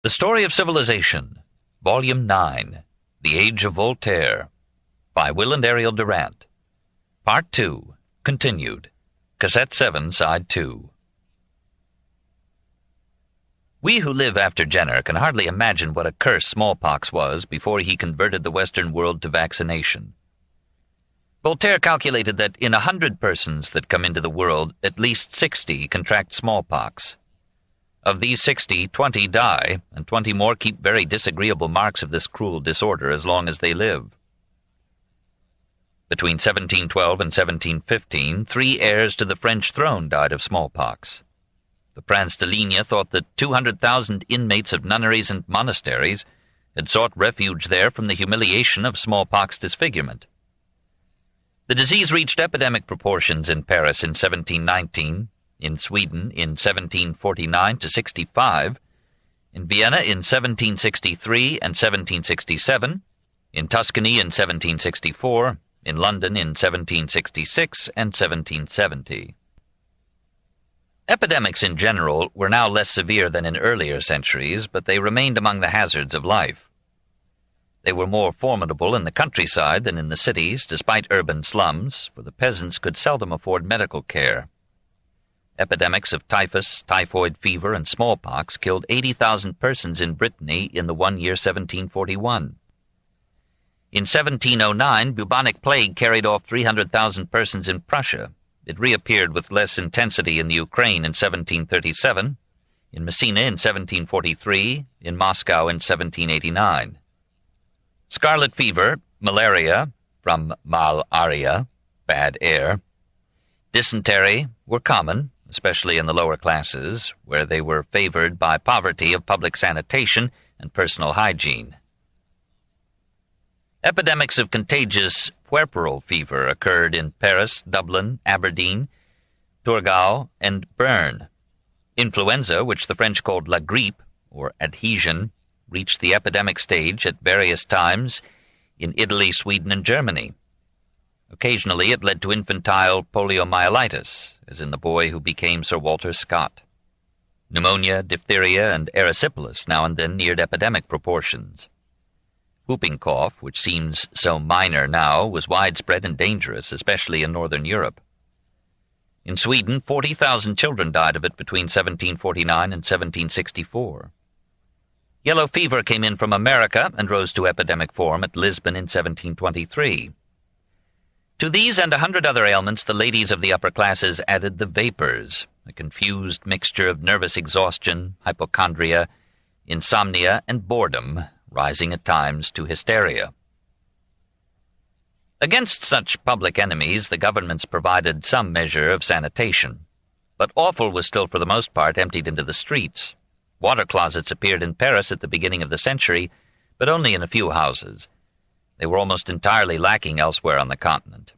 The Story of Civilization, Volume 9, The Age of Voltaire, by Will and Ariel Durant. Part 2, continued. Cassette 7, Side 2. We who live after Jenner can hardly imagine what a curse smallpox was before he converted the Western world to vaccination. Voltaire calculated that in 100 persons that come into the world, at least 60 contract smallpox. Of these 60, 20 die, and 20 more keep very disagreeable marks of this cruel disorder as long as they live. Between 1712 and 1715, 3 heirs to the French throne died of smallpox. The Prince de Ligne thought that 200,000 inmates of nunneries and monasteries had sought refuge there from the humiliation of smallpox disfigurement. The disease reached epidemic proportions in Paris in 1719, in Sweden in 1749-65, in Vienna in 1763 and 1767, in Tuscany in 1764, in London in 1766 and 1770. Epidemics in general were now less severe than in earlier centuries, but they remained among the hazards of life. They were more formidable in the countryside than in the cities, despite urban slums, for the peasants could seldom afford medical care. Epidemics of typhus, typhoid fever, and smallpox killed 80,000 persons in Brittany in the 1 year 1741. In 1709, bubonic plague carried off 300,000 persons in Prussia. It reappeared with less intensity in the Ukraine in 1737, in Messina in 1743, in Moscow in 1789. Scarlet fever, malaria, from mal-aria, bad air, dysentery were common, especially in the lower classes, where they were favored by poverty of public sanitation and personal hygiene. Epidemics of contagious puerperal fever occurred in Paris, Dublin, Aberdeen, Thurgau, and Bern. Influenza, which the French called la grippe, or adhesion, reached the epidemic stage at various times in Italy, Sweden, and Germany. Occasionally it led to infantile poliomyelitis, as in the boy who became Sir Walter Scott. Pneumonia, diphtheria, and erysipelas now and then neared epidemic proportions. Whooping cough, which seems so minor now, was widespread and dangerous, especially in northern Europe. In Sweden, 40,000 children died of it between 1749 and 1764. Yellow fever came in from America and rose to epidemic form at Lisbon in 1723. To these and 100 other ailments the ladies of the upper classes added the vapors, a confused mixture of nervous exhaustion, hypochondria, insomnia, and boredom, rising at times to hysteria. Against such public enemies the governments provided some measure of sanitation, but offal was still for the most part emptied into the streets. Water closets appeared in Paris at the beginning of the century, but only in a few houses. They were almost entirely lacking elsewhere on the continent.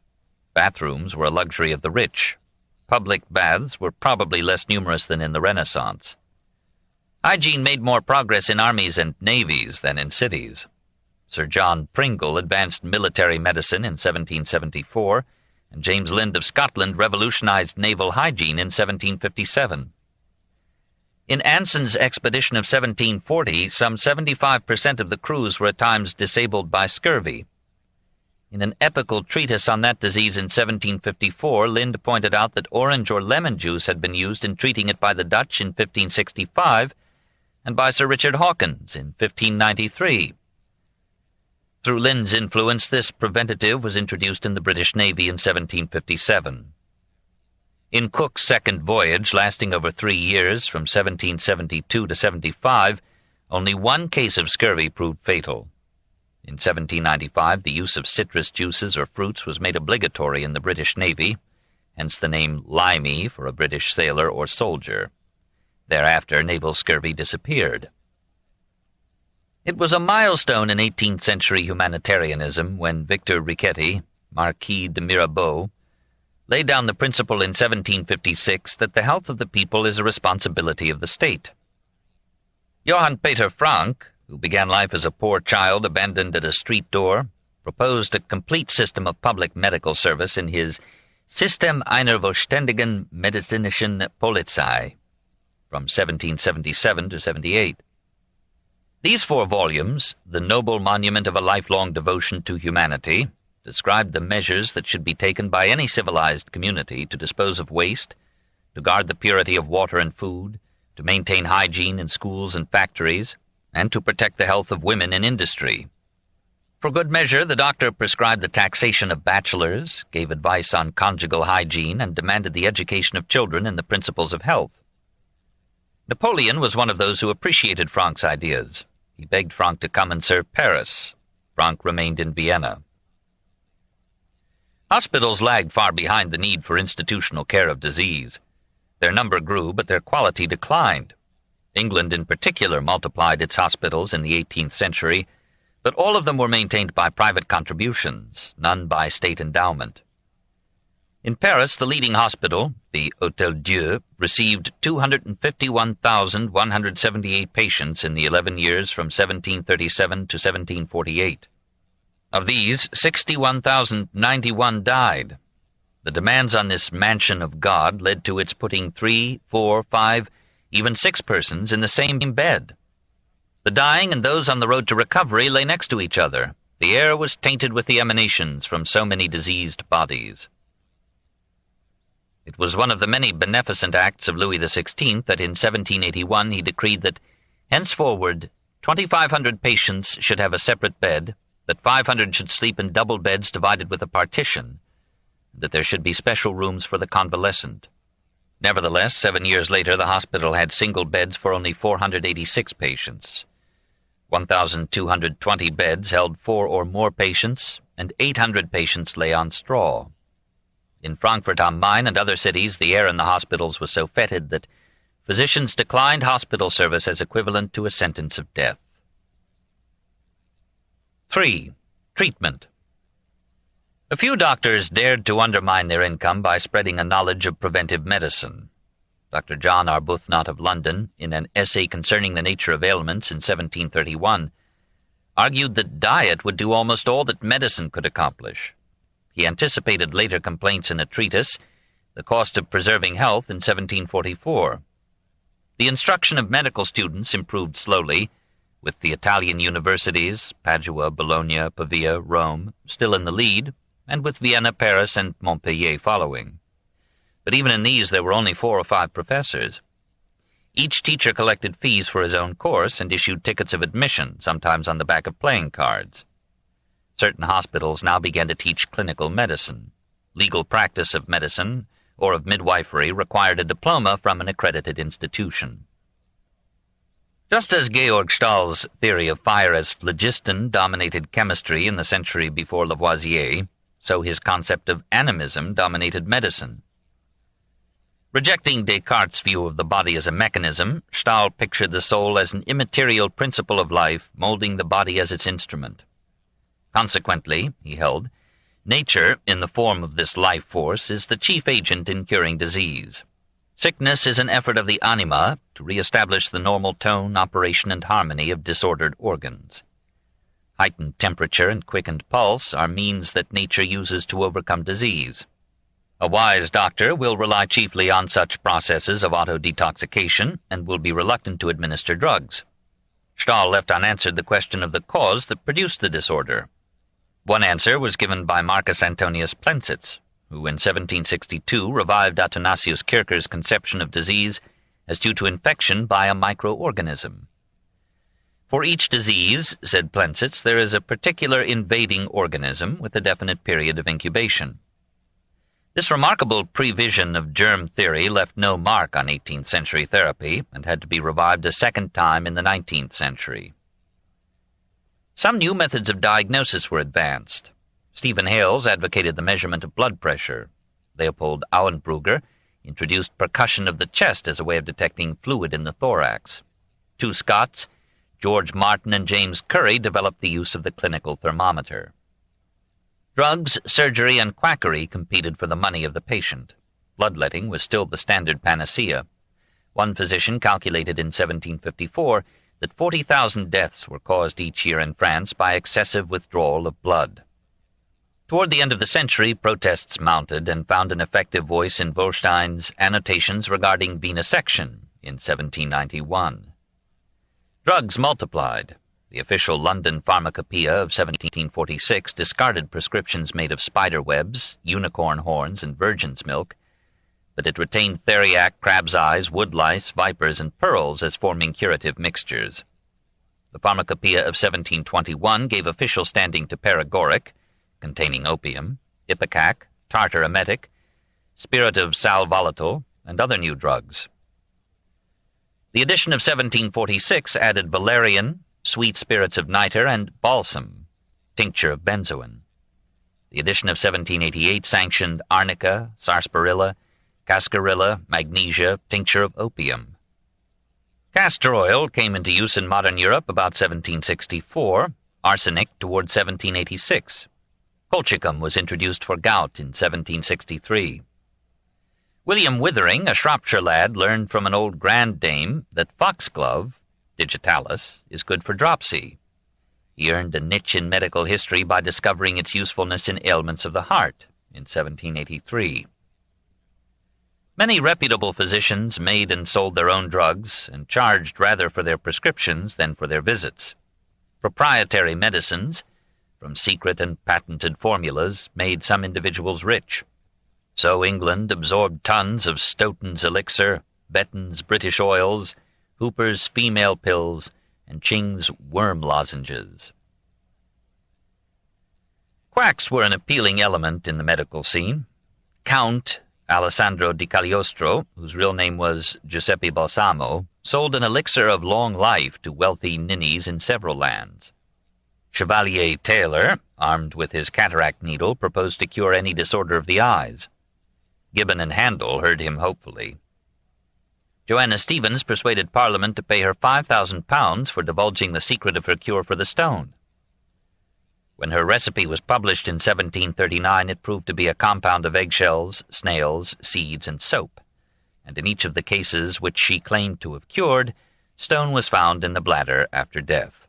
Bathrooms were a luxury of the rich. Public baths were probably less numerous than in the Renaissance. Hygiene made more progress in armies and navies than in cities. Sir John Pringle advanced military medicine in 1774, and James Lind of Scotland revolutionized naval hygiene in 1757. In Anson's expedition of 1740, some 75% of the crews were at times disabled by scurvy. In an epical treatise on that disease in 1754, Lind pointed out that orange or lemon juice had been used in treating it by the Dutch in 1565 and by Sir Richard Hawkins in 1593. Through Lind's influence, this preventative was introduced in the British Navy in 1757. In Cook's second voyage, lasting over 3 years, from 1772 to 75, only 1 case of scurvy proved fatal. In 1795, the use of citrus juices or fruits was made obligatory in the British Navy, hence the name limey for a British sailor or soldier. Thereafter, naval scurvy disappeared. It was a milestone in 18th century humanitarianism when Victor Riquetti, Marquis de Mirabeau, laid down the principle in 1756 that the health of the people is a responsibility of the state. Johann Peter Frank, who began life as a poor child abandoned at a street door, proposed a complete system of public medical service in his System einer vollständigen medizinischen Polizei from 1777 to 78. These 4 volumes, the noble monument of a lifelong devotion to humanity, described the measures that should be taken by any civilized community to dispose of waste, to guard the purity of water and food, to maintain hygiene in schools and factories, and to protect the health of women in industry. For good measure, the doctor prescribed the taxation of bachelors, gave advice on conjugal hygiene, and demanded the education of children in the principles of health. Napoleon was one of those who appreciated Francke's ideas. He begged Francke to come and serve Paris. Francke remained in Vienna. Hospitals lagged far behind the need for institutional care of disease. Their number grew, but their quality declined. England in particular multiplied its hospitals in the 18th century, but all of them were maintained by private contributions, none by state endowment. In Paris, the leading hospital, the Hôtel Dieu, received 251,178 patients in the 11 years from 1737 to 1748. Of these, 61,091 died. The demands on this mansion of God led to its putting 3, 4, 5, even 6 persons in the same bed. The dying and those on the road to recovery lay next to each other. The air was tainted with the emanations from so many diseased bodies. It was one of the many beneficent acts of Louis XVI that in 1781 he decreed that henceforward 2,500 patients should have a separate bed, that 500 should sleep in double beds divided with a partition, and that there should be special rooms for the convalescent. Nevertheless, 7 years later the hospital had single beds for only 486 patients. 1,220 beds held 4 or more patients, and 800 patients lay on straw. In Frankfurt am Main and other cities, the air in the hospitals was so fetid that physicians declined hospital service as equivalent to a sentence of death. 3. Treatment. A few doctors dared to undermine their income by spreading a knowledge of preventive medicine. Dr. John Arbuthnot of London, in an essay concerning the nature of ailments in 1731, argued that diet would do almost all that medicine could accomplish. He anticipated later complaints in a treatise, The Cost of Preserving Health, in 1744. The instruction of medical students improved slowly, with the Italian universities, Padua, Bologna, Pavia, Rome, still in the lead, and with Vienna, Paris, and Montpellier following. But even in these there were only 4 or 5 professors. Each teacher collected fees for his own course and issued tickets of admission, sometimes on the back of playing cards. Certain hospitals now began to teach clinical medicine. Legal practice of medicine or of midwifery required a diploma from an accredited institution. Just as Georg Stahl's theory of fire as phlogiston dominated chemistry in the century before Lavoisier, so his concept of animism dominated medicine. Rejecting Descartes' view of the body as a mechanism, Stahl pictured the soul as an immaterial principle of life, molding the body as its instrument. Consequently, he held, nature, in the form of this life force, is the chief agent in curing disease. Sickness is an effort of the anima to re-establish the normal tone, operation, and harmony of disordered organs. Heightened temperature and quickened pulse are means that nature uses to overcome disease. A wise doctor will rely chiefly on such processes of auto-detoxication and will be reluctant to administer drugs. Stahl left unanswered the question of the cause that produced the disorder. One answer was given by Marcus Antonius Plensitz, who in 1762 revived Athanasius Kircher's conception of disease as due to infection by a microorganism. For each disease, said Plensitz, there is a particular invading organism with a definite period of incubation. This remarkable prevision of germ theory left no mark on 18th century therapy and had to be revived a second time in the 19th century. Some new methods of diagnosis were advanced. Stephen Hales advocated the measurement of blood pressure. Leopold Auenbrugger introduced percussion of the chest as a way of detecting fluid in the thorax. 2 Scots, George Martin and James Curry, developed the use of the clinical thermometer. Drugs, surgery, and quackery competed for the money of the patient. Bloodletting was still the standard panacea. One physician calculated in 1754 that 40,000 deaths were caused each year in France by excessive withdrawal of blood. Toward the end of the century, protests mounted and found an effective voice in Wolstein's Annotations regarding venesection in 1791. Drugs multiplied. The official London Pharmacopoeia of 1746 discarded prescriptions made of spider webs, unicorn horns, and virgin's milk, but it retained theriac, crab's eyes, woodlice, vipers, and pearls as forming curative mixtures. The Pharmacopoeia of 1721 gave official standing to paregoric, containing opium, ipecac, tartar emetic, spirit of sal volatile, and other new drugs. The edition of 1746 added valerian, sweet spirits of nitre, and balsam, tincture of benzoin. The edition of 1788 sanctioned arnica, sarsaparilla, cascarilla, magnesia, tincture of opium. Castor oil came into use in modern Europe about 1764, arsenic toward 1786. Colchicum was introduced for gout in 1763. William Withering, a Shropshire lad, learned from an old grand dame that foxglove, digitalis, is good for dropsy. He earned a niche in medical history by discovering its usefulness in ailments of the heart in 1783. Many reputable physicians made and sold their own drugs and charged rather for their prescriptions than for their visits. Proprietary medicines, from secret and patented formulas, made some individuals rich. So England absorbed tons of Stoughton's elixir, Betton's British oils, Hooper's female pills, and Ching's worm lozenges. Quacks were an appealing element in the medical scene. Count Alessandro di Cagliostro, whose real name was Giuseppe Balsamo, sold an elixir of long life to wealthy ninnies in several lands. Chevalier Taylor, armed with his cataract needle, proposed to cure any disorder of the eyes. Gibbon and Handel heard him hopefully. Joanna Stevens persuaded Parliament to pay her £5,000 for divulging the secret of her cure for the stone. When her recipe was published in 1739, it proved to be a compound of eggshells, snails, seeds, and soap, and in each of the cases which she claimed to have cured, stone was found in the bladder after death.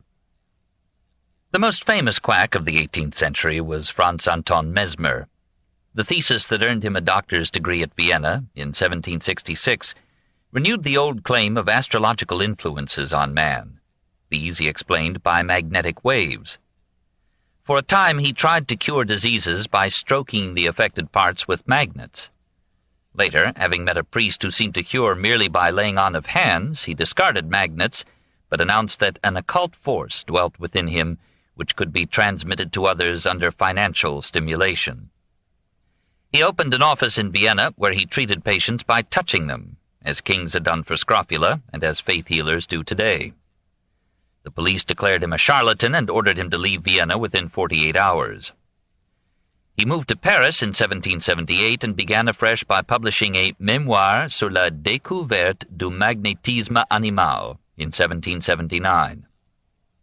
The most famous quack of the 18th century was Franz Anton Mesmer. The thesis that earned him a doctor's degree at Vienna in 1766 renewed the old claim of astrological influences on man. These he explained by magnetic waves. For a time he tried to cure diseases by stroking the affected parts with magnets. Later, having met a priest who seemed to cure merely by laying on of hands, he discarded magnets, but announced that an occult force dwelt within him which could be transmitted to others under financial stimulation. He opened an office in Vienna where he treated patients by touching them, as kings had done for scrofula and as faith healers do today. The police declared him a charlatan and ordered him to leave Vienna within 48 hours. He moved to Paris in 1778 and began afresh by publishing a Mémoire sur la découverte du magnétisme animal in 1779.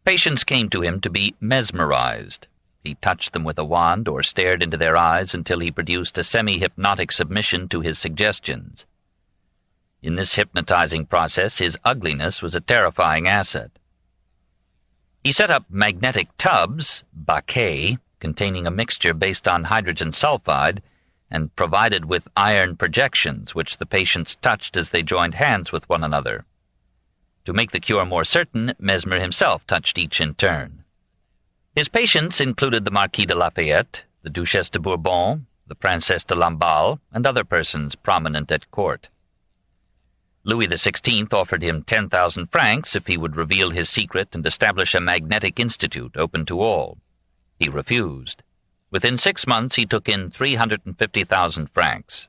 Patients came to him to be mesmerized. He touched them with a wand or stared into their eyes until he produced a semi-hypnotic submission to his suggestions. In this hypnotizing process, his ugliness was a terrifying asset. He set up magnetic tubs, baquets, containing a mixture based on hydrogen sulfide, and provided with iron projections which the patients touched as they joined hands with one another. To make the cure more certain, Mesmer himself touched each in turn. His patients included the Marquis de Lafayette, the Duchesse de Bourbon, the Princesse de Lamballe, and other persons prominent at court. Louis XVI offered him 10,000 francs if he would reveal his secret and establish a magnetic institute open to all. He refused. Within 6 months he took in 350,000 francs.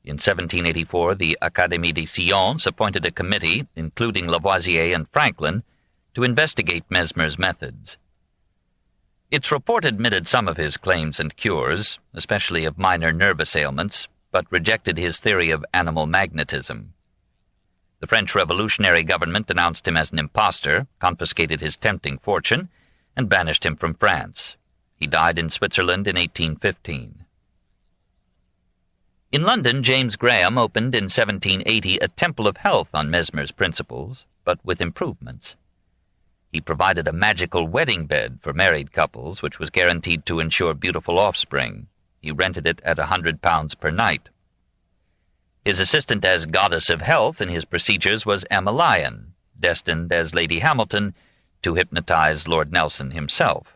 In 1784 the Académie des Sciences appointed a committee, including Lavoisier and Franklin, to investigate Mesmer's methods. Its report admitted some of his claims and cures, especially of minor nervous ailments, but rejected his theory of animal magnetism. The French revolutionary government denounced him as an impostor, confiscated his tempting fortune, and banished him from France. He died in Switzerland in 1815. In London, James Graham opened in 1780 a Temple of Health on Mesmer's principles, but with improvements. He provided a magical wedding bed for married couples, which was guaranteed to ensure beautiful offspring. He rented it at £100 per night. His assistant as Goddess of Health in his procedures was Emma Lyon, destined, as Lady Hamilton, to hypnotize Lord Nelson himself.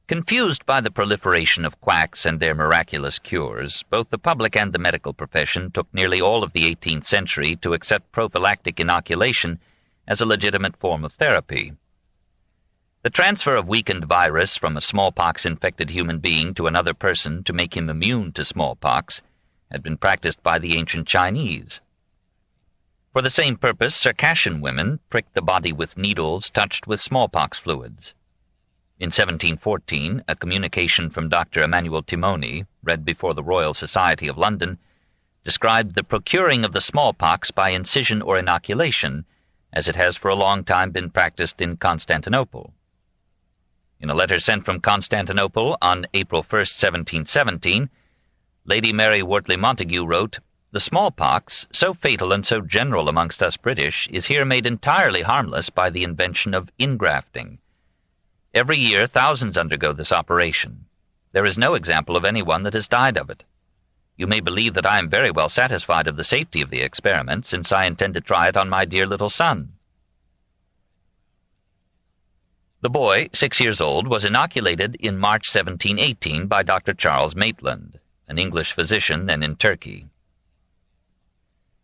Confused by the proliferation of quacks and their miraculous cures, both the public and the medical profession took nearly all of the 18th century to accept prophylactic inoculation as a legitimate form of therapy. The transfer of weakened virus from a smallpox-infected human being to another person to make him immune to smallpox had been practiced by the ancient Chinese. For the same purpose, Circassian women pricked the body with needles touched with smallpox fluids. In 1714, a communication from Dr. Emmanuel Timony, read before the Royal Society of London, described the procuring of the smallpox by incision or inoculation, as it has for a long time been practiced in Constantinople. In a letter sent from Constantinople on April 1, 1717, Lady Mary Wortley Montagu wrote, "The smallpox, so fatal and so general amongst us British, is here made entirely harmless by the invention of ingrafting. Every year thousands undergo this operation. There is no example of anyone that has died of it. You may believe that I am very well satisfied of the safety of the experiment, since I intend to try it on my dear little son." The boy, 6 years old, was inoculated in March 1718 by Dr. Charles Maitland, an English physician then in Turkey.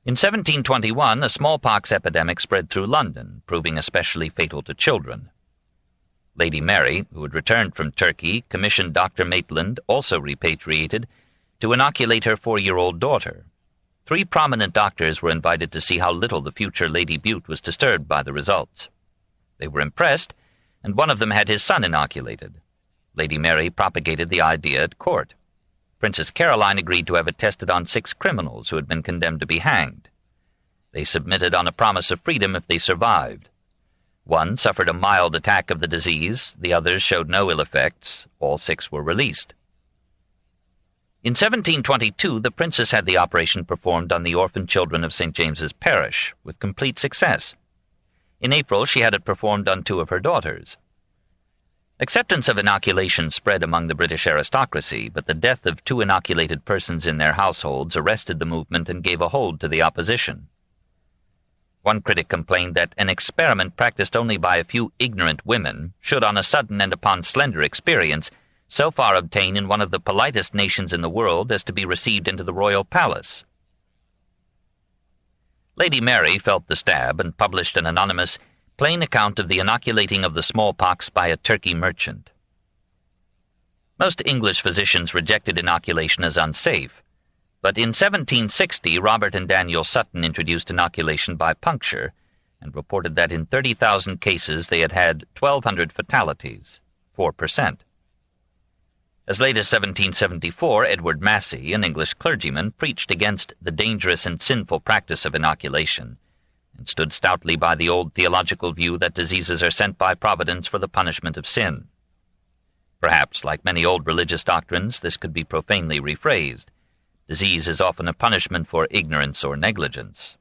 In 1721, a smallpox epidemic spread through London, proving especially fatal to children. Lady Mary, who had returned from Turkey, commissioned Dr. Maitland, also repatriated, to inoculate her 4-year-old daughter. 3 prominent doctors were invited to see how little the future Lady Bute was disturbed by the results. They were impressed, and one of them had his son inoculated. Lady Mary propagated the idea at court. Princess Caroline agreed to have it tested on 6 criminals who had been condemned to be hanged. They submitted on a promise of freedom if they survived. One suffered a mild attack of the disease, the others showed no ill effects, all 6 were released. In 1722, the princess had the operation performed on the orphan children of St. James's Parish, with complete success. In April, she had it performed on 2 of her daughters. Acceptance of inoculation spread among the British aristocracy, but the death of 2 inoculated persons in their households arrested the movement and gave a hold to the opposition. One critic complained that an experiment practiced only by a few ignorant women should, on a sudden and upon slender experience, so far obtain in one of the politest nations in the world as to be received into the royal palace. Lady Mary felt the stab and published an anonymous, plain account of the inoculating of the smallpox by a Turkey merchant. Most English physicians rejected inoculation as unsafe, but in 1760 Robert and Daniel Sutton introduced inoculation by puncture, and reported that in 30,000 cases they had had 1,200 fatalities, 4%. As late as 1774, Edward Massey, an English clergyman, preached against the dangerous and sinful practice of inoculation, and stood stoutly by the old theological view that diseases are sent by Providence for the punishment of sin. Perhaps, like many old religious doctrines, this could be profanely rephrased. Disease is often a punishment for ignorance or negligence.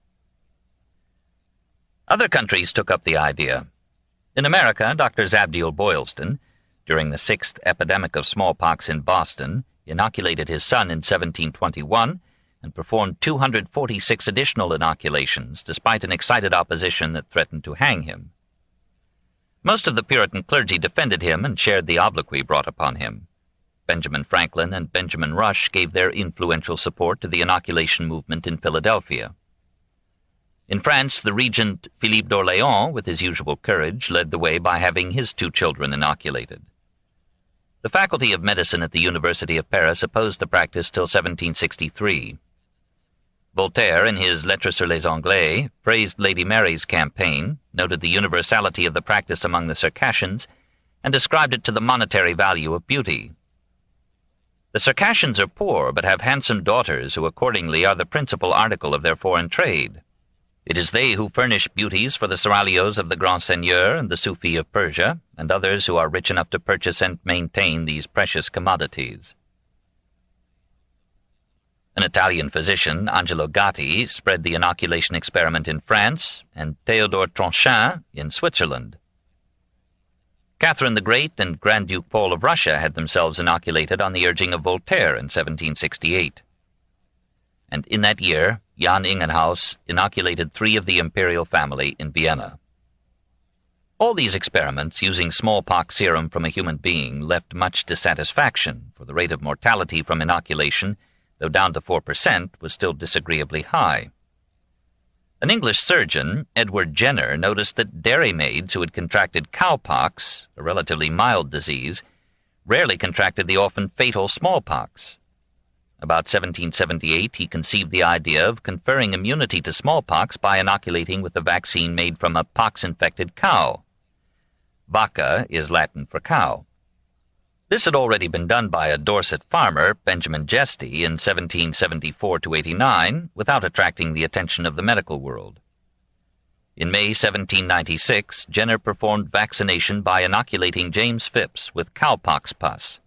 Other countries took up the idea. In America, Dr. Zabdiel Boylston, during the 6th epidemic of smallpox in Boston, inoculated his son in 1721 and performed 246 additional inoculations, despite an excited opposition that threatened to hang him. Most of the Puritan clergy defended him and shared the obloquy brought upon him. Benjamin Franklin and Benjamin Rush gave their influential support to the inoculation movement in Philadelphia. In France, the regent Philippe d'Orléans, with his usual courage, led the way by having his 2 children inoculated. The Faculty of Medicine at the University of Paris opposed the practice till 1763. Voltaire, in his Lettres sur les Anglais, praised Lady Mary's campaign, noted the universality of the practice among the Circassians, and ascribed it to the monetary value of beauty. The Circassians are poor, but have handsome daughters who accordingly are the principal article of their foreign trade. It is they who furnish beauties for the seraglios of the Grand Seigneur and the Sufi of Persia, and others who are rich enough to purchase and maintain these precious commodities. An Italian physician, Angelo Gatti, spread the inoculation experiment in France, and Théodore Tronchin in Switzerland. Catherine the Great and Grand Duke Paul of Russia had themselves inoculated on the urging of Voltaire in 1768. and in that year Jan Ingenhaus inoculated 3 of the imperial family in Vienna. All these experiments using smallpox serum from a human being left much dissatisfaction, for the rate of mortality from inoculation, though down to 4%, was still disagreeably high. An English surgeon, Edward Jenner, noticed that dairymaids who had contracted cowpox, a relatively mild disease, rarely contracted the often fatal smallpox. About 1778, he conceived the idea of conferring immunity to smallpox by inoculating with a vaccine made from a pox-infected cow. Vacca is Latin for cow. This had already been done by a Dorset farmer, Benjamin Jesty, in 1774-89, without attracting the attention of the medical world. In May 1796, Jenner performed vaccination by inoculating James Phipps with cowpox pus.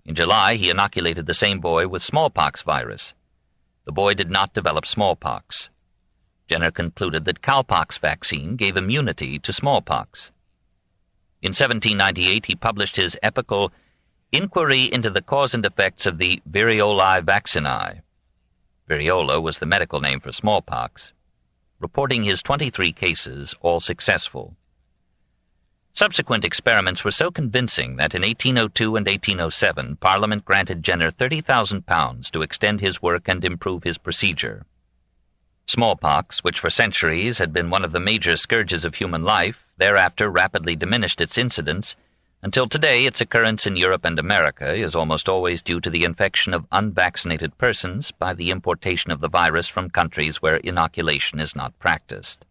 In July, he inoculated the same boy with smallpox virus. The boy did not develop smallpox. Jenner concluded that cowpox vaccine gave immunity to smallpox. In 1798, he published his epical Inquiry into the Cause and Effects of the Variolae Vaccinae. Variola was the medical name for smallpox, reporting his 23 cases, all successful. Subsequent experiments were so convincing that in 1802 and 1807 Parliament granted Jenner £30,000 to extend his work and improve his procedure. Smallpox, which for centuries had been one of the major scourges of human life, thereafter rapidly diminished its incidence, until today its occurrence in Europe and America is almost always due to the infection of unvaccinated persons by the importation of the virus from countries where inoculation is not practiced.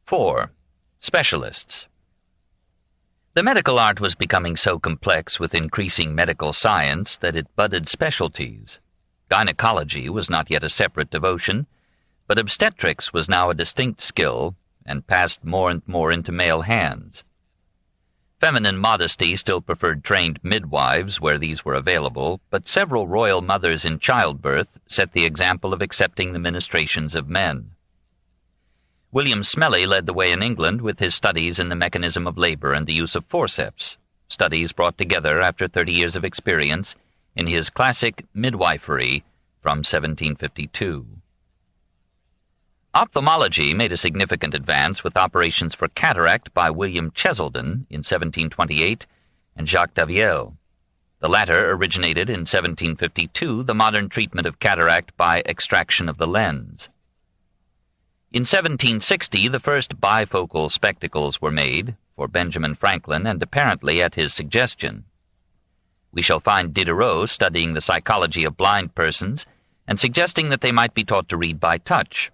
4. Specialists. The medical art was becoming so complex with increasing medical science that it budded specialties. Gynecology was not yet a separate devotion, but obstetrics was now a distinct skill and passed more and more into male hands. Feminine modesty still preferred trained midwives where these were available, but several royal mothers in childbirth set the example of accepting the ministrations of men. William Smellie led the way in England with his studies in the mechanism of labor and the use of forceps, studies brought together after 30 years of experience in his classic Midwifery from 1752. Ophthalmology made a significant advance with operations for cataract by William Cheselden in 1728 and Jacques Daviel. The latter originated in 1752 the modern treatment of cataract by extraction of the lens. In 1760 the first bifocal spectacles were made, for Benjamin Franklin and apparently at his suggestion. We shall find Diderot studying the psychology of blind persons and suggesting that they might be taught to read by touch.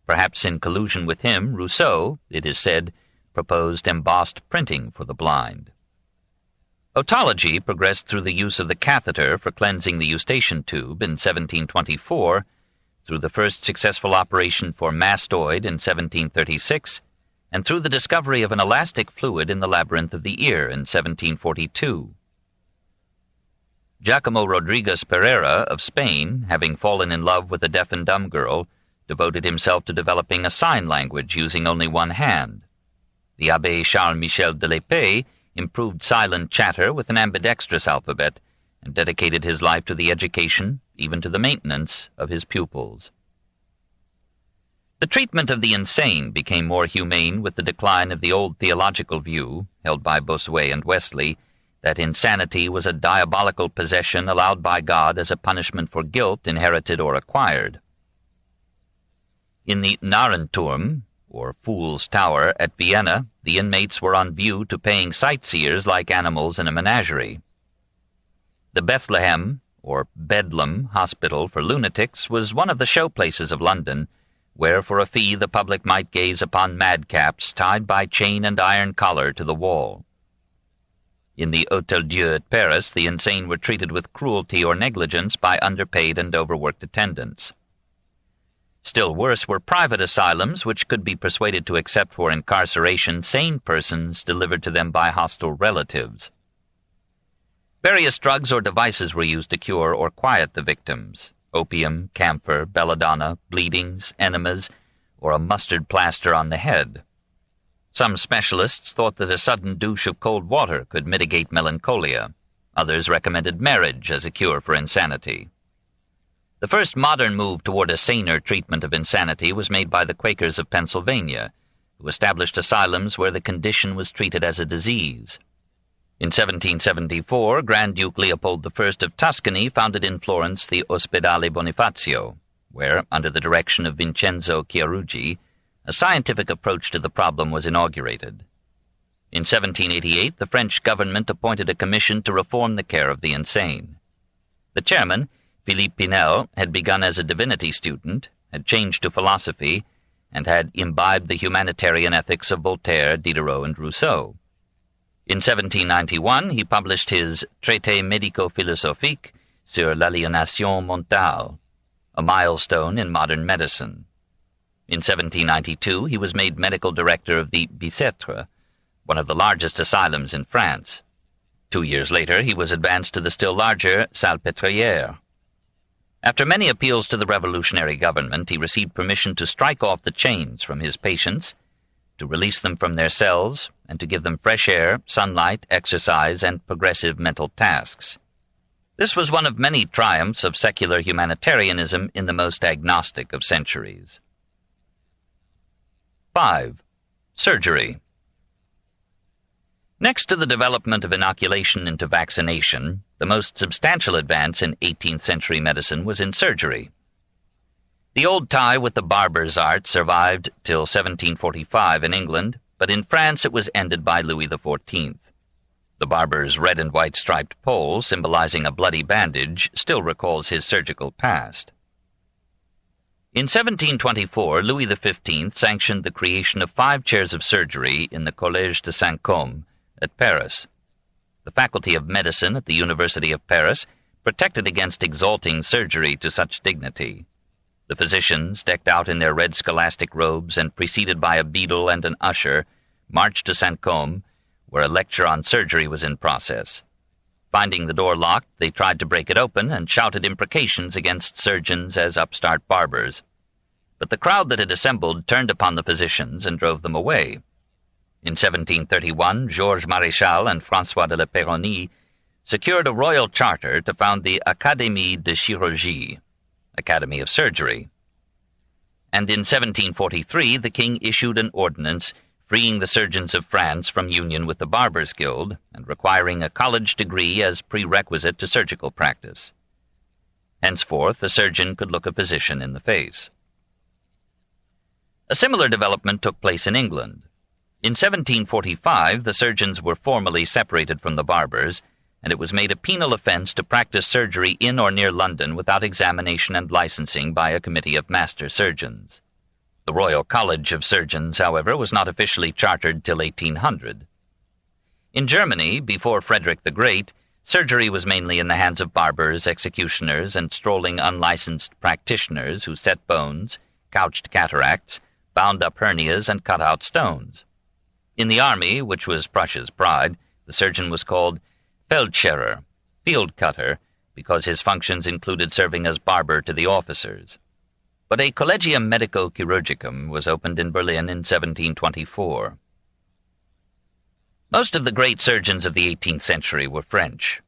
Perhaps in collusion with him, Rousseau, it is said, proposed embossed printing for the blind. Otology progressed through the use of the catheter for cleansing the eustachian tube in 1724, through the first successful operation for mastoid in 1736, and through the discovery of an elastic fluid in the labyrinth of the ear in 1742. Giacomo Rodriguez Pereira of Spain, having fallen in love with a deaf and dumb girl, devoted himself to developing a sign language using only one hand. The Abbé Charles-Michel de l'Épée improved silent chatter with an ambidextrous alphabet, and dedicated his life to the education, even to the maintenance, of his pupils. The treatment of the insane became more humane with the decline of the old theological view, held by Bossuet and Wesley, that insanity was a diabolical possession allowed by God as a punishment for guilt inherited or acquired. In the Narrenturm, or Fool's Tower, at Vienna, the inmates were on view to paying sightseers like animals in a menagerie. The Bethlehem, or Bedlam, Hospital for Lunatics was one of the showplaces of London, where for a fee the public might gaze upon madcaps tied by chain and iron collar to the wall. In the Hôtel Dieu at Paris, the insane were treated with cruelty or negligence by underpaid and overworked attendants. Still worse were private asylums, which could be persuaded to accept for incarceration sane persons delivered to them by hostile relatives. Various drugs or devices were used to cure or quiet the victims: opium, camphor, belladonna, bleedings, enemas, or a mustard plaster on the head. Some specialists thought that a sudden douche of cold water could mitigate melancholia. Others recommended marriage as a cure for insanity. The first modern move toward a saner treatment of insanity was made by the Quakers of Pennsylvania, who established asylums where the condition was treated as a disease. In 1774, Grand Duke Leopold I of Tuscany founded in Florence the Ospedale Bonifacio, where, under the direction of Vincenzo Chiarucci, a scientific approach to the problem was inaugurated. In 1788, the French government appointed a commission to reform the care of the insane. The chairman, Philippe Pinel, had begun as a divinity student, had changed to philosophy, and had imbibed the humanitarian ethics of Voltaire, Diderot, and Rousseau. In 1791, he published his Traité médico-philosophique sur l'aliénation mentale, a milestone in modern medicine. In 1792, he was made medical director of the Bicêtre, one of the largest asylums in France. 2 years later, he was advanced to the still larger Salpêtrière. After many appeals to the revolutionary government, he received permission to strike off the chains from his patients, to release them from their cells, and to give them fresh air, sunlight, exercise, and progressive mental tasks. This was one of many triumphs of secular humanitarianism in the most agnostic of centuries. 5. Surgery. Next to the development of inoculation into vaccination, the most substantial advance in 18th century medicine was in surgery. The old tie with the barber's art survived till 1745 in England, but in France it was ended by Louis XIV. The barber's red and white striped pole, symbolizing a bloody bandage, still recalls his surgical past. In 1724, Louis XV sanctioned the creation of 5 chairs of surgery in the Collège de Saint-Côme at Paris. The Faculty of Medicine at the University of Paris protected against exalting surgery to such dignity. The physicians, decked out in their red scholastic robes and preceded by a beadle and an usher, marched to Saint-Côme, where a lecture on surgery was in process. Finding the door locked, they tried to break it open and shouted imprecations against surgeons as upstart barbers. But the crowd that had assembled turned upon the physicians and drove them away. In 1731, Georges Maréchal and François de la Péronie secured a royal charter to found the Académie de Chirurgie, Academy of Surgery. And in 1743, the king issued an ordinance freeing the surgeons of France from union with the Barbers' Guild and requiring a college degree as prerequisite to surgical practice. Henceforth, a surgeon could look a physician in the face. A similar development took place in England. In 1745, the surgeons were formally separated from the barbers, and it was made a penal offense to practice surgery in or near London without examination and licensing by a committee of master surgeons. The Royal College of Surgeons, however, was not officially chartered till 1800. In Germany, before Frederick the Great, surgery was mainly in the hands of barbers, executioners, and strolling unlicensed practitioners who set bones, couched cataracts, bound up hernias, and cut out stones. In the army, which was Prussia's pride, the surgeon was called Feldscherer, field cutter, because his functions included serving as barber to the officers. But a Collegium Medico-Chirurgicum was opened in Berlin in 1724. Most of the great surgeons of the 18th century were French.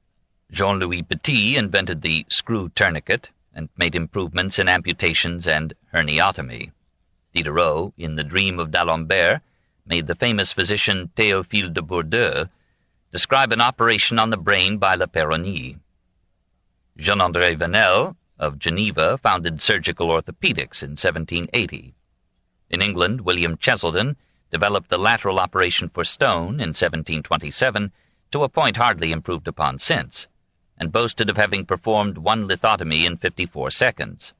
Jean-Louis Petit invented the screw tourniquet and made improvements in amputations and herniotomy. Diderot, in The Dream of d'Alembert, made the famous physician Théophile de Bourdieu describe an operation on the brain by La Péronie. Jean-André Venel, of Geneva, founded surgical orthopedics in 1780. In England, William Cheselden developed the lateral operation for stone in 1727 to a point hardly improved upon since, and boasted of having performed 1 lithotomy in 54 seconds.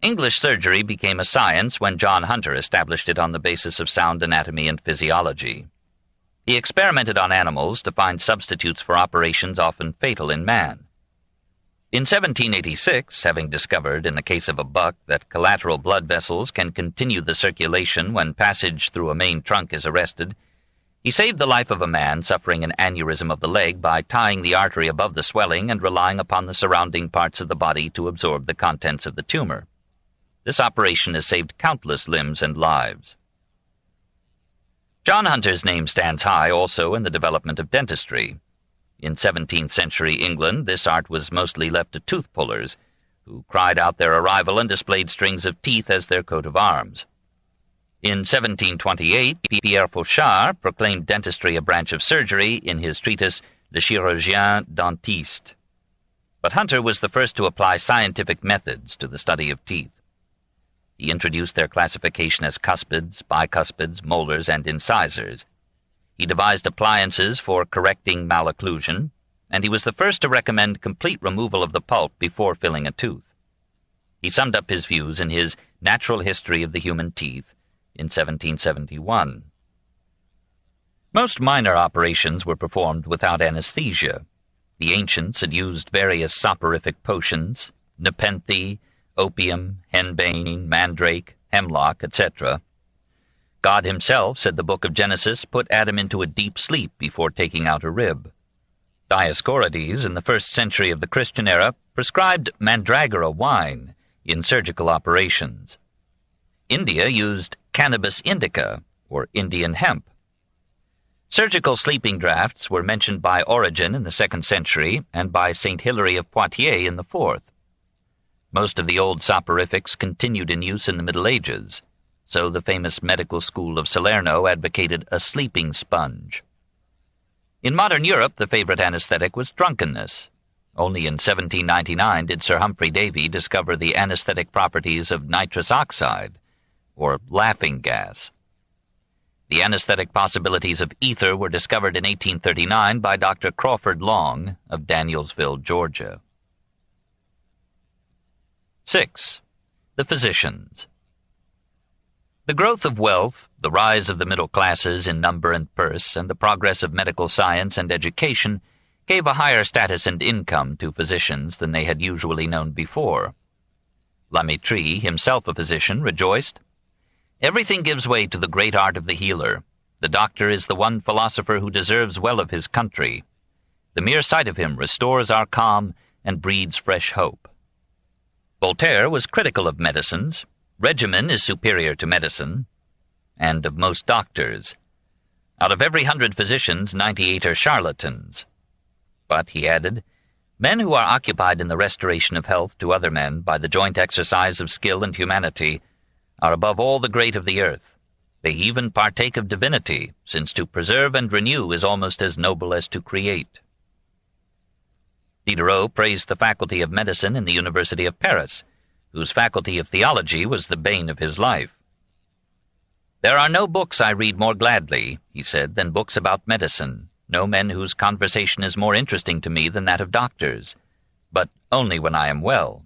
English surgery became a science when John Hunter established it on the basis of sound anatomy and physiology. He experimented on animals to find substitutes for operations often fatal in man. In 1786, having discovered, in the case of a buck, that collateral blood vessels can continue the circulation when passage through a main trunk is arrested, he saved the life of a man suffering an aneurysm of the leg by tying the artery above the swelling and relying upon the surrounding parts of the body to absorb the contents of the tumor. This operation has saved countless limbs and lives. John Hunter's name stands high also in the development of dentistry. In 17th century England, this art was mostly left to tooth-pullers, who cried out their arrival and displayed strings of teeth as their coat of arms. In 1728, Pierre Fauchard proclaimed dentistry a branch of surgery in his treatise Le Chirurgien Dentiste. But Hunter was the first to apply scientific methods to the study of teeth. He introduced their classification as cuspids, bicuspids, molars, and incisors. He devised appliances for correcting malocclusion, and he was the first to recommend complete removal of the pulp before filling a tooth. He summed up his views in his Natural History of the Human Teeth in 1771. Most minor operations were performed without anesthesia. The ancients had used various soporific potions, nepenthe, opium, henbane, mandrake, hemlock, etc. God himself, said the book of Genesis, put Adam into a deep sleep before taking out a rib. Dioscorides, in the 1st century of the Christian era, prescribed mandragora wine in surgical operations. India used cannabis indica, or Indian hemp. Surgical sleeping draughts were mentioned by Origen in the 2nd century and by St. Hilary of Poitiers in the 4th. Most of the old soporifics continued in use in the Middle Ages, so the famous medical school of Salerno advocated a sleeping sponge. In modern Europe, the favorite anesthetic was drunkenness. Only in 1799 did Sir Humphrey Davy discover the anesthetic properties of nitrous oxide, or laughing gas. The anesthetic possibilities of ether were discovered in 1839 by Dr. Crawford Long of Danielsville, Georgia. 6. The physicians. The growth of wealth, the rise of the middle classes in number and purse, and the progress of medical science and education gave a higher status and income to physicians than they had usually known before. La Métrie, himself a physician, rejoiced, "Everything gives way to the great art of the healer. The doctor is the one philosopher who deserves well of his country. The mere sight of him restores our calm and breeds fresh hope." Voltaire was critical of medicines. Regimen is superior to medicine, and of most doctors. Out of every 100 physicians, 98 are charlatans. But, he added, men who are occupied in the restoration of health to other men by the joint exercise of skill and humanity are above all the great of the earth. They even partake of divinity, since to preserve and renew is almost as noble as to create. Diderot praised the faculty of medicine in the University of Paris, whose faculty of theology was the bane of his life. "There are no books I read more gladly," he said, "than books about medicine, no men whose conversation is more interesting to me than that of doctors, but only when I am well."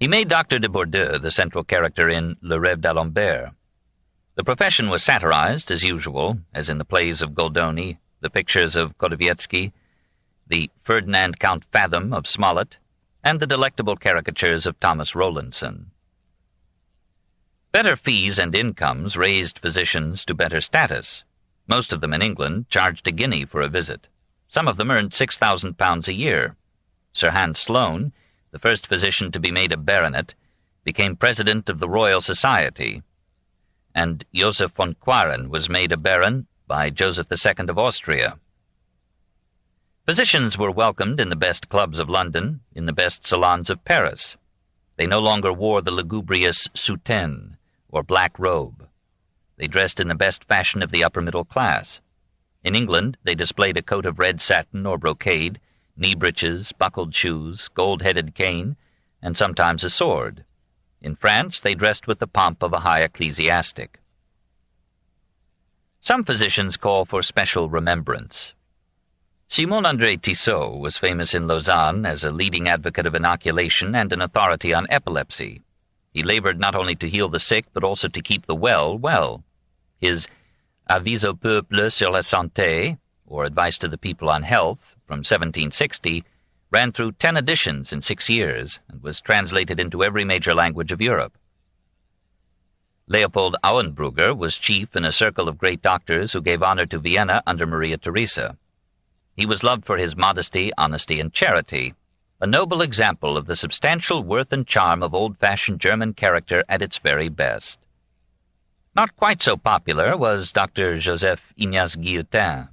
He made Dr. de Bourdieu the central character in Le Rêve d'Alembert. The profession was satirized, as usual, as in the plays of Goldoni, the pictures of Kodowiecki, the Ferdinand Count Fathom of Smollett, and the delectable caricatures of Thomas Rowlandson. Better fees and incomes raised physicians to better status. Most of them in England charged a guinea for a visit. Some of them earned £6,000 a year. Sir Hans Sloane, the first physician to be made a baronet, became president of the Royal Society, and Joseph von Quaren was made a baron by Joseph II of Austria. Physicians were welcomed in the best clubs of London, in the best salons of Paris. They no longer wore the lugubrious soutane, or black robe. They dressed in the best fashion of the upper middle class. In England they displayed a coat of red satin or brocade, knee-breeches, buckled shoes, gold-headed cane, and sometimes a sword. In France they dressed with the pomp of a high ecclesiastic. Some physicians call for special remembrance. Simon-André Tissot was famous in Lausanne as a leading advocate of inoculation and an authority on epilepsy. He labored not only to heal the sick, but also to keep the well. His Avis au peuple sur la santé, or Advice to the People on Health, from 1760, ran through 10 editions in 6 years, and was translated into every major language of Europe. Leopold Auenbrugger was chief in a circle of great doctors who gave honor to Vienna under Maria Theresa. He was loved for his modesty, honesty, and charity, a noble example of the substantial worth and charm of old-fashioned German character at its very best. Not quite so popular was Dr. Joseph Ignace Guillotin.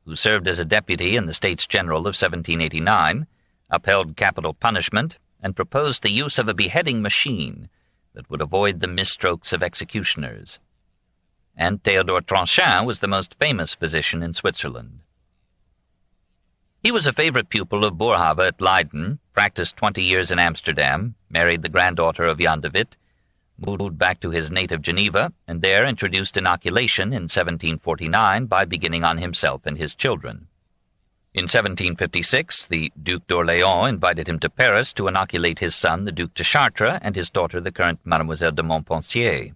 who served as a deputy in the States General of 1789, upheld capital punishment, and proposed the use of a beheading machine that would avoid the misstrokes of executioners. And Théodore Tronchin was the most famous physician in Switzerland. He was a favorite pupil of Boerhaave at Leiden, practiced 20 years in Amsterdam, married the granddaughter of Jan de Witt, moved back to his native Geneva, and there introduced inoculation in 1749 by beginning on himself and his children. In 1756, the Duc d'Orléans invited him to Paris to inoculate his son, the Duc de Chartres, and his daughter, the current Mademoiselle de Montpensier.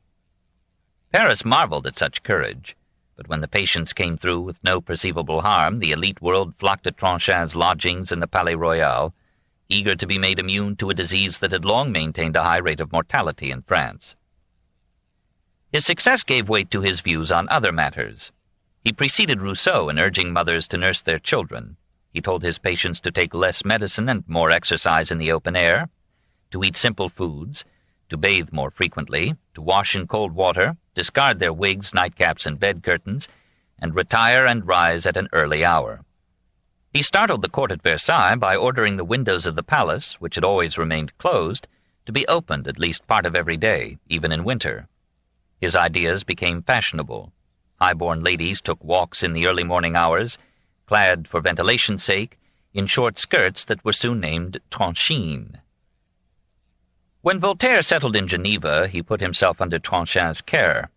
Paris marveled at such courage, but when the patients came through with no perceivable harm, the elite world flocked to Tronchin's lodgings in the Palais Royal, eager to be made immune to a disease that had long maintained a high rate of mortality in France. His success gave weight to his views on other matters. He preceded Rousseau in urging mothers to nurse their children. He told his patients to take less medicine and more exercise in the open air, to eat simple foods, to bathe more frequently, to wash in cold water, discard their wigs, nightcaps, and bed curtains, and retire and rise at an early hour. He startled the court at Versailles by ordering the windows of the palace, which had always remained closed, to be opened at least part of every day, even in winter. His ideas became fashionable. High-born ladies took walks in the early morning hours, clad, for ventilation's sake, in short skirts that were soon named tranchines. When Voltaire settled in Geneva, he put himself under Tronchin's care.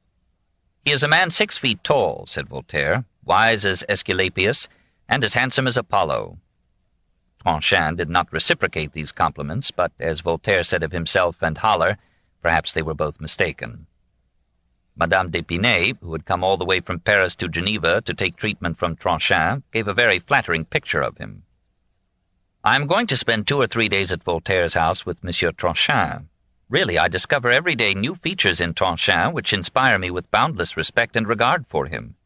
"He is a man 6 feet tall," said Voltaire, "wise as Aesculapius, and as handsome as Apollo." Tronchin did not reciprocate these compliments, but, as Voltaire said of himself and Haller, perhaps they were both mistaken. Madame d'Épinay, who had come all the way from Paris to Geneva to take treatment from Tronchin, gave a very flattering picture of him. "I am going to spend 2 or 3 days at Voltaire's house with Monsieur Tronchin. Really, I discover every day new features in Tronchin which inspire me with boundless respect and regard for him.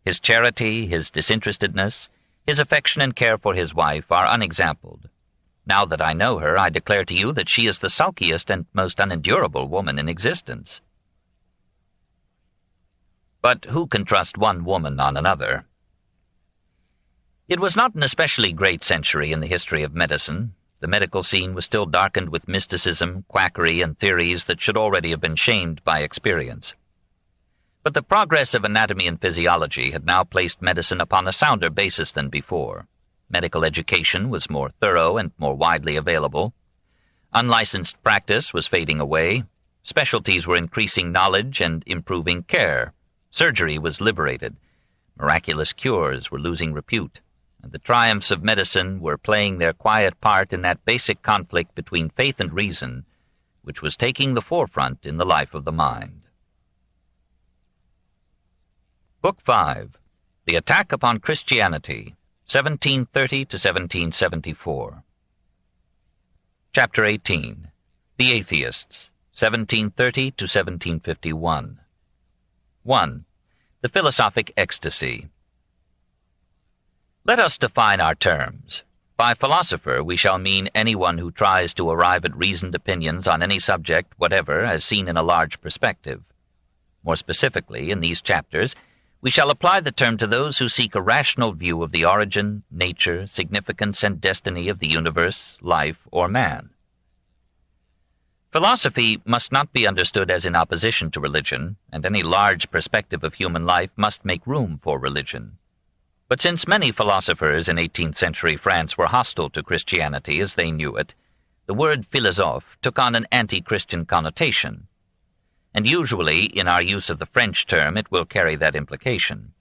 His charity, his disinterestedness, his affection and care for his wife are unexampled. Now that I know her, I declare to you that she is the sulkiest and most unendurable woman in existence." But who can trust one woman on another? It was not an especially great century in the history of medicine. The medical scene was still darkened with mysticism, quackery, and theories that should already have been shamed by experience. But the progress of anatomy and physiology had now placed medicine upon a sounder basis than before. Medical education was more thorough and more widely available. Unlicensed practice was fading away. Specialties were increasing knowledge and improving care. Surgery was liberated. Miraculous cures were losing repute. And the triumphs of medicine were playing their quiet part in that basic conflict between faith and reason, which was taking the forefront in the life of the mind. Book 5. The Attack upon Christianity, 1730 to 1774. Chapter 18. The Atheists, 1730 to 1751. 1. The Philosophic Ecstasy. Let us define our terms. By philosopher we shall mean anyone who tries to arrive at reasoned opinions on any subject whatever as seen in a large perspective. More specifically, in these chapters, we shall apply the term to those who seek a rational view of the origin, nature, significance, and destiny of the universe, life, or man. Philosophy must not be understood as in opposition to religion, and any large perspective of human life must make room for religion. But since many philosophers in 18th century France were hostile to Christianity as they knew it, the word philosophe took on an anti-Christian connotation, and usually in our use of the French term it will carry that implication.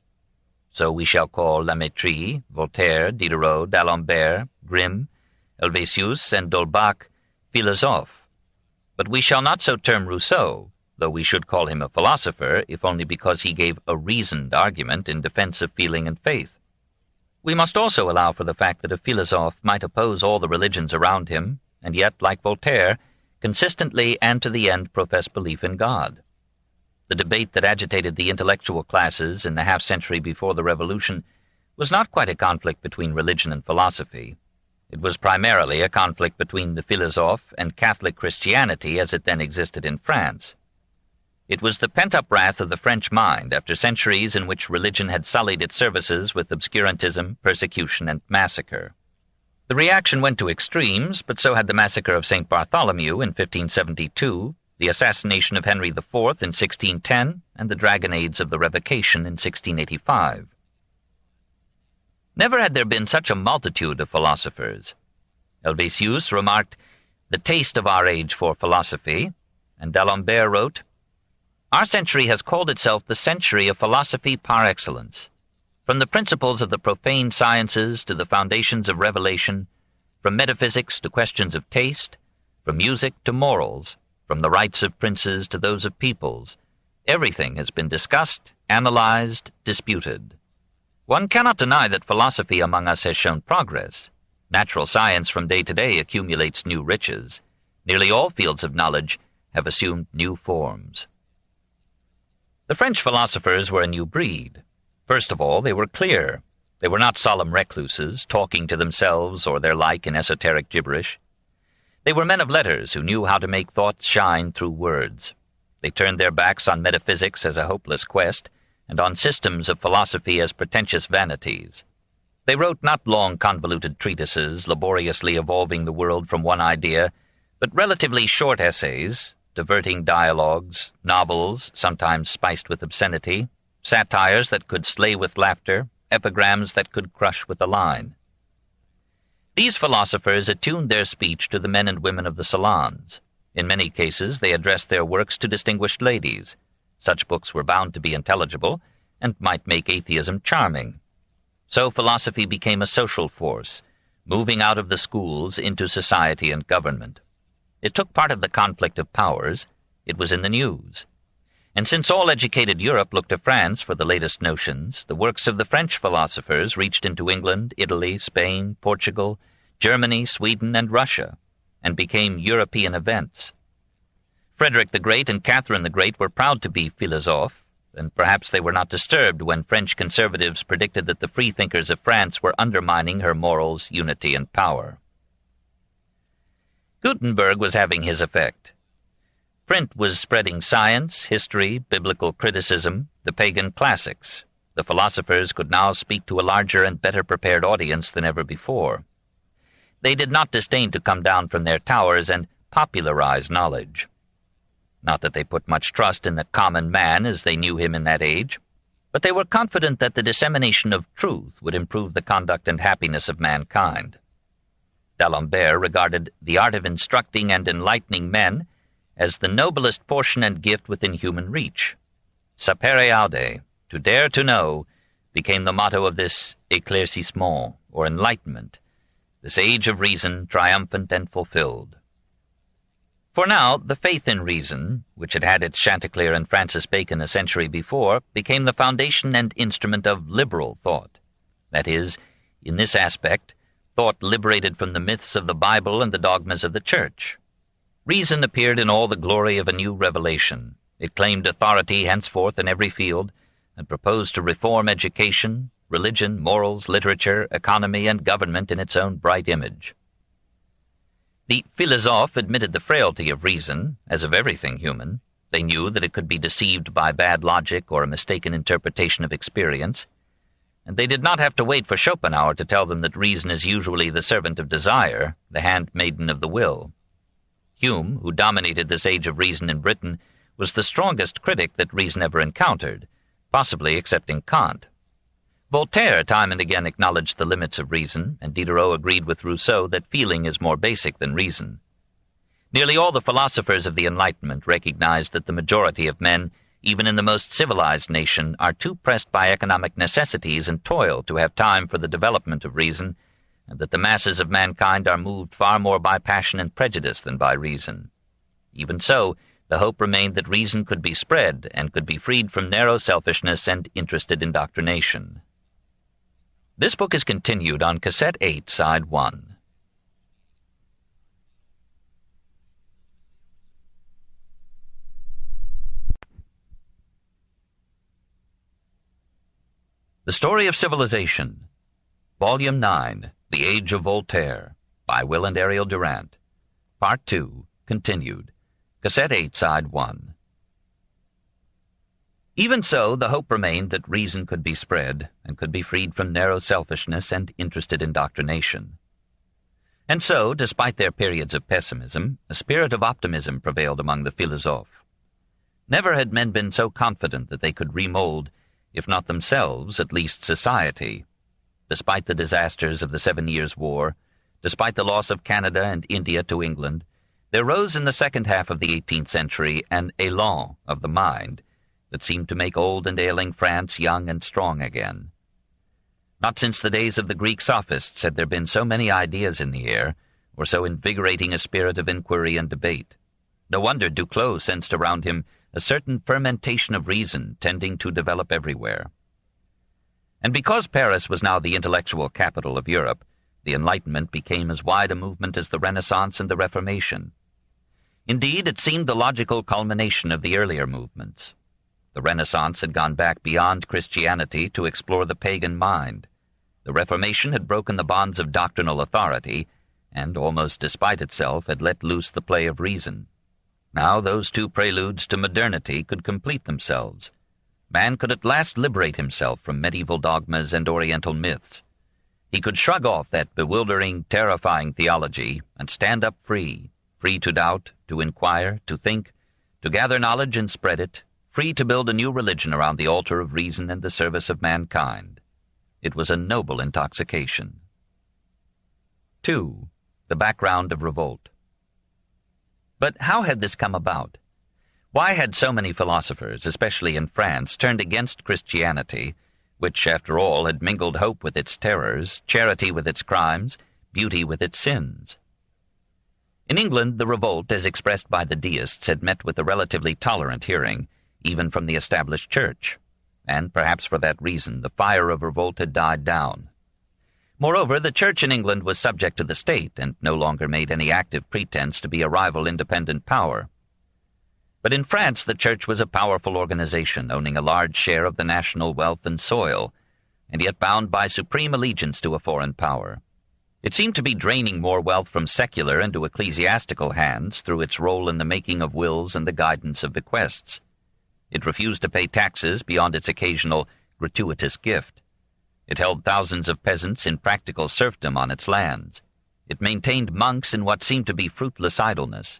So we shall call La Métrie, Voltaire, Diderot, d'Alembert, Grimm, Helvétius, and d'Holbach philosophes. But we shall not so term Rousseau, though we should call him a philosopher, if only because he gave a reasoned argument in defense of feeling and faith. We must also allow for the fact that a philosophe might oppose all the religions around him, and yet, like Voltaire, consistently and to the end profess belief in God. The debate that agitated the intellectual classes in the half-century before the Revolution was not quite a conflict between religion and philosophy. It was primarily a conflict between the philosophe and Catholic Christianity as it then existed in France. It was the pent-up wrath of the French mind after centuries in which religion had sullied its services with obscurantism, persecution, and massacre. The reaction went to extremes, but so had the massacre of St. Bartholomew in 1572, the assassination of Henry IV in 1610, and the dragonnades of the Revocation in 1685. Never had there been such a multitude of philosophers. Helvétius remarked, "The taste of our age for philosophy," and D'Alembert wrote, "Our century has called itself the century of philosophy par excellence. From the principles of the profane sciences to the foundations of revelation, from metaphysics to questions of taste, from music to morals, from the rights of princes to those of peoples, everything has been discussed, analyzed, disputed. One cannot deny that philosophy among us has shown progress. Natural science from day to day accumulates new riches. Nearly all fields of knowledge have assumed new forms." The French philosophers were a new breed. First of all, they were clear. They were not solemn recluses, talking to themselves or their like in esoteric gibberish. They were men of letters who knew how to make thoughts shine through words. They turned their backs on metaphysics as a hopeless quest, and on systems of philosophy as pretentious vanities. They wrote not long convoluted treatises, laboriously evolving the world from one idea, but relatively short essays, diverting dialogues, novels, sometimes spiced with obscenity, satires that could slay with laughter, epigrams that could crush with a line. These philosophers attuned their speech to the men and women of the salons. In many cases they addressed their works to distinguished ladies. Such books were bound to be intelligible, and might make atheism charming. So philosophy became a social force, moving out of the schools into society and government. It took part of the conflict of powers. It was in the news. And since all educated Europe looked to France for the latest notions, the works of the French philosophers reached into England, Italy, Spain, Portugal, Germany, Sweden, and Russia, and became European events. Frederick the Great and Catherine the Great were proud to be philosophes, and perhaps they were not disturbed when French conservatives predicted that the freethinkers of France were undermining her morals, unity, and power. Gutenberg was having his effect. Print was spreading science, history, biblical criticism, the pagan classics. The philosophers could now speak to a larger and better prepared audience than ever before. They did not disdain to come down from their towers and popularize knowledge. Not that they put much trust in the common man as they knew him in that age, but they were confident that the dissemination of truth would improve the conduct and happiness of mankind. D'Alembert regarded the art of instructing and enlightening men as the noblest portion and gift within human reach. Sapere aude, to dare to know, became the motto of this éclaircissement, or enlightenment, this age of reason triumphant and fulfilled. For now, the faith in reason, which had had its Chanticleer and Francis Bacon a century before, became the foundation and instrument of liberal thought. That is, in this aspect, thought liberated from the myths of the Bible and the dogmas of the Church. Reason appeared in all the glory of a new revelation. It claimed authority henceforth in every field, and proposed to reform education, religion, morals, literature, economy, and government in its own bright image. The philosophes admitted the frailty of reason, as of everything human. They knew that it could be deceived by bad logic or a mistaken interpretation of experience, and they did not have to wait for Schopenhauer to tell them that reason is usually the servant of desire, the handmaiden of the will. Hume, who dominated this age of reason in Britain, was the strongest critic that reason ever encountered, possibly excepting Kant. Voltaire time and again acknowledged the limits of reason, and Diderot agreed with Rousseau that feeling is more basic than reason. Nearly all the philosophers of the Enlightenment recognized that the majority of men, even in the most civilized nation, are too pressed by economic necessities and toil to have time for the development of reason, and that the masses of mankind are moved far more by passion and prejudice than by reason. Even so, the hope remained that reason could be spread and could be freed from narrow selfishness and interested indoctrination. This book is continued on Cassette 8, Side 1. The Story of Civilization, Volume 9, The Age of Voltaire, by Will and Ariel Durant, Part 2, continued, Cassette 8, Side 1. Even so, the hope remained that reason could be spread, and could be freed from narrow selfishness and interested indoctrination. And so, despite their periods of pessimism, a spirit of optimism prevailed among the philosophes. Never had men been so confident that they could remold, if not themselves, at least society. Despite the disasters of the 7 Years' War, despite the loss of Canada and India to England, there rose in the second half of the 18th century an élan of the mind that seemed to make old and ailing France young and strong again. Not since the days of the Greek sophists had there been so many ideas in the air, or so invigorating a spirit of inquiry and debate. No wonder Duclos sensed around him a certain fermentation of reason tending to develop everywhere. And because Paris was now the intellectual capital of Europe, the Enlightenment became as wide a movement as the Renaissance and the Reformation. Indeed, it seemed the logical culmination of the earlier movements. The Renaissance had gone back beyond Christianity to explore the pagan mind. The Reformation had broken the bonds of doctrinal authority, and, almost despite itself, had let loose the play of reason. Now those two preludes to modernity could complete themselves. Man could at last liberate himself from medieval dogmas and oriental myths. He could shrug off that bewildering, terrifying theology and stand up free to doubt, to inquire, to think, to gather knowledge and spread it, free to build a new religion around the altar of reason and the service of mankind. It was a noble intoxication. 2. The Background of Revolt. But how had this come about? Why had so many philosophers, especially in France, turned against Christianity, which, after all, had mingled hope with its terrors, charity with its crimes, beauty with its sins? In England, the revolt, as expressed by the deists, had met with a relatively tolerant hearing, even from the established church, and perhaps for that reason the fire of revolt had died down. Moreover, the church in England was subject to the state, and no longer made any active pretense to be a rival independent power. But in France the church was a powerful organization, owning a large share of the national wealth and soil, and yet bound by supreme allegiance to a foreign power. It seemed to be draining more wealth from secular into ecclesiastical hands through its role in the making of wills and the guidance of bequests. It refused to pay taxes beyond its occasional gratuitous gift. It held thousands of peasants in practical serfdom on its lands. It maintained monks in what seemed to be fruitless idleness.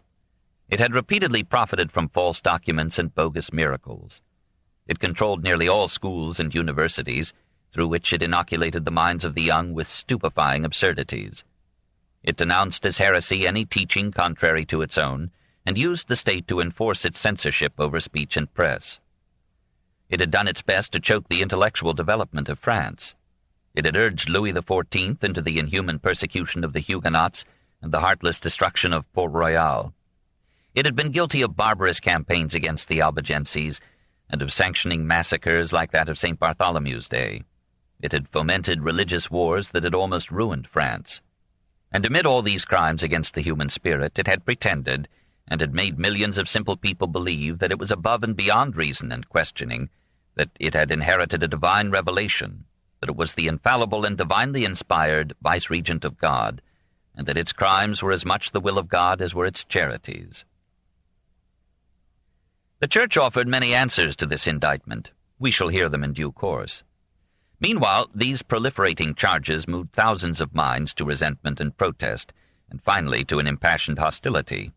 It had repeatedly profited from false documents and bogus miracles. It controlled nearly all schools and universities, through which it inoculated the minds of the young with stupefying absurdities. It denounced as heresy any teaching contrary to its own, and used the state to enforce its censorship over speech and press. It had done its best to choke the intellectual development of France. It had urged Louis XIV into the inhuman persecution of the Huguenots and the heartless destruction of Port Royal. It had been guilty of barbarous campaigns against the Albigenses and of sanctioning massacres like that of St. Bartholomew's Day. It had fomented religious wars that had almost ruined France. And amid all these crimes against the human spirit, it had pretended, and had made millions of simple people believe, that it was above and beyond reason and questioning, that it had inherited a divine revelation, that it was the infallible and divinely inspired vice-regent of God, and that its crimes were as much the will of God as were its charities. The Church offered many answers to this indictment. We shall hear them in due course. Meanwhile, these proliferating charges moved thousands of minds to resentment and protest, and finally to an impassioned hostility.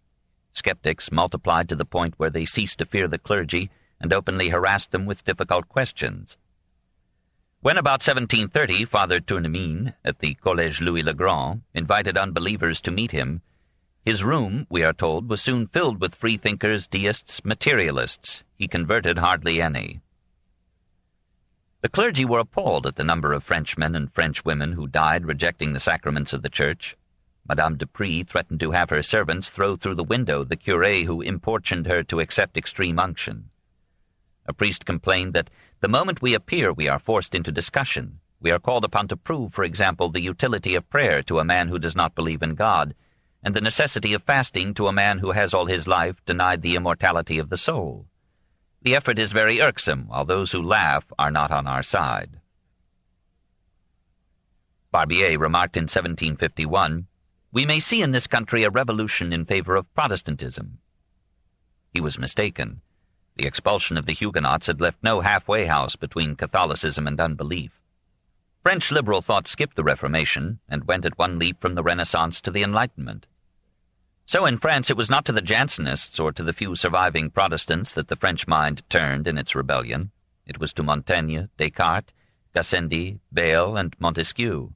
Skeptics multiplied to the point where they ceased to fear the clergy and openly harassed them with difficult questions. When about 1730 Father Tournemine, at the Collège Louis le Grand, invited unbelievers to meet him, his room, we are told, was soon filled with freethinkers, deists, materialists. He converted hardly any. The clergy were appalled at the number of Frenchmen and Frenchwomen who died rejecting the sacraments of the Church. Madame de Prie threatened to have her servants throw through the window the curé who importuned her to accept extreme unction. A priest complained that the moment we appear we are forced into discussion. We are called upon to prove, for example, the utility of prayer to a man who does not believe in God, and the necessity of fasting to a man who has all his life denied the immortality of the soul. The effort is very irksome, while those who laugh are not on our side. Barbier remarked in 1751, "We may see in this country a revolution in favor of Protestantism." He was mistaken. The expulsion of the Huguenots had left no halfway house between Catholicism and unbelief. French liberal thought skipped the Reformation and went at one leap from the Renaissance to the Enlightenment. So in France it was not to the Jansenists or to the few surviving Protestants that the French mind turned in its rebellion. It was to Montaigne, Descartes, Gassendi, Bayle, and Montesquieu.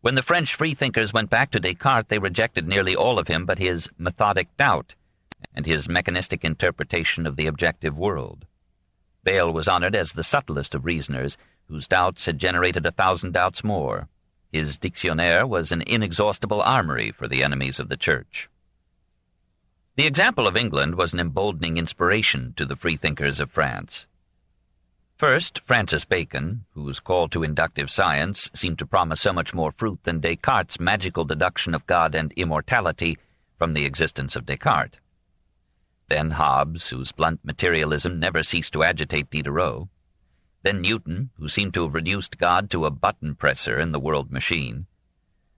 When the French freethinkers went back to Descartes, they rejected nearly all of him but his methodic doubt and his mechanistic interpretation of the objective world. Bayle was honored as the subtlest of reasoners, whose doubts had generated 1,000 doubts more. His dictionnaire was an inexhaustible armory for the enemies of the Church. The example of England was an emboldening inspiration to the freethinkers of France. First, Francis Bacon, whose call to inductive science seemed to promise so much more fruit than Descartes' magical deduction of God and immortality from the existence of Descartes. Then Hobbes, whose blunt materialism never ceased to agitate Diderot. Then Newton, who seemed to have reduced God to a button presser in the world machine.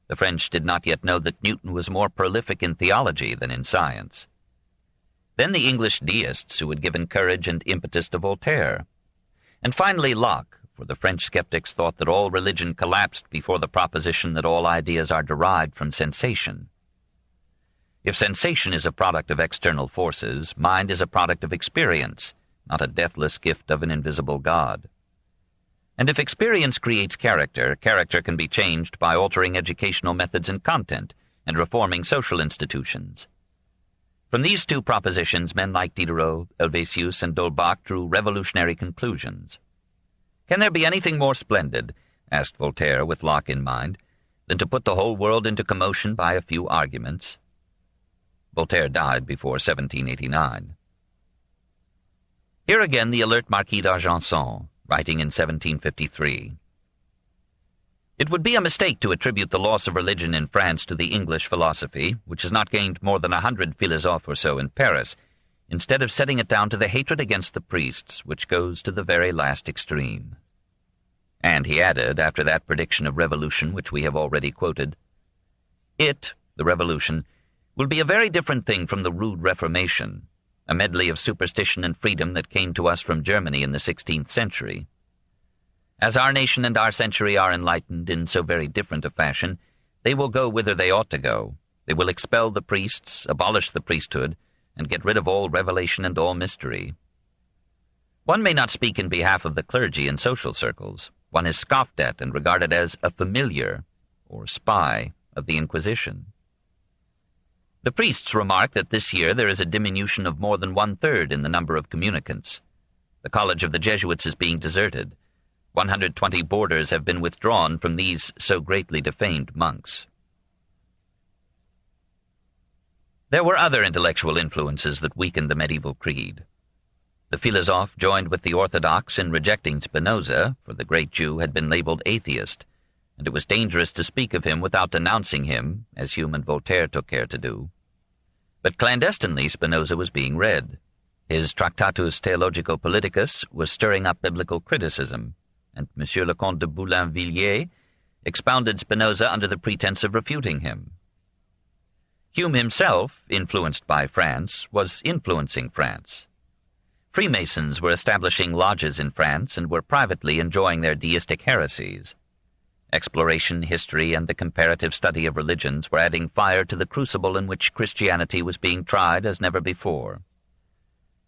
The French did not yet know that Newton was more prolific in theology than in science. Then the English deists, who had given courage and impetus to Voltaire. And finally Locke, for the French skeptics thought that all religion collapsed before the proposition that all ideas are derived from sensation. If sensation is a product of external forces, mind is a product of experience, not a deathless gift of an invisible God. And if experience creates character, character can be changed by altering educational methods and content, and reforming social institutions. From these two propositions, men like Diderot, Helvétius, and D'Holbach drew revolutionary conclusions. Can there be anything more splendid, asked Voltaire with Locke in mind, than to put the whole world into commotion by a few arguments? Voltaire died before 1789. Here again the alert Marquis d'Argenson, writing in 1753. It would be a mistake to attribute the loss of religion in France to the English philosophy, which has not gained more than 100 philosophes or so in Paris, instead of setting it down to the hatred against the priests, which goes to the very last extreme. And he added, after that prediction of revolution which we have already quoted, "It, the revolution, will be a very different thing from the rude Reformation, a medley of superstition and freedom that came to us from Germany in the 16th century. As our nation and our century are enlightened in so very different a fashion, they will go whither they ought to go. They will expel the priests, abolish the priesthood, and get rid of all revelation and all mystery. One may not speak in behalf of the clergy in social circles. One is scoffed at and regarded as a familiar, or spy, of the Inquisition. The priests remark that this year there is a diminution of more than 1/3 in the number of communicants. The College of the Jesuits is being deserted. 120 boarders have been withdrawn from these so greatly defamed monks." There were other intellectual influences that weakened the medieval creed. The philosophe joined with the orthodox in rejecting Spinoza, for the great Jew had been labeled atheist, and it was dangerous to speak of him without denouncing him, as Hume and Voltaire took care to do. But clandestinely Spinoza was being read. His Tractatus Theologico-Politicus was stirring up biblical criticism, and M. le Comte de Boulainvilliers expounded Spinoza under the pretense of refuting him. Hume himself, influenced by France, was influencing France. Freemasons were establishing lodges in France and were privately enjoying their deistic heresies. Exploration, history, and the comparative study of religions were adding fire to the crucible in which Christianity was being tried as never before.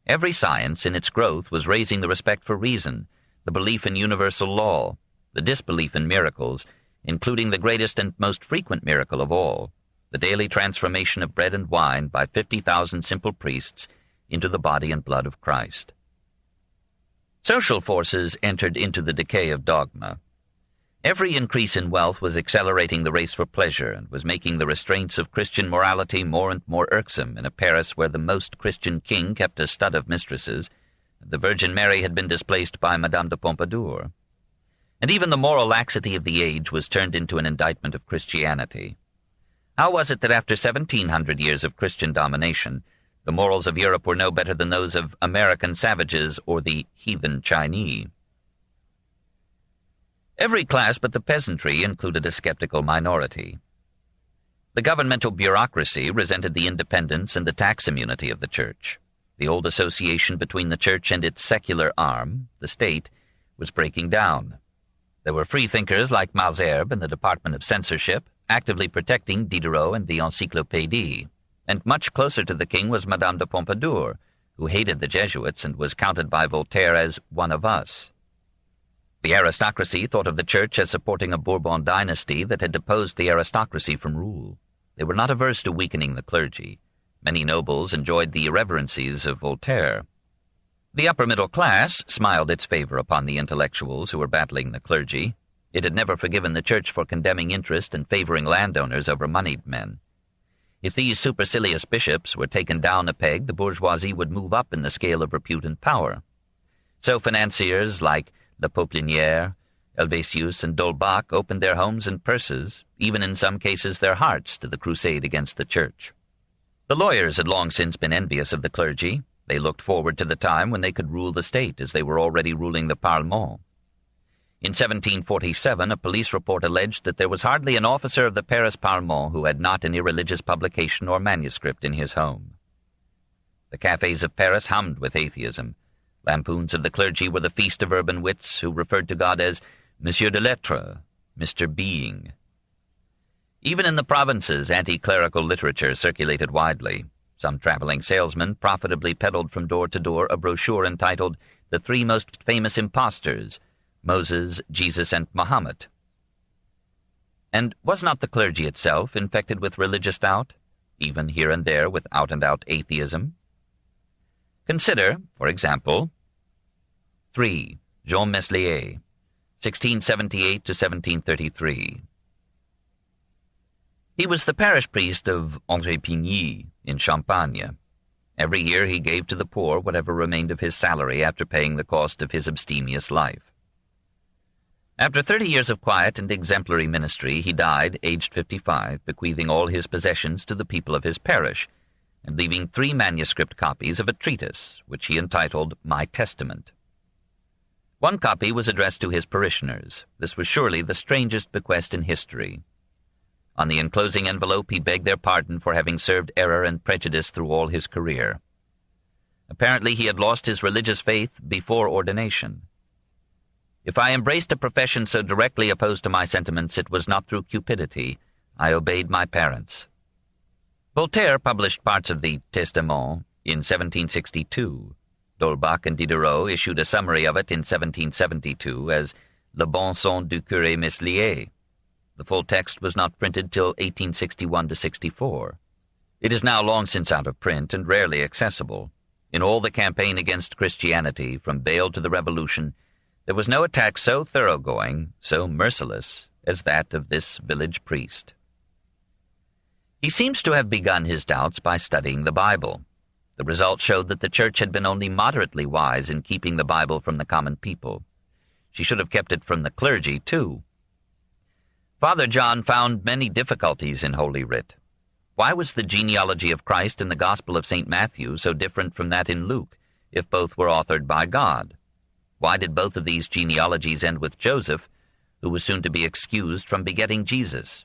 Every science in its growth was raising the respect for reason, the belief in universal law, the disbelief in miracles, including the greatest and most frequent miracle of all, the daily transformation of bread and wine by 50,000 simple priests into the body and blood of Christ. Social forces entered into the decay of dogma. Every increase in wealth was accelerating the race for pleasure and was making the restraints of Christian morality more and more irksome in a Paris where the most Christian king kept a stud of mistresses, and the Virgin Mary had been displaced by Madame de Pompadour. And even the moral laxity of the age was turned into an indictment of Christianity. How was it that after 1,700 years of Christian domination, the morals of Europe were no better than those of American savages or the heathen Chinese? Every class but the peasantry included a skeptical minority. The governmental bureaucracy resented the independence and the tax immunity of the Church. The old association between the Church and its secular arm, the state, was breaking down. There were freethinkers like Malesherbes in the Department of Censorship, actively protecting Diderot and the Encyclopédie, and much closer to the king was Madame de Pompadour, who hated the Jesuits and was counted by Voltaire as one of us. The aristocracy thought of the Church as supporting a Bourbon dynasty that had deposed the aristocracy from rule. They were not averse to weakening the clergy. Many nobles enjoyed the irreverencies of Voltaire. The upper middle class smiled its favor upon the intellectuals who were battling the clergy. It had never forgiven the Church for condemning interest and favoring landowners over moneyed men. If these supercilious bishops were taken down a peg, the bourgeoisie would move up in the scale of repute and power. So financiers like La Poplinière, Helvétius, and D'Holbach opened their homes and purses, even in some cases their hearts, to the crusade against the Church. The lawyers had long since been envious of the clergy. They looked forward to the time when they could rule the state, as they were already ruling the Parlement. In 1747, a police report alleged that there was hardly an officer of the Paris Parlement who had not an irreligious publication or manuscript in his home. The cafes of Paris hummed with atheism. Lampoons of the clergy were the feast of urban wits who referred to God as Monsieur de Lettres, Mr. Being. Even in the provinces, anti-clerical literature circulated widely. Some traveling salesmen profitably peddled from door to door a brochure entitled The Three Most Famous Impostors, Moses, Jesus, and Muhammad. And was not the clergy itself infected with religious doubt, even here and there with out-and-out atheism? Consider, for example, 3. Jean Meslier, 1678 to 1733. He was the parish priest of André-Pigny in Champagne. Every year he gave to the poor whatever remained of his salary after paying the cost of his abstemious life. After 30 years of quiet and exemplary ministry, he died, aged 55, bequeathing all his possessions to the people of his parish, and leaving 3 manuscript copies of a treatise, which he entitled My Testament. One copy was addressed to his parishioners. This was surely the strangest bequest in history. On the enclosing envelope he begged their pardon for having served error and prejudice through all his career. Apparently he had lost his religious faith before ordination. If I embraced a profession so directly opposed to my sentiments, it was not through cupidity. I obeyed my parents. Voltaire published parts of the Testament in 1762. D'Holbach and Diderot issued a summary of it in 1772 as Le Bon Son du Curé Meslier. The full text was not printed till 1861-64. It is now long since out of print and rarely accessible. In all the campaign against Christianity, from Bayle to the Revolution, there was no attack so thoroughgoing, so merciless, as that of this village priest. He seems to have begun his doubts by studying the Bible. The result showed that the Church had been only moderately wise in keeping the Bible from the common people. She should have kept it from the clergy, too. Father John found many difficulties in Holy Writ. Why was the genealogy of Christ in the Gospel of St. Matthew so different from that in Luke, if both were authored by God? Why did both of these genealogies end with Joseph, who was soon to be excused from begetting Jesus?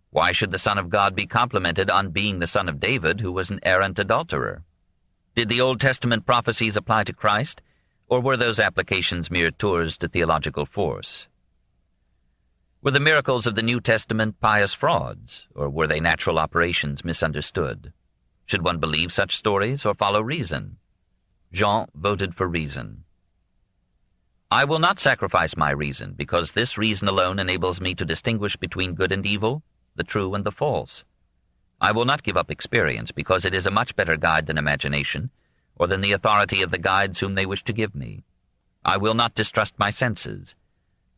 Why should the Son of God be complimented on being the son of David, who was an errant adulterer? Did the Old Testament prophecies apply to Christ, or were those applications mere tours de theological force? Were the miracles of the New Testament pious frauds, or were they natural operations misunderstood? Should one believe such stories or follow reason? Jean voted for reason. I will not sacrifice my reason, because this reason alone enables me to distinguish between good and evil, the true and the false. I will not give up experience, because it is a much better guide than imagination, or than the authority of the guides whom they wish to give me. I will not distrust my senses.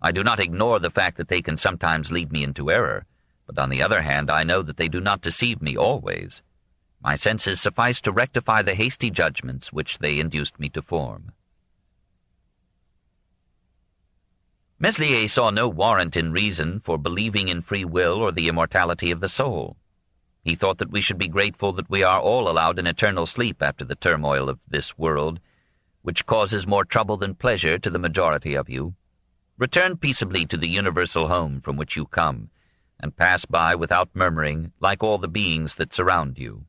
I do not ignore the fact that they can sometimes lead me into error, but on the other hand I know that they do not deceive me always. My senses suffice to rectify the hasty judgments which they induced me to form. Meslier saw no warrant in reason for believing in free will or the immortality of the soul. He thought that we should be grateful that we are all allowed an eternal sleep after the turmoil of this world, which causes more trouble than pleasure to the majority of you. Return peaceably to the universal home from which you come, and pass by without murmuring, like all the beings that surround you.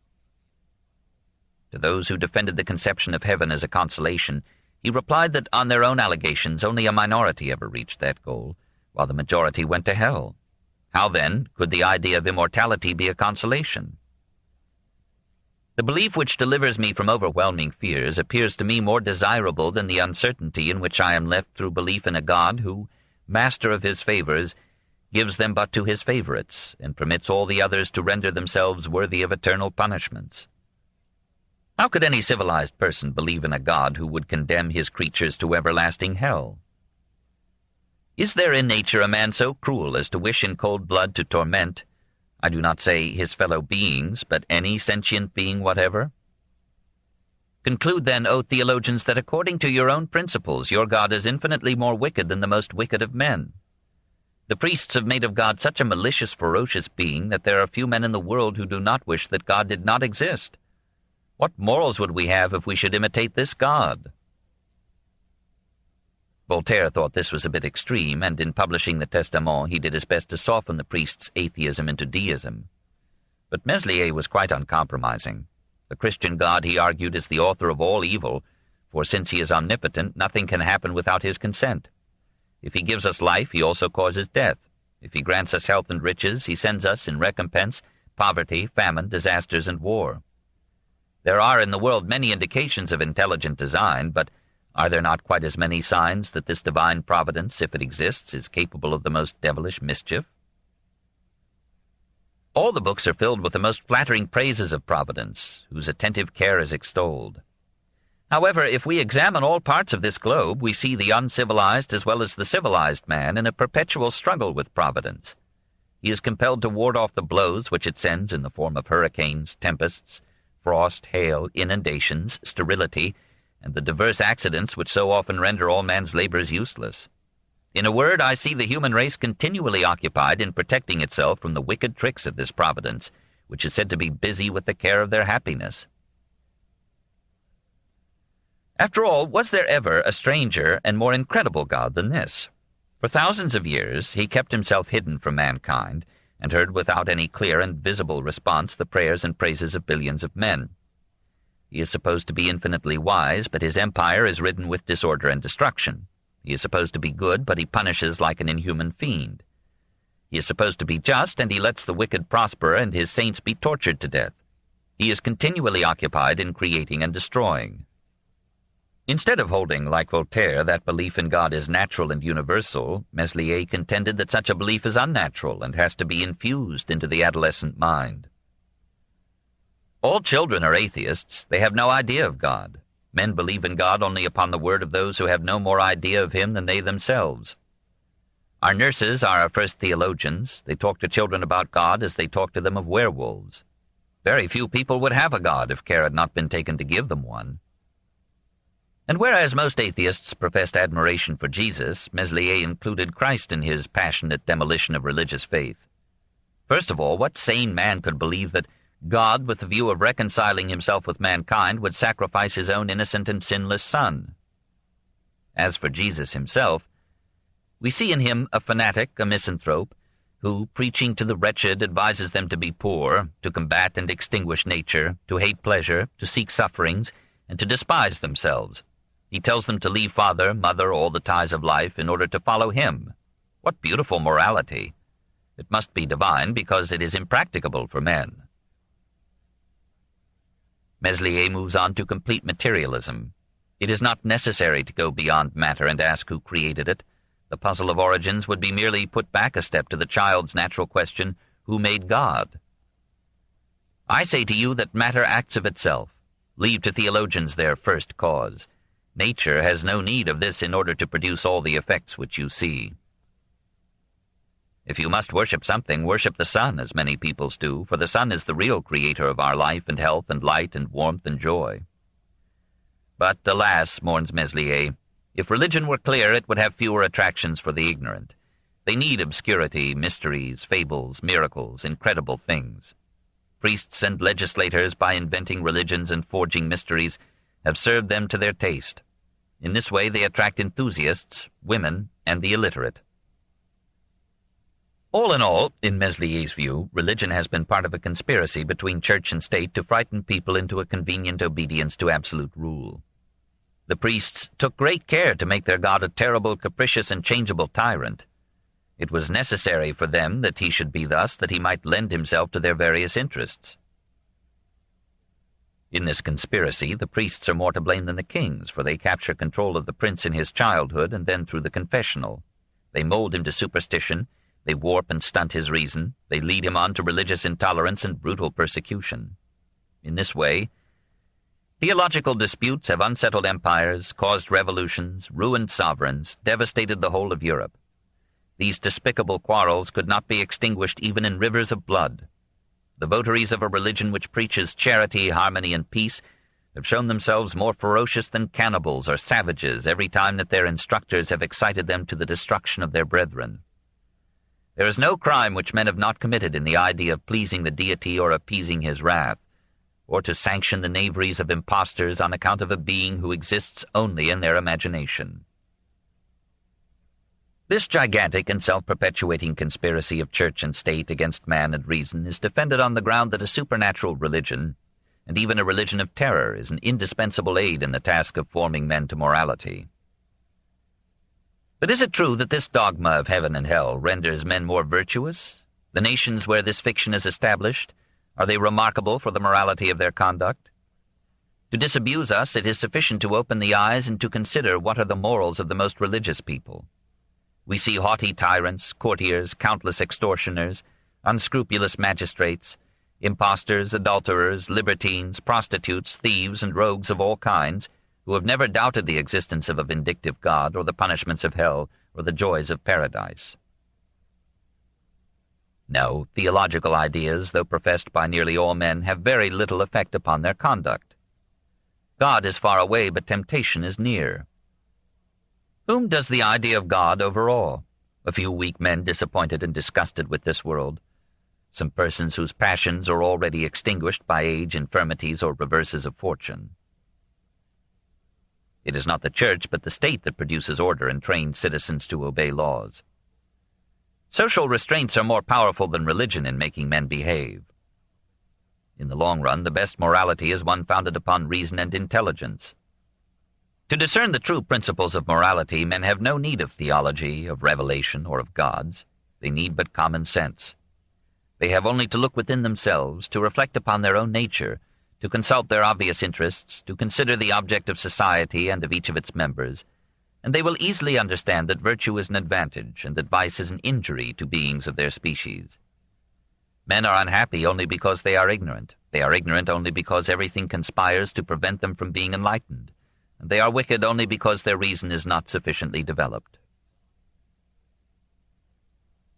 To those who defended the conception of heaven as a consolation, he replied that on their own allegations only a minority ever reached that goal, while the majority went to hell. How, then, could the idea of immortality be a consolation? The belief which delivers me from overwhelming fears appears to me more desirable than the uncertainty in which I am left through belief in a God who, master of his favors, gives them but to his favorites, and permits all the others to render themselves worthy of eternal punishments. How could any civilized person believe in a God who would condemn his creatures to everlasting hell? Is there in nature a man so cruel as to wish in cold blood to torment, I do not say his fellow beings, but any sentient being whatever? Conclude then, O theologians, that according to your own principles your God is infinitely more wicked than the most wicked of men. The priests have made of God such a malicious, ferocious being that there are few men in the world who do not wish that God did not exist. What morals would we have if we should imitate this God? Voltaire thought this was a bit extreme, and in publishing the Testament he did his best to soften the priest's atheism into deism. But Meslier was quite uncompromising. The Christian God, he argued, is the author of all evil, for since he is omnipotent, nothing can happen without his consent. If he gives us life, he also causes death. If he grants us health and riches, he sends us, in recompense, poverty, famine, disasters, and war. There are in the world many indications of intelligent design, but are there not quite as many signs that this divine providence, if it exists, is capable of the most devilish mischief? All the books are filled with the most flattering praises of providence, whose attentive care is extolled. However, if we examine all parts of this globe, we see the uncivilized as well as the civilized man in a perpetual struggle with providence. He is compelled to ward off the blows which it sends in the form of hurricanes, tempests, frost, hail, inundations, sterility, and the diverse accidents which so often render all man's labors useless. In a word, I see the human race continually occupied in protecting itself from the wicked tricks of this providence, which is said to be busy with the care of their happiness. After all, was there ever a stranger and more incredible God than this? For thousands of years he kept himself hidden from mankind, and heard without any clear and visible response the prayers and praises of billions of men. He is supposed to be infinitely wise, but his empire is ridden with disorder and destruction. He is supposed to be good, but he punishes like an inhuman fiend. He is supposed to be just, and he lets the wicked prosper and his saints be tortured to death. He is continually occupied in creating and destroying. Instead of holding, like Voltaire, that belief in God is natural and universal, Meslier contended that such a belief is unnatural and has to be infused into the adolescent mind. All children are atheists. They have no idea of God. Men believe in God only upon the word of those who have no more idea of him than they themselves. Our nurses are our first theologians. They talk to children about God as they talk to them of werewolves. Very few people would have a God if care had not been taken to give them one. And whereas most atheists professed admiration for Jesus, Meslier included Christ in his passionate demolition of religious faith. First of all, what sane man could believe that God, with the view of reconciling himself with mankind, would sacrifice his own innocent and sinless Son? As for Jesus himself, we see in him a fanatic, a misanthrope, who, preaching to the wretched, advises them to be poor, to combat and extinguish nature, to hate pleasure, to seek sufferings, and to despise themselves. He tells them to leave father, mother, all the ties of life, in order to follow him. What beautiful morality! It must be divine, because it is impracticable for men. Meslier moves on to complete materialism. It is not necessary to go beyond matter and ask who created it. The puzzle of origins would be merely put back a step to the child's natural question, who made God? I say to you that matter acts of itself. Leave to theologians their first cause. Nature has no need of this in order to produce all the effects which you see. If you must worship something, worship the sun, as many peoples do, for the sun is the real creator of our life and health and light and warmth and joy. But, alas, mourns Meslier, if religion were clear, it would have fewer attractions for the ignorant. They need obscurity, mysteries, fables, miracles, incredible things. Priests and legislators, by inventing religions and forging mysteries, have served them to their taste. In this way they attract enthusiasts, women, and the illiterate. All in all, in Meslier's view, religion has been part of a conspiracy between church and state to frighten people into a convenient obedience to absolute rule. The priests took great care to make their God a terrible, capricious, and changeable tyrant. It was necessary for them that he should be thus, that he might lend himself to their various interests. In this conspiracy, the priests are more to blame than the kings, for they capture control of the prince in his childhood and then through the confessional. They mold him to superstition, they warp and stunt his reason, they lead him on to religious intolerance and brutal persecution. In this way, theological disputes have unsettled empires, caused revolutions, ruined sovereigns, devastated the whole of Europe. These despicable quarrels could not be extinguished even in rivers of blood. The votaries of a religion which preaches charity, harmony, and peace have shown themselves more ferocious than cannibals or savages every time that their instructors have excited them to the destruction of their brethren. There is no crime which men have not committed in the idea of pleasing the deity or appeasing his wrath, or to sanction the knaveries of impostors on account of a being who exists only in their imagination. This gigantic and self-perpetuating conspiracy of church and state against man and reason is defended on the ground that a supernatural religion, and even a religion of terror, is an indispensable aid in the task of forming men to morality. But is it true that this dogma of heaven and hell renders men more virtuous? The nations where this fiction is established, are they remarkable for the morality of their conduct? To disabuse us, it is sufficient to open the eyes and to consider what are the morals of the most religious people. We see haughty tyrants, courtiers, countless extortioners, unscrupulous magistrates, impostors, adulterers, libertines, prostitutes, thieves, and rogues of all kinds, who have never doubted the existence of a vindictive God or the punishments of hell or the joys of paradise. No, theological ideas, though professed by nearly all men, have very little effect upon their conduct. God is far away, but temptation is near. Whom does the idea of God overawe? A few weak men disappointed and disgusted with this world, some persons whose passions are already extinguished by age, infirmities, or reverses of fortune. It is not the church, but the state that produces order and trains citizens to obey laws. Social restraints are more powerful than religion in making men behave. In the long run, the best morality is one founded upon reason and intelligence. To discern the true principles of morality, men have no need of theology, of revelation, or of gods. They need but common sense. They have only to look within themselves, to reflect upon their own nature, to consult their obvious interests, to consider the object of society and of each of its members, and they will easily understand that virtue is an advantage and that vice is an injury to beings of their species. Men are unhappy only because they are ignorant. They are ignorant only because everything conspires to prevent them from being enlightened, and they are wicked only because their reason is not sufficiently developed.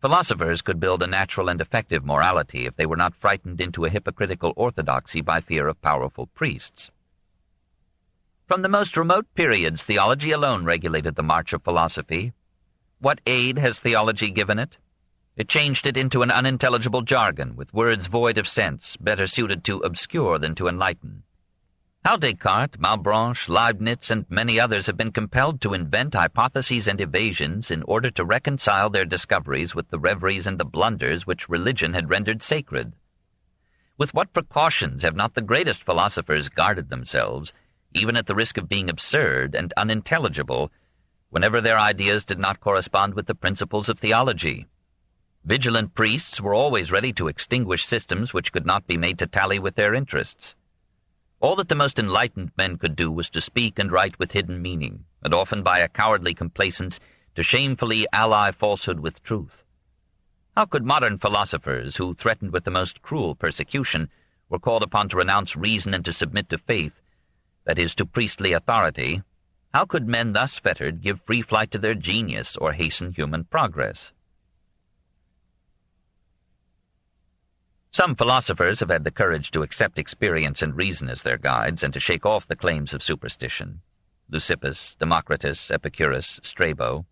Philosophers could build a natural and effective morality if they were not frightened into a hypocritical orthodoxy by fear of powerful priests. From the most remote periods, theology alone regulated the march of philosophy. What aid has theology given it? It changed it into an unintelligible jargon, with words void of sense, better suited to obscure than to enlighten. How Descartes, Malebranche, Leibniz, and many others have been compelled to invent hypotheses and evasions in order to reconcile their discoveries with the reveries and the blunders which religion had rendered sacred. With what precautions have not the greatest philosophers guarded themselves, even at the risk of being absurd and unintelligible, whenever their ideas did not correspond with the principles of theology. Vigilant priests were always ready to extinguish systems which could not be made to tally with their interests. All that the most enlightened men could do was to speak and write with hidden meaning, and often by a cowardly complacence to shamefully ally falsehood with truth. How could modern philosophers, who, threatened with the most cruel persecution, were called upon to renounce reason and to submit to faith, that is, to priestly authority, how could men thus fettered give free flight to their genius or hasten human progress? Some philosophers have had the courage to accept experience and reason as their guides and to shake off the claims of superstition. Leucippus, Democritus, Epicurus, Strabo.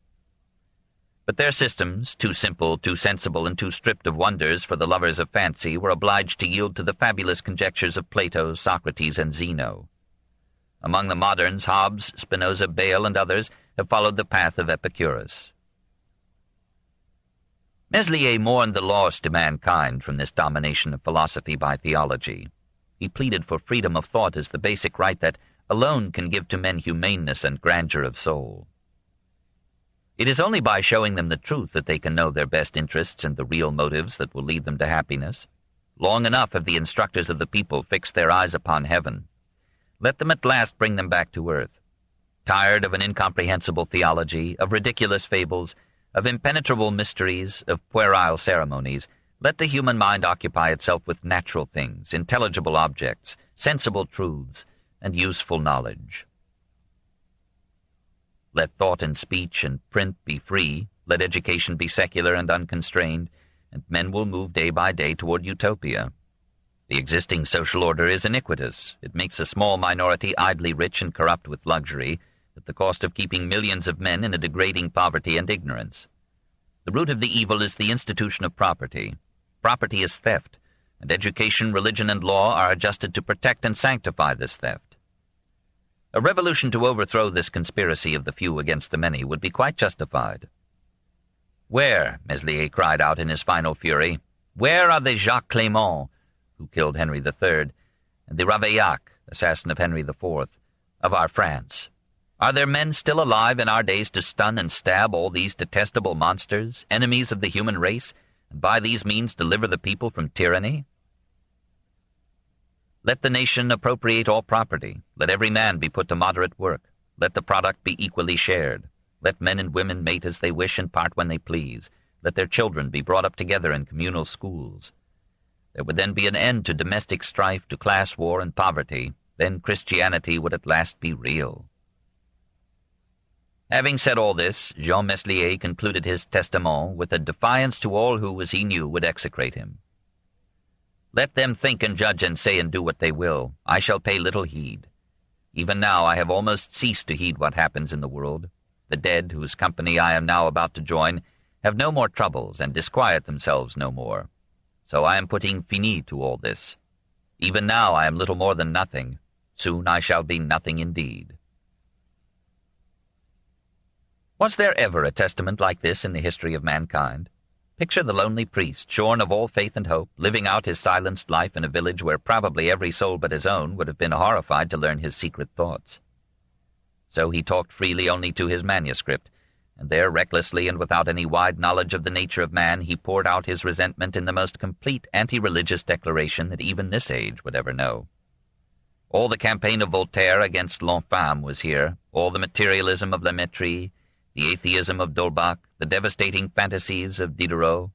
But their systems, too simple, too sensible, and too stripped of wonders for the lovers of fancy, were obliged to yield to the fabulous conjectures of Plato, Socrates, and Zeno. Among the moderns, Hobbes, Spinoza, Bayle, and others have followed the path of Epicurus. Meslier mourned the loss to mankind from this domination of philosophy by theology. He pleaded for freedom of thought as the basic right that alone can give to men humaneness and grandeur of soul. It is only by showing them the truth that they can know their best interests and the real motives that will lead them to happiness. Long enough have the instructors of the people fixed their eyes upon heaven. Let them at last bring them back to earth. Tired of an incomprehensible theology, of ridiculous fables, of impenetrable mysteries, of puerile ceremonies, let the human mind occupy itself with natural things, intelligible objects, sensible truths, and useful knowledge. Let thought and speech and print be free, let education be secular and unconstrained, and men will move day by day toward utopia. The existing social order is iniquitous. It makes a small minority idly rich and corrupt with luxury, at the cost of keeping millions of men in a degrading poverty and ignorance. The root of the evil is the institution of property. Property is theft, and education, religion, and law are adjusted to protect and sanctify this theft. A revolution to overthrow this conspiracy of the few against the many would be quite justified. Where, Meslier cried out in his final fury, where are the Jacques Clément, who killed Henry III, and the Ravaillac, assassin of Henry IV, of our France? Are there men still alive in our days to stun and stab all these detestable monsters, enemies of the human race, and by these means deliver the people from tyranny? Let the nation appropriate all property. Let every man be put to moderate work. Let the product be equally shared. Let men and women mate as they wish and part when they please. Let their children be brought up together in communal schools. There would then be an end to domestic strife, to class war and poverty. Then Christianity would at last be real. Having said all this, Jean Meslier concluded his testament with a defiance to all who, as he knew, would execrate him. Let them think and judge and say and do what they will. I shall pay little heed. Even now I have almost ceased to heed what happens in the world. The dead, whose company I am now about to join, have no more troubles and disquiet themselves no more. So I am putting fini to all this. Even now I am little more than nothing. Soon I shall be nothing indeed. Was there ever a testament like this in the history of mankind? Picture the lonely priest, shorn of all faith and hope, living out his silenced life in a village where probably every soul but his own would have been horrified to learn his secret thoughts. So he talked freely only to his manuscript, and there, recklessly and without any wide knowledge of the nature of man, he poured out his resentment in the most complete anti-religious declaration that even this age would ever know. All the campaign of Voltaire against l'Infâme was here, all the materialism of La Métrie, the atheism of D'Holbach, the devastating fantasies of Diderot,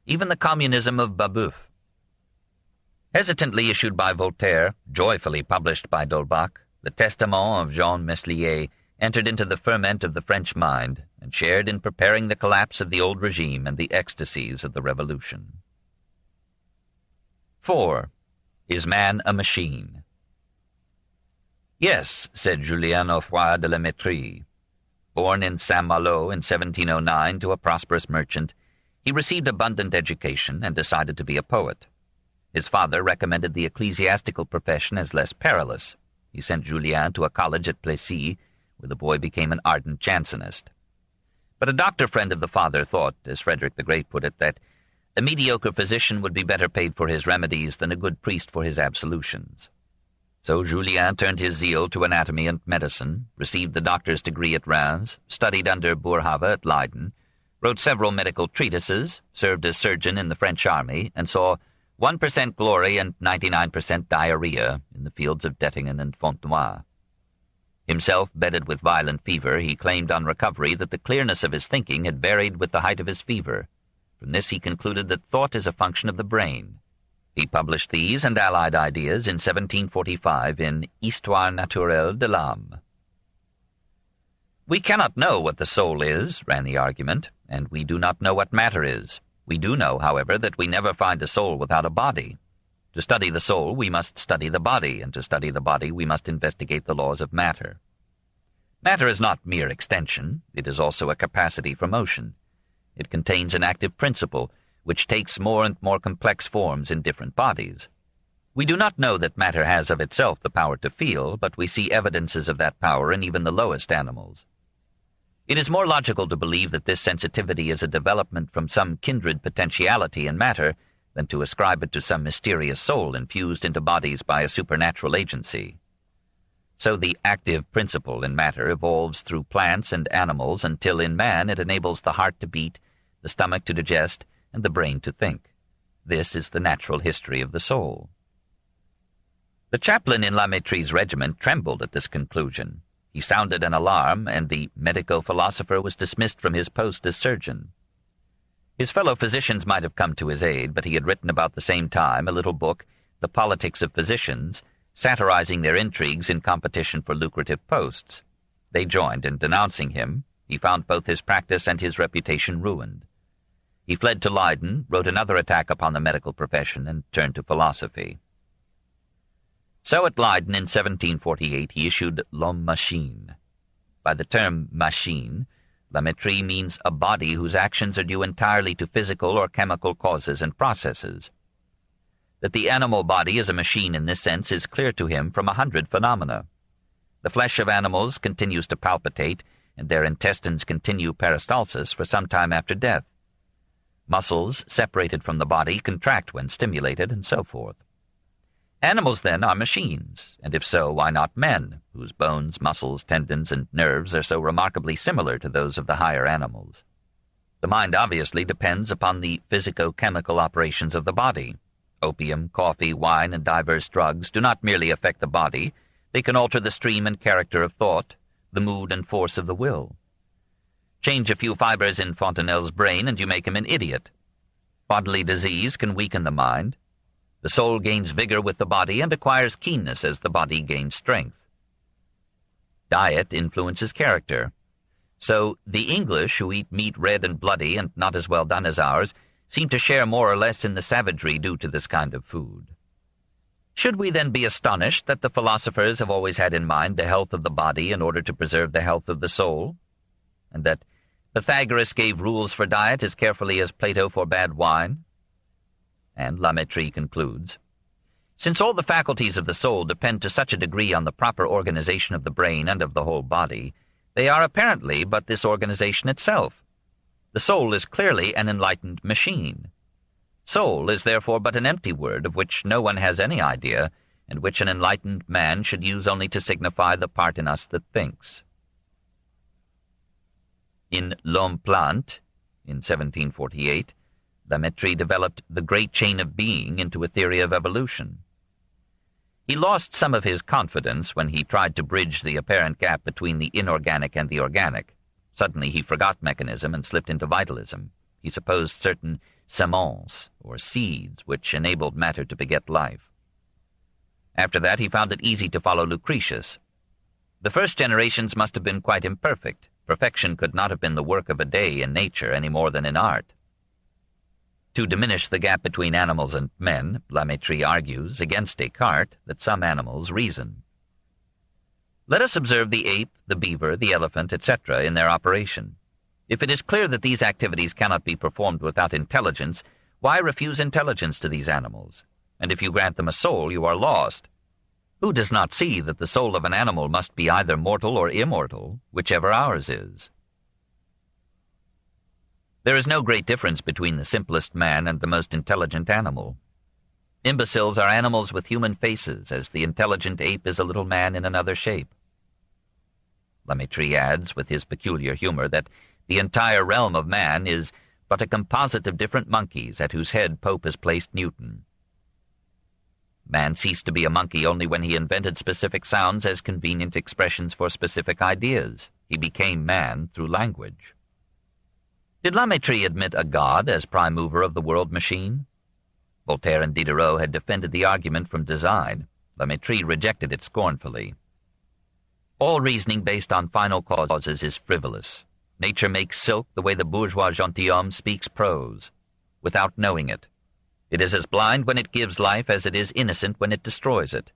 even the communism of Babeuf. Hesitantly issued by Voltaire, joyfully published by D'Holbach, the Testament of Jean Meslier entered into the ferment of the French mind and shared in preparing the collapse of the old regime and the ecstasies of the Revolution. 4. Is man a machine? Yes, said Julien Offroy de la Métrie. Born in Saint-Malo in 1709 to a prosperous merchant, he received abundant education and decided to be a poet. His father recommended the ecclesiastical profession as less perilous. He sent Julien to a college at Plessis, where the boy became an ardent Jansenist. But a doctor friend of the father thought, as Frederick the Great put it, that a mediocre physician would be better paid for his remedies than a good priest for his absolutions. So Julien turned his zeal to anatomy and medicine, received the doctor's degree at Reims, studied under Boerhaave at Leyden, wrote several medical treatises, served as surgeon in the French army, and saw 1% glory and 99% diarrhea in the fields of Dettingen and Fontenoy. Himself bedded with violent fever, he claimed on recovery that the clearness of his thinking had varied with the height of his fever. From this he concluded that thought is a function of the brain. He published these and allied ideas in 1745 in Histoire naturelle de l'âme. We cannot know what the soul is, ran the argument, and we do not know what matter is. We do know, however, that we never find a soul without a body. To study the soul, we must study the body, and to study the body, we must investigate the laws of matter. Matter is not mere extension. It is also a capacity for motion. It contains an active principle, which takes more and more complex forms in different bodies. We do not know that matter has of itself the power to feel, but we see evidences of that power in even the lowest animals. It is more logical to believe that this sensitivity is a development from some kindred potentiality in matter than to ascribe it to some mysterious soul infused into bodies by a supernatural agency. So the active principle in matter evolves through plants and animals until in man it enables the heart to beat, the stomach to digest, and the brain to think. This is the natural history of the soul. The chaplain in La Méttrie's regiment trembled at this conclusion. He sounded an alarm, and the medico-philosopher was dismissed from his post as surgeon. His fellow physicians might have come to his aid, but he had written about the same time a little book, The Politics of Physicians, satirizing their intrigues in competition for lucrative posts. They joined in denouncing him. He found both his practice and his reputation ruined. He fled to Leiden, wrote another attack upon the medical profession, and turned to philosophy. So at Leiden in 1748 he issued L'Homme Machine. By the term machine, La Métrie means a body whose actions are due entirely to physical or chemical causes and processes. That the animal body is a machine in this sense is clear to him from 100 phenomena. The flesh of animals continues to palpitate, and their intestines continue peristalsis for some time after death. Muscles, separated from the body, contract when stimulated, and so forth. Animals, then, are machines, and if so, why not men, whose bones, muscles, tendons, and nerves are so remarkably similar to those of the higher animals? The mind obviously depends upon the physico-chemical operations of the body. Opium, coffee, wine, and divers drugs do not merely affect the body, they can alter the stream and character of thought, the mood and force of the will. Change a few fibers in Fontenelle's brain and you make him an idiot. Bodily disease can weaken the mind. The soul gains vigor with the body and acquires keenness as the body gains strength. Diet influences character. So the English, who eat meat red and bloody and not as well done as ours, seem to share more or less in the savagery due to this kind of food. Should we then be astonished that the philosophers have always had in mind the health of the body in order to preserve the health of the soul, and that Pythagoras gave rules for diet as carefully as Plato forbade wine? And La Métrie concludes, since all the faculties of the soul depend to such a degree on the proper organization of the brain and of the whole body, they are apparently but this organization itself. The soul is clearly an enlightened machine. Soul is therefore but an empty word of which no one has any idea, and which an enlightened man should use only to signify the part in us that thinks. In L'Homme Plante, in 1748, La Métrie developed the great chain of being into a theory of evolution. He lost some of his confidence when he tried to bridge the apparent gap between the inorganic and the organic. Suddenly he forgot mechanism and slipped into vitalism. He supposed certain semences, or seeds, which enabled matter to beget life. After that he found it easy to follow Lucretius. The first generations must have been quite imperfect. Perfection could not have been the work of a day in nature any more than in art. To diminish the gap between animals and men, La Métrie argues, against Descartes, that some animals reason. Let us observe the ape, the beaver, the elephant, etc. in their operation. If it is clear that these activities cannot be performed without intelligence, why refuse intelligence to these animals? And if you grant them a soul, you are lost. Who does not see that the soul of an animal must be either mortal or immortal, whichever ours is? There is no great difference between the simplest man and the most intelligent animal. Imbeciles are animals with human faces, as the intelligent ape is a little man in another shape. La Métrie adds, with his peculiar humor, that the entire realm of man is but a composite of different monkeys, at whose head Pope has placed Newton. Man ceased to be a monkey only when he invented specific sounds as convenient expressions for specific ideas. He became man through language. Did La Métrie admit a god as prime mover of the world machine? Voltaire and Diderot had defended the argument from design. La Métrie rejected it scornfully. All reasoning based on final causes is frivolous. Nature makes silk the way the bourgeois gentilhomme speaks prose, without knowing it. It is as blind when it gives life as it is innocent when it destroys it.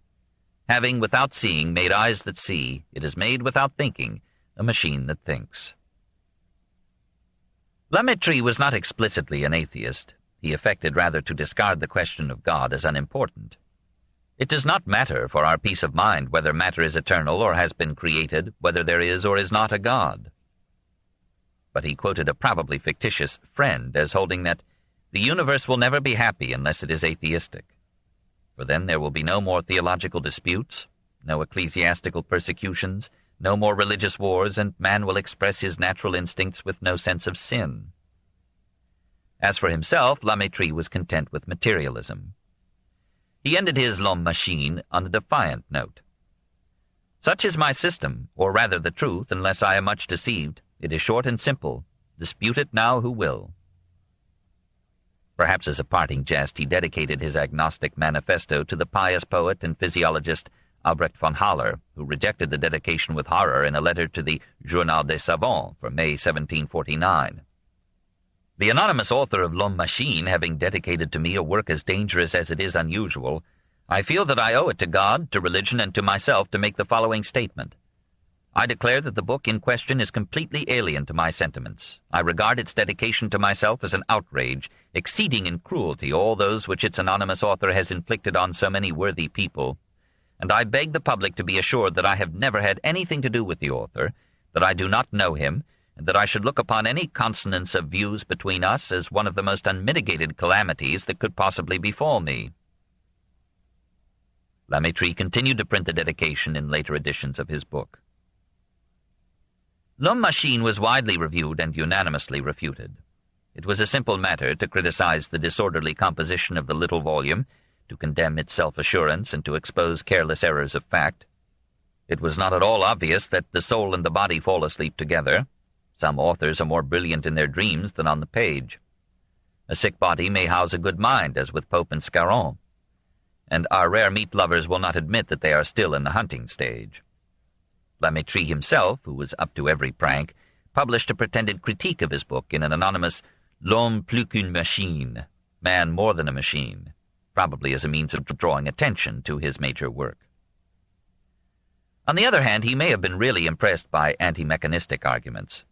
Having, without seeing, made eyes that see, it is made, without thinking, a machine that thinks. La Métrie was not explicitly an atheist. He affected rather to discard the question of God as unimportant. It does not matter for our peace of mind whether matter is eternal or has been created, whether there is or is not a God. but he quoted a probably fictitious friend as holding that the universe will never be happy unless it is atheistic, for then there will be no more theological disputes, no ecclesiastical persecutions, no more religious wars, and man will express his natural instincts with no sense of sin. As for himself, La Mettrie was content with materialism. He ended his L'Homme Machine on a defiant note. Such is my system, or rather the truth, unless I am much deceived. It is short and simple. Dispute it now who will. Perhaps as a parting jest, he dedicated his agnostic manifesto to the pious poet and physiologist Albrecht von Haller, who rejected the dedication with horror in a letter to the Journal des Savants for May 1749. The anonymous author of L'Homme Machine having dedicated to me a work as dangerous as it is unusual, I feel that I owe it to God, to religion, and to myself to make the following statement. I declare that the book in question is completely alien to my sentiments. I regard its dedication to myself as an outrage, exceeding in cruelty all those which its anonymous author has inflicted on so many worthy people, and I beg the public to be assured that I have never had anything to do with the author, that I do not know him, and that I should look upon any consonance of views between us as one of the most unmitigated calamities that could possibly befall me. La Mettrie continued to print the dedication in later editions of his book. L'Homme Machine was widely reviewed and unanimously refuted. It was a simple matter to criticize the disorderly composition of the little volume, to condemn its self-assurance, and to expose careless errors of fact. It was not at all obvious that the soul and the body fall asleep together. Some authors are more brilliant in their dreams than on the page. A sick body may house a good mind, as with Pope and Scarron, and our rare meat lovers will not admit that they are still in the hunting stage. La Mettrie himself, who was up to every prank, published a pretended critique of his book in an anonymous L'Homme plus qu'une machine, Man more than a machine, probably as a means of drawing attention to his major work. On the other hand, he may have been really impressed by anti-mechanistic arguments.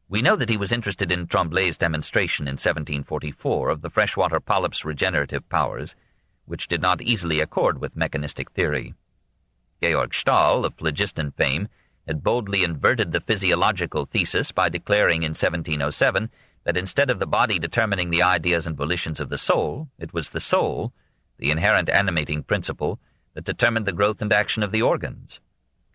We know that he was interested in Tremblay's demonstration in 1744 of the freshwater polyp's regenerative powers, which did not easily accord with mechanistic theory. Georg Stahl, of phlogiston fame, had boldly inverted the physiological thesis by declaring in 1707 that instead of the body determining the ideas and volitions of the soul, it was the soul, the inherent animating principle, that determined the growth and action of the organs.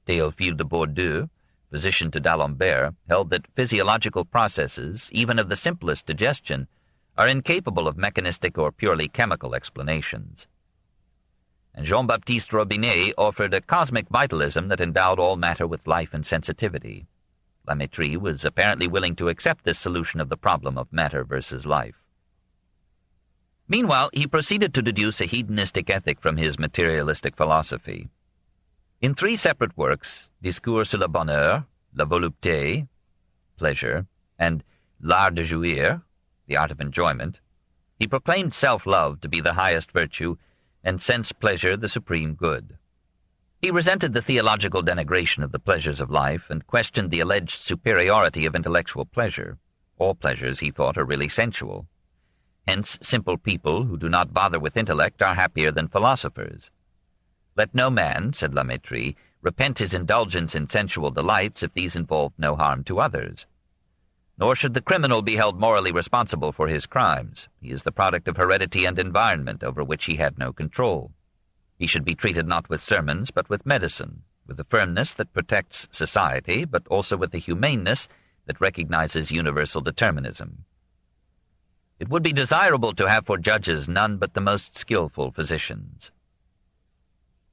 Théophile de Bourdieu, physician to d'Alembert, held that physiological processes, even of the simplest digestion, are incapable of mechanistic or purely chemical explanations. And Jean-Baptiste Robinet offered a cosmic vitalism that endowed all matter with life and sensitivity. La Mettrie was apparently willing to accept this solution of the problem of matter versus life. Meanwhile, he proceeded to deduce a hedonistic ethic from his materialistic philosophy. In 3 separate works, Discours sur le bonheur, la volupté, pleasure, and l'art de jouir, the art of enjoyment, he proclaimed self-love to be the highest virtue and sense-pleasure the supreme good. He resented the theological denigration of the pleasures of life and questioned the alleged superiority of intellectual pleasure. All pleasures, he thought, are really sensual. Hence, simple people who do not bother with intellect are happier than philosophers. Let no man, said La Mettrie, repent his indulgence in sensual delights if these involve no harm to others. Nor should the criminal be held morally responsible for his crimes. He is the product of heredity and environment over which he had no control. He should be treated not with sermons, but with medicine, with a firmness that protects society, but also with a humaneness that recognizes universal determinism. It would be desirable to have for judges none but the most skillful physicians.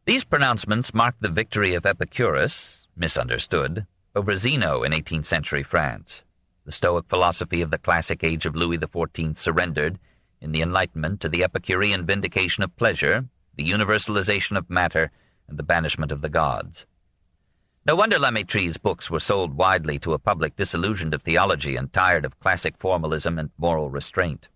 These pronouncements marked the victory of Epicurus, misunderstood, over Zeno in 18th century France. The Stoic philosophy of the classic age of Louis XIV surrendered, in the Enlightenment, to the Epicurean vindication of pleasure, the universalization of matter, and the banishment of the gods. No wonder La Mettrie's books were sold widely to a public disillusioned of theology and tired of classic formalism and moral restraint.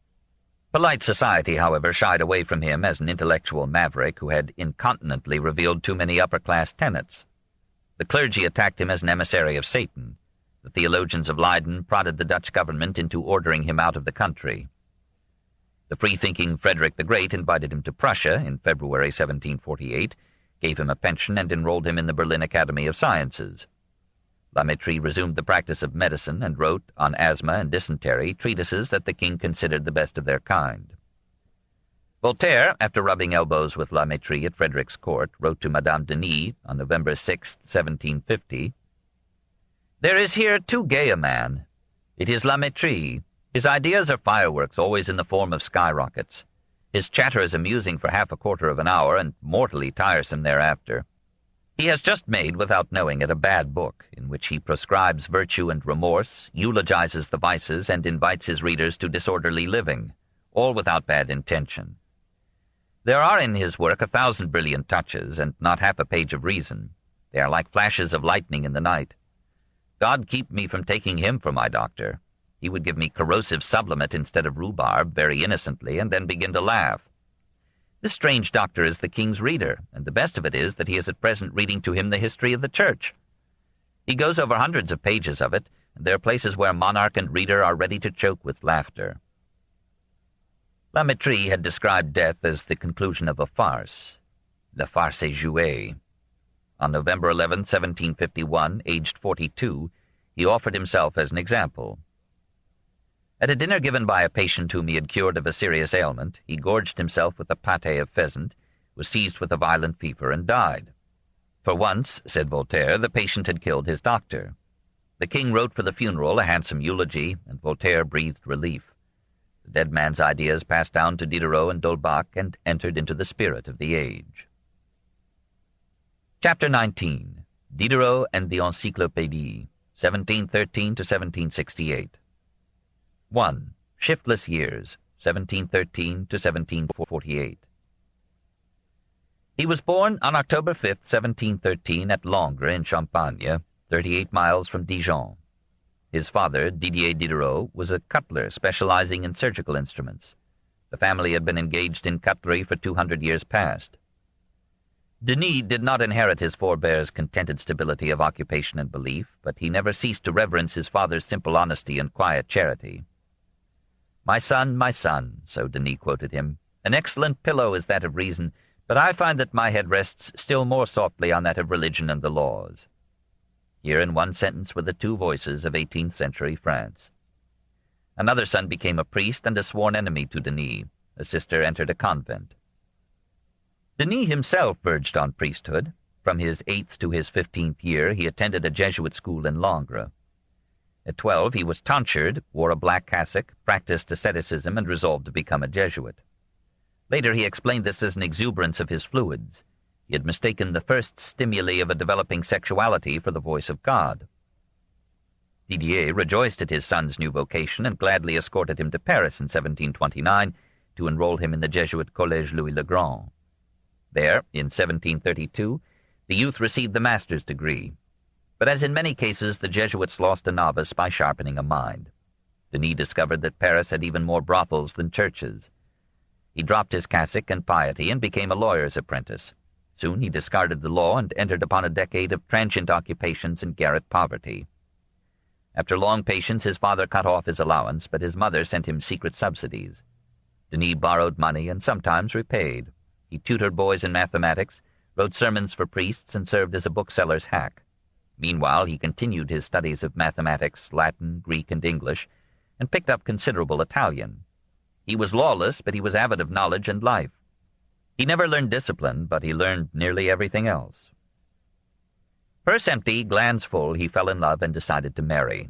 Polite society, however, shied away from him as an intellectual maverick who had incontinently revealed too many upper-class tenets. The clergy attacked him as an emissary of Satan. The theologians of Leiden prodded the Dutch government into ordering him out of the country. The free-thinking Frederick the Great invited him to Prussia in February 1748, gave him a pension, and enrolled him in the Berlin Academy of Sciences. Lamétrie resumed the practice of medicine and wrote, on asthma and dysentery, treatises that the king considered the best of their kind. Voltaire, after rubbing elbows with Lamétrie at Frederick's court, wrote to Madame Denis on November 6, 1750, "There is here too gay a man. It is Lamétrie. His ideas are fireworks, always in the form of skyrockets. His chatter is amusing for half a quarter of an hour, and mortally tiresome thereafter. He has just made, without knowing it, a bad book, in which he proscribes virtue and remorse, eulogizes the vices, and invites his readers to disorderly living, all without bad intention. There are in his work 1,000 brilliant touches, and not half a page of reason. They are like flashes of lightning in the night. God keep me from taking him for my doctor. He would give me corrosive sublimate instead of rhubarb, very innocently, and then begin to laugh. This strange doctor is the king's reader, and the best of it is that he is at present reading to him the history of the Church. He goes over hundreds of pages of it, and there are places where monarch and reader are ready to choke with laughter." Lamétrie had described death as the conclusion of a farce. La farce est jouée. On November 11, 1751, aged 42, he offered himself as an example. At a dinner given by a patient whom he had cured of a serious ailment, he gorged himself with a pâté of pheasant, was seized with a violent fever, and died. For once, said Voltaire, the patient had killed his doctor. The king wrote for the funeral a handsome eulogy, and Voltaire breathed relief. The dead man's ideas passed down to Diderot and D'Holbach and entered into the spirit of the age. Chapter 19. Diderot and the Encyclopédie, 1713 to 1768. 1. Shiftless Years, 1713 to 1748. He was born on October 5, 1713, at Langres in Champagne, 38 miles from Dijon. His father, Didier Diderot, was a cutler specializing in surgical instruments. The family had been engaged in cutlery for 200 years past. Denis did not inherit his forebears' contented stability of occupation and belief, but he never ceased to reverence his father's simple honesty and quiet charity. my son, so Denis quoted him, an excellent pillow is that of reason, but I find that my head rests still more softly on that of religion and the laws." Here in one sentence were the two voices of 18th century France. Another son became a priest and a sworn enemy to Denis. A sister entered a convent. Denis himself verged on priesthood. From his 8th to his 15th year he attended a Jesuit school in Langres. At 12 he was tonsured, wore a black cassock, practiced asceticism, and resolved to become a Jesuit. Later he explained this as an exuberance of his fluids. He had mistaken the first stimuli of a developing sexuality for the voice of God. Didier rejoiced at his son's new vocation and gladly escorted him to Paris in 1729 to enroll him in the Jesuit Collège Louis le Grand. There, in 1732, the youth received the master's degree. But as in many cases, the Jesuits lost a novice by sharpening a mind. Denis discovered that Paris had even more brothels than churches. He dropped his cassock and piety and became a lawyer's apprentice. Soon he discarded the law and entered upon a decade of transient occupations and garret poverty. After long patience, his father cut off his allowance, but his mother sent him secret subsidies. Denis borrowed money and sometimes repaid. He tutored boys in mathematics, wrote sermons for priests, and served as a bookseller's hack. Meanwhile, he continued his studies of mathematics, Latin, Greek, and English, and picked up considerable Italian. He was lawless, but he was avid of knowledge and life. He never learned discipline, but he learned nearly everything else. Purse empty, glands full, he fell in love and decided to marry.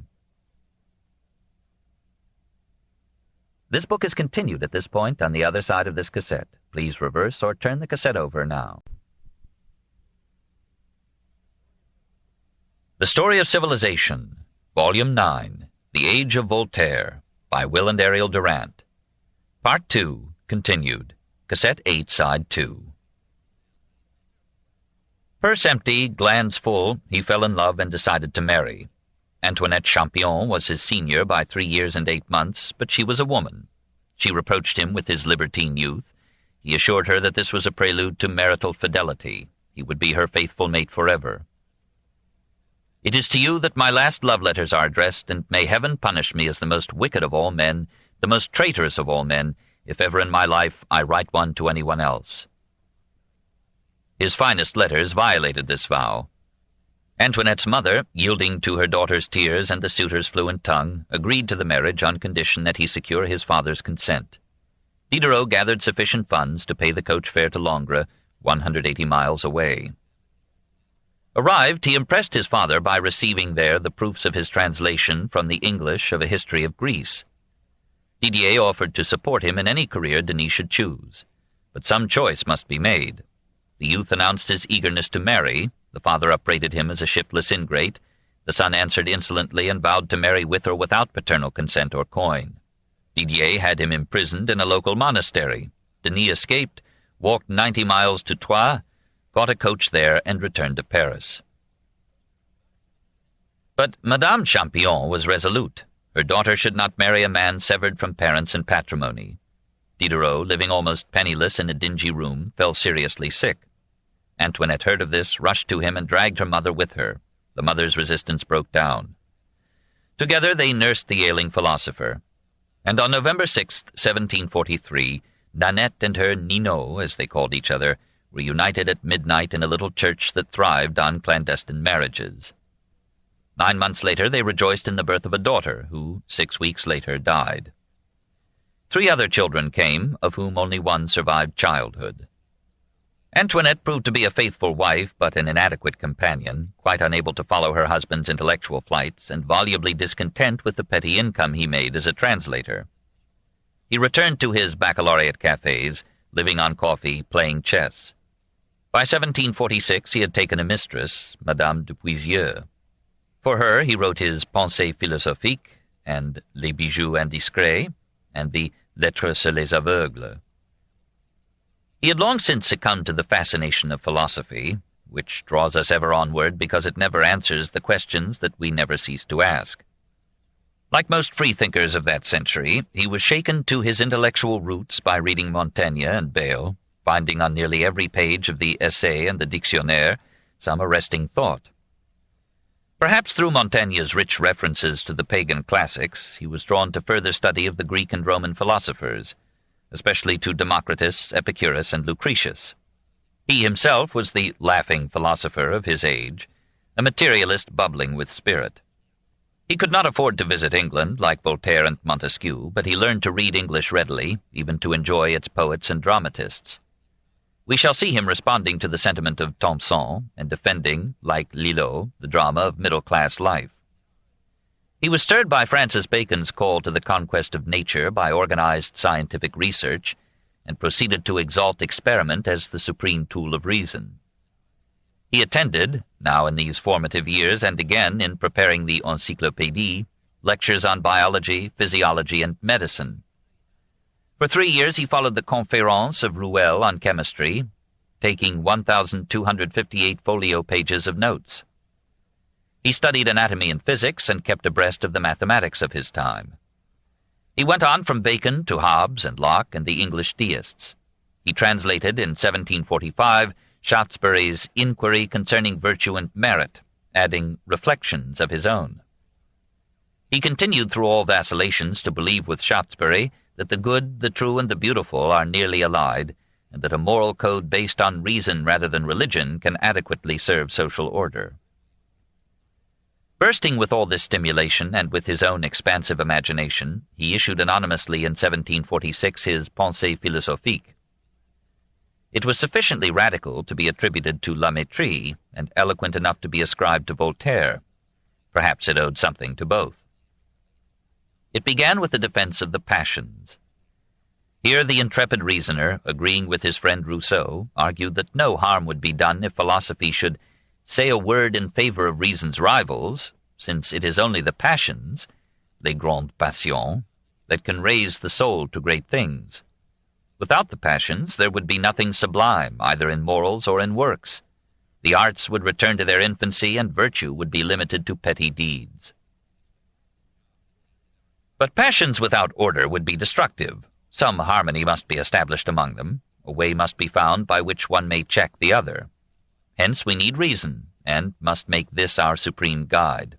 This book is continued at this point on the other side of this cassette. Please reverse or turn the cassette over now. The Story of Civilization, Volume 9, The Age of Voltaire, by Will and Ariel Durant. Part 2, continued. Cassette 8, Side 2. Purse empty, glands full, he fell in love and decided to marry. Antoinette Champion was his senior by 3 years and 8 months, but she was a woman. She reproached him with his libertine youth. He assured her that this was a prelude to marital fidelity. He would be her faithful mate forever. "It is to you that my last love letters are addressed, and may heaven punish me as the most wicked of all men, the most traitorous of all men, if ever in my life I write one to anyone else." His finest letters violated this vow. Antoinette's mother, yielding to her daughter's tears and the suitor's fluent tongue, agreed to the marriage on condition that he secure his father's consent. Diderot gathered sufficient funds to pay the coach fare to Langres, 180 miles away. Arrived, he impressed his father by receiving there the proofs of his translation from the English of a history of Greece. Didier offered to support him in any career Denis should choose, but some choice must be made. The youth announced his eagerness to marry. The father upbraided him as a shiftless ingrate. The son answered insolently and vowed to marry with or without paternal consent or coin. Didier had him imprisoned in a local monastery. Denis escaped, walked 90 miles to Troyes, got a coach there, and returned to Paris. But Madame Champion was resolute. Her daughter should not marry a man severed from parents and patrimony. Diderot, living almost penniless in a dingy room, fell seriously sick. Antoinette heard of this, rushed to him, and dragged her mother with her. The mother's resistance broke down. Together they nursed the ailing philosopher. And on November 6, 1743, Nanette and her Ninon, as they called each other, were united at midnight in a little church that thrived on clandestine marriages. 9 months later they rejoiced in the birth of a daughter, who, 6 weeks later, died. 3 other children came, of whom only one survived childhood. Antoinette proved to be a faithful wife, but an inadequate companion, quite unable to follow her husband's intellectual flights, and volubly discontent with the petty income he made as a translator. He returned to his baccalaureate cafes, living on coffee, playing chess. By 1746 he had taken a mistress, Madame de Puisieux. For her he wrote his Pensées philosophiques, and Les bijoux indiscrets, and the Lettres sur les aveugles. He had long since succumbed to the fascination of philosophy, which draws us ever onward because it never answers the questions that we never cease to ask. Like most freethinkers of that century, he was shaken to his intellectual roots by reading Montaigne and Bayle, finding on nearly every page of the Essai and the Dictionnaire some arresting thought. Perhaps through Montaigne's rich references to the pagan classics, he was drawn to further study of the Greek and Roman philosophers, especially to Democritus, Epicurus, and Lucretius. He himself was the laughing philosopher of his age, a materialist bubbling with spirit. He could not afford to visit England like Voltaire and Montesquieu, but he learned to read English readily, even to enjoy its poets and dramatists. We shall see him responding to the sentiment of Thomson and defending, like Lillo, the drama of middle-class life. He was stirred by Francis Bacon's call to the conquest of nature by organized scientific research, and proceeded to exalt experiment as the supreme tool of reason. He attended, now in these formative years and again in preparing the Encyclopédie, lectures on biology, physiology, and medicine. For 3 years he followed the Conférence of Rouelle on chemistry, taking 1,258 folio pages of notes. He studied anatomy and physics and kept abreast of the mathematics of his time. He went on from Bacon to Hobbes and Locke and the English deists. He translated in 1745 Shaftesbury's Inquiry Concerning Virtue and Merit, adding reflections of his own. He continued through all vacillations to believe with Shaftesbury that the good, the true, and the beautiful are nearly allied, and that a moral code based on reason rather than religion can adequately serve social order. Bursting with all this stimulation and with his own expansive imagination, he issued anonymously in 1746 his Pensées philosophiques. It was sufficiently radical to be attributed to La Métrie, and eloquent enough to be ascribed to Voltaire. Perhaps it owed something to both. It began with the defense of the passions. Here the intrepid reasoner, agreeing with his friend Rousseau, argued that no harm would be done if philosophy should say a word in favor of reason's rivals, since it is only the passions, les grandes passions, that can raise the soul to great things. Without the passions there would be nothing sublime, either in morals or in works. The arts would return to their infancy, and virtue would be limited to petty deeds. But passions without order would be destructive. Some harmony must be established among them. A way must be found by which one may check the other. Hence we need reason, and must make this our supreme guide.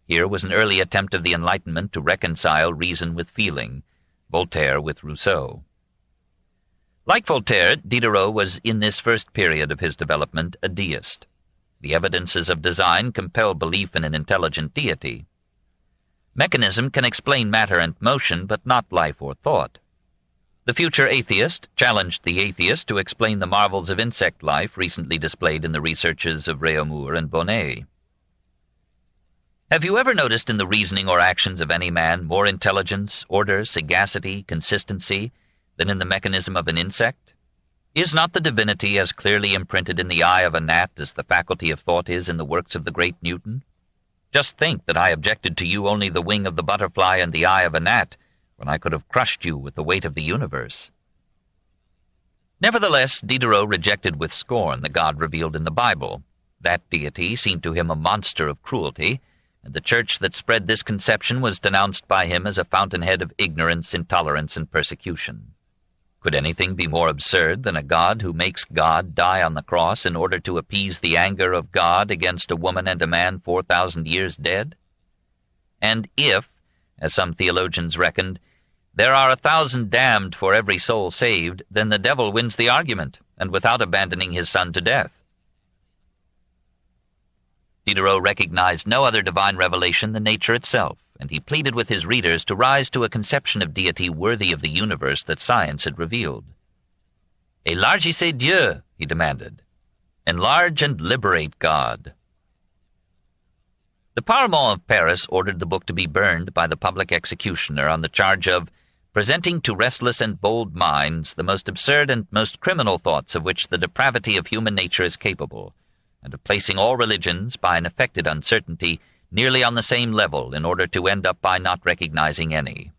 Here was an early attempt of the Enlightenment to reconcile reason with feeling, Voltaire with Rousseau. Like Voltaire, Diderot was in this first period of his development a deist. The evidences of design compel belief in an intelligent deity. Mechanism can explain matter and motion, but not life or thought. The future atheist challenged the atheist to explain the marvels of insect life recently displayed in the researches of Reaumur and Bonnet. Have you ever noticed in the reasoning or actions of any man more intelligence, order, sagacity, consistency than in the mechanism of an insect? Is not the divinity as clearly imprinted in the eye of a gnat as the faculty of thought is in the works of the great Newton? Just think that I objected to you only the wing of the butterfly and the eye of a gnat, when I could have crushed you with the weight of the universe. Nevertheless, Diderot rejected with scorn the God revealed in the Bible. That deity seemed to him a monster of cruelty, and the church that spread this conception was denounced by him as a fountainhead of ignorance, intolerance, and persecution. Could anything be more absurd than a God who makes God die on the cross in order to appease the anger of God against a woman and a man 4,000 years dead? And if, as some theologians reckoned, there are 1,000 damned for every soul saved, then the devil wins the argument, and without abandoning his son to death. Diderot recognized no other divine revelation than nature itself, and he pleaded with his readers to rise to a conception of deity worthy of the universe that science had revealed. "Élargissez Dieu," he demanded. "Enlarge and liberate God." The Parlement of Paris ordered the book to be burned by the public executioner on the charge of presenting to restless and bold minds the most absurd and most criminal thoughts of which the depravity of human nature is capable, and of placing all religions, by an affected uncertainty, nearly on the same level in order to end up by not recognizing any.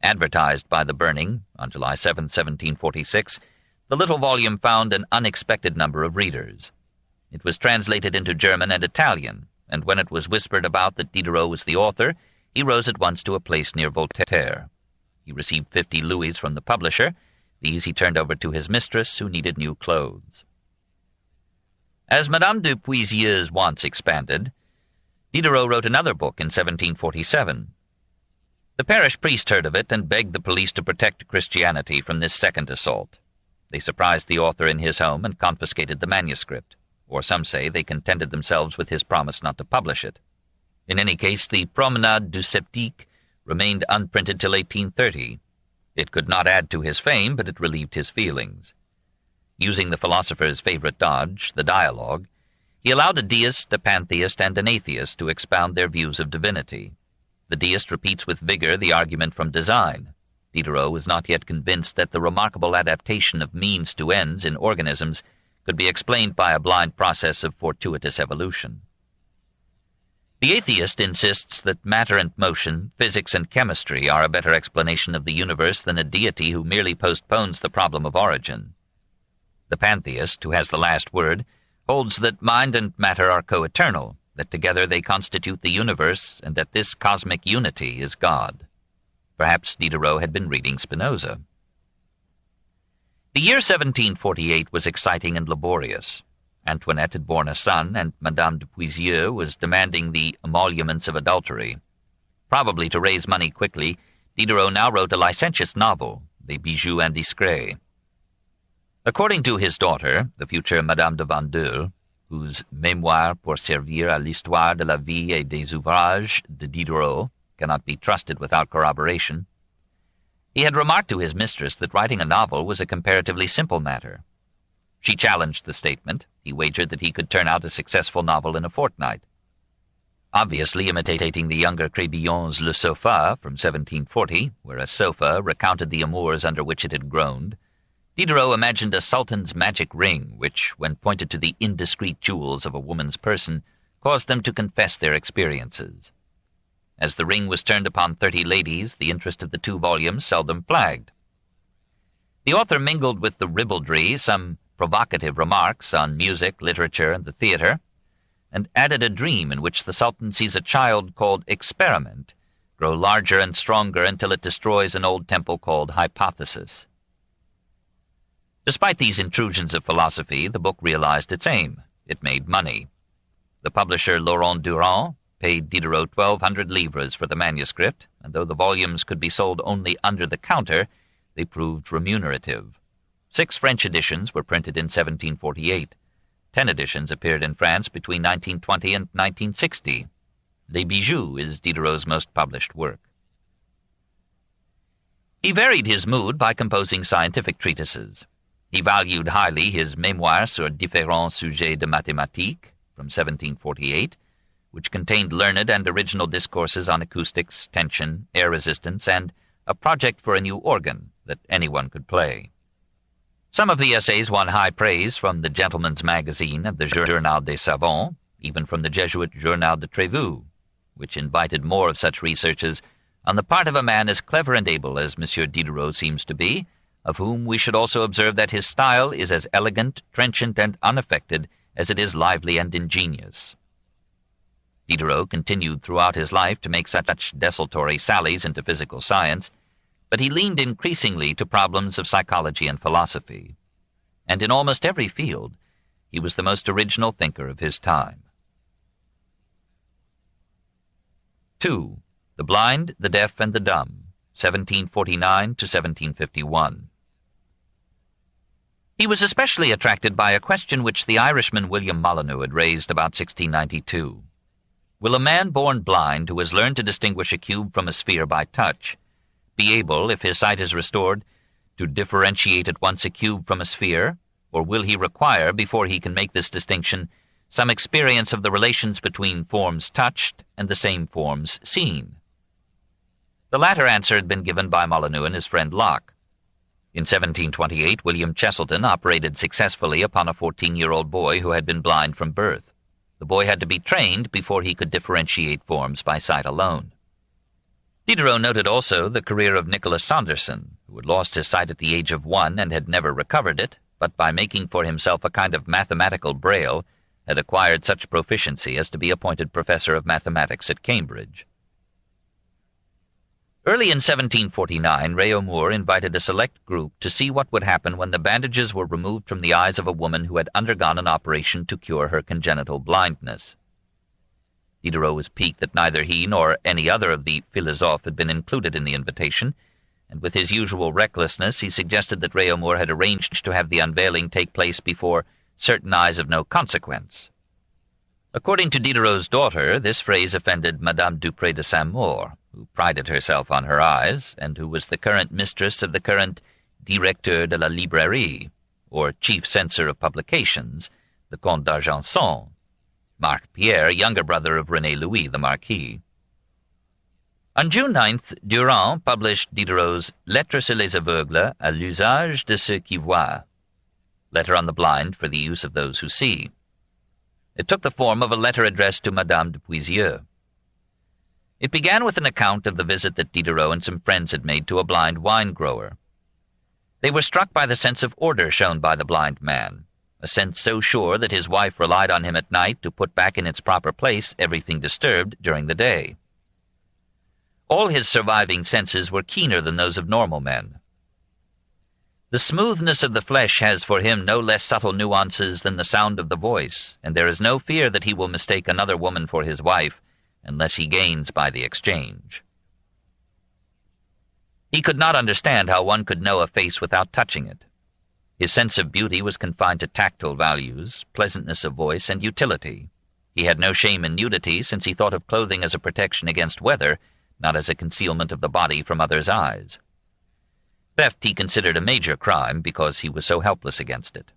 Advertised by the burning, on July 7, 1746, the little volume found an unexpected number of readers. It was translated into German and Italian, and when it was whispered about that Diderot was the author, he rose at once to a place near Voltaire. He received 50 louis from the publisher. These he turned over to his mistress, who needed new clothes. As Madame de Puisieux's wants expanded, Diderot wrote another book in 1747. The parish priest heard of it and begged the police to protect Christianity from this second assault. They surprised the author in his home and confiscated the manuscript, or some say they contented themselves with his promise not to publish it. In any case, the Promenade du Sceptique remained unprinted till 1830. It could not add to his fame, but it relieved his feelings. Using the philosopher's favorite dodge, the dialogue, he allowed a deist, a pantheist, and an atheist to expound their views of divinity. The deist repeats with vigor the argument from design. Diderot was not yet convinced that the remarkable adaptation of means to ends in organisms could be explained by a blind process of fortuitous evolution. The atheist insists that matter and motion, physics and chemistry are a better explanation of the universe than a deity who merely postpones the problem of origin. The pantheist, who has the last word, holds that mind and matter are co-eternal, that together they constitute the universe, and that this cosmic unity is God. Perhaps Diderot had been reading Spinoza. The year 1748 was exciting and laborious. Antoinette had borne a son, and Madame de Puisieux was demanding the emoluments of adultery. Probably to raise money quickly, Diderot now wrote a licentious novel, Les Bijoux Indiscrets. According to his daughter, the future Madame de Vandeuil, whose Mémoire pour servir à l'histoire de la vie et des ouvrages de Diderot cannot be trusted without corroboration, he had remarked to his mistress that writing a novel was a comparatively simple matter. She challenged the statement. He wagered that he could turn out a successful novel in a fortnight. Obviously imitating the younger Crébillon's Le Sofa from 1740, where a sofa recounted the amours under which it had groaned, Diderot imagined a sultan's magic ring which, when pointed to the indiscreet jewels of a woman's person, caused them to confess their experiences. As the ring was turned upon 30 ladies, the interest of the 2 volumes seldom flagged. The author mingled with the ribaldry some provocative remarks on music, literature, and the theater, and added a dream in which the Sultan sees a child called Experiment grow larger and stronger until it destroys an old temple called Hypothesis. Despite these intrusions of philosophy, the book realized its aim. It made money. The publisher Laurent Durant paid Diderot 1,200 livres for the manuscript, and though the volumes could be sold only under the counter, they proved remunerative. 6 French editions were printed in 1748. 10 editions appeared in France between 1920 and 1960. Les Bijoux is Diderot's most published work. He varied his mood by composing scientific treatises. He valued highly his Mémoires sur différents sujets de mathématiques from 1748, which contained learned and original discourses on acoustics, tension, air resistance, and a project for a new organ that anyone could play. Some of the essays won high praise from the Gentleman's Magazine and the Journal des Savants, even from the Jesuit Journal de Trévoux, which invited more of such researches on the part of a man as clever and able as Monsieur Diderot seems to be, of whom we should also observe that his style is as elegant, trenchant, and unaffected as it is lively and ingenious. Diderot continued throughout his life to make such desultory sallies into physical science, but he leaned increasingly to problems of psychology and philosophy, and in almost every field he was the most original thinker of his time. 2. The Blind, the Deaf, and the Dumb, 1749 to 1751. He was especially attracted by a question which the Irishman William Molyneux had raised about 1692. Will a man born blind, who has learned to distinguish a cube from a sphere by touch, be able, if his sight is restored, to differentiate at once a cube from a sphere, or will he require, before he can make this distinction, some experience of the relations between forms touched and the same forms seen? The latter answer had been given by Molyneux and his friend Locke. In 1728, William Cheselden operated successfully upon a 14-year-old boy who had been blind from birth. The boy had to be trained before he could differentiate forms by sight alone. Diderot noted also the career of Nicholas Saunderson, who had lost his sight at the age of 1 and had never recovered it, but by making for himself a kind of mathematical braille, had acquired such proficiency as to be appointed professor of mathematics at Cambridge. Early in 1749, Raymond invited a select group to see what would happen when the bandages were removed from the eyes of a woman who had undergone an operation to cure her congenital blindness. Diderot was piqued that neither he nor any other of the Philosophes had been included in the invitation, and with his usual recklessness he suggested that Raymond had arranged to have the unveiling take place before certain eyes of no consequence. According to Diderot's daughter, this phrase offended Madame Dupré de Saint-Maur, who prided herself on her eyes, and who was the current mistress of the current Directeur de la Librairie, or chief censor of publications, the Comte d'Argenson, Marc Pierre, younger brother of René Louis, the Marquis. On June 9th, Durant published Diderot's Lettres sur les aveugles à l'usage de ceux qui voient, Letter on the Blind for the use of those who see. It took the form of a letter addressed to Madame de Puisieux. It began with an account of the visit that Diderot and some friends had made to a blind wine-grower. They were struck by the sense of order shown by the blind man, a sense so sure that his wife relied on him at night to put back in its proper place everything disturbed during the day. All his surviving senses were keener than those of normal men. The smoothness of the flesh has for him no less subtle nuances than the sound of the voice, and there is no fear that he will mistake another woman for his wife, unless he gains by the exchange. He could not understand how one could know a face without touching it. His sense of beauty was confined to tactile values, pleasantness of voice, and utility. He had no shame in nudity, since he thought of clothing as a protection against weather, not as a concealment of the body from others' eyes. Theft he considered a major crime because he was so helpless against it.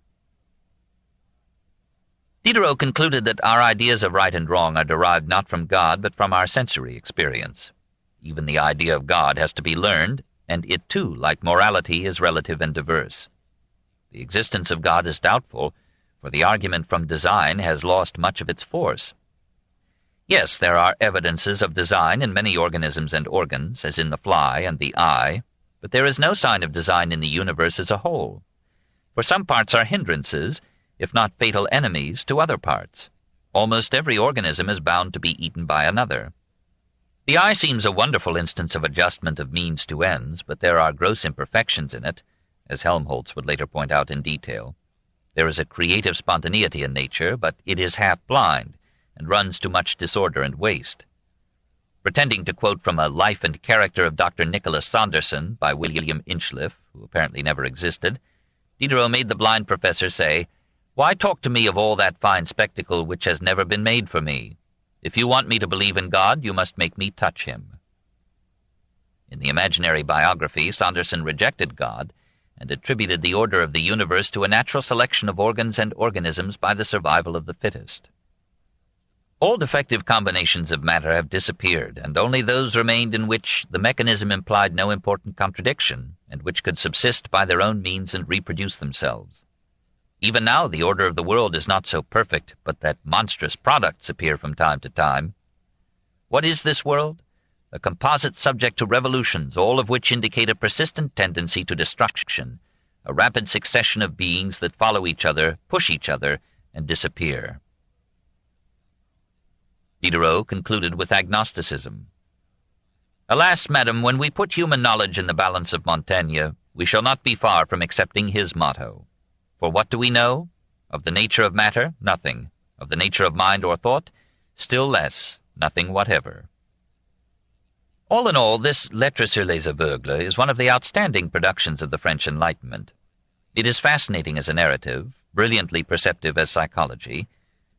Diderot concluded that our ideas of right and wrong are derived not from God but from our sensory experience. Even the idea of God has to be learned, and it too, like morality, is relative and diverse. The existence of God is doubtful, for the argument from design has lost much of its force. Yes, there are evidences of design in many organisms and organs, as in the fly and the eye, but there is no sign of design in the universe as a whole, for some parts are hindrances, if not fatal enemies, to other parts. Almost every organism is bound to be eaten by another. The eye seems a wonderful instance of adjustment of means to ends, but there are gross imperfections in it, as Helmholtz would later point out in detail. There is a creative spontaneity in nature, but it is half-blind, and runs to much disorder and waste. Pretending to quote from a Life and Character of Dr. Nicholas Saunderson by William Inchliff, who apparently never existed, Diderot made the blind professor say, Why talk to me of all that fine spectacle which has never been made for me? If you want me to believe in God, you must make me touch him." In the imaginary biography, Sanderson rejected God and attributed the order of the universe to a natural selection of organs and organisms by the survival of the fittest. All defective combinations of matter have disappeared, and only those remained in which the mechanism implied no important contradiction, and which could subsist by their own means and reproduce themselves. Even now the order of the world is not so perfect, but that monstrous products appear from time to time. What is this world? A composite subject to revolutions, all of which indicate a persistent tendency to destruction, a rapid succession of beings that follow each other, push each other, and disappear. Diderot concluded with agnosticism. "Alas, madam, when we put human knowledge in the balance of Montaigne, we shall not be far from accepting his motto. For what do we know? Of the nature of matter, nothing. Of the nature of mind or thought, still less, nothing whatever." All in all, this Lettres sur les Aveugles is one of the outstanding productions of the French Enlightenment. It is fascinating as a narrative, brilliantly perceptive as psychology,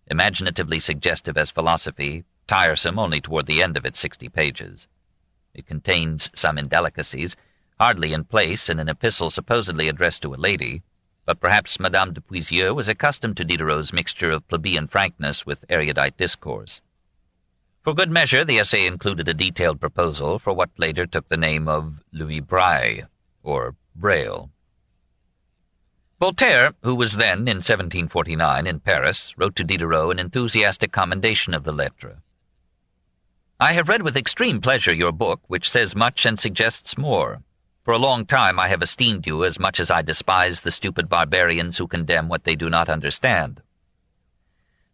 imaginatively suggestive as philosophy, tiresome only toward the end of its 60 pages. It contains some indelicacies, hardly in place in an epistle supposedly addressed to a lady, but perhaps Madame de Puisieux was accustomed to Diderot's mixture of plebeian frankness with erudite discourse. For good measure, the essay included a detailed proposal for what later took the name of Louis Braille, or Braille. Voltaire, who was then, in 1749, in Paris, wrote to Diderot an enthusiastic commendation of the Lettres. "I have read with extreme pleasure your book, which says much and suggests more. For a long time I have esteemed you as much as I despise the stupid barbarians who condemn what they do not understand.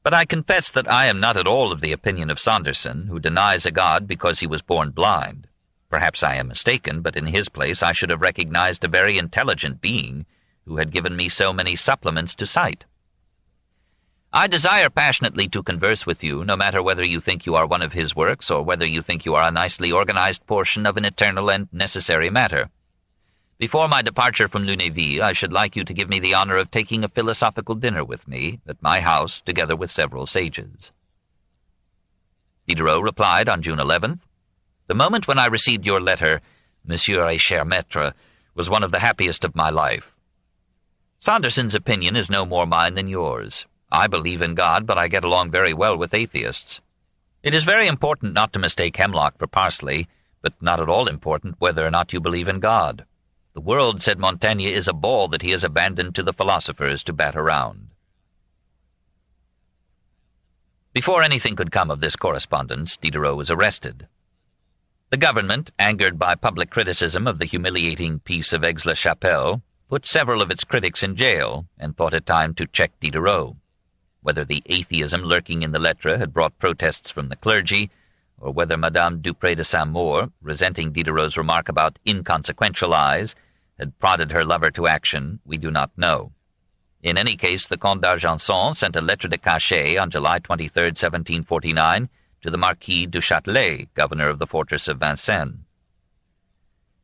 But I confess that I am not at all of the opinion of Sanderson, who denies a God because he was born blind. Perhaps I am mistaken, but in his place I should have recognized a very intelligent being who had given me so many supplements to sight. I desire passionately to converse with you, no matter whether you think you are one of his works, or whether you think you are a nicely organized portion of an eternal and necessary matter. Before my departure from Lunéville, I should like you to give me the honor of taking a philosophical dinner with me at my house, together with several sages." Diderot replied on June 11th, "The moment when I received your letter, Monsieur et cher maître, was one of the happiest of my life. Sanderson's opinion is no more mine than yours. I believe in God, but I get along very well with atheists. It is very important not to mistake hemlock for parsley, but not at all important whether or not you believe in God. The world, said Montaigne, is a ball that he has abandoned to the philosophers to bat around." Before anything could come of this correspondence, Diderot was arrested. The government, angered by public criticism of the humiliating peace of Aix-la-Chapelle, put several of its critics in jail, and thought it time to check Diderot. Whether the atheism lurking in the Lettres had brought protests from the clergy, or whether Madame Dupré de Saint-Maur, resenting Diderot's remark about inconsequential eyes, had prodded her lover to action, we do not know. In any case, the Comte d'Argenson sent a lettre de cachet on July 23, 1749, to the Marquis du Châtelet, governor of the fortress of Vincennes.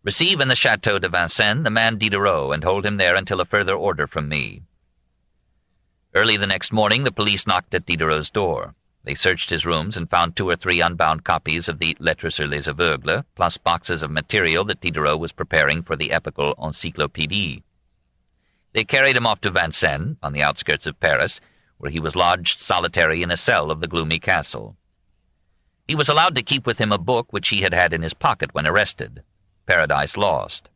"Receive in the Château de Vincennes the man Diderot, and hold him there until a further order from me." Early the next morning the police knocked at Diderot's door. They searched his rooms and found 2 or 3 unbound copies of the Lettres sur les Aveugles, plus boxes of material that Diderot was preparing for the epical Encyclopédie. They carried him off to Vincennes, on the outskirts of Paris, where he was lodged solitary in a cell of the gloomy castle. He was allowed to keep with him a book which he had had in his pocket when arrested, Paradise Lost.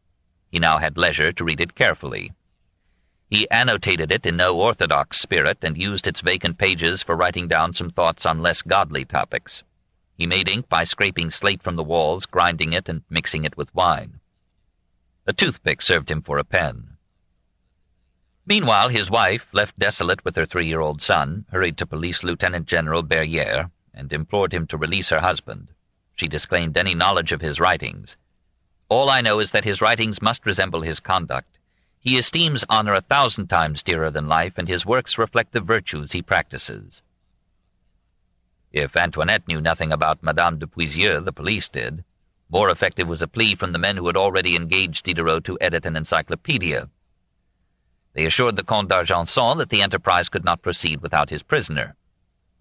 He now had leisure to read it carefully. He annotated it in no orthodox spirit, and used its vacant pages for writing down some thoughts on less godly topics. He made ink by scraping slate from the walls, grinding it, and mixing it with wine. A toothpick served him for a pen. Meanwhile, his wife, left desolate with her 3-year-old son, hurried to Police Lieutenant General Berrière, and implored him to release her husband. She disclaimed any knowledge of his writings. "All I know is that his writings must resemble his conduct. He esteems honor 1,000 times dearer than life, and his works reflect the virtues he practices." If Antoinette knew nothing about Madame de Puisieux, the police did. More effective was a plea from the men who had already engaged Diderot to edit an encyclopedia. They assured the Comte d'Argenson that the enterprise could not proceed without his prisoner.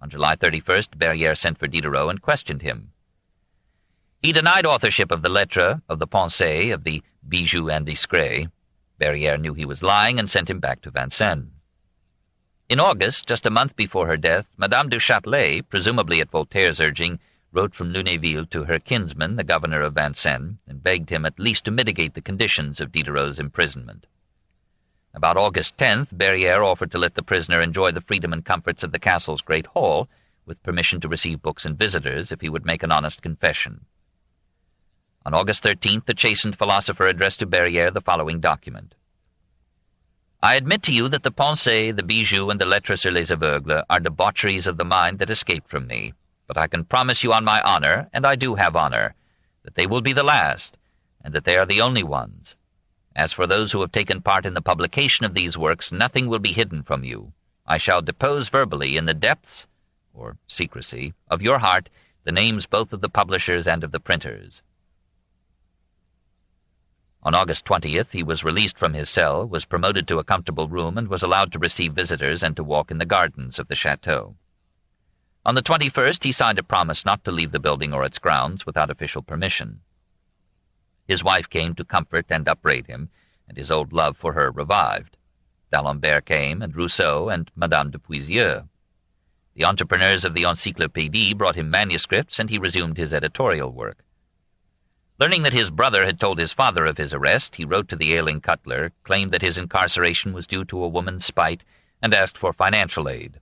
On July 31st, Barrière sent for Diderot and questioned him. He denied authorship of the Lettres, of the Pensées, of the Bijoux indiscrets. Barrière knew he was lying and sent him back to Vincennes. In August, just a month before her death, Madame du Châtelet, presumably at Voltaire's urging, wrote from Lunéville to her kinsman, the governor of Vincennes, and begged him at least to mitigate the conditions of Diderot's imprisonment. About August 10th, Barrière offered to let the prisoner enjoy the freedom and comforts of the castle's great hall, with permission to receive books and visitors, if he would make an honest confession. On August 13th, the chastened philosopher addressed to Barrière the following document. I admit to you that the Pensées, the Bijoux, and the Lettres sur les Aveugles are debaucheries of the mind that escaped from me, but I can promise you on my honor, and I do have honor, that they will be the last, and that they are the only ones. As for those who have taken part in the publication of these works, nothing will be hidden from you. I shall depose verbally in the depths, or secrecy, of your heart the names both of the publishers and of the printers. On August 20th, he was released from his cell, was promoted to a comfortable room, and was allowed to receive visitors and to walk in the gardens of the chateau. On the 21st, he signed a promise not to leave the building or its grounds without official permission. His wife came to comfort and upbraid him, and his old love for her revived. D'Alembert came, and Rousseau, and Madame de Puisieux. The entrepreneurs of the Encyclopédie brought him manuscripts, and he resumed his editorial work. Learning that his brother had told his father of his arrest, he wrote to the ailing cutler, claimed that his incarceration was due to a woman's spite, and asked for financial aid.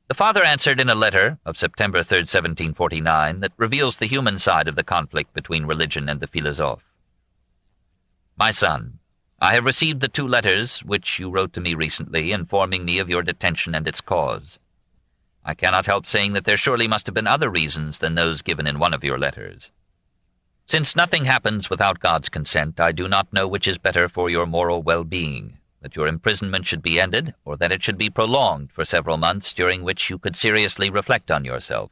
The father answered in a letter of September 3, 1749, that reveals the human side of the conflict between religion and the philosophe. My son, I have received the 2 letters which you wrote to me recently, informing me of your detention and its cause. I cannot help saying that there surely must have been other reasons than those given in one of your letters. Since nothing happens without God's consent, I do not know which is better for your moral well-being, that your imprisonment should be ended, or that it should be prolonged for several months, during which you could seriously reflect on yourself.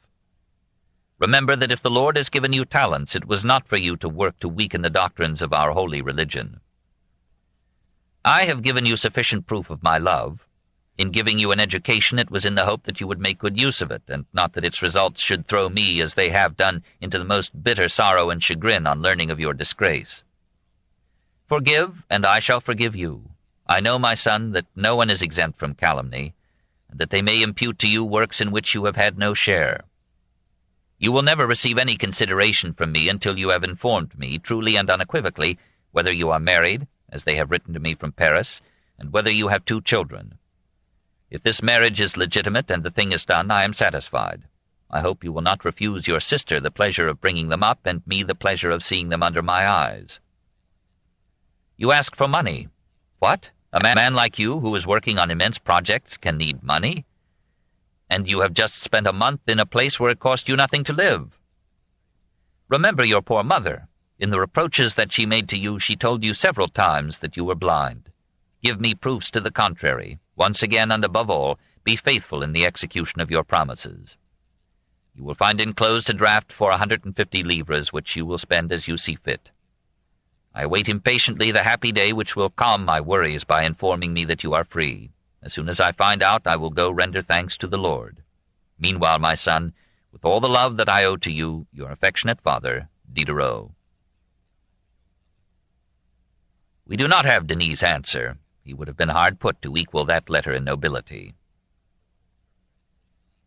Remember that if the Lord has given you talents, it was not for you to work to weaken the doctrines of our holy religion. I have given you sufficient proof of my love. In giving you an education, it was in the hope that you would make good use of it, and not that its results should throw me, as they have done, into the most bitter sorrow and chagrin on learning of your disgrace. Forgive, and I shall forgive you. I know, my son, that no one is exempt from calumny, and that they may impute to you works in which you have had no share. You will never receive any consideration from me until you have informed me, truly and unequivocally, whether you are married, as they have written to me from Paris, and whether you have 2 children. If this marriage is legitimate and the thing is done, I am satisfied. I hope you will not refuse your sister the pleasure of bringing them up, and me the pleasure of seeing them under my eyes. You ask for money. What? A man like you, who is working on immense projects, can need money? And you have just spent a month in a place where it cost you nothing to live. Remember your poor mother. In the reproaches that she made to you, she told you several times that you were blind. Give me proofs to the contrary. Once again, and above all, be faithful in the execution of your promises. You will find enclosed a draft for 150 livres, which you will spend as you see fit. I await impatiently the happy day which will calm my worries by informing me that you are free. As soon as I find out, I will go render thanks to the Lord. Meanwhile, my son, with all the love that I owe to you, your affectionate father, Diderot. We do not have Denis' answer. He would have been hard put to equal that letter in nobility.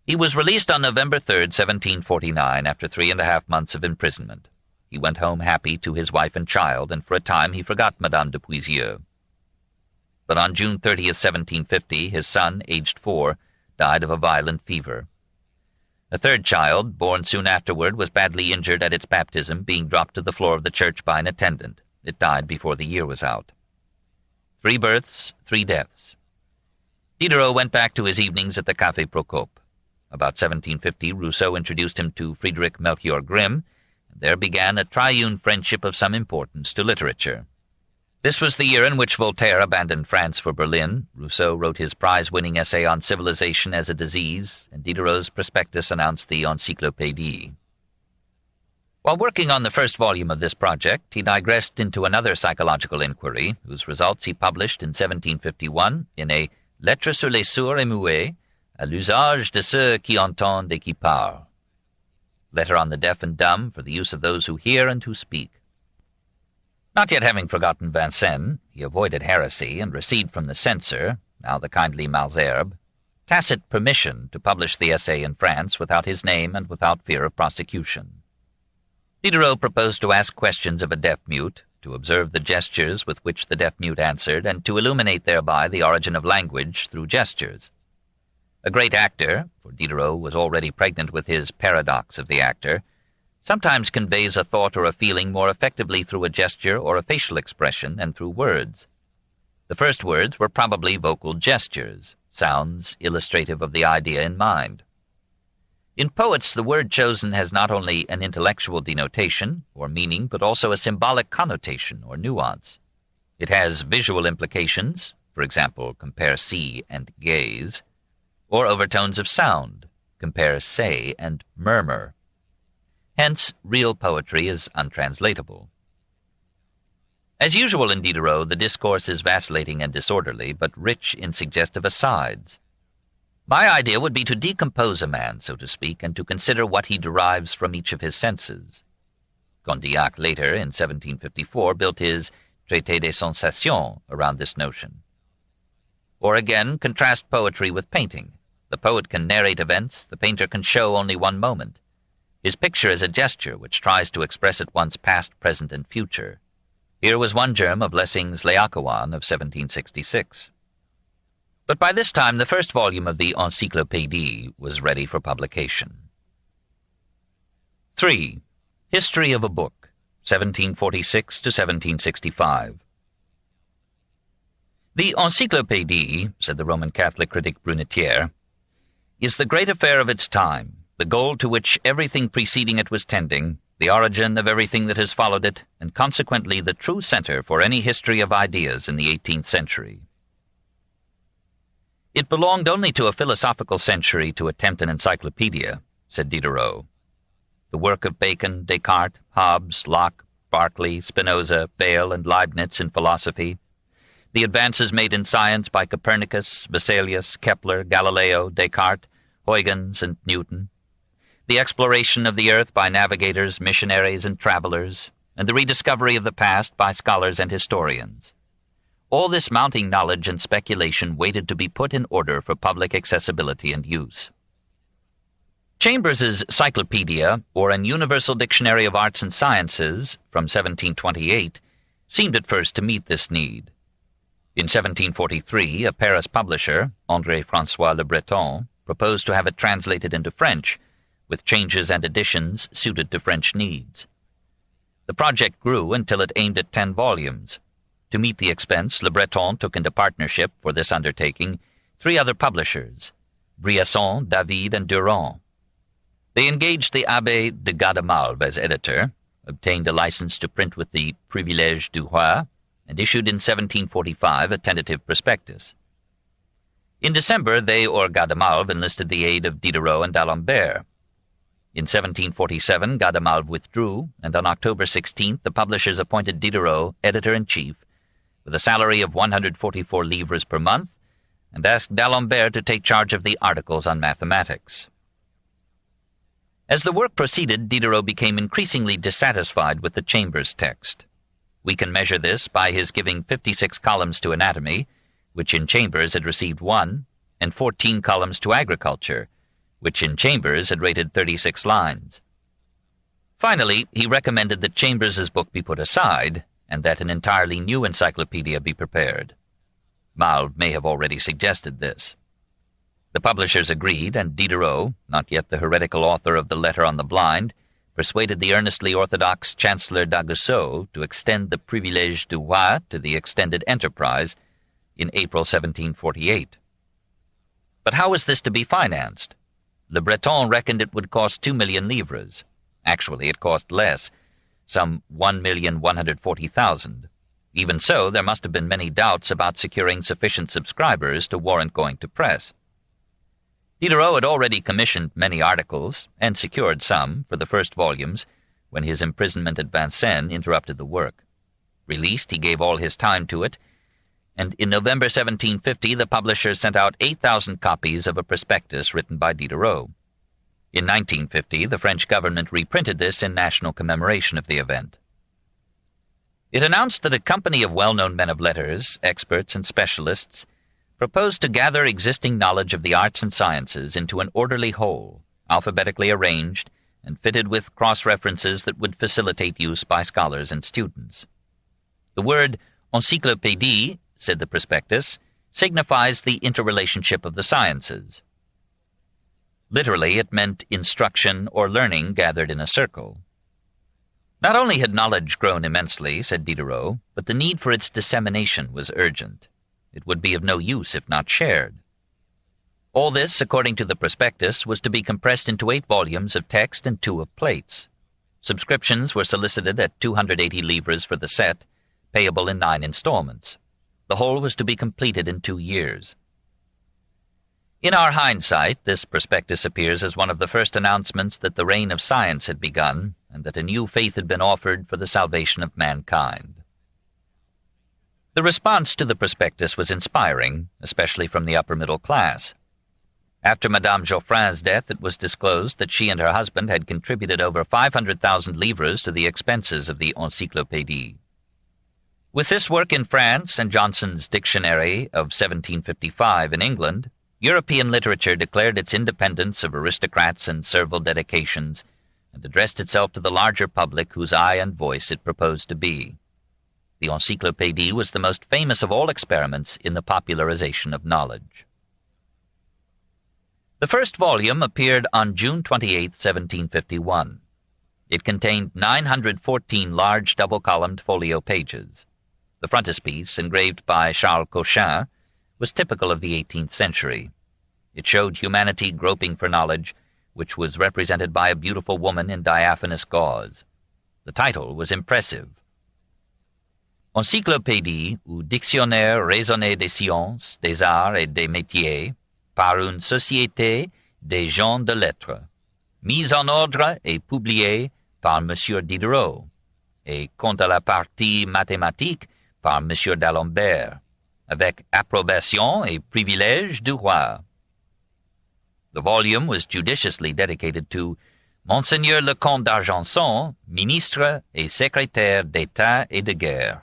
He was released on November 3, 1749, after 3.5 months of imprisonment. He went home happy to his wife and child, and for a time he forgot Madame de Puisieux. But on June 30, 1750, his son, aged 4, died of a violent fever. A 3rd child, born soon afterward, was badly injured at its baptism, being dropped to the floor of the church by an attendant. It died before the year was out. 3 births, 3 deaths. Diderot went back to his evenings at the Café Procope. About 1750, Rousseau introduced him to Friedrich Melchior Grimm, and there began a triune friendship of some importance to literature. This was the year in which Voltaire abandoned France for Berlin. Rousseau wrote his prize-winning essay on civilization as a disease, and Diderot's prospectus announced the Encyclopédie. While working on the first volume of this project, he digressed into another psychological inquiry, whose results he published in 1751 in a Lettre sur les sourds et muets, à l'usage de ceux qui entendent et qui parlent, letter on the deaf and dumb for the use of those who hear and who speak. Not yet having forgotten Vincennes, he avoided heresy and received from the censor, now the kindly Malesherbes, tacit permission to publish the essay in France without his name and without fear of prosecution. Diderot proposed to ask questions of a deaf-mute, to observe the gestures with which the deaf-mute answered, and to illuminate thereby the origin of language through gestures. A great actor, for Diderot was already pregnant with his paradox of the actor, sometimes conveys a thought or a feeling more effectively through a gesture or a facial expression than through words. The first words were probably vocal gestures, sounds illustrative of the idea in mind. In poets, the word chosen has not only an intellectual denotation, or meaning, but also a symbolic connotation, or nuance. It has visual implications, for example, compare see and gaze, or overtones of sound, compare say and murmur. Hence, real poetry is untranslatable. As usual in Diderot, the discourse is vacillating and disorderly, but rich in suggestive asides. My idea would be to decompose a man, so to speak, and to consider what he derives from each of his senses. Condillac later, in 1754, built his Traité des Sensations around this notion. Or again, contrast poetry with painting. The poet can narrate events, the painter can show only one moment. His picture is a gesture which tries to express at once past, present, and future. Here was one germ of Lessing's Laocoon of 1766. But by this time the first volume of the Encyclopédie was ready for publication. 3. History of a Book, 1746 to 1765. The Encyclopédie, said the Roman Catholic critic Brunetière, is the great affair of its time, the goal to which everything preceding it was tending, the origin of everything that has followed it, and consequently the true center for any history of ideas in the 18th century. It belonged only to a philosophical century to attempt an encyclopedia, said Diderot. The work of Bacon, Descartes, Hobbes, Locke, Berkeley, Spinoza, Bayle, and Leibniz in philosophy, the advances made in science by Copernicus, Vesalius, Kepler, Galileo, Descartes, Huygens, and Newton, the exploration of the earth by navigators, missionaries, and travelers, and the rediscovery of the past by scholars and historians. All this mounting knowledge and speculation waited to be put in order for public accessibility and use. Chambers's Cyclopedia, or an Universal Dictionary of Arts and Sciences, from 1728, seemed at first to meet this need. In 1743, a Paris publisher, André-François Le Breton, proposed to have it translated into French, with changes and additions suited to French needs. The project grew until it aimed at 10 volumes. To meet the expense, Le Breton took into partnership for this undertaking 3 other publishers, Brillasson, David, and Durant. They engaged the Abbé de Gadamalve as editor, obtained a license to print with the Privilège du Roi, and issued in 1745 a tentative prospectus. In December, they or Gadamalve enlisted the aid of Diderot and d'Alembert. In 1747, Gadamalve withdrew, and on October 16th the publishers appointed Diderot editor-in-chief with a salary of 144 livres per month, and asked d'Alembert to take charge of the articles on mathematics. As the work proceeded, Diderot became increasingly dissatisfied with the Chambers text. We can measure this by his giving 56 columns to anatomy, which in Chambers had received 1, and 14 columns to agriculture, which in Chambers had rated 36 lines. Finally, he recommended that Chambers's book be put aside, and that an entirely new encyclopedia be prepared. Malve may have already suggested this. The publishers agreed, and Diderot, not yet the heretical author of the Letter on the Blind, persuaded the earnestly orthodox Chancellor d'Aguesseau to extend the Privilège du Roi to the extended enterprise in April 1748. But how was this to be financed? Le Breton reckoned it would cost 2 million livres. Actually, it cost less, some 1,140,000. Even so, there must have been many doubts about securing sufficient subscribers to warrant going to press. Diderot had already commissioned many articles, and secured some, for the first volumes, when his imprisonment at Vincennes interrupted the work. Released, he gave all his time to it, and in November 1750 the publisher sent out 8,000 copies of a prospectus written by Diderot. In 1950, the French government reprinted this in national commemoration of the event. It announced that a company of well-known men of letters, experts, and specialists proposed to gather existing knowledge of the arts and sciences into an orderly whole, alphabetically arranged and fitted with cross-references that would facilitate use by scholars and students. The word Encyclopédie, said the prospectus, signifies the interrelationship of the sciences. Literally, it meant instruction or learning gathered in a circle. Not only had knowledge grown immensely, said Diderot, but the need for its dissemination was urgent. It would be of no use if not shared. All this, according to the prospectus, was to be compressed into 8 volumes of text and 2 of plates. Subscriptions were solicited at 280 livres for the set, payable in 9 installments. The whole was to be completed in 2 years. In our hindsight, this prospectus appears as one of the first announcements that the reign of science had begun, and that a new faith had been offered for the salvation of mankind. The response to the prospectus was inspiring, especially from the upper middle class. After Madame Geoffrin's death, it was disclosed that she and her husband had contributed over 500,000 livres to the expenses of the Encyclopédie. With this work in France and Johnson's Dictionary of 1755 in England, European literature declared its independence of aristocrats and servile dedications, and addressed itself to the larger public whose eye and voice it proposed to be. The Encyclopédie was the most famous of all experiments in the popularization of knowledge. The first volume appeared on June 28, 1751. It contained 914 large double-columned folio pages. The frontispiece, engraved by Charles Cochin, was typical of the 18th century. It showed humanity groping for knowledge, which was represented by a beautiful woman in diaphanous gauze. The title was impressive. Encyclopédie ou Dictionnaire raisonné des sciences, des arts et des métiers, par une société des gens de lettres, mise en ordre et publiée par M. Diderot, et quant à la partie mathématique par M. d'Alembert, avec approbation et privilège du roi. The volume was judiciously dedicated to Monseigneur le Comte d'Argenson, ministre et secrétaire d'État et de guerre.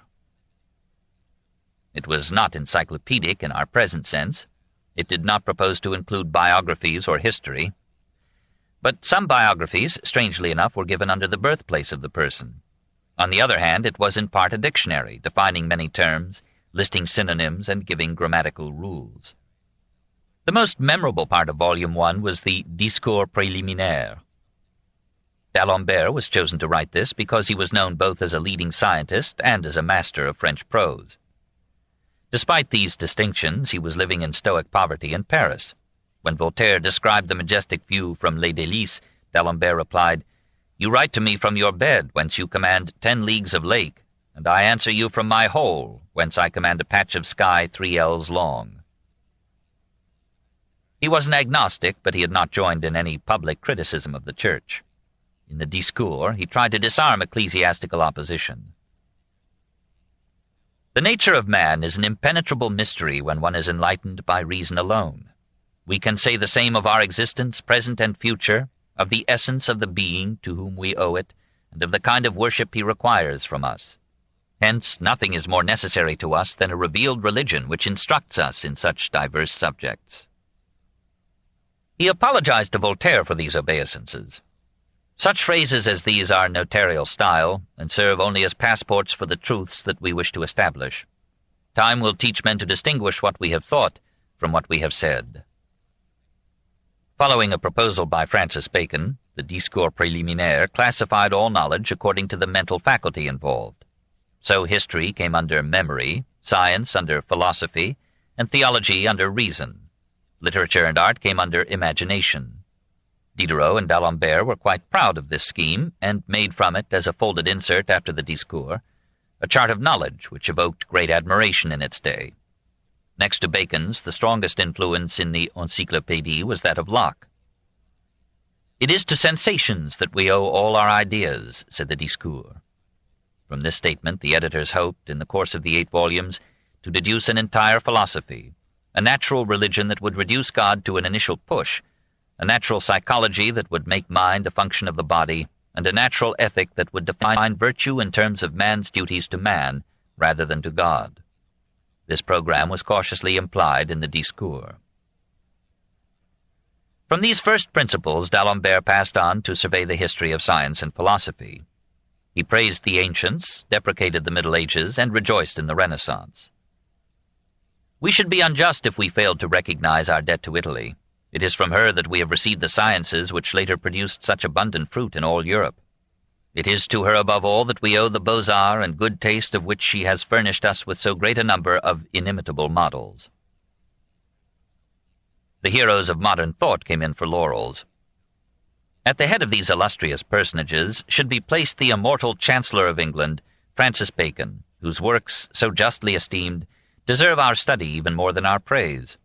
It was not encyclopedic in our present sense. It did not propose to include biographies or history. But some biographies, strangely enough, were given under the birthplace of the person. On the other hand, it was in part a dictionary, defining many terms, listing synonyms, and giving grammatical rules. The most memorable part of Volume 1 was the Discours préliminaire. D'Alembert was chosen to write this because he was known both as a leading scientist and as a master of French prose. Despite these distinctions, he was living in stoic poverty in Paris. When Voltaire described the majestic view from Les Délices, D'Alembert replied, "You write to me from your bed, whence you command 10 leagues of lake, and I answer you from my hole, whence I command a patch of sky 3 ells long." He was an agnostic, but he had not joined in any public criticism of the Church. In the Discours, he tried to disarm ecclesiastical opposition. The nature of man is an impenetrable mystery when one is enlightened by reason alone. We can say the same of our existence, present and future, of the essence of the being to whom we owe it, and of the kind of worship he requires from us. Hence, nothing is more necessary to us than a revealed religion which instructs us in such diverse subjects. He apologized to Voltaire for these obeisances. Such phrases as these are notarial style, and serve only as passports for the truths that we wish to establish. Time will teach men to distinguish what we have thought from what we have said. Following a proposal by Francis Bacon, the Discours préliminaire classified all knowledge according to the mental faculty involved. So history came under memory, science under philosophy, and theology under reason. Literature and art came under imagination. Diderot and D'Alembert were quite proud of this scheme, and made from it, as a folded insert after the Discours, a chart of knowledge which evoked great admiration in its day. Next to Bacon's, the strongest influence in the Encyclopédie was that of Locke. "It is to sensations that we owe all our ideas," said the Discours. From this statement the editors hoped, in the course of the 8 volumes, to deduce an entire philosophy, a natural religion that would reduce God to an initial push, a natural psychology that would make mind a function of the body, and a natural ethic that would define virtue in terms of man's duties to man rather than to God. This program was cautiously implied in the Discours. From these first principles D'Alembert passed on to survey the history of science and philosophy. He praised the ancients, deprecated the Middle Ages, and rejoiced in the Renaissance. "We should be unjust if we failed to recognize our debt to Italy. It is from her that we have received the sciences which later produced such abundant fruit in all Europe. It is to her above all that we owe the beaux-arts and good taste of which she has furnished us with so great a number of inimitable models." The heroes of modern thought came in for laurels. At the head of these illustrious personages should be placed the immortal Chancellor of England, Francis Bacon, whose works, so justly esteemed, deserve our study even more than our praise.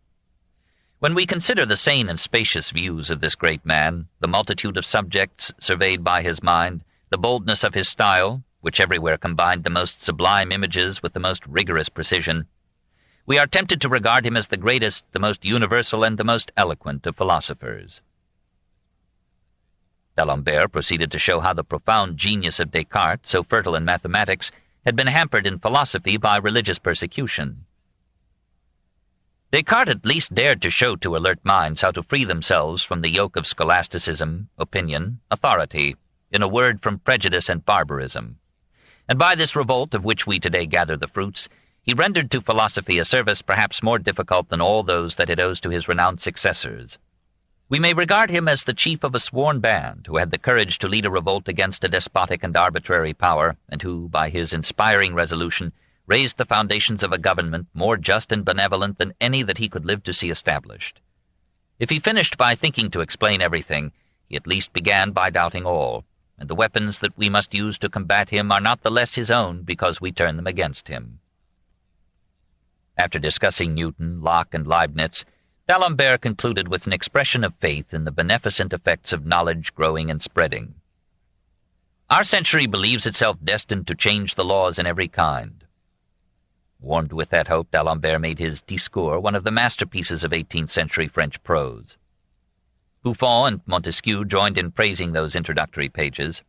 When we consider the sane and spacious views of this great man, the multitude of subjects surveyed by his mind, the boldness of his style, which everywhere combined the most sublime images with the most rigorous precision, we are tempted to regard him as the greatest, the most universal, and the most eloquent of philosophers. D'Alembert proceeded to show how the profound genius of Descartes, so fertile in mathematics, had been hampered in philosophy by religious persecution. Descartes at least dared to show to alert minds how to free themselves from the yoke of scholasticism, opinion, authority, in a word, from prejudice and barbarism. And by this revolt, of which we today gather the fruits, he rendered to philosophy a service perhaps more difficult than all those that it owes to his renowned successors. We may regard him as the chief of a sworn band who had the courage to lead a revolt against a despotic and arbitrary power, and who, by his inspiring resolution, raised the foundations of a government more just and benevolent than any that he could live to see established. If he finished by thinking to explain everything, he at least began by doubting all, and the weapons that we must use to combat him are not the less his own because we turn them against him. After discussing Newton, Locke, and Leibniz, D'Alembert concluded with an expression of faith in the beneficent effects of knowledge growing and spreading. "Our century believes itself destined to change the laws in every kind." Warmed with that hope, D'Alembert made his Discours one of the masterpieces of 18th-century French prose. Buffon and Montesquieu joined in praising those introductory pages.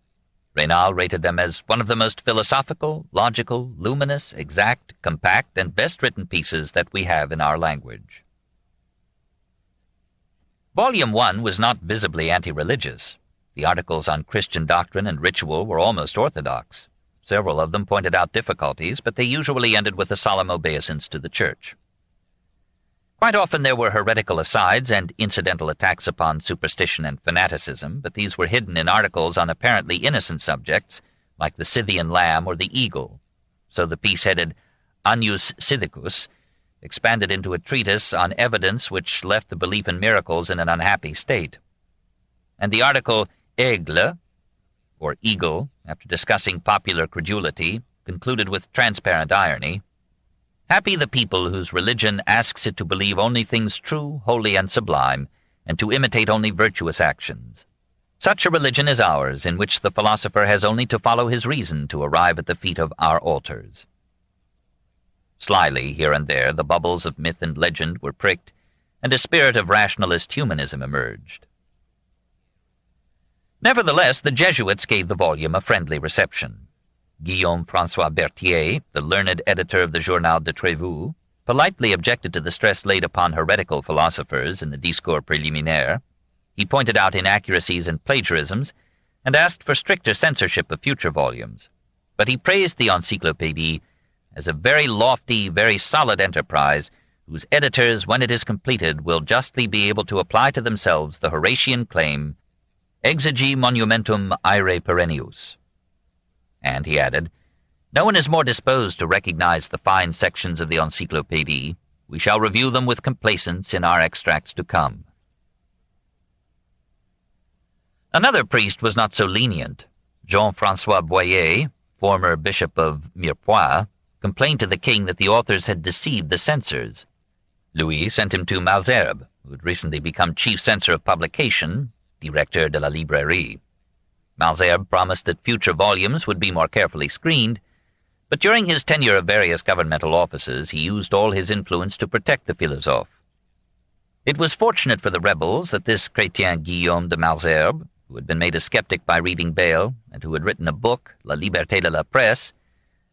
Raynal rated them as one of the most philosophical, logical, luminous, exact, compact, and best-written pieces that we have in our language. Volume 1 was not visibly anti-religious. The articles on Christian doctrine and ritual were almost orthodox. Several of them pointed out difficulties, but they usually ended with a solemn obeisance to the Church. Quite often there were heretical asides and incidental attacks upon superstition and fanaticism, but these were hidden in articles on apparently innocent subjects, like the Scythian lamb or the eagle. So the piece headed Agnus Scythicus expanded into a treatise on evidence which left the belief in miracles in an unhappy state. And the article Aigle, or eagle, after discussing popular credulity, concluded with transparent irony, "Happy the people whose religion asks it to believe only things true, holy, and sublime, and to imitate only virtuous actions. Such a religion is ours, in which the philosopher has only to follow his reason to arrive at the feet of our altars." Slyly, here and there, the bubbles of myth and legend were pricked, and a spirit of rationalist humanism emerged. Nevertheless, the Jesuits gave the volume a friendly reception. Guillaume François Berthier, the learned editor of the Journal de Trévoux, politely objected to the stress laid upon heretical philosophers in the Discours Préliminaire. He pointed out inaccuracies and plagiarisms, and asked for stricter censorship of future volumes. But he praised the Encyclopédie as a very lofty, very solid enterprise, whose editors, when it is completed, will justly be able to apply to themselves the Horatian claim, exegi monumentum aere perennius. And, he added, no one is more disposed to recognize the fine sections of the Encyclopédie. We shall review them with complacence in our extracts to come. Another priest was not so lenient. Jean-François Boyer, former bishop of Mirepoix, complained to the king that the authors had deceived the censors. Louis sent him to Malesherbes, who had recently become chief censor of publication, directeur de la librairie. Malesherbes promised that future volumes would be more carefully screened, but during his tenure of various governmental offices he used all his influence to protect the Philosophes. It was fortunate for the rebels that this Chrétien Guillaume de Malesherbes, who had been made a skeptic by reading Bayle, and who had written a book, La Liberté de la Presse,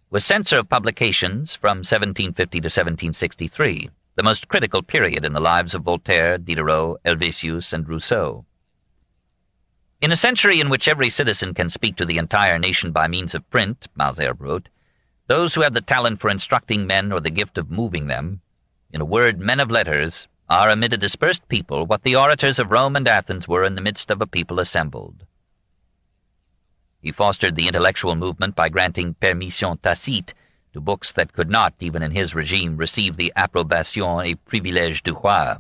was censor of publications from 1750 to 1763, the most critical period in the lives of Voltaire, Diderot, Helvétius, and Rousseau. In a century in which every citizen can speak to the entire nation by means of print, Malesherbes wrote, those who have the talent for instructing men or the gift of moving them, in a word, men of letters, are amid a dispersed people what the orators of Rome and Athens were in the midst of a people assembled. He fostered the intellectual movement by granting permission tacite to books that could not, even in his regime, receive the approbation et privilège du roi.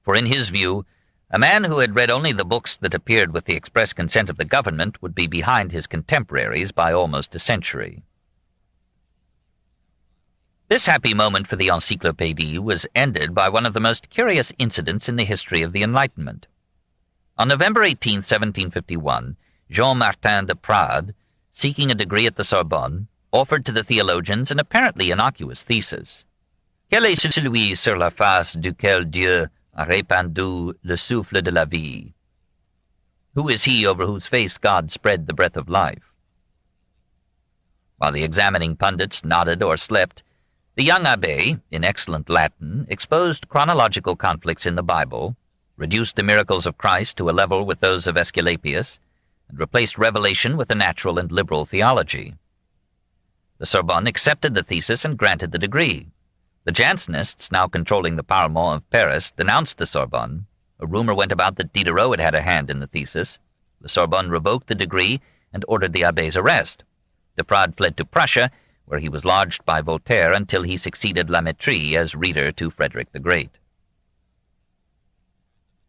For in his view, a man who had read only the books that appeared with the express consent of the government would be behind his contemporaries by almost a century. This happy moment for the Encyclopédie was ended by one of the most curious incidents in the history of the Enlightenment. On November 18, 1751, Jean-Martin de Prade, seeking a degree at the Sorbonne, offered to the theologians an apparently innocuous thesis. Quel est celui sur la face duquel Dieu a répandu le souffle de la vie? Who is he over whose face God spread the breath of life? While the examining pundits nodded or slept, the young abbé, in excellent Latin, exposed chronological conflicts in the Bible, reduced the miracles of Christ to a level with those of Aesculapius, and replaced revelation with a natural and liberal theology. The Sorbonne accepted the thesis and granted the degree. The Jansenists, now controlling the Parlement of Paris, denounced the Sorbonne. A rumor went about that Diderot had had a hand in the thesis. The Sorbonne revoked the degree and ordered the abbé's arrest. De Prade fled to Prussia, where he was lodged by Voltaire until he succeeded La Métrie as reader to Frederick the Great.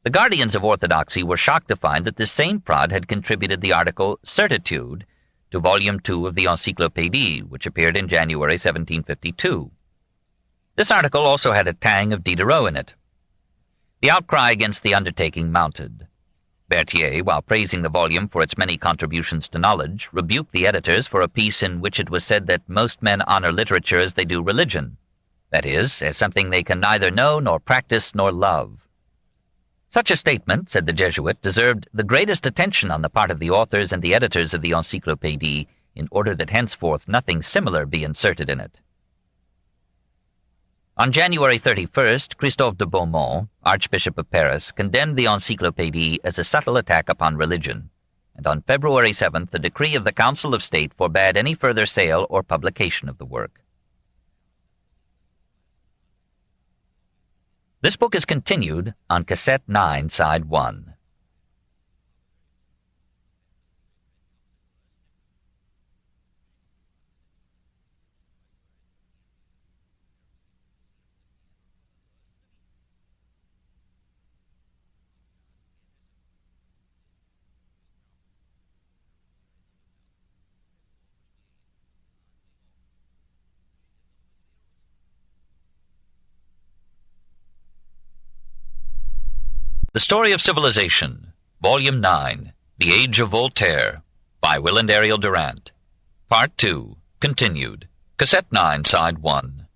The guardians of orthodoxy were shocked to find that this same Prade had contributed the article Certitude to Volume 2 of the Encyclopédie, which appeared in January 1752. This article also had a tang of Diderot in it. The outcry against the undertaking mounted. Berthier, while praising the volume for its many contributions to knowledge, rebuked the editors for a piece in which it was said that most men honor literature as they do religion, that is, as something they can neither know nor practice nor love. Such a statement, said the Jesuit, deserved the greatest attention on the part of the authors and the editors of the Encyclopédie, in order that henceforth nothing similar be inserted in it. On January 31st, Christophe de Beaumont, Archbishop of Paris, condemned the Encyclopédie as a subtle attack upon religion, and on February 7th a decree of the Council of State forbade any further sale or publication of the work. This book is continued on Cassette 9, Side 1. The Story of Civilization, Volume 9, The Age of Voltaire, by Will and Ariel Durant. Part 2, continued. Cassette 9, Side 1.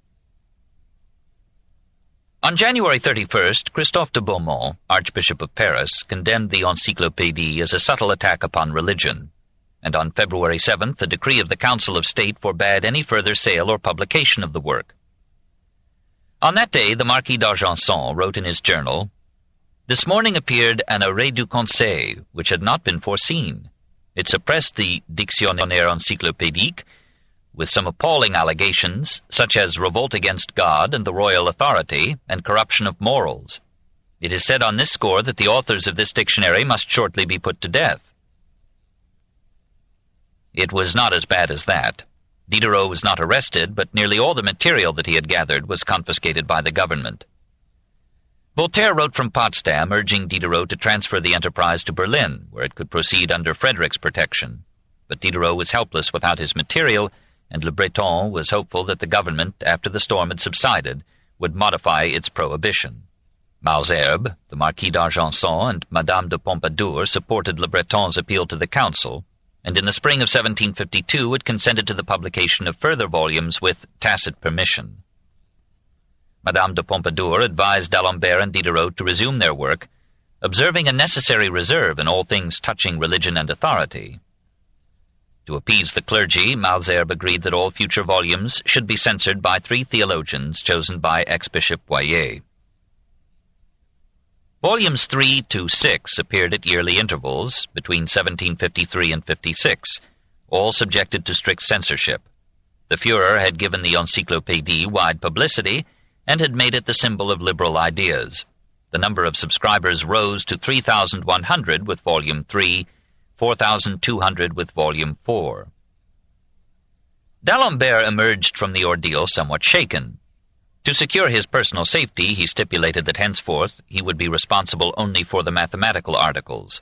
On January 31st, Christophe de Beaumont, Archbishop of Paris, condemned the Encyclopédie as a subtle attack upon religion, and on February 7th a decree of the Council of State forbade any further sale or publication of the work. On that day the Marquis d'Argenson wrote in his journal, "This morning appeared an arrêt du Conseil, which had not been foreseen. It suppressed the Dictionnaire encyclopédique, with some appalling allegations, such as revolt against God and the royal authority, and corruption of morals. It is said on this score that the authors of this dictionary must shortly be put to death." It was not as bad as that. Diderot was not arrested, but nearly all the material that he had gathered was confiscated by the government. Voltaire wrote from Potsdam urging Diderot to transfer the enterprise to Berlin, where it could proceed under Frederick's protection. But Diderot was helpless without his material, and Le Breton was hopeful that the government, after the storm had subsided, would modify its prohibition. Malesherbes, the Marquis d'Argenson, and Madame de Pompadour supported Le Breton's appeal to the Council, and in the spring of 1752 it consented to the publication of further volumes with tacit permission. Madame de Pompadour advised d'Alembert and Diderot to resume their work, observing a necessary reserve in all things touching religion and authority. To appease the clergy, Malesherbes agreed that all future volumes should be censored by 3 theologians chosen by ex-Bishop Boyer. Volumes 3 to 6 appeared at yearly intervals between 1753 and 56, all subjected to strict censorship. The Führer had given the Encyclopédie wide publicity and had made it the symbol of liberal ideas. The number of subscribers rose to 3,100 with Volume 3, 4,200 with Volume 4. D'Alembert emerged from the ordeal somewhat shaken. To secure his personal safety, he stipulated that henceforth he would be responsible only for the mathematical articles.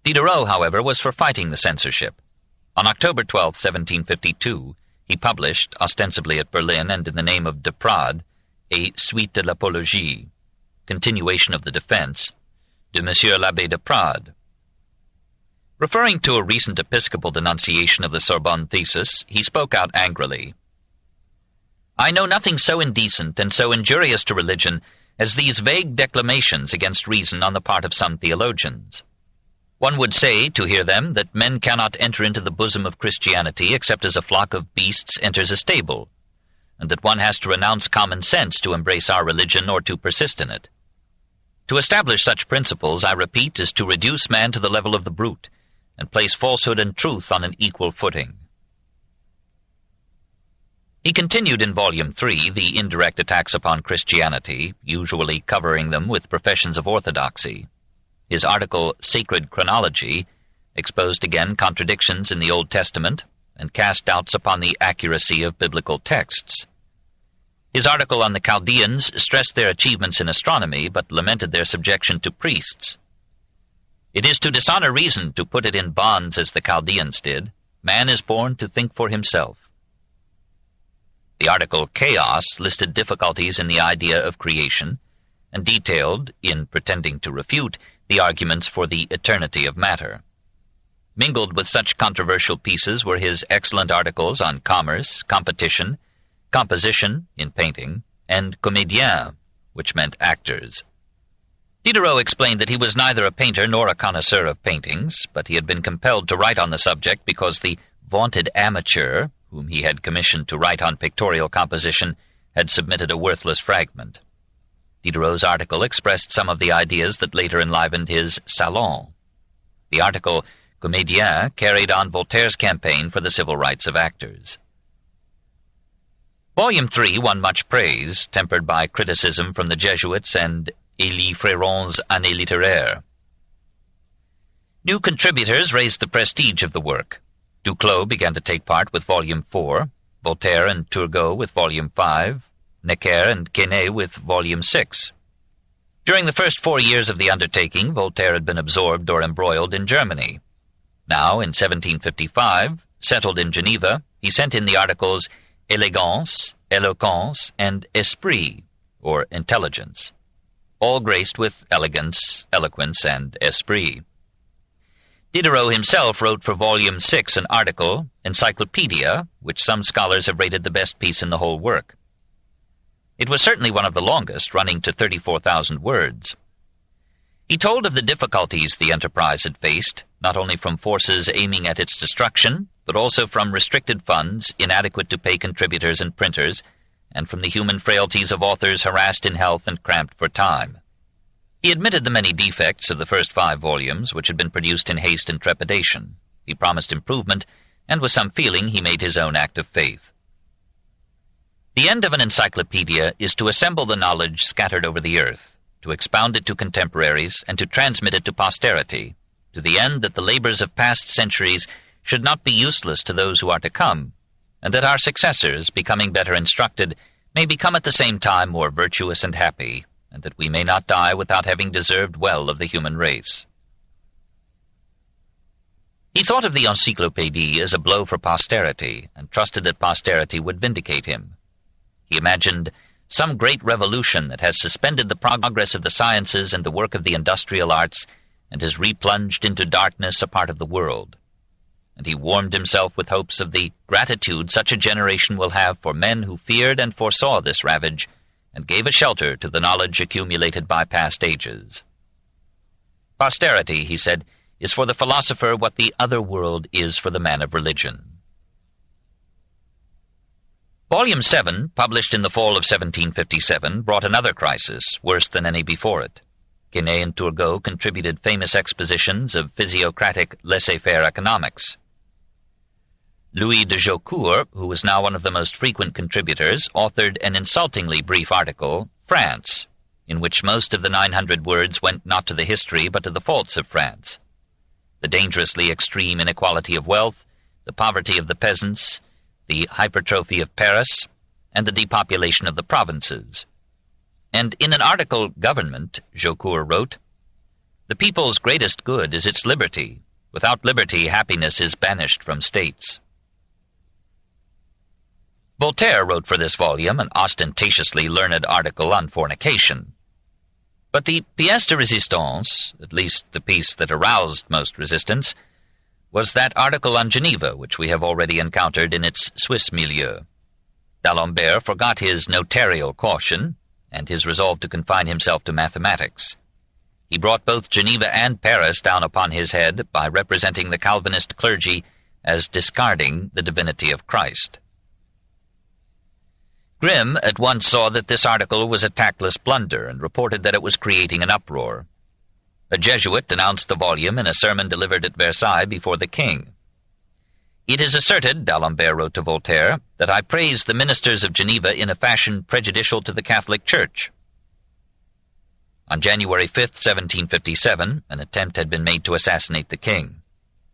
Diderot, however, was for fighting the censorship. On October 12, 1752, he published, ostensibly at Berlin and in the name of de Prade, a Suite de l'Apologie, continuation of the defense, de Monsieur l'Abbé de Prade. Referring to a recent episcopal denunciation of the Sorbonne thesis, he spoke out angrily. "I know nothing so indecent and so injurious to religion as these vague declamations against reason on the part of some theologians. One would say, to hear them, that men cannot enter into the bosom of Christianity except as a flock of beasts enters a stable, and that one has to renounce common sense to embrace our religion or to persist in it. To establish such principles, I repeat, is to reduce man to the level of the brute, and place falsehood and truth on an equal footing." He continued in Volume 3 the indirect attacks upon Christianity, usually covering them with professions of orthodoxy. His article, Sacred Chronology, exposed again contradictions in the Old Testament and cast doubts upon the accuracy of biblical texts. His article on the Chaldeans stressed their achievements in astronomy, but lamented their subjection to priests. "It is to dishonor reason to put it in bonds as the Chaldeans did. Man is born to think for himself." The article Chaos listed difficulties in the idea of creation, and detailed, in pretending to refute, the arguments for the eternity of matter. Mingled with such controversial pieces were his excellent articles on commerce, competition, composition, in painting, and comédien, which meant actors. Diderot explained that he was neither a painter nor a connoisseur of paintings, but he had been compelled to write on the subject because the vaunted amateur, whom he had commissioned to write on pictorial composition, had submitted a worthless fragment. Diderot's article expressed some of the ideas that later enlivened his Salon. The article Comédien carried on Voltaire's campaign for the civil rights of actors. Volume 3 won much praise, tempered by criticism from the Jesuits and Élie Fréron's Année littéraire. New contributors raised the prestige of the work. Duclos began to take part with Volume 4, Voltaire and Turgot with Volume 5, Necker and Quesnay with Volume 6. During the first 4 years of the undertaking, Voltaire had been absorbed or embroiled in Germany. Now, in 1755, settled in Geneva, he sent in the articles Élégance, Éloquence, and Esprit, or intelligence, all graced with elegance, eloquence, and esprit. Diderot himself wrote for Volume 6 an article, Encyclopædia, which some scholars have rated the best piece in the whole work. It was certainly one of the longest, running to 34,000 words. He told of the difficulties the enterprise had faced, not only from forces aiming at its destruction, but also from restricted funds, inadequate to pay contributors and printers, and from the human frailties of authors harassed in health and cramped for time. He admitted the many defects of the first 5 volumes, which had been produced in haste and trepidation. He promised improvement, and with some feeling he made his own act of faith. The end of an encyclopedia is to assemble the knowledge scattered over the earth, to expound it to contemporaries, and to transmit it to posterity, to the end that the labors of past centuries should not be useless to those who are to come, and that our successors, becoming better instructed, may become at the same time more virtuous and happy, and that we may not die without having deserved well of the human race. He thought of the Encyclopédie as a blow for posterity, and trusted that posterity would vindicate him. He imagined some great revolution that has suspended the progress of the sciences and the work of the industrial arts, and has replunged into darkness a part of the world. And he warmed himself with hopes of the gratitude such a generation will have for men who feared and foresaw this ravage, and gave a shelter to the knowledge accumulated by past ages. Posterity, he said, is for the philosopher what the other world is for the man of religion. Volume 7, published in the fall of 1757, brought another crisis, worse than any before it. Quesnay and Turgot contributed famous expositions of physiocratic laissez-faire economics. Louis de Jaucourt, who was now one of the most frequent contributors, authored an insultingly brief article, France, in which most of the 900 words went not to the history but to the faults of France. The dangerously extreme inequality of wealth, the poverty of the peasants, the hypertrophy of Paris, and the depopulation of the provinces. And in an article, Government, Jaucourt wrote, "The people's greatest good is its liberty. Without liberty, happiness is banished from states." Voltaire wrote for this volume an ostentatiously learned article on fornication. But the pièce de résistance, at least the piece that aroused most resistance, was that article on Geneva which we have already encountered in its Swiss milieu. D'Alembert forgot his notarial caution, and his resolve to confine himself to mathematics. He brought both Geneva and Paris down upon his head by representing the Calvinist clergy as discarding the divinity of Christ. Grimm at once saw that this article was a tactless blunder and reported that it was creating an uproar. A Jesuit denounced the volume in a sermon delivered at Versailles before the king. "It is asserted," D'Alembert wrote to Voltaire, "that I praise the ministers of Geneva in a fashion prejudicial to the Catholic Church." On January 5, 1757, an attempt had been made to assassinate the king.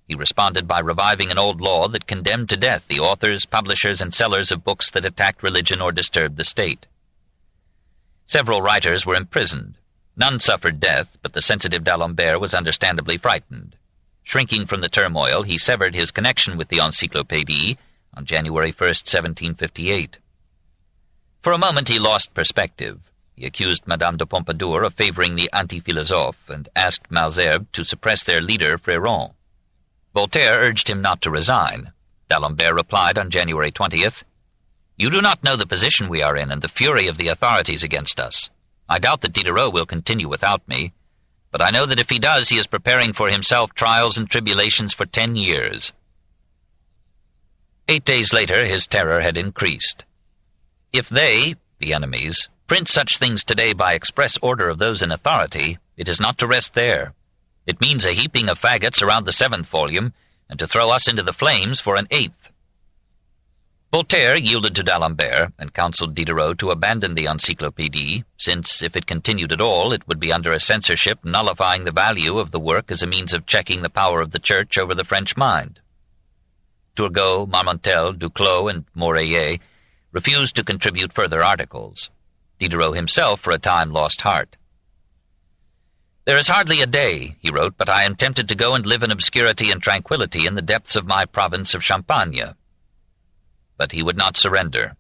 He responded by reviving an old law that condemned to death the authors, publishers, and sellers of books that attacked religion or disturbed the state. Several writers were imprisoned. None suffered death, but the sensitive D'Alembert was understandably frightened. Shrinking from the turmoil, he severed his connection with the Encyclopédie on January 1, 1758. For a moment he lost perspective. He accused Madame de Pompadour of favoring the anti-philosophes and asked Malesherbes to suppress their leader, Fréron. Voltaire urged him not to resign. D'Alembert replied on January 20th, "You do not know the position we are in and the fury of the authorities against us. I doubt that Diderot will continue without me, but I know that if he does, he is preparing for himself trials and tribulations for 10 years. 8 days later, his terror had increased. If they, the enemies, print such things today by express order of those in authority, it is not to rest there. It means a heaping of faggots around the 7th volume, and to throw us into the flames for an 8th. Voltaire yielded to D'Alembert and counseled Diderot to abandon the Encyclopédie, since, if it continued at all, it would be under a censorship nullifying the value of the work as a means of checking the power of the Church over the French mind. Turgot, Marmontel, Duclos, and Morellet refused to contribute further articles. Diderot himself for a time lost heart. "There is hardly a day," he wrote, "but I am tempted to go and live in obscurity and tranquillity in the depths of my province of Champagne." But he would not surrender.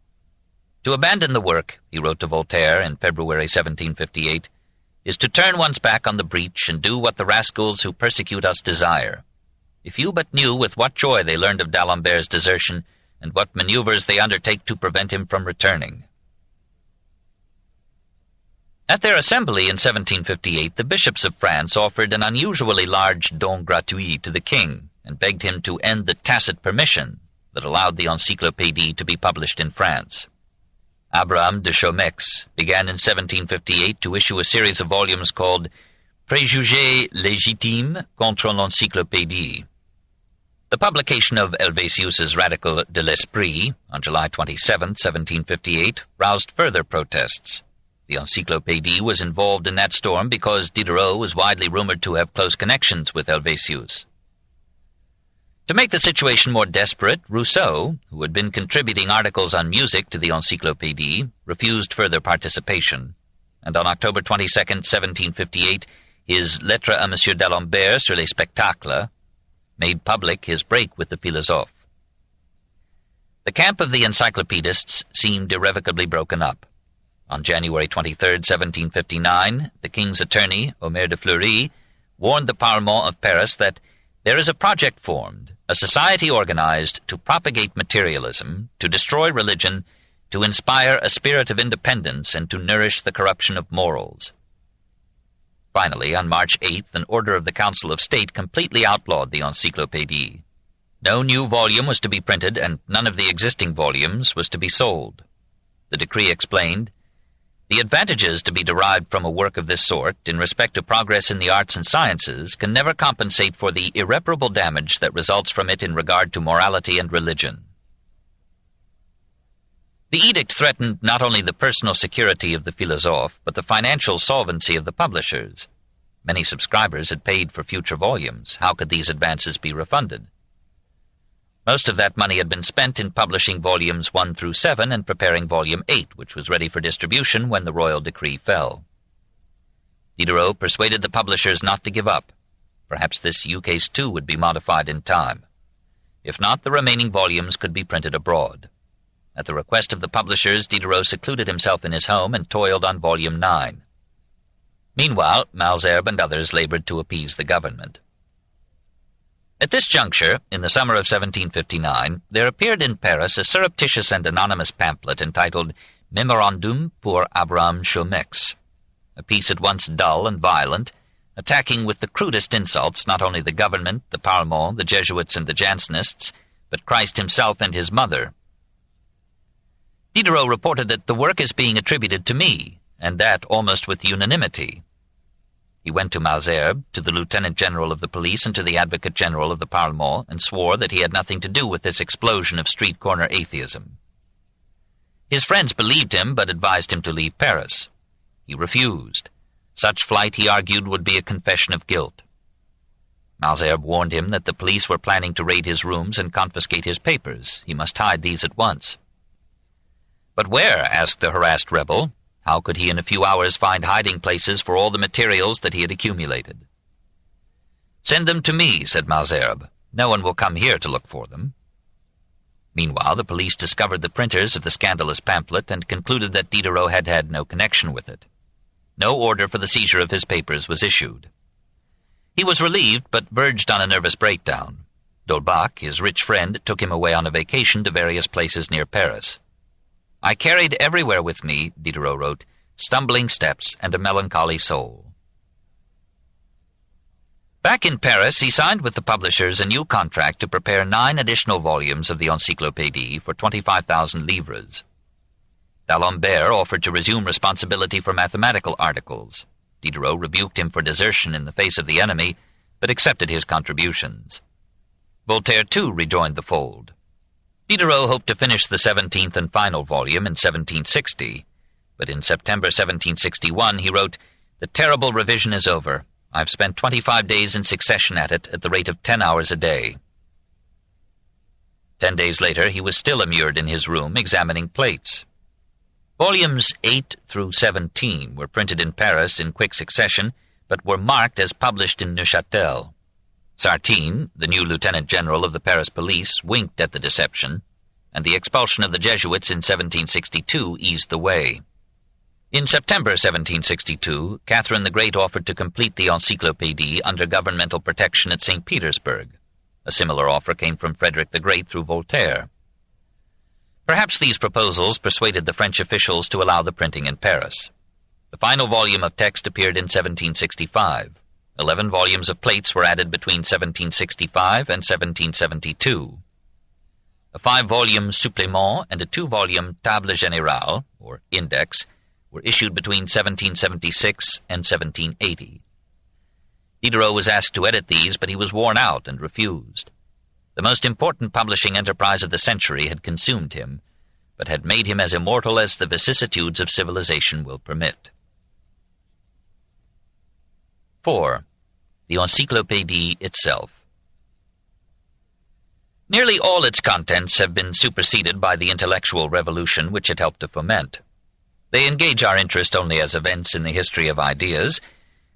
"To abandon the work," he wrote to Voltaire in February 1758, "is to turn one's back on the breach and do what the rascals who persecute us desire. If you but knew with what joy they learned of D'Alembert's desertion, and what maneuvers they undertake to prevent him from returning." At their assembly in 1758, the bishops of France offered an unusually large don gratuit to the king, and begged him to end the tacit permission that allowed the Encyclopédie to be published in France. Abraham de Chaumeix began in 1758 to issue a series of volumes called Préjugés légitimes contre l'Encyclopédie. The publication of Helvétius's Radical de l'Esprit on July 27, 1758, roused further protests. The Encyclopédie was involved in that storm because Diderot was widely rumored to have close connections with Helvétius. To make the situation more desperate, Rousseau, who had been contributing articles on music to the Encyclopédie, refused further participation, and on October 22, 1758, his Lettre à Monsieur d'Alembert sur les spectacles made public his break with the Philosophes. The camp of the Encyclopedists seemed irrevocably broken up. On January 23, 1759, the king's attorney, Omer de Fleury, warned the Parlement of Paris that there is a project formed, a society organized to propagate materialism, to destroy religion, to inspire a spirit of independence, and to nourish the corruption of morals. Finally, on March 8th, an order of the Council of State completely outlawed the Encyclopédie. No new volume was to be printed, and none of the existing volumes was to be sold. The decree explained, "The advantages to be derived from a work of this sort, in respect to progress in the arts and sciences, can never compensate for the irreparable damage that results from it in regard to morality and religion." The edict threatened not only the personal security of the Philosophes, but the financial solvency of the publishers. Many subscribers had paid for future volumes. How could these advances be refunded? Most of that money had been spent in publishing volumes 1 through 7 and preparing volume 8, which was ready for distribution when the royal decree fell. Diderot persuaded the publishers not to give up. Perhaps this ukase too would be modified in time. If not, the remaining volumes could be printed abroad. At the request of the publishers, Diderot secluded himself in his home and toiled on volume 9. Meanwhile, Malesherbes and others labored to appease the government. At this juncture, in the summer of 1759, there appeared in Paris a surreptitious and anonymous pamphlet entitled Memorandum pour Abraham Chomex, a piece at once dull and violent, attacking with the crudest insults not only the government, the Parlement, the Jesuits, and the Jansenists, but Christ himself and his mother. Diderot reported that the work is being attributed to me, and that almost with unanimity. He went to Malesherbes, to the Lieutenant General of the Police, and to the Advocate General of the Parlement, and swore that he had nothing to do with this explosion of street-corner atheism. His friends believed him, but advised him to leave Paris. He refused. Such flight, he argued, would be a confession of guilt. Malesherbes warned him that the police were planning to raid his rooms and confiscate his papers. He must hide these at once. "But where?" asked the harassed rebel. How could he in a few hours find hiding places for all the materials that he had accumulated? "Send them to me," said Malesherbes. "No one will come here to look for them." Meanwhile, the police discovered the printers of the scandalous pamphlet and concluded that Diderot had had no connection with it. No order for the seizure of his papers was issued. He was relieved, but verged on a nervous breakdown. D'Holbach, his rich friend, took him away on a vacation to various places near Paris. "I carried everywhere with me," Diderot wrote, "stumbling steps and a melancholy soul." Back in Paris, he signed with the publishers a new contract to prepare 9 additional volumes of the Encyclopédie for 25,000 livres. D'Alembert offered to resume responsibility for mathematical articles. Diderot rebuked him for desertion in the face of the enemy, but accepted his contributions. Voltaire, too, rejoined the fold. Diderot hoped to finish the 17th and final volume in 1760, but in September 1761 he wrote, "The terrible revision is over. I've spent 25 days in succession at it, at the rate of 10 hours a day." 10 days later he was still immured in his room examining plates. Volumes 8 through 17 were printed in Paris in quick succession, but were marked as published in Neuchâtel. Sartine, the new Lieutenant General of the Paris Police, winked at the deception, and the expulsion of the Jesuits in 1762 eased the way. In September 1762, Catherine the Great offered to complete the Encyclopédie under governmental protection at St. Petersburg. A similar offer came from Frederick the Great through Voltaire. Perhaps these proposals persuaded the French officials to allow the printing in Paris. The final volume of text appeared in 1765. 11 volumes of plates were added between 1765 and 1772. A 5-volume supplément and a 2-volume Table Générale, or Index, were issued between 1776 and 1780. Diderot was asked to edit these, but he was worn out and refused. The most important publishing enterprise of the century had consumed him, but had made him as immortal as the vicissitudes of civilization will permit. 4. The Encyclopédie Itself. Nearly all its contents have been superseded by the intellectual revolution which it helped to foment. They engage our interest only as events in the history of ideas,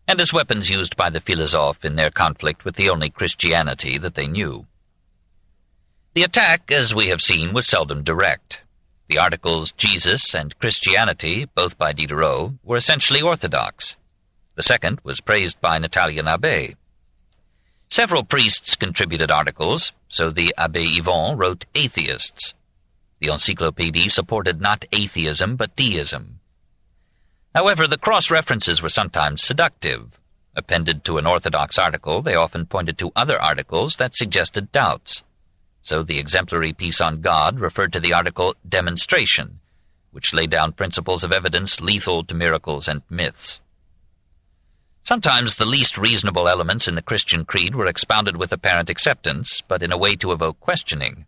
and as weapons used by the Philosophes in their conflict with the only Christianity that they knew. The attack, as we have seen, was seldom direct. The articles Jesus and Christianity, both by Diderot, were essentially orthodox. The second was praised by an Italian abbé. Several priests contributed articles, so the Abbé Yvon wrote Atheists. The Encyclopédie supported not atheism but deism. However, the cross-references were sometimes seductive. Appended to an orthodox article, they often pointed to other articles that suggested doubts. So the exemplary piece on God referred to the article Demonstration, which laid down principles of evidence lethal to miracles and myths. Sometimes the least reasonable elements in the Christian creed were expounded with apparent acceptance, but in a way to evoke questioning.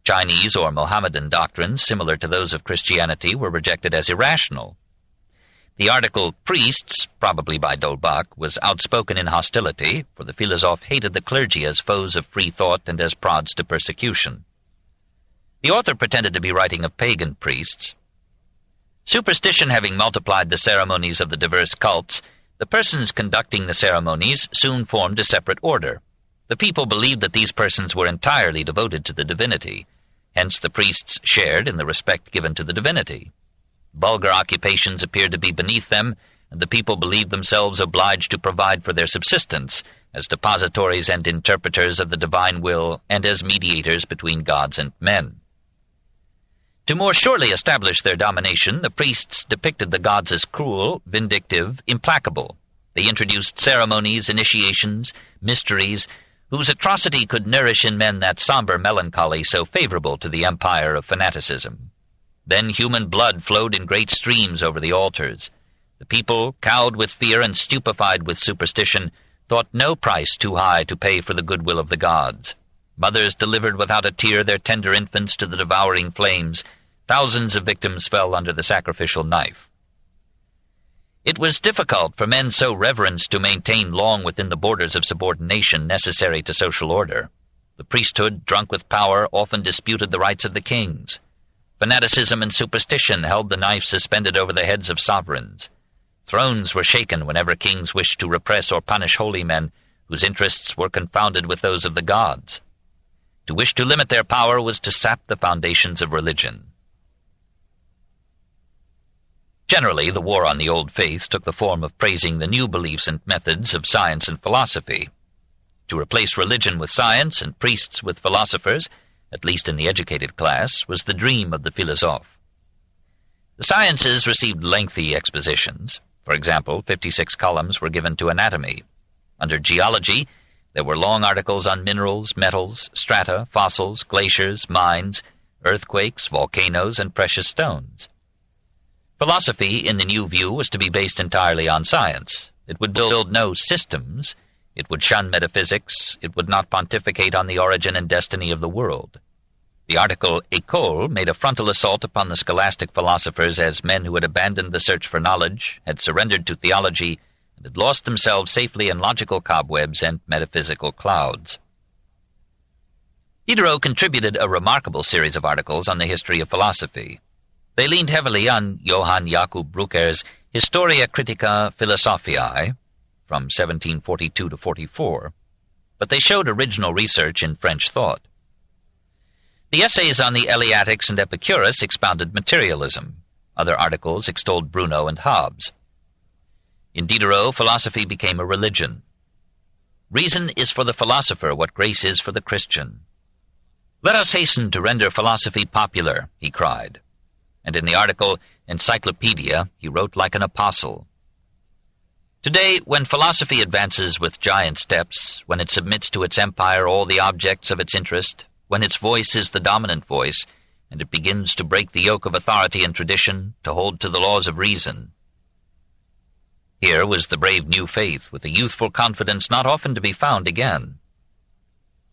Chinese or Mohammedan doctrines similar to those of Christianity were rejected as irrational. The article Priests, probably by D'Holbach, was outspoken in hostility, for the Philosophes hated the clergy as foes of free thought and as prods to persecution. The author pretended to be writing of pagan priests. Superstition having multiplied the ceremonies of the diverse cults, the persons conducting the ceremonies soon formed a separate order. The people believed that these persons were entirely devoted to the divinity. Hence the priests shared in the respect given to the divinity. Vulgar occupations appeared to be beneath them, and the people believed themselves obliged to provide for their subsistence, as depositories and interpreters of the divine will, and as mediators between gods and men. To more surely establish their domination, the priests depicted the gods as cruel, vindictive, implacable. They introduced ceremonies, initiations, mysteries, whose atrocity could nourish in men that somber melancholy so favorable to the empire of fanaticism. Then human blood flowed in great streams over the altars. The people, cowed with fear and stupefied with superstition, thought no price too high to pay for the goodwill of the gods. Mothers delivered without a tear their tender infants to the devouring flames. Thousands of victims fell under the sacrificial knife. It was difficult for men so reverenced to maintain long within the borders of subordination necessary to social order. The priesthood, drunk with power, often disputed the rights of the kings. Fanaticism and superstition held the knife suspended over the heads of sovereigns. Thrones were shaken whenever kings wished to repress or punish holy men whose interests were confounded with those of the gods. To wish to limit their power was to sap the foundations of religion. Generally, the war on the old faith took the form of praising the new beliefs and methods of science and philosophy. To replace religion with science and priests with philosophers, at least in the educated class, was the dream of the Philosophes. The sciences received lengthy expositions. For example, 56 columns were given to anatomy. Under geology, there were long articles on minerals, metals, strata, fossils, glaciers, mines, earthquakes, volcanoes, and precious stones. Philosophy, in the new view, was to be based entirely on science. It would build no systems. It would shun metaphysics. It would not pontificate on the origin and destiny of the world. The article École made a frontal assault upon the scholastic philosophers as men who had abandoned the search for knowledge, had surrendered to theology, and had lost themselves safely in logical cobwebs and metaphysical clouds. Diderot contributed a remarkable series of articles on the history of philosophy. They leaned heavily on Johann Jakob Brücker's Historia Critica Philosophiae, from 1742 to 44, but they showed original research in French thought. The essays on the Eleatics and Epicurus expounded materialism. Other articles extolled Bruno and Hobbes. In Diderot, philosophy became a religion. Reason is for the philosopher what grace is for the Christian. Let us hasten to render philosophy popular, he cried. And in the article Encyclopædia, he wrote like an apostle. Today, when philosophy advances with giant steps, when it submits to its empire all the objects of its interest, when its voice is the dominant voice, and it begins to break the yoke of authority and tradition, to hold to the laws of reason. Here was the brave new faith, with a youthful confidence not often to be found again.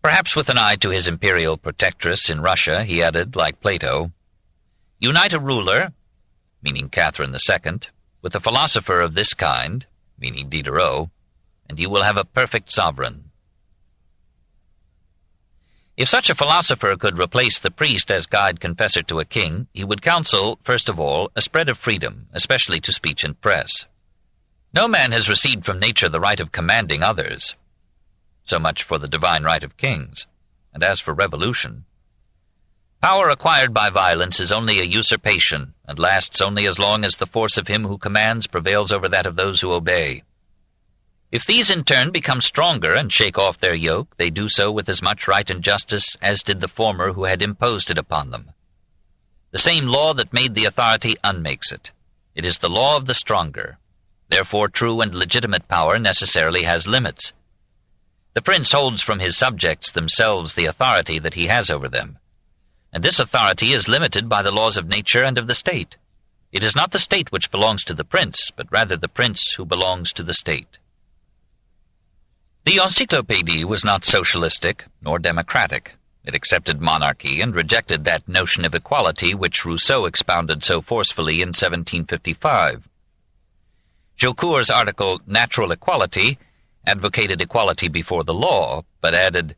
Perhaps with an eye to his imperial protectress in Russia, he added, like Plato, "Unite a ruler," meaning Catherine II, "with a philosopher of this kind," meaning Diderot, "and you will have a perfect sovereign." If such a philosopher could replace the priest as guide confessor to a king, he would counsel, first of all, a spread of freedom, especially to speech and press. No man has received from nature the right of commanding others. So much for the divine right of kings. And as for revolution, Power acquired by violence is only a usurpation, and lasts only as long as the force of him who commands prevails over that of those who obey. If these in turn become stronger and shake off their yoke, they do so with as much right and justice as did the former who had imposed it upon them. The same law that made the authority unmakes it. It is the law of the stronger. Therefore true and legitimate power necessarily has limits. The prince holds from his subjects themselves the authority that he has over them, and this authority is limited by the laws of nature and of the state. It is not the state which belongs to the prince, but rather the prince who belongs to the state. The Encyclopédie was not socialistic nor democratic. It accepted monarchy and rejected that notion of equality which Rousseau expounded so forcefully in 1755. Jaucourt's article, Natural Equality, advocated equality before the law, but added,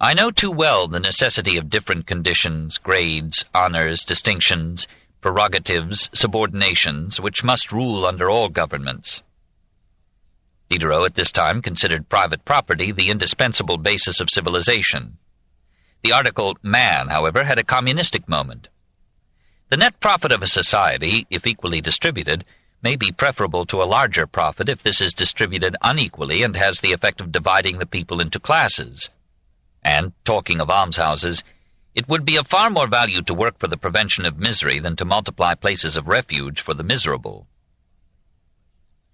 "I know too well the necessity of different conditions, grades, honors, distinctions, prerogatives, subordinations, which must rule under all governments." Diderot at this time considered private property the indispensable basis of civilization. The article Man, however, had a communistic moment. The net profit of a society, if equally distributed, may be preferable to a larger profit if this is distributed unequally and has the effect of dividing the people into classes. And, talking of almshouses, it would be of far more value to work for the prevention of misery than to multiply places of refuge for the miserable.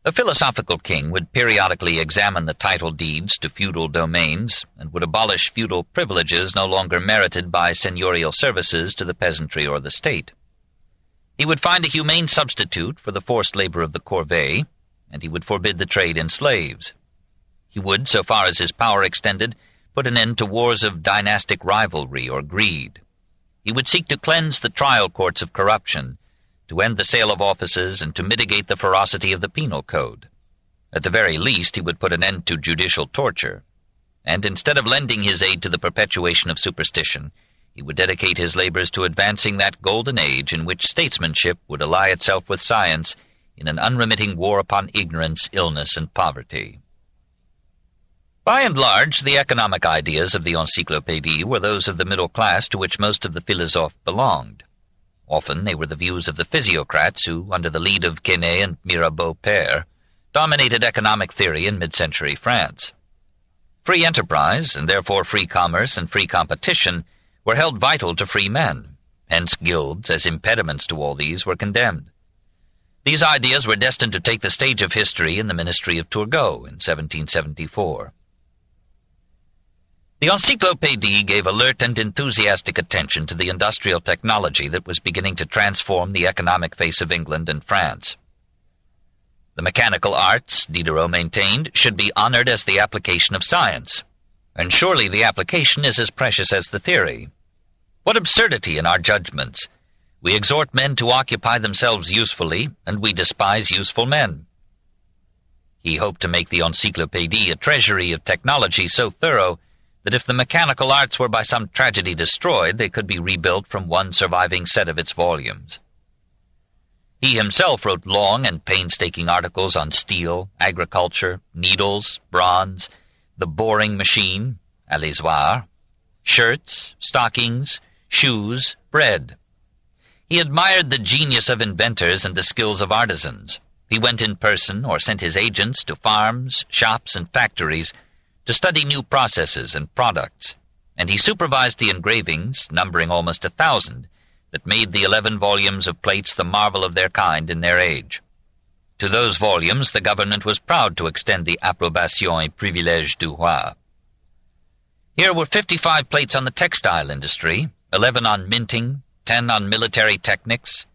A philosophical king would periodically examine the title deeds to feudal domains, and would abolish feudal privileges no longer merited by seigneurial services to the peasantry or the state. He would find a humane substitute for the forced labor of the corvée, and he would forbid the trade in slaves. He would, so far as his power extended, put an end to wars of dynastic rivalry or greed. He would seek to cleanse the trial courts of corruption, to end the sale of offices, and to mitigate the ferocity of the penal code. At the very least, he would put an end to judicial torture, and instead of lending his aid to the perpetuation of superstition, he would dedicate his labors to advancing that golden age in which statesmanship would ally itself with science in an unremitting war upon ignorance, illness, and poverty. By and large, the economic ideas of the Encyclopédie were those of the middle class to which most of the philosophes belonged. Often they were the views of the physiocrats who, under the lead of Quesnay and Mirabeau père, dominated economic theory in mid-century France. Free enterprise, and therefore free commerce and free competition, were held vital to free men. Hence guilds, as impediments to all these, were condemned. These ideas were destined to take the stage of history in the ministry of Turgot in 1774. The Encyclopédie gave alert and enthusiastic attention to the industrial technology that was beginning to transform the economic face of England and France. The mechanical arts, Diderot maintained, should be honored as the application of science, and surely the application is as precious as the theory. What absurdity in our judgments! We exhort men to occupy themselves usefully, and we despise useful men. He hoped to make the Encyclopédie a treasury of technology so thorough that if the mechanical arts were by some tragedy destroyed, they could be rebuilt from one surviving set of its volumes. He himself wrote long and painstaking articles on steel, agriculture, needles, bronze, the boring machine, alésoir, shirts, stockings, shoes, bread. He admired the genius of inventors and the skills of artisans. He went in person or sent his agents to farms, shops, and factories to study new processes and products, and he supervised the engravings, numbering almost 1,000, that made the 11 volumes of plates the marvel of their kind in their age. To those volumes the government was proud to extend the approbation et privilège du roi. Here were 55 plates on the textile industry, 11 on minting, 10 on military techniques,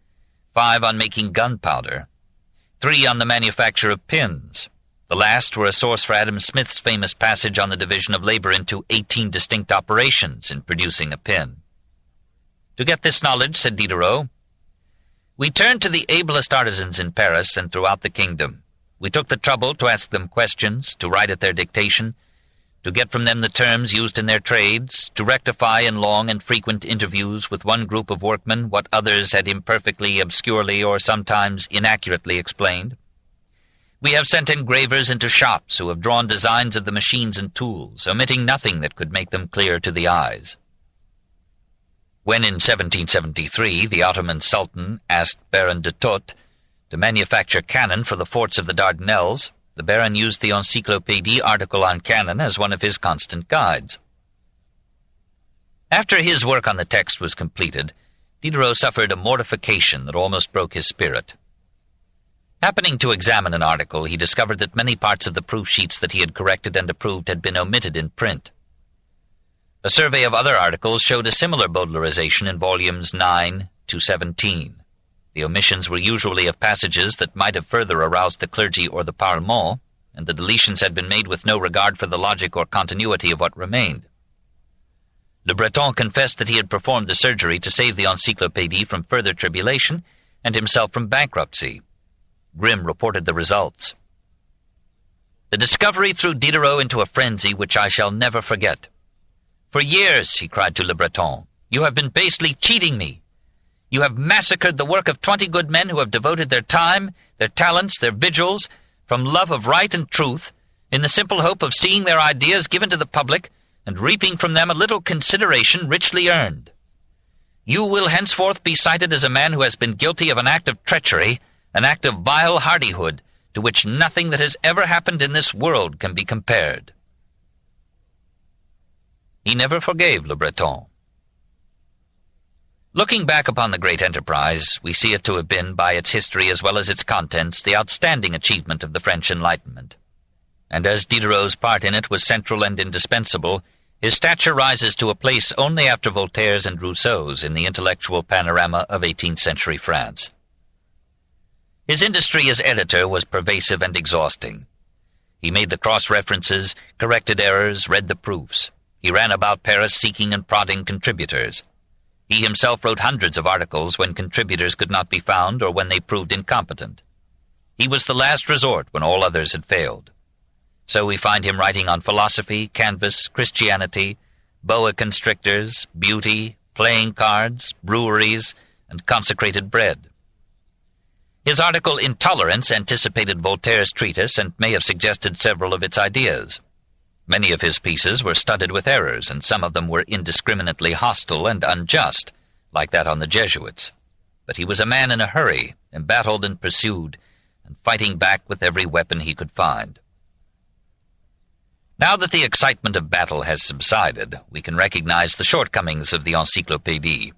5 on making gunpowder, 3 on the manufacture of pins. The last were a source for Adam Smith's famous passage on the division of labor into 18 distinct operations in producing a pin. To get this knowledge, said Diderot, we turned to the ablest artisans in Paris and throughout the kingdom. We took the trouble to ask them questions, to write at their dictation, to get from them the terms used in their trades, to rectify in long and frequent interviews with one group of workmen what others had imperfectly, obscurely, or sometimes inaccurately explained. We have sent engravers into shops who have drawn designs of the machines and tools, omitting nothing that could make them clear to the eyes. When in 1773 the Ottoman Sultan asked Baron de Thot to manufacture cannon for the forts of the Dardanelles, the Baron used the Encyclopédie article on cannon as one of his constant guides. After his work on the text was completed, Diderot suffered a mortification that almost broke his spirit. Happening to examine an article, he discovered that many parts of the proof sheets that he had corrected and approved had been omitted in print. A survey of other articles showed a similar Baudelarization in volumes 9 to 17. The omissions were usually of passages that might have further aroused the clergy or the Parlement, and the deletions had been made with no regard for the logic or continuity of what remained. Le Breton confessed that he had performed the surgery to save the Encyclopédie from further tribulation and himself from bankruptcy. Grimm reported the results. The discovery threw Diderot into a frenzy which I shall never forget. "For years," he cried to Le Breton, "you have been basely cheating me. You have massacred the work of 20 good men who have devoted their time, their talents, their vigils, from love of right and truth, in the simple hope of seeing their ideas given to the public and reaping from them a little consideration richly earned. You will henceforth be cited as a man who has been guilty of an act of treachery, an act of vile hardihood, to which nothing that has ever happened in this world can be compared." He never forgave Le Breton. Looking back upon the great enterprise, we see it to have been, by its history as well as its contents, the outstanding achievement of the French Enlightenment. And as Diderot's part in it was central and indispensable, his stature rises to a place only after Voltaire's and Rousseau's in the intellectual panorama of 18th century France. His industry as editor was pervasive and exhausting. He made the cross-references, corrected errors, read the proofs. He ran about Paris seeking and prodding contributors. He himself wrote hundreds of articles when contributors could not be found or when they proved incompetent. He was the last resort when all others had failed. So we find him writing on philosophy, canvas, Christianity, boa constrictors, beauty, playing cards, breweries, and consecrated bread. His article Intolerance anticipated Voltaire's treatise and may have suggested several of its ideas. Many of his pieces were studded with errors, and some of them were indiscriminately hostile and unjust, like that on the Jesuits. But he was a man in a hurry, embattled and pursued, and fighting back with every weapon he could find. Now that the excitement of battle has subsided, we can recognize the shortcomings of the Encyclopédie.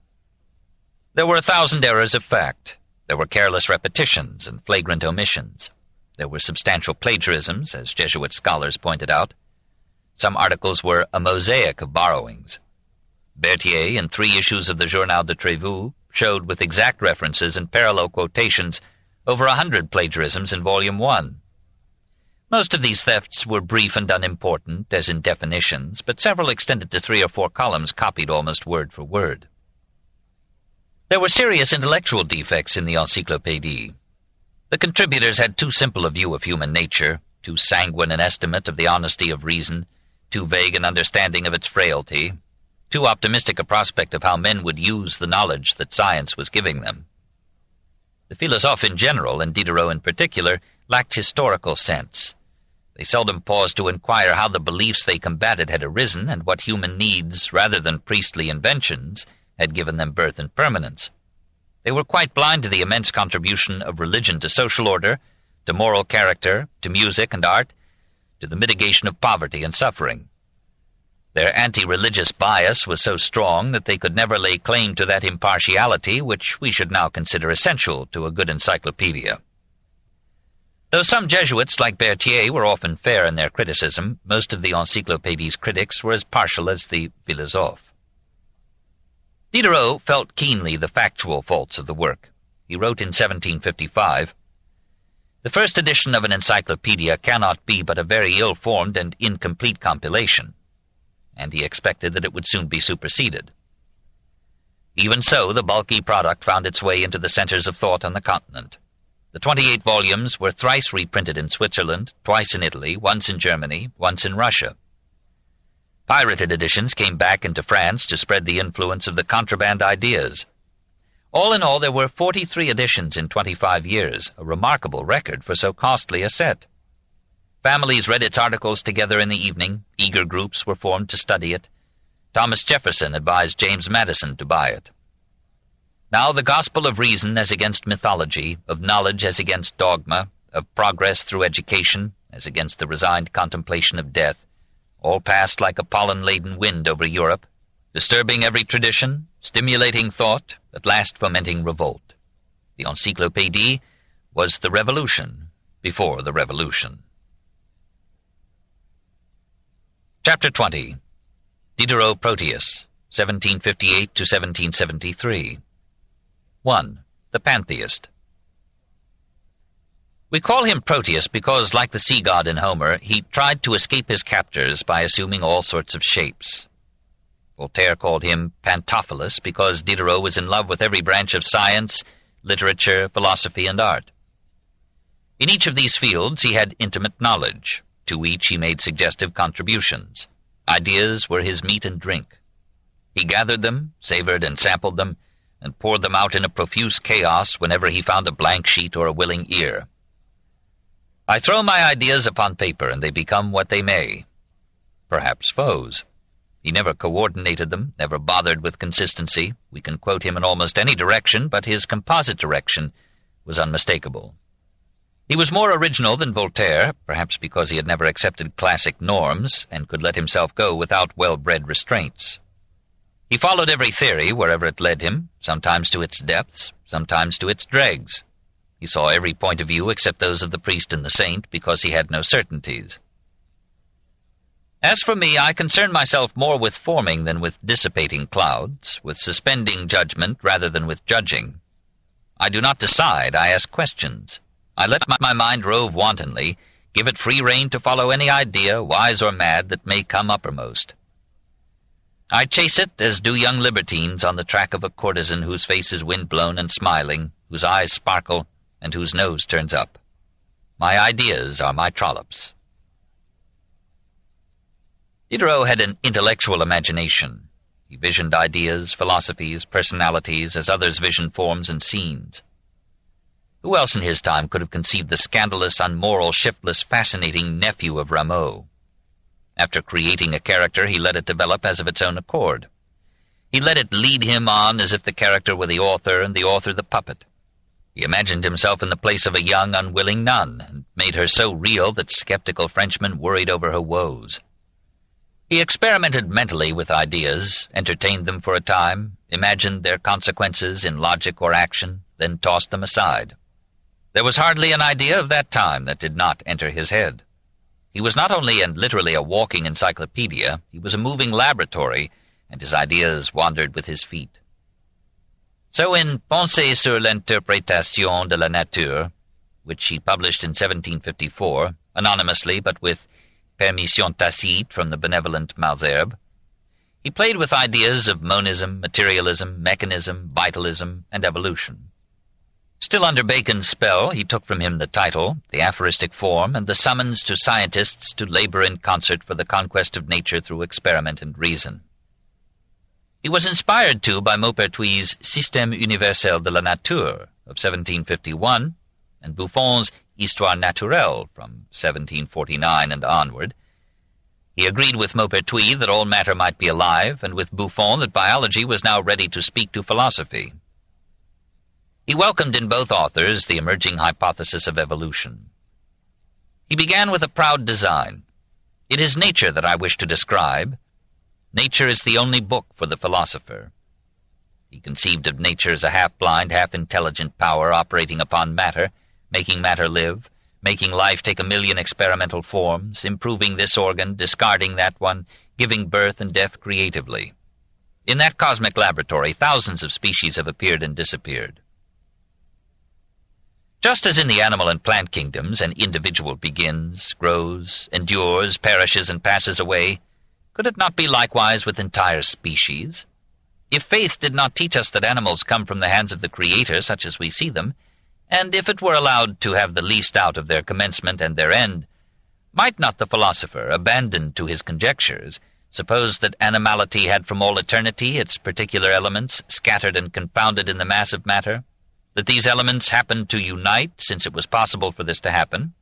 There were 1,000 errors of fact. There were careless repetitions and flagrant omissions. There were substantial plagiarisms, as Jesuit scholars pointed out. Some articles were a mosaic of borrowings. Berthier, in 3 issues of the Journal de Trévoux, showed with exact references and parallel quotations over 100 plagiarisms in Volume 1. Most of these thefts were brief and unimportant, as in definitions, but several extended to 3 or 4 columns copied almost word for word. There were serious intellectual defects in the Encyclopédie. The contributors had too simple a view of human nature, too sanguine an estimate of the honesty of reason, too vague an understanding of its frailty, too optimistic a prospect of how men would use the knowledge that science was giving them. The Philosophes in general, and Diderot in particular, lacked historical sense. They seldom paused to inquire how the beliefs they combated had arisen and what human needs, rather than priestly inventions, had given them birth and permanence. They were quite blind to the immense contribution of religion to social order, to moral character, to music and art, to the mitigation of poverty and suffering. Their anti-religious bias was so strong that they could never lay claim to that impartiality which we should now consider essential to a good encyclopedia. Though some Jesuits, like Berthier, were often fair in their criticism, most of the Encyclopédie's critics were as partial as the Philosophes. Diderot felt keenly the factual faults of the work. He wrote in 1755, "The first edition of an encyclopedia cannot be but a very ill-formed and incomplete compilation," and he expected that it would soon be superseded. Even so, the bulky product found its way into the centers of thought on the continent. The 28 volumes were thrice reprinted in Switzerland, twice in Italy, once in Germany, once in Russia. Pirated editions came back into France to spread the influence of the contraband ideas. All in all, there were 43 editions in 25 years, a remarkable record for so costly a set. Families read its articles together in the evening, eager groups were formed to study it. Thomas Jefferson advised James Madison to buy it. Now the gospel of reason as against mythology, of knowledge as against dogma, of progress through education as against the resigned contemplation of death, all passed like a pollen-laden wind over Europe, disturbing every tradition, stimulating thought, at last fomenting revolt. The Encyclopédie was the revolution before the revolution. Chapter 20. Diderot Proteus, 1758 to 1773. 1. The Pantheist. We call him Proteus because, like the sea god in Homer, he tried to escape his captors by assuming all sorts of shapes. Voltaire called him Pantophilus because Diderot was in love with every branch of science, literature, philosophy, and art. In each of these fields he had intimate knowledge. To each he made suggestive contributions. Ideas were his meat and drink. He gathered them, savored and sampled them, and poured them out in a profuse chaos whenever he found a blank sheet or a willing ear. I throw my ideas upon paper, and they become what they may. Perhaps foes. He never coordinated them, never bothered with consistency. We can quote him in almost any direction, but his composite direction was unmistakable. He was more original than Voltaire, perhaps because he had never accepted classic norms and could let himself go without well-bred restraints. He followed every theory wherever it led him, sometimes to its depths, sometimes to its dregs. He saw every point of view except those of the priest and the saint, because he had no certainties. As for me, I concern myself more with forming than with dissipating clouds, with suspending judgment rather than with judging. I do not decide, I ask questions. I let my mind rove wantonly, give it free rein to follow any idea, wise or mad, that may come uppermost. I chase it as do young libertines on the track of a courtesan whose face is wind-blown and smiling, whose eyes sparkle, and whose nose turns up. My ideas are my trollops. Diderot had an intellectual imagination. He visioned ideas, philosophies, personalities, as others vision forms and scenes. Who else in his time could have conceived the scandalous, unmoral, shiftless, fascinating Nephew of Rameau? After creating a character, he let it develop as of its own accord. He let it lead him on as if the character were the author and the author the puppet. He imagined himself in the place of a young, unwilling nun, and made her so real that skeptical Frenchmen worried over her woes. He experimented mentally with ideas, entertained them for a time, imagined their consequences in logic or action, then tossed them aside. There was hardly an idea of that time that did not enter his head. He was not only and literally a walking encyclopedia, he was a moving laboratory, and his ideas wandered with his feet. So in Pensées sur l'interprétation de la nature, which he published in 1754, anonymously but with permission tacite from the benevolent Malesherbes, he played with ideas of monism, materialism, mechanism, vitalism, and evolution. Still under Bacon's spell, he took from him the title, the aphoristic form, and the summons to scientists to labor in concert for the conquest of nature through experiment and reason. He was inspired, too, by Maupertuis's Système universel de la nature of 1751 and Buffon's Histoire naturelle from 1749 and onward. He agreed with Maupertuis that all matter might be alive, and with Buffon that biology was now ready to speak to philosophy. He welcomed in both authors the emerging hypothesis of evolution. He began with a proud design. It is nature that I wish to describe. Nature is the only book for the philosopher. He conceived of nature as a half-blind, half-intelligent power operating upon matter, making matter live, making life take a million experimental forms, improving this organ, discarding that one, giving birth and death creatively. In that cosmic laboratory, thousands of species have appeared and disappeared. Just as in the animal and plant kingdoms an individual begins, grows, endures, perishes, and passes away, could it not be likewise with entire species? If faith did not teach us that animals come from the hands of the Creator such as we see them, and if it were allowed to have the least out of their commencement and their end, might not the philosopher, abandoned to his conjectures, suppose that animality had from all eternity its particular elements scattered and confounded in the mass of matter, that these elements happened to unite since it was possible for this to happen,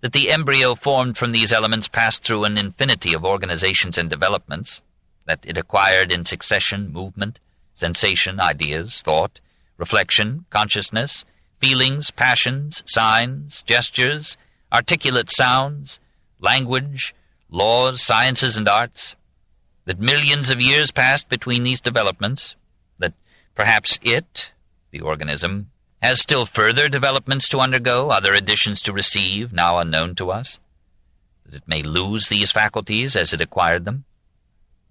that the embryo formed from these elements passed through an infinity of organizations and developments, that it acquired in succession movement, sensation, ideas, thought, reflection, consciousness, feelings, passions, signs, gestures, articulate sounds, language, laws, sciences, and arts, that millions of years passed between these developments, that perhaps it, the organism, has still further developments to undergo, other additions to receive, now unknown to us, that it may lose these faculties as it acquired them,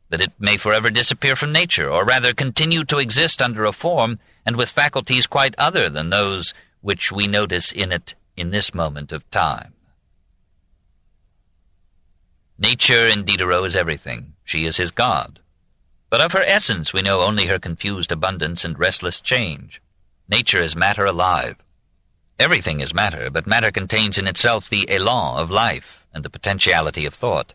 that it may forever disappear from nature, or rather continue to exist under a form and with faculties quite other than those which we notice in it in this moment of time. Nature in Diderot is everything. She is his God. But of her essence we know only her confused abundance and restless change. Nature is matter alive. Everything is matter, but matter contains in itself the élan of life and the potentiality of thought.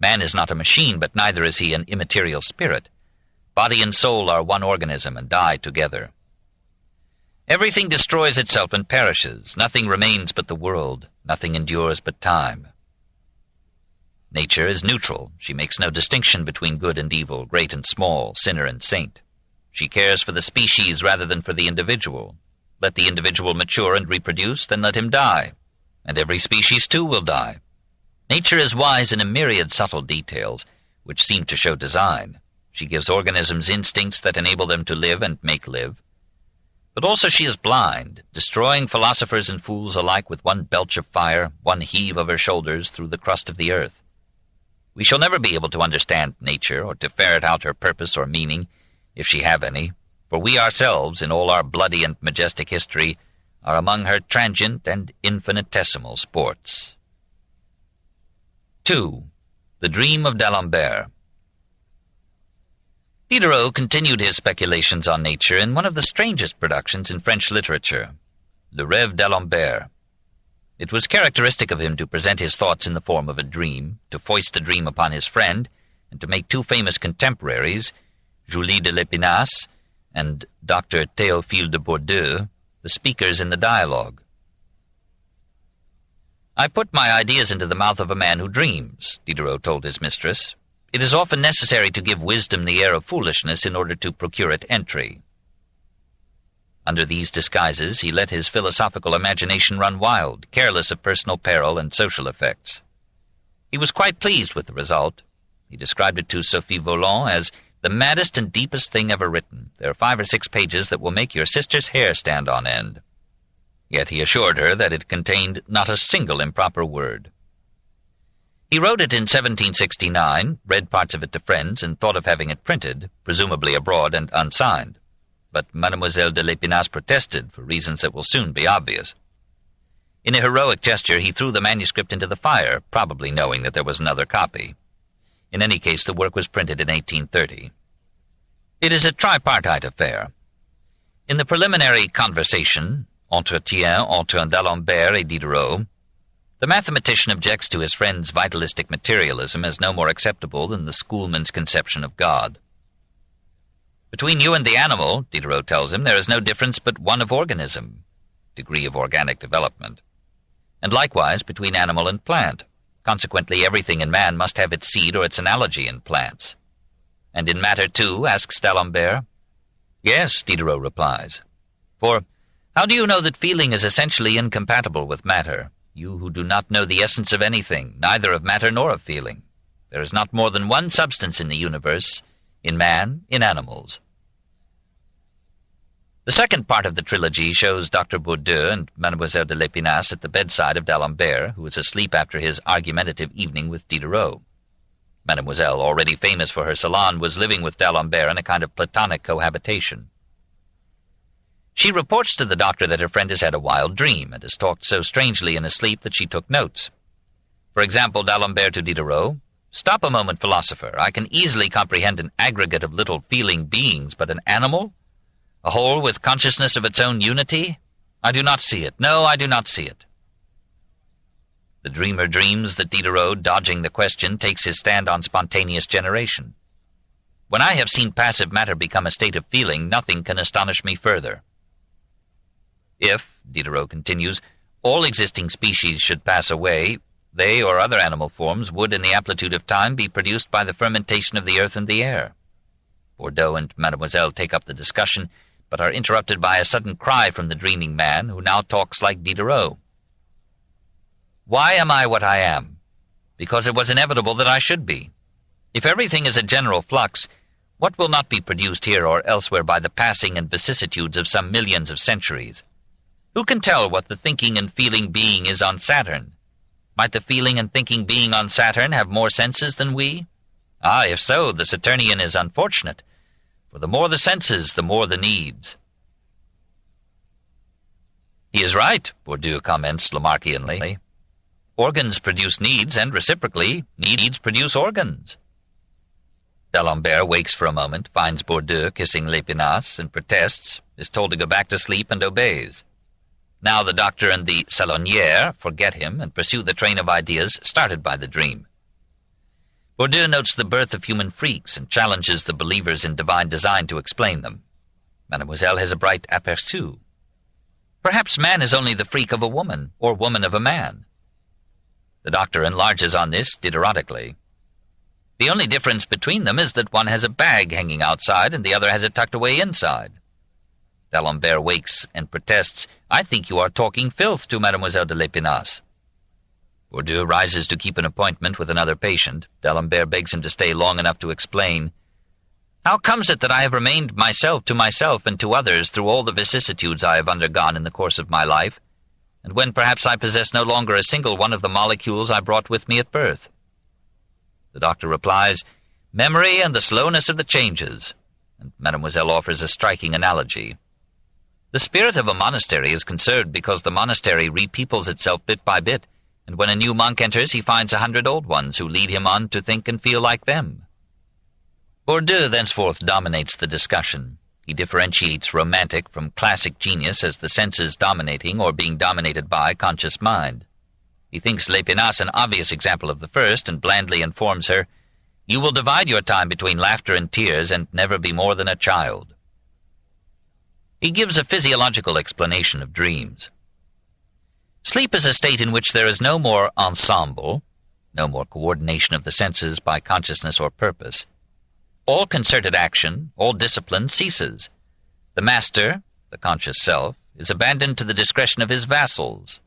Man is not a machine, but neither is he an immaterial spirit. Body and soul are one organism and die together. Everything destroys itself and perishes. Nothing remains but the world. Nothing endures but time. Nature is neutral. She makes no distinction between good and evil, great and small, sinner and saint. She cares for the species rather than for the individual. Let the individual mature and reproduce, then let him die. And every species too will die. Nature is wise in a myriad subtle details, which seem to show design. She gives organisms instincts that enable them to live and make live. But also she is blind, destroying philosophers and fools alike with one belch of fire, one heave of her shoulders through the crust of the earth. We shall never be able to understand nature, or to ferret out her purpose or meaning, if she have any, for we ourselves, in all our bloody and majestic history, are among her transient and infinitesimal sports. 2. The Dream of D'Alembert. Diderot continued his speculations on nature in one of the strangest productions in French literature, Le Rêve d'Alembert. It was characteristic of him to present his thoughts in the form of a dream, to foist the dream upon his friend, and to make two famous contemporaries, Julie de Lépinasse and Dr. Théophile de Bourdieu, the speakers in the dialogue. "I put my ideas into the mouth of a man who dreams," Diderot told his mistress. "It is often necessary to give wisdom the air of foolishness in order to procure it entry." Under these disguises he let his philosophical imagination run wild, careless of personal peril and social effects. He was quite pleased with the result. He described it to Sophie Volant as the maddest and deepest thing ever written. There are 5 or 6 pages that will make your sister's hair stand on end. Yet he assured her that it contained not a single improper word. He wrote it in 1769, read parts of it to friends, and thought of having it printed, presumably abroad and unsigned. But Mademoiselle de Lépinasse protested, for reasons that will soon be obvious. In a heroic gesture he threw the manuscript into the fire, probably knowing that there was another copy. In any case, the work was printed in 1830. It is a tripartite affair. In the preliminary conversation, Entretien entre D'Alembert et Diderot, the mathematician objects to his friend's vitalistic materialism as no more acceptable than the schoolman's conception of God. "Between you and the animal," Diderot tells him, "there is no difference but one of organism, degree of organic development, and likewise between animal and plant. Consequently, everything in man must have its seed or its analogy in plants." "And in matter too?" asks D'Alembert. "Yes," Diderot replies. "For how do you know that feeling is essentially incompatible with matter, you who do not know the essence of anything, neither of matter nor of feeling? There is not more than one substance in the universe, in man, in animals." The second part of the trilogy shows Dr. Bourdieu and Mademoiselle de Lépinasse at the bedside of D'Alembert, who is asleep after his argumentative evening with Diderot. Mademoiselle, already famous for her salon, was living with D'Alembert in a kind of platonic cohabitation. She reports to the doctor that her friend has had a wild dream, and has talked so strangely in his sleep that she took notes. For example, D'Alembert to Diderot, "Stop a moment, philosopher. I can easily comprehend an aggregate of little feeling beings, but an animal? A whole with consciousness of its own unity? I do not see it. No, I do not see it." The dreamer dreams that Diderot, dodging the question, takes his stand on spontaneous generation. "When I have seen passive matter become a state of feeling, nothing can astonish me further." If, Diderot continues, all existing species should pass away, they or other animal forms would, in the amplitude of time, be produced by the fermentation of the earth and the air. Bordeaux and Mademoiselle take up the discussion, but are interrupted by a sudden cry from the dreaming man, who now talks like Diderot. "Why am I what I am? Because it was inevitable that I should be. If everything is a general flux, what will not be produced here or elsewhere by the passing and vicissitudes of some millions of centuries? Who can tell what the thinking and feeling being is on Saturn? Might the feeling and thinking being on Saturn have more senses than we? Ah, if so, the Saturnian is unfortunate, for the more the senses, the more the needs." "He is right," Bordeaux comments Lamarckianly. "Organs produce needs, and reciprocally, needs produce organs." D'Alembert wakes for a moment, finds Bordeaux kissing L'Épinasse, and protests, is told to go back to sleep, and obeys. Now the doctor and the salonière forget him and pursue the train of ideas started by the dream. Bordeaux notes the birth of human freaks and challenges the believers in divine design to explain them. Mademoiselle has a bright aperçu. Perhaps man is only the freak of a woman, or woman of a man. The doctor enlarges on this Diderotically. The only difference between them is that one has a bag hanging outside and the other has it tucked away inside. D'Alembert wakes and protests, "I think you are talking filth to Mademoiselle de l'Épinasse." Bordeaux rises to keep an appointment with another patient. D'Alembert begs him to stay long enough to explain. "How comes it that I have remained myself to myself and to others through all the vicissitudes I have undergone in the course of my life, and when perhaps I possess no longer a single one of the molecules I brought with me at birth?" The doctor replies, "Memory and the slowness of the changes," and Mademoiselle offers a striking analogy. The spirit of a monastery is conserved because the monastery repeoples itself bit by bit, and when a new monk enters he finds 100 old ones who lead him on to think and feel like them. Bordeaux thenceforth dominates the discussion. He differentiates romantic from classic genius as the senses dominating or being dominated by conscious mind. He thinks L'Épinasse an obvious example of the first, and blandly informs her, "You will divide your time between laughter and tears and never be more than a child." He gives a physiological explanation of dreams. Sleep is a state in which there is no more ensemble, no more coordination of the senses by consciousness or purpose. All concerted action, all discipline ceases. The master, the conscious self, is abandoned to the discretion of his vassals.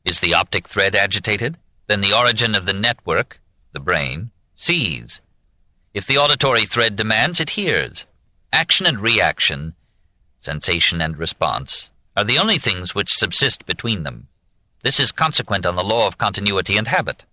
Is the optic thread agitated? Then the origin of the network, the brain, sees. If the auditory thread demands, it hears. Action and reaction, sensation and response, are the only things which subsist between them. This is consequent on the law of continuity and habit.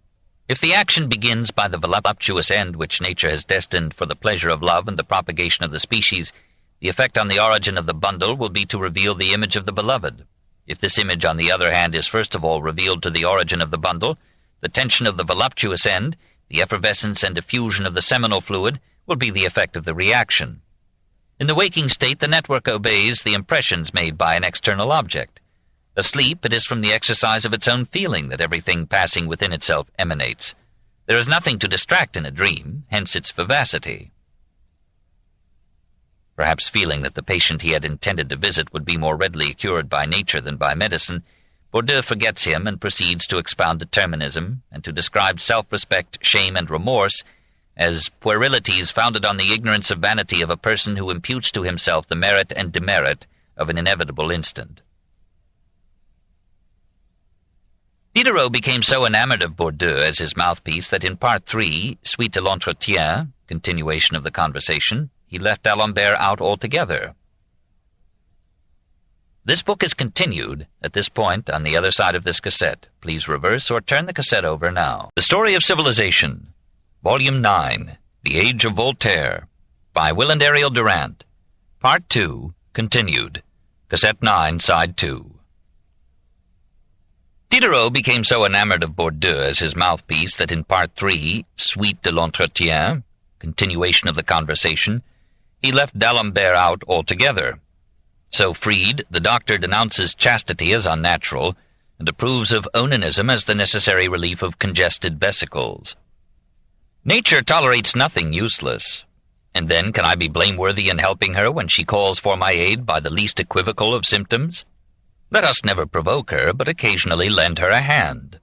If the action begins by the voluptuous end which nature has destined for the pleasure of love and the propagation of the species, the effect on the origin of the bundle will be to reveal the image of the beloved. If this image, on the other hand, is first of all revealed to the origin of the bundle, the tension of the voluptuous end, the effervescence and diffusion of the seminal fluid, will be the effect of the reaction. In the waking state, the network obeys the impressions made by an external object. Asleep, it is from the exercise of its own feeling that everything passing within itself emanates. There is nothing to distract in a dream, hence its vivacity. Perhaps feeling that the patient he had intended to visit would be more readily cured by nature than by medicine, Bordeaux forgets him and proceeds to expound determinism and to describe self-respect, shame, and remorse as puerilities founded on the ignorance of vanity of a person who imputes to himself the merit and demerit of an inevitable instant. Diderot became so enamored of Bordeaux as his mouthpiece that in Part 3, Suite de l'Entretien, continuation of the conversation, he left D'Alembert out altogether. This book is continued at this point on the other side of this cassette. Please reverse or turn the cassette over now. The Story of Civilization, Volume 9, The Age of Voltaire, by Will and Ariel Durant, Part 2, continued, Cassette 9, Side 2. Diderot became so enamored of Bordeaux as his mouthpiece that in Part 3, Suite de l'Entretien, continuation of the conversation, he left D'Alembert out altogether. So freed, the doctor denounces chastity as unnatural, and approves of onanism as the necessary relief of congested vesicles. Nature tolerates nothing useless, and then can I be blameworthy in helping her when she calls for my aid by the least equivocal of symptoms? Let us never provoke her, but occasionally lend her a hand.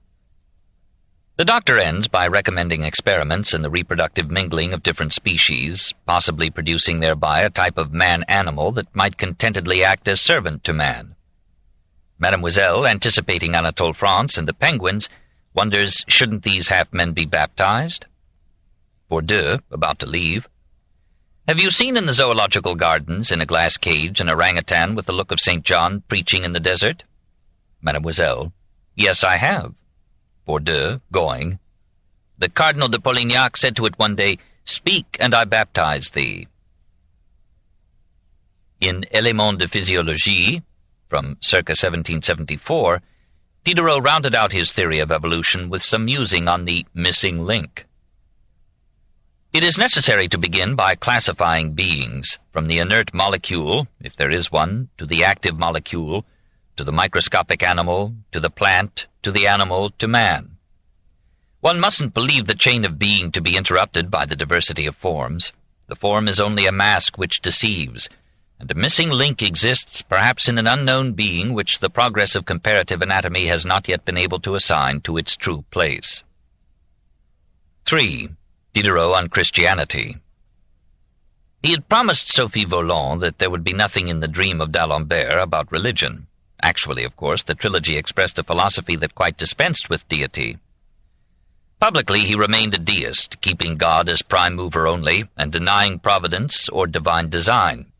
The doctor ends by recommending experiments in the reproductive mingling of different species, possibly producing thereby a type of man-animal that might contentedly act as servant to man. Mademoiselle, anticipating Anatole France and the penguins, wonders, shouldn't these half-men be baptized? Bourdieu, about to leave, have you seen in the zoological gardens, in a glass cage, an orangutan with the look of St. John preaching in the desert? Mademoiselle, yes, I have. Bourdieu, going, the Cardinal de Polignac said to it one day, "Speak, and I baptize thee." In Éléments de Physiologie, from circa 1774, Diderot rounded out his theory of evolution with some musing on the missing link. It is necessary to begin by classifying beings, from the inert molecule, if there is one, to the active molecule, to the microscopic animal, to the plant, to the animal, to man. One mustn't believe the chain of being to be interrupted by the diversity of forms. The form is only a mask which deceives, and a missing link exists perhaps in an unknown being which the progress of comparative anatomy has not yet been able to assign to its true place. 3. Diderot on Christianity. He had promised Sophie Volant that there would be nothing in the dream of d'Alembert about religion. Actually, of course, the trilogy expressed a philosophy that quite dispensed with deity. Publicly, he remained a deist, keeping God as prime mover only, and denying providence or divine design.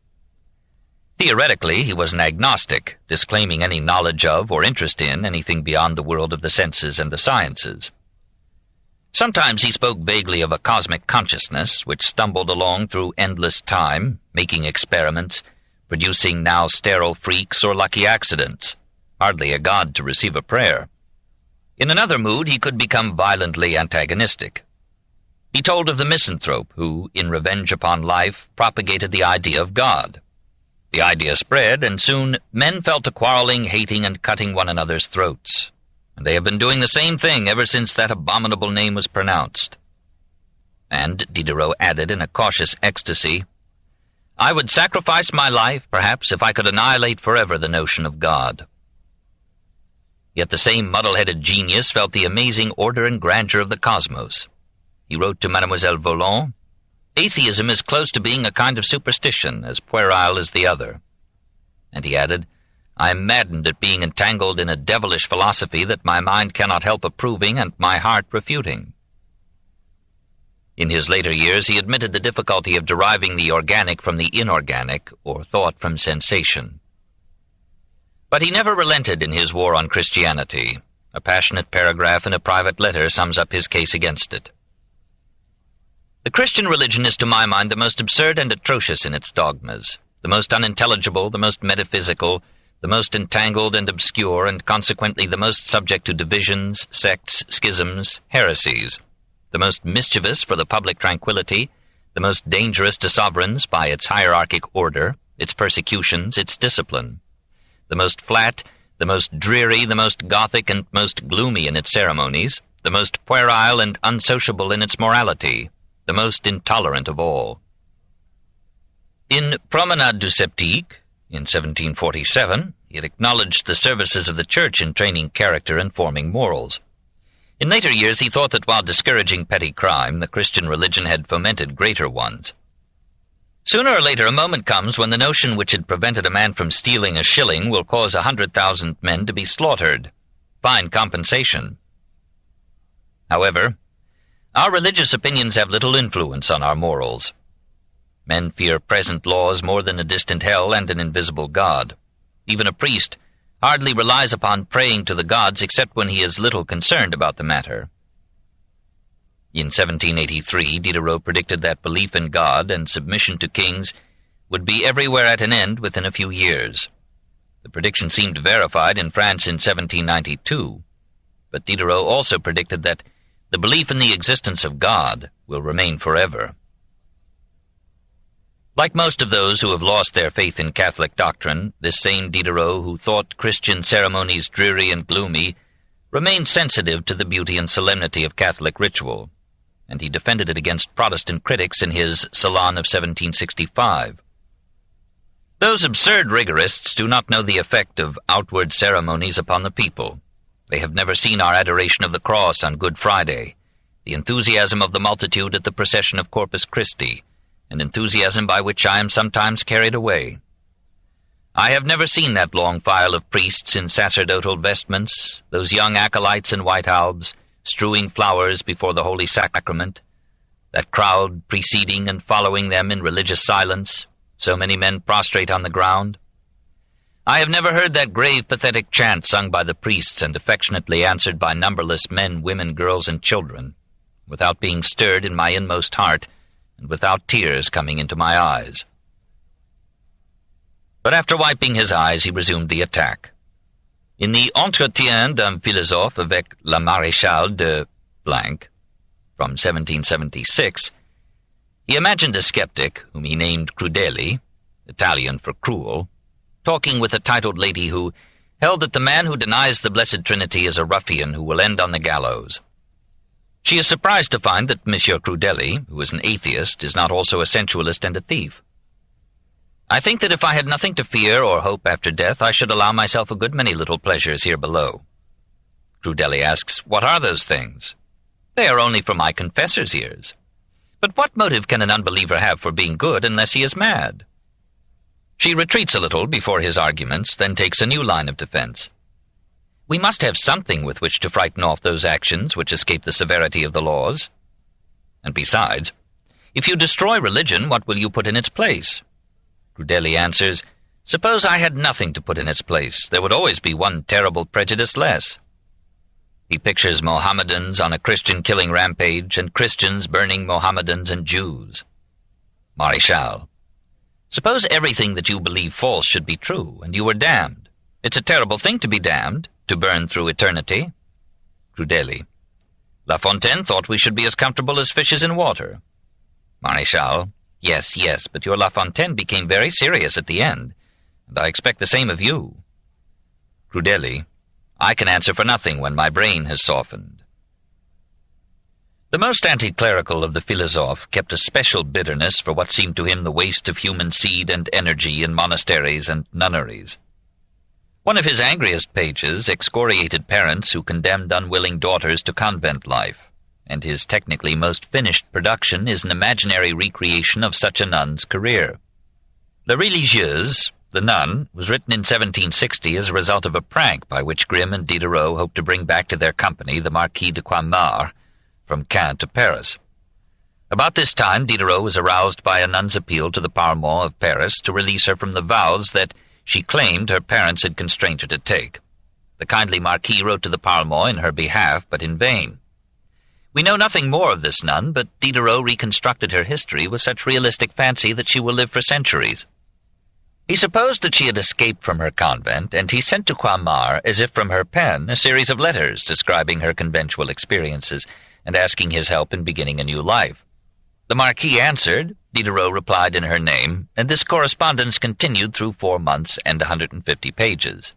Theoretically, he was an agnostic, disclaiming any knowledge of or interest in anything beyond the world of the senses and the sciences. Sometimes he spoke vaguely of a cosmic consciousness which stumbled along through endless time, making experiments, producing now sterile freaks or lucky accidents, hardly a god to receive a prayer. In another mood he could become violently antagonistic. He told of the misanthrope who, in revenge upon life, propagated the idea of God. The idea spread, and soon men fell to quarreling, hating, and cutting one another's throats. And they have been doing the same thing ever since that abominable name was pronounced. And, Diderot added in a cautious ecstasy, I would sacrifice my life, perhaps, if I could annihilate forever the notion of God. Yet the same muddle-headed genius felt the amazing order and grandeur of the cosmos. He wrote to Mademoiselle Volant, Atheism is close to being a kind of superstition, as puerile as the other. And he added, I am maddened at being entangled in a devilish philosophy that my mind cannot help approving and my heart refuting. In his later years he admitted the difficulty of deriving the organic from the inorganic, or thought from sensation. But he never relented in his war on Christianity. A passionate paragraph in a private letter sums up his case against it. The Christian religion is to my mind the most absurd and atrocious in its dogmas, the most unintelligible, the most metaphysical, the most entangled and obscure, and consequently the most subject to divisions, sects, schisms, heresies, the most mischievous for the public tranquillity, the most dangerous to sovereigns by its hierarchic order, its persecutions, its discipline, the most flat, the most dreary, the most gothic and most gloomy in its ceremonies, the most puerile and unsociable in its morality, the most intolerant of all. In Promenade du Sceptique, in 1747, he had acknowledged the services of the Church in training character and forming morals. In later years he thought that while discouraging petty crime, the Christian religion had fomented greater ones. Sooner or later a moment comes when the notion which had prevented a man from stealing a shilling will cause 100,000 men to be slaughtered. Fine compensation. However, our religious opinions have little influence on our morals. Men fear present laws more than a distant hell and an invisible God. Even a priest hardly relies upon praying to the gods except when he is little concerned about the matter. In 1783, Diderot predicted that belief in God and submission to kings would be everywhere at an end within a few years. The prediction seemed verified in France in 1792, but Diderot also predicted that the belief in the existence of God will remain forever. Like most of those who have lost their faith in Catholic doctrine, this same Diderot, who thought Christian ceremonies dreary and gloomy, remained sensitive to the beauty and solemnity of Catholic ritual, and he defended it against Protestant critics in his Salon of 1765. Those absurd rigorists do not know the effect of outward ceremonies upon the people. They have never seen our adoration of the cross on Good Friday, the enthusiasm of the multitude at the procession of Corpus Christi, an enthusiasm by which I am sometimes carried away. I have never seen that long file of priests in sacerdotal vestments, those young acolytes in white albs, strewing flowers before the Holy Sacrament, that crowd preceding and following them in religious silence, so many men prostrate on the ground. I have never heard that grave, pathetic chant sung by the priests and affectionately answered by numberless men, women, girls, and children, without being stirred in my inmost heart, and without tears coming into my eyes. But after wiping his eyes, he resumed the attack. In the Entretien d'un philosophe avec la Maréchale de Blanc, from 1776, he imagined a skeptic, whom he named Crudeli, Italian for cruel, talking with a titled lady who held that the man who denies the Blessed Trinity is a ruffian who will end on the gallows. She is surprised to find that Monsieur Crudeli, who is an atheist, is not also a sensualist and a thief. I think that if I had nothing to fear or hope after death, I should allow myself a good many little pleasures here below. Crudeli asks, what are those things? They are only for my confessor's ears. But what motive can an unbeliever have for being good unless he is mad? She retreats a little before his arguments, then takes a new line of defense. We must have something with which to frighten off those actions which escape the severity of the laws. And besides, if you destroy religion, what will you put in its place? Crudeli answers, suppose I had nothing to put in its place, there would always be one terrible prejudice less. He pictures Mohammedans on a Christian-killing rampage and Christians burning Mohammedans and Jews. Maréchal, suppose everything that you believe false should be true, and you were damned. It's a terrible thing to be damned, to burn through eternity. Crudeli, La Fontaine thought we should be as comfortable as fishes in water. Maréchal, yes, but your La Fontaine became very serious at the end, and I expect the same of you. Crudeli, I can answer for nothing when my brain has softened. The most anti-clerical of the philosophes kept a special bitterness for what seemed to him the waste of human seed and energy in monasteries and nunneries. One of his angriest pages excoriated parents who condemned unwilling daughters to convent life, and his technically most finished production is an imaginary recreation of such a nun's career. La Religieuse, the Nun, was written in 1760 as a result of a prank by which Grimm and Diderot hoped to bring back to their company the Marquis de Croixmare from Caen to Paris. About this time, Diderot was aroused by a nun's appeal to the Parlement of Paris to release her from the vows that she claimed her parents had constrained her to take. The kindly Marquis wrote to the Parlement in her behalf, but in vain. We know nothing more of this nun, but Diderot reconstructed her history with such realistic fancy that she will live for centuries. He supposed that she had escaped from her convent, and he sent to Croixmare, as if from her pen, a series of letters describing her conventual experiences and asking his help in beginning a new life. The Marquis answered, Diderot replied in her name, and this correspondence continued through 4 months and 150 pages.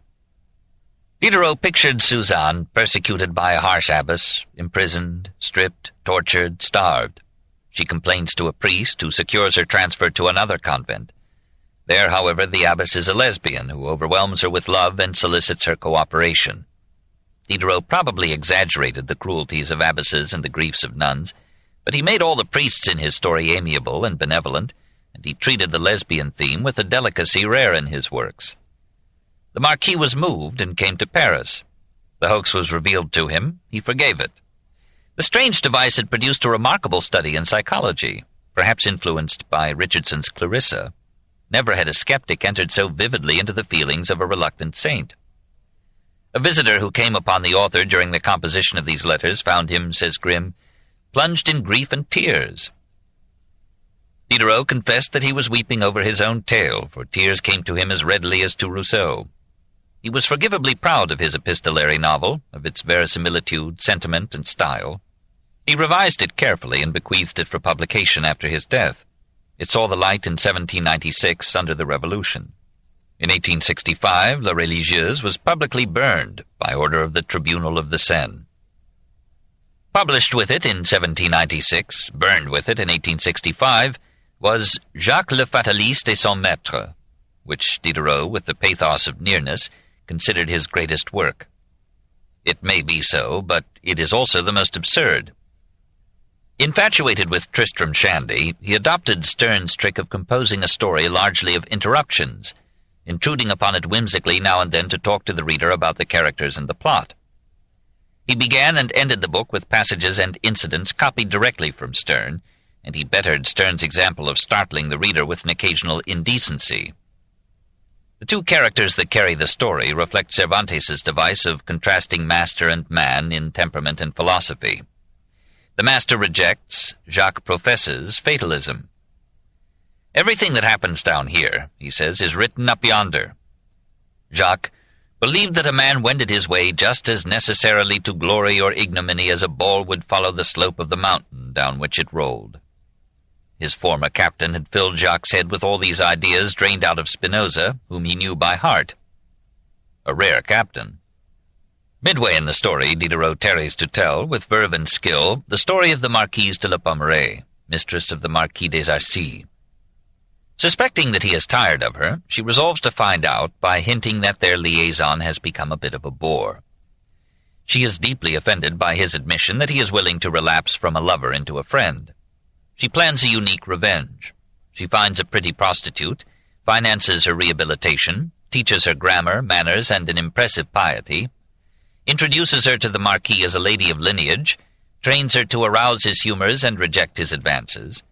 Diderot pictured Suzanne persecuted by a harsh abbess, imprisoned, stripped, tortured, starved. She complains to a priest who secures her transfer to another convent. There, however, the abbess is a lesbian who overwhelms her with love and solicits her cooperation. Diderot probably exaggerated the cruelties of abbesses and the griefs of nuns, but he made all the priests in his story amiable and benevolent, and he treated the lesbian theme with a delicacy rare in his works. The Marquis was moved and came to Paris. The hoax was revealed to him. He forgave it. The strange device had produced a remarkable study in psychology, perhaps influenced by Richardson's Clarissa. Never had a skeptic entered so vividly into the feelings of a reluctant saint. A visitor who came upon the author during the composition of these letters found him, says Grimm, plunged in grief and tears. Diderot confessed that he was weeping over his own tale, for tears came to him as readily as to Rousseau. He was forgivably proud of his epistolary novel, of its verisimilitude, sentiment, and style. He revised it carefully and bequeathed it for publication after his death. It saw the light in 1796 under the Revolution. In 1865, La Religieuse was publicly burned by order of the Tribunal of the Seine. Published with it in 1796, burned with it in 1865, was Jacques le Fataliste et son Maître, which Diderot, with the pathos of nearness, considered his greatest work. It may be so, but it is also the most absurd. Infatuated with Tristram Shandy, he adopted Sterne's trick of composing a story largely of interruptions, intruding upon it whimsically now and then to talk to the reader about the characters and the plot. He began and ended the book with passages and incidents copied directly from Sterne, and he bettered Sterne's example of startling the reader with an occasional indecency. The two characters that carry the story reflect Cervantes's device of contrasting master and man in temperament and philosophy. The master rejects, Jacques professes fatalism. "Everything that happens down here," he says, "is written up yonder." Jacques believed that a man wended his way just as necessarily to glory or ignominy as a ball would follow the slope of the mountain down which it rolled. His former captain had filled Jacques' head with all these ideas drained out of Spinoza, whom he knew by heart. A rare captain. Midway in the story, Diderot tarries to tell, with verve and skill, the story of the Marquise de la Pommeraye, mistress of the Marquis des Arcis. Suspecting that he is tired of her, she resolves to find out by hinting that their liaison has become a bit of a bore. She is deeply offended by his admission that he is willing to relapse from a lover into a friend. She plans a unique revenge. She finds a pretty prostitute, finances her rehabilitation, teaches her grammar, manners, and an impressive piety, introduces her to the Marquis as a lady of lineage, trains her to arouse his humors and reject his advances,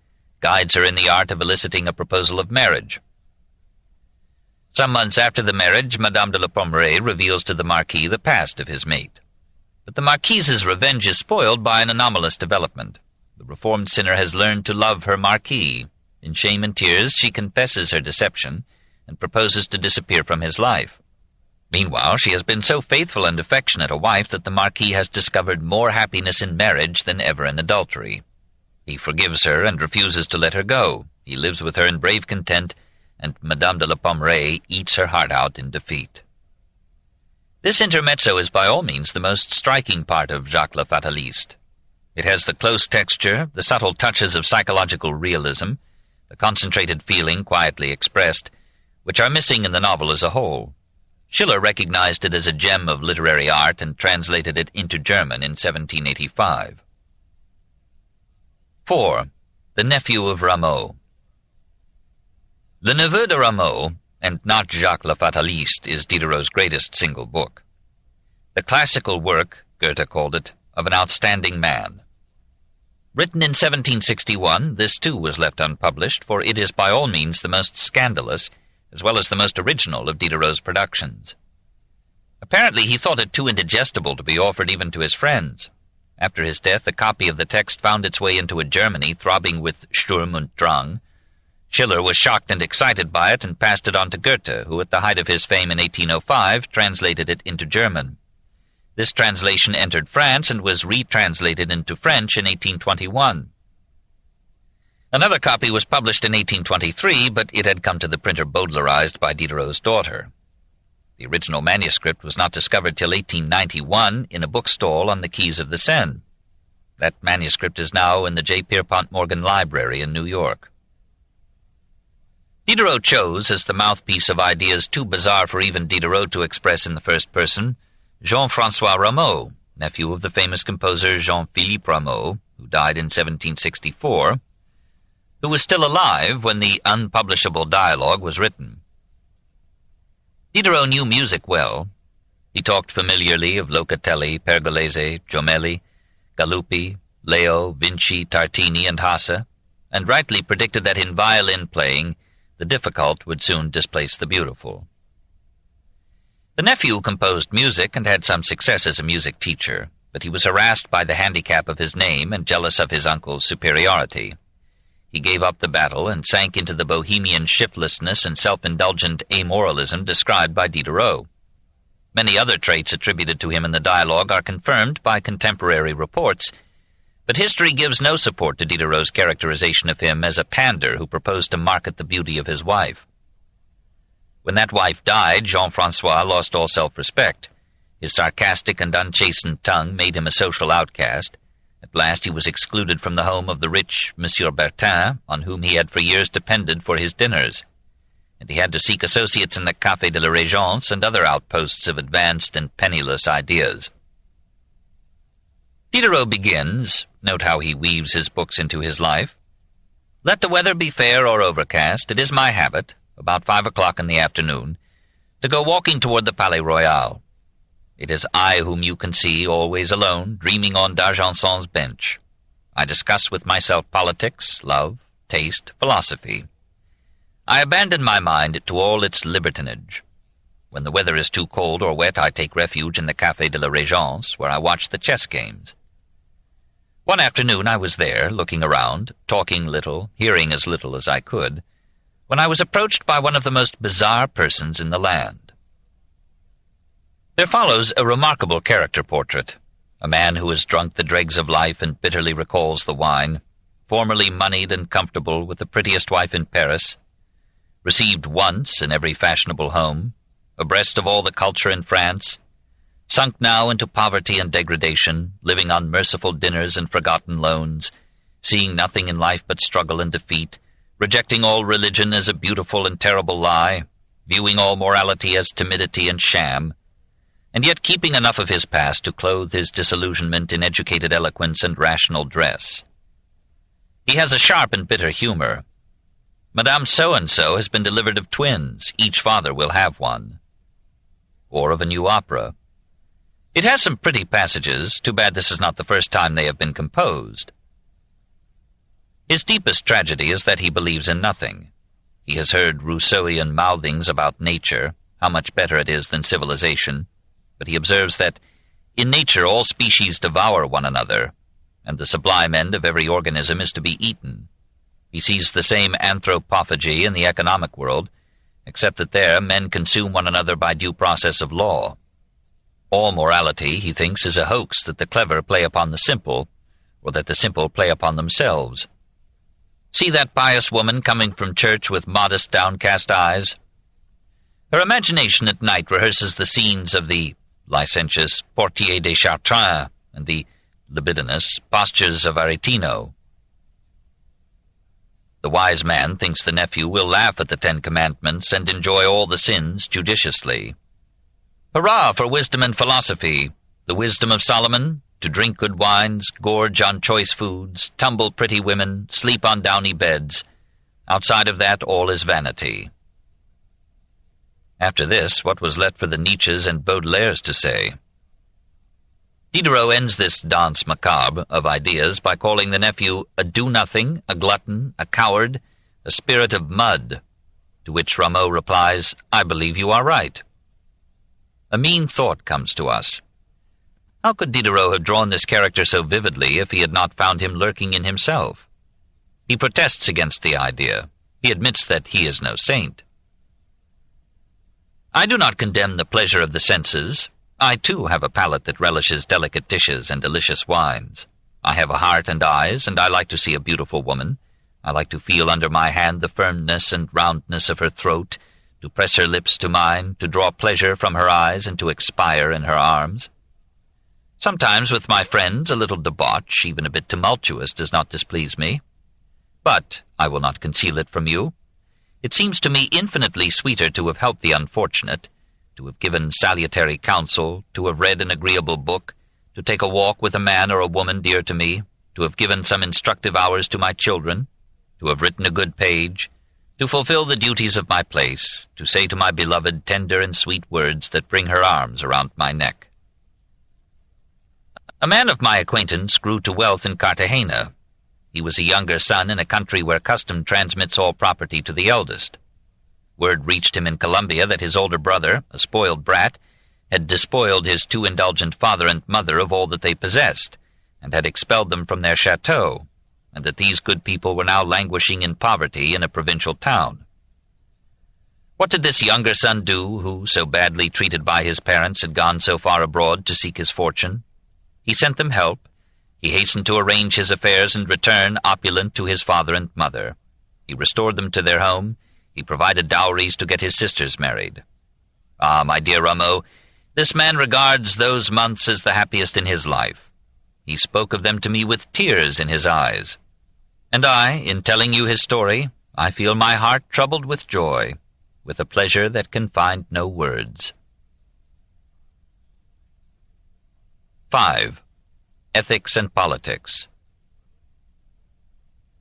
guides her in the art of eliciting a proposal of marriage. Some months after the marriage, Madame de la Pommeraye reveals to the Marquis the past of his mate. But the Marquise's revenge is spoiled by an anomalous development. The reformed sinner has learned to love her Marquis. In shame and tears, she confesses her deception and proposes to disappear from his life. Meanwhile, she has been so faithful and affectionate a wife that the Marquis has discovered more happiness in marriage than ever in adultery. He forgives her and refuses to let her go. He lives with her in brave content, and Madame de la Pommeraye eats her heart out in defeat. This intermezzo is by all means the most striking part of Jacques le Fataliste. It has the close texture, the subtle touches of psychological realism, the concentrated feeling quietly expressed, which are missing in the novel as a whole. Schiller recognized it as a gem of literary art and translated it into German in 1785. 4. The Nephew of Rameau. Le Neveu de Rameau, and not Jacques le Fataliste, is Diderot's greatest single book. The classical work, Goethe called it, of an outstanding man. Written in 1761, this too was left unpublished, for it is by all means the most scandalous, as well as the most original of Diderot's productions. Apparently he thought it too indigestible to be offered even to his friends. After his death, a copy of the text found its way into a Germany throbbing with Sturm und Drang. Schiller was shocked and excited by it and passed it on to Goethe, who at the height of his fame in 1805 translated it into German. This translation entered France and was retranslated into French in 1821. Another copy was published in 1823, but it had come to the printer Baudelairized by Diderot's daughter. The original manuscript was not discovered till 1891 in a bookstall on the quays of the Seine. That manuscript is now in the J. Pierpont Morgan Library in New York. Diderot chose, as the mouthpiece of ideas too bizarre for even Diderot to express in the first person, Jean-François Rameau, nephew of the famous composer Jean-Philippe Rameau, who died in 1764, who was still alive when the unpublishable dialogue was written. Diderot knew music well. He talked familiarly of Locatelli, Pergolese, Jomelli, Galuppi, Leo, Vinci, Tartini, and Hasse, and rightly predicted that in violin playing the difficult would soon displace the beautiful. The nephew composed music and had some success as a music teacher, but he was harassed by the handicap of his name and jealous of his uncle's superiority. He gave up the battle and sank into the bohemian shiftlessness and self-indulgent amoralism described by Diderot. Many other traits attributed to him in the dialogue are confirmed by contemporary reports, but history gives no support to Diderot's characterization of him as a pander who proposed to market the beauty of his wife. When that wife died, Jean-François lost all self-respect. His sarcastic and unchastened tongue made him a social outcast. At last he was excluded from the home of the rich Monsieur Bertin, on whom he had for years depended for his dinners, and he had to seek associates in the Café de la Régence and other outposts of advanced and penniless ideas. Diderot begins, note how he weaves his books into his life. Let the weather be fair or overcast, it is my habit, about 5 o'clock in the afternoon, to go walking toward the Palais Royal. It is I whom you can see, always alone, dreaming on d'Argenson's bench. I discuss with myself politics, love, taste, philosophy. I abandon my mind to all its libertinage. When the weather is too cold or wet, I take refuge in the Café de la Régence, where I watch the chess games. One afternoon I was there, looking around, talking little, hearing as little as I could, when I was approached by one of the most bizarre persons in the land. There follows a remarkable character portrait, a man who has drunk the dregs of life and bitterly recalls the wine, formerly moneyed and comfortable with the prettiest wife in Paris, received once in every fashionable home, abreast of all the culture in France, sunk now into poverty and degradation, living on merciful dinners and forgotten loans, seeing nothing in life but struggle and defeat, rejecting all religion as a beautiful and terrible lie, viewing all morality as timidity and sham, and yet keeping enough of his past to clothe his disillusionment in educated eloquence and rational dress. He has a sharp and bitter humor. Madame So-and-so has been delivered of twins, each father will have one. Or of a new opera. It has some pretty passages, too bad this is not the first time they have been composed. His deepest tragedy is that he believes in nothing. He has heard Rousseauian mouthings about nature, how much better it is than civilization, but he observes that in nature all species devour one another, and the sublime end of every organism is to be eaten. He sees the same anthropophagy in the economic world, except that there men consume one another by due process of law. All morality, he thinks, is a hoax that the clever play upon the simple, or that the simple play upon themselves. See that pious woman coming from church with modest, downcast eyes? Her imagination at night rehearses the scenes of the licentious Portier des Chartrins and the libidinous postures of Aretino. The wise man thinks the nephew will laugh at the 10 Commandments and enjoy all the sins judiciously. Hurrah for wisdom and philosophy! The wisdom of Solomon, to drink good wines, gorge on choice foods, tumble pretty women, sleep on downy beds. Outside of that, all is vanity. After this, what was left for the Nietzsches and Baudelaires to say? Diderot ends this danse macabre of ideas by calling the nephew a do-nothing, a glutton, a coward, a spirit of mud, to which Rameau replies, I believe you are right. A mean thought comes to us. How could Diderot have drawn this character so vividly if he had not found him lurking in himself? He protests against the idea. He admits that he is no saint. I do not condemn the pleasure of the senses. I, too, have a palate that relishes delicate dishes and delicious wines. I have a heart and eyes, and I like to see a beautiful woman. I like to feel under my hand the firmness and roundness of her throat, to press her lips to mine, to draw pleasure from her eyes, and to expire in her arms. Sometimes with my friends a little debauch, even a bit tumultuous, does not displease me. But I will not conceal it from you. It seems to me infinitely sweeter to have helped the unfortunate, to have given salutary counsel, to have read an agreeable book, to take a walk with a man or a woman dear to me, to have given some instructive hours to my children, to have written a good page, to fulfill the duties of my place, to say to my beloved tender and sweet words that bring her arms around my neck. A man of my acquaintance grew to wealth in Cartagena. He was a younger son in a country where custom transmits all property to the eldest. Word reached him in Colombia that his older brother, a spoiled brat, had despoiled his too indulgent father and mother of all that they possessed, and had expelled them from their chateau, and that these good people were now languishing in poverty in a provincial town. What did this younger son do, who, so badly treated by his parents, had gone so far abroad to seek his fortune? He sent them help. He hastened to arrange his affairs and return opulent to his father and mother. He restored them to their home. He provided dowries to get his sisters married. Ah, my dear Rameau, this man regards those months as the happiest in his life. He spoke of them to me with tears in his eyes. And I, in telling you his story, I feel my heart troubled with joy, with a pleasure that can find no words. 5. Ethics and Politics.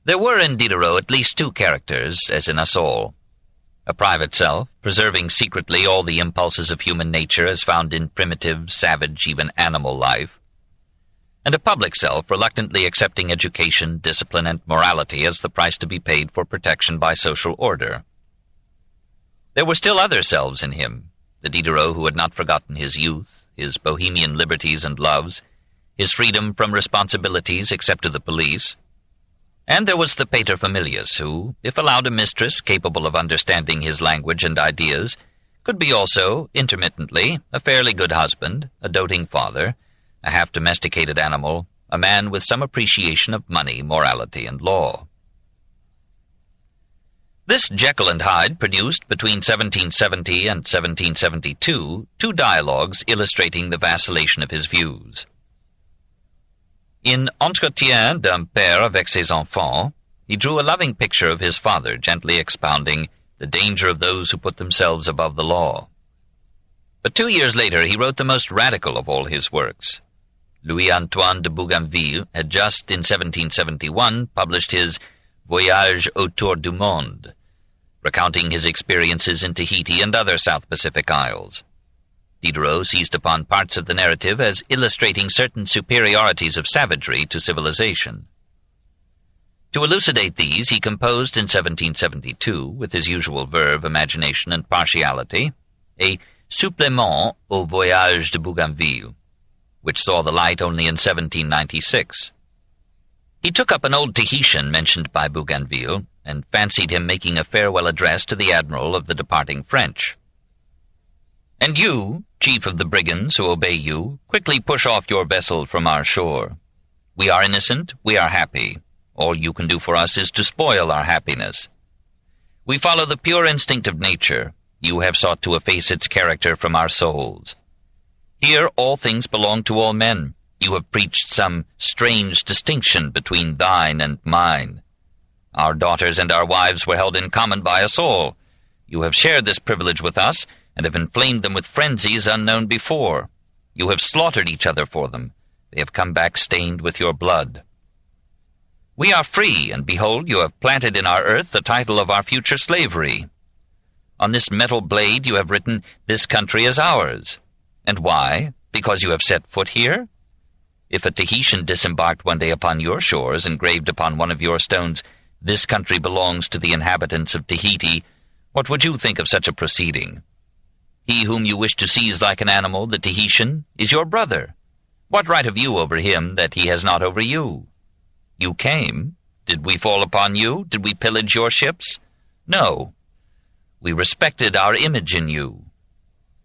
There were in Diderot at least two characters, as in us all. A private self, preserving secretly all the impulses of human nature as found in primitive, savage, even animal life, and a public self reluctantly accepting education, discipline, and morality as the price to be paid for protection by social order. There were still other selves in him, the Diderot who had not forgotten his youth, his bohemian liberties and loves, his freedom from responsibilities except to the police, and there was the paterfamilias who, if allowed a mistress capable of understanding his language and ideas, could be also, intermittently, a fairly good husband, a doting father, a half-domesticated animal, a man with some appreciation of money, morality, and law. This Jekyll and Hyde produced between 1770 and 1772 two dialogues illustrating the vacillation of his views. In Entretien d'un père avec ses enfants, he drew a loving picture of his father gently expounding the danger of those who put themselves above the law. But 2 years later he wrote the most radical of all his works. Louis-Antoine de Bougainville had just in 1771 published his Voyage autour du monde, recounting his experiences in Tahiti and other South Pacific isles. Diderot seized upon parts of the narrative as illustrating certain superiorities of savagery to civilization. To elucidate these, he composed in 1772, with his usual verve, imagination, and partiality, a Supplément au Voyage de Bougainville, which saw the light only in 1796. He took up an old Tahitian mentioned by Bougainville, and fancied him making a farewell address to the admiral of the departing French. "And you, chief of the brigands who obey you, quickly push off your vessel from our shore. We are innocent, we are happy. All you can do for us is to spoil our happiness. We follow the pure instinct of nature. You have sought to efface its character from our souls. Here all things belong to all men. You have preached some strange distinction between thine and mine. Our daughters and our wives were held in common by us all. You have shared this privilege with us, and have inflamed them with frenzies unknown before. You have slaughtered each other for them. They have come back stained with your blood. We are free, and behold, you have planted in our earth the title of our future slavery. On this metal blade you have written, 'This country is ours.' And why? Because you have set foot here? If a Tahitian disembarked one day upon your shores, engraved upon one of your stones, 'This country belongs to the inhabitants of Tahiti,' what would you think of such a proceeding? He whom you wish to seize like an animal, the Tahitian, is your brother. What right have you over him that he has not over you? You came. Did we fall upon you? Did we pillage your ships? No. We respected our image in you.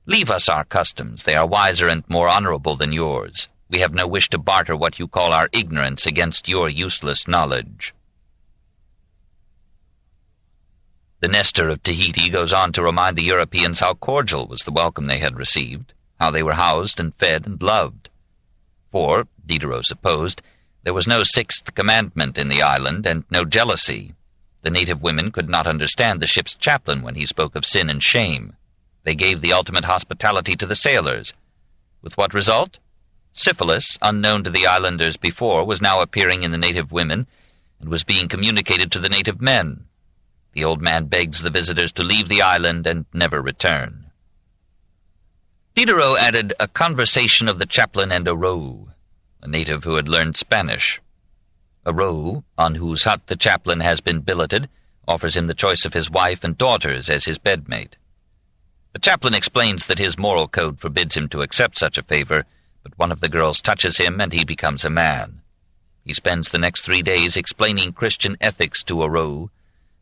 Leave us our customs. They are wiser and more honorable than yours. We have no wish to barter what you call our ignorance against your useless knowledge." The Nestor of Tahiti goes on to remind the Europeans how cordial was the welcome they had received, how they were housed and fed and loved. For, Diderot supposed, there was no sixth commandment in the island and no jealousy. The native women could not understand the ship's chaplain when he spoke of sin and shame. They gave the ultimate hospitality to the sailors. With what result? Syphilis, unknown to the islanders before, was now appearing in the native women and was being communicated to the native men. The old man begs the visitors to leave the island and never return. Diderot added a conversation of the chaplain and Aurou, a native who had learned Spanish. Aurou, on whose hut the chaplain has been billeted, offers him the choice of his wife and daughters as his bedmate. The chaplain explains that his moral code forbids him to accept such a favor, but one of the girls touches him and he becomes a man. He spends the next 3 days explaining Christian ethics to Aurou,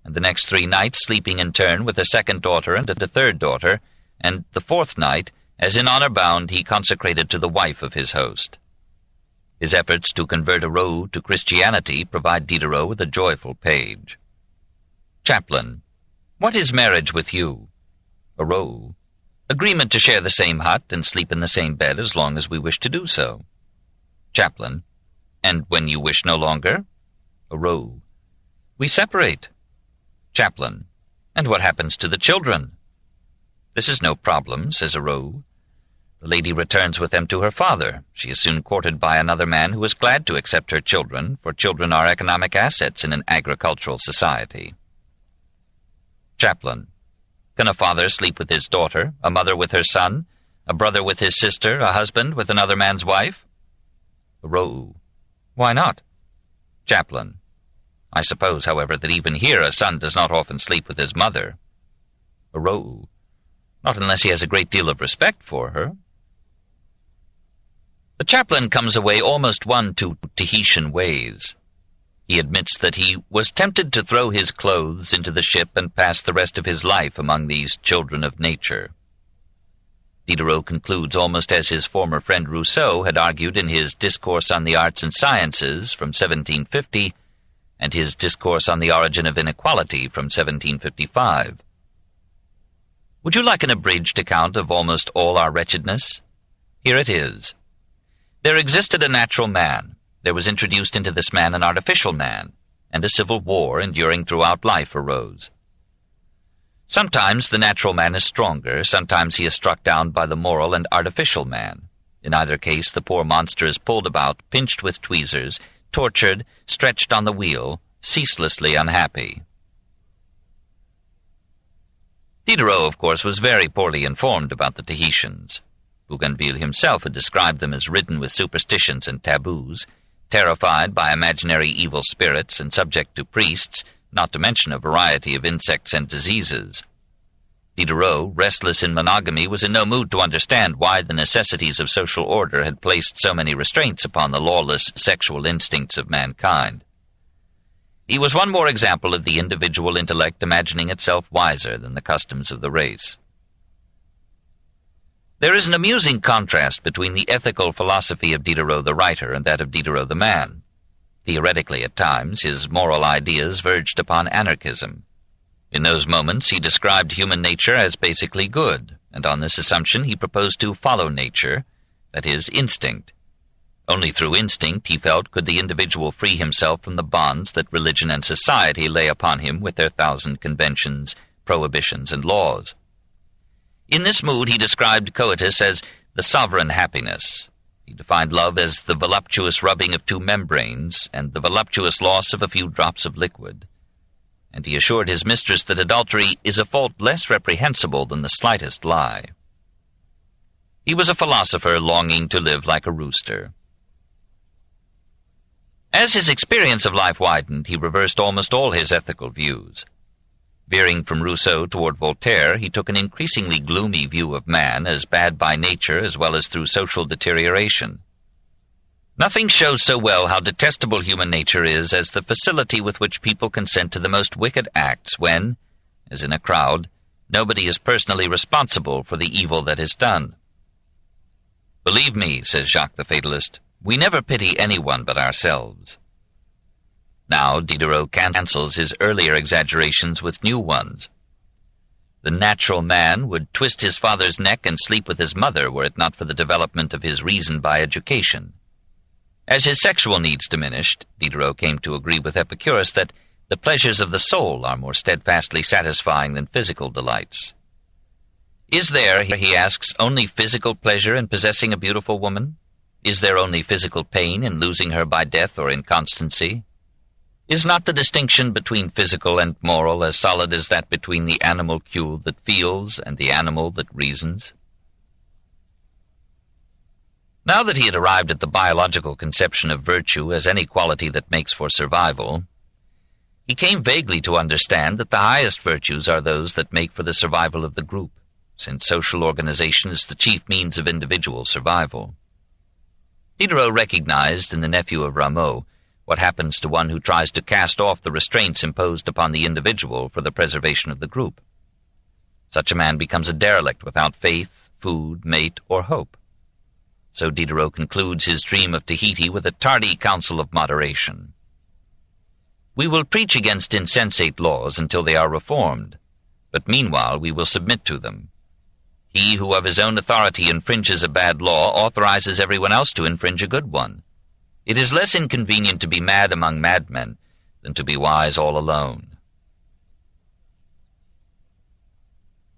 and the next 3 nights sleeping in turn with a second daughter and a third daughter, and the 4th night, as in honor bound, he consecrated to the wife of his host. His efforts to convert Aurou to Christianity provide Diderot with a joyful page. Chaplain: What is marriage with you? Aurou: Agreement to share the same hut and sleep in the same bed as long as we wish to do so. Chaplain: And when you wish no longer? Aurou: We separate. Chaplain: And what happens to the children? This is no problem, says Aurou. The lady returns with them to her father. She is soon courted by another man who is glad to accept her children, for children are economic assets in an agricultural society. Chaplain. Can a father sleep with his daughter, a mother with her son, a brother with his sister, a husband with another man's wife? Raoult. Why not? Chaplain. I suppose, however, that even here a son does not often sleep with his mother. Raoult. Not unless he has a great deal of respect for her. The chaplain comes away almost won to Tahitian ways. He admits that he was tempted to throw his clothes into the ship and pass the rest of his life among these children of nature. Diderot concludes almost as his former friend Rousseau had argued in his Discourse on the Arts and Sciences from 1750 and his Discourse on the Origin of Inequality from 1755. Would you like an abridged account of almost all our wretchedness? Here it is. There existed a natural man. There was introduced into this man an artificial man, and a civil war enduring throughout life arose. Sometimes the natural man is stronger, sometimes he is struck down by the moral and artificial man. In either case, the poor monster is pulled about, pinched with tweezers, tortured, stretched on the wheel, ceaselessly unhappy. Diderot, of course, was very poorly informed about the Tahitians. Bougainville himself had described them as ridden with superstitions and taboos, terrified by imaginary evil spirits and subject to priests, not to mention a variety of insects and diseases. Diderot, restless in monogamy, was in no mood to understand why the necessities of social order had placed so many restraints upon the lawless sexual instincts of mankind. He was one more example of the individual intellect imagining itself wiser than the customs of the race. There is an amusing contrast between the ethical philosophy of Diderot the writer and that of Diderot the man. Theoretically, at times, his moral ideas verged upon anarchism. In those moments, he described human nature as basically good, and on this assumption he proposed to follow nature, that is, instinct. Only through instinct, he felt, could the individual free himself from the bonds that religion and society lay upon him with their 1,000 conventions, prohibitions, and laws. In this mood he described coitus as the sovereign happiness. He defined love as the voluptuous rubbing of two membranes and the voluptuous loss of a few drops of liquid. And he assured his mistress that adultery is a fault less reprehensible than the slightest lie. He was a philosopher longing to live like a rooster. As his experience of life widened, he reversed almost all his ethical views. Veering from Rousseau toward Voltaire, he took an increasingly gloomy view of man as bad by nature as well as through social deterioration. Nothing shows so well how detestable human nature is as the facility with which people consent to the most wicked acts when, as in a crowd, nobody is personally responsible for the evil that is done. Believe me, says Jacques the Fatalist, we never pity anyone but ourselves. Now Diderot cancels his earlier exaggerations with new ones. The natural man would twist his father's neck and sleep with his mother were it not for the development of his reason by education. As his sexual needs diminished, Diderot came to agree with Epicurus that the pleasures of the soul are more steadfastly satisfying than physical delights. Is there, he asks, only physical pleasure in possessing a beautiful woman? Is there only physical pain in losing her by death or inconstancy? Is not the distinction between physical and moral as solid as that between the animalcule that feels and the animal that reasons? Now that he had arrived at the biological conception of virtue as any quality that makes for survival, he came vaguely to understand that the highest virtues are those that make for the survival of the group, since social organization is the chief means of individual survival. Diderot recognized in the Nephew of Rameau what happens to one who tries to cast off the restraints imposed upon the individual for the preservation of the group. Such a man becomes a derelict without faith, food, mate, or hope. So Diderot concludes his dream of Tahiti with a tardy counsel of moderation. We will preach against insensate laws until they are reformed, but meanwhile we will submit to them. He who of his own authority infringes a bad law authorizes everyone else to infringe a good one. It is less inconvenient to be mad among madmen than to be wise all alone.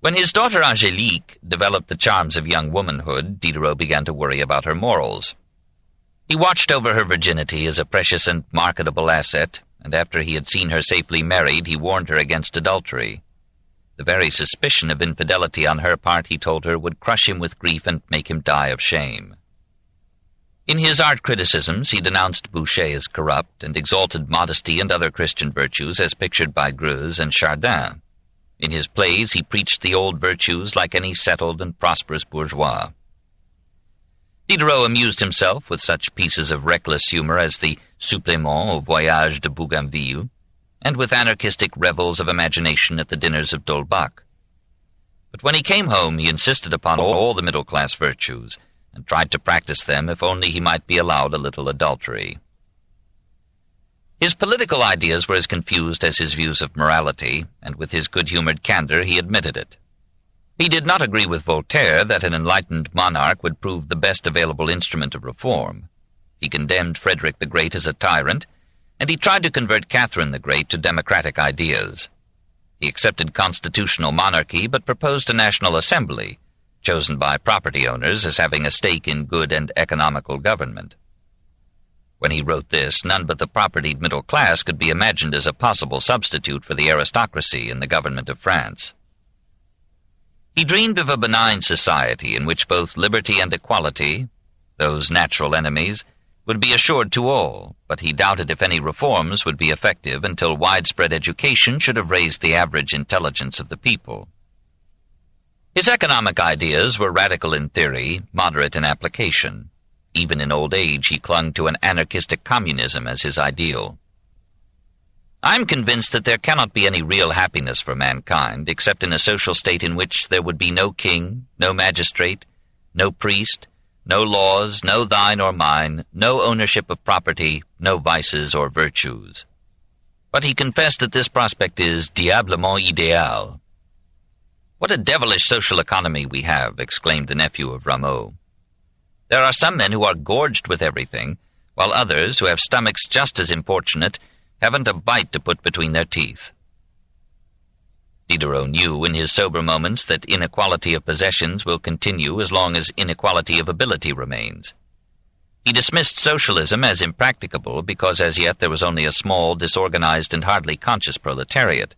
When his daughter Angélique developed the charms of young womanhood, Diderot began to worry about her morals. He watched over her virginity as a precious and marketable asset, and after he had seen her safely married, he warned her against adultery. The very suspicion of infidelity on her part, he told her, would crush him with grief and make him die of shame. In his art criticisms, he denounced Boucher as corrupt and exalted modesty and other Christian virtues as pictured by Greuze and Chardin. In his plays, he preached the old virtues like any settled and prosperous bourgeois. Diderot amused himself with such pieces of reckless humor as the Supplément au Voyage de Bougainville, and with anarchistic revels of imagination at the dinners of D'Holbach. But when he came home, he insisted upon all the middle-class virtues, and tried to practice them if only he might be allowed a little adultery. His political ideas were as confused as his views of morality, and with his good-humored candor he admitted it. He did not agree with Voltaire that an enlightened monarch would prove the best available instrument of reform. He condemned Frederick the Great as a tyrant, and he tried to convert Catherine the Great to democratic ideas. He accepted constitutional monarchy, but proposed a national assembly, chosen by property owners as having a stake in good and economical government. When he wrote this, none but the propertied middle class could be imagined as a possible substitute for the aristocracy in the government of France. He dreamed of a benign society in which both liberty and equality, those natural enemies, would be assured to all, but he doubted if any reforms would be effective until widespread education should have raised the average intelligence of the people. His economic ideas were radical in theory, moderate in application. Even in old age, he clung to an anarchistic communism as his ideal. I am convinced that there cannot be any real happiness for mankind except in a social state in which there would be no king, no magistrate, no priest, no laws, no thine or mine, no ownership of property, no vices or virtues. But he confessed that this prospect is diablement idéal. "What a devilish social economy we have," exclaimed the nephew of Rameau. "There are some men who are gorged with everything, while others, who have stomachs just as importunate, haven't a bite to put between their teeth." Diderot knew in his sober moments that inequality of possessions will continue as long as inequality of ability remains. He dismissed socialism as impracticable because as yet there was only a small, disorganized, and hardly conscious proletariat.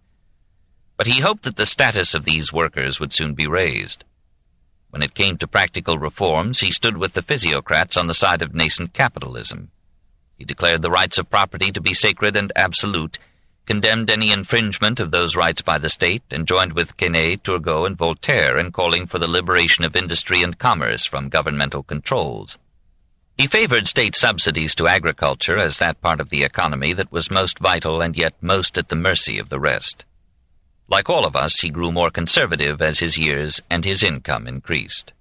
But he hoped that the status of these workers would soon be raised. When it came to practical reforms, he stood with the physiocrats on the side of nascent capitalism. He declared the rights of property to be sacred and absolute, condemned any infringement of those rights by the state, and joined with Quesnay, Turgot, and Voltaire in calling for the liberation of industry and commerce from governmental controls. He favored state subsidies to agriculture as that part of the economy that was most vital and yet most at the mercy of the rest. Like all of us, he grew more conservative as his years and his income increased.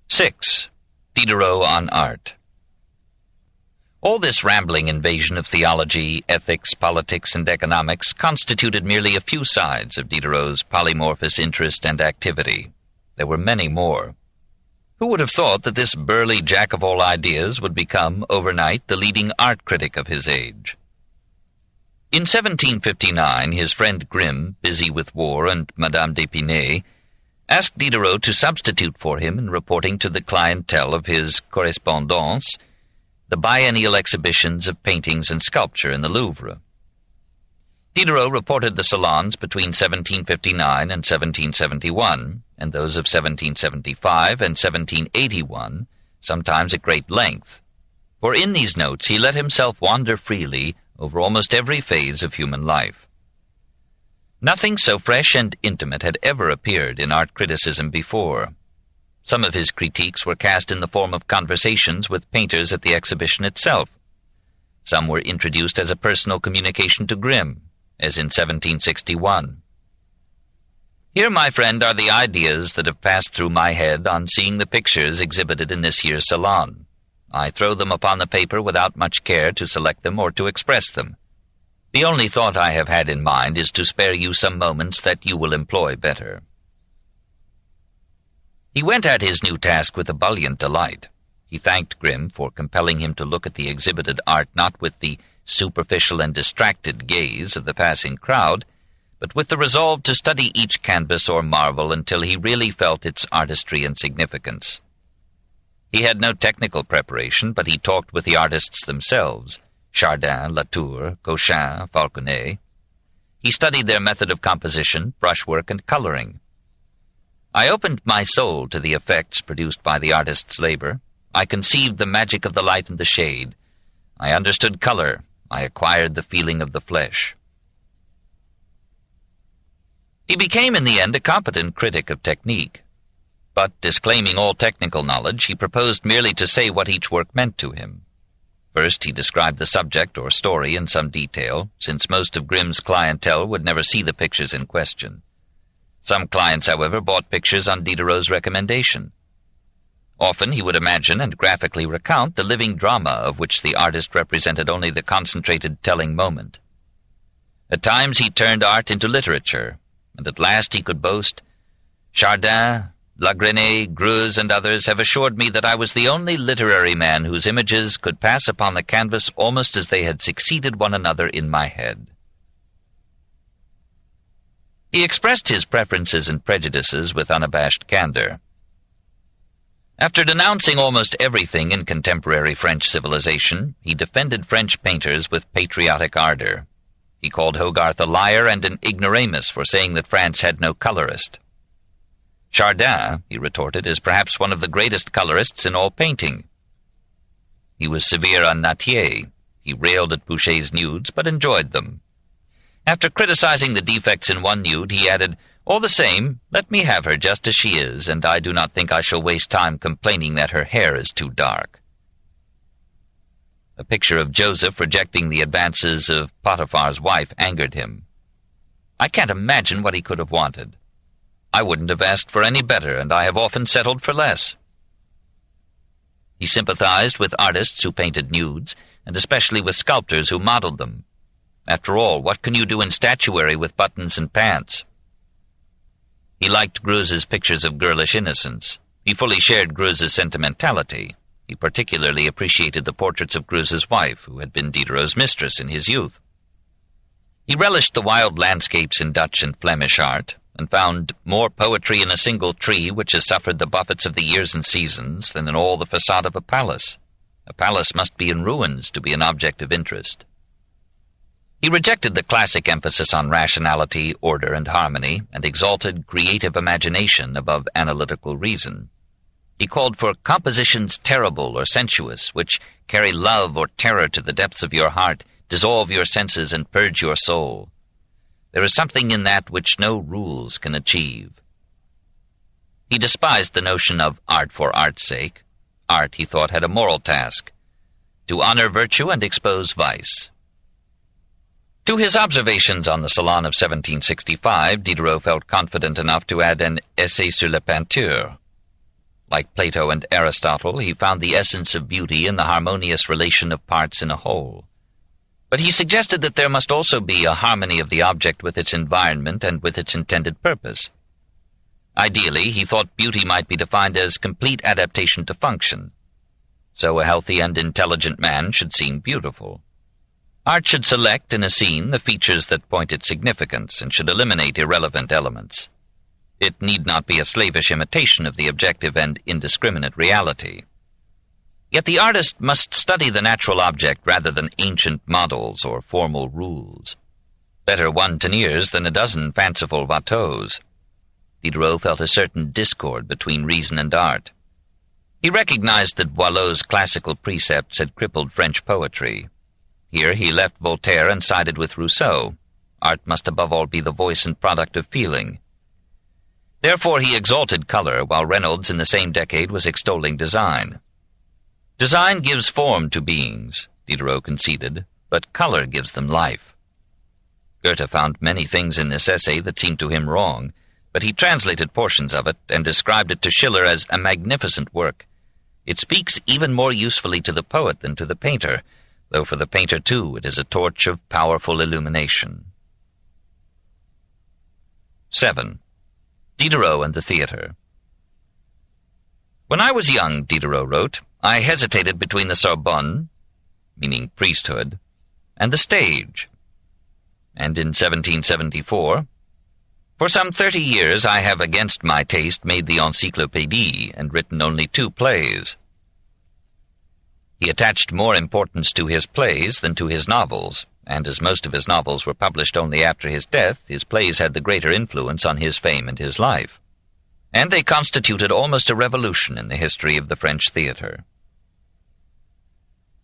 6. Diderot on art. All this rambling invasion of theology, ethics, politics, and economics constituted merely a few sides of Diderot's polymorphous interest and activity. There were many more. Who would have thought that this burly jack-of-all-ideas would become, overnight, the leading art critic of his age? In 1759, his friend Grimm, busy with war and Madame d'Épinay, asked Diderot to substitute for him in reporting to the clientele of his correspondance the biennial exhibitions of paintings and sculpture in the Louvre. Diderot reported the salons between 1759 and 1771, and those of 1775 and 1781, sometimes at great length. For in these notes he let himself wander freely over almost every phase of human life. Nothing so fresh and intimate had ever appeared in art criticism before. Some of his critiques were cast in the form of conversations with painters at the exhibition itself. Some were introduced as a personal communication to Grimm, as in 1761. Here, my friend, are the ideas that have passed through my head on seeing the pictures exhibited in this year's salon. I throw them upon the paper without much care to select them or to express them. The only thought I have had in mind is to spare you some moments that you will employ better. He went at his new task with ebullient delight. He thanked Grimm for compelling him to look at the exhibited art not with the superficial and distracted gaze of the passing crowd, but with the resolve to study each canvas or marvel until he really felt its artistry and significance. He had no technical preparation, but he talked with the artists themselves, Chardin, Latour, Cochin, Falconet. He studied their method of composition, brushwork, and coloring. I opened my soul to the effects produced by the artist's labor. I conceived the magic of the light and the shade. I understood color. I acquired the feeling of the flesh. He became in the end a competent critic of technique. But, disclaiming all technical knowledge, he proposed merely to say what each work meant to him. First, he described the subject or story in some detail, since most of Grimm's clientele would never see the pictures in question. Some clients, however, bought pictures on Diderot's recommendation. Often he would imagine and graphically recount the living drama of which the artist represented only the concentrated telling moment. At times he turned art into literature, and at last he could boast, "Chardin, Lagrenet, Greuze, and others have assured me that I was the only literary man whose images could pass upon the canvas almost as they had succeeded one another in my head." He expressed his preferences and prejudices with unabashed candor. After denouncing almost everything in contemporary French civilization, he defended French painters with patriotic ardor. He called Hogarth a liar and an ignoramus for saying that France had no colorist. "Chardin," he retorted, "is perhaps one of the greatest colorists in all painting." He was severe on Nattier. He railed at Boucher's nudes, but enjoyed them. After criticizing the defects in one nude, he added, "All the same, let me have her just as she is, and I do not think I shall waste time complaining that her hair is too dark." A picture of Joseph rejecting the advances of Potiphar's wife angered him. "I can't imagine what he could have wanted. I wouldn't have asked for any better, and I have often settled for less." He sympathized with artists who painted nudes, and especially with sculptors who modeled them. After all, what can you do in statuary with buttons and pants? He liked Greuze's pictures of girlish innocence. He fully shared Greuze's sentimentality. He particularly appreciated the portraits of Greuze's wife, who had been Diderot's mistress in his youth. He relished the wild landscapes in Dutch and Flemish art, and found more poetry in a single tree which has suffered the buffets of the years and seasons than in all the facade of a palace. A palace must be in ruins to be an object of interest. He rejected the classic emphasis on rationality, order, and harmony, and exalted creative imagination above analytical reason. He called for compositions terrible or sensuous, which carry love or terror to the depths of your heart, dissolve your senses, and purge your soul. There is something in that which no rules can achieve. He despised the notion of art for art's sake. Art, he thought, had a moral task, to honor virtue and expose vice. To his observations on the Salon of 1765, Diderot felt confident enough to add an essai sur la peinture. Like Plato and Aristotle, he found the essence of beauty in the harmonious relation of parts in a whole. But he suggested that there must also be a harmony of the object with its environment and with its intended purpose. Ideally, he thought beauty might be defined as complete adaptation to function. So a healthy and intelligent man should seem beautiful. Art should select in a scene the features that point its significance and should eliminate irrelevant elements. It need not be a slavish imitation of the objective and indiscriminate reality. Yet the artist must study the natural object rather than ancient models or formal rules. Better one Teniers than a dozen fanciful Watteaus. Diderot felt a certain discord between reason and art. He recognized that Boileau's classical precepts had crippled French poetry. Here he left Voltaire and sided with Rousseau. Art must above all be the voice and product of feeling. Therefore he exalted color, while Reynolds in the same decade was extolling design. Design gives form to beings, Diderot conceded, but color gives them life. Goethe found many things in this essay that seemed to him wrong, but he translated portions of it and described it to Schiller as a magnificent work. It speaks even more usefully to the poet than to the painter, though for the painter, too, it is a torch of powerful illumination. 7. Diderot and the theatre. When I was young, Diderot wrote, I hesitated between the Sorbonne, meaning priesthood, and the stage. And in 1774, For some 30 years I have, against my taste, made the Encyclopédie and written only 2 plays. He attached more importance to his plays than to his novels, and as most of his novels were published only after his death, his plays had the greater influence on his fame and his life. And they constituted almost a revolution in the history of the French theatre.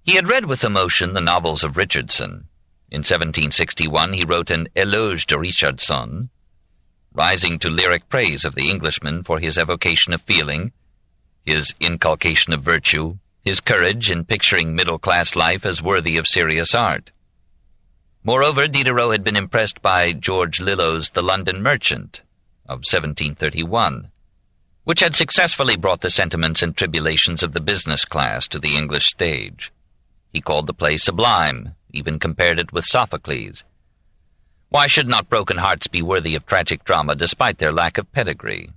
He had read with emotion the novels of Richardson. In 1761 he wrote an Éloge de Richardson, rising to lyric praise of the Englishman for his evocation of feeling, his inculcation of virtue, his courage in picturing middle-class life as worthy of serious art. Moreover, Diderot had been impressed by George Lillo's The London Merchant of 1731, which had successfully brought the sentiments and tribulations of the business class to the English stage. He called the play sublime, even compared it with Sophocles. Why should not broken hearts be worthy of tragic drama despite their lack of pedigree?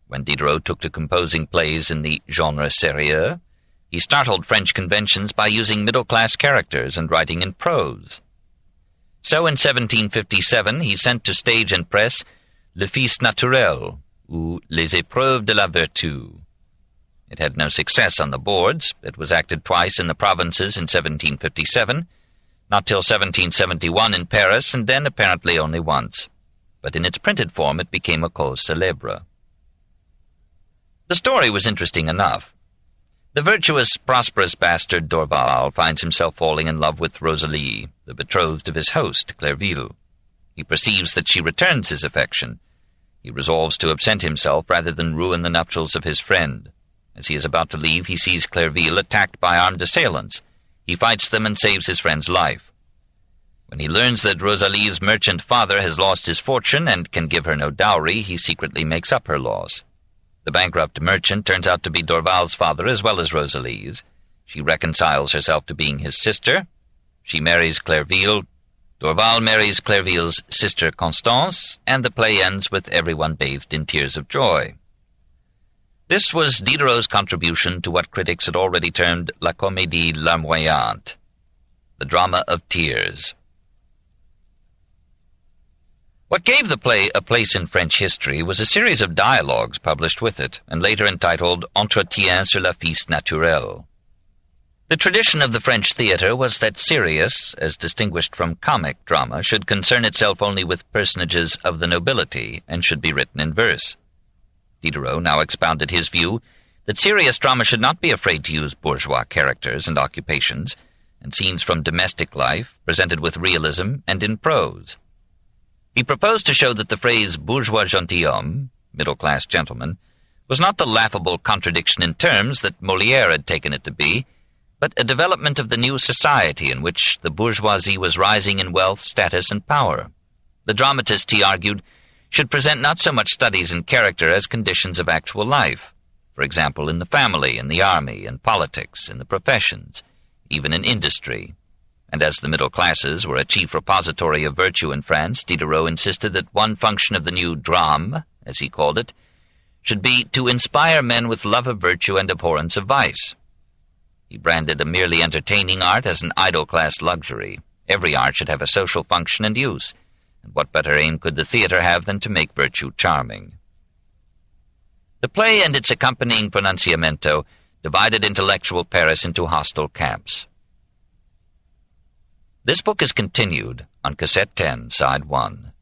When Diderot took to composing plays in the genre sérieux, he startled French conventions by using middle-class characters and writing in prose. So in 1757 he sent to stage and press Le Fils Naturel, ou Les Épreuves de la Vertu. It had no success on the boards. It was acted twice in the provinces in 1757, not till 1771 in Paris, and then apparently only once. But in its printed form it became a cause célèbre. The story was interesting enough. The virtuous, prosperous bastard Dorval finds himself falling in love with Rosalie, the betrothed of his host, Clerville. He perceives that she returns his affection. He resolves to absent himself rather than ruin the nuptials of his friend. As he is about to leave, he sees Clerville attacked by armed assailants. He fights them and saves his friend's life. When he learns that Rosalie's merchant father has lost his fortune and can give her no dowry, he secretly makes up her loss. The bankrupt merchant turns out to be Dorval's father as well as Rosalie's. She reconciles herself to being his sister. She marries Clerville. Dorval marries Clerville's sister Constance, and the play ends with everyone bathed in tears of joy. This was Diderot's contribution to what critics had already termed la comédie larmoyante, the drama of tears. What gave the play a place in French history was a series of dialogues published with it, and later entitled Entretien sur la Fils Naturel. The tradition of the French theatre was that serious, as distinguished from comic drama, should concern itself only with personages of the nobility, and should be written in verse. Diderot now expounded his view that serious drama should not be afraid to use bourgeois characters and occupations, and scenes from domestic life, presented with realism and in prose. He proposed to show that the phrase bourgeois gentilhomme, middle-class gentleman, was not the laughable contradiction in terms that Molière had taken it to be, but a development of the new society in which the bourgeoisie was rising in wealth, status, and power. The dramatist, he argued, should present not so much studies in character as conditions of actual life, for example, in the family, in the army, in politics, in the professions, even in industry. And as the middle classes were a chief repository of virtue in France, Diderot insisted that one function of the new drame, as he called it, should be to inspire men with love of virtue and abhorrence of vice. He branded a merely entertaining art as an idle-class luxury. Every art should have a social function and use, and what better aim could the theatre have than to make virtue charming? The play and its accompanying pronunciamento divided intellectual Paris into hostile camps. This book is continued on Cassette 10, Side 1.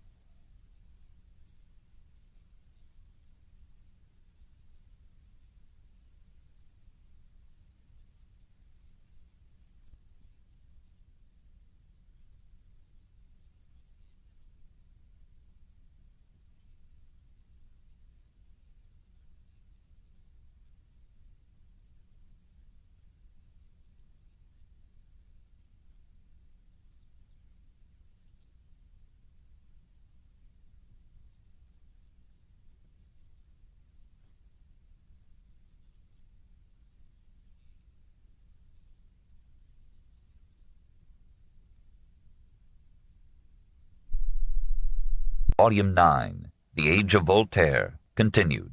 Volume 9, The Age of Voltaire, continued.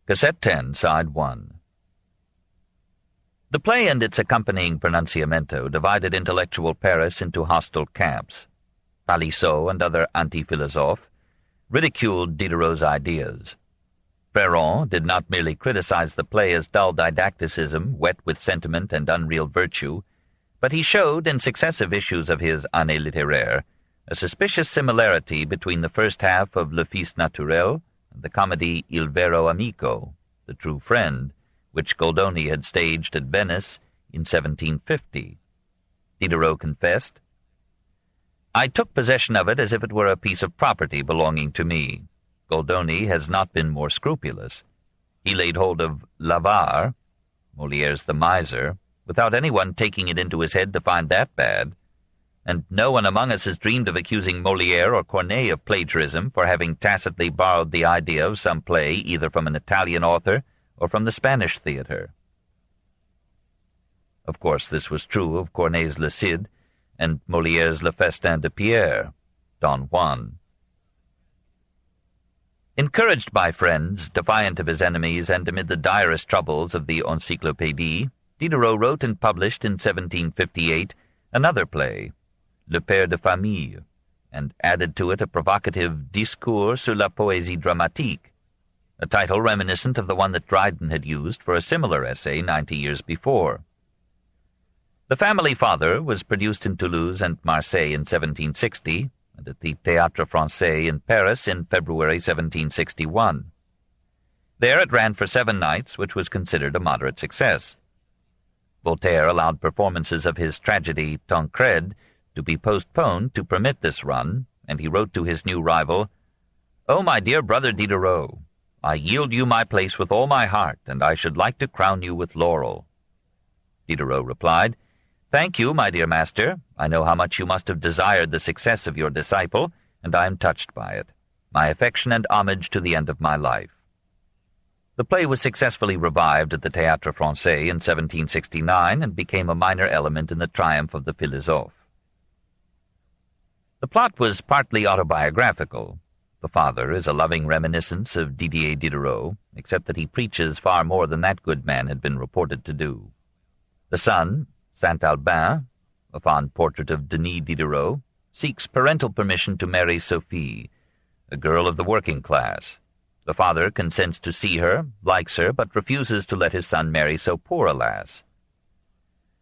Cassette 10, Side 1. The play and its accompanying pronunciamento divided intellectual Paris into hostile camps. Palissot and other anti-philosophes, ridiculed Diderot's ideas. Freron did not merely criticize the play as dull didacticism, wet with sentiment and unreal virtue, but he showed in successive issues of his Année littéraire a suspicious similarity between the first half of Le Fils Naturel and the comedy Il Vero Amico, The True Friend, which Goldoni had staged at Venice in 1750. Diderot confessed, "I took possession of it as if it were a piece of property belonging to me. Goldoni has not been more scrupulous. He laid hold of l'avare, Molière's The Miser, without anyone taking it into his head to find that bad, and no one among us has dreamed of accusing Molière or Corneille of plagiarism for having tacitly borrowed the idea of some play either from an Italian author or from the Spanish theatre." Of course, this was true of Corneille's Le Cid and Molière's Le Festin de Pierre, Don Juan. Encouraged by friends, defiant of his enemies, and amid the direst troubles of the Encyclopédie, Diderot wrote and published in 1758 another play, Le Père de Famille, and added to it a provocative Discours sur la poésie dramatique, a title reminiscent of the one that Dryden had used for a similar essay 90 years before. The Family Father was produced in Toulouse and Marseille in 1760, and at the Théâtre Français in Paris in February 1761. There it ran for 7 nights, which was considered a moderate success. Voltaire allowed performances of his tragedy Tancred to be postponed to permit this run, and he wrote to his new rival, "Oh, my dear brother Diderot, I yield you my place with all my heart, and I should like to crown you with laurel." Diderot replied, "Thank you, my dear master. I know how much you must have desired the success of your disciple, and I am touched by it. My affection and homage to the end of my life." The play was successfully revived at the Théâtre Français in 1769 and became a minor element in the triumph of the Philosophes. The plot was partly autobiographical. The father is a loving reminiscence of Didier Diderot, except that he preaches far more than that good man had been reported to do. The son, Saint-Albin, a fond portrait of Denis Diderot, seeks parental permission to marry Sophie, a girl of the working class. The father consents to see her, likes her, but refuses to let his son marry so poor a lass.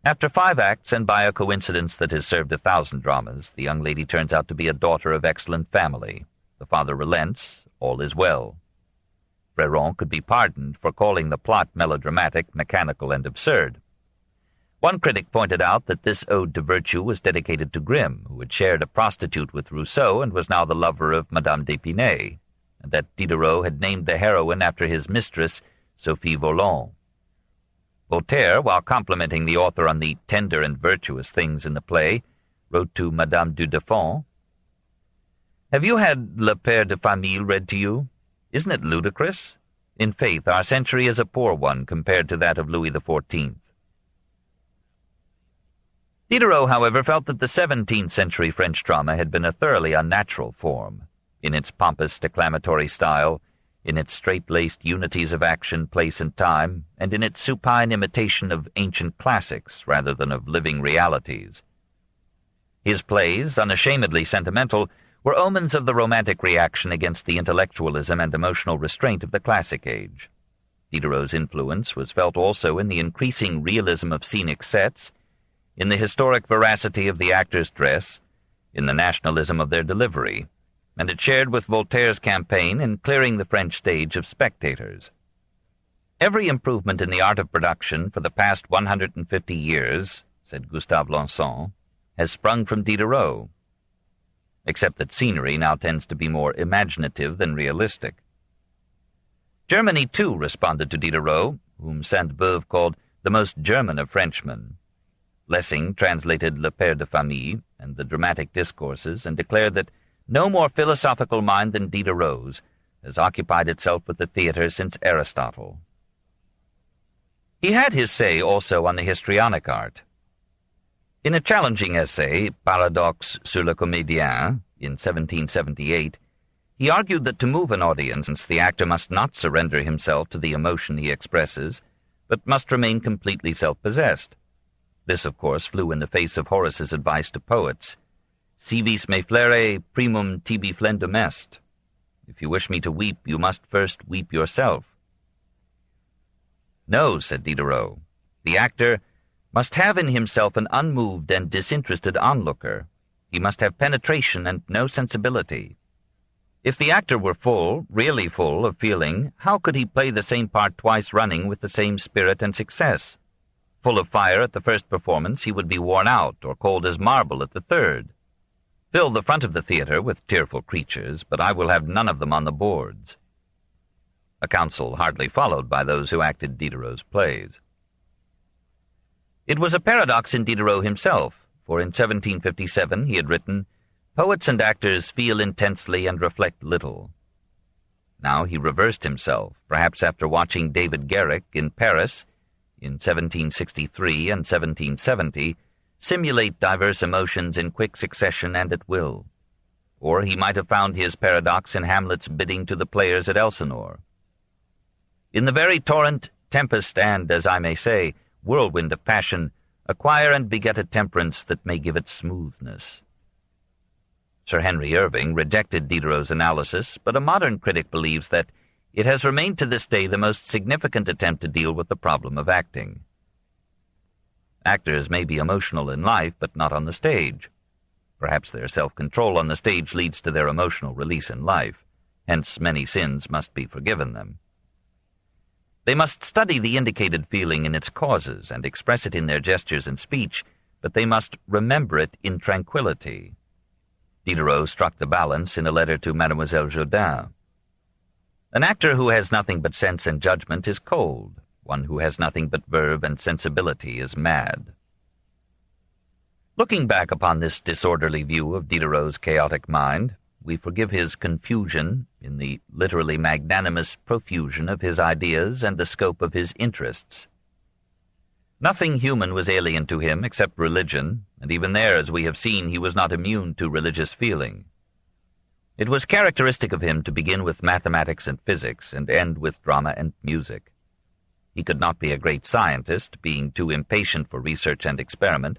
After 5 acts, and by a coincidence that has served 1,000 dramas, the young lady turns out to be a daughter of excellent family. The father relents, all is well. Freron could be pardoned for calling the plot melodramatic, mechanical, and absurd. One critic pointed out that this ode to virtue was dedicated to Grimm, who had shared a prostitute with Rousseau and was now the lover of Madame d'Épinay, and that Diderot had named the heroine after his mistress, Sophie Volant. Voltaire, while complimenting the author on the tender and virtuous things in the play, wrote to Madame du Deffand, "Have you had Le Père de Famille read to you? Isn't it ludicrous? In faith, our century is a poor one compared to that of Louis XIV. Diderot, however, felt that the 17th century French drama had been a thoroughly unnatural form, in its pompous declamatory style, in its straight-laced unities of action, place, and time, and in its supine imitation of ancient classics rather than of living realities. His plays, unashamedly sentimental, were omens of the romantic reaction against the intellectualism and emotional restraint of the classic age. Diderot's influence was felt also in the increasing realism of scenic sets, in the historic veracity of the actors' dress, in the nationalism of their delivery, and it shared with Voltaire's campaign in clearing the French stage of spectators. "Every improvement in the art of production for the past 150 years," said Gustave Lanson, "has sprung from Diderot, except that scenery now tends to be more imaginative than realistic." Germany, too, responded to Diderot, whom Sainte-Beuve called the most German of Frenchmen. Lessing translated Le Père de Famille and the dramatic discourses and declared that no more philosophical mind than Diderot's has occupied itself with the theatre since Aristotle. He had his say also on the histrionic art. In a challenging essay, Paradoxe sur le comédien, in 1778, he argued that to move an audience, the actor must not surrender himself to the emotion he expresses, but must remain completely self-possessed. This, of course, flew in the face of Horace's advice to poets, "Si vis me flere, primum tibi flendum est." If you wish me to weep, you must first weep yourself." "No," said Diderot. "The actor must have in himself an unmoved and disinterested onlooker. He must have penetration and no sensibility. If the actor were full, really full, of feeling, how could he play the same part twice running with the same spirit and success? Full of fire at the first performance, he would be worn out, or cold as marble at the third. Fill the front of the theatre with tearful creatures, but I will have none of them on the boards." A counsel hardly followed by those who acted Diderot's plays. It was a paradox in Diderot himself, for in 1757 he had written, "Poets and actors feel intensely and reflect little." Now he reversed himself, perhaps after watching David Garrick in Paris, in 1763 and 1770, simulate diverse emotions in quick succession and at will. Or he might have found his paradox in Hamlet's bidding to the players at Elsinore. "In the very torrent, tempest, and, as I may say, whirlwind of passion, acquire and beget a temperance that may give it smoothness." Sir Henry Irving rejected Diderot's analysis, but a modern critic believes that it has remained to this day the most significant attempt to deal with the problem of acting. Actors may be emotional in life, but not on the stage. Perhaps their self-control on the stage leads to their emotional release in life, hence many sins must be forgiven them. They must study the indicated feeling in its causes and express it in their gestures and speech, but they must remember it in tranquillity. Diderot struck the balance in a letter to Mademoiselle Jourdain. "An actor who has nothing but sense and judgment is cold. One who has nothing but verve and sensibility is mad." Looking back upon this disorderly view of Diderot's chaotic mind, we forgive his confusion in the literally magnanimous profusion of his ideas and the scope of his interests. Nothing human was alien to him except religion, and even there, as we have seen, he was not immune to religious feeling. It was characteristic of him to begin with mathematics and physics and end with drama and music. He could not be a great scientist, being too impatient for research and experiment.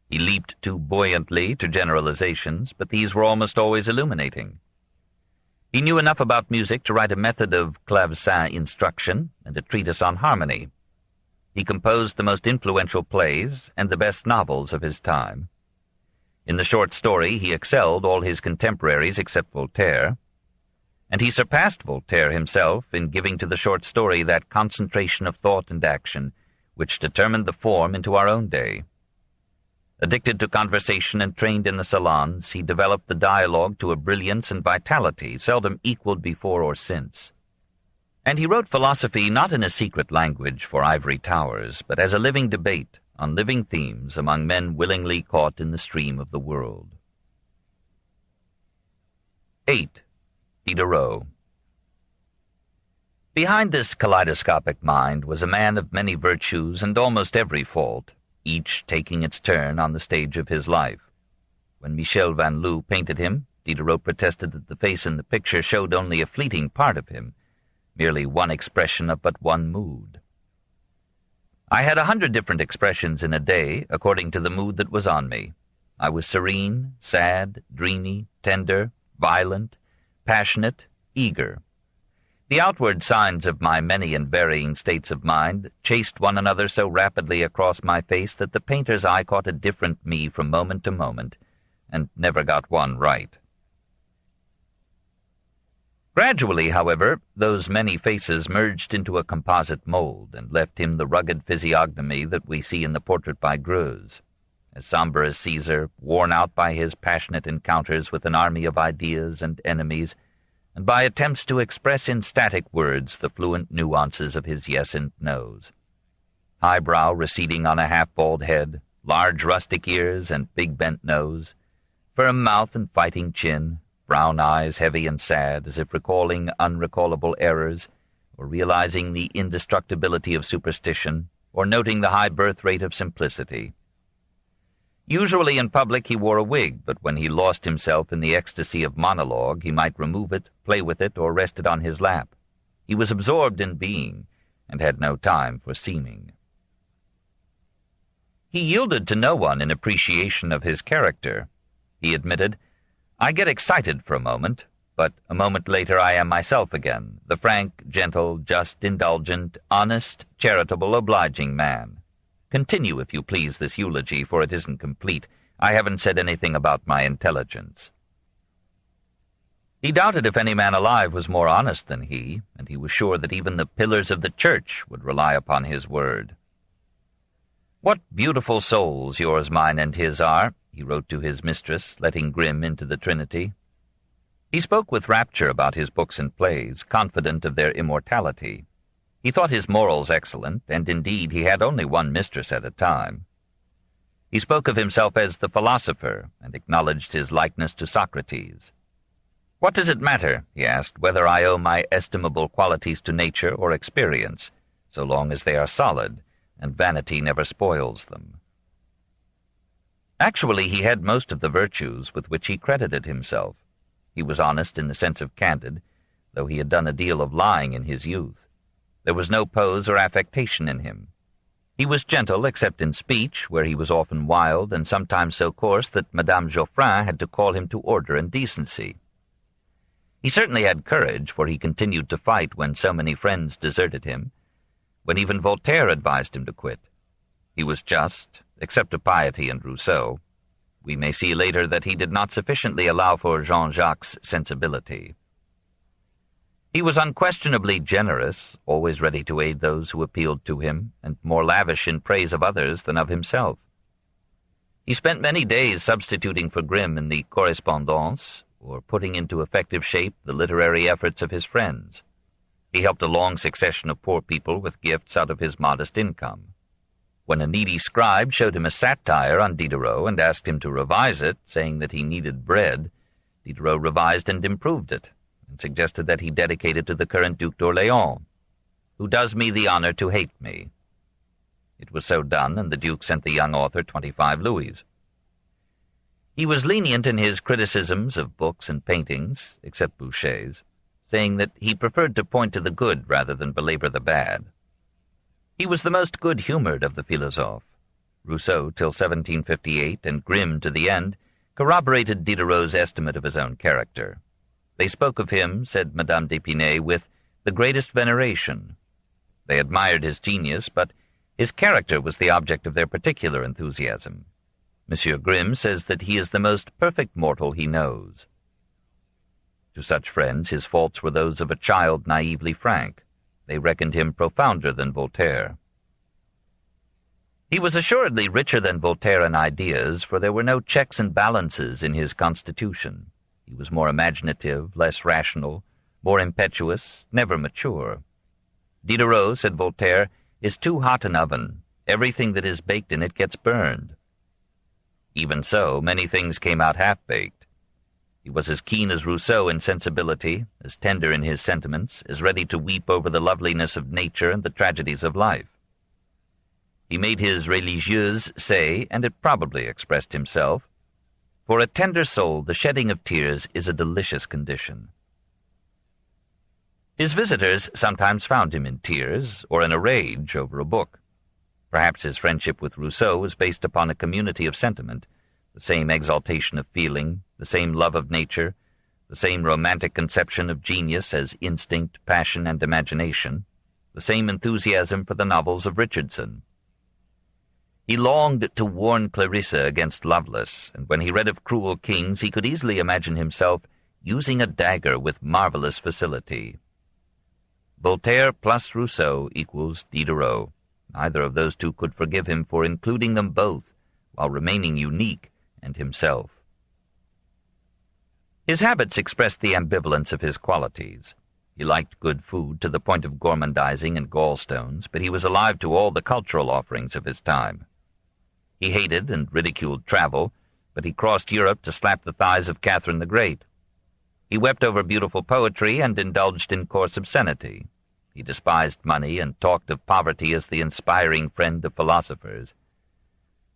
He leaped too buoyantly to generalizations, but these were almost always illuminating. He knew enough about music to write a method of clavecin instruction and a treatise on harmony. He composed the most influential plays and the best novels of his time. In the short story he excelled all his contemporaries except Voltaire, and he surpassed Voltaire himself in giving to the short story that concentration of thought and action which determined the form into our own day. Addicted to conversation and trained in the salons, he developed the dialogue to a brilliance and vitality seldom equaled before or since. And he wrote philosophy not in a secret language for ivory towers, but as a living debate on living themes among men willingly caught in the stream of the world. 8. Diderot. Behind this kaleidoscopic mind was a man of many virtues and almost every fault, each taking its turn on the stage of his life. When Michel van Loo painted him, Diderot protested that the face in the picture showed only a fleeting part of him, merely one expression of but one mood. I had 100 different expressions in a day, according to the mood that was on me. I was serene, sad, dreamy, tender, violent, passionate, eager. The outward signs of my many and varying states of mind chased one another so rapidly across my face that the painter's eye caught a different me from moment to moment, and never got one right. Gradually, however, those many faces merged into a composite mold and left him the rugged physiognomy that we see in the portrait by Greuze. As somber as Caesar, worn out by his passionate encounters with an army of ideas and enemies, and by attempts to express in static words the fluent nuances of his yes and no's. High brow receding on a half-bald head, large rustic ears and big bent nose, firm mouth and fighting chin, brown eyes heavy and sad, as if recalling unrecallable errors, or realizing the indestructibility of superstition, or noting the high birth rate of simplicity. Usually in public he wore a wig, but when he lost himself in the ecstasy of monologue, he might remove it, play with it, or rest it on his lap. He was absorbed in being, and had no time for seeming. He yielded to no one in appreciation of his character. He admitted, "I get excited for a moment, But a moment later I am myself again, the frank, gentle, just, indulgent, honest, charitable, obliging man. Continue, if you please, this eulogy, for it isn't complete. I haven't said anything about my intelligence." He doubted if any man alive was more honest than he, and he was sure that even the pillars of the church would rely upon his word. "What beautiful souls yours, mine, and his are," he wrote to his mistress, letting Grimm into the Trinity. He spoke with rapture about his books and plays, confident of their immortality. He thought his morals excellent, and indeed he had only one mistress at a time. He spoke of himself as the philosopher, and acknowledged his likeness to Socrates. "What does it matter," he asked, "whether I owe my estimable qualities to nature or experience, so long as they are solid, and vanity never spoils them?" Actually, he had most of the virtues with which he credited himself. He was honest in the sense of candid, though he had done a deal of lying in his youth. There was no pose or affectation in him. He was gentle except in speech, where he was often wild and sometimes so coarse that Madame Geoffrin had to call him to order and decency. He certainly had courage, for he continued to fight when so many friends deserted him, when even Voltaire advised him to quit. He was just, except to piety and Rousseau. We may see later that he did not sufficiently allow for Jean-Jacques' sensibility. He was unquestionably generous, always ready to aid those who appealed to him, and more lavish in praise of others than of himself. He spent many days substituting for Grimm in the Correspondance, or putting into effective shape the literary efforts of his friends. He helped a long succession of poor people with gifts out of his modest income. When a needy scribe showed him a satire on Diderot and asked him to revise it, saying that he needed bread, Diderot revised and improved it, and suggested that he dedicate it to the current Duc d'Orléans, who does me the honor to hate me. It was so done, and the Duke sent the young author 25 louis. He was lenient in his criticisms of books and paintings, except Boucher's, saying that he preferred to point to the good rather than belabor the bad. He was the most good-humored of the philosophes. Rousseau till 1758, and Grimm to the end, corroborated Diderot's estimate of his own character. They spoke of him, said Madame d'Épinay, with the greatest veneration. They admired his genius, but his character was the object of their particular enthusiasm. Monsieur Grimm says that he is the most perfect mortal he knows. To such friends his faults were those of a child naively frank. They reckoned him profounder than Voltaire. He was assuredly richer than Voltaire in ideas, for there were no checks and balances in his constitution. He was more imaginative, less rational, more impetuous, never mature. Diderot, said Voltaire, is too hot an oven. Everything that is baked in it gets burned. Even so, many things came out half-baked. He was as keen as Rousseau in sensibility, as tender in his sentiments, as ready to weep over the loveliness of nature and the tragedies of life. He made his religieuse say, and it probably expressed himself, "For a tender soul the shedding of tears is a delicious condition." His visitors sometimes found him in tears or in a rage over a book. Perhaps his friendship with Rousseau was based upon a community of sentiment, the same exaltation of feeling, the same love of nature, the same romantic conception of genius as instinct, passion, and imagination, the same enthusiasm for the novels of Richardson. He longed to warn Clarissa against Lovelace, and when he read of cruel kings he could easily imagine himself using a dagger with marvelous facility. Voltaire plus Rousseau equals Diderot. Neither of those two could forgive him for including them both, while remaining unique and himself. His habits expressed the ambivalence of his qualities. He liked good food to the point of gormandizing and gallstones, but he was alive to all the cultural offerings of his time. He hated and ridiculed travel, but he crossed Europe to slap the thighs of Catherine the Great. He wept over beautiful poetry and indulged in coarse obscenity. He despised money and talked of poverty as the inspiring friend of philosophers.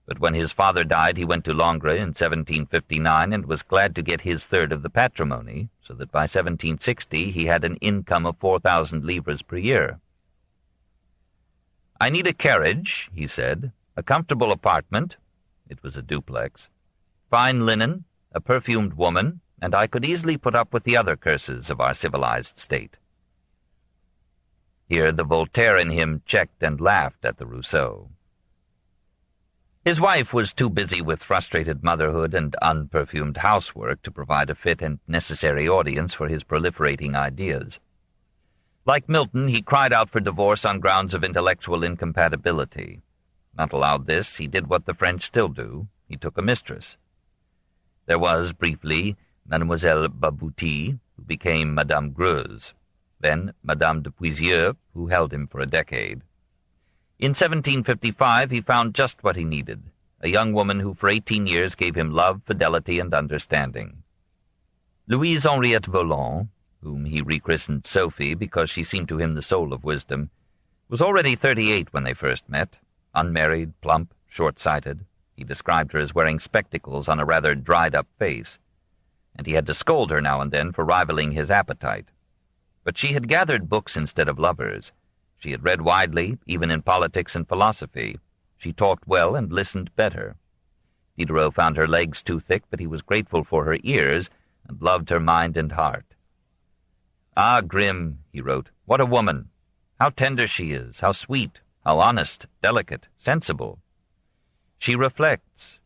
But when his father died, he went to Langres in 1759 and was glad to get his third of the patrimony, so that by 1760 he had an income of 4,000 livres per year. "I need a carriage," he said, "a comfortable apartment," it was a duplex, "fine linen, a perfumed woman, and I could easily put up with the other curses of our civilized state." Here the Voltaire in him checked and laughed at the Rousseau. His wife was too busy with frustrated motherhood and unperfumed housework to provide a fit and necessary audience for his proliferating ideas. Like Milton, he cried out for divorce on grounds of intellectual incompatibility. Not allowed this, he did what the French still do. He took a mistress. There was, briefly, Mademoiselle Babouty, who became Madame Greuze, then Madame de Puisieux, who held him for a decade. In 1755 he found just what he needed, a young woman who for 18 years gave him love, fidelity, and understanding. Louise Henriette Voland, whom he rechristened Sophie because she seemed to him the soul of wisdom, was already 38 when they first met, unmarried, plump, short-sighted. He described her as wearing spectacles on a rather dried-up face, and he had to scold her now and then for rivaling his appetite. But she had gathered books instead of lovers. She had read widely, even in politics and philosophy. She talked well and listened better. Diderot found her legs too thick, but he was grateful for her ears and loved her mind and heart. "Ah, Grimm," he wrote, "what a woman! How tender she is, how sweet, how honest, delicate, sensible. She reflects.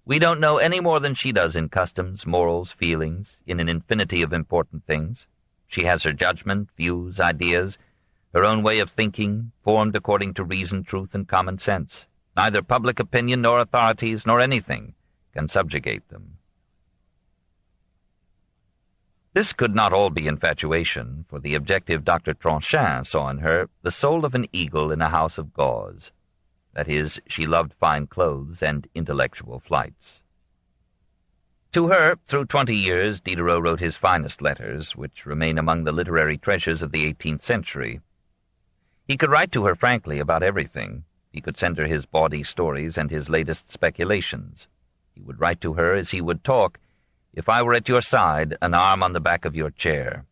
We don't know any more than she does in customs, morals, feelings, in an infinity of important things. She has her judgment, views, ideas, her own way of thinking, formed according to reason, truth, and common sense. Neither public opinion nor authorities nor anything can subjugate them." This could not all be infatuation, for the objective Dr. Tronchin saw in her the soul of an eagle in a house of gauze. That is, she loved fine clothes and intellectual flights. To her, through 20 years, Diderot wrote his finest letters, which remain among the literary treasures of the 18th century. He could write to her frankly about everything. He could send her his bawdy stories and his latest speculations. He would write to her as he would talk, "If I were at your side, an arm on the back of your chair."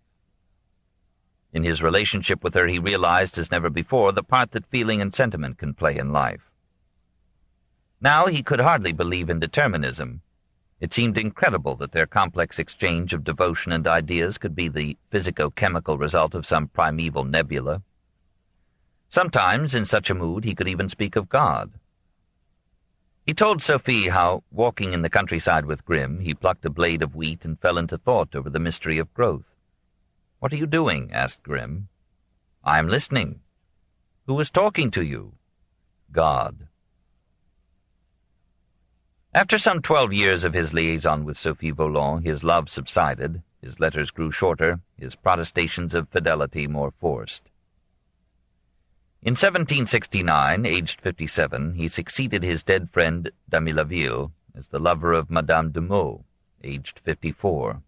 In his relationship with her he realized as never before the part that feeling and sentiment can play in life. Now he could hardly believe in determinism. It seemed incredible that their complex exchange of devotion and ideas could be the physico-chemical result of some primeval nebula. Sometimes, in such a mood, he could even speak of God. He told Sophie how, walking in the countryside with Grimm, he plucked a blade of wheat and fell into thought over the mystery of growth. "What are you doing?" asked Grimm. "I am listening." "Who is talking to you?" "God." After some 12 years of his liaison with Sophie Voland, his love subsided, his letters grew shorter, his protestations of fidelity more forced. In 1769, aged 57, he succeeded his dead friend Damilaville as the lover of Madame de Meaux, aged 54.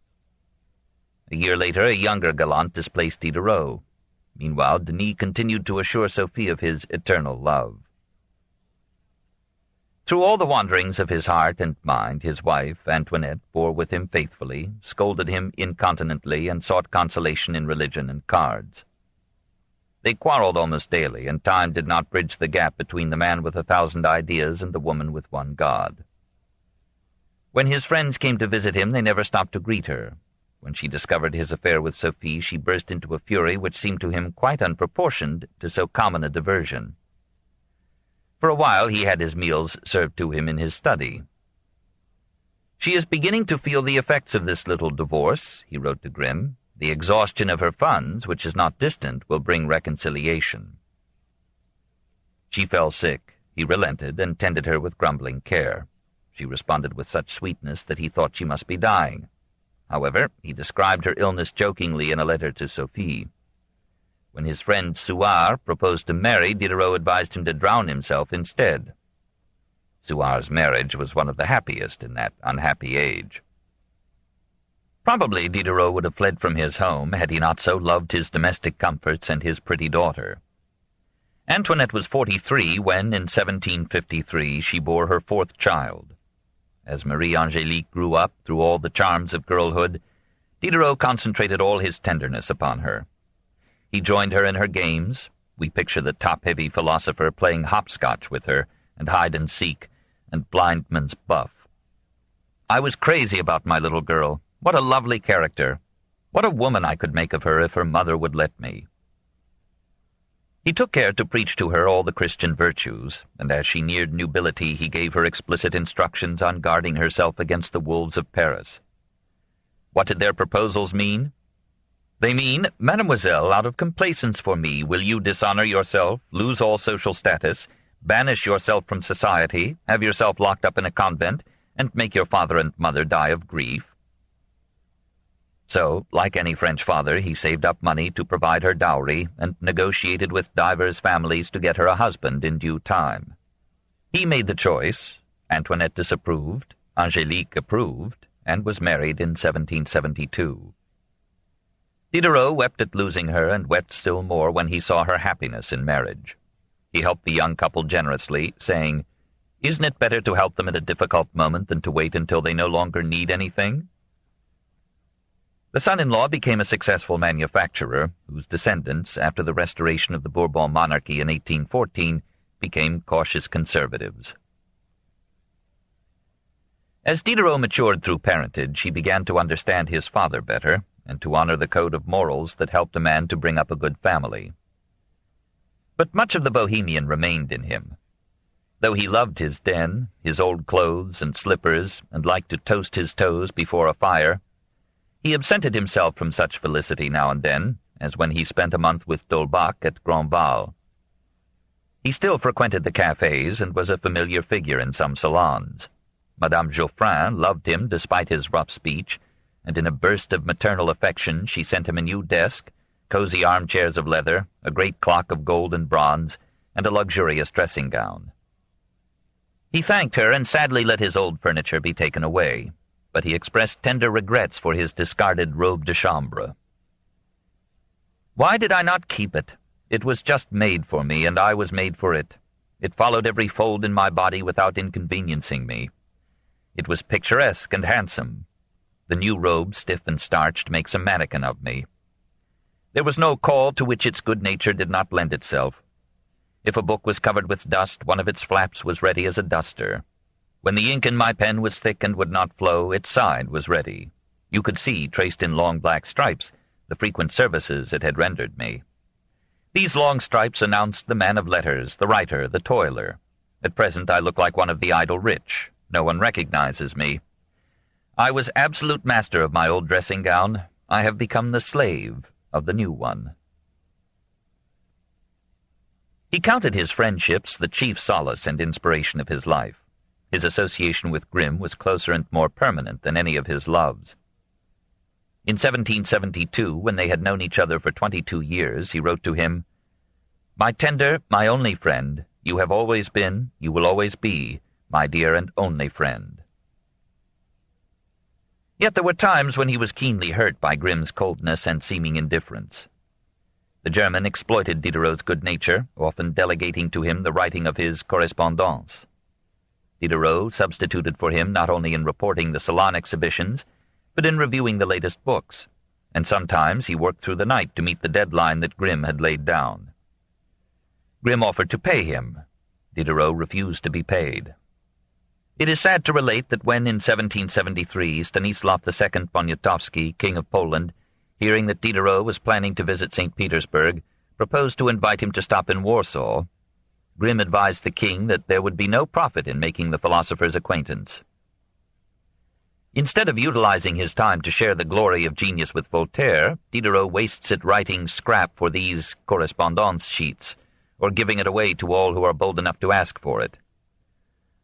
A year later, a younger gallant displaced Diderot. Meanwhile, Denis continued to assure Sophie of his eternal love. Through all the wanderings of his heart and mind, his wife, Antoinette, bore with him faithfully, scolded him incontinently, and sought consolation in religion and cards. They quarreled almost daily, and time did not bridge the gap between the man with 1,000 ideas and the woman with one God. When his friends came to visit him, they never stopped to greet her. When she discovered his affair with Sophie, she burst into a fury which seemed to him quite unproportioned to so common a diversion. For a while he had his meals served to him in his study. "She is beginning to feel the effects of this little divorce," he wrote to Grimm. "The exhaustion of her funds, which is not distant, will bring reconciliation." She fell sick. He relented and tended her with grumbling care. She responded with such sweetness that he thought she must be dying. However, he described her illness jokingly in a letter to Sophie. When his friend Suard proposed to marry, Diderot advised him to drown himself instead. Suard's marriage was one of the happiest in that unhappy age. Probably Diderot would have fled from his home had he not so loved his domestic comforts and his pretty daughter. Antoinette was 43 when, in 1753, she bore her 4th child. As Marie Angélique grew up through all the charms of girlhood, Diderot concentrated all his tenderness upon her. He joined her in her games. We picture the top-heavy philosopher playing hopscotch with her, and hide-and-seek, and blindman's buff. "I was crazy about my little girl. What a lovely character! What a woman I could make of her if her mother would let me." He took care to preach to her all the Christian virtues, and as she neared nubility he gave her explicit instructions on guarding herself against the wolves of Paris. What did their proposals mean? They mean, "Mademoiselle, out of complacence for me, will you dishonor yourself, lose all social status, banish yourself from society, have yourself locked up in a convent, and make your father and mother die of grief?" So, like any French father, he saved up money to provide her dowry, and negotiated with divers families to get her a husband in due time. He made the choice, Antoinette disapproved, Angélique approved, and was married in 1772. Diderot wept at losing her, and wept still more when he saw her happiness in marriage. He helped the young couple generously, saying, "Isn't it better to help them at a difficult moment than to wait until they no longer need anything?" The son-in-law became a successful manufacturer, whose descendants, after the restoration of the Bourbon monarchy in 1814, became cautious conservatives. As Diderot matured through parentage, he began to understand his father better, and to honor the code of morals that helped a man to bring up a good family. But much of the bohemian remained in him. Though he loved his den, his old clothes and slippers, and liked to toast his toes before a fire, he absented himself from such felicity now and then, as when he spent a month with D'Holbach at Grandval. He still frequented the cafes and was a familiar figure in some salons. Madame Geoffrin loved him despite his rough speech, and in a burst of maternal affection she sent him a new desk, cozy armchairs of leather, a great clock of gold and bronze, and a luxurious dressing-gown. He thanked her and sadly let his old furniture be taken away, but he expressed tender regrets for his discarded robe de chambre. "Why did I not keep it? It was just made for me, and I was made for it. It followed every fold in my body without inconveniencing me. It was picturesque and handsome. The new robe, stiff and starched, makes a mannequin of me. There was no call to which its good nature did not lend itself. If a book was covered with dust, one of its flaps was ready as a duster. When the ink in my pen was thick and would not flow, its side was ready. You could see, traced in long black stripes, the frequent services it had rendered me. These long stripes announced the man of letters, the writer, the toiler. At present I look like one of the idle rich. No one recognizes me. I was absolute master of my old dressing-gown. I have become the slave of the new one." He counted his friendships the chief solace and inspiration of his life. His association with Grimm was closer and more permanent than any of his loves. In 1772, when they had known each other for 22 years, he wrote to him, "My tender, my only friend, you have always been, you will always be, my dear and only friend." Yet there were times when he was keenly hurt by Grimm's coldness and seeming indifference. The German exploited Diderot's good nature, often delegating to him the writing of his correspondence. Diderot substituted for him not only in reporting the salon exhibitions, but in reviewing the latest books, and sometimes he worked through the night to meet the deadline that Grimm had laid down. Grimm offered to pay him. Diderot refused to be paid. It is sad to relate that when in 1773 Stanislav II Poniatowski, King of Poland, hearing that Diderot was planning to visit St. Petersburg, proposed to invite him to stop in Warsaw, Grimm advised the king that there would be no profit in making the philosopher's acquaintance. Instead of utilizing his time to share the glory of genius with Voltaire, Diderot wastes it writing scrap for these correspondence sheets, or giving it away to all who are bold enough to ask for it.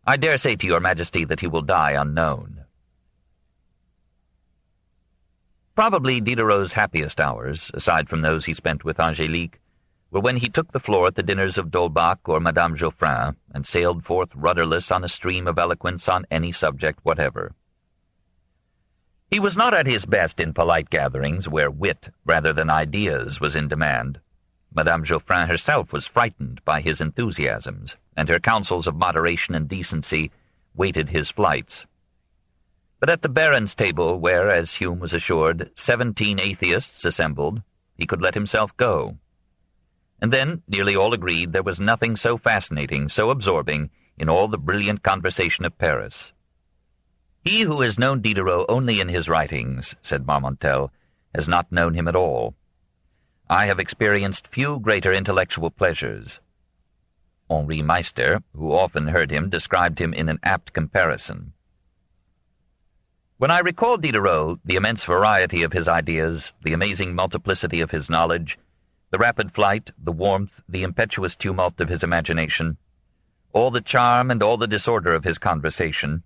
I dare say to your majesty that he will die unknown. Probably Diderot's happiest hours, aside from those he spent with Angélique, were when he took the floor at the dinners of D'Holbach or Madame Geoffrin and sailed forth rudderless on a stream of eloquence on any subject whatever. He was not at his best in polite gatherings where wit rather than ideas was in demand. Madame Geoffrin herself was frightened by his enthusiasms, and her counsels of moderation and decency weighted his flights. But at the Baron's table, where, as Hume was assured, 17 atheists assembled, he could let himself go. And then nearly all agreed there was nothing so fascinating, so absorbing, in all the brilliant conversation of Paris. "He who has known Diderot only in his writings," said Marmontel, "has not known him at all. I have experienced few greater intellectual pleasures." Henri Meister, who often heard him, described him in an apt comparison. When I recall Diderot, the immense variety of his ideas, the amazing multiplicity of his knowledge, the rapid flight, the warmth, the impetuous tumult of his imagination, all the charm and all the disorder of his conversation,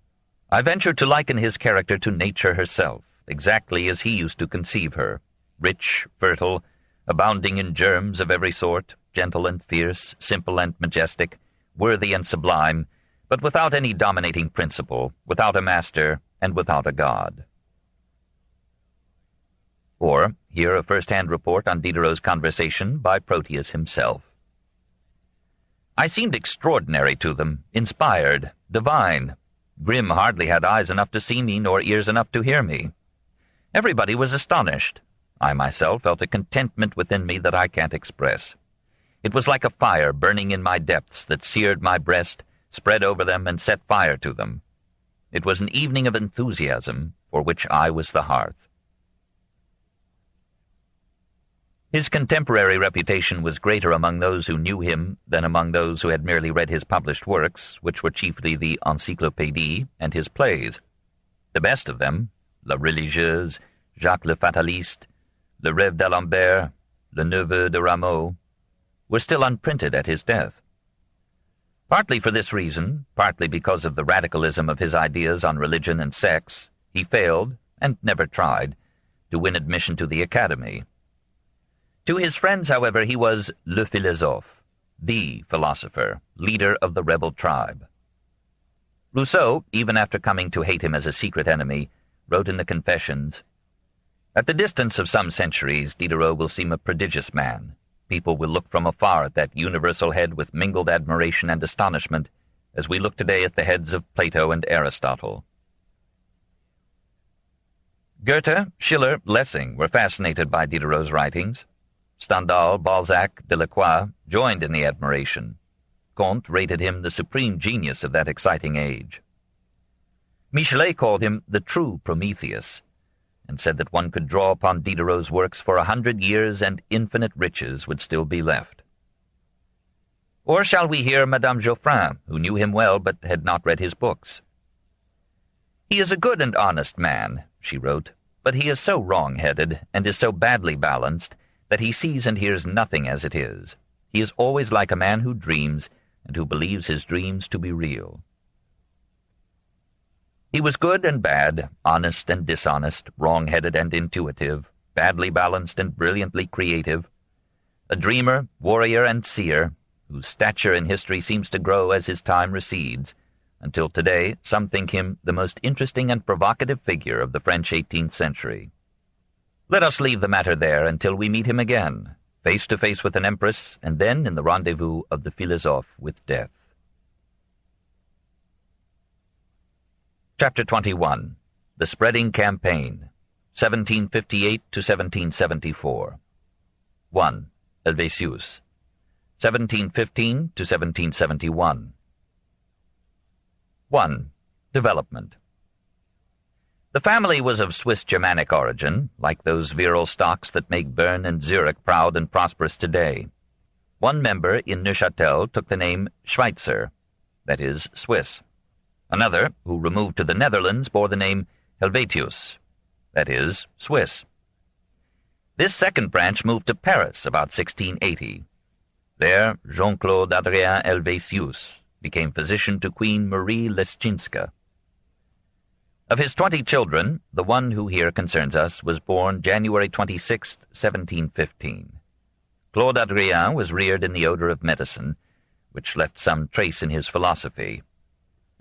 I venture to liken his character to nature herself, exactly as he used to conceive her, rich, fertile, abounding in germs of every sort, gentle and fierce, simple and majestic, worthy and sublime, but without any dominating principle, without a master, and without a god. Or, here a first-hand report on Diderot's conversation by Proteus himself. "I seemed extraordinary to them, inspired, divine. Grimm hardly had eyes enough to see me, nor ears enough to hear me. Everybody was astonished. I myself felt a contentment within me that I can't express. It was like a fire burning in my depths that seared my breast, spread over them, and set fire to them. It was an evening of enthusiasm, for which I was the hearth." His contemporary reputation was greater among those who knew him than among those who had merely read his published works, which were chiefly the Encyclopédie and his plays. The best of them, La Religieuse, Jacques le Fataliste, Le Rêve d'Alembert, Le Neveu de Rameau, were still unprinted at his death. Partly for this reason, partly because of the radicalism of his ideas on religion and sex, he failed, and never tried, to win admission to the Academy. To his friends, however, he was le philosophe, the philosopher, leader of the rebel tribe. Rousseau, even after coming to hate him as a secret enemy, wrote in the Confessions, "At the distance of some centuries, Diderot will seem a prodigious man. People will look from afar at that universal head with mingled admiration and astonishment, as we look today at the heads of Plato and Aristotle." Goethe, Schiller, Lessing were fascinated by Diderot's writings. Stendhal, Balzac, Delacroix joined in the admiration. Comte rated him the supreme genius of that exciting age. Michelet called him the true Prometheus, and said that one could draw upon Diderot's works for 100 years and infinite riches would still be left. Or shall we hear Madame Geoffrin, who knew him well but had not read his books? "He is a good and honest man," she wrote, "but he is so wrong-headed and is so badly balanced that he sees and hears nothing as it is. He is always like a man who dreams, and who believes his dreams to be real." He was good and bad, honest and dishonest, wrong-headed and intuitive, badly balanced and brilliantly creative, a dreamer, warrior, and seer, whose stature in history seems to grow as his time recedes, until today some think him the most interesting and provocative figure of the French 18th century. Let us leave the matter there until we meet him again, face to face with an empress, and then in the rendezvous of the philosophe with death. Chapter 21. The Spreading Campaign, 1758 to 1774. 1. Helvétius, 1715 to 1771. 1. Development. The family was of Swiss-Germanic origin, like those virile stocks that make Bern and Zurich proud and prosperous today. One member in Neuchâtel took the name Schweitzer, that is, Swiss. Another, who removed to the Netherlands, bore the name Helvétius, that is, Swiss. This second branch moved to Paris about 1680. There, Jean-Claude Adrien Helvétius became physician to Queen Marie Leschinska. Of his 20 children, the one who here concerns us was born January 26, 1715. Claude Adrien was reared in the odor of medicine, which left some trace in his philosophy.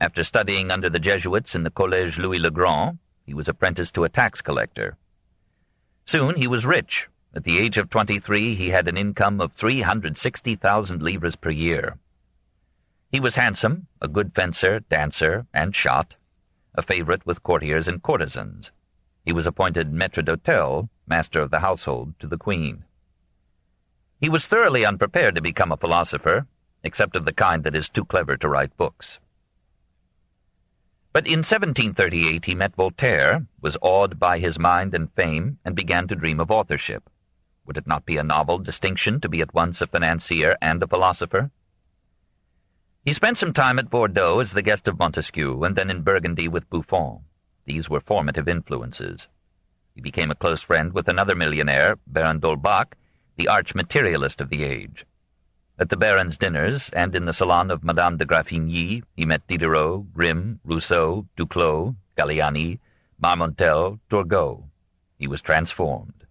After studying under the Jesuits in the Collège Louis le Grand, he was apprenticed to a tax collector. Soon he was rich. At the age of 23 he had an income of 360,000 livres per year. He was handsome, a good fencer, dancer, and shot, a favorite with courtiers and courtesans. He was appointed maître d'hôtel, master of the household, to the Queen. He was thoroughly unprepared to become a philosopher, except of the kind that is too clever to write books. But in 1738 he met Voltaire, was awed by his mind and fame, and began to dream of authorship. Would it not be a novel distinction to be at once a financier and a philosopher? He spent some time at Bordeaux as the guest of Montesquieu, and then in Burgundy with Buffon. These were formative influences. He became a close friend with another millionaire, Baron d'Holbach, the arch-materialist of the age. At the Baron's dinners, and in the salon of Madame de Graffigny, he met Diderot, Grimm, Rousseau, Duclos, Galliani, Marmontel, Turgot. He was transformed.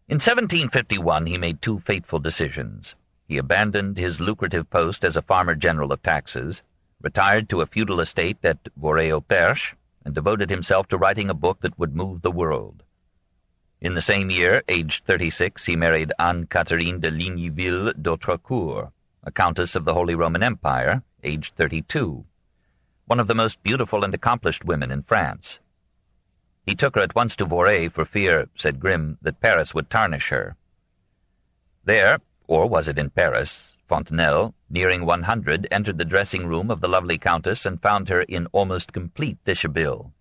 In 1751 he made two fateful decisions. He abandoned his lucrative post as a farmer-general of taxes, retired to a feudal estate at Vorey-au-Perche, and devoted himself to writing a book that would move the world. In the same year, aged 36, he married Anne-Catherine de Ligneville d'Autrecourt, a countess of the Holy Roman Empire, aged 32, one of the most beautiful and accomplished women in France. He took her at once to Vorey for fear, said Grimm, that Paris would tarnish her. There, or was it in Paris, Fontenelle, nearing 100, entered the dressing-room of the lovely countess and found her in almost complete dishabille.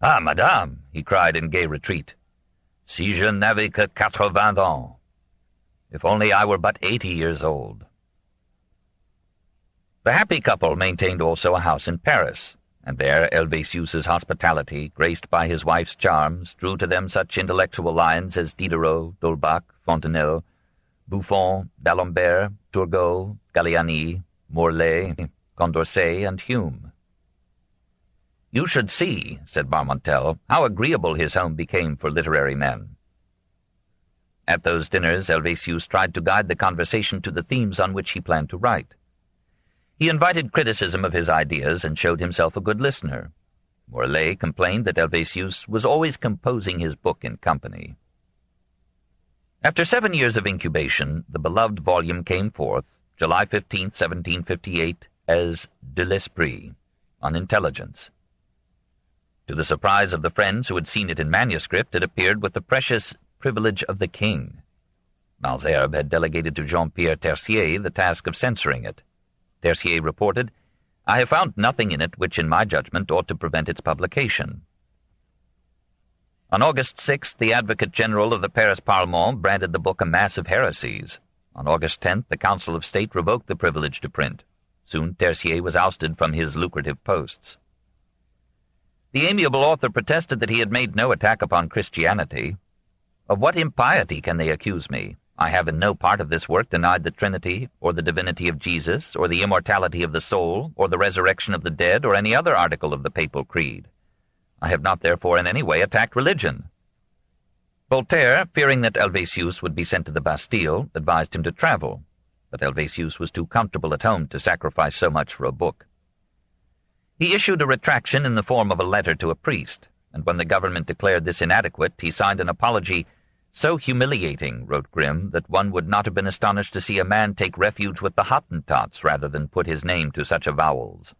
"Ah, madame," he cried in gay retreat, "si je n'avais que 80 ans. If only I were but 80 years old." The happy couple maintained also a house in Paris, and there Helvétius's hospitality, graced by his wife's charms, drew to them such intellectual lions as Diderot, d'Holbach, Fontenelle, Buffon, d'Alembert, Turgot, Galliani, Morlaix, Condorcet, and Hume. "You should see," said Marmontel, "how agreeable his home became for literary men." At those dinners Helvétius tried to guide the conversation to the themes on which he planned to write. He invited criticism of his ideas and showed himself a good listener. Morlaix complained that Helvétius was always composing his book in company. After 7 years of incubation, the beloved volume came forth, July 15, 1758, as De l'Esprit, on intelligence. To the surprise of the friends who had seen it in manuscript, it appeared with the precious privilege of the king. Malesherbes had delegated to Jean-Pierre Tertier the task of censoring it. Tertier reported, "I have found nothing in it which, in my judgment, ought to prevent its publication." On August 6th, the Advocate General of the Paris Parlement branded the book a mass of heresies. On August 10th, the Council of State revoked the privilege to print. Soon Tertier was ousted from his lucrative posts. The amiable author protested that he had made no attack upon Christianity. "Of what impiety can they accuse me? I have in no part of this work denied the Trinity, or the divinity of Jesus, or the immortality of the soul, or the resurrection of the dead, or any other article of the papal creed. I have not therefore in any way attacked religion." Voltaire, fearing that Helvétius would be sent to the Bastille, advised him to travel, but Helvétius was too comfortable at home to sacrifice so much for a book. He issued a retraction in the form of a letter to a priest, and when the government declared this inadequate, he signed an apology so humiliating, wrote Grimm, that one would not have been astonished to see a man take refuge with the Hottentots rather than put his name to such avowals.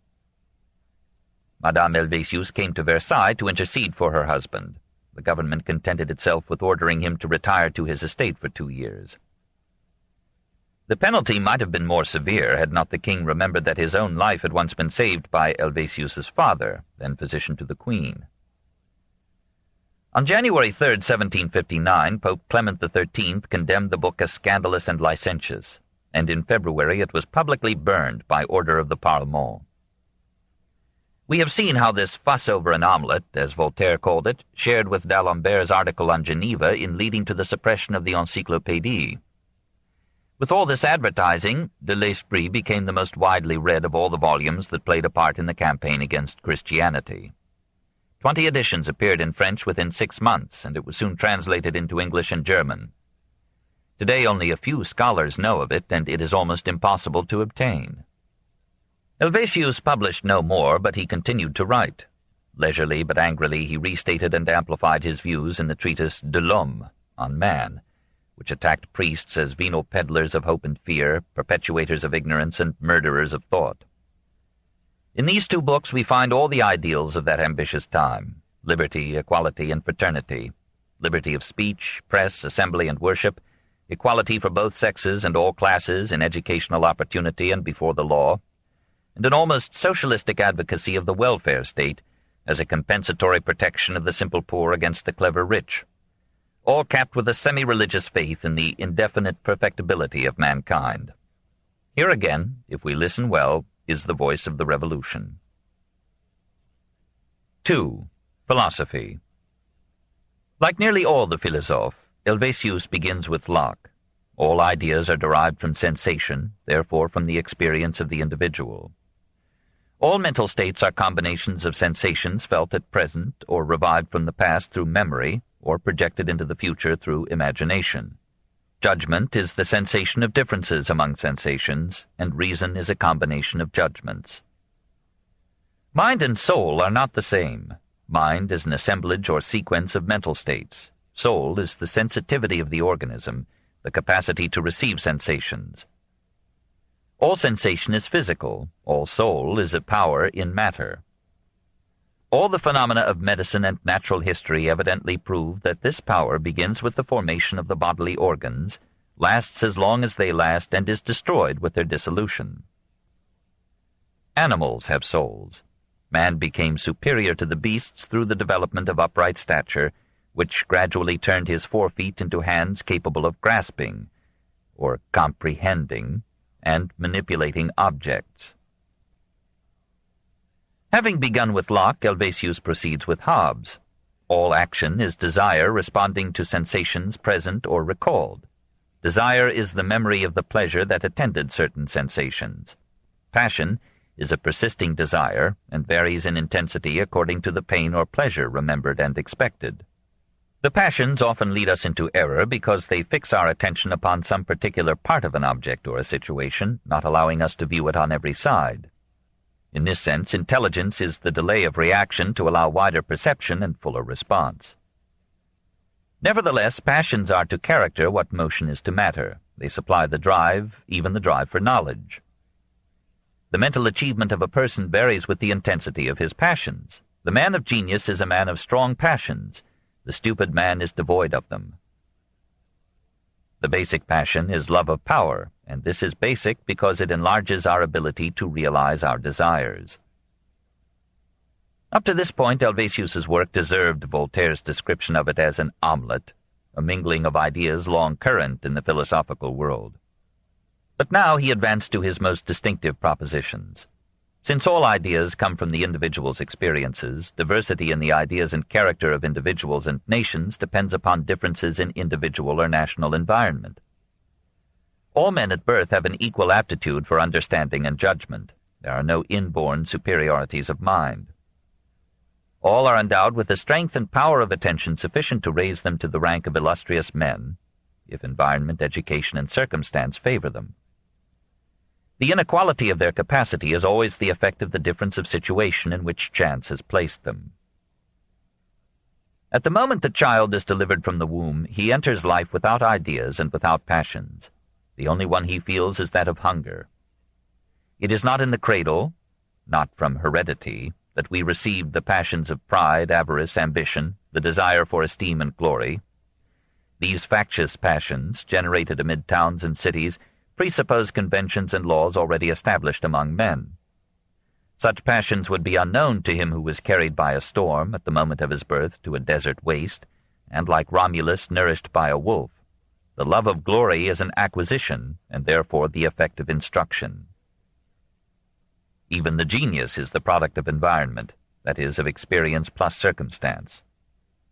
Madame Helvétius came to Versailles to intercede for her husband. The government contented itself with ordering him to retire to his estate for 2 years. The penalty might have been more severe had not the king remembered that his own life had once been saved by Helvétius's father, then physician to the queen. On January 3, 1759, Pope Clement XIII condemned the book as scandalous and licentious, and in February it was publicly burned by order of the Parlement. We have seen how this fuss over an omelette, as Voltaire called it, shared with d'Alembert's article on Geneva in leading to the suppression of the Encyclopédie. With all this advertising, De l'Esprit became the most widely read of all the volumes that played a part in the campaign against Christianity. 20 editions appeared in French within 6 months, and it was soon translated into English and German. Today only a few scholars know of it, and it is almost impossible to obtain. Helvétius published no more, but he continued to write. Leisurely but angrily he restated and amplified his views in the treatise De l'Homme, on man, which attacked priests as venal peddlers of hope and fear, perpetuators of ignorance, and murderers of thought. In these 2 books we find all the ideals of that ambitious time: liberty, equality, and fraternity, liberty of speech, press, assembly, and worship, equality for both sexes and all classes in educational opportunity and before the law, and an almost socialistic advocacy of the welfare state as a compensatory protection of the simple poor against the clever rich, all capped with a semi-religious faith in the indefinite perfectibility of mankind. Here again, if we listen well, is the voice of the revolution. 2. Philosophy. Like nearly all the Philosophes, Helvétius begins with Locke. All ideas are derived from sensation, therefore from the experience of the individual. All mental states are combinations of sensations felt at present or revived from the past through memory or projected into the future through imagination. Judgment is the sensation of differences among sensations, and reason is a combination of judgments. Mind and soul are not the same. Mind is an assemblage or sequence of mental states. Soul is the sensitivity of the organism, the capacity to receive sensations. All sensation is physical. All soul is a power in matter. All the phenomena of medicine and natural history evidently prove that this power begins with the formation of the bodily organs, lasts as long as they last, and is destroyed with their dissolution. Animals have souls. Man became superior to the beasts through the development of upright stature, which gradually turned his forefeet into hands capable of grasping, or comprehending, and manipulating objects. Having begun with Locke, Helvétius proceeds with Hobbes. All action is desire responding to sensations present or recalled. Desire is the memory of the pleasure that attended certain sensations. Passion is a persisting desire and varies in intensity according to the pain or pleasure remembered and expected. The passions often lead us into error because they fix our attention upon some particular part of an object or a situation, not allowing us to view it on every side. In this sense, intelligence is the delay of reaction to allow wider perception and fuller response. Nevertheless, passions are to character what motion is to matter. They supply the drive, even the drive for knowledge. The mental achievement of a person varies with the intensity of his passions. The man of genius is a man of strong passions. The stupid man is devoid of them. The basic passion is love of power, and this is basic because it enlarges our ability to realize our desires. Up to this point, Helvétius's work deserved Voltaire's description of it as an omelette, a mingling of ideas long current in the philosophical world. But now he advanced to his most distinctive propositions. Since all ideas come from the individual's experiences, diversity in the ideas and character of individuals and nations depends upon differences in individual or national environment. All men at birth have an equal aptitude for understanding and judgment. There are no inborn superiorities of mind. All are endowed with the strength and power of attention sufficient to raise them to the rank of illustrious men, if environment, education, and circumstance favor them. The inequality of their capacity is always the effect of the difference of situation in which chance has placed them. At the moment the child is delivered from the womb, he enters life without ideas and without passions. The only one he feels is that of hunger. It is not in the cradle, not from heredity, that we receive the passions of pride, avarice, ambition, the desire for esteem and glory. These factious passions, generated amid towns and cities, presuppose conventions and laws already established among men. Such passions would be unknown to him who was carried by a storm at the moment of his birth to a desert waste, and like Romulus nourished by a wolf. The love of glory is an acquisition, and therefore the effect of instruction. Even the genius is the product of environment, that is, of experience plus circumstance.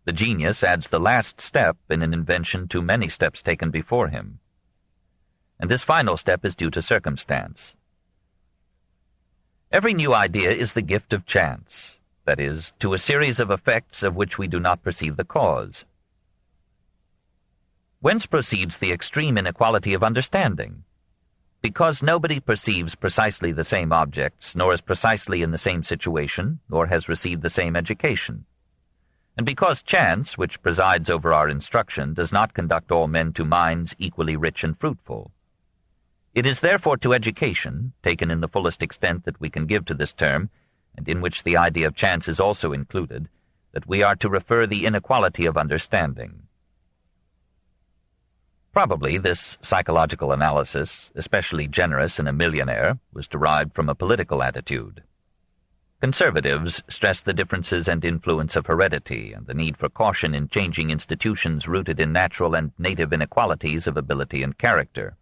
The genius adds the last step in an invention to many steps taken before him. And this final step is due to circumstance. Every new idea is the gift of chance, that is, to a series of effects of which we do not perceive the cause. Whence proceeds the extreme inequality of understanding? Because nobody perceives precisely the same objects, nor is precisely in the same situation, nor has received the same education. And because chance, which presides over our instruction, does not conduct all men to minds equally rich and fruitful. It is therefore to education, taken in the fullest extent that we can give to this term, and in which the idea of chance is also included, that we are to refer the inequality of understanding. Probably this psychological analysis, especially generous in a millionaire, was derived from a political attitude. Conservatives stress the differences and influence of heredity and the need for caution in changing institutions rooted in natural and native inequalities of ability and character.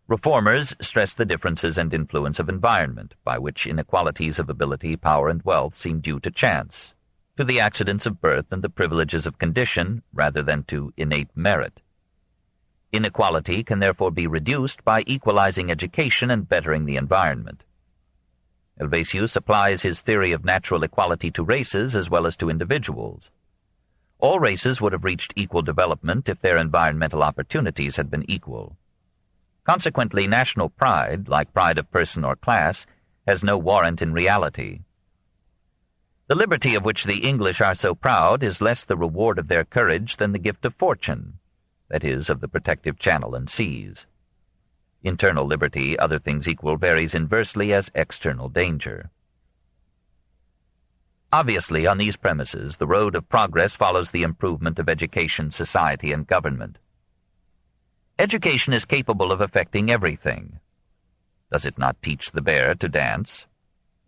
Reformers stress the differences and influence of environment, by which inequalities of ability, power, and wealth seem due to chance, to the accidents of birth and the privileges of condition, rather than to innate merit. Inequality can therefore be reduced by equalizing education and bettering the environment. Helvétius applies his theory of natural equality to races as well as to individuals. All races would have reached equal development if their environmental opportunities had been equal. Consequently, national pride, like pride of person or class, has no warrant in reality. The liberty of which the English are so proud is less the reward of their courage than the gift of fortune, that is, of the protective channel and seas. Internal liberty, other things equal, varies inversely as external danger. Obviously, on these premises, the road of progress follows the improvement of education, society, and government. Education is capable of affecting everything. Does it not teach the bear to dance?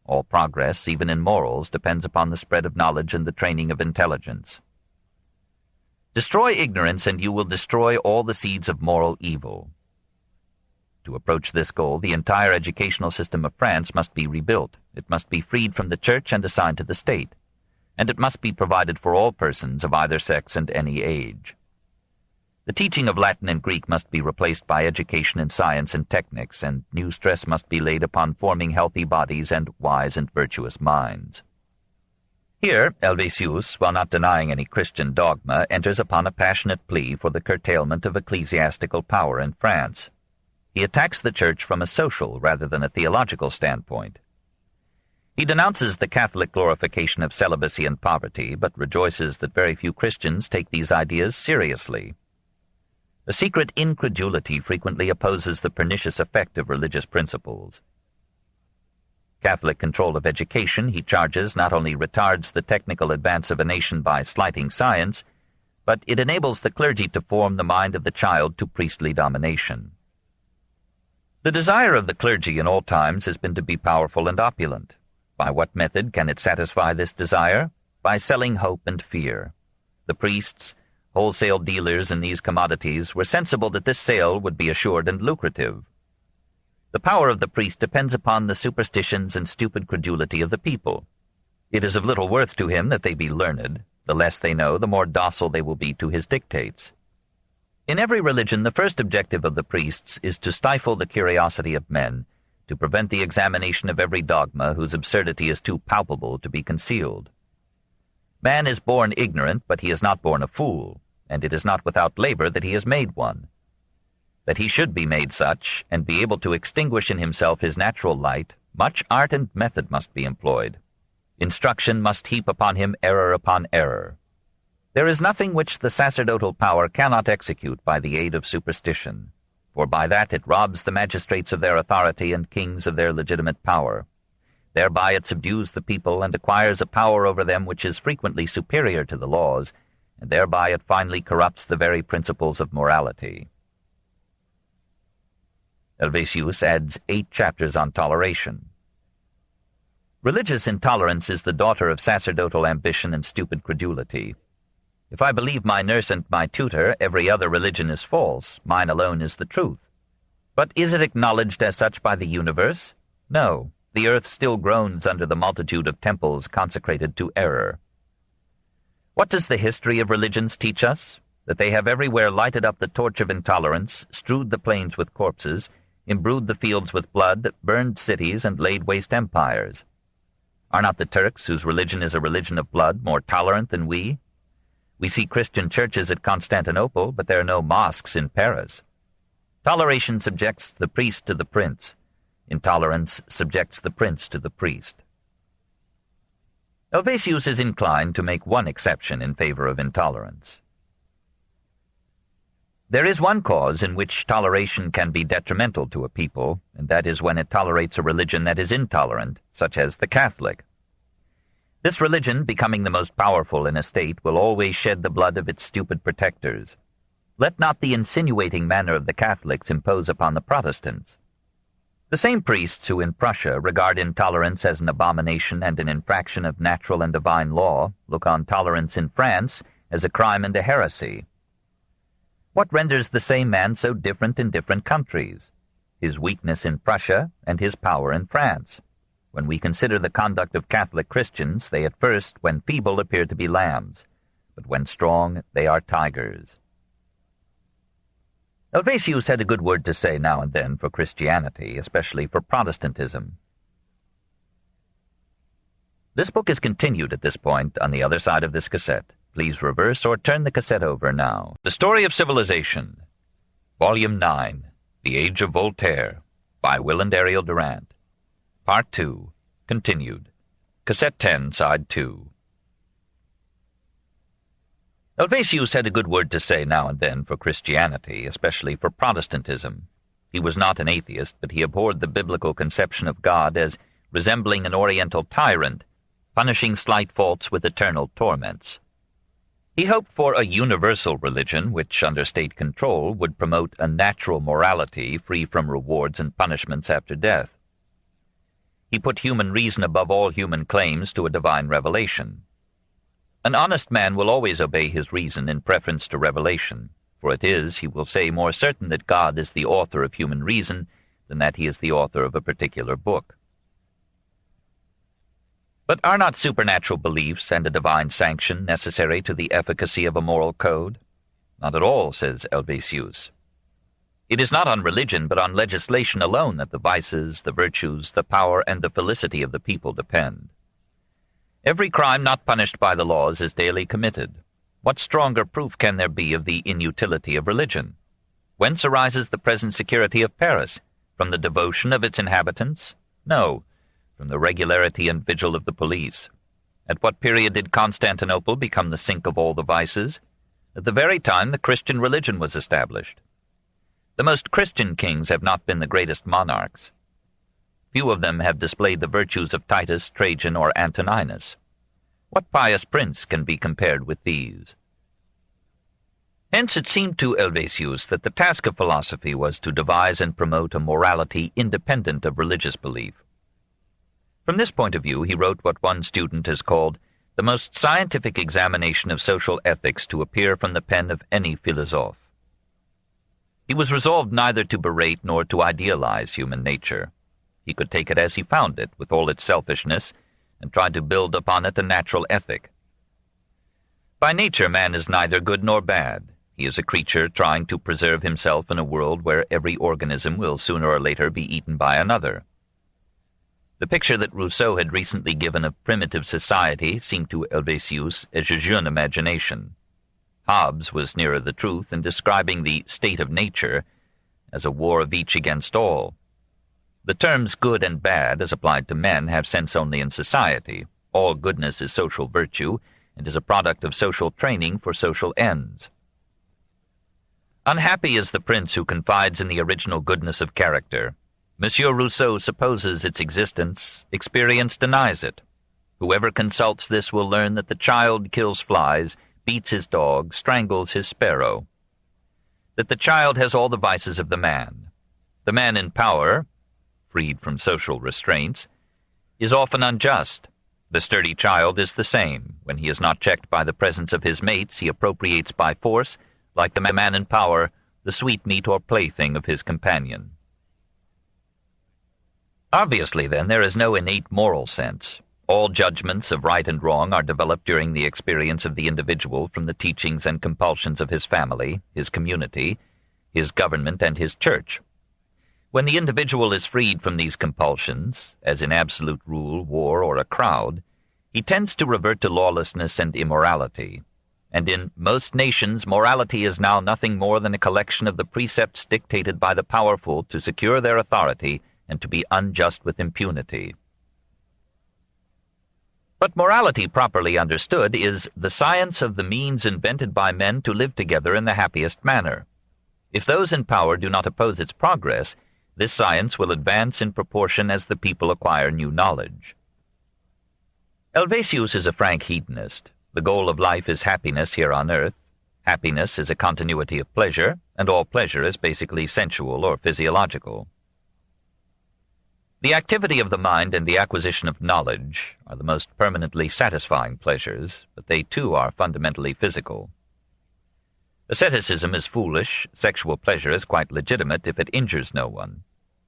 All progress, even in morals, depends upon the spread of knowledge and the training of intelligence. Destroy ignorance, and you will destroy all the seeds of moral evil. To approach this goal, the entire educational system of France must be rebuilt. It must be freed from the Church and assigned to the state, and it must be provided for all persons of either sex and any age. The teaching of Latin and Greek must be replaced by education in science and techniques, and new stress must be laid upon forming healthy bodies and wise and virtuous minds. Here, Helvétius, while not denying any Christian dogma, enters upon a passionate plea for the curtailment of ecclesiastical power in France. He attacks the Church from a social rather than a theological standpoint. He denounces the Catholic glorification of celibacy and poverty, but rejoices that very few Christians take these ideas seriously. A secret incredulity frequently opposes the pernicious effect of religious principles. Catholic control of education, he charges, not only retards the technical advance of a nation by slighting science, but it enables the clergy to form the mind of the child to priestly domination. The desire of the clergy in all times has been to be powerful and opulent. By what method can it satisfy this desire? By selling hope and fear. The priests, wholesale dealers in these commodities, were sensible that this sale would be assured and lucrative. The power of the priest depends upon the superstitions and stupid credulity of the people. It is of little worth to him that they be learned. The less they know, the more docile they will be to his dictates. In every religion, the first objective of the priests is to stifle the curiosity of men, to prevent the examination of every dogma whose absurdity is too palpable to be concealed. Man is born ignorant, but he is not born a fool, and it is not without labor that he is made one. That he should be made such, and be able to extinguish in himself his natural light, much art and method must be employed. Instruction must heap upon him error upon error. There is nothing which the sacerdotal power cannot execute by the aid of superstition, for by that it robs the magistrates of their authority and kings of their legitimate power. Thereby it subdues the people and acquires a power over them which is frequently superior to the laws, and thereby it finally corrupts the very principles of morality. Helvétius adds 8 chapters on toleration. Religious intolerance is the daughter of sacerdotal ambition and stupid credulity. If I believe my nurse and my tutor, every other religion is false, mine alone is the truth. But is it acknowledged as such by the universe? No, the earth still groans under the multitude of temples consecrated to error. What does the history of religions teach us? That they have everywhere lighted up the torch of intolerance, strewed the plains with corpses, imbrued the fields with blood, burned cities, and laid waste empires. Are not the Turks, whose religion is a religion of blood, more tolerant than we? We see Christian churches at Constantinople, but there are no mosques in Paris. Toleration subjects the priest to the prince. Intolerance subjects the prince to the priest. Helvétius is inclined to make one exception in favor of intolerance. There is one cause in which toleration can be detrimental to a people, and that is when it tolerates a religion that is intolerant, such as the Catholic. This religion, becoming the most powerful in a state, will always shed the blood of its stupid protectors. Let not the insinuating manner of the Catholics impose upon the Protestants. The same priests who in Prussia regard intolerance as an abomination and an infraction of natural and divine law look on tolerance in France as a crime and a heresy. What renders the same man so different in different countries? His weakness in Prussia and his power in France. When we consider the conduct of Catholic Christians, they at first, when feeble, appear to be lambs, but when strong, they are tigers. Helvétius had a good word to say now and then for Christianity, especially for Protestantism. This book is continued at this point on the other side of this cassette. Please reverse or turn the cassette over now. The Story of Civilization, Volume 9, The Age of Voltaire, by Will and Ariel Durant. Part 2, continued. Cassette 10, Side 2. Helvétius had a good word to say now and then for Christianity, especially for Protestantism. He was not an atheist, but he abhorred the biblical conception of God as resembling an oriental tyrant, punishing slight faults with eternal torments. He hoped for a universal religion which, under state control, would promote a natural morality free from rewards and punishments after death. He put human reason above all human claims to a divine revelation. An honest man will always obey his reason in preference to revelation, for it is, he will say, more certain that God is the author of human reason than that he is the author of a particular book. But are not supernatural beliefs and a divine sanction necessary to the efficacy of a moral code? Not at all, says Helvétius. It is not on religion but on legislation alone that the vices, the virtues, the power, and the felicity of the people depend. Every crime not punished by the laws is daily committed. What stronger proof can there be of the inutility of religion? Whence arises the present security of Paris? From the devotion of its inhabitants? No, from the regularity and vigil of the police. At what period did Constantinople become the sink of all the vices? At the very time the Christian religion was established. The most Christian kings have not been the greatest monarchs. Few of them have displayed the virtues of Titus, Trajan, or Antoninus. What pious prince can be compared with these? Hence it seemed to Helvétius that the task of philosophy was to devise and promote a morality independent of religious belief. From this point of view, he wrote what one student has called the most scientific examination of social ethics to appear from the pen of any philosophe. He was resolved neither to berate nor to idealize human nature. He could take it as he found it, with all its selfishness, and try to build upon it a natural ethic. By nature man is neither good nor bad. He is a creature trying to preserve himself in a world where every organism will sooner or later be eaten by another. The picture that Rousseau had recently given of primitive society seemed to Helvétius a jeune imagination. Hobbes was nearer the truth in describing the state of nature as a war of each against all. The terms good and bad, as applied to men, have sense only in society. All goodness is social virtue, and is a product of social training for social ends. Unhappy is the prince who confides in the original goodness of character. Monsieur Rousseau supposes its existence, experience denies it. Whoever consults this will learn that the child kills flies, beats his dog, strangles his sparrow. That the child has all the vices of the man. The man in power, freed from social restraints, is often unjust. The sturdy child is the same. When he is not checked by the presence of his mates, he appropriates by force, like the man in power, the sweetmeat or plaything of his companion. Obviously, then, there is no innate moral sense. All judgments of right and wrong are developed during the experience of the individual from the teachings and compulsions of his family, his community, his government, and his church. When the individual is freed from these compulsions, as in absolute rule, war, or a crowd, he tends to revert to lawlessness and immorality. And in most nations, morality is now nothing more than a collection of the precepts dictated by the powerful to secure their authority and to be unjust with impunity. But morality, properly understood, is the science of the means invented by men to live together in the happiest manner. If those in power do not oppose its progress, this science will advance in proportion as the people acquire new knowledge. Helvétius is a frank hedonist. The goal of life is happiness here on earth. Happiness is a continuity of pleasure, and all pleasure is basically sensual or physiological. The activity of the mind and the acquisition of knowledge are the most permanently satisfying pleasures, but they too are fundamentally physical. Asceticism is foolish, sexual pleasure is quite legitimate if it injures no one.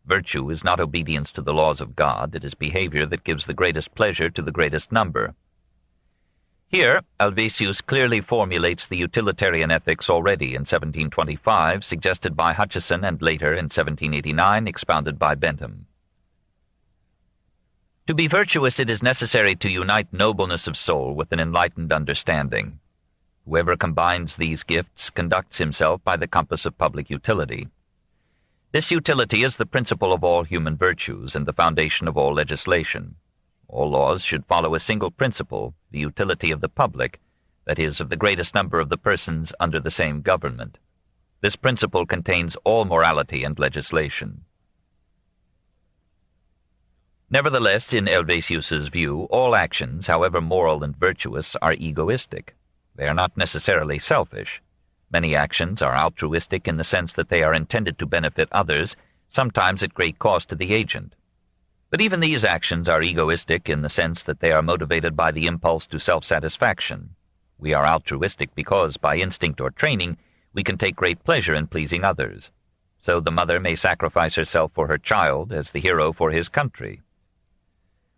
Virtue is not obedience to the laws of God, it is behavior that gives the greatest pleasure to the greatest number. Here, Helvétius clearly formulates the utilitarian ethics already in 1725, suggested by Hutcheson, and later in 1789 expounded by Bentham. To be virtuous, it is necessary to unite nobleness of soul with an enlightened understanding. Whoever combines these gifts conducts himself by the compass of public utility. This utility is the principle of all human virtues and the foundation of all legislation. All laws should follow a single principle, the utility of the public, that is, of the greatest number of the persons under the same government. This principle contains all morality and legislation. Nevertheless, in Helvétius's view, all actions, however moral and virtuous, are egoistic. They are not necessarily selfish. Many actions are altruistic in the sense that they are intended to benefit others, sometimes at great cost to the agent. But even these actions are egoistic in the sense that they are motivated by the impulse to self-satisfaction. We are altruistic because, by instinct or training, we can take great pleasure in pleasing others. So the mother may sacrifice herself for her child as the hero for his country.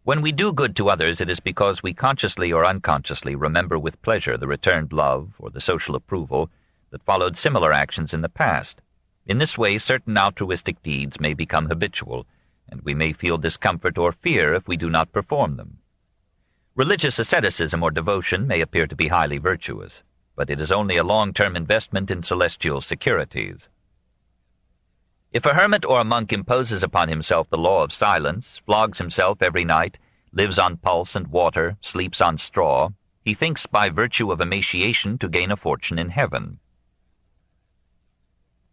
When we do good to others, it is because we consciously or unconsciously remember with pleasure the returned love or the social approval that followed similar actions in the past. In this way, certain altruistic deeds may become habitual, and we may feel discomfort or fear if we do not perform them. Religious asceticism or devotion may appear to be highly virtuous, but it is only a long-term investment in celestial securities. If a hermit or a monk imposes upon himself the law of silence, flogs himself every night, lives on pulse and water, sleeps on straw, he thinks by virtue of emaciation to gain a fortune in heaven.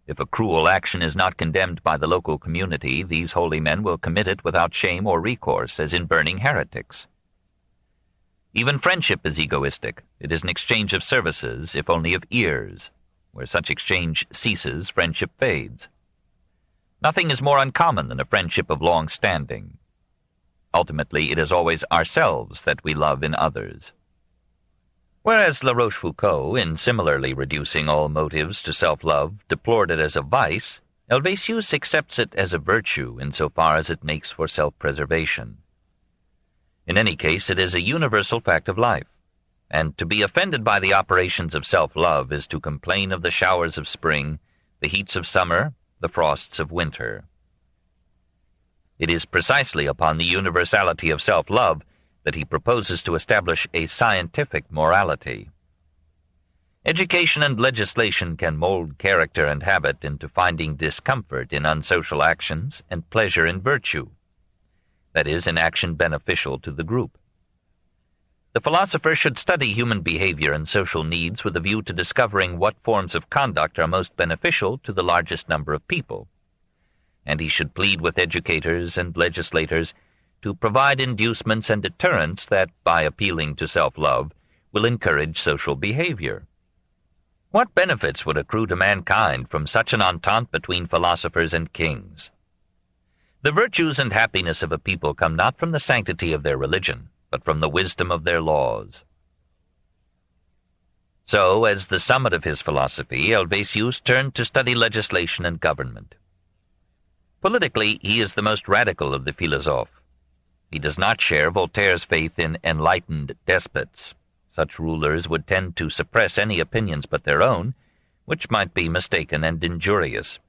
If a cruel action is not condemned by the local community, these holy men will commit it without shame or recourse, as in burning heretics. Even friendship is egoistic. It is an exchange of services, if only of ears. Where such exchange ceases, friendship fades. Nothing is more uncommon than a friendship of long standing. Ultimately, it is always ourselves that we love in others. Whereas La Rochefoucauld, in similarly reducing all motives to self-love, deplored it as a vice, Helvétius accepts it as a virtue insofar as it makes for self-preservation. In any case, it is a universal fact of life, and to be offended by the operations of self-love is to complain of the showers of spring, the heats of summer, the frosts of winter. It is precisely upon the universality of self-love that he proposes to establish a scientific morality. Education and legislation can mold character and habit into finding discomfort in unsocial actions and pleasure in virtue, that is, in action beneficial to the group. The philosopher should study human behavior and social needs with a view to discovering what forms of conduct are most beneficial to the largest number of people, and he should plead with educators and legislators to provide inducements and deterrents that, by appealing to self-love, will encourage social behavior. What benefits would accrue to mankind from such an entente between philosophers and kings? The virtues and happiness of a people come not from the sanctity of their religion, but from the wisdom of their laws. So, as the summit of his philosophy, Helvétius turned to study legislation and government. Politically, he is the most radical of the philosophes. He does not share Voltaire's faith in enlightened despots. Such rulers would tend to suppress any opinions but their own, which might be mistaken and injurious.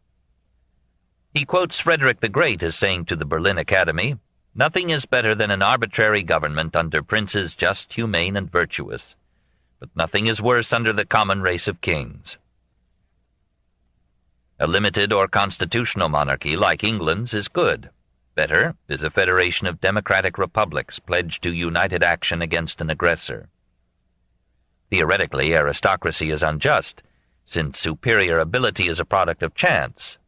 He quotes Frederick the Great as saying to the Berlin Academy, "Nothing is better than an arbitrary government under princes just, humane, and virtuous, but nothing is worse under the common race of kings." A limited or constitutional monarchy like England's is good. Better is a federation of democratic republics pledged to united action against an aggressor. Theoretically, aristocracy is unjust, since superior ability is a product of chance.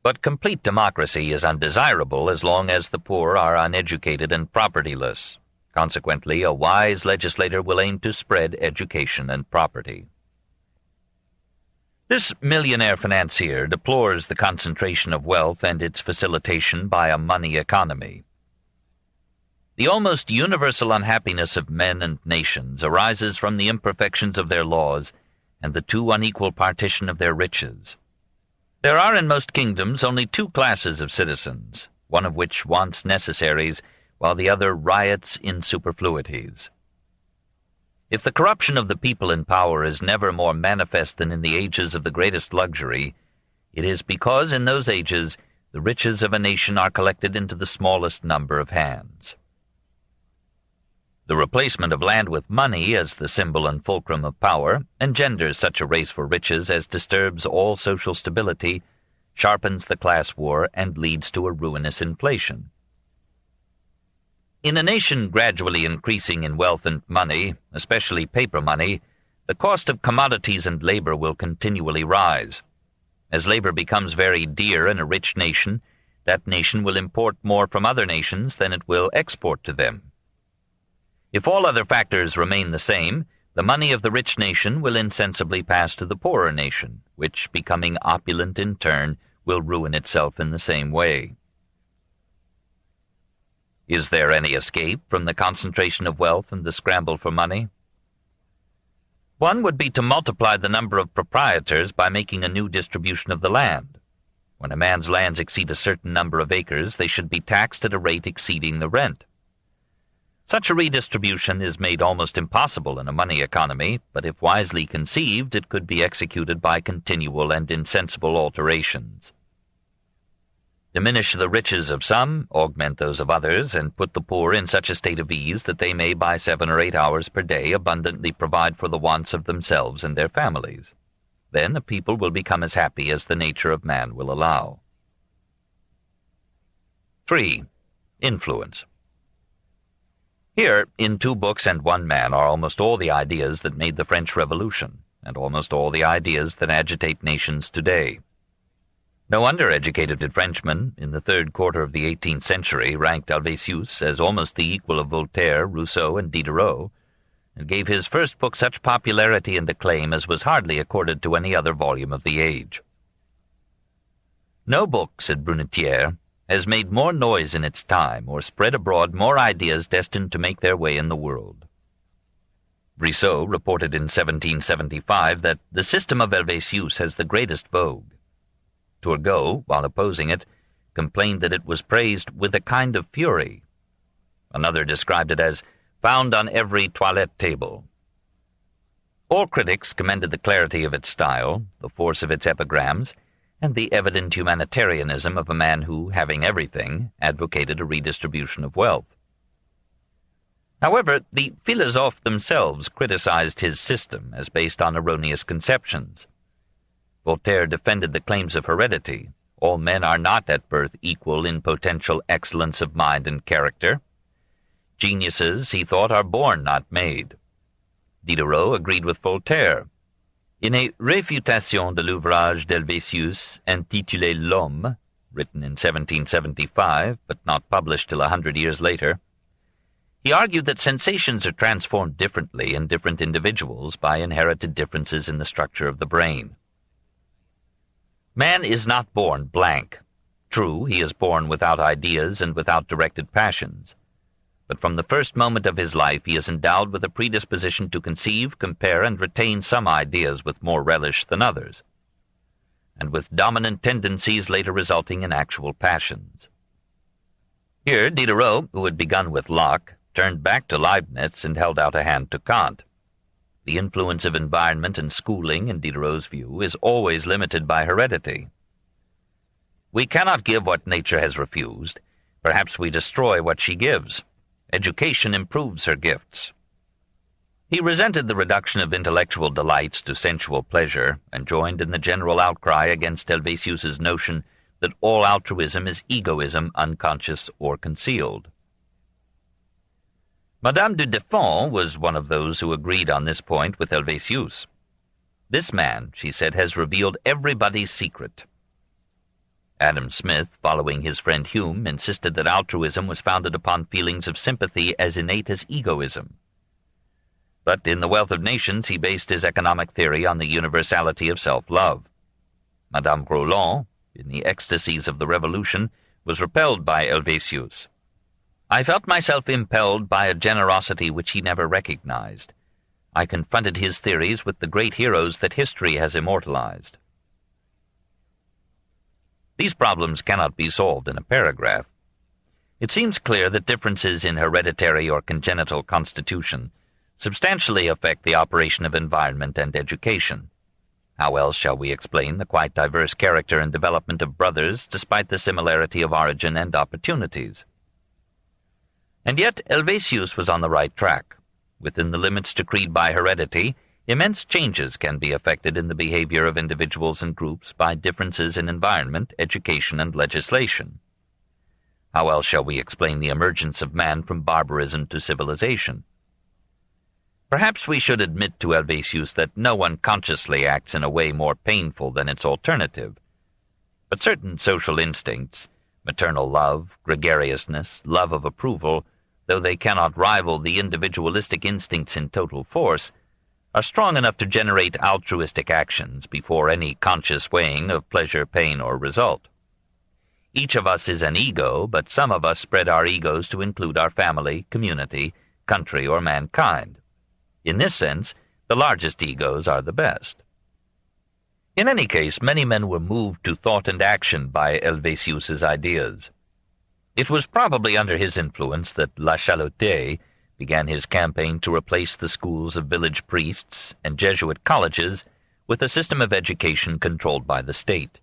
But complete democracy is undesirable as long as the poor are uneducated and propertyless. Consequently, a wise legislator will aim to spread education and property. This millionaire financier deplores the concentration of wealth and its facilitation by a money economy. The almost universal unhappiness of men and nations arises from the imperfections of their laws and the too unequal partition of their riches. There are in most kingdoms only two classes of citizens, one of which wants necessaries, while the other riots in superfluities. If the corruption of the people in power is never more manifest than in the ages of the greatest luxury, it is because in those ages the riches of a nation are collected into the smallest number of hands. The replacement of land with money as the symbol and fulcrum of power engenders such a race for riches as disturbs all social stability, sharpens the class war, and leads to a ruinous inflation. In a nation gradually increasing in wealth and money, especially paper money, the cost of commodities and labor will continually rise. As labor becomes very dear in a rich nation, that nation will import more from other nations than it will export to them. If all other factors remain the same, the money of the rich nation will insensibly pass to the poorer nation, which, becoming opulent in turn, will ruin itself in the same way. Is there any escape from the concentration of wealth and the scramble for money? One would be to multiply the number of proprietors by making a new distribution of the land. When a man's lands exceed a certain number of acres, they should be taxed at a rate exceeding the rent. Such a redistribution is made almost impossible in a money economy, but if wisely conceived, it could be executed by continual and insensible alterations. Diminish the riches of some, augment those of others, and put the poor in such a state of ease that they may by 7 or 8 hours per day abundantly provide for the wants of themselves and their families. Then a people will become as happy as the nature of man will allow. 3. Influence. Here, in 2 books and 1 man, are almost all the ideas that made the French Revolution, and almost all the ideas that agitate nations today. No undereducated Frenchman, in the 3rd quarter of the 18th century, ranked Helvétius as almost the equal of Voltaire, Rousseau, and Diderot, and gave his first book such popularity and acclaim as was hardly accorded to any other volume of the age. No book, said Brunetière, has made more noise in its time or spread abroad more ideas destined to make their way in the world. Brissot reported in 1775 that the system of Helvétius has the greatest vogue. Turgot, while opposing it, complained that it was praised with a kind of fury. Another described it as found on every toilette table. All critics commended the clarity of its style, the force of its epigrams, and the evident humanitarianism of a man who, having everything, advocated a redistribution of wealth. However, the philosophes themselves criticized his system as based on erroneous conceptions. Voltaire defended the claims of heredity. All men are not at birth equal in potential excellence of mind and character. Geniuses, he thought, are born, not made. Diderot agreed with Voltaire. In a réfutation de l'ouvrage d'Helvétius intitulé L'Homme, written in 1775, but not published till 100 years later, he argued that sensations are transformed differently in different individuals by inherited differences in the structure of the brain. Man is not born blank. True, he is born without ideas and without directed passions. But from the first moment of his life he is endowed with a predisposition to conceive, compare, and retain some ideas with more relish than others, and with dominant tendencies later resulting in actual passions. Here Diderot, who had begun with Locke, turned back to Leibniz and held out a hand to Kant. The influence of environment and schooling, in Diderot's view, is always limited by heredity. We cannot give what nature has refused. Perhaps we destroy what she gives. Education improves her gifts. He resented the reduction of intellectual delights to sensual pleasure, and joined in the general outcry against Helvétius's notion that all altruism is egoism, unconscious or concealed. Madame du Deffand was one of those who agreed on this point with Helvétius. This man, she said, has revealed everybody's secret. Adam Smith, following his friend Hume, insisted that altruism was founded upon feelings of sympathy as innate as egoism. But in The Wealth of Nations he based his economic theory on the universality of self-love. Madame Roland, in the ecstasies of the Revolution, was repelled by Helvétius. I felt myself impelled by a generosity which he never recognized. I confronted his theories with the great heroes that history has immortalized. These problems cannot be solved in a paragraph. It seems clear that differences in hereditary or congenital constitution substantially affect the operation of environment and education. How else shall we explain the quite diverse character and development of brothers despite the similarity of origin and opportunities? And yet Helvétius was on the right track. Within the limits decreed by heredity, immense changes can be effected in the behavior of individuals and groups by differences in environment, education, and legislation. How else shall we explain the emergence of man from barbarism to civilization? Perhaps we should admit to Helvétius that no one consciously acts in a way more painful than its alternative. But certain social instincts, maternal love, gregariousness, love of approval, though they cannot rival the individualistic instincts in total force, are strong enough to generate altruistic actions before any conscious weighing of pleasure, pain, or result. Each of us is an ego, but some of us spread our egos to include our family, community, country, or mankind. In this sense, the largest egos are the best. In any case, many men were moved to thought and action by Helvétius's ideas. It was probably under his influence that La Chalotais began his campaign to replace the schools of village priests and Jesuit colleges with a system of education controlled by the state.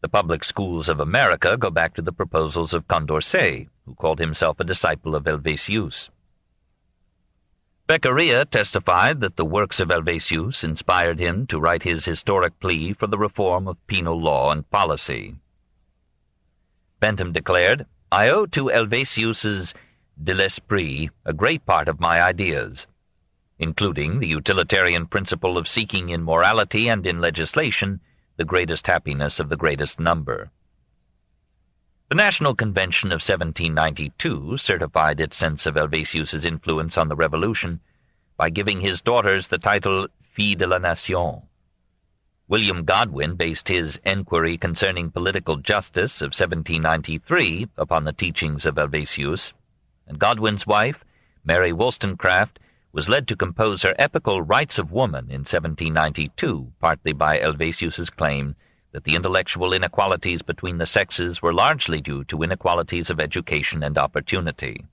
The public schools of America go back to the proposals of Condorcet, who called himself a disciple of Helvétius. Beccaria testified that the works of Helvétius inspired him to write his historic plea for the reform of penal law and policy. Bentham declared, I owe to Helvétius's de l'Esprit a great part of my ideas, including the utilitarian principle of seeking in morality and in legislation the greatest happiness of the greatest number. The National Convention of 1792 certified its sense of Helvétius's influence on the Revolution by giving his daughters the title Filles de la Nation. William Godwin based his Enquiry Concerning Political Justice of 1793 upon the teachings of Helvétius, and Godwin's wife, Mary Wollstonecraft, was led to compose her epical Rights of Woman in 1792, partly by Helvétius's claim that the intellectual inequalities between the sexes were largely due to inequalities of education and opportunity.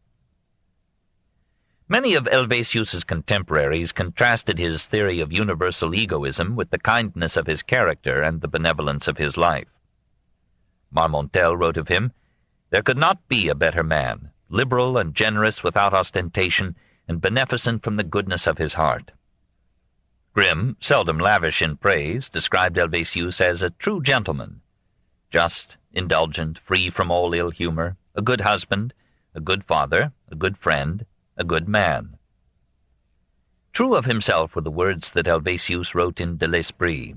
Many of Helvétius's contemporaries contrasted his theory of universal egoism with the kindness of his character and the benevolence of his life. Marmontel wrote of him, There could not be a better man, liberal and generous without ostentation, and beneficent from the goodness of his heart. Grimm, seldom lavish in praise, described Helvétius as a true gentleman, just, indulgent, free from all ill humor, a good husband, a good father, a good friend, a good man. True of himself were the words that Helvétius wrote in De l'Esprit.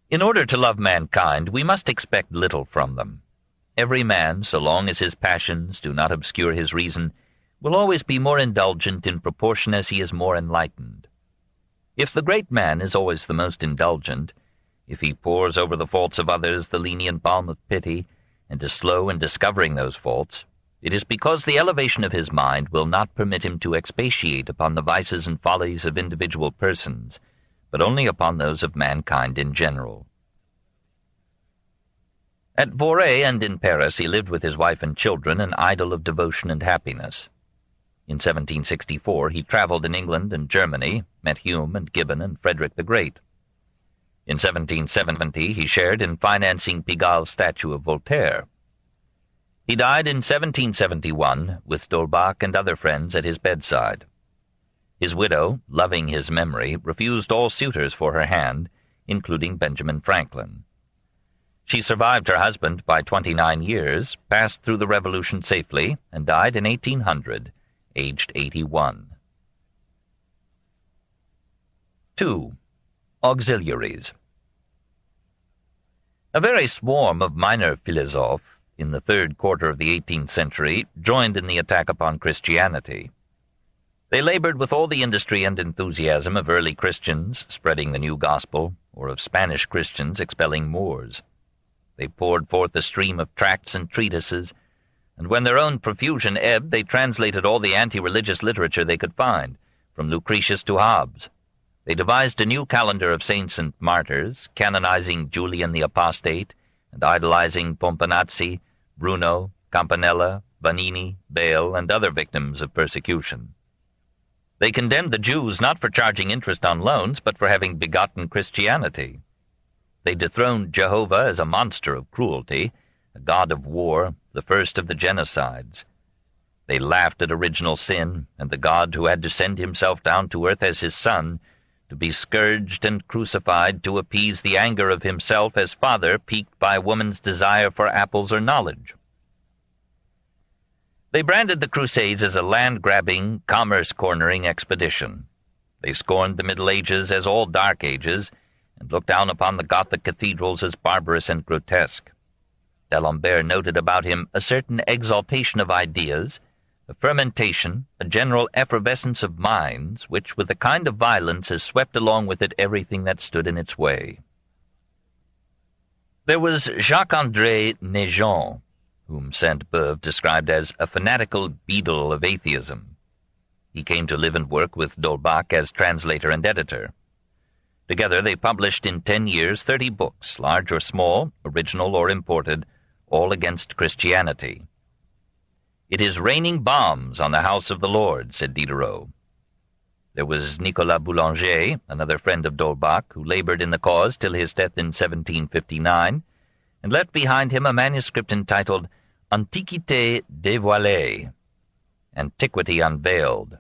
In order to love mankind, we must expect little from them. Every man, so long as his passions do not obscure his reason, will always be more indulgent in proportion as he is more enlightened. If the great man is always the most indulgent, if he pours over the faults of others the lenient balm of pity, and is slow in discovering those faults, it is because the elevation of his mind will not permit him to expatiate upon the vices and follies of individual persons, but only upon those of mankind in general. At Vorey and in Paris he lived with his wife and children, an idol of devotion and happiness. In 1764 he traveled in England and Germany, met Hume and Gibbon and Frederick the Great. In 1770 he shared in financing Pigaul's statue of Voltaire. He died in 1771 with D'Holbach and other friends at his bedside. His widow, loving his memory, refused all suitors for her hand, including Benjamin Franklin. She survived her husband by 29 years, passed through the Revolution safely, and died in 1800, aged 81. 2. Auxiliaries. A very swarm of minor philosophes, in the third quarter of the 18th century, joined in the attack upon Christianity. They labored with all the industry and enthusiasm of early Christians spreading the new gospel, or of Spanish Christians expelling Moors. They poured forth a stream of tracts and treatises, and when their own profusion ebbed, they translated all the anti-religious literature they could find, from Lucretius to Hobbes. They devised a new calendar of saints and martyrs, canonizing Julian the Apostate, and idolizing Pomponazzi, Bruno, Campanella, Vanini, Bale, and other victims of persecution. They condemned the Jews not for charging interest on loans, but for having begotten Christianity. They dethroned Jehovah as a monster of cruelty, a god of war, the first of the genocides. They laughed at original sin, and the God who had to send himself down to earth as his Son, to be scourged and crucified to appease the anger of himself as Father piqued by woman's desire for apples or knowledge. They branded the Crusades as a land-grabbing, commerce-cornering expedition. They scorned the Middle Ages as all Dark Ages, and looked down upon the Gothic cathedrals as barbarous and grotesque. D'Alembert noted about him a certain exaltation of ideas, a fermentation, a general effervescence of minds, which with a kind of violence has swept along with it everything that stood in its way. There was Jacques-André Naigeon, whom Sainte-Beuve described as a fanatical beadle of atheism. He came to live and work with D'Holbach as translator and editor. Together they published in 10 years 30 books, large or small, original or imported, all against Christianity. "It is raining bombs on the house of the Lord," said Diderot. There was Nicolas Boulanger, another friend of D'Holbach, who labored in the cause till his death in 1759, and left behind him a manuscript entitled Antiquité dévoilée, Antiquity Unveiled.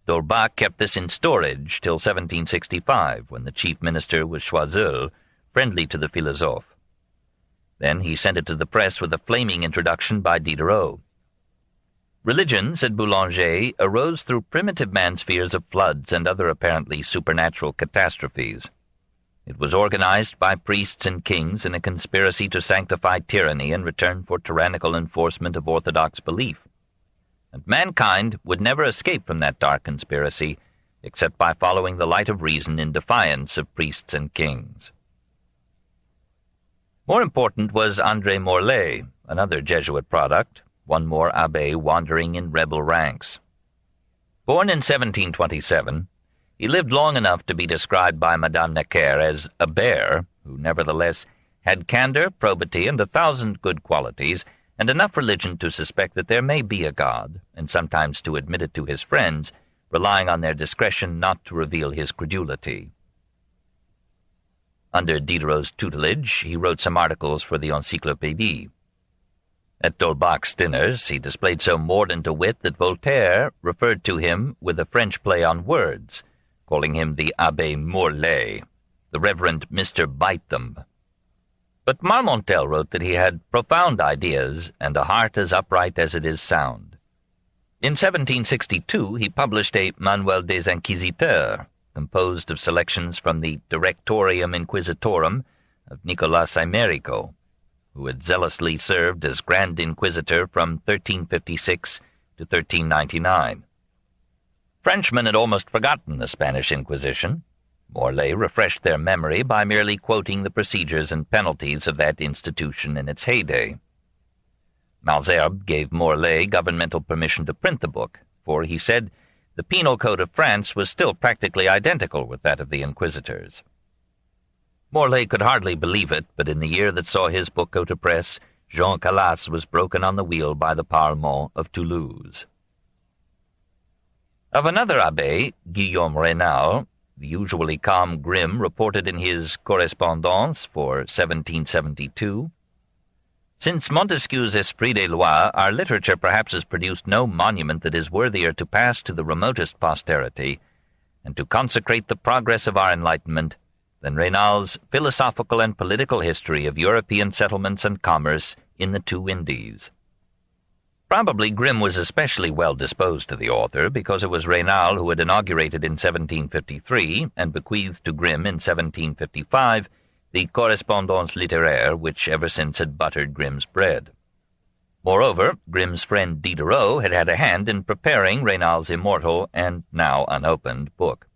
D'Holbach kept this in storage till 1765, when the chief minister was Choiseul, friendly to the Philosophes. Then he sent it to the press with a flaming introduction by Diderot. Religion, said Boulanger, arose through primitive man's fears of floods and other apparently supernatural catastrophes. It was organized by priests and kings in a conspiracy to sanctify tyranny in return for tyrannical enforcement of orthodox belief. And mankind would never escape from that dark conspiracy except by following the light of reason in defiance of priests and kings. More important was André Morlaix, another Jesuit product, one more abbé wandering in rebel ranks. Born in 1727, he lived long enough to be described by Madame Necker as a bear, who nevertheless had candor, probity, and 1,000 good qualities, and enough religion to suspect that there may be a God, and sometimes to admit it to his friends, relying on their discretion not to reveal his credulity. Under Diderot's tutelage, he wrote some articles for the Encyclopédie. At D'Holbach's dinners, he displayed so mordant a wit that Voltaire referred to him with a French play on words, calling him the Abbé Morlaix, the Reverend Mr. Bite-them. But Marmontel wrote that he had profound ideas and a heart as upright as it is sound. In 1762 he published a Manuel des Inquisiteurs, composed of selections from the Directorium Inquisitorum of Nicolas Aymerico, who had zealously served as Grand Inquisitor from 1356 to 1399. Frenchmen had almost forgotten the Spanish Inquisition. Morlaix refreshed their memory by merely quoting the procedures and penalties of that institution in its heyday. Malesherbes gave Morlaix governmental permission to print the book, for, he said, the penal code of France was still practically identical with that of the Inquisitors. Morlaix could hardly believe it, but in the year that saw his book go to press, Jean Calas was broken on the wheel by the Parlement of Toulouse. Of another abbé, Guillaume Raynal, the usually calm Grimm reported in his Correspondance for 1772, "Since Montesquieu's Esprit des Lois, our literature perhaps has produced no monument that is worthier to pass to the remotest posterity, and to consecrate the progress of our enlightenment, than Raynal's Philosophical and Political History of European Settlements and Commerce in the Two Indies." Probably Grimm was especially well disposed to the author, because it was Raynal who had inaugurated in 1753, and bequeathed to Grimm in 1755, the Correspondance littéraire which ever since had buttered Grimm's bread. Moreover, Grimm's friend Diderot had had a hand in preparing Raynal's immortal and now unopened book.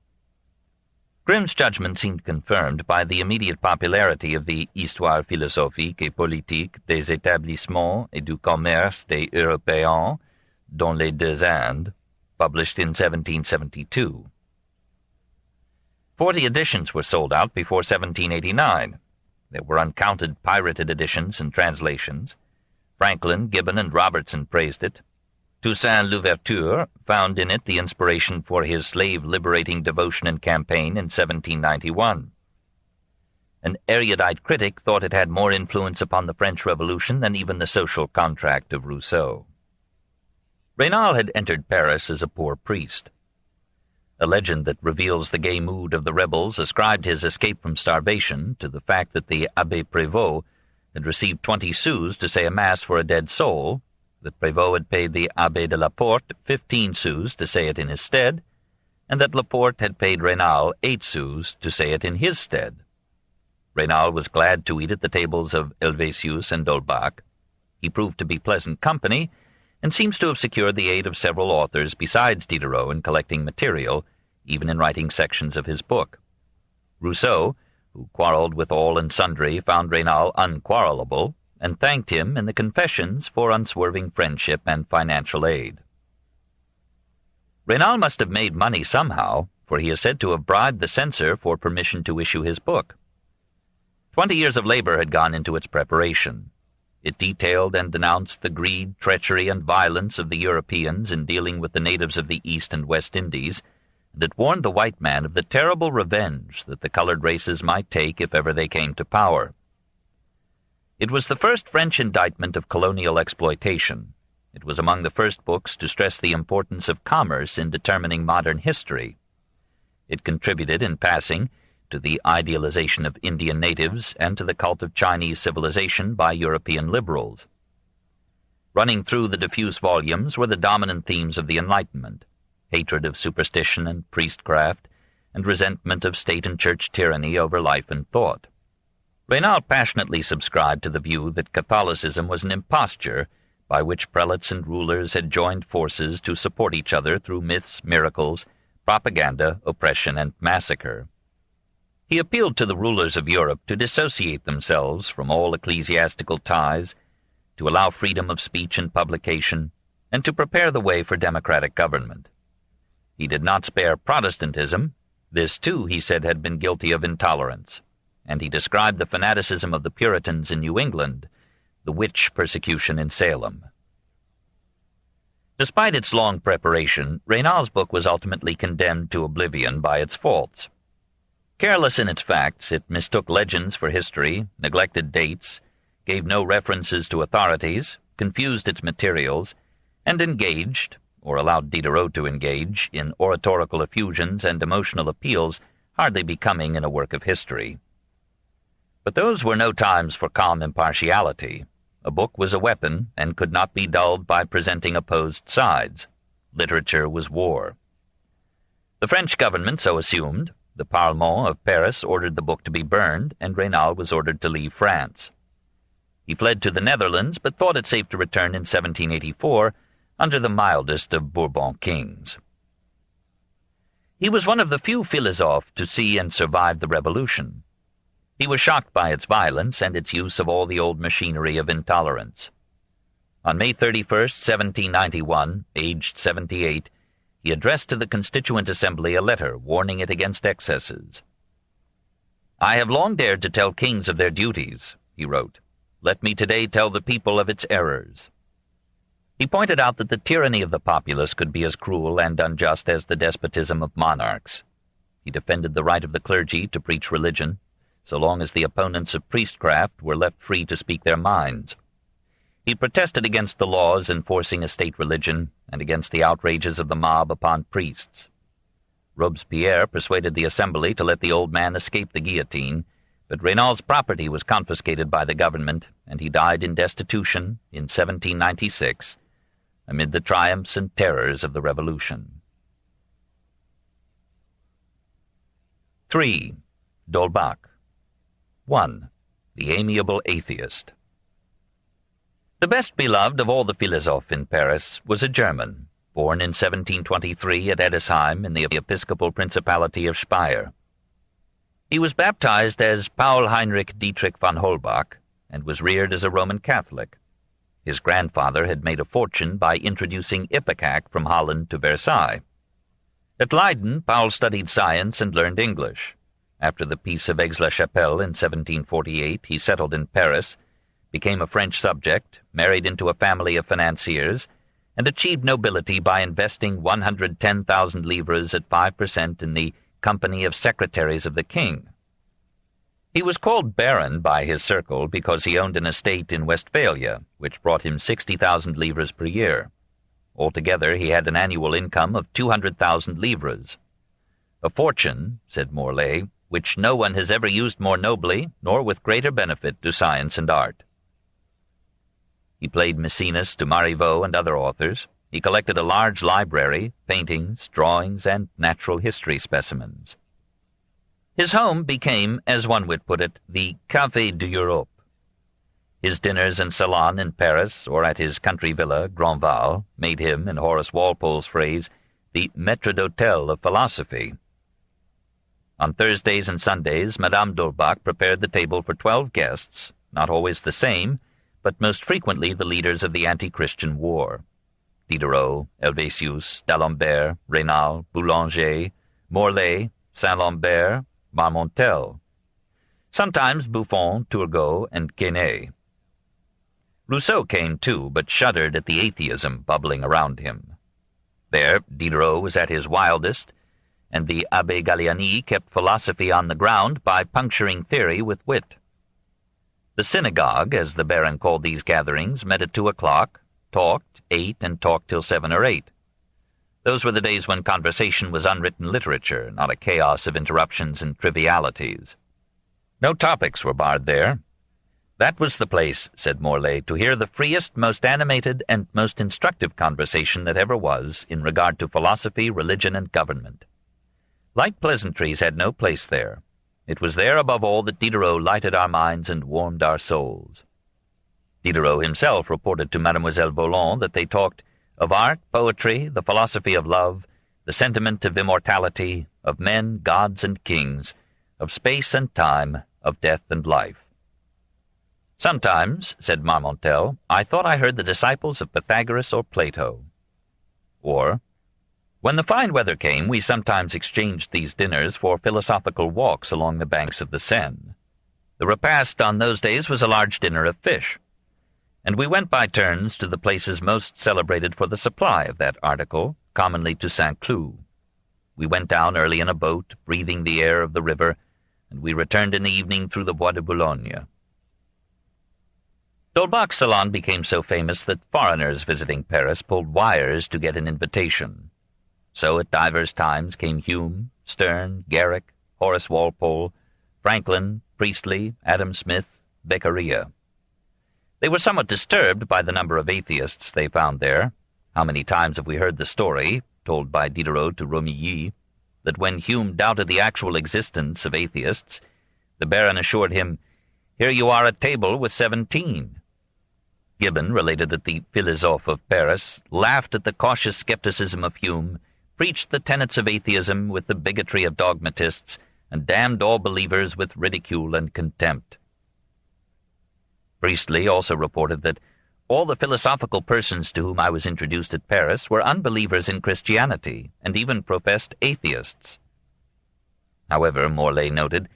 Grimm's judgment seemed confirmed by the immediate popularity of the Histoire philosophique et politique des établissements et du commerce des Européens dans les deux Indes, published in 1772. 40 editions were sold out before 1789. There were uncounted pirated editions and translations. Franklin, Gibbon, and Robertson praised it. Toussaint Louverture found in it the inspiration for his slave-liberating devotion and campaign in 1791. An erudite critic thought it had more influence upon the French Revolution than even the social contract of Rousseau. Raynal had entered Paris as a poor priest. A legend that reveals the gay mood of the rebels ascribed his escape from starvation to the fact that the Abbé Prévost had received 20 sous to say a mass for a dead soul, that Prévost had paid the Abbé de Laporte 15 sous to say it in his stead, and that Laporte had paid Raynal 8 sous to say it in his stead. Raynal was glad to eat at the tables of Helvétius and d'Holbach. He proved to be pleasant company, and seems to have secured the aid of several authors besides Diderot in collecting material, even in writing sections of his book. Rousseau, who quarreled with all and sundry, found Raynal unquarrelable, and thanked him in the Confessions for unswerving friendship and financial aid. Raynal must have made money somehow, for he is said to have bribed the censor for permission to issue his book. 20 years of labor had gone into its preparation. It detailed and denounced the greed, treachery, and violence of the Europeans in dealing with the natives of the East and West Indies, and it warned the white man of the terrible revenge that the colored races might take if ever they came to power. It was the first French indictment of colonial exploitation. It was among the first books to stress the importance of commerce in determining modern history. It contributed, in passing, to the idealization of Indian natives and to the cult of Chinese civilization by European liberals. Running through the diffuse volumes were the dominant themes of the Enlightenment: hatred of superstition and priestcraft, and resentment of state and church tyranny over life and thought. Raynal passionately subscribed to the view that Catholicism was an imposture by which prelates and rulers had joined forces to support each other through myths, miracles, propaganda, oppression, and massacre. He appealed to the rulers of Europe to dissociate themselves from all ecclesiastical ties, to allow freedom of speech and publication, and to prepare the way for democratic government. He did not spare Protestantism. This, too, he said, had been guilty of intolerance, and he described the fanaticism of the Puritans in New England, the witch persecution in Salem. Despite its long preparation, Raynal's book was ultimately condemned to oblivion by its faults. Careless in its facts, it mistook legends for history, neglected dates, gave no references to authorities, confused its materials, and engaged, or allowed Diderot to engage, in oratorical effusions and emotional appeals hardly becoming in a work of history. But those were no times for calm impartiality. A book was a weapon and could not be dulled by presenting opposed sides. Literature was war. The French government so assumed. The Parlement of Paris ordered the book to be burned, and Raynal was ordered to leave France. He fled to the Netherlands, but thought it safe to return in 1784 under the mildest of Bourbon kings. He was one of the few philosophes to see and survive the Revolution. He was shocked by its violence and its use of all the old machinery of intolerance. On May 31st, 1791, aged 78, he addressed to the Constituent Assembly a letter warning it against excesses. "I have long dared to tell kings of their duties," he wrote. "Let me today tell the people of its errors." He pointed out that the tyranny of the populace could be as cruel and unjust as the despotism of monarchs. He defended the right of the clergy to preach religion, so long as the opponents of priestcraft were left free to speak their minds. He protested against the laws enforcing a state religion and against the outrages of the mob upon priests. Robespierre persuaded the Assembly to let the old man escape the guillotine, but Raynal's property was confiscated by the government, and he died in destitution in 1796, amid the triumphs and terrors of the Revolution. 3. D'Holbach. 1. The Amiable Atheist. The best beloved of all the Philosophes in Paris was a German, born in 1723 at Edesheim in the episcopal principality of Speyer. He was baptized as Paul Heinrich Dietrich von Holbach and was reared as a Roman Catholic. His grandfather had made a fortune by introducing ipecac from Holland to Versailles. At Leiden, Paul studied science and learned English. After the Peace of Aix-la-Chapelle in 1748, he settled in Paris, became a French subject, married into a family of financiers, and achieved nobility by investing 110,000 livres at 5% in the Company of Secretaries of the King. He was called Baron by his circle because he owned an estate in Westphalia, which brought him 60,000 livres per year. Altogether, he had an annual income of 200,000 livres. A fortune, said Morlaix, which no one has ever used more nobly, nor with greater benefit to science and art. He played Maecenas to Marivaux and other authors. He collected a large library, paintings, drawings, and natural history specimens. His home became, as one would put it, the Café d'Europe. His dinners and salon in Paris, or at his country villa, Grandval, made him, in Horace Walpole's phrase, the maître d'hôtel of philosophy. On Thursdays and Sundays, Madame d'Holbach prepared the table for 12 guests, not always the same, but most frequently the leaders of the anti-Christian war. Diderot, Helvétius, d'Alembert, Raynal, Boulanger, Morlaix, Saint-Lambert, Marmontel. Sometimes Buffon, Turgot, and Quesnay. Rousseau came too, but shuddered at the atheism bubbling around him. There, Diderot was at his wildest, and the Abbé Galliani kept philosophy on the ground by puncturing theory with wit. The synagogue, as the Baron called these gatherings, met at 2 o'clock, talked, ate, and talked till 7 or 8. Those were the days when conversation was unwritten literature, not a chaos of interruptions and trivialities. No topics were barred there. That was the place, said Morlaix, to hear the freest, most animated, and most instructive conversation that ever was in regard to philosophy, religion, and government. Light pleasantries had no place there. It was there, above all, that Diderot lighted our minds and warmed our souls. Diderot himself reported to Mademoiselle Voland that they talked of art, poetry, the philosophy of love, the sentiment of immortality, of men, gods, and kings, of space and time, of death and life. Sometimes, said Marmontel, I thought I heard the disciples of Pythagoras or Plato. Or, when the fine weather came, we sometimes exchanged these dinners for philosophical walks along the banks of the Seine. The repast on those days was a large dinner of fish, and we went by turns to the places most celebrated for the supply of that article, commonly to Saint-Cloud. We went down early in a boat, breathing the air of the river, and we returned in the evening through the Bois de Boulogne. D'Holbach's salon became so famous that foreigners visiting Paris pulled wires to get an invitation. So at divers times came Hume, Sterne, Garrick, Horace Walpole, Franklin, Priestley, Adam Smith, Beccaria. They were somewhat disturbed by the number of atheists they found there. How many times have we heard the story, told by Diderot to Romilly, that when Hume doubted the actual existence of atheists, the Baron assured him, "Here you are at table with 17. Gibbon related that the Philosophes of Paris laughed at the cautious skepticism of Hume, preached the tenets of atheism with the bigotry of dogmatists, and damned all believers with ridicule and contempt." Priestley also reported that all the philosophical persons to whom I was introduced at Paris were unbelievers in Christianity, and even professed atheists. However, Morlaix noted,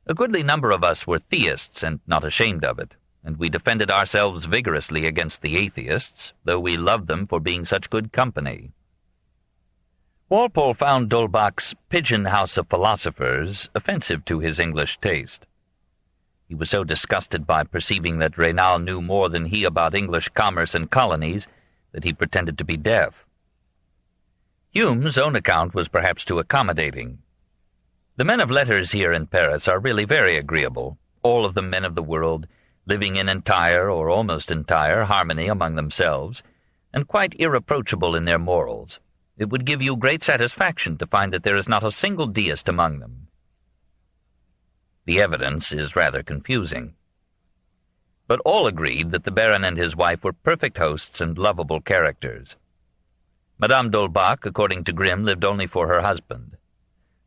a goodly number of us were theists and not ashamed of it, and we defended ourselves vigorously against the atheists, though we loved them for being such good company. Walpole found D'Holbach's pigeon house of philosophers offensive to his English taste. He was so disgusted by perceiving that Raynal knew more than he about English commerce and colonies that he pretended to be deaf. Hume's own account was perhaps too accommodating. The men of letters here in Paris are really very agreeable, all of them men of the world, living in entire or almost entire harmony among themselves, and quite irreproachable in their morals. It would give you great satisfaction to find that there is not a single deist among them. The evidence is rather confusing. But all agreed that the Baron and his wife were perfect hosts and lovable characters. Madame d'Holbach, according to Grimm, lived only for her husband.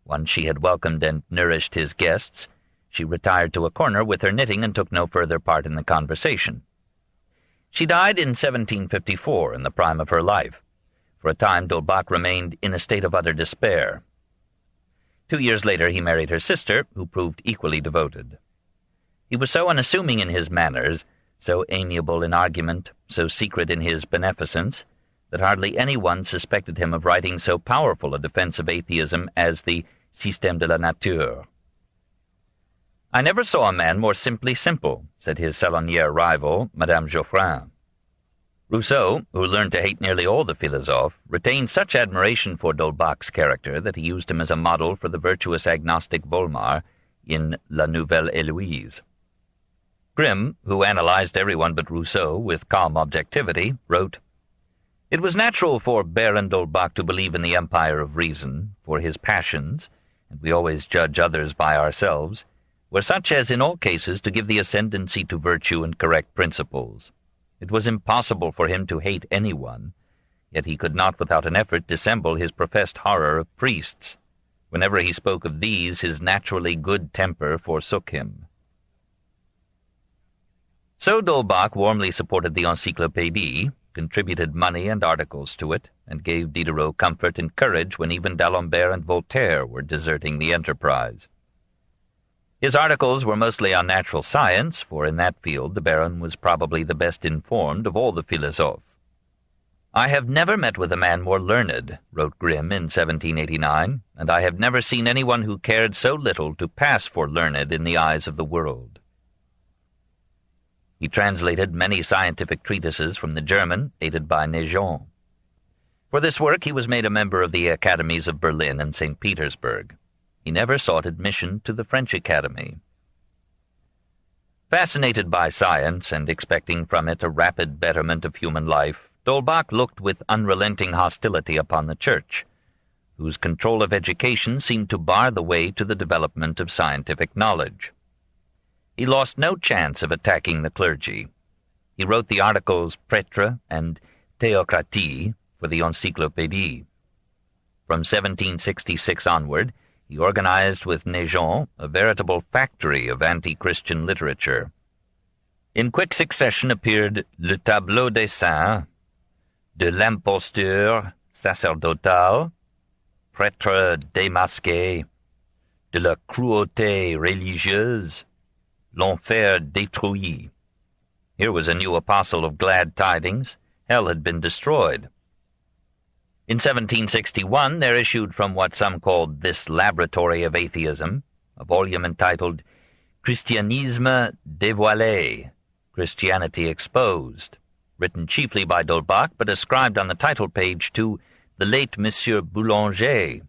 Once she had welcomed and nourished his guests, she retired to a corner with her knitting and took no further part in the conversation. She died in 1754, in the prime of her life. For a time, d'Holbach remained in a state of utter despair. 2 years later he married her sister, who proved equally devoted. He was so unassuming in his manners, so amiable in argument, so secret in his beneficence, that hardly anyone suspected him of writing so powerful a defense of atheism as the Système de la Nature. "I never saw a man more simply simple," said his salonière rival, Madame Geoffrin. Rousseau, who learned to hate nearly all the philosophes, retained such admiration for d'Holbach's character that he used him as a model for the virtuous agnostic Volmar in La Nouvelle Héloïse. Grimm, who analyzed everyone but Rousseau with calm objectivity, wrote, "It was natural for Baron d'Holbach to believe in the empire of reason, for his passions, and we always judge others by ourselves, were such as in all cases to give the ascendancy to virtue and correct principles. It was impossible for him to hate anyone, yet he could not without an effort dissemble his professed horror of priests. Whenever he spoke of these, his naturally good temper forsook him." So d'Holbach warmly supported the Encyclopédie, contributed money and articles to it, and gave Diderot comfort and courage when even d'Alembert and Voltaire were deserting the enterprise. His articles were mostly on natural science, for in that field the Baron was probably the best informed of all the philosophes. "I have never met with a man more learned," wrote Grimm in 1789, "and I have never seen anyone who cared so little to pass for learned in the eyes of the world." He translated many scientific treatises from the German, aided by Naigeon. For this work he was made a member of the Academies of Berlin and St. Petersburg. He never sought admission to the French Academy. Fascinated by science and expecting from it a rapid betterment of human life, d'Holbach looked with unrelenting hostility upon the Church, whose control of education seemed to bar the way to the development of scientific knowledge. He lost no chance of attacking the clergy. He wrote the articles Prêtre and Théocratie for the Encyclopédie. From 1766 onward, he organized with Naigeon a veritable factory of anti-Christian literature. In quick succession appeared Le Tableau des Saints, De l'Imposture sacerdotale, Prêtre démasqué, De la cruauté religieuse, L'Enfer détruit. Here was a new apostle of glad tidings. Hell had been destroyed. In 1761 there issued from what some called this laboratory of atheism a volume entitled Christianisme dévoilé, Christianity Exposed, written chiefly by d'Holbach, but ascribed on the title page to the late Monsieur Boulanger.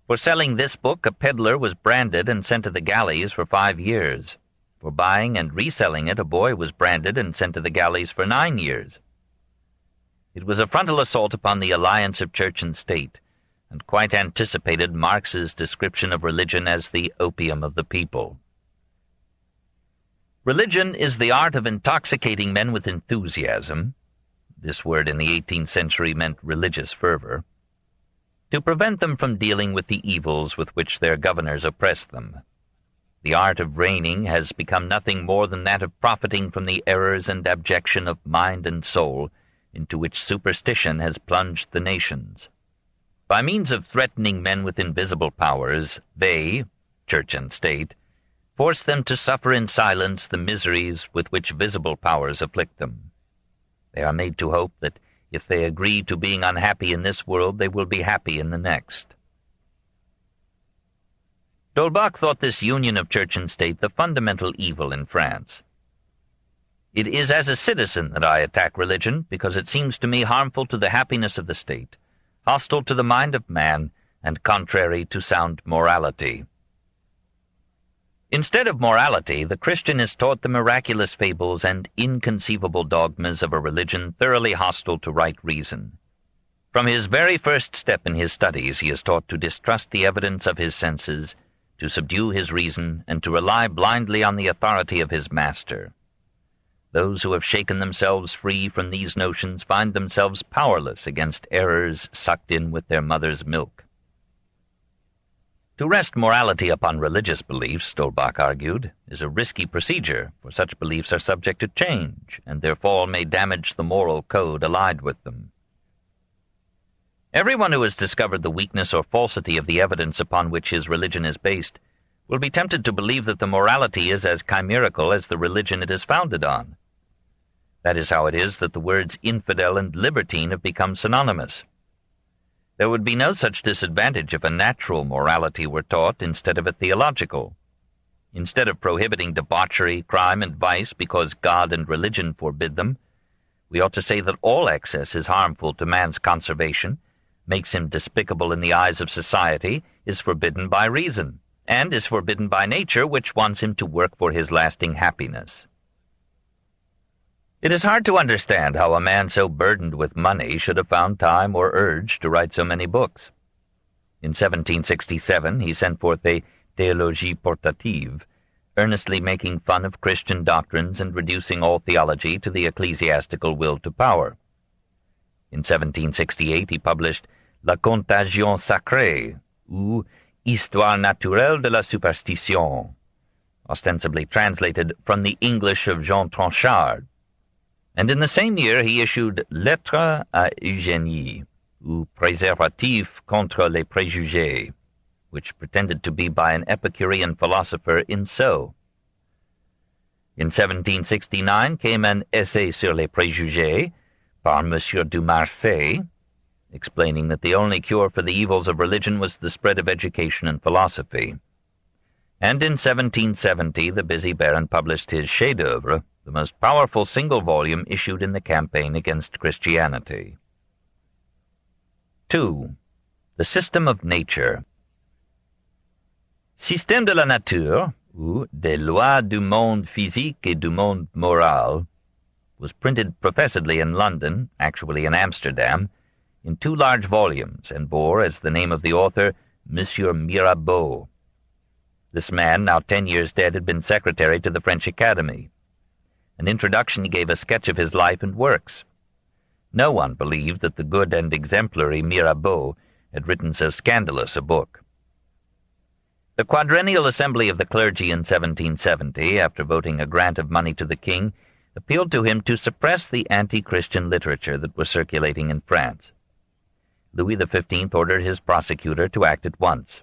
For selling this book, a peddler was branded and sent to the galleys for 5 years. For buying and reselling it, a boy was branded and sent to the galleys for 9 years. It was a frontal assault upon the alliance of church and state, and quite anticipated Marx's description of religion as the opium of the people. Religion is the art of intoxicating men with enthusiasm. This word in the 18th century meant religious fervor, to prevent them from dealing with the evils with which their governors oppress them. The art of reigning has become nothing more than that of profiting from the errors and abjection of mind and soul into which superstition has plunged the nations. By means of threatening men with invisible powers, they, church and state, force them to suffer in silence the miseries with which visible powers afflict them. They are made to hope that if they agree to being unhappy in this world, they will be happy in the next. D'Holbach thought this union of church and state the fundamental evil in France. "It is as a citizen that I attack religion, because it seems to me harmful to the happiness of the state, hostile to the mind of man, and contrary to sound morality." Instead of morality, the Christian is taught the miraculous fables and inconceivable dogmas of a religion thoroughly hostile to right reason. From his very first step in his studies, he is taught to distrust the evidence of his senses, to subdue his reason, and to rely blindly on the authority of his master. Those who have shaken themselves free from these notions find themselves powerless against errors sucked in with their mother's milk. To rest morality upon religious beliefs, Stolbach argued, is a risky procedure, for such beliefs are subject to change, and their fall may damage the moral code allied with them. Everyone who has discovered the weakness or falsity of the evidence upon which his religion is based will be tempted to believe that the morality is as chimerical as the religion it is founded on. That is how it is that the words infidel and libertine have become synonymous. There would be no such disadvantage if a natural morality were taught instead of a theological. Instead of prohibiting debauchery, crime, and vice because God and religion forbid them, we ought to say that all excess is harmful to man's conservation, makes him despicable in the eyes of society, is forbidden by reason, and is forbidden by nature, which wants him to work for his lasting happiness. It is hard to understand how a man so burdened with money should have found time or urge to write so many books. In 1767 he sent forth a Théologie portative, earnestly making fun of Christian doctrines and reducing all theology to the ecclesiastical will to power. In 1768 he published La Contagion Sacrée, ou Histoire naturelle de la superstition, ostensibly translated from the English of Jean Tranchard. And in the same year he issued Lettres à Eugénie, ou Préservatif contre les préjugés, which pretended to be by an Epicurean philosopher in so. In 1769 came an Essai sur les préjugés par Monsieur du Marsay, explaining that the only cure for the evils of religion was the spread of education and philosophy. And in 1770 the busy baron published his chef-d'œuvre, the most powerful single volume issued in the campaign against Christianity. 2. The System of Nature. Système de la nature, ou des lois du monde physique et du monde moral, was printed professedly in London, actually in Amsterdam, in 2 large volumes, and bore, as the name of the author, Monsieur Mirabeau. This man, now 10 years dead, had been secretary to the French Academy. An introduction he gave a sketch of his life and works. No one believed that the good and exemplary Mirabeau had written so scandalous a book. The Quadrennial Assembly of the Clergy in 1770, after voting a grant of money to the king, appealed to him to suppress the anti-Christian literature that was circulating in France. Louis XV ordered his prosecutor to act at once.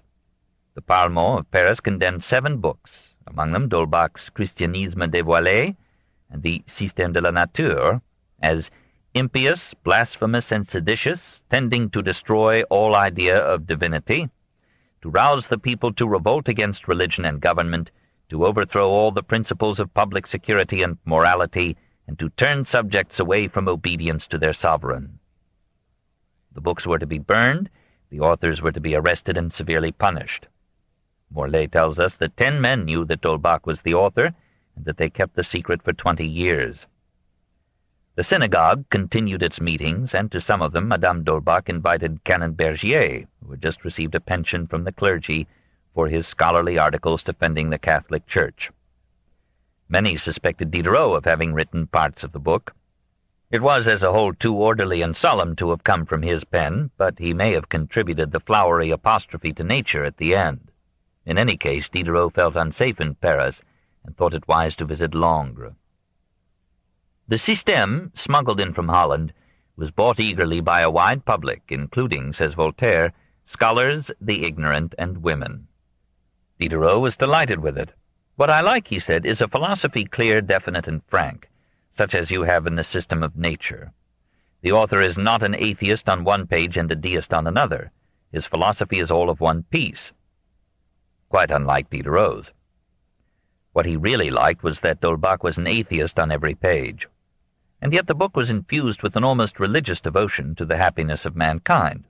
The Parlement of Paris condemned 7 books, among them D'Holbach's Christianisme dévoilé and the Système de la Nature, as impious, blasphemous, and seditious, tending to destroy all idea of divinity, to rouse the people to revolt against religion and government, to overthrow all the principles of public security and morality, and to turn subjects away from obedience to their sovereign. The books were to be burned, the authors were to be arrested and severely punished. Morlaix tells us that 10 men knew that D'Holbach was the author, and that they kept the secret for 20 years. The synagogue continued its meetings, and to some of them Madame D'Holbach invited Canon Bergier, who had just received a pension from the clergy for his scholarly articles defending the Catholic Church. Many suspected Diderot of having written parts of the book. It was as a whole too orderly and solemn to have come from his pen, but he may have contributed the flowery apostrophe to nature at the end. In any case, Diderot felt unsafe in Paris, and thought it wise to visit Langres. The Système, smuggled in from Holland, was bought eagerly by a wide public, including, says Voltaire, scholars, the ignorant, and women. Diderot was delighted with it. What I like, he said, is a philosophy clear, definite, and frank, such as you have in the System of Nature. The author is not an atheist on one page and a deist on another. His philosophy is all of one piece. Quite unlike Diderot's. What he really liked was that D'Holbach was an atheist on every page. And yet the book was infused with an almost religious devotion to the happiness of mankind.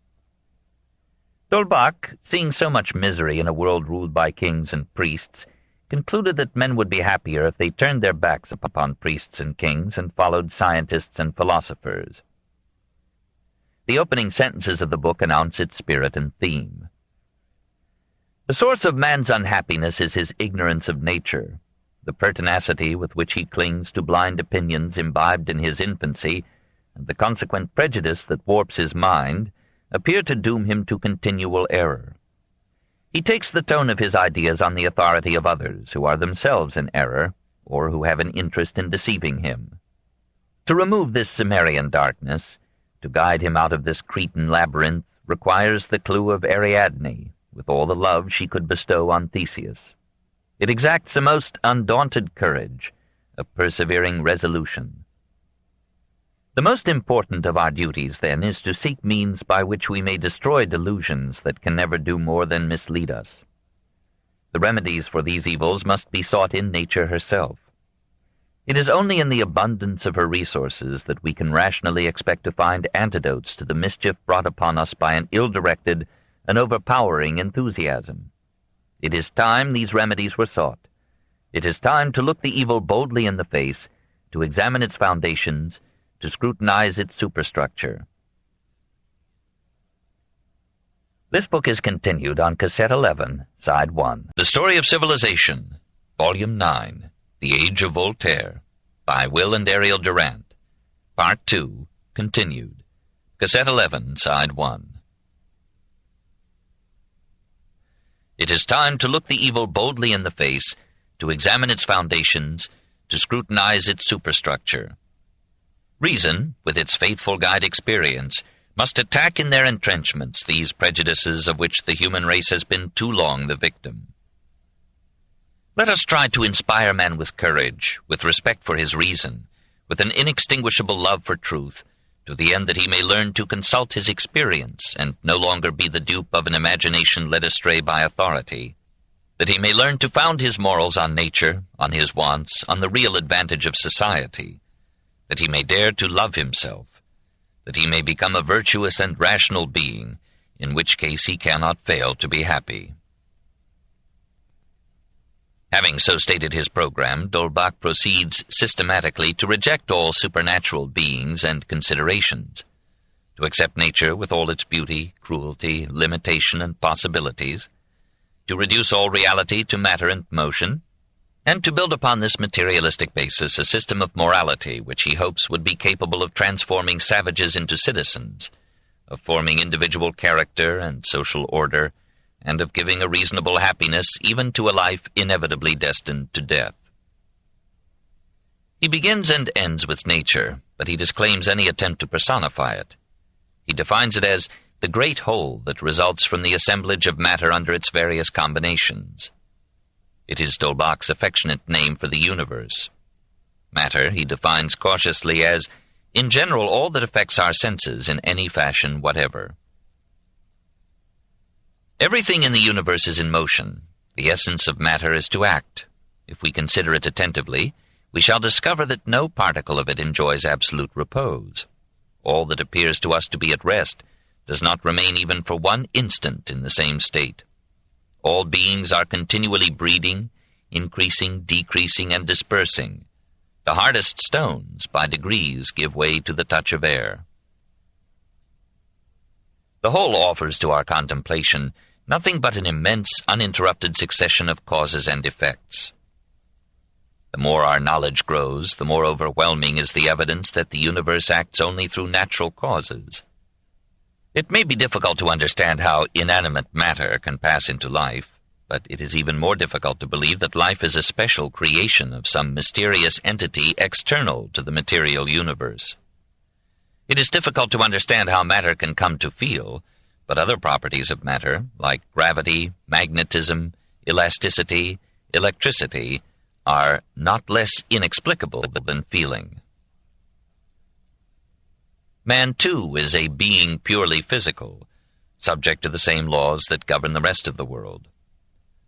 D'Holbach, seeing so much misery in a world ruled by kings and priests, concluded that men would be happier if they turned their backs upon priests and kings and followed scientists and philosophers. The opening sentences of the book announce its spirit and theme. The source of man's unhappiness is his ignorance of nature. The pertinacity with which he clings to blind opinions imbibed in his infancy, and the consequent prejudice that warps his mind, appear to doom him to continual error. He takes the tone of his ideas on the authority of others who are themselves in error, or who have an interest in deceiving him. To remove this Cimmerian darkness, to guide him out of this Cretan labyrinth, requires the clue of Ariadne, with all the love she could bestow on Theseus. It exacts a most undaunted courage, a persevering resolution. The most important of our duties, then, is to seek means by which we may destroy delusions that can never do more than mislead us. The remedies for these evils must be sought in nature herself. It is only in the abundance of her resources that we can rationally expect to find antidotes to the mischief brought upon us by an ill-directed and overpowering enthusiasm. It is time these remedies were sought. It is time to look the evil boldly in the face, to examine its foundations, to scrutinize its superstructure. This book is continued on Cassette 11, Side 1. The Story of Civilization, Volume 9, The Age of Voltaire, by Will and Ariel Durant, Part 2, continued. Cassette 11, Side 1. It is time to look the evil boldly in the face, to examine its foundations, to scrutinize its superstructure. Reason, with its faithful guide experience, must attack in their entrenchments these prejudices of which the human race has been too long the victim. Let us try to inspire man with courage, with respect for his reason, with an inextinguishable love for truth, to the end that he may learn to consult his experience and no longer be the dupe of an imagination led astray by authority, that he may learn to found his morals on nature, on his wants, on the real advantage of society, that he may dare to love himself, that he may become a virtuous and rational being, in which case he cannot fail to be happy. Having so stated his program, D'Holbach proceeds systematically to reject all supernatural beings and considerations, to accept nature with all its beauty, cruelty, limitation, and possibilities, to reduce all reality to matter and motion, and to build upon this materialistic basis a system of morality which he hopes would be capable of transforming savages into citizens, of forming individual character and social order, and of giving a reasonable happiness even to a life inevitably destined to death. He begins and ends with nature, but he disclaims any attempt to personify it. He defines it as the great whole that results from the assemblage of matter under its various combinations. It is D'Holbach's affectionate name for the universe. Matter he defines cautiously as, in general, all that affects our senses in any fashion whatever. Everything in the universe is in motion. The essence of matter is to act. If we consider it attentively, we shall discover that no particle of it enjoys absolute repose. All that appears to us to be at rest does not remain even for one instant in the same state. All beings are continually breeding, increasing, decreasing, and dispersing. The hardest stones, by degrees, give way to the touch of air. The whole offers to our contemplation nothing but an immense, uninterrupted succession of causes and effects. The more our knowledge grows, the more overwhelming is the evidence that the universe acts only through natural causes. It may be difficult to understand how inanimate matter can pass into life, but it is even more difficult to believe that life is a special creation of some mysterious entity external to the material universe. It is difficult to understand how matter can come to feel, but other properties of matter, like gravity, magnetism, elasticity, electricity, are not less inexplicable than feeling. Man, too, is a being purely physical, subject to the same laws that govern the rest of the world.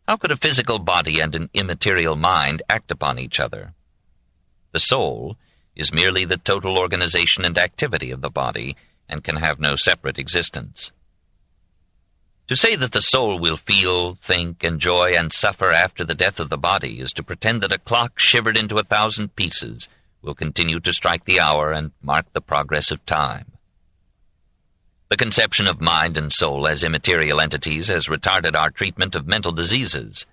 How could a physical body and an immaterial mind act upon each other? The soul is merely the total organization and activity of the body, and can have no separate existence. To say that the soul will feel, think, enjoy, and suffer after the death of the body is to pretend that a clock shivered into 1,000 pieces will continue to strike the hour and mark the progress of time. The conception of mind and soul as immaterial entities has retarded our treatment of mental diseases.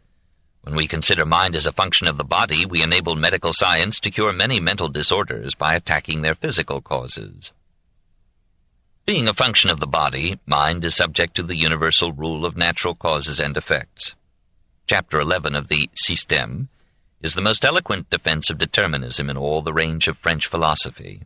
When we consider mind as a function of the body, we enable medical science to cure many mental disorders by attacking their physical causes. Being a function of the body, mind is subject to the universal rule of natural causes and effects. Chapter 11 of the Système is the most eloquent defense of determinism in all the range of French philosophy.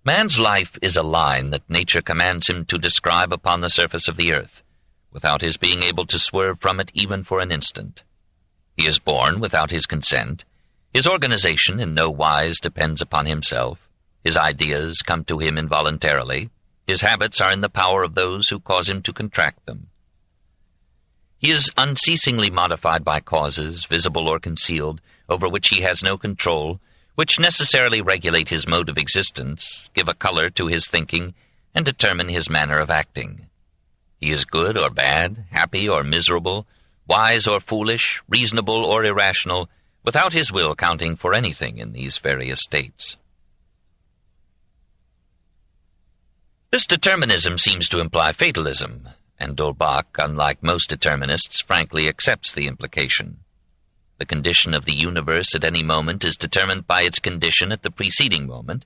Man's life is a line that nature commands him to describe upon the surface of the earth, without his being able to swerve from it even for an instant. He is born without his consent. His organization in no wise depends upon himself. His ideas come to him involuntarily. His habits are in the power of those who cause him to contract them. He is unceasingly modified by causes, visible or concealed, over which he has no control, which necessarily regulate his mode of existence, give a color to his thinking, and determine his manner of acting. He is good or bad, happy or miserable, wise or foolish, reasonable or irrational, without his will counting for anything in these various states. This determinism seems to imply fatalism, and D'Holbach, unlike most determinists, frankly accepts the implication. The condition of the universe at any moment is determined by its condition at the preceding moment,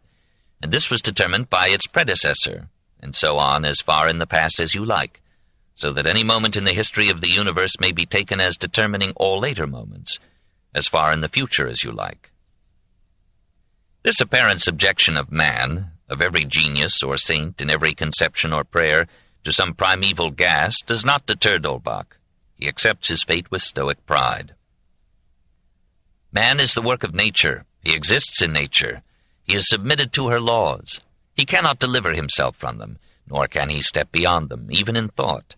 and this was determined by its predecessor, and so on as far in the past as you like, so that any moment in the history of the universe may be taken as determining all later moments, as far in the future as you like. This apparent subjection of man, of every genius or saint in every conception or prayer, to some primeval gas, does not deter D'Holbach. He accepts his fate with stoic pride. Man is the work of nature. He exists in nature. He is submitted to her laws. He cannot deliver himself from them, nor can he step beyond them, even in thought.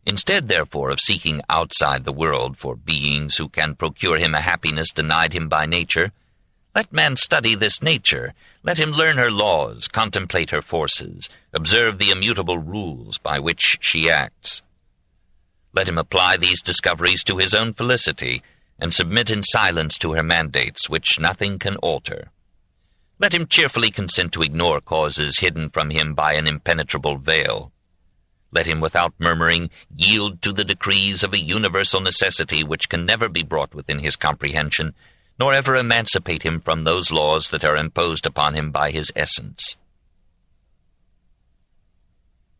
Instead, therefore, of seeking outside the world for beings who can procure him a happiness denied him by nature, let man study this nature. Let him learn her laws, contemplate her forces, observe the immutable rules by which she acts. Let him apply these discoveries to his own felicity, and submit in silence to her mandates, which nothing can alter. Let him cheerfully consent to ignore causes hidden from him by an impenetrable veil. Let him, without murmuring, yield to the decrees of a universal necessity which can never be brought within his comprehension, nor ever emancipate him from those laws that are imposed upon him by his essence.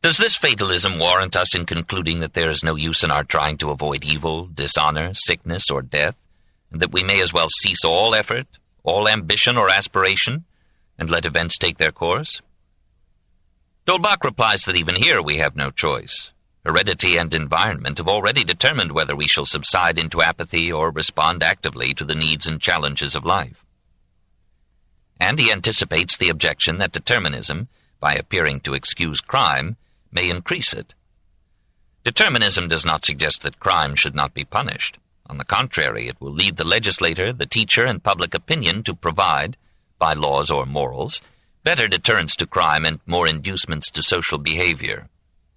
Does this fatalism warrant us in concluding that there is no use in our trying to avoid evil, dishonor, sickness, or death, and that we may as well cease all effort, all ambition or aspiration, and let events take their course? D'Holbach replies that even here we have no choice. Heredity and environment have already determined whether we shall subside into apathy or respond actively to the needs and challenges of life. And he anticipates the objection that determinism, by appearing to excuse crime, may increase it. Determinism does not suggest that crime should not be punished. On the contrary, it will lead the legislator, the teacher, and public opinion to provide, by laws or morals, better deterrents to crime and more inducements to social behavior.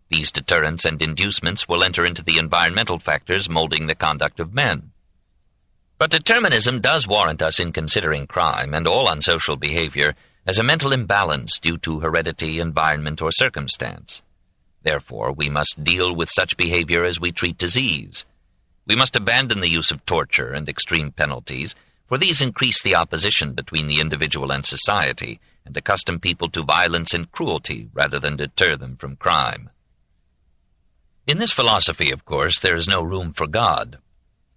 These deterrents and inducements will enter into the environmental factors molding the conduct of men. But determinism does warrant us in considering crime and all unsocial behavior as a mental imbalance due to heredity, environment, or circumstance. Therefore, we must deal with such behavior as we treat disease. We must abandon the use of torture and extreme penalties, for these increase the opposition between the individual and society, and accustom people to violence and cruelty rather than deter them from crime. In this philosophy, of course, there is no room for God.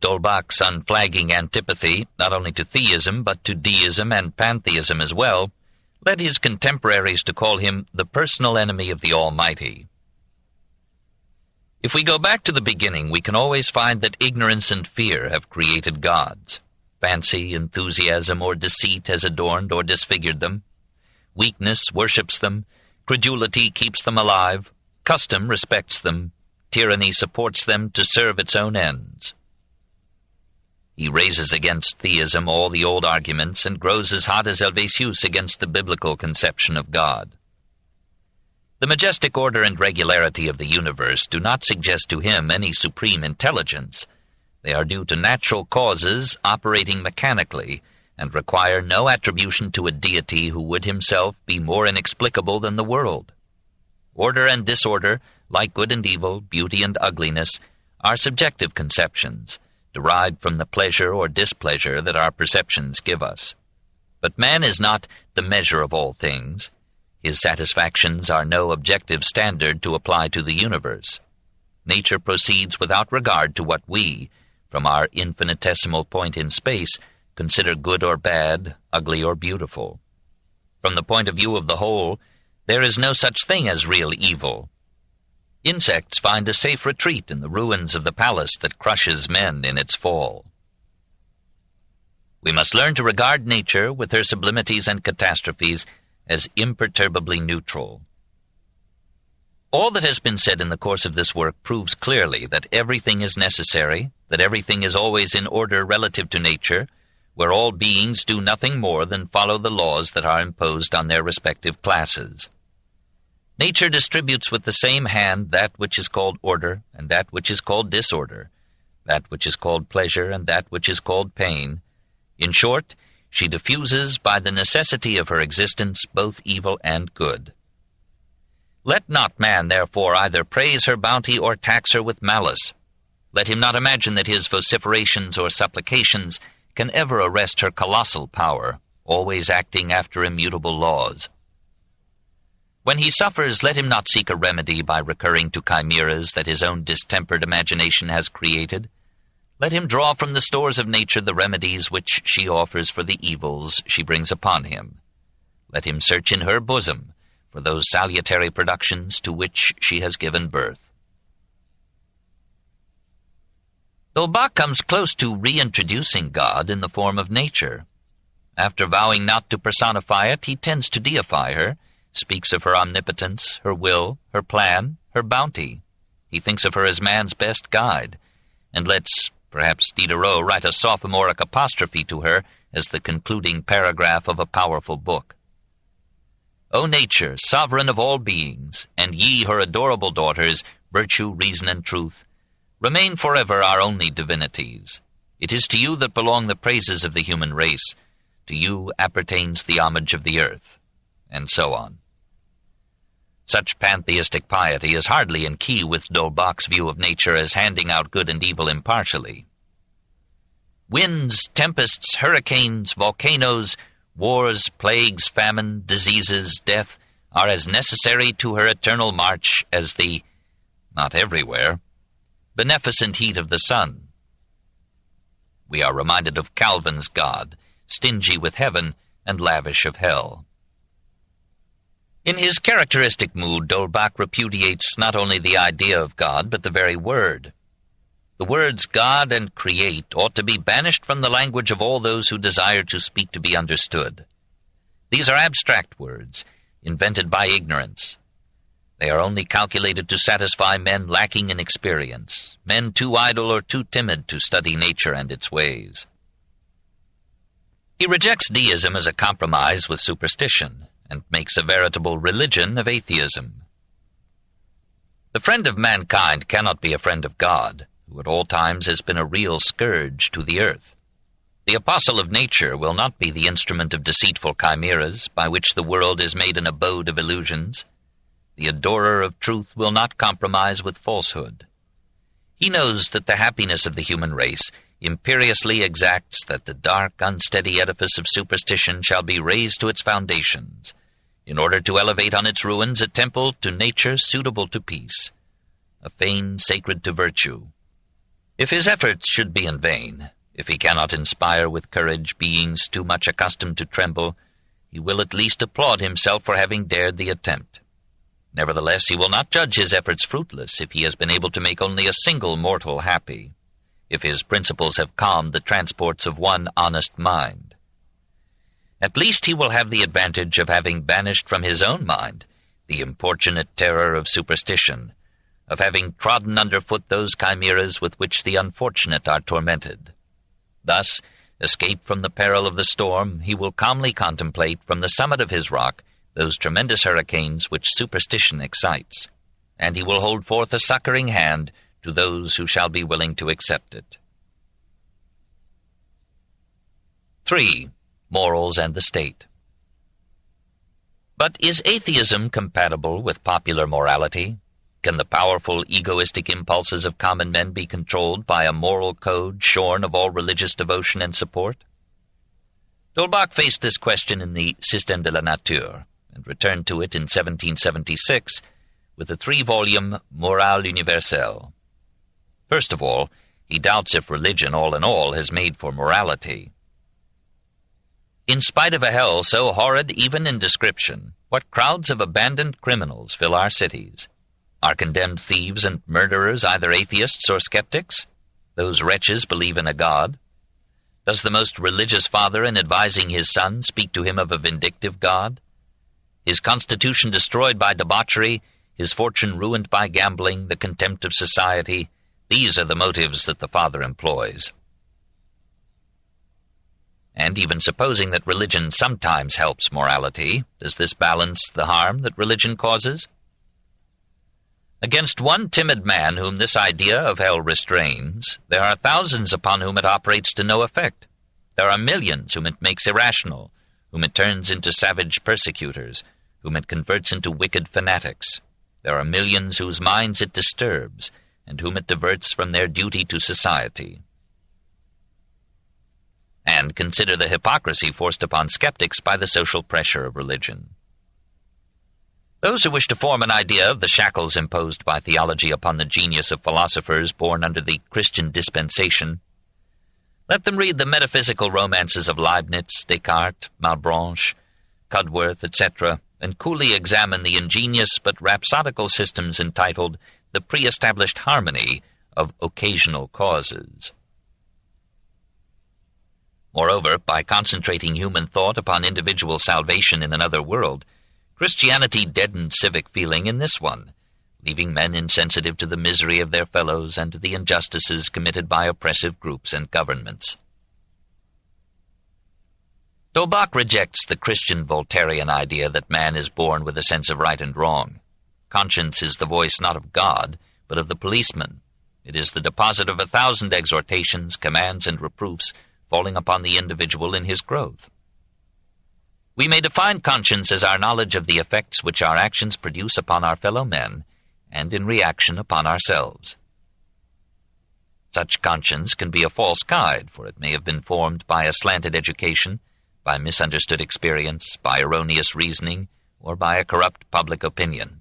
D'Holbach's unflagging antipathy, not only to theism, but to deism and pantheism as well, led his contemporaries to call him the personal enemy of the Almighty. If we go back to the beginning, we can always find that ignorance and fear have created gods. Fancy, enthusiasm, or deceit has adorned or disfigured them. Weakness worships them. Credulity keeps them alive. Custom respects them. Tyranny supports them to serve its own ends. He raises against theism all the old arguments and grows as hot as Helvétius against the biblical conception of God. The majestic order and regularity of the universe do not suggest to him any supreme intelligence. They are due to natural causes operating mechanically and require no attribution to a deity who would himself be more inexplicable than the world. Order and disorder, like good and evil, beauty and ugliness, are subjective conceptions, derived from the pleasure or displeasure that our perceptions give us. But man is not the measure of all things. His satisfactions are no objective standard to apply to the universe. Nature proceeds without regard to what we, from our infinitesimal point in space, consider good or bad, ugly or beautiful. From the point of view of the whole, there is no such thing as real evil. Insects find a safe retreat in the ruins of the palace that crushes men in its fall. We must learn to regard nature, with her sublimities and catastrophes, as imperturbably neutral. All that has been said in the course of this work proves clearly that everything is necessary, that everything is always in order relative to nature, where all beings do nothing more than follow the laws that are imposed on their respective classes. Nature distributes with the same hand that which is called order and that which is called disorder, that which is called pleasure and that which is called pain. In short, she diffuses by the necessity of her existence both evil and good. Let not man, therefore, either praise her bounty or tax her with malice. Let him not imagine that his vociferations or supplications can ever arrest her colossal power, always acting after immutable laws. When he suffers, let him not seek a remedy by recurring to chimeras that his own distempered imagination has created. Let him draw from the stores of nature the remedies which she offers for the evils she brings upon him. Let him search in her bosom for those salutary productions to which she has given birth. D'Holbach comes close to reintroducing God in the form of nature. After vowing not to personify it, he tends to deify her, speaks of her omnipotence, her will, her plan, her bounty. He thinks of her as man's best guide, and lets, perhaps, Diderot write a sophomoric apostrophe to her as the concluding paragraph of a powerful book. O nature, sovereign of all beings, and ye, her adorable daughters, virtue, reason, and truth, remain forever our only divinities. It is to you that belong the praises of the human race. To you appertains the homage of the earth, and so on. Such pantheistic piety is hardly in key with D'Holbach's view of nature as handing out good and evil impartially. Winds, tempests, hurricanes, volcanoes, wars, plagues, famine, diseases, death, are as necessary to her eternal march as the, not everywhere, beneficent heat of the sun. We are reminded of Calvin's God, stingy with heaven and lavish of hell. In his characteristic mood, D'Holbach repudiates not only the idea of God, but the very word. The words God and create ought to be banished from the language of all those who desire to speak to be understood. These are abstract words, invented by ignorance. They are only calculated to satisfy men lacking in experience, men too idle or too timid to study nature and its ways. He rejects deism as a compromise with superstition, and makes a veritable religion of atheism. The friend of mankind cannot be a friend of God, who at all times has been a real scourge to the earth. The apostle of nature will not be the instrument of deceitful chimeras, by which the world is made an abode of illusions. The adorer of truth will not compromise with falsehood. He knows that the happiness of the human race imperiously exacts that the dark, unsteady edifice of superstition shall be razed to its foundations, in order to elevate on its ruins a temple to nature suitable to peace, a fane sacred to virtue. If his efforts should be in vain, if he cannot inspire with courage beings too much accustomed to tremble, he will at least applaud himself for having dared the attempt. Nevertheless, he will not judge his efforts fruitless if he has been able to make only a single mortal happy, if his principles have calmed the transports of one honest mind. At least he will have the advantage of having banished from his own mind the importunate terror of superstition, of having trodden underfoot those chimeras with which the unfortunate are tormented. Thus, escaped from the peril of the storm, he will calmly contemplate from the summit of his rock those tremendous hurricanes which superstition excites, and he will hold forth a succoring hand to those who shall be willing to accept it. 3. Morals and the State. But is atheism compatible with popular morality? Can the powerful egoistic impulses of common men be controlled by a moral code shorn of all religious devotion and support? D'Holbach faced this question in the Système de la Nature, and returned to it in 1776 with the 3-volume Morale Universelle. First of all, he doubts if religion, all in all, has made for morality. In spite of a hell so horrid even in description, what crowds of abandoned criminals fill our cities? Are condemned thieves and murderers either atheists or skeptics? Those wretches believe in a God. Does the most religious father, in advising his son, speak to him of a vindictive God? His constitution destroyed by debauchery, his fortune ruined by gambling, the contempt of society, these are the motives that the father employs. And even supposing that religion sometimes helps morality, does this balance the harm that religion causes? Against one timid man whom this idea of hell restrains, there are thousands upon whom it operates to no effect. There are millions whom it makes irrational, whom it turns into savage persecutors, whom it converts into wicked fanatics. There are millions whose minds it disturbs, and whom it diverts from their duty to society. And consider the hypocrisy forced upon skeptics by the social pressure of religion. Those who wish to form an idea of the shackles imposed by theology upon the genius of philosophers born under the Christian dispensation, let them read the metaphysical romances of Leibniz, Descartes, Malebranche, Cudworth, etc., and coolly examine the ingenious but rhapsodical systems entitled The Pre-Established Harmony of Occasional Causes. Moreover, by concentrating human thought upon individual salvation in another world, Christianity deadened civic feeling in this one, leaving men insensitive to the misery of their fellows and to the injustices committed by oppressive groups and governments. D'Holbach rejects the Christian Voltairean idea that man is born with a sense of right and wrong. Conscience is the voice not of God, but of the policeman. It is the deposit of 1,000 exhortations, commands, and reproofs falling upon the individual in his growth. We may define conscience as our knowledge of the effects which our actions produce upon our fellow men, and in reaction upon ourselves. Such conscience can be a false guide, for it may have been formed by a slanted education, by misunderstood experience, by erroneous reasoning, or by a corrupt public opinion.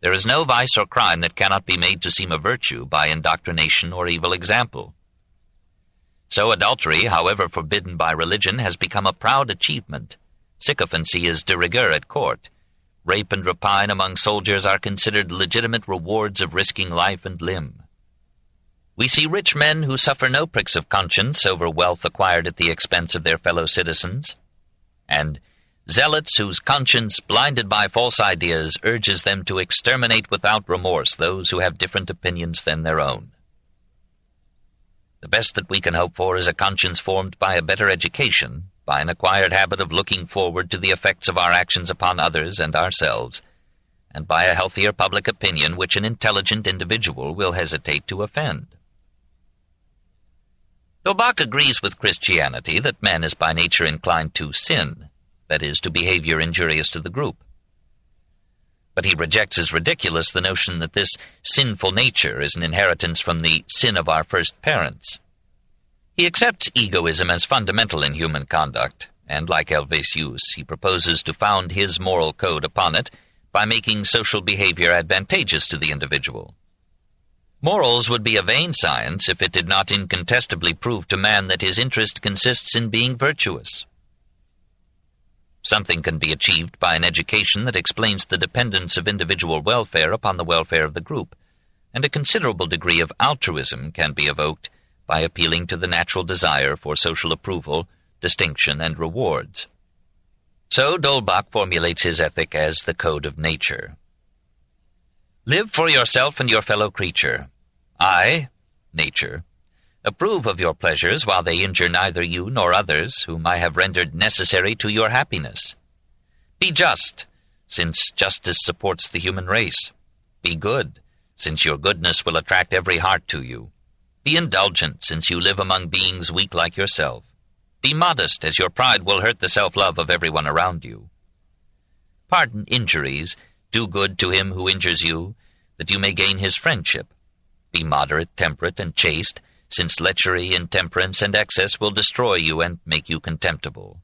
There is no vice or crime that cannot be made to seem a virtue by indoctrination or evil example. So adultery, however forbidden by religion, has become a proud achievement. Sycophancy is de rigueur at court. Rape and rapine among soldiers are considered legitimate rewards of risking life and limb. We see rich men who suffer no pricks of conscience over wealth acquired at the expense of their fellow citizens, and zealots whose conscience, blinded by false ideas, urges them to exterminate without remorse those who have different opinions than their own. The best that we can hope for is a conscience formed by a better education, by an acquired habit of looking forward to the effects of our actions upon others and ourselves, and by a healthier public opinion which an intelligent individual will hesitate to offend. D'Holbach agrees with Christianity that man is by nature inclined to sin, that is, to behavior injurious to the group. But he rejects as ridiculous the notion that this sinful nature is an inheritance from the sin of our first parents. He accepts egoism as fundamental in human conduct, and like Helvétius, he proposes to found his moral code upon it by making social behavior advantageous to the individual. Morals would be a vain science if it did not incontestably prove to man that his interest consists in being virtuous. Something can be achieved by an education that explains the dependence of individual welfare upon the welfare of the group, and a considerable degree of altruism can be evoked by appealing to the natural desire for social approval, distinction, and rewards. So D'Holbach formulates his ethic as the code of nature. Live for yourself and your fellow creature. I, nature, approve of your pleasures while they injure neither you nor others whom I have rendered necessary to your happiness. Be just, since justice supports the human race. Be good, since your goodness will attract every heart to you. Be indulgent, since you live among beings weak like yourself. Be modest, as your pride will hurt the self-love of everyone around you. Pardon injuries, do good to him who injures you, that you may gain his friendship. Be moderate, temperate, and chaste, since lechery, intemperance, and excess will destroy you and make you contemptible.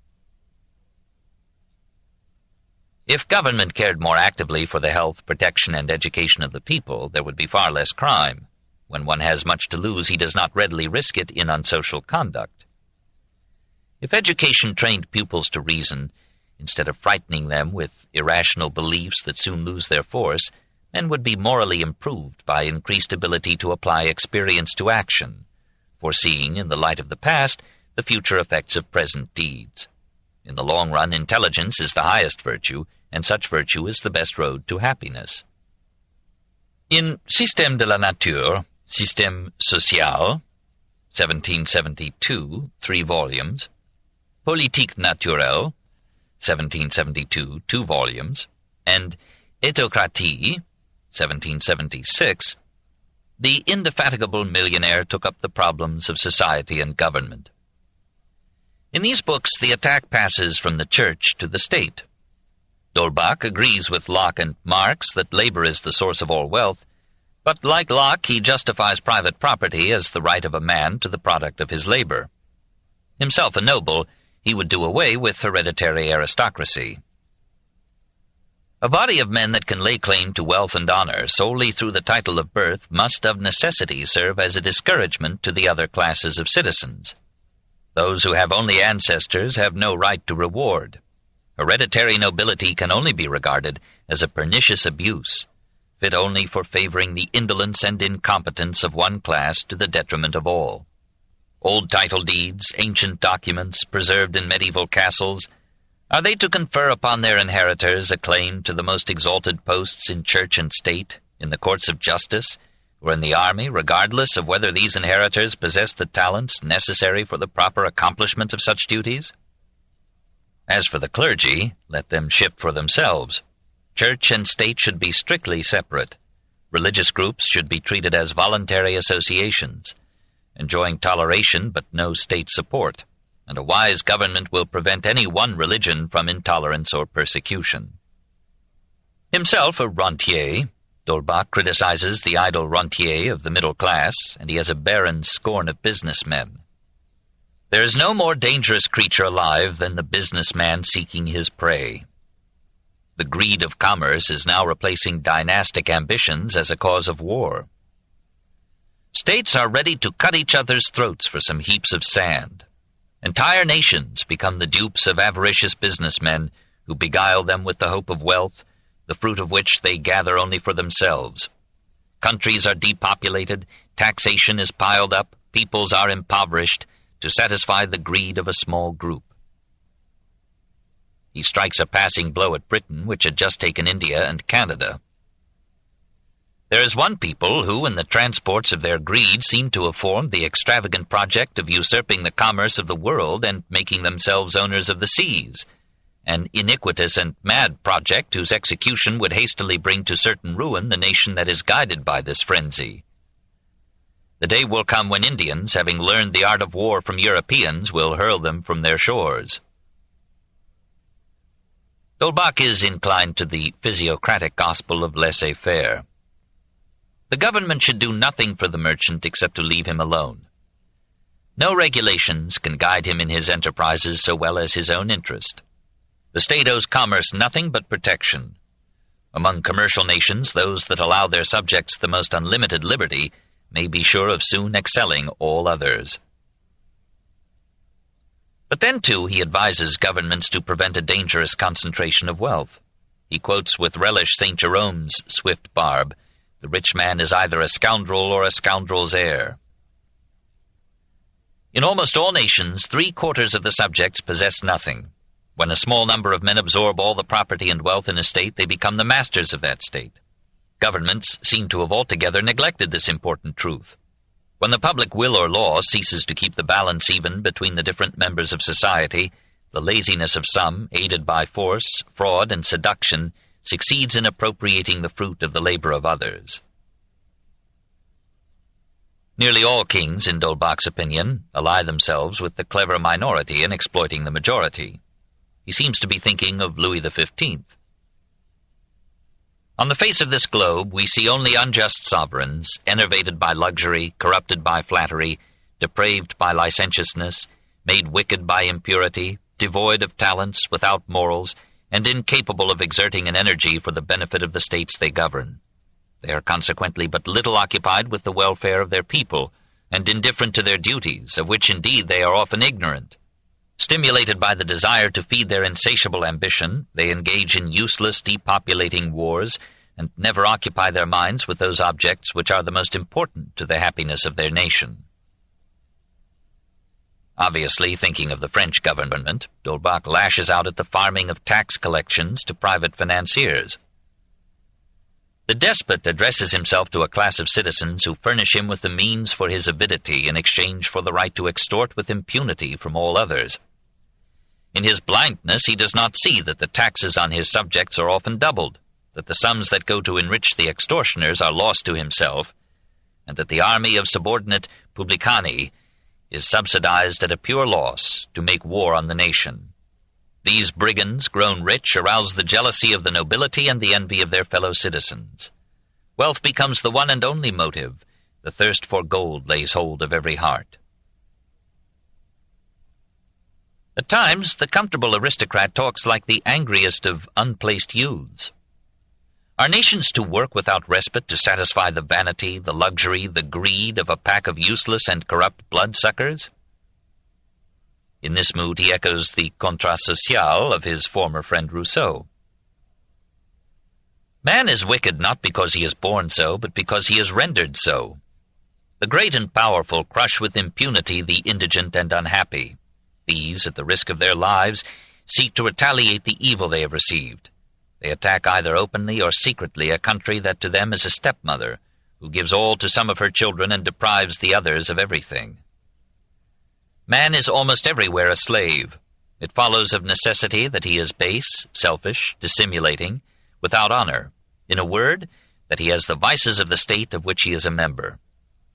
If government cared more actively for the health, protection, and education of the people, there would be far less crime. When one has much to lose, he does not readily risk it in unsocial conduct. If education trained pupils to reason, instead of frightening them with irrational beliefs that soon lose their force, men would be morally improved by increased ability to apply experience to action, foreseeing, in the light of the past, the future effects of present deeds. In the long run, intelligence is the highest virtue, and such virtue is the best road to happiness. In Système de la Nature, Système Social, 1772, 3 volumes, Politique Naturelle, 1772, 2 volumes, and Autocratie, 1776, the indefatigable millionaire took up the problems of society and government. In these books, the attack passes from the church to the state. D'Holbach agrees with Locke and Marx that labor is the source of all wealth, but like Locke, he justifies private property as the right of a man to the product of his labor. Himself a noble, he would do away with hereditary aristocracy. A body of men that can lay claim to wealth and honor solely through the title of birth must of necessity serve as a discouragement to the other classes of citizens. Those who have only ancestors have no right to reward. Hereditary nobility can only be regarded as a pernicious abuse, fit only for favoring the indolence and incompetence of one class to the detriment of all. Old title deeds, ancient documents preserved in medieval castles, are they to confer upon their inheritors a claim to the most exalted posts in church and state, in the courts of justice, or in the army, regardless of whether these inheritors possess the talents necessary for the proper accomplishment of such duties? As for the clergy, let them shift for themselves. Church and state should be strictly separate. Religious groups should be treated as voluntary associations, enjoying toleration but no state support, and a wise government will prevent any one religion from intolerance or persecution. Himself a rentier, D'Holbach criticizes the idle rentier of the middle class, and he has a barren scorn of businessmen. There is no more dangerous creature alive than the businessman seeking his prey. The greed of commerce is now replacing dynastic ambitions as a cause of war. States are ready to cut each other's throats for some heaps of sand. Entire nations become the dupes of avaricious businessmen who beguile them with the hope of wealth, the fruit of which they gather only for themselves. Countries are depopulated, taxation is piled up, peoples are impoverished, to satisfy the greed of a small group. He strikes a passing blow at Britain, which had just taken India and Canada. There is one people who, in the transports of their greed, seem to have formed the extravagant project of usurping the commerce of the world and making themselves owners of the seas, an iniquitous and mad project whose execution would hastily bring to certain ruin the nation that is guided by this frenzy. The day will come when Indians, having learned the art of war from Europeans, will hurl them from their shores. D'Holbach is inclined to the physiocratic gospel of laissez-faire. The government should do nothing for the merchant except to leave him alone. No regulations can guide him in his enterprises so well as his own interest. The state owes commerce nothing but protection. Among commercial nations, those that allow their subjects the most unlimited liberty may be sure of soon excelling all others. But then, too, he advises governments to prevent a dangerous concentration of wealth. He quotes with relish St. Jerome's swift barb, "The rich man is either a scoundrel or a scoundrel's heir." In almost all nations, 3/4 of the subjects possess nothing. When a small number of men absorb all the property and wealth in a state, they become the masters of that state. Governments seem to have altogether neglected this important truth. When the public will or law ceases to keep the balance even between the different members of society, the laziness of some, aided by force, fraud, and seduction, succeeds in appropriating the fruit of the labor of others. Nearly all kings, in D'Holbach's opinion, ally themselves with the clever minority in exploiting the majority. He seems to be thinking of Louis XV. On the face of this globe we see only unjust sovereigns, enervated by luxury, corrupted by flattery, depraved by licentiousness, made wicked by impurity, devoid of talents, without morals, and incapable of exerting an energy for the benefit of the states they govern. They are consequently but little occupied with the welfare of their people, and indifferent to their duties, of which indeed they are often ignorant. Stimulated by the desire to feed their insatiable ambition, they engage in useless, depopulating wars, and never occupy their minds with those objects which are the most important to the happiness of their nation. Obviously, thinking of the French government, D'Holbach lashes out at the farming of tax collections to private financiers. The despot addresses himself to a class of citizens who furnish him with the means for his avidity in exchange for the right to extort with impunity from all others. In his blindness he does not see that the taxes on his subjects are often doubled, that the sums that go to enrich the extortioners are lost to himself, and that the army of subordinate publicani is subsidized at a pure loss to make war on the nation. These brigands, grown rich, arouse the jealousy of the nobility and the envy of their fellow citizens. Wealth becomes the one and only motive. The thirst for gold lays hold of every heart. At times, the comfortable aristocrat talks like the angriest of unplaced youths. Are nations to work without respite to satisfy the vanity, the luxury, the greed of a pack of useless and corrupt bloodsuckers? In this mood he echoes the contrat social of his former friend Rousseau. Man is wicked not because he is born so, but because he is rendered so. The great and powerful crush with impunity the indigent and unhappy. These, at the risk of their lives, seek to retaliate the evil they have received. They attack either openly or secretly a country that to them is a stepmother, who gives all to some of her children and deprives the others of everything. Man is almost everywhere a slave. It follows of necessity that he is base, selfish, dissimulating, without honor. In a word, that he has the vices of the state of which he is a member.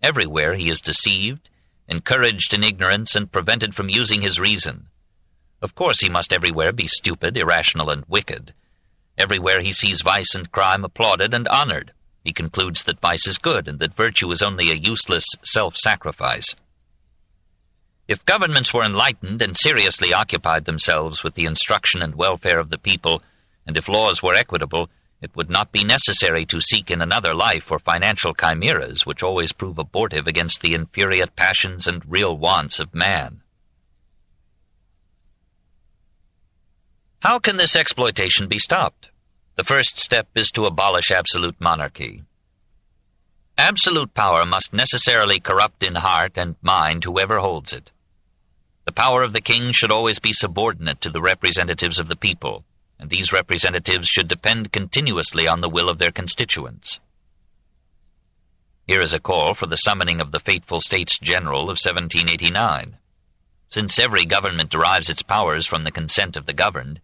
Everywhere he is deceived, encouraged in ignorance, and prevented from using his reason. Of course he must everywhere be stupid, irrational, and wicked. Everywhere he sees vice and crime applauded and honored. He concludes that vice is good, and that virtue is only a useless self-sacrifice. If governments were enlightened and seriously occupied themselves with the instruction and welfare of the people, and if laws were equitable, it would not be necessary to seek in another life for financial chimeras which always prove abortive against the infuriate passions and real wants of man. How can this exploitation be stopped? The first step is to abolish absolute monarchy. Absolute power must necessarily corrupt in heart and mind whoever holds it. The power of the king should always be subordinate to the representatives of the people, and these representatives should depend continuously on the will of their constituents. Here is a call for the summoning of the fateful States General of 1789. Since every government derives its powers from the consent of the governed,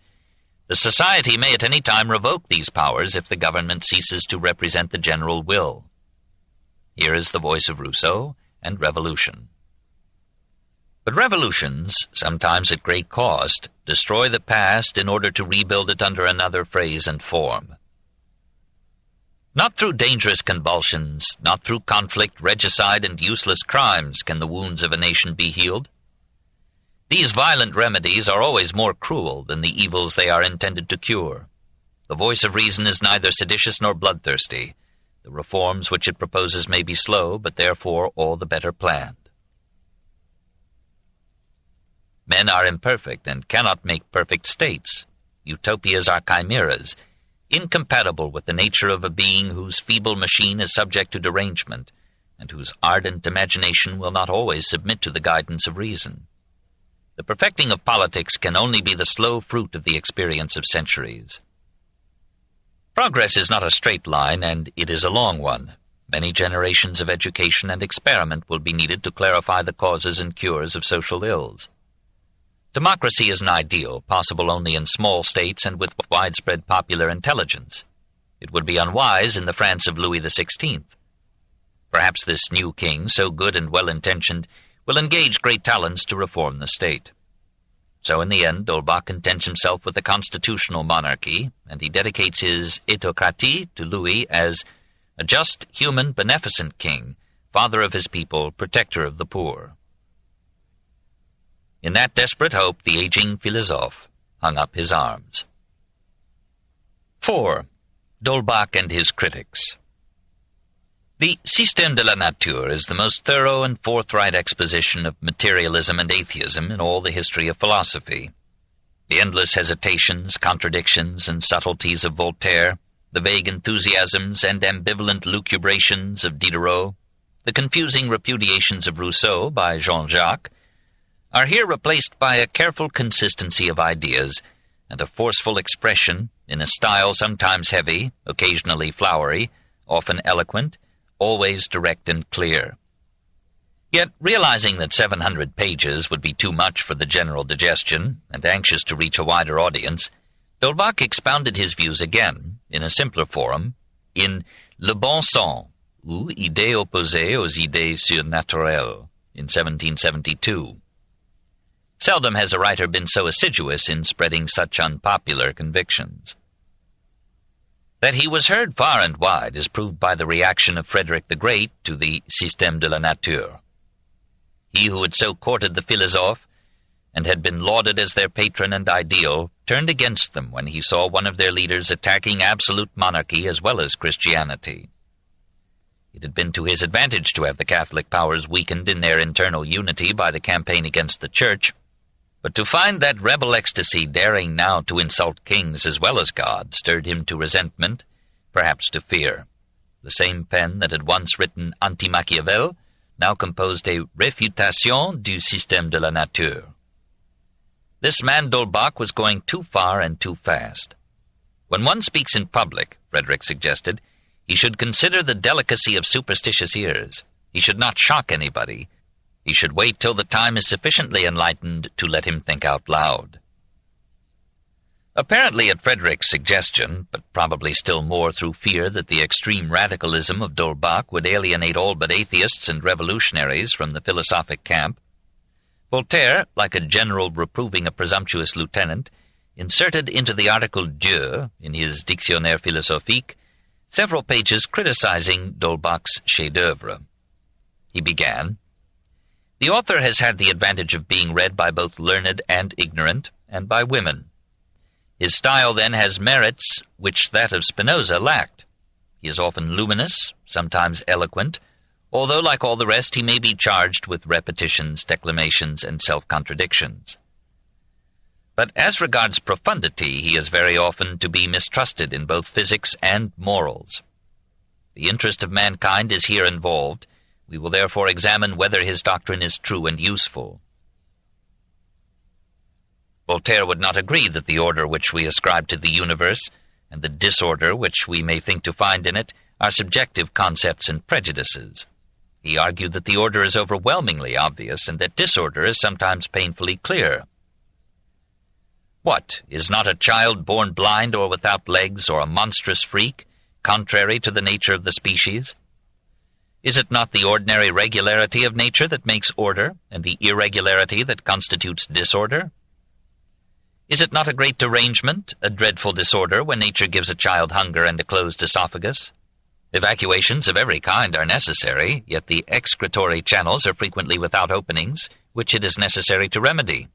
the society may at any time revoke these powers if the government ceases to represent the general will. Here is the voice of Rousseau and revolution. But revolutions, sometimes at great cost, destroy the past in order to rebuild it under another phrase and form. Not through dangerous convulsions, not through conflict, regicide, and useless crimes can the wounds of a nation be healed. These violent remedies are always more cruel than the evils they are intended to cure. The voice of reason is neither seditious nor bloodthirsty. The reforms which it proposes may be slow, but therefore all the better planned. Men are imperfect and cannot make perfect states. Utopias are chimeras, incompatible with the nature of a being whose feeble machine is subject to derangement, and whose ardent imagination will not always submit to the guidance of reason. The perfecting of politics can only be the slow fruit of the experience of centuries. Progress is not a straight line, and it is a long one. Many generations of education and experiment will be needed to clarify the causes and cures of social ills. Democracy is an ideal, possible only in small states and with widespread popular intelligence. It would be unwise in the France of Louis XVI. Perhaps this new king, so good and well-intentioned, will engage great talents to reform the state. So in the end, D'Holbach contents himself with a constitutional monarchy, and he dedicates his autocratie to Louis as a just, human, beneficent king, father of his people, protector of the poor. In that desperate hope, the aging philosophe hung up his arms. 4. D'Holbach and his critics. The Système de la Nature is the most thorough and forthright exposition of materialism and atheism in all the history of philosophy. The endless hesitations, contradictions, and subtleties of Voltaire, the vague enthusiasms and ambivalent lucubrations of Diderot, the confusing repudiations of Rousseau by Jean-Jacques, are here replaced by a careful consistency of ideas and a forceful expression in a style sometimes heavy, occasionally flowery, often eloquent, always direct and clear. Yet, realizing that 700 pages would be too much for the general digestion, and anxious to reach a wider audience, D'Holbach expounded his views again, in a simpler form, in Le Bon Sens, ou Idées opposées aux idées surnaturelles, in 1772. Seldom has a writer been so assiduous in spreading such unpopular convictions. That he was heard far and wide is proved by the reaction of Frederick the Great to the Système de la Nature. He who had so courted the philosophes, and had been lauded as their patron and ideal, turned against them when he saw one of their leaders attacking absolute monarchy as well as Christianity. It had been to his advantage to have the Catholic powers weakened in their internal unity by the campaign against the Church, but to find that rebel ecstasy daring now to insult kings as well as God stirred him to resentment, perhaps to fear. The same pen that had once written Anti-Machiavel now composed a Réfutation du Système de la Nature. This man D'Holbach was going too far and too fast. When one speaks in public, Frederick suggested, he should consider the delicacy of superstitious ears. He should not shock anybody. He should wait till the time is sufficiently enlightened to let him think out loud. Apparently at Frederick's suggestion, but probably still more through fear that the extreme radicalism of D'Holbach would alienate all but atheists and revolutionaries from the philosophic camp, Voltaire, like a general reproving a presumptuous lieutenant, inserted into the article Dieu in his Dictionnaire philosophique several pages criticizing D'Holbach's chef-d'œuvre. He began, "The author has had the advantage of being read by both learned and ignorant, and by women. His style, then, has merits which that of Spinoza lacked. He is often luminous, sometimes eloquent, although, like all the rest, he may be charged with repetitions, declamations, and self-contradictions. But as regards profundity, he is very often to be mistrusted in both physics and morals. The interest of mankind is here involved. We will therefore examine whether his doctrine is true and useful." Voltaire would not agree that the order which we ascribe to the universe, and the disorder which we may think to find in it, are subjective concepts and prejudices. He argued that the order is overwhelmingly obvious, and that disorder is sometimes painfully clear. What, is not a child born blind or without legs, or a monstrous freak, contrary to the nature of the species? Is it not the ordinary regularity of nature that makes order, and the irregularity that constitutes disorder? Is it not a great derangement, a dreadful disorder, when nature gives a child hunger and a closed esophagus? Evacuations of every kind are necessary, yet the excretory channels are frequently without openings, which it is necessary to remedy.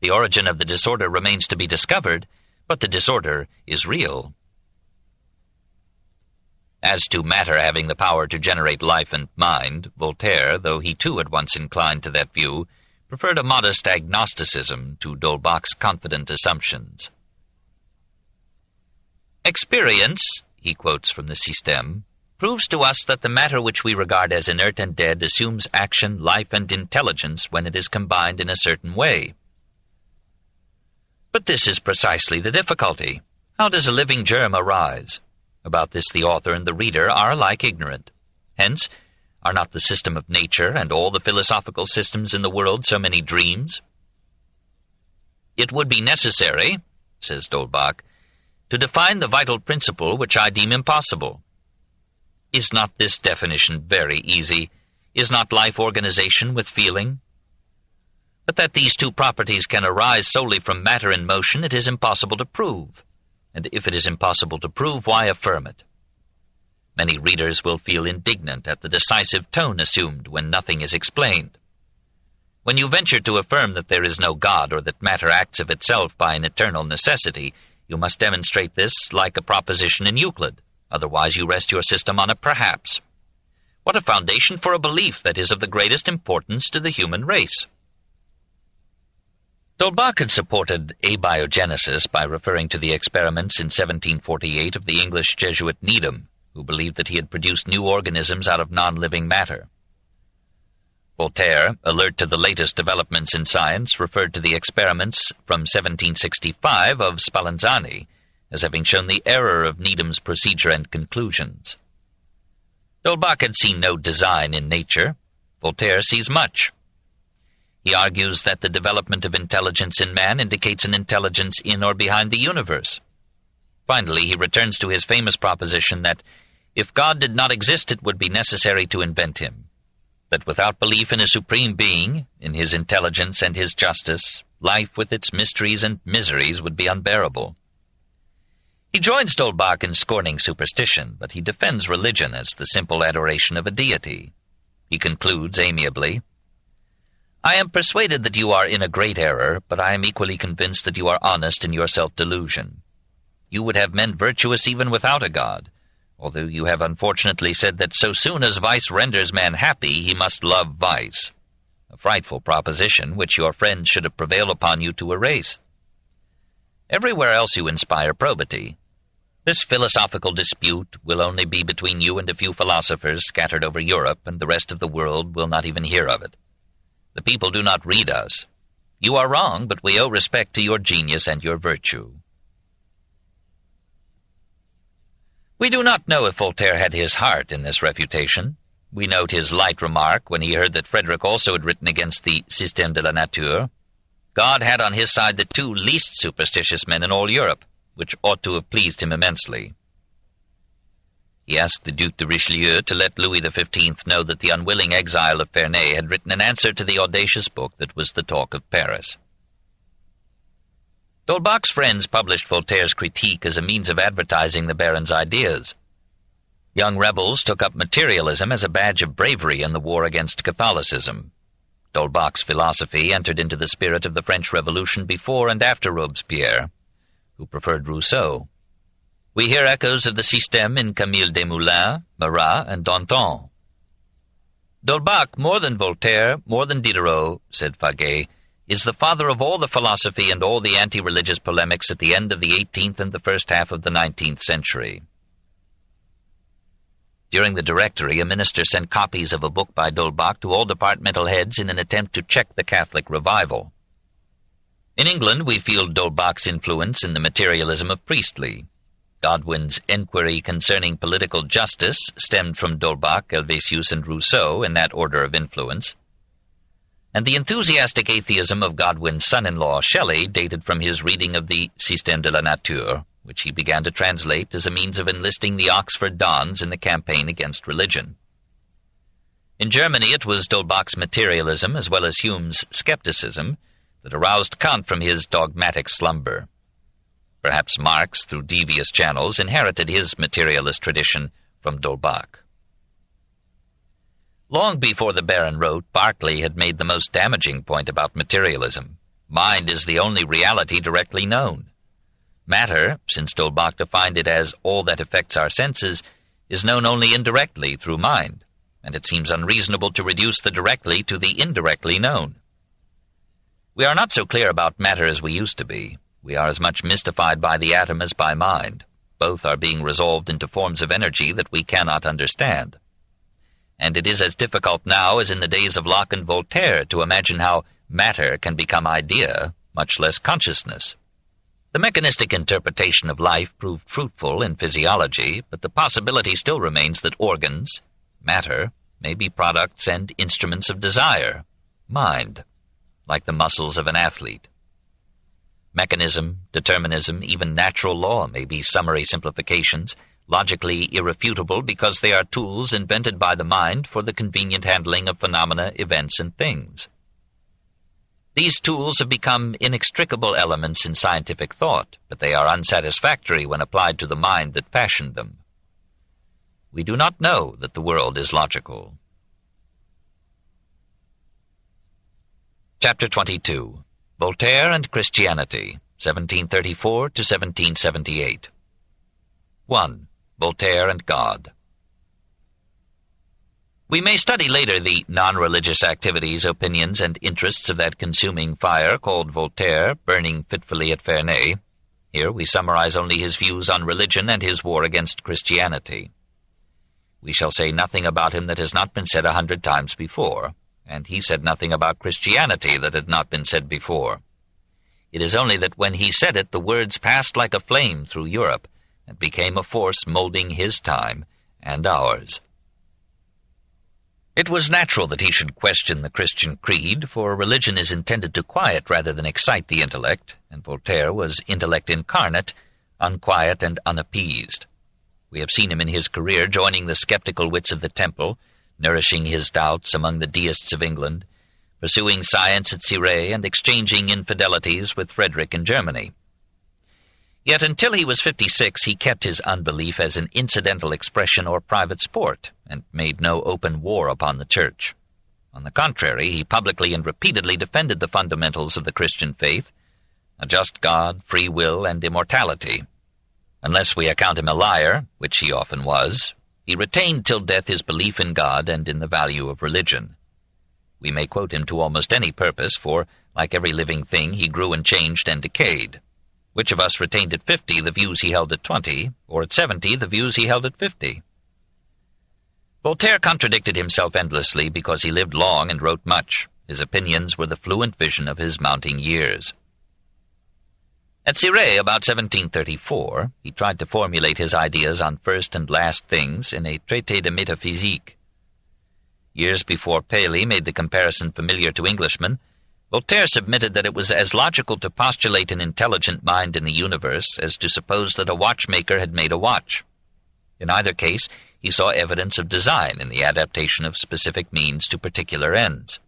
The origin of the disorder remains to be discovered, but the disorder is real. As to matter having the power to generate life and mind, Voltaire, though he too at once inclined to that view, preferred a modest agnosticism to D'Holbach's confident assumptions. "Experience," he quotes from the Système, "proves to us that the matter which we regard as inert and dead assumes action, life, and intelligence when it is combined in a certain way." But this is precisely the difficulty. How does a living germ arise? About this the author and the reader are alike ignorant. Hence, are not the system of nature and all the philosophical systems in the world so many dreams? "It would be necessary," says D'Holbach, "to define the vital principle which I deem impossible. Is not this definition very easy? Is not life organization with feeling? But that these two properties can arise solely from matter in motion, it is impossible to prove. And if it is impossible to prove, why affirm it? Many readers will feel indignant at the decisive tone assumed when nothing is explained. When you venture to affirm that there is no God or that matter acts of itself by an eternal necessity, you must demonstrate this like a proposition in Euclid. Otherwise you rest your system on a perhaps. What a foundation for a belief that is of the greatest importance to the human race! D'Holbach had supported abiogenesis by referring to the experiments in 1748 of the English Jesuit Needham, who believed that he had produced new organisms out of non-living matter. Voltaire, alert to the latest developments in science, referred to the experiments from 1765 of Spallanzani as having shown the error of Needham's procedure and conclusions. D'Holbach had seen no design in nature. Voltaire sees much. He argues that the development of intelligence in man indicates an intelligence in or behind the universe. Finally, he returns to his famous proposition that if God did not exist, it would be necessary to invent him. That without belief in a supreme being, in his intelligence and his justice, life with its mysteries and miseries would be unbearable. He joins D'Holbach in scorning superstition, but he defends religion as the simple adoration of a deity. He concludes amiably, "I am persuaded that you are in a great error, but I am equally convinced that you are honest in your self-delusion. You would have men virtuous even without a God, although you have unfortunately said that so soon as vice renders man happy, he must love vice. A frightful proposition which your friends should have prevailed upon you to erase. Everywhere else you inspire probity. This philosophical dispute will only be between you and a few philosophers scattered over Europe, and the rest of the world will not even hear of it. The people do not read us. You are wrong, but we owe respect to your genius and your virtue." We do not know if Voltaire had his heart in this refutation. We note his light remark when he heard that Frederick also had written against the Système de la Nature. God had on his side the two least superstitious men in all Europe, which ought to have pleased him immensely. He asked the Duc de Richelieu to let Louis XV know that the unwilling exile of Ferney had written an answer to the audacious book that was the talk of Paris. D'Holbach's friends published Voltaire's critique as a means of advertising the Baron's ideas. Young rebels took up materialism as a badge of bravery in the war against Catholicism. D'Holbach's philosophy entered into the spirit of the French Revolution before and after Robespierre, who preferred Rousseau. We hear echoes of the système in Camille Desmoulins, Marat, and Danton. D'Holbach, more than Voltaire, more than Diderot, said Faguet, is the father of all the philosophy and all the anti-religious polemics at the end of the 18th and the first half of the 19th century. During the Directory, a minister sent copies of a book by D'Holbach to all departmental heads in an attempt to check the Catholic revival. In England, we feel D'Holbach's influence in the materialism of Priestley. Godwin's Enquiry Concerning Political Justice stemmed from D'Holbach, Helvétius, and Rousseau in that order of influence. And the enthusiastic atheism of Godwin's son-in-law Shelley dated from his reading of the Système de la Nature, which he began to translate as a means of enlisting the Oxford dons in the campaign against religion. In Germany, it was D'Holbach's materialism, as well as Hume's skepticism, that aroused Kant from his dogmatic slumber. Perhaps Marx, through devious channels, inherited his materialist tradition from D'Holbach. Long before the Baron wrote, Berkeley had made the most damaging point about materialism. Mind is the only reality directly known. Matter, since D'Holbach defined it as all that affects our senses, is known only indirectly through mind, and it seems unreasonable to reduce the directly to the indirectly known. We are not so clear about matter as we used to be. We are as much mystified by the atom as by mind. Both are being resolved into forms of energy that we cannot understand. And it is as difficult now as in the days of Locke and Voltaire to imagine how matter can become idea, much less consciousness. The mechanistic interpretation of life proved fruitful in physiology, but the possibility still remains that organs, matter, may be products and instruments of desire, mind, like the muscles of an athlete. Mechanism, determinism, even natural law may be summary simplifications, logically irrefutable because they are tools invented by the mind for the convenient handling of phenomena, events, and things. These tools have become inextricable elements in scientific thought, but they are unsatisfactory when applied to the mind that fashioned them. We do not know that the world is logical. Chapter 22. Voltaire and Christianity, 1734 to 1778. 1. Voltaire and God. We may study later the non-religious activities, opinions, and interests of that consuming fire called Voltaire, burning fitfully at Ferney. Here we summarize only his views on religion and his war against Christianity. We shall say nothing about him that has not been said 100 times before, and he said nothing about Christianity that had not been said before. It is only that when he said it, the words passed like a flame through Europe, and became a force molding his time and ours. It was natural that he should question the Christian creed, for religion is intended to quiet rather than excite the intellect, and Voltaire was intellect incarnate, unquiet and unappeased. We have seen him in his career joining the skeptical wits of the Temple, nourishing his doubts among the deists of England, pursuing science at XVIII, and exchanging infidelities with Frederick in Germany. Yet until he was 56, he kept his unbelief as an incidental expression or private sport, and made no open war upon the Church. On the contrary, he publicly and repeatedly defended the fundamentals of the Christian faith, a just God, free will, and immortality. Unless we account him a liar, which he often was, he retained till death his belief in God and in the value of religion. We may quote him to almost any purpose, for, like every living thing, he grew and changed and decayed. Which of us retained at 50 the views he held at 20, or at 70 the views he held at 50? Voltaire contradicted himself endlessly because he lived long and wrote much. His opinions were the fluent vision of his mounting years. At XVIII, about 1734, he tried to formulate his ideas on first and last things in a traité de métaphysique. Years before Paley made the comparison familiar to Englishmen, Voltaire submitted that it was as logical to postulate an intelligent mind in the universe as to suppose that a watchmaker had made a watch. In either case, he saw evidence of design in the adaptation of specific means to particular ends.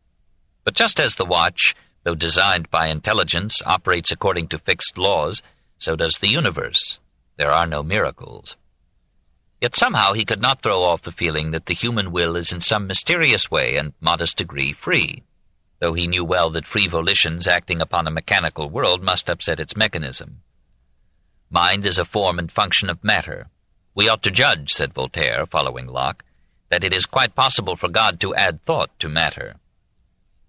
But just as the watch, though designed by intelligence, operates according to fixed laws, so does the universe. There are no miracles. Yet somehow he could not throw off the feeling that the human will is in some mysterious way and modest degree free, though he knew well that free volitions acting upon a mechanical world must upset its mechanism. Mind is a form and function of matter. We ought to judge, said Voltaire, following Locke, that it is quite possible for God to add thought to matter.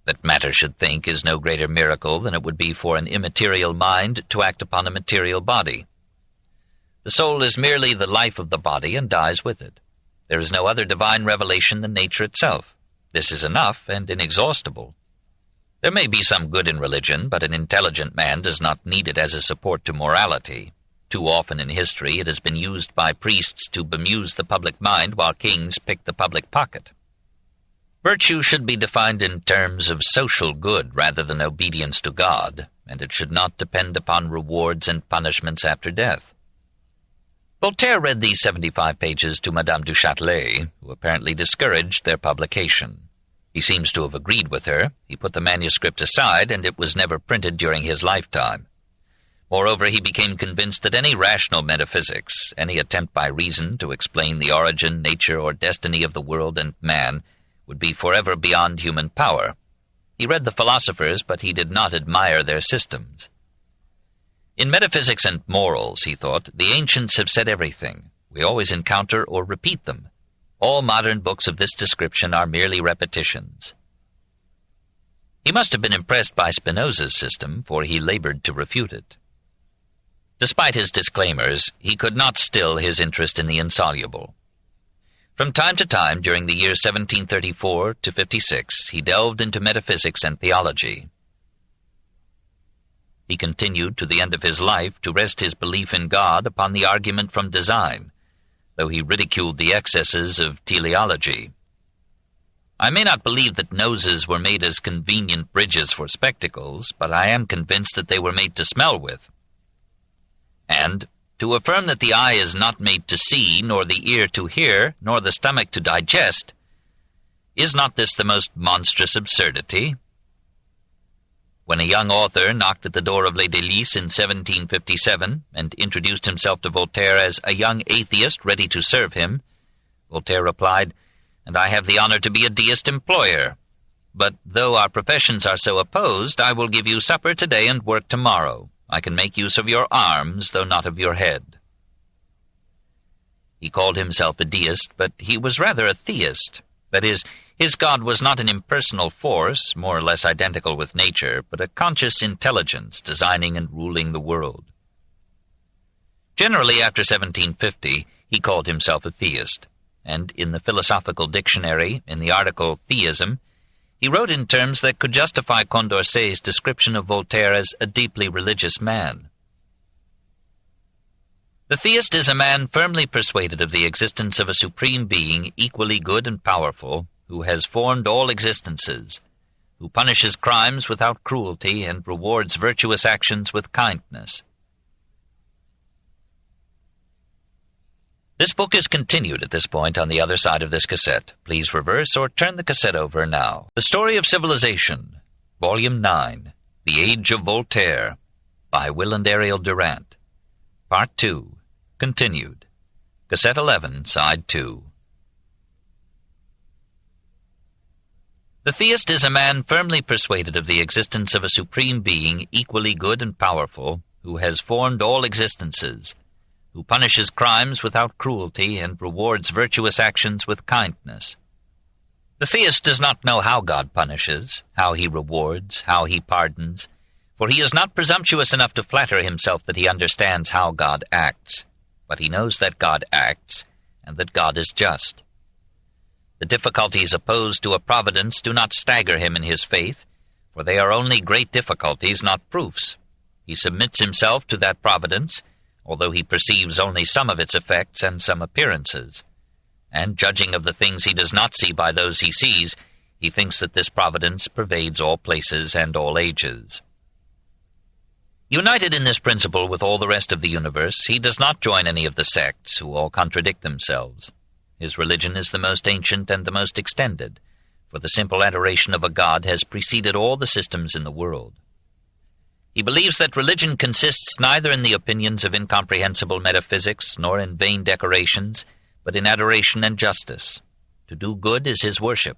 That matter should think is no greater miracle than it would be for an immaterial mind to act upon a material body. The soul is merely the life of the body and dies with it. There is no other divine revelation than nature itself. This is enough and inexhaustible. There may be some good in religion, but an intelligent man does not need it as a support to morality. Too often in history it has been used by priests to bemuse the public mind while kings pick the public pocket. Virtue should be defined in terms of social good rather than obedience to God, and it should not depend upon rewards and punishments after death. Voltaire read these 75 pages to Madame du Châtelet, who apparently discouraged their publication. He seems to have agreed with her. He put the manuscript aside, and it was never printed during his lifetime. Moreover, he became convinced that any rational metaphysics, any attempt by reason to explain the origin, nature, or destiny of the world and man, would be forever beyond human power. He read the philosophers, but he did not admire their systems. In metaphysics and morals, he thought, the ancients have said everything. We always encounter or repeat them. All modern books of this description are merely repetitions. He must have been impressed by Spinoza's system, for he labored to refute it. Despite his disclaimers, he could not still his interest in the insoluble. From time to time, during the years 1734 to 56, he delved into metaphysics and theology. He continued to the end of his life to rest his belief in God upon the argument from design, though he ridiculed the excesses of teleology. I may not believe that noses were made as convenient bridges for spectacles, but I am convinced that they were made to smell with. And to affirm that the eye is not made to see, nor the ear to hear, nor the stomach to digest, is not this the most monstrous absurdity? When a young author knocked at the door of Les Délices in 1757 and introduced himself to Voltaire as a young atheist ready to serve him, Voltaire replied, "And I have the honor to be a deist employer. But though our professions are so opposed, I will give you supper today and work tomorrow. I can make use of your arms, though not of your head." He called himself a deist, but he was rather a theist. That is, his God was not an impersonal force, more or less identical with nature, but a conscious intelligence designing and ruling the world. Generally, after 1750, he called himself a theist, and in the Philosophical Dictionary, in the article Theism, he wrote in terms that could justify Condorcet's description of Voltaire as a deeply religious man. The theist is a man firmly persuaded of the existence of a supreme being equally good and powerful, who has formed all existences, who punishes crimes without cruelty and rewards virtuous actions with kindness. This book is continued at this point on the other side of this cassette. Please reverse or turn the cassette over now. The Story of Civilization, Volume 9, The Age of Voltaire, by Will and Ariel Durant. Part 2, continued. Cassette 11, Side 2. The theist is a man firmly persuaded of the existence of a supreme being equally good and powerful, who has formed all existences, who punishes crimes without cruelty and rewards virtuous actions with kindness. The theist does not know how God punishes, how he rewards, how he pardons, for he is not presumptuous enough to flatter himself that he understands how God acts, but he knows that God acts, and that God is just. The difficulties opposed to a providence do not stagger him in his faith, for they are only great difficulties, not proofs. He submits himself to that providence, although he perceives only some of its effects and some appearances. And judging of the things he does not see by those he sees, he thinks that this providence pervades all places and all ages. United in this principle with all the rest of the universe, he does not join any of the sects who all contradict themselves. His religion is the most ancient and the most extended, for the simple adoration of a god has preceded all the systems in the world. He believes that religion consists neither in the opinions of incomprehensible metaphysics nor in vain decorations, but in adoration and justice. To do good is his worship.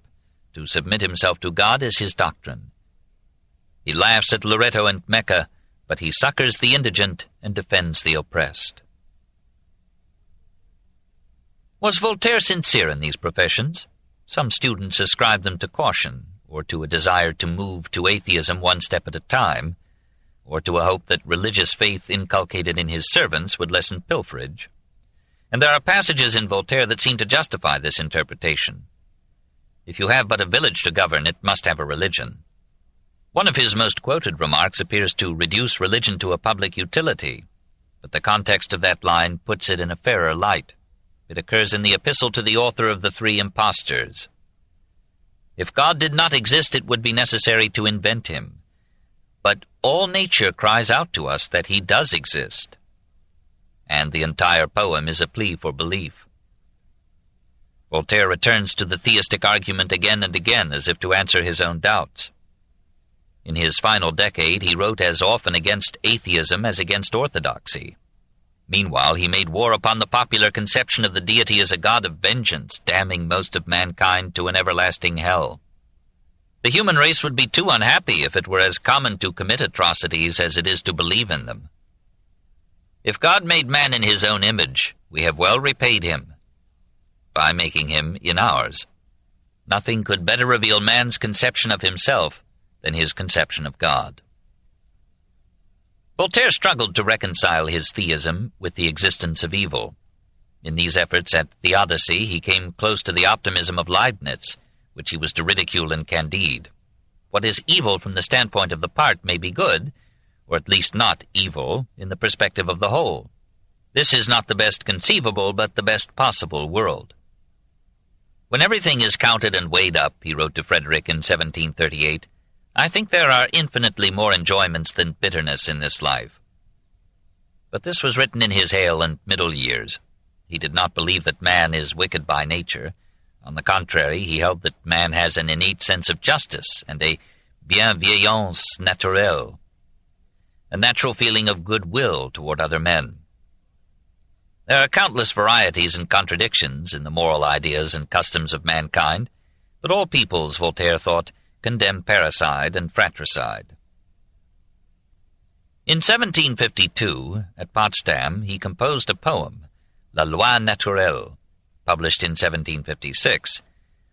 To submit himself to God is his doctrine. He laughs at Loreto and Mecca, but he succors the indigent and defends the oppressed. Was Voltaire sincere in these professions? Some students ascribe them to caution, or to a desire to move to atheism one step at a time, or to a hope that religious faith inculcated in his servants would lessen pilferage. And there are passages in Voltaire that seem to justify this interpretation. If you have but a village to govern, it must have a religion. One of his most quoted remarks appears to reduce religion to a public utility, but the context of that line puts it in a fairer light. It occurs in the epistle to the author of the Three Impostors. If God did not exist, it would be necessary to invent him. But all nature cries out to us that he does exist. And the entire poem is a plea for belief. Voltaire returns to the theistic argument again and again as if to answer his own doubts. In his final decade, he wrote as often against atheism as against orthodoxy. Meanwhile, he made war upon the popular conception of the deity as a god of vengeance, damning most of mankind to an everlasting hell. The human race would be too unhappy if it were as common to commit atrocities as it is to believe in them. If God made man in his own image, we have well repaid him by making him in ours. Nothing could better reveal man's conception of himself than his conception of God. Voltaire struggled to reconcile his theism with the existence of evil. In these efforts at theodicy, he came close to the optimism of Leibniz, which he was to ridicule in Candide. What is evil from the standpoint of the part may be good, or at least not evil, in the perspective of the whole. This is not the best conceivable, but the best possible world. When everything is counted and weighed up, he wrote to Frederick in 1738, I think there are infinitely more enjoyments than bitterness in this life. But this was written in his hale and middle years. He did not believe that man is wicked by nature. On the contrary, he held that man has an innate sense of justice and a bienveillance naturelle, a natural feeling of goodwill toward other men. There are countless varieties and contradictions in the moral ideas and customs of mankind, but all peoples, Voltaire thought, condemn parricide and fratricide. In 1752, at Potsdam, he composed a poem, La Loi Naturelle, published in 1756,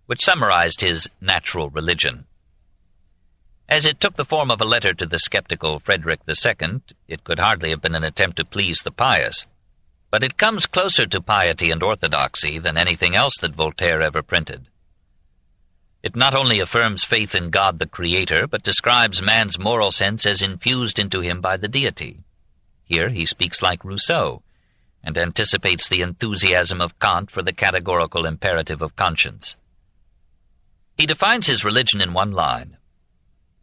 which summarized his natural religion. As it took the form of a letter to the skeptical Frederick II, it could hardly have been an attempt to please the pious. But it comes closer to piety and orthodoxy than anything else that Voltaire ever printed. It not only affirms faith in God the Creator, but describes man's moral sense as infused into him by the deity. Here he speaks like Rousseau, and anticipates the enthusiasm of Kant for the categorical imperative of conscience. He defines his religion in one line: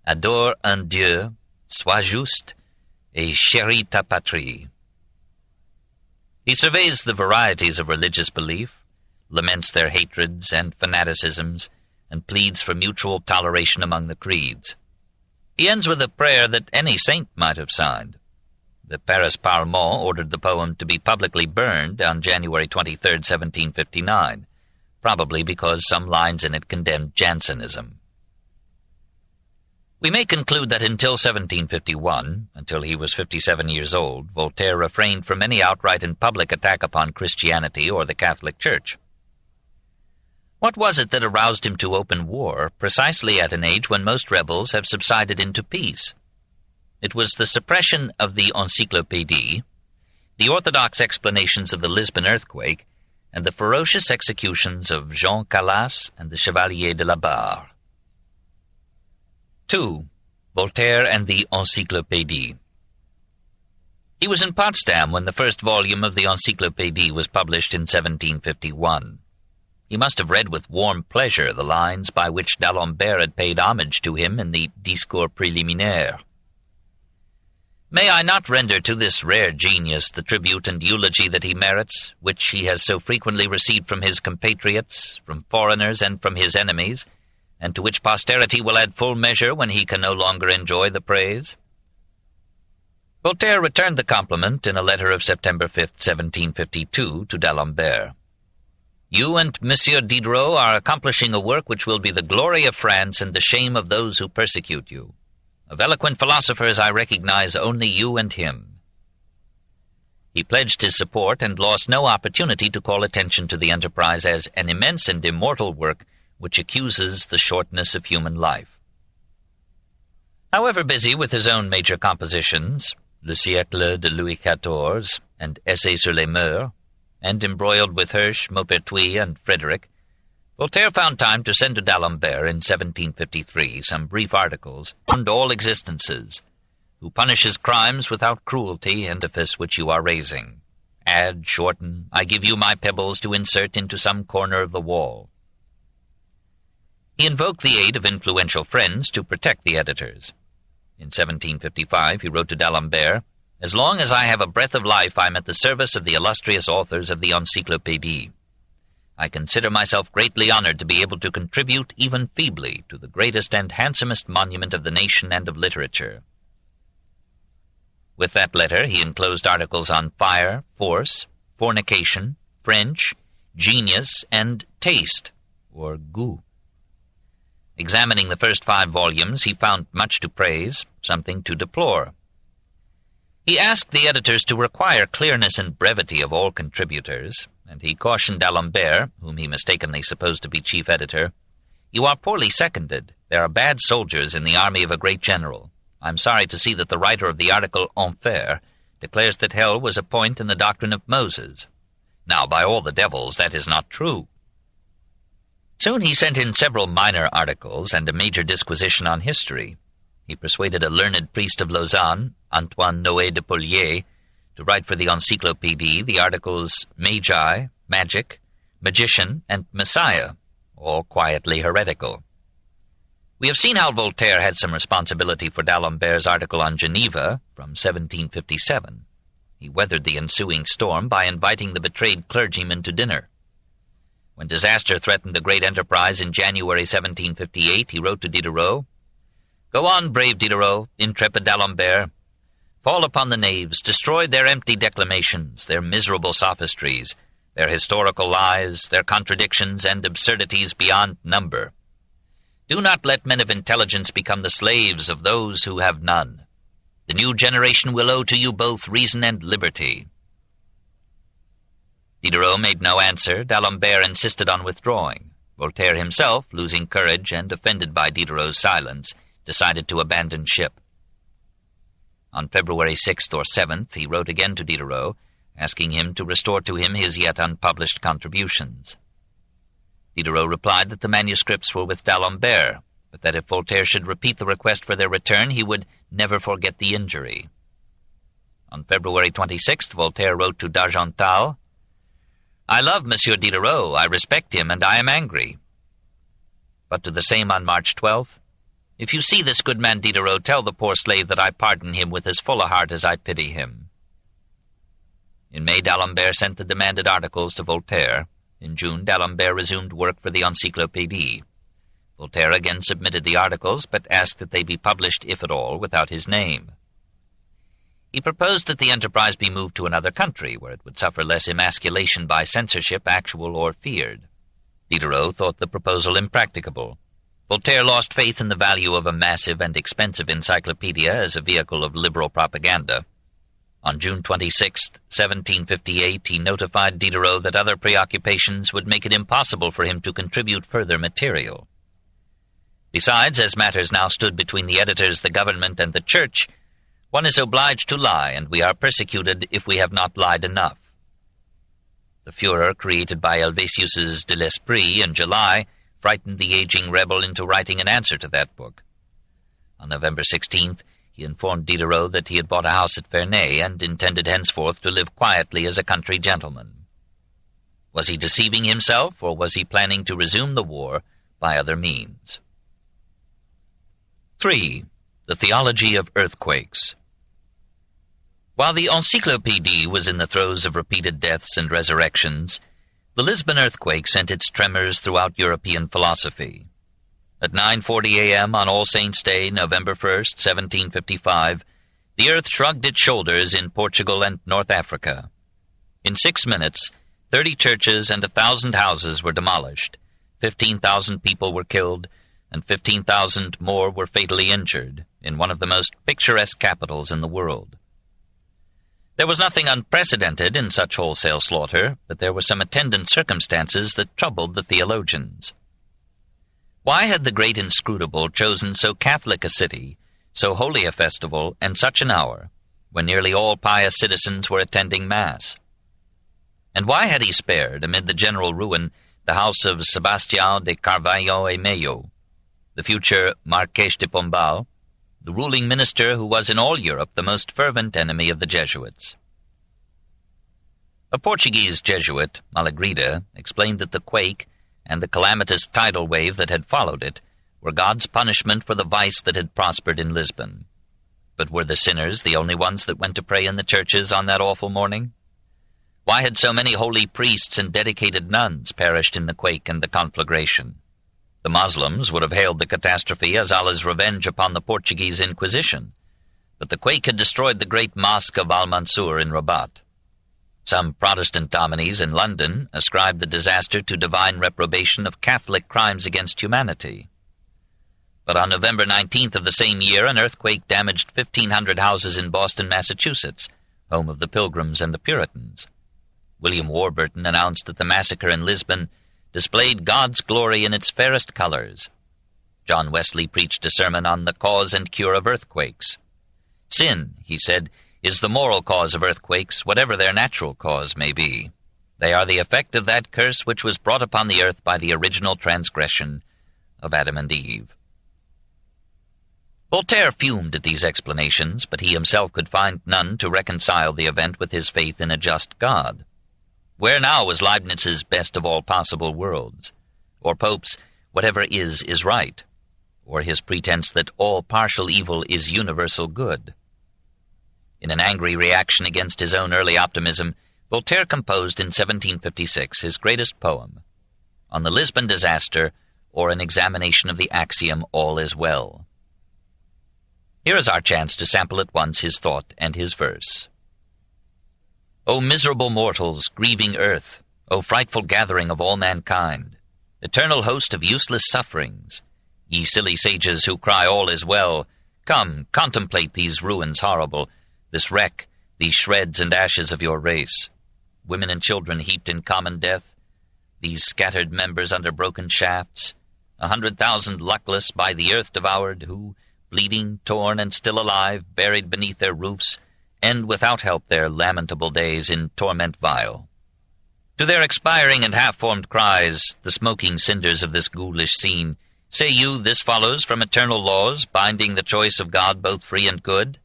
Adore un Dieu, sois juste, et chéris ta patrie. He surveys the varieties of religious belief, laments their hatreds and fanaticisms, and pleads for mutual toleration among the creeds. He ends with a prayer that any saint might have signed. The Paris Parlement ordered the poem to be publicly burned on January 23, 1759, probably because some lines in it condemned Jansenism. We may conclude that until 1751, until he was 57 years old, Voltaire refrained from any outright and public attack upon Christianity or the Catholic Church. What was it that aroused him to open war, precisely at an age when most rebels have subsided into peace? It was the suppression of the Encyclopédie, the orthodox explanations of the Lisbon earthquake, and the ferocious executions of Jean Calas and the Chevalier de la Barre. 2. Voltaire and the Encyclopédie. He was in Potsdam when the first volume of the Encyclopédie was published in 1751. He must have read with warm pleasure the lines by which d'Alembert had paid homage to him in the Discours Préliminaire. May I not render to this rare genius the tribute and eulogy that he merits, which he has so frequently received from his compatriots, from foreigners, and from his enemies, and to which posterity will add full measure when he can no longer enjoy the praise? Voltaire returned the compliment in a letter of September 5, 1752, to d'Alembert. You and Monsieur Diderot are accomplishing a work which will be the glory of France and the shame of those who persecute you. Of eloquent philosophers I recognize only you and him. He pledged his support and lost no opportunity to call attention to the enterprise as an immense and immortal work which accuses the shortness of human life. However busy with his own major compositions, Le Siècle de Louis XIV and Essai sur les Mœurs, and embroiled with Hirsch, Maupertuis, and Frederick, Voltaire found time to send to d'Alembert in 1753 some brief articles on all existences, who punishes crimes without cruelty, edifice which you are raising. Add, shorten, I give you my pebbles to insert into some corner of the wall. He invoked the aid of influential friends to protect the editors. In 1755 he wrote to d'Alembert, As long as I have a breath of life, I am at the service of the illustrious authors of the Encyclopédie. I consider myself greatly honored to be able to contribute, even feebly, to the greatest and handsomest monument of the nation and of literature. With that letter he enclosed articles on fire, force, fornication, French, genius, and taste, or goût. Examining the first 5 volumes, he found much to praise, something to deplore. He asked the editors to require clearness and brevity of all contributors, and he cautioned d'Alembert, whom he mistakenly supposed to be chief editor, "You are poorly seconded. There are bad soldiers in the army of a great general. I am sorry to see that the writer of the article Enfer declares that hell was a point in the doctrine of Moses. Now, by all the devils, that is not true." Soon he sent in several minor articles and a major disquisition on history. He persuaded a learned priest of Lausanne, Antoine Noé de Polier, to write for the Encyclopédie the articles Magi, Magic, Magician, and Messiah, all quietly heretical. We have seen how Voltaire had some responsibility for d'Alembert's article on Geneva from 1757. He weathered the ensuing storm by inviting the betrayed clergyman to dinner. When disaster threatened the great enterprise in January 1758, he wrote to Diderot, Go on, brave Diderot, intrepid d'Alembert. Fall upon the knaves, destroy their empty declamations, their miserable sophistries, their historical lies, their contradictions and absurdities beyond number. Do not let men of intelligence become the slaves of those who have none. The new generation will owe to you both reason and liberty." Diderot made no answer. D'Alembert insisted on withdrawing. Voltaire himself, losing courage and offended by Diderot's silence, decided to abandon ship. On February 6th or 7th, he wrote again to Diderot, asking him to restore to him his yet unpublished contributions. Diderot replied that the manuscripts were with D'Alembert, but that if Voltaire should repeat the request for their return, he would never forget the injury. On February 26th, Voltaire wrote to d'Argental, "I love Monsieur Diderot, I respect him, and I am angry." But to the same on March 12th, "If you see this good man Diderot, tell the poor slave that I pardon him with as full a heart as I pity him." In May, D'Alembert sent the demanded articles to Voltaire. In June, D'Alembert resumed work for the Encyclopédie. Voltaire again submitted the articles, but asked that they be published, if at all, without his name. He proposed that the enterprise be moved to another country, where it would suffer less emasculation by censorship, actual or feared. Diderot thought the proposal impracticable. Voltaire lost faith in the value of a massive and expensive encyclopedia as a vehicle of liberal propaganda. On June 26, 1758, he notified Diderot that other preoccupations would make it impossible for him to contribute further material. Besides, as matters now stood between the editors, the government, and the Church, one is obliged to lie, and we are persecuted if we have not lied enough. The furor created by Helvétius's De l'Esprit in July frightened the aging rebel into writing an answer to that book. On November 16th, he informed Diderot that he had bought a house at Ferney and intended henceforth to live quietly as a country gentleman. Was he deceiving himself, or was he planning to resume the war by other means? 3. The Theology of Earthquakes. While the Encyclopédie was in the throes of repeated deaths and resurrections, the Lisbon earthquake sent its tremors throughout European philosophy. At 9:40 a.m. on All Saints' Day, November 1st, 1755, the earth shrugged its shoulders in Portugal and North Africa. In 6 minutes, 30 churches and 1,000 houses were demolished, 15,000 people were killed, and 15,000 more were fatally injured in one of the most picturesque capitals in the world. There was nothing unprecedented in such wholesale slaughter, but there were some attendant circumstances that troubled the theologians. Why had the great inscrutable chosen so Catholic a city, so holy a festival, and such an hour, when nearly all pious citizens were attending Mass? And why had he spared, amid the general ruin, the house of Sebastião de Carvalho e Meio, the future Marquês de Pombal, the ruling minister who was in all Europe the most fervent enemy of the Jesuits? A Portuguese Jesuit, Malagrida, explained that the quake and the calamitous tidal wave that had followed it were God's punishment for the vice that had prospered in Lisbon. But were the sinners the only ones that went to pray in the churches on that awful morning? Why had so many holy priests and dedicated nuns perished in the quake and the conflagration? The Moslems would have hailed the catastrophe as Allah's revenge upon the Portuguese Inquisition, but the quake had destroyed the great mosque of Al-Mansur in Rabat. Some Protestant dominies in London ascribed the disaster to divine reprobation of Catholic crimes against humanity. But on November 19th of the same year, an earthquake damaged 1,500 houses in Boston, Massachusetts, home of the Pilgrims and the Puritans. William Warburton announced that the massacre in Lisbon displayed God's glory in its fairest colors. John Wesley preached a sermon on the cause and cure of earthquakes. Sin, he said, is the moral cause of earthquakes, whatever their natural cause may be. They are the effect of that curse which was brought upon the earth by the original transgression of Adam and Eve. Voltaire fumed at these explanations, but he himself could find none to reconcile the event with his faith in a just God. Where now was Leibniz's best of all possible worlds, or Pope's whatever is right, or his pretense that all partial evil is universal good? In an angry reaction against his own early optimism, Voltaire composed in 1756 his greatest poem, On the Lisbon Disaster, or an Examination of the Axiom All is Well. Here is our chance to sample at once his thought and his verse. O miserable mortals, grieving earth, O frightful gathering of all mankind, eternal host of useless sufferings, ye silly sages who cry all is well, come, contemplate these ruins horrible, this wreck, these shreds and ashes of your race, women and children heaped in common death, these scattered members under broken shafts, 100,000 luckless by the earth devoured, who, bleeding, torn, and still alive, buried beneath their roofs, end without help their lamentable days in torment vile. To their expiring and half-formed cries, the smoking cinders of this ghoulish scene, say you this follows from eternal laws, binding the choice of God both free and good?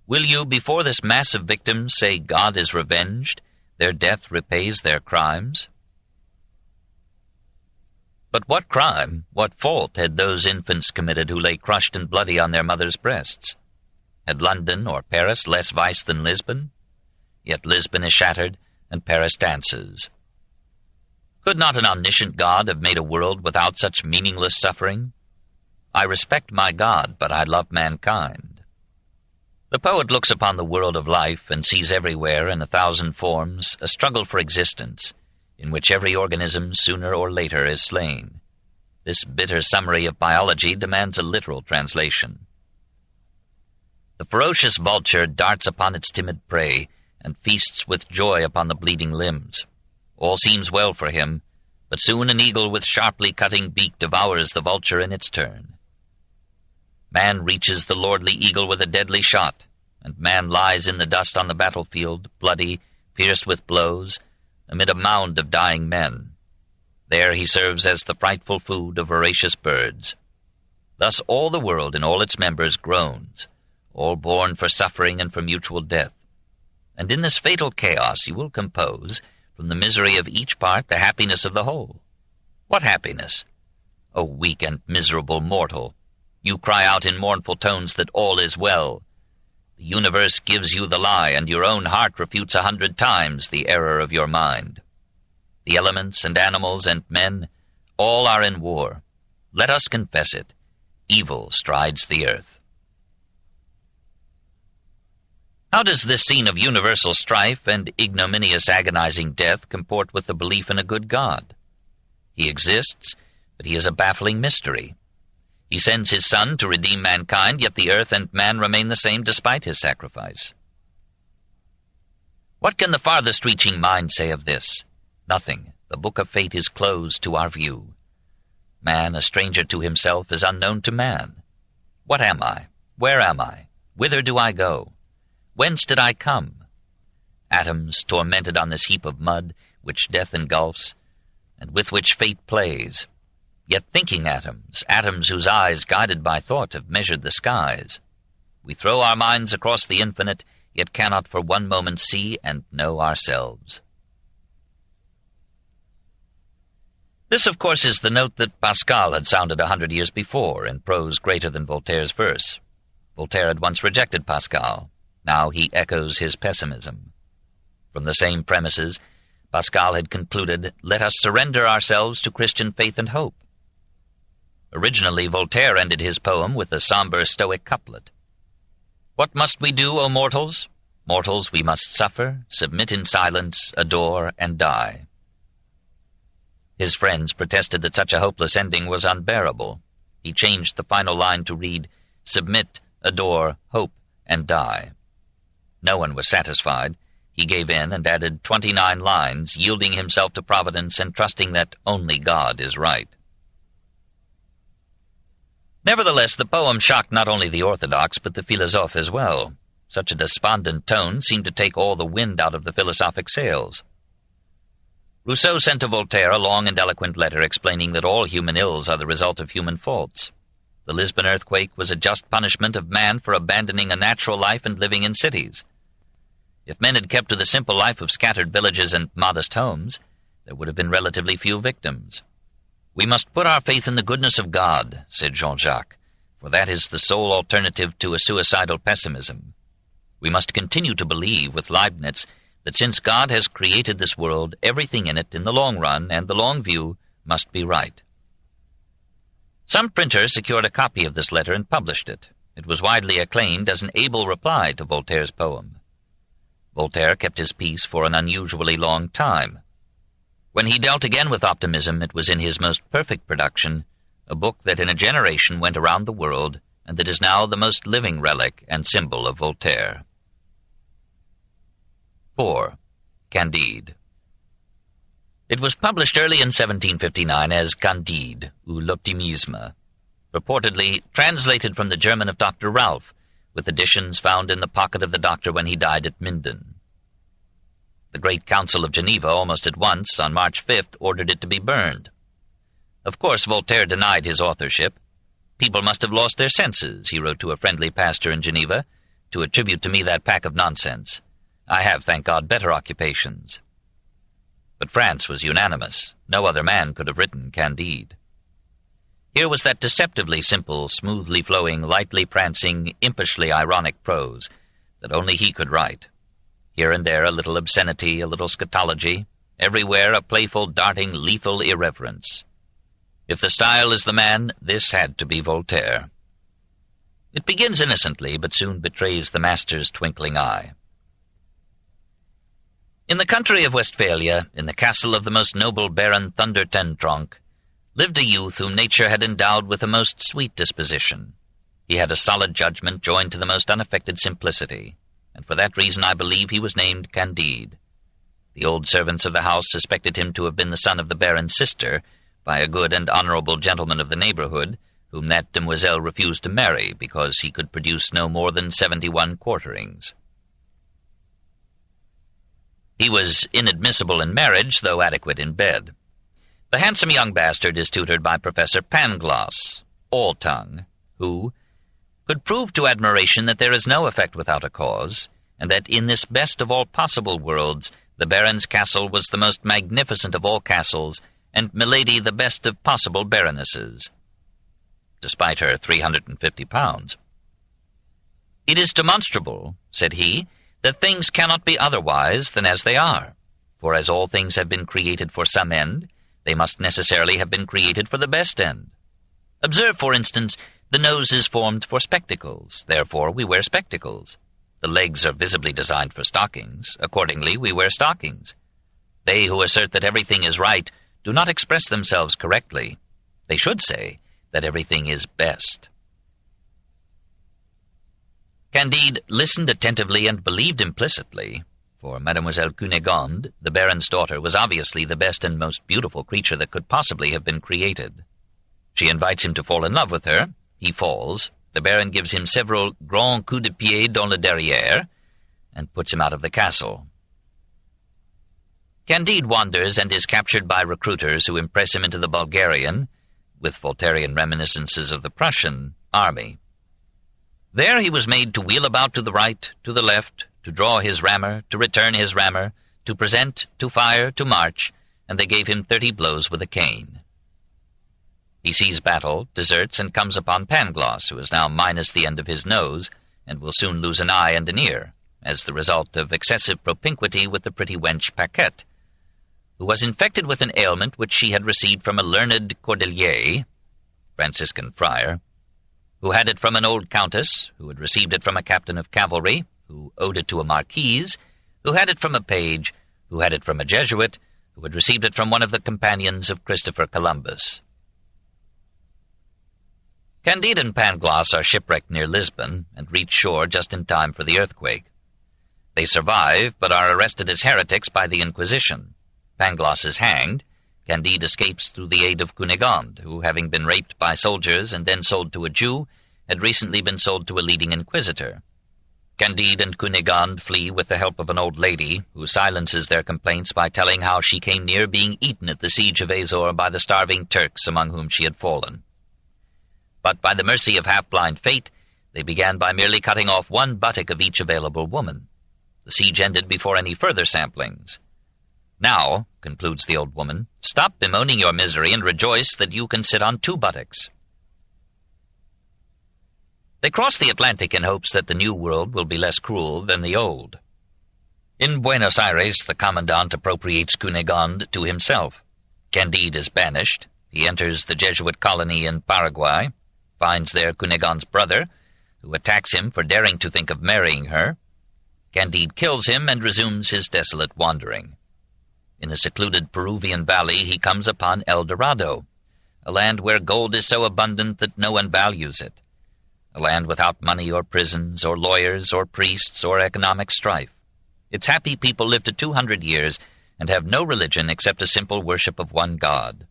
Will you, before this mass of victims, say God is revenged, their death repays their crimes? But what crime, what fault had those infants committed who lay crushed and bloody on their mothers' breasts? Had London or Paris less vice than Lisbon? Yet Lisbon is shattered, and Paris dances. Could not an omniscient God have made a world without such meaningless suffering? I respect my God, but I love mankind. The poet looks upon the world of life and sees everywhere, in 1,000 forms, a struggle for existence, in which every organism sooner or later is slain. This bitter summary of biology demands a literal translation. The ferocious vulture darts upon its timid prey, and feasts with joy upon the bleeding limbs. All seems well for him, but soon an eagle with sharply cutting beak devours the vulture in its turn. Man reaches the lordly eagle with a deadly shot, and man lies in the dust on the battlefield, bloody, pierced with blows, amid a mound of dying men. There he serves as the frightful food of voracious birds. Thus all the world in all its members groans, all born for suffering and for mutual death. And in this fatal chaos you will compose, from the misery of each part, the happiness of the whole. What happiness? O weak and miserable mortal! You cry out in mournful tones that all is well. The universe gives you the lie, and your own heart refutes 100 times the error of your mind. The elements and animals and men, all are in war. Let us confess it. Evil strides the earth. How does this scene of universal strife and ignominious agonizing death comport with the belief in a good God? He exists, but he is a baffling mystery. He sends his Son to redeem mankind, yet the earth and man remain the same despite his sacrifice. What can the farthest reaching mind say of this? Nothing. The book of fate is closed to our view. Man, a stranger to himself, is unknown to man. What am I? Where am I? Whither do I go? Whence did I come? Atoms tormented on this heap of mud, which death engulfs, and with which fate plays. Yet thinking atoms, atoms whose eyes, guided by thought, have measured the skies. We throw our minds across the infinite, yet cannot for one moment see and know ourselves. This, of course, is the note that Pascal had sounded 100 years before, in prose greater than Voltaire's verse. Voltaire had once rejected Pascal. Now he echoes his pessimism. From the same premises, Pascal had concluded, "Let us surrender ourselves to Christian faith and hope." Originally, Voltaire ended his poem with a somber Stoic couplet. "What must we do, O mortals? Mortals, we must suffer, submit in silence, adore, and die." His friends protested that such a hopeless ending was unbearable. He changed the final line to read, "Submit, adore, hope, and die." No one was satisfied. He gave in and added 29 lines, yielding himself to Providence and trusting that only God is right. Nevertheless, the poem shocked not only the orthodox, but the philosophes as well. Such a despondent tone seemed to take all the wind out of the philosophic sails. Rousseau sent to Voltaire a long and eloquent letter explaining that all human ills are the result of human faults. The Lisbon earthquake was a just punishment of man for abandoning a natural life and living in cities. If men had kept to the simple life of scattered villages and modest homes, there would have been relatively few victims. "We must put our faith in the goodness of God," said Jean-Jacques, "for that is the sole alternative to a suicidal pessimism. We must continue to believe, with Leibniz, that since God has created this world, everything in it, in the long run and the long view, must be right." Some printer secured a copy of this letter and published it. It was widely acclaimed as an able reply to Voltaire's poem. Voltaire kept his peace for an unusually long time. When he dealt again with optimism, it was in his most perfect production, a book that in a generation went around the world, and that is now the most living relic and symbol of Voltaire. 4. Candide. It was published early in 1759 as Candide, ou l'Optimisme, purportedly translated from the German of Dr. Ralph, with additions found in the pocket of the doctor when he died at Minden. The Great Council of Geneva almost at once, on March 5th, ordered it to be burned. Of course, Voltaire denied his authorship. "People must have lost their senses," he wrote to a friendly pastor in Geneva, "to attribute to me that pack of nonsense. I have, thank God, better occupations." But France was unanimous. No other man could have written Candide. Here was that deceptively simple, smoothly flowing, lightly prancing, impishly ironic prose that only he could write. Here and there a little obscenity, a little scatology, everywhere a playful, darting, lethal irreverence. If the style is the man, this had to be Voltaire. It begins innocently, but soon betrays the master's twinkling eye. In the country of Westphalia, in the castle of the most noble Baron Thunder ten Tronckh, lived a youth whom nature had endowed with a most sweet disposition. He had a solid judgment joined to the most unaffected simplicity, and for that reason I believe he was named Candide. The old servants of the house suspected him to have been the son of the Baron's sister, by a good and honorable gentleman of the neighborhood, whom that demoiselle refused to marry, because he could produce no more than 71 quarterings. He was inadmissible in marriage, though adequate in bed. The handsome young bastard is tutored by Professor Pangloss, All-Tongue, who could prove to admiration that there is no effect without a cause, and that in this best of all possible worlds the Baron's castle was the most magnificent of all castles, and Milady the best of possible baronesses, despite her 350 pounds. "It is demonstrable," said he, "that things cannot be otherwise than as they are, for as all things have been created for some end, they must necessarily have been created for the best end. Observe, for instance, the nose is formed for spectacles, therefore we wear spectacles. The legs are visibly designed for stockings, accordingly we wear stockings. They who assert that everything is right do not express themselves correctly. They should say that everything is best." Candide listened attentively and believed implicitly, for Mademoiselle Cunégonde, the Baron's daughter, was obviously the best and most beautiful creature that could possibly have been created. She invites him to fall in love with her. He falls. The Baron gives him several grands coups de pied dans le derrière, and puts him out of the castle. Candide wanders and is captured by recruiters who impress him into the Bulgarian, with Voltairean reminiscences of the Prussian, army. There he was made to wheel about to the right, to the left, to draw his rammer, to return his rammer, to present, to fire, to march, and they gave him 30 blows with a cane. He sees battle, deserts, and comes upon Pangloss, who is now minus the end of his nose, and will soon lose an eye and an ear, as the result of excessive propinquity with the pretty wench Paquette, who was infected with an ailment which she had received from a learned Cordelier, Franciscan friar, who had it from an old countess, who had received it from a captain of cavalry, who owed it to a marquise, who had it from a page, who had it from a Jesuit, who had received it from one of the companions of Christopher Columbus. Candide and Pangloss are shipwrecked near Lisbon, and reach shore just in time for the earthquake. They survive, but are arrested as heretics by the Inquisition. Pangloss is hanged. Candide escapes through the aid of Cunégonde, who, having been raped by soldiers and then sold to a Jew, had recently been sold to a leading inquisitor. Candide and Cunégonde flee with the help of an old lady, who silences their complaints by telling how she came near being eaten at the siege of Azor by the starving Turks among whom she had fallen. But by the mercy of half-blind fate, they began by merely cutting off one buttock of each available woman. The siege ended before any further samplings. "Now," concludes the old woman, "stop bemoaning your misery and rejoice that you can sit on 2 buttocks." They cross the Atlantic in hopes that the new world will be less cruel than the old. In Buenos Aires, the commandant appropriates Cunégonde to himself. Candide is banished. He enters the Jesuit colony in Paraguay, finds there Cunégonde's brother, who attacks him for daring to think of marrying her. Candide kills him and resumes his desolate wandering. In a secluded Peruvian valley he comes upon El Dorado, a land where gold is so abundant that no one values it, a land without money or prisons or lawyers or priests or economic strife. Its happy people live to 200 years and have no religion except a simple worship of one god.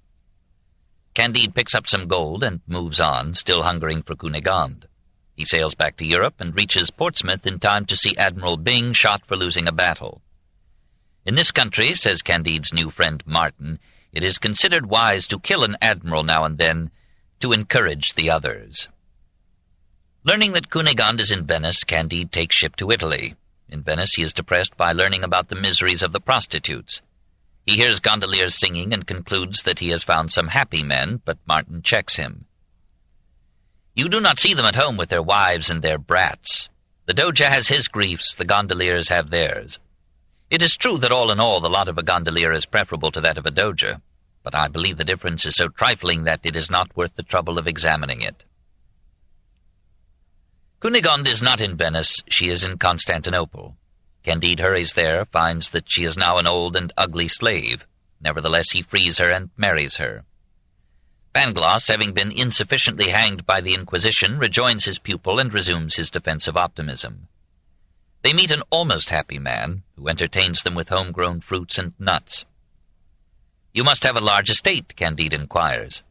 Candide picks up some gold and moves on, still hungering for Cunegonde. He sails back to Europe and reaches Portsmouth in time to see Admiral Byng shot for losing a battle. In this country, says Candide's new friend Martin, it is considered wise to kill an admiral now and then to encourage the others. Learning that Cunegonde is in Venice, Candide takes ship to Italy. In Venice he is depressed by learning about the miseries of the prostitutes. He hears gondoliers singing and concludes that he has found some happy men, but Martin checks him. You do not see them at home with their wives and their brats. The Doge has his griefs, the gondoliers have theirs. It is true that all in all the lot of a gondolier is preferable to that of a Doge, but I believe the difference is so trifling that it is not worth the trouble of examining it. Cunegonde is not in Venice, she is in Constantinople. Candide hurries there, finds that she is now an old and ugly slave. Nevertheless he frees her and marries her. Pangloss, having been insufficiently hanged by the Inquisition, rejoins his pupil and resumes his defensive optimism. They meet an almost happy man, who entertains them with home-grown fruits and nuts. "You must have a large estate," Candide inquires.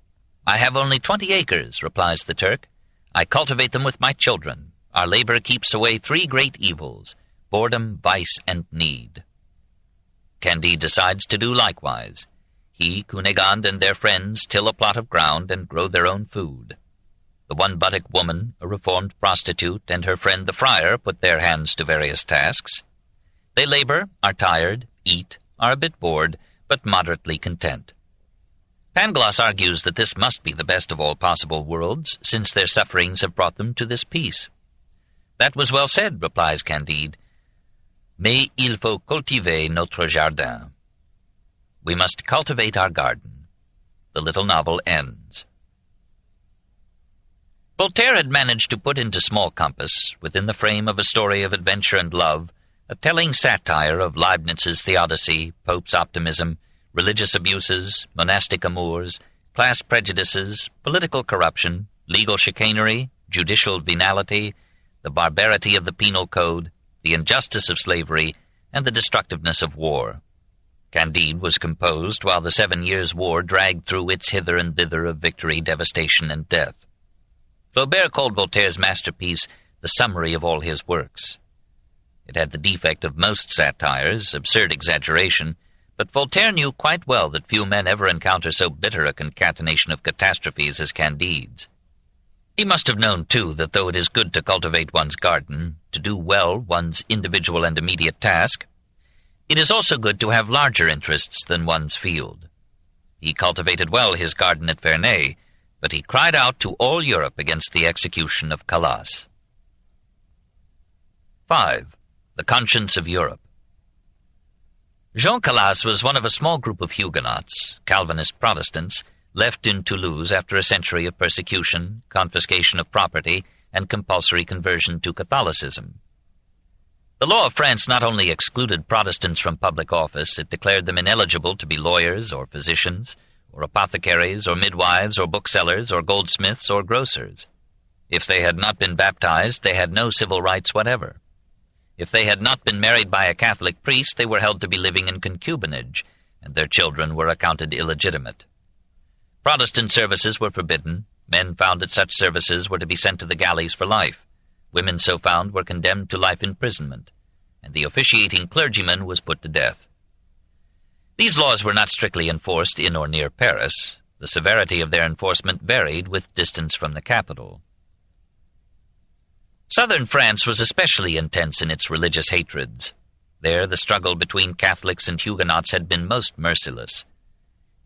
"I have only 20 acres," replies the Turk. "I cultivate them with my children. Our labor keeps away 3 great evils, boredom, vice, and need." Candide decides to do likewise. He, Cunegonde, and their friends till a plot of ground and grow their own food. The one-buttock woman, a reformed prostitute, and her friend the friar put their hands to various tasks. They labor, are tired, eat, are a bit bored, but moderately content. Pangloss argues that this must be the best of all possible worlds, since their sufferings have brought them to this peace. "That was well said," replies Candide. "Mais il faut cultiver notre jardin." We must cultivate our garden. The little novel ends. Voltaire had managed to put into small compass, within the frame of a story of adventure and love, a telling satire of Leibniz's theodicy, Pope's optimism, religious abuses, monastic amours, class prejudices, political corruption, legal chicanery, judicial venality, the barbarity of the penal code, the injustice of slavery, and the destructiveness of war. Candide was composed while the 7 Years' War dragged through its hither and thither of victory, devastation, and death. Flaubert called Voltaire's masterpiece the summary of all his works. It had the defect of most satires, absurd exaggeration, but Voltaire knew quite well that few men ever encounter so bitter a concatenation of catastrophes as Candide's. He must have known, too, that though it is good to cultivate one's garden, to do well one's individual and immediate task, it is also good to have larger interests than one's field. He cultivated well his garden at Ferney, but he cried out to all Europe against the execution of Calas. 5. The Conscience of Europe. Jean Calas was one of a small group of Huguenots, Calvinist Protestants, left in Toulouse after a century of persecution, confiscation of property, and compulsory conversion to Catholicism. The law of France not only excluded Protestants from public office, it declared them ineligible to be lawyers or physicians, or apothecaries, or midwives, or booksellers, or goldsmiths, or grocers. If they had not been baptized, they had no civil rights whatever. If they had not been married by a Catholic priest, they were held to be living in concubinage, and their children were accounted illegitimate. Protestant services were forbidden. Men found at such services were to be sent to the galleys for life. Women so found were condemned to life imprisonment, and the officiating clergyman was put to death. These laws were not strictly enforced in or near Paris. The severity of their enforcement varied with distance from the capital. Southern France was especially intense in its religious hatreds. There the struggle between Catholics and Huguenots had been most merciless.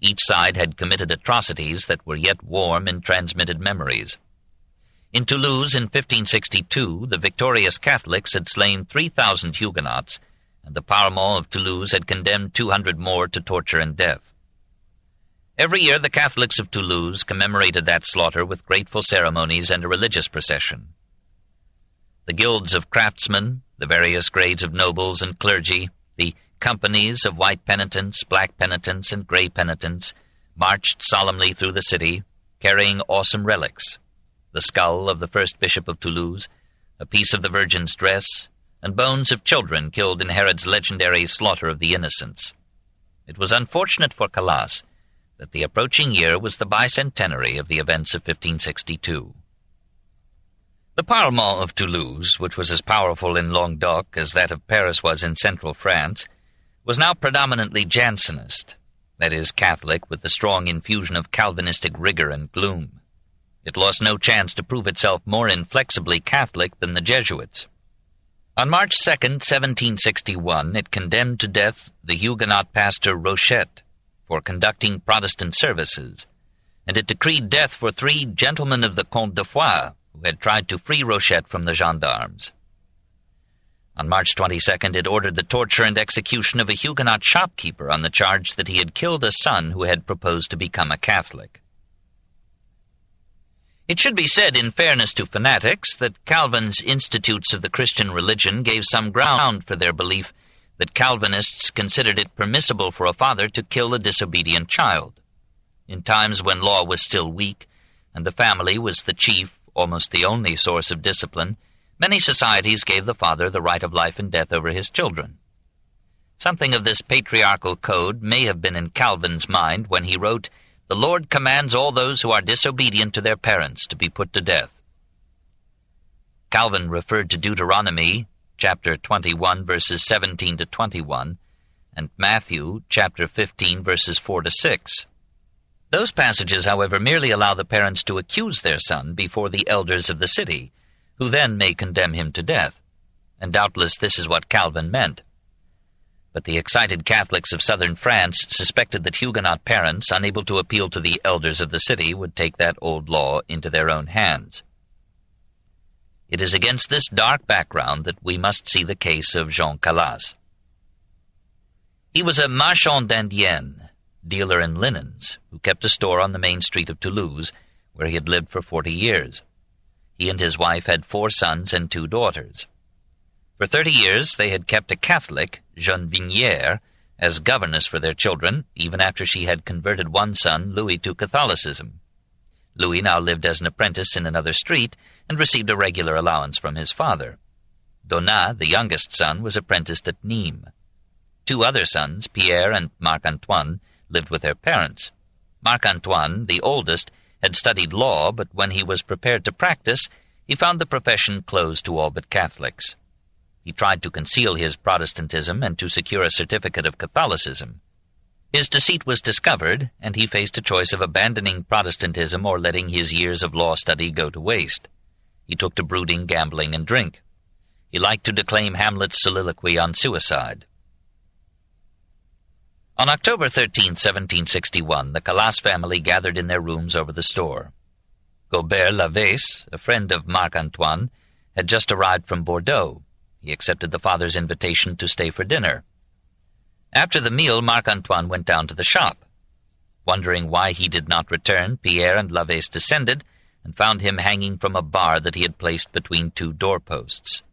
Each side had committed atrocities that were yet warm in transmitted memories. In Toulouse in 1562, the victorious Catholics had slain 3,000 Huguenots, and the Parlement of Toulouse had condemned 200 more to torture and death. Every year the Catholics of Toulouse commemorated that slaughter with grateful ceremonies and a religious procession. The guilds of craftsmen, the various grades of nobles and clergy, the companies of white penitents, black penitents, and gray penitents marched solemnly through the city, carrying awesome relics: the skull of the first bishop of Toulouse, a piece of the Virgin's dress, and bones of children killed in Herod's legendary slaughter of the innocents. It was unfortunate for Calas that the approaching year was the bicentenary of the events of 1562. The Parlement of Toulouse, which was as powerful in Languedoc as that of Paris was in central France, was now predominantly Jansenist, that is, Catholic, with the strong infusion of Calvinistic rigor and gloom. It lost no chance to prove itself more inflexibly Catholic than the Jesuits. On March 2, 1761, it condemned to death the Huguenot pastor Rochette for conducting Protestant services, and it decreed death for 3 gentlemen of the Comte de Foix who had tried to free Rochette from the gendarmes. On March 22nd, it ordered the torture and execution of a Huguenot shopkeeper on the charge that he had killed a son who had proposed to become a Catholic. It should be said, in fairness to fanatics, that Calvin's Institutes of the Christian Religion gave some ground for their belief that Calvinists considered it permissible for a father to kill a disobedient child. In times when law was still weak, and the family was the chief, almost the only source of discipline, many societies gave the father the right of life and death over his children. Something of this patriarchal code may have been in Calvin's mind when he wrote, "The Lord commands all those who are disobedient to their parents to be put to death." Calvin referred to Deuteronomy, chapter 21, verses 17 to 21, and Matthew, chapter 15, verses 4 to 6. Those passages, however, merely allow the parents to accuse their son before the elders of the city, who then may condemn him to death, and doubtless this is what Calvin meant. But the excited Catholics of southern France suspected that Huguenot parents, unable to appeal to the elders of the city, would take that old law into their own hands. It is against this dark background that we must see the case of Jean Calas. He was a marchand d'Indienne, dealer in linens, who kept a store on the main street of Toulouse, where he had lived for 40 years. He and his wife had 4 sons and 2 daughters. For 30 years they had kept a Catholic, Jeanne Vignière, as governess for their children, even after she had converted one son, Louis, to Catholicism. Louis now lived as an apprentice in another street and received a regular allowance from his father. Donat, the youngest son, was apprenticed at Nîmes. 2 other sons, Pierre and Marc-Antoine, lived with their parents. Marc-Antoine, the oldest, had studied law, but when he was prepared to practice, he found the profession closed to all but Catholics. He tried to conceal his Protestantism and to secure a certificate of Catholicism. His deceit was discovered, and he faced a choice of abandoning Protestantism or letting his years of law study go to waste. He took to brooding, gambling, and drink. He liked to declaim Hamlet's soliloquy on suicide. On October 13, 1761, the Calas family gathered in their rooms over the store. Gobert Lavesse, a friend of Marc-Antoine, had just arrived from Bordeaux. He accepted the father's invitation to stay for dinner. After the meal, Marc-Antoine went down to the shop. Wondering why he did not return, Pierre and Lavesse descended and found him hanging from a bar that he had placed between 2 doorposts.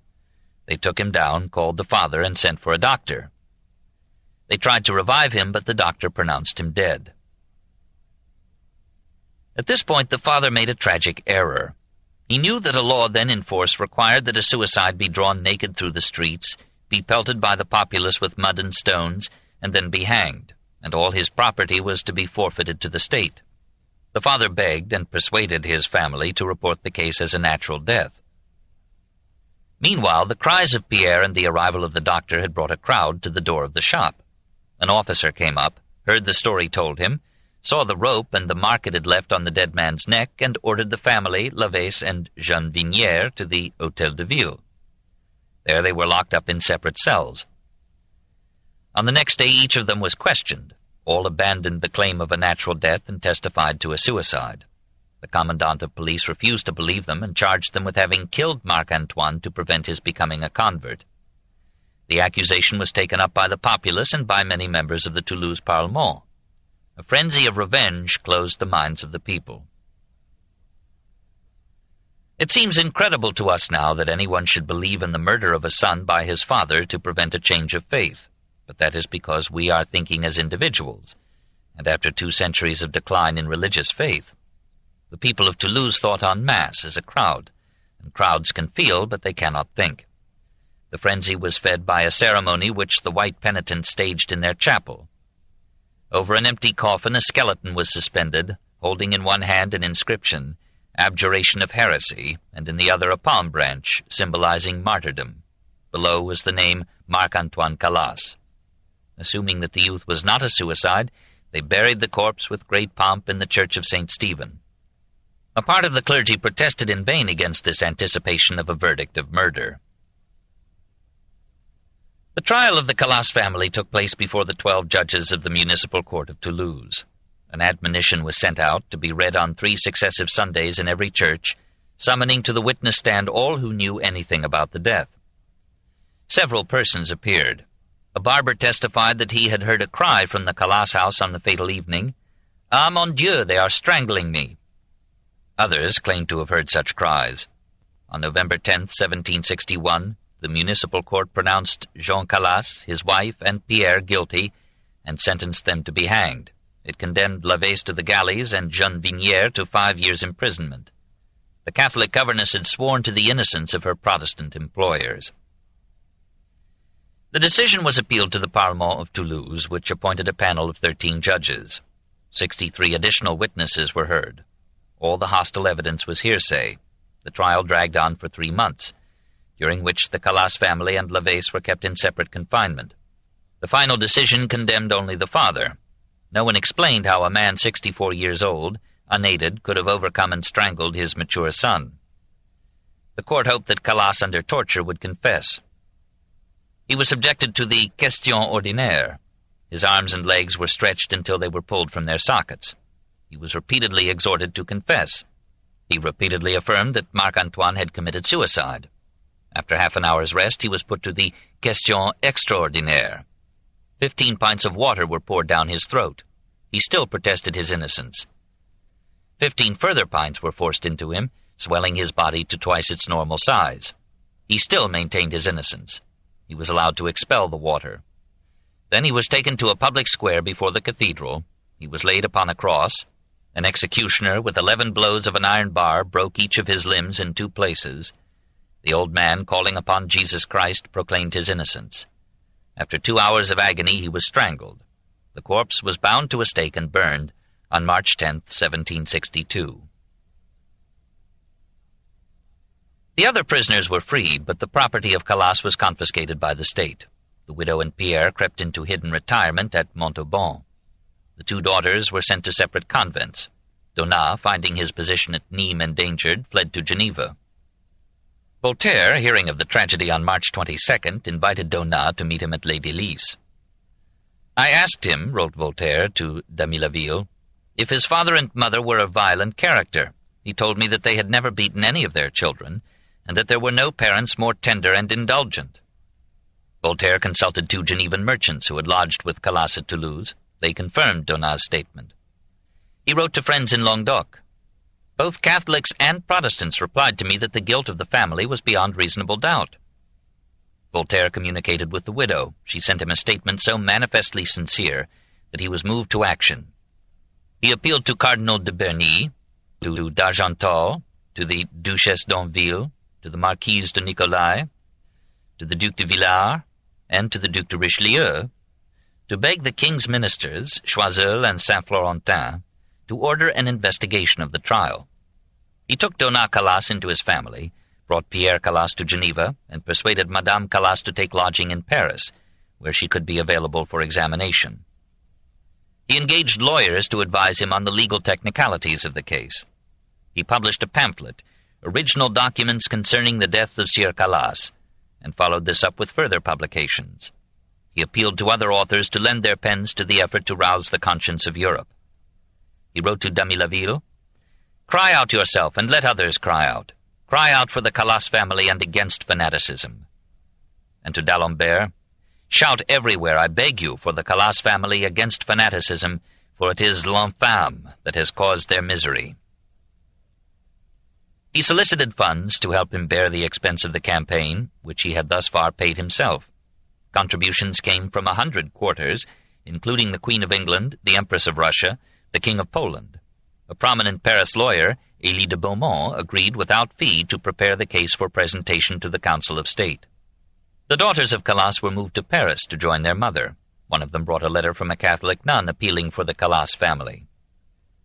They took him down, called the father, and sent for a doctor. They tried to revive him, but the doctor pronounced him dead. At this point, the father made a tragic error. He knew that a law then in force required that a suicide be drawn naked through the streets, be pelted by the populace with mud and stones, and then be hanged, and all his property was to be forfeited to the state. The father begged and persuaded his family to report the case as a natural death. Meanwhile, the cries of Pierre and the arrival of the doctor had brought a crowd to the door of the shop. An officer came up, heard the story told him, saw the rope and the mark it had left on the dead man's neck, and ordered the family, Lavesse and Jeanne Vignière, to the Hôtel de Ville. There they were locked up in separate cells. On the next day each of them was questioned. All abandoned the claim of a natural death and testified to a suicide. The commandant of police refused to believe them and charged them with having killed Marc-Antoine to prevent his becoming a convert. The accusation was taken up by the populace and by many members of the Toulouse Parlement. A frenzy of revenge closed the minds of the people. It seems incredible to us now that anyone should believe in the murder of a son by his father to prevent a change of faith, but that is because we are thinking as individuals, and after 2 centuries of decline in religious faith. The people of Toulouse thought en masse as a crowd, and crowds can feel, but they cannot think. The frenzy was fed by a ceremony which the white penitents staged in their chapel. Over an empty coffin a skeleton was suspended, holding in one hand an inscription, Abjuration of Heresy, and in the other a palm branch, symbolizing martyrdom. Below was the name Marc-Antoine Calas. Assuming that the youth was not a suicide, they buried the corpse with great pomp in the church of St. Stephen. A part of the clergy protested in vain against this anticipation of a verdict of murder. The trial of the Calas family took place before the 12 judges of the municipal court of Toulouse. An admonition was sent out to be read on 3 successive Sundays in every church, summoning to the witness stand all who knew anything about the death. Several persons appeared. A barber testified that he had heard a cry from the Calas house on the fatal evening, "Ah, mon Dieu, they are strangling me." Others claimed to have heard such cries. On November 10, 1761, the municipal court pronounced Jean Calas, his wife, and Pierre guilty, and sentenced them to be hanged. It condemned Lavesse to the galleys and Jean Vignière to 5 years' imprisonment. The Catholic governess had sworn to the innocence of her Protestant employers. The decision was appealed to the Parlement of Toulouse, which appointed a panel of 13 judges. 63 additional witnesses were heard. All the hostile evidence was hearsay. The trial dragged on for 3 months, during which the Calas family and Lavesse were kept in separate confinement. The final decision condemned only the father. No one explained how a man 64 years old, unaided, could have overcome and strangled his mature son. The court hoped that Calas under torture would confess. He was subjected to the question ordinaire. His arms and legs were stretched until they were pulled from their sockets. He was repeatedly exhorted to confess. He repeatedly affirmed that Marc-Antoine had committed suicide. After half an hour's rest, he was put to the question extraordinaire. 15 pints of water were poured down his throat. He still protested his innocence. 15 further pints were forced into him, swelling his body to twice its normal size. He still maintained his innocence. He was allowed to expel the water. Then he was taken to a public square before the cathedral. He was laid upon a cross. An executioner with 11 blows of an iron bar broke each of his limbs in 2 places. The old man, calling upon Jesus Christ, proclaimed his innocence. After 2 hours of agony, he was strangled. The corpse was bound to a stake and burned on March 10, 1762. The other prisoners were freed, but the property of Calas was confiscated by the state. The widow and Pierre crept into hidden retirement at Montauban. The 2 daughters were sent to separate convents. Donat, finding his position at Nîmes endangered, fled to Geneva. Voltaire, hearing of the tragedy on March 22nd, invited Donat to meet him at Les Délices. "I asked him," wrote Voltaire to Damilaville, "if his father and mother were of violent character. He told me that they had never beaten any of their children, and that there were no parents more tender and indulgent." Voltaire consulted 2 Genevan merchants who had lodged with Calas at Toulouse. They confirmed Donat's statement. He wrote to friends in Languedoc. "Both Catholics and Protestants replied to me that the guilt of the family was beyond reasonable doubt." Voltaire communicated with the widow. She sent him a statement so manifestly sincere that he was moved to action. He appealed to Cardinal de Bernis, to d'Argental, to the Duchesse d'Anville, to the Marquise de Nicolai, to the Duc de Villars, and to the Duc de Richelieu, to beg the king's ministers, Choiseul and Saint-Florentin, to order an investigation of the trial. He took Donat Calas into his family, brought Pierre Calas to Geneva, and persuaded Madame Calas to take lodging in Paris, where she could be available for examination. He engaged lawyers to advise him on the legal technicalities of the case. He published a pamphlet, Original Documents Concerning the Death of Sieur Calas, and followed this up with further publications. He appealed to other authors to lend their pens to the effort to rouse the conscience of Europe. He wrote to Damilaville, "Cry out yourself, and let others cry out. Cry out for the Calas family and against fanaticism." And to d'Alembert, "Shout everywhere, I beg you, for the Calas family against fanaticism, for it is l'infâme that has caused their misery." He solicited funds to help him bear the expense of the campaign, which he had thus far paid himself. Contributions came from 100 quarters, including the Queen of England, the Empress of Russia, the King of Poland. A prominent Paris lawyer, Élie de Beaumont, agreed without fee to prepare the case for presentation to the Council of State. The daughters of Calas were moved to Paris to join their mother. One of them brought a letter from a Catholic nun appealing for the Calas family.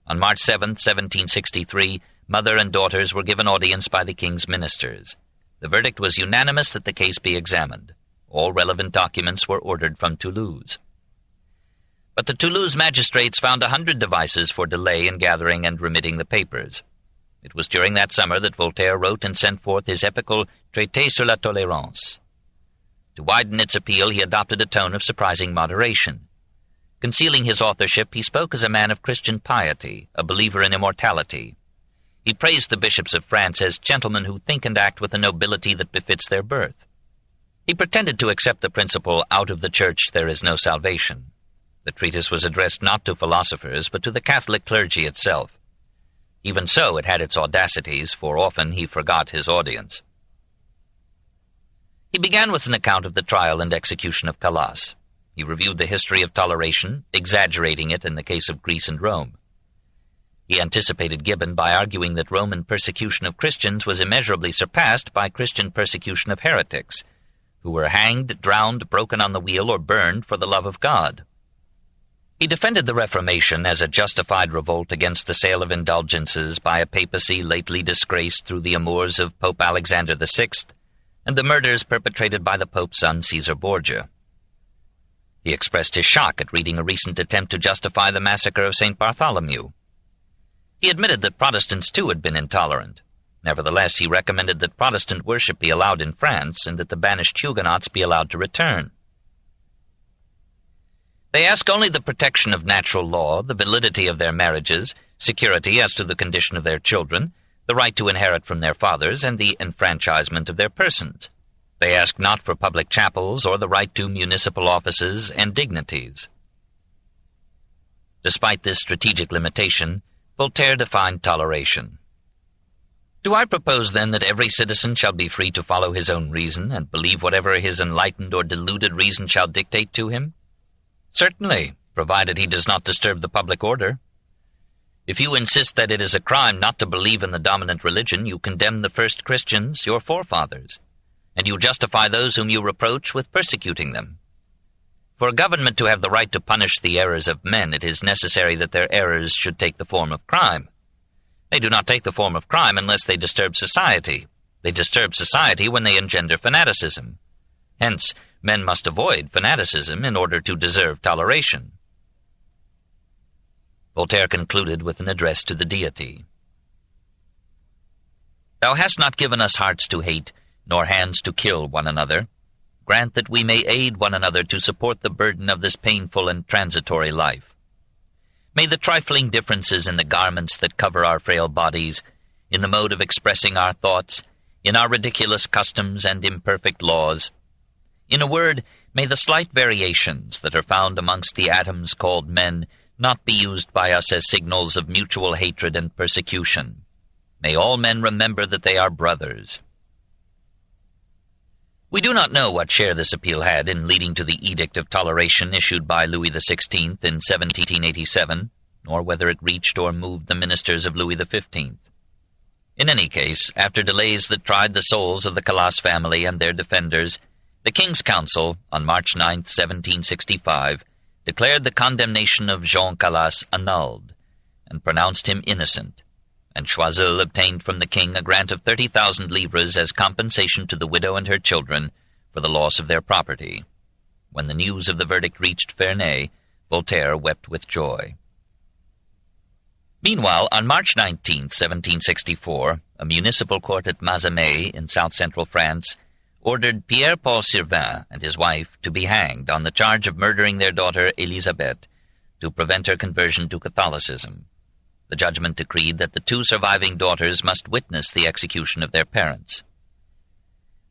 On March 7, 1763, mother and daughters were given audience by the king's ministers. The verdict was unanimous that the case be examined. All relevant documents were ordered from Toulouse. But the Toulouse magistrates found 100 devices for delay in gathering and remitting the papers. It was during that summer that Voltaire wrote and sent forth his epical Traité sur la tolérance. To widen its appeal, he adopted a tone of surprising moderation. Concealing his authorship, he spoke as a man of Christian piety, a believer in immortality. He praised the bishops of France as gentlemen who think and act with a nobility that befits their birth. He pretended to accept the principle, out of the Church there is no salvation. The treatise was addressed not to philosophers, but to the Catholic clergy itself. Even so, it had its audacities, for often he forgot his audience. He began with an account of the trial and execution of Calas. He reviewed the history of toleration, exaggerating it in the case of Greece and Rome. He anticipated Gibbon by arguing that Roman persecution of Christians was immeasurably surpassed by Christian persecution of heretics, who were hanged, drowned, broken on the wheel, or burned for the love of God. He defended the Reformation as a justified revolt against the sale of indulgences by a papacy lately disgraced through the amours of Pope Alexander VI and the murders perpetrated by the Pope's son Caesar Borgia. He expressed his shock at reading a recent attempt to justify the massacre of St. Bartholomew. He admitted that Protestants too had been intolerant. Nevertheless, he recommended that Protestant worship be allowed in France and that the banished Huguenots be allowed to return. They ask only the protection of natural law, the validity of their marriages, security as to the condition of their children, the right to inherit from their fathers, and the enfranchisement of their persons. They ask not for public chapels or the right to municipal offices and dignities. Despite this strategic limitation, Voltaire defined toleration. Do I propose, then, that every citizen shall be free to follow his own reason and believe whatever his enlightened or deluded reason shall dictate to him? Certainly, provided he does not disturb the public order. If you insist that it is a crime not to believe in the dominant religion, you condemn the first Christians, your forefathers, and you justify those whom you reproach with persecuting them. For a government to have the right to punish the errors of men, it is necessary that their errors should take the form of crime. They do not take the form of crime unless they disturb society. They disturb society when they engender fanaticism. Hence, men must avoid fanaticism in order to deserve toleration. Voltaire concluded with an address to the deity. Thou hast not given us hearts to hate, nor hands to kill one another. Grant that we may aid one another to support the burden of this painful and transitory life. May the trifling differences in the garments that cover our frail bodies, in the mode of expressing our thoughts, in our ridiculous customs and imperfect laws, in a word, may the slight variations that are found amongst the atoms called men not be used by us as signals of mutual hatred and persecution. May all men remember that they are brothers. We do not know what share this appeal had in leading to the Edict of Toleration issued by Louis XVI in 1787, nor whether it reached or moved the ministers of Louis XV. In any case, after delays that tried the souls of the Calas family and their defenders, the King's Council, on March 9, 1765, declared the condemnation of Jean Calas annulled, and pronounced him innocent, and Choiseul obtained from the king a grant of 30,000 livres as compensation to the widow and her children for the loss of their property. When the news of the verdict reached Ferney, Voltaire wept with joy. Meanwhile, on March 19, 1764, a municipal court at Mazamet in south-central France ordered Pierre-Paul Servin and his wife to be hanged on the charge of murdering their daughter Elisabeth to prevent her conversion to Catholicism. The judgment decreed that the two surviving daughters must witness the execution of their parents.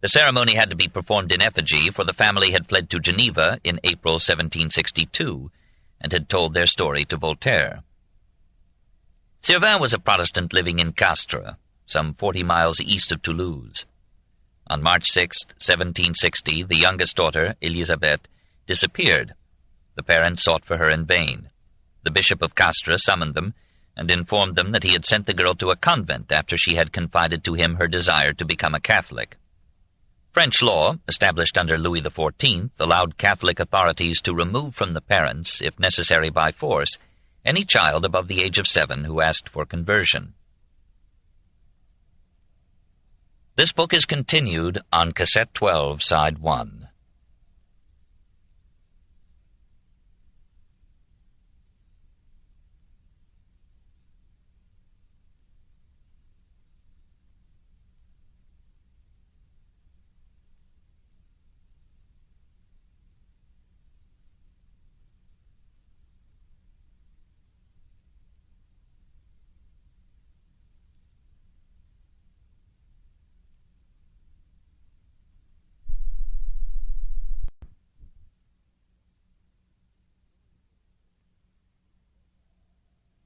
The ceremony had to be performed in effigy, for the family had fled to Geneva in April 1762 and had told their story to Voltaire. Servin was a Protestant living in Castres. some 40 miles east of Toulouse. On March 6, 1760, the youngest daughter, Elisabeth, disappeared. The parents sought for her in vain. The Bishop of Castres summoned them and informed them that he had sent the girl to a convent after she had confided to him her desire to become a Catholic. French law, established under Louis XIV, allowed Catholic authorities to remove from the parents, if necessary by force, any child above the age of 7 who asked for conversion. This book is continued on Cassette 12, Side 1.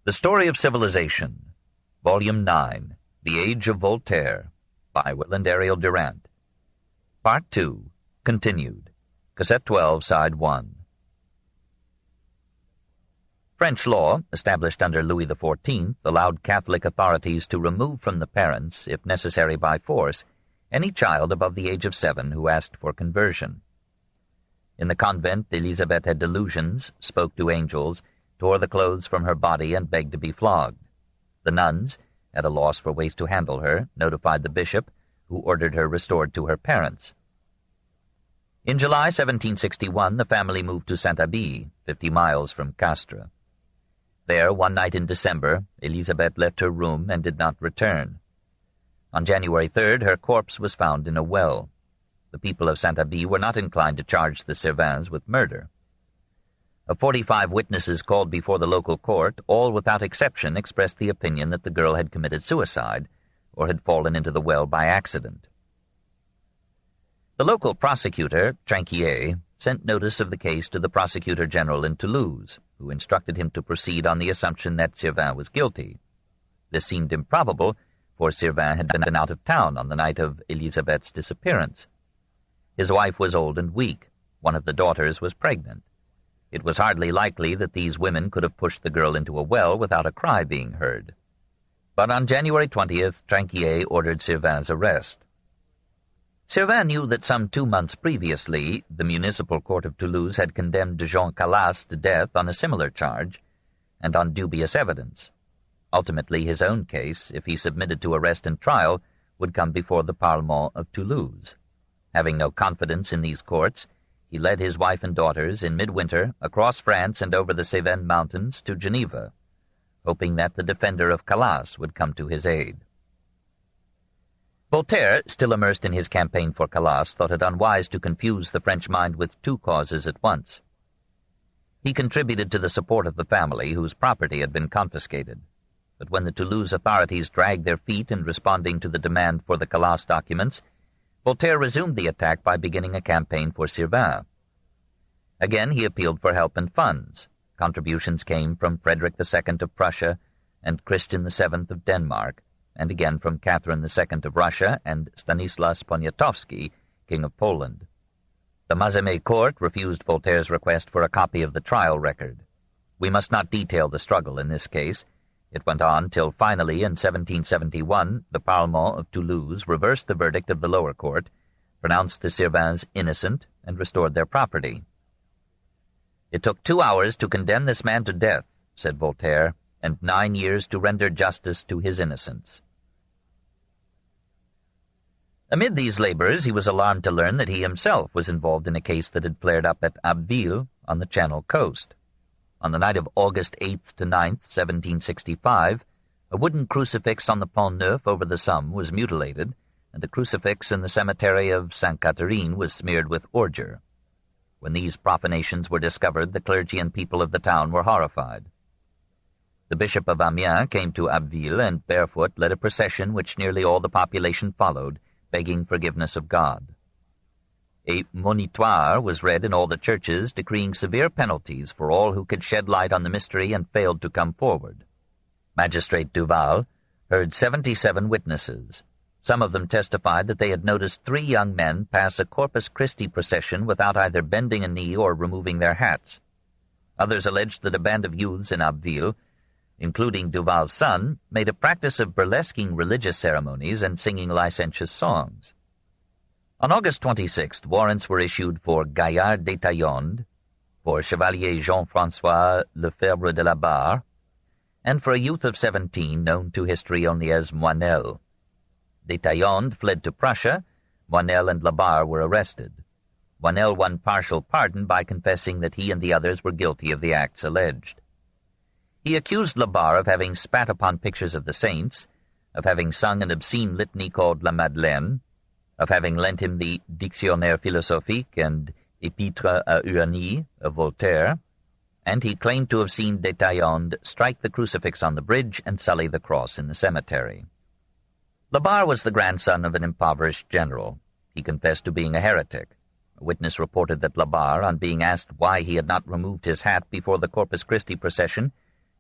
The Story of Civilization, Volume 9, The Age of Voltaire, by Will and Ariel Durant. Part 2, continued. Cassette 12, Side 1. French law, established under Louis XIV, allowed Catholic authorities to remove from the parents, if necessary by force, any child above the age of 7 who asked for conversion. In the convent, Elisabeth had delusions, spoke to angels, tore the clothes from her body, and begged to be flogged. The nuns, at a loss for ways to handle her, notified the bishop, who ordered her restored to her parents. In July 1761, the family moved to Saint-Abbé, 50 miles from Castres. There, one night in December, Elisabeth left her room and did not return. On January 3rd, her corpse was found in a well. The people of Saint-Abbé were not inclined to charge the Servans with murder. Of 45 witnesses called before the local court, all without exception expressed the opinion that the girl had committed suicide or had fallen into the well by accident. The local prosecutor, Trinquier, sent notice of the case to the prosecutor general in Toulouse, who instructed him to proceed on the assumption that Servin was guilty. This seemed improbable, for Servin had been out of town on the night of Elisabeth's disappearance. His wife was old and weak. One of the daughters was pregnant. It was hardly likely that these women could have pushed the girl into a well without a cry being heard. But on January 20th, Trinquier ordered Servin's arrest. Servin knew that some 2 months previously, the municipal court of Toulouse had condemned Jean Calas to death on a similar charge, and on dubious evidence. Ultimately, his own case, if he submitted to arrest and trial, would come before the Parlement of Toulouse. Having no confidence in these courts, he led his wife and daughters in midwinter across France and over the Cévennes mountains to Geneva, hoping that the defender of Calas would come to his aid. Voltaire, still immersed in his campaign for Calas, thought it unwise to confuse the French mind with 2 causes at once. He contributed to the support of the family, whose property had been confiscated. But when the Toulouse authorities dragged their feet in responding to the demand for the Calas documents, Voltaire resumed the attack by beginning a campaign for Servin. Again he appealed for help and funds. Contributions came from Frederick II of Prussia and Christian VII of Denmark, and again from Catherine II of Russia and Stanislas Poniatowski, King of Poland. The Mazamet court refused Voltaire's request for a copy of the trial record. We must not detail the struggle in this case. It went on till finally, in 1771, the Parlement of Toulouse reversed the verdict of the lower court, pronounced the Servins innocent, and restored their property. "It took 2 hours to condemn this man to death," said Voltaire, "and 9 years to render justice to his innocence." Amid these labors, he was alarmed to learn that he himself was involved in a case that had flared up at Abbeville on the Channel coast. On the night of August 8th to 9th, 1765, a wooden crucifix on the Pont Neuf over the Somme was mutilated, and the crucifix in the cemetery of Sainte Catherine was smeared with ordure. When these profanations were discovered, the clergy and people of the town were horrified. The Bishop of Amiens came to Abbeville and barefoot led a procession which nearly all the population followed, begging forgiveness of God. A monitoire was read in all the churches, decreeing severe penalties for all who could shed light on the mystery and failed to come forward. Magistrate Duval, heard 77 witnesses. Some of them testified that they had noticed 3 young men pass a Corpus Christi procession without either bending a knee or removing their hats. Others alleged that a band of youths in Abbeville, including Duval's son, made a practice of burlesquing religious ceremonies and singing licentious songs. On August 26th, warrants were issued for Gaillard d'Étaillonde, for Chevalier Jean-François Lefebvre de la Barre, and for a youth of 17 known to history only as Moinel. D'Étaillonde fled to Prussia. Moinel and La Barre were arrested. Moinel won partial pardon by confessing that he and the others were guilty of the acts alleged. He accused La Barre of having spat upon pictures of the saints, of having sung an obscene litany called La Madeleine, of having lent him the Dictionnaire philosophique and Épître à Uranie of Voltaire, and he claimed to have seen D'Étaillonde strike the crucifix on the bridge and sully the cross in the cemetery. La Barre was the grandson of an impoverished general. He confessed to being a heretic. A witness reported that La Barre, on being asked why he had not removed his hat before the Corpus Christi procession,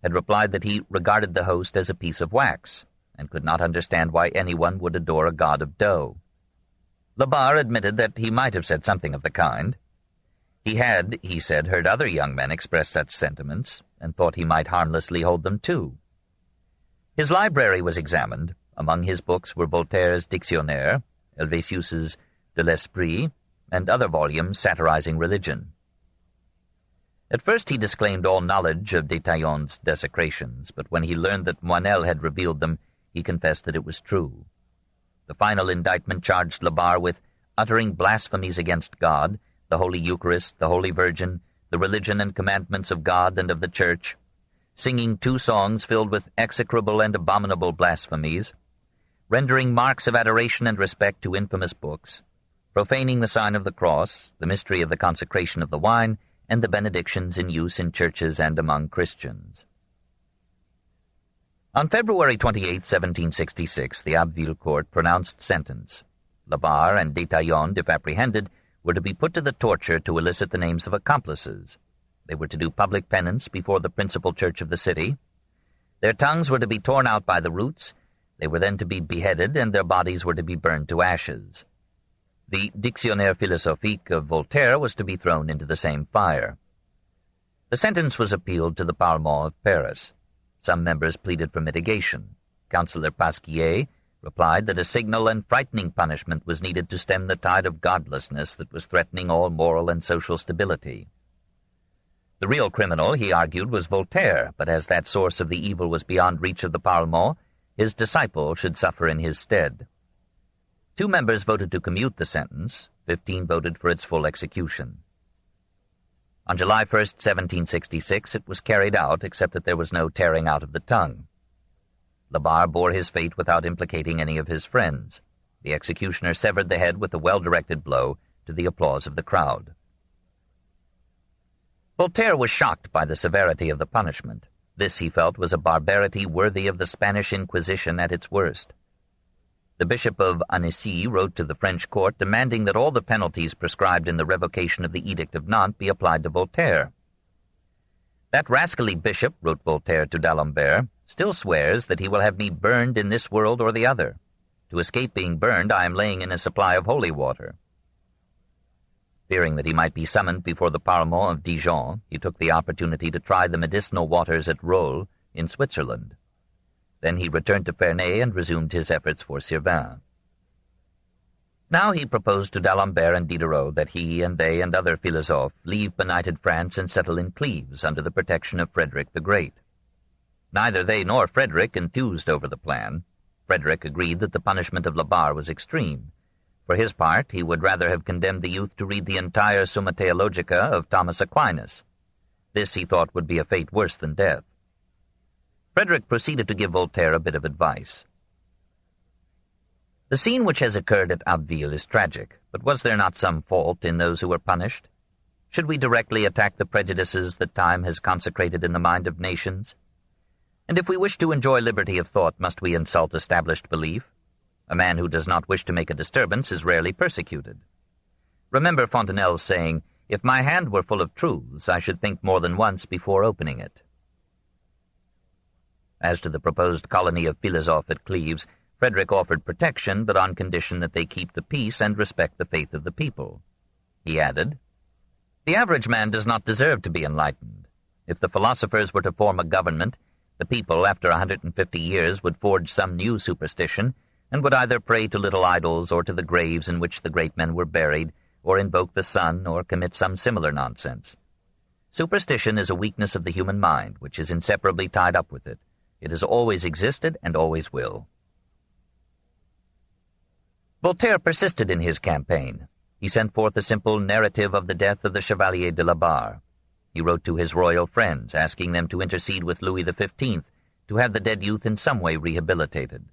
had replied that he regarded the host as a piece of wax, and could not understand why anyone would adore a god of dough. La Barre admitted that he might have said something of the kind. He had, he said, heard other young men express such sentiments, and thought he might harmlessly hold them too. His library was examined. Among his books were Voltaire's Dictionnaire, Helvétius's De l'Esprit, and other volumes satirizing religion. At first he disclaimed all knowledge of D'Étaillonde's desecrations, but when he learned that Moinel had revealed them, he confessed that it was true. The final indictment charged La Barre with uttering blasphemies against God, the Holy Eucharist, the Holy Virgin, the religion and commandments of God and of the Church, singing 2 songs filled with execrable and abominable blasphemies, rendering marks of adoration and respect to infamous books, profaning the sign of the cross, the mystery of the consecration of the wine, and the benedictions in use in churches and among Christians. On February 28, 1766, the Abbeville court pronounced sentence. La Barre and D'Étaillonde, if apprehended, were to be put to the torture to elicit the names of accomplices. They were to do public penance before the principal church of the city. Their tongues were to be torn out by the roots. They were then to be beheaded, and their bodies were to be burned to ashes. The Dictionnaire philosophique of Voltaire was to be thrown into the same fire. The sentence was appealed to the Parlement of Paris. Some members pleaded for mitigation. Councillor Pasquier replied that a signal and frightening punishment was needed to stem the tide of godlessness that was threatening all moral and social stability. The real criminal, he argued, was Voltaire, but as that source of the evil was beyond reach of the Parlement, his disciple should suffer in his stead. 2 members voted to commute the sentence. 15 voted for its full execution. On July 1, 1766, it was carried out, except that there was no tearing out of the tongue. La Barre bore his fate without implicating any of his friends. The executioner severed the head with a well-directed blow, to the applause of the crowd. Voltaire was shocked by the severity of the punishment. This, he felt, was a barbarity worthy of the Spanish Inquisition at its worst. The Bishop of Annecy wrote to the French court demanding that all the penalties prescribed in the revocation of the Edict of Nantes be applied to Voltaire. "That rascally bishop," wrote Voltaire to d'Alembert, "still swears that he will have me burned in this world or the other. To escape being burned, I am laying in a supply of holy water." Fearing that he might be summoned before the Parlement of Dijon, he took the opportunity to try the medicinal waters at Rolle, in Switzerland. Then he returned to Ferney and resumed his efforts for Servin. Now he proposed to d'Alembert and Diderot that he and they and other philosophes leave benighted France and settle in Cleves under the protection of Frederick the Great. Neither they nor Frederick enthused over the plan. Frederick agreed that the punishment of La Barre was extreme. For his part, he would rather have condemned the youth to read the entire Summa Theologica of Thomas Aquinas. This, he thought, would be a fate worse than death. Frederick proceeded to give Voltaire a bit of advice. "The scene which has occurred at Abbeville is tragic, but was there not some fault in those who were punished? Should we directly attack the prejudices that time has consecrated in the mind of nations? And if we wish to enjoy liberty of thought, must we insult established belief? A man who does not wish to make a disturbance is rarely persecuted. Remember Fontenelle's saying, 'If my hand were full of truths, I should think more than once before opening it.'" As to the proposed colony of Philosophes at Cleves, Frederick offered protection, but on condition that they keep the peace and respect the faith of the people. He added, "The average man does not deserve to be enlightened. If the philosophers were to form a government, the people, after 150 years, would forge some new superstition, and would either pray to little idols or to the graves in which the great men were buried, or invoke the sun, or commit some similar nonsense. Superstition is a weakness of the human mind, which is inseparably tied up with it. It has always existed and always will." Voltaire persisted in his campaign. He sent forth a simple narrative of the death of the Chevalier de la Barre. He wrote to his royal friends, asking them to intercede with Louis XV to have the dead youth in some way rehabilitated.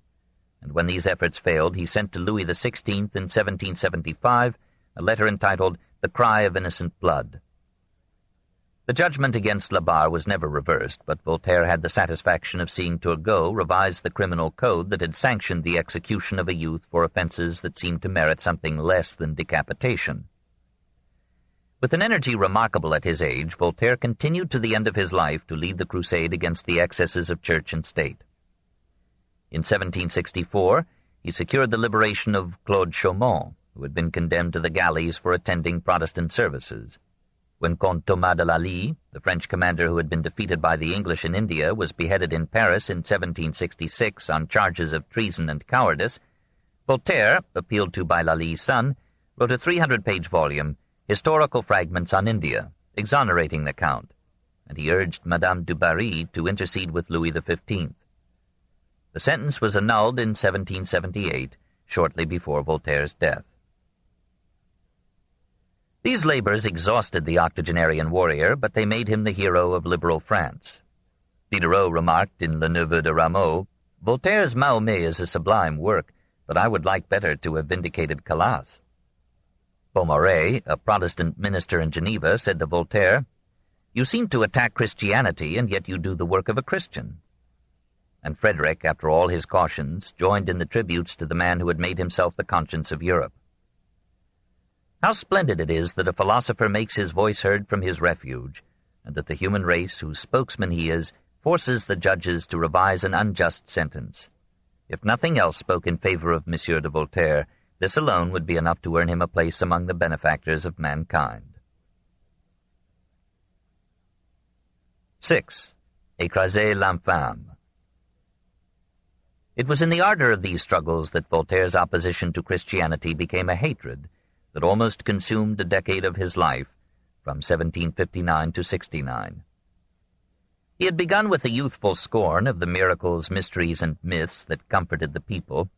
And when these efforts failed, he sent to Louis XVI in 1775 a letter entitled The Cry of Innocent Blood. The judgment against La Barre was never reversed, but Voltaire had the satisfaction of seeing Turgot revise the criminal code that had sanctioned the execution of a youth for offenses that seemed to merit something less than decapitation. With an energy remarkable at his age, Voltaire continued to the end of his life to lead the crusade against the excesses of church and state. In 1764, he secured the liberation of Claude Chaumont, who had been condemned to the galleys for attending Protestant services. When Comte Thomas de Lally, the French commander who had been defeated by the English in India, was beheaded in Paris in 1766 on charges of treason and cowardice, Voltaire, appealed to by Lally's son, wrote a 300-page volume, Historical Fragments on India, exonerating the Count, and he urged Madame du Barry to intercede with Louis XV. The sentence was annulled in 1778, shortly before Voltaire's death. These labors exhausted the octogenarian warrior, but they made him the hero of liberal France. Diderot remarked in Le Neveu de Rameau, "Voltaire's Mahomet is a sublime work, but I would like better to have vindicated Calas." Pommeret, a Protestant minister in Geneva, said to Voltaire, "You seem to attack Christianity, and yet you do the work of a Christian." And Frederick, after all his cautions, joined in the tributes to the man who had made himself the conscience of Europe. How splendid it is that a philosopher makes his voice heard from his refuge, and that the human race, whose spokesman he is, forces the judges to revise an unjust sentence. If nothing else spoke in favor of Monsieur de Voltaire, this alone would be enough to earn him a place among the benefactors of mankind. 6. Écraser l'infâme. It was in the ardor of these struggles that Voltaire's opposition to Christianity became a hatred that almost consumed a decade of his life, from 1759 to 69. He had begun with a youthful scorn of the miracles, mysteries, and myths that comforted the people,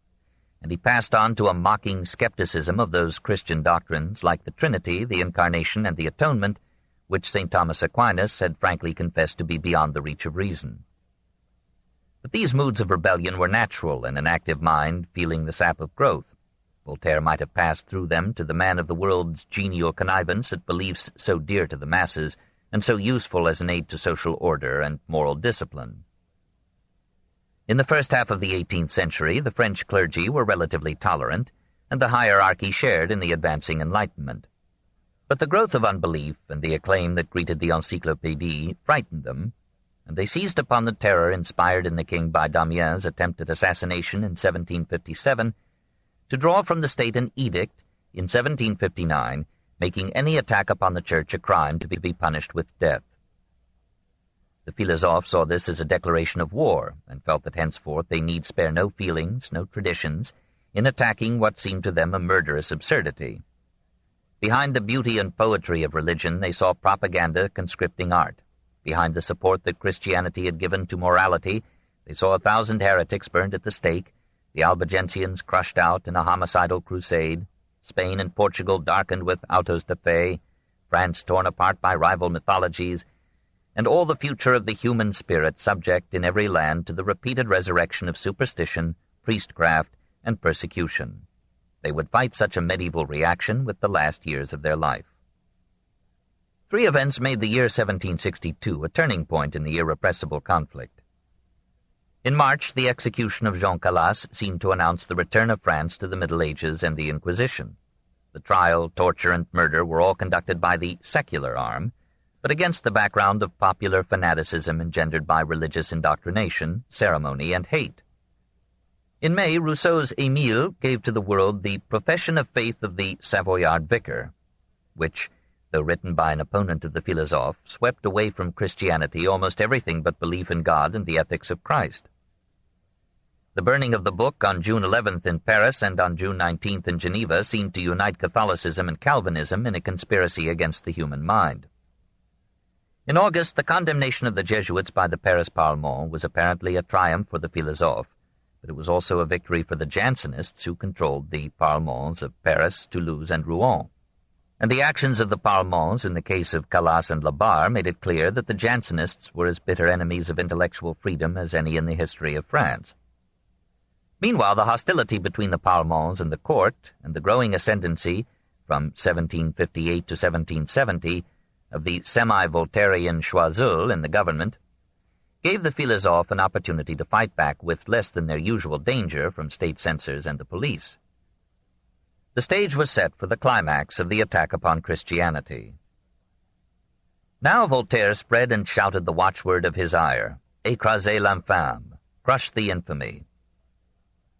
and he passed on to a mocking skepticism of those Christian doctrines like the Trinity, the Incarnation, and the Atonement, which St. Thomas Aquinas had frankly confessed to be beyond the reach of reason. But these moods of rebellion were natural in an active mind feeling the sap of growth. Voltaire might have passed through them to the man of the world's genial connivance at beliefs so dear to the masses and so useful as an aid to social order and moral discipline. In the first half of the 18th century, the French clergy were relatively tolerant, and the hierarchy shared in the advancing Enlightenment. But the growth of unbelief and the acclaim that greeted the Encyclopédie frightened them, and they seized upon the terror inspired in the king by Damiens' attempted assassination in 1757 to draw from the state an edict in 1759 making any attack upon the Church a crime to be punished with death. The Philosophes saw this as a declaration of war, and felt that henceforth they need spare no feelings, no traditions, in attacking what seemed to them a murderous absurdity. Behind the beauty and poetry of religion they saw propaganda conscripting art. Behind the support that Christianity had given to morality, they saw 1,000 heretics burned at the stake, the Albigensians crushed out in a homicidal crusade, Spain and Portugal darkened with autos de fe, France torn apart by rival mythologies, and all the future of the human spirit subject in every land to the repeated resurrection of superstition, priestcraft, and persecution. They would fight such a medieval reaction with the last years of their life. 3 events made the year 1762 a turning point in the irrepressible conflict. In March, the execution of Jean Calas seemed to announce the return of France to the Middle Ages and the Inquisition. The trial, torture, and murder were all conducted by the secular arm, but against the background of popular fanaticism engendered by religious indoctrination, ceremony, and hate. In May, Rousseau's Émile gave to the world the profession of faith of the Savoyard vicar, which, though written by an opponent of the Philosophes, swept away from Christianity almost everything but belief in God and the ethics of Christ. The burning of the book on June 11th in Paris and on June 19th in Geneva seemed to unite Catholicism and Calvinism in a conspiracy against the human mind. In August, the condemnation of the Jesuits by the Paris Parlement was apparently a triumph for the Philosophes, but it was also a victory for the Jansenists who controlled the Parlements of Paris, Toulouse, and Rouen. And the actions of the Parlements in the case of Calas and Labarre made it clear that the Jansenists were as bitter enemies of intellectual freedom as any in the history of France. Meanwhile, the hostility between the Parlements and the court, and the growing ascendancy, from 1758 to 1770, of the semi-Voltairian Choiseul in the government, gave the Philosophes an opportunity to fight back with less than their usual danger from state censors and the police. The stage was set for the climax of the attack upon Christianity. Now Voltaire spread and shouted the watchword of his ire, "Écrasez l'infâme," crush the infamy.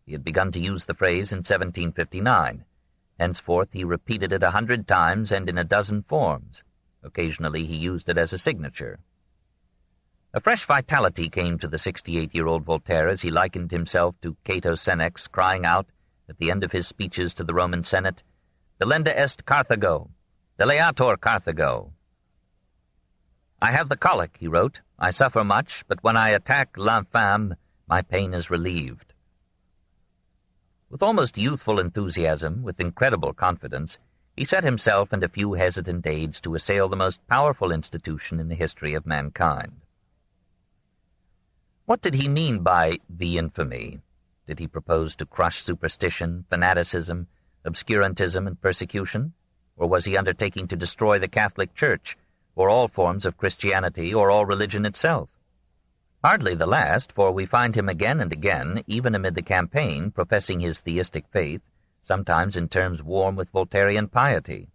He had begun to use the phrase in 1759. Henceforth he repeated it 100 times and in a dozen forms. Occasionally he used it as a signature. A fresh vitality came to the 68-year-old Voltaire as he likened himself to Cato Senex, crying out, at the end of his speeches to the Roman Senate, "Delenda est Carthago, deleator Carthago." "I have the colic," he wrote. "I suffer much, but when I attack l'infâme, my pain is relieved." With almost youthful enthusiasm, with incredible confidence, he set himself and a few hesitant aides to assail the most powerful institution in the history of mankind. What did he mean by the infamy? Did he propose to crush superstition, fanaticism, obscurantism, and persecution? Or was he undertaking to destroy the Catholic Church, or all forms of Christianity, or all religion itself? Hardly the last, for we find him again and again, even amid the campaign, professing his theistic faith, sometimes in terms warm with Voltairean piety.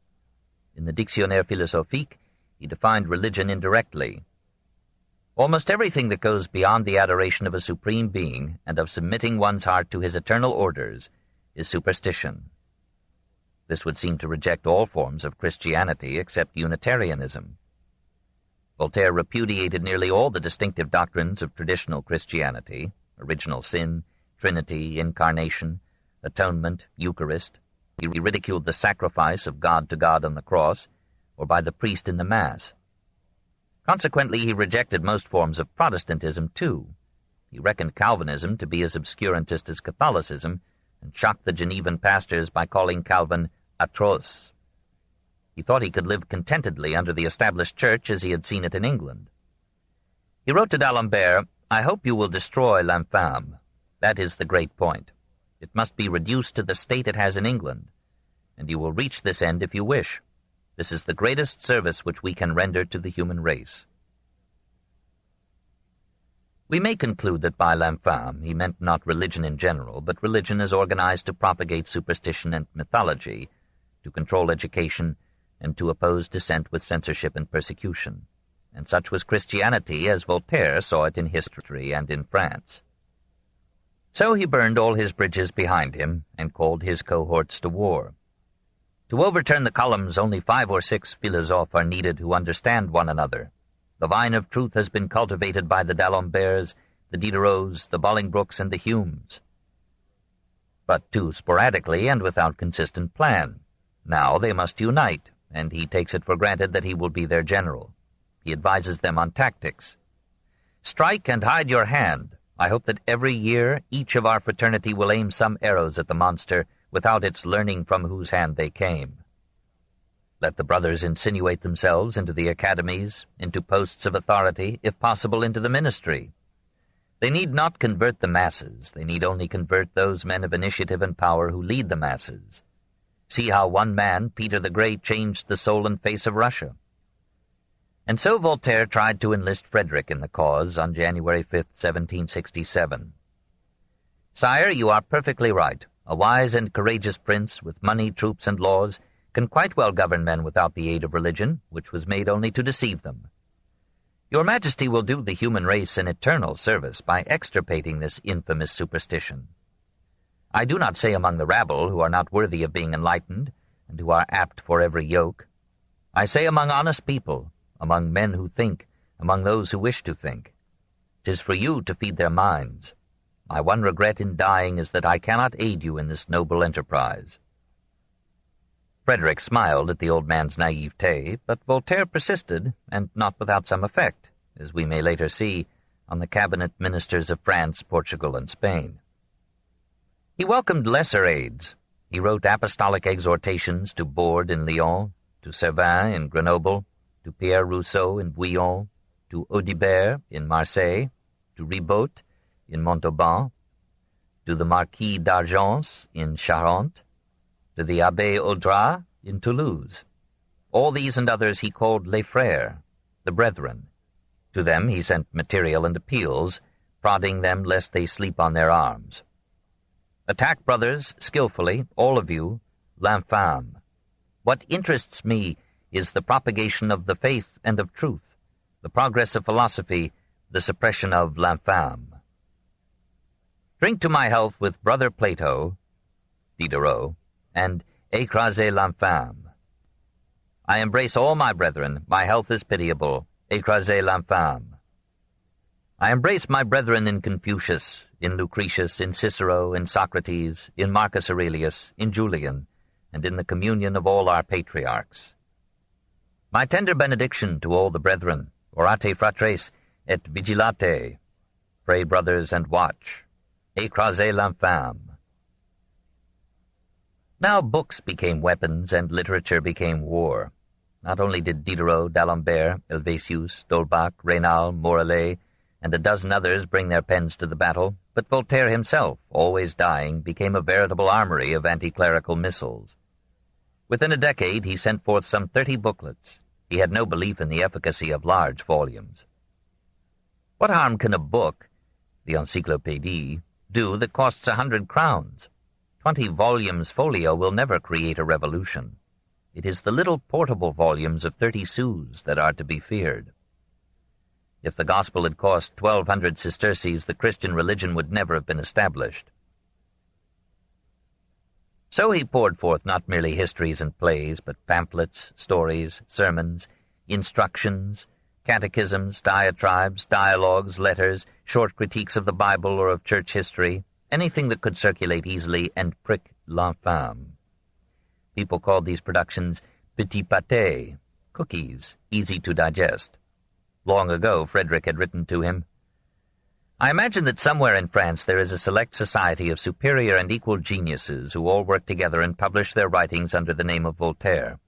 In the Dictionnaire philosophique, he defined religion indirectly. Almost everything that goes beyond the adoration of a supreme being and of submitting one's heart to his eternal orders is superstition. This would seem to reject all forms of Christianity except Unitarianism. Voltaire repudiated nearly all the distinctive doctrines of traditional Christianity: original sin, Trinity, incarnation, atonement, Eucharist. He ridiculed the sacrifice of God to God on the cross, or by the priest in the Mass. Consequently, he rejected most forms of Protestantism, too. He reckoned Calvinism to be as obscurantist as Catholicism, and shocked the Genevan pastors by calling Calvin atroce. He thought he could live contentedly under the established church as he had seen it in England. He wrote to d'Alembert, "I hope you will destroy l'infâme. That is the great point. It must be reduced to the state it has in England, and you will reach this end if you wish. This is the greatest service which we can render to the human race." We may conclude that by l'infâme he meant not religion in general, but religion as organized to propagate superstition and mythology, to control education, and to oppose dissent with censorship and persecution. And such was Christianity as Voltaire saw it in history and in France. So he burned all his bridges behind him and called his cohorts to war. To overturn the columns, only 5 or 6 philosophes are needed who understand one another. The vine of truth has been cultivated by the d'Alemberts, the Diderots, the Bolingbroks, and the Humes. But too sporadically and without consistent plan. Now they must unite, and he takes it for granted that he will be their general. He advises them on tactics. "Strike and hide your hand. I hope that every year each of our fraternity will aim some arrows at the monster without its learning from whose hand they came. Let the brothers insinuate themselves into the academies, into posts of authority, if possible into the ministry. They need not convert the masses, they need only convert those men of initiative and power who lead the masses. See how one man, Peter the Great, changed the soul and face of Russia." And so Voltaire tried to enlist Frederick in the cause on January 5, 1767. "Sire, you are perfectly right. A wise and courageous prince, with money, troops, and laws, can quite well govern men without the aid of religion, which was made only to deceive them. Your Majesty will do the human race an eternal service by extirpating this infamous superstition. I do not say among the rabble who are not worthy of being enlightened, and who are apt for every yoke. I say among honest people, among men who think, among those who wish to think. 'Tis for you to feed their minds. My one regret in dying is that I cannot aid you in this noble enterprise." Frederick smiled at the old man's naivete, but Voltaire persisted, and not without some effect, as we may later see, on the cabinet ministers of France, Portugal, and Spain. He welcomed lesser aids. He wrote apostolic exhortations to Borde in Lyon, to Servin in Grenoble, to Pierre Rousseau in Bouillon, to Audibert in Marseille, to Ribaut in Montauban, to the Marquis d'Argence in Charente, to the Abbé Audras in Toulouse. All these and others he called les frères, the brethren. To them he sent material and appeals, prodding them lest they sleep on their arms. Attack, brothers, skillfully, all of you, l'infâme. What interests me is the propagation of the faith and of truth, the progress of philosophy, the suppression of l'infâme. Drink to my health with brother Plato, Diderot, and écrasez l'infâme. I embrace all my brethren, my health is pitiable, écrasez l'infâme. I embrace my brethren in Confucius, in Lucretius, in Cicero, in Socrates, in Marcus Aurelius, in Julian, and in the communion of all our patriarchs. My tender benediction to all the brethren, orate fratres et vigilate, pray, brothers, and watch, écrasez l'infâme. Now books became weapons and literature became war. Not only did Diderot, d'Alembert, Helvétius, D'Holbach, Raynal, Morellet, and a dozen others bring their pens to the battle, but Voltaire himself, always dying, became a veritable armory of anti-clerical missiles. Within a decade he sent forth some 30 booklets. He had no belief in the efficacy of large volumes. What harm can a book, the Encyclopédie, do that costs 100 crowns? 20 volumes folio will never create a revolution. It is the little portable volumes of 30 sous that are to be feared. If the gospel had cost 1,200 sesterces, the Christian religion would never have been established. So he poured forth not merely histories and plays, but pamphlets, stories, sermons, instructions, catechisms, diatribes, dialogues, letters, short critiques of the Bible or of church history, anything that could circulate easily and prick l'infâme. People called these productions petit pâté, cookies, easy to digest. Long ago, Frederick had written to him, "I imagine that somewhere in France there is a select society of superior and equal geniuses who all work together and publish their writings under the name of Voltaire.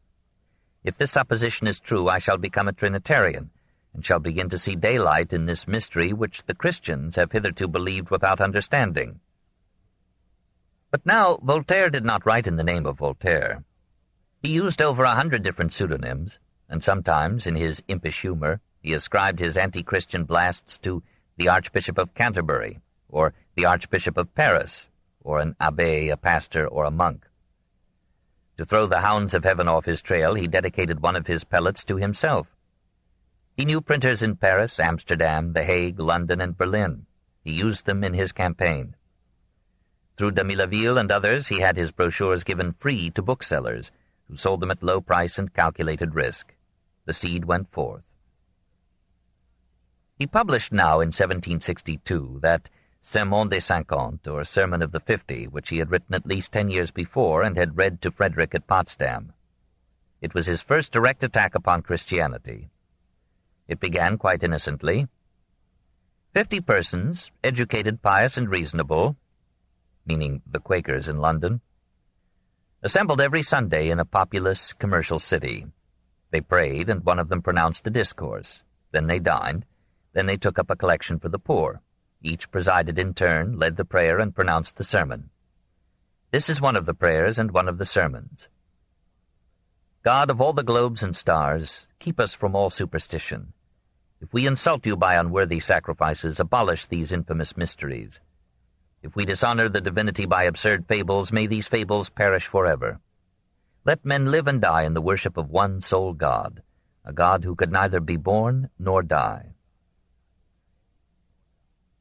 If this supposition is true, I shall become a Trinitarian, and shall begin to see daylight in this mystery which the Christians have hitherto believed without understanding." But now Voltaire did not write in the name of Voltaire. He used over 100 different pseudonyms, and sometimes, in his impish humor, he ascribed his anti-Christian blasts to the Archbishop of Canterbury, or the Archbishop of Paris, or an abbé, a pastor, or a monk. To throw the hounds of heaven off his trail, he dedicated one of his pellets to himself. He knew printers in Paris, Amsterdam, The Hague, London, and Berlin. He used them in his campaign. Through de Millaville and others, he had his brochures given free to booksellers, who sold them at low price and calculated risk. The seed went forth. He published now in 1762 that Sermon des 50, or Sermon of the 50, which he had written at least 10 years before and had read to Frederick at Potsdam. It was his first direct attack upon Christianity. It began quite innocently. 50 persons, educated, pious, and reasonable, meaning the Quakers in London, assembled every Sunday in a populous commercial city. They prayed, and one of them pronounced a discourse. Then they dined. Then they took up a collection for the poor. Each presided in turn, led the prayer, and pronounced the sermon. This is one of the prayers and one of the sermons. God of all the globes and stars, keep us from all superstition. If we insult you by unworthy sacrifices, abolish these infamous mysteries. If we dishonor the divinity by absurd fables, may these fables perish forever. Let men live and die in the worship of one sole God, a God who could neither be born nor die.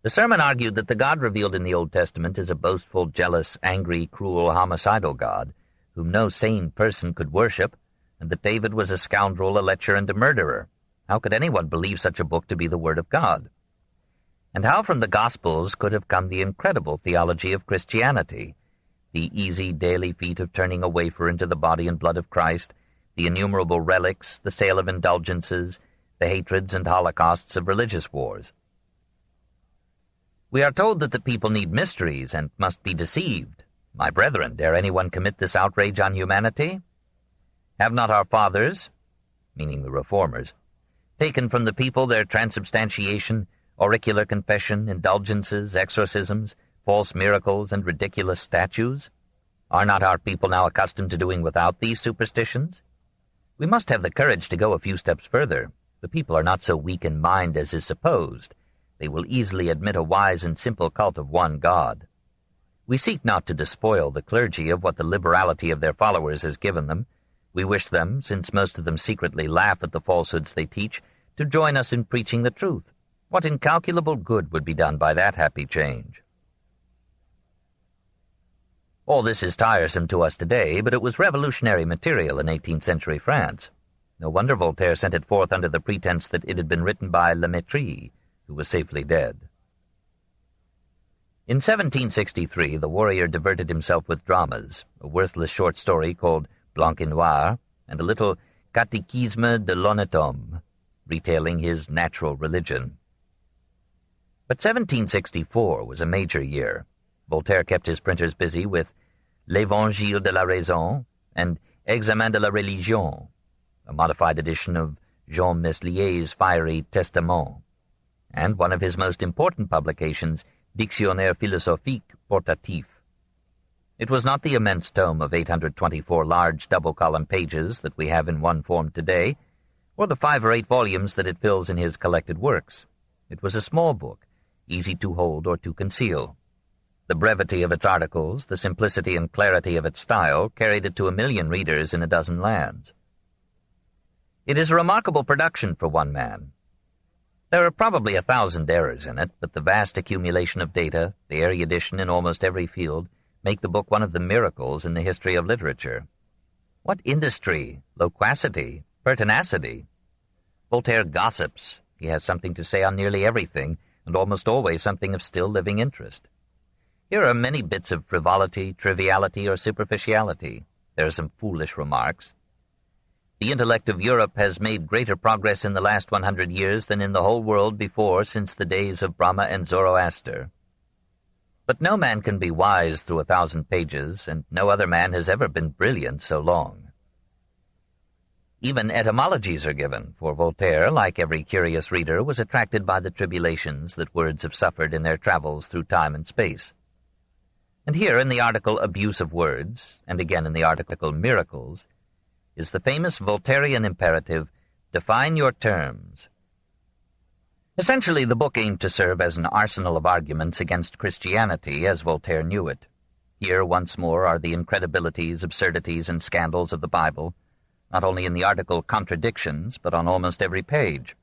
The sermon argued that the God revealed in the Old Testament is a boastful, jealous, angry, cruel, homicidal God, whom no sane person could worship, and that David was a scoundrel, a lecher, and a murderer. How could anyone believe such a book to be the Word of God? And how from the Gospels could have come the incredible theology of Christianity, the easy daily feat of turning a wafer into the body and blood of Christ, the innumerable relics, the sale of indulgences, the hatreds and holocausts of religious wars? We are told that the people need mysteries and must be deceived. My brethren, dare anyone commit this outrage on humanity? Have not our fathers, meaning the Reformers, taken from the people their transubstantiation, auricular confession, indulgences, exorcisms, false miracles, and ridiculous statues? Are not our people now accustomed to doing without these superstitions? We must have the courage to go a few steps further. The people are not so weak in mind as is supposed. They will easily admit a wise and simple cult of one God. We seek not to despoil the clergy of what the liberality of their followers has given them. We wish them, since most of them secretly laugh at the falsehoods they teach, to join us in preaching the truth. What incalculable good would be done by that happy change? All this is tiresome to us today, but it was revolutionary material in 18th century France. No wonder Voltaire sent it forth under the pretense that it had been written by Le Maître, who was safely dead. In 1763, the warrior diverted himself with dramas, a worthless short story called Blanc et Noir, and a little Catéchisme de l'honnête homme, retailing his natural religion. But 1764 was a major year. Voltaire kept his printers busy with L'Évangile de la Raison and Examen de la Religion, a modified edition of Jean Meslier's fiery Testament, and one of his most important publications, Dictionnaire philosophique portatif. It was not the immense tome of 824 large double-column pages that we have in one form today, or the 5 or 8 volumes that it fills in his collected works. It was a small book, easy to hold or to conceal. The brevity of its articles, the simplicity and clarity of its style, carried it to 1 million readers in a dozen lands. It is a remarkable production for one man. There are probably 1,000 errors in it, but the vast accumulation of data, the erudition in almost every field, make the book one of the miracles in the history of literature. What industry, loquacity, pertinacity! Voltaire gossips. He has something to say on nearly everything, and almost always something of still living interest. Here are many bits of frivolity, triviality, or superficiality. There are some foolish remarks. The intellect of Europe has made greater progress in the last 100 years than in the whole world before since the days of Brahma and Zoroaster. But no man can be wise through 1,000 pages, and no other man has ever been brilliant so long. Even etymologies are given, for Voltaire, like every curious reader, was attracted by the tribulations that words have suffered in their travels through time and space. And here in the article Abuse of Words, and again in the article Miracles, is the famous Voltairean imperative, define your terms. Essentially, the book aimed to serve as an arsenal of arguments against Christianity as Voltaire knew it. Here, once more, are the incredibilities, absurdities, and scandals of the Bible, not only in the article Contradictions, but on almost every page.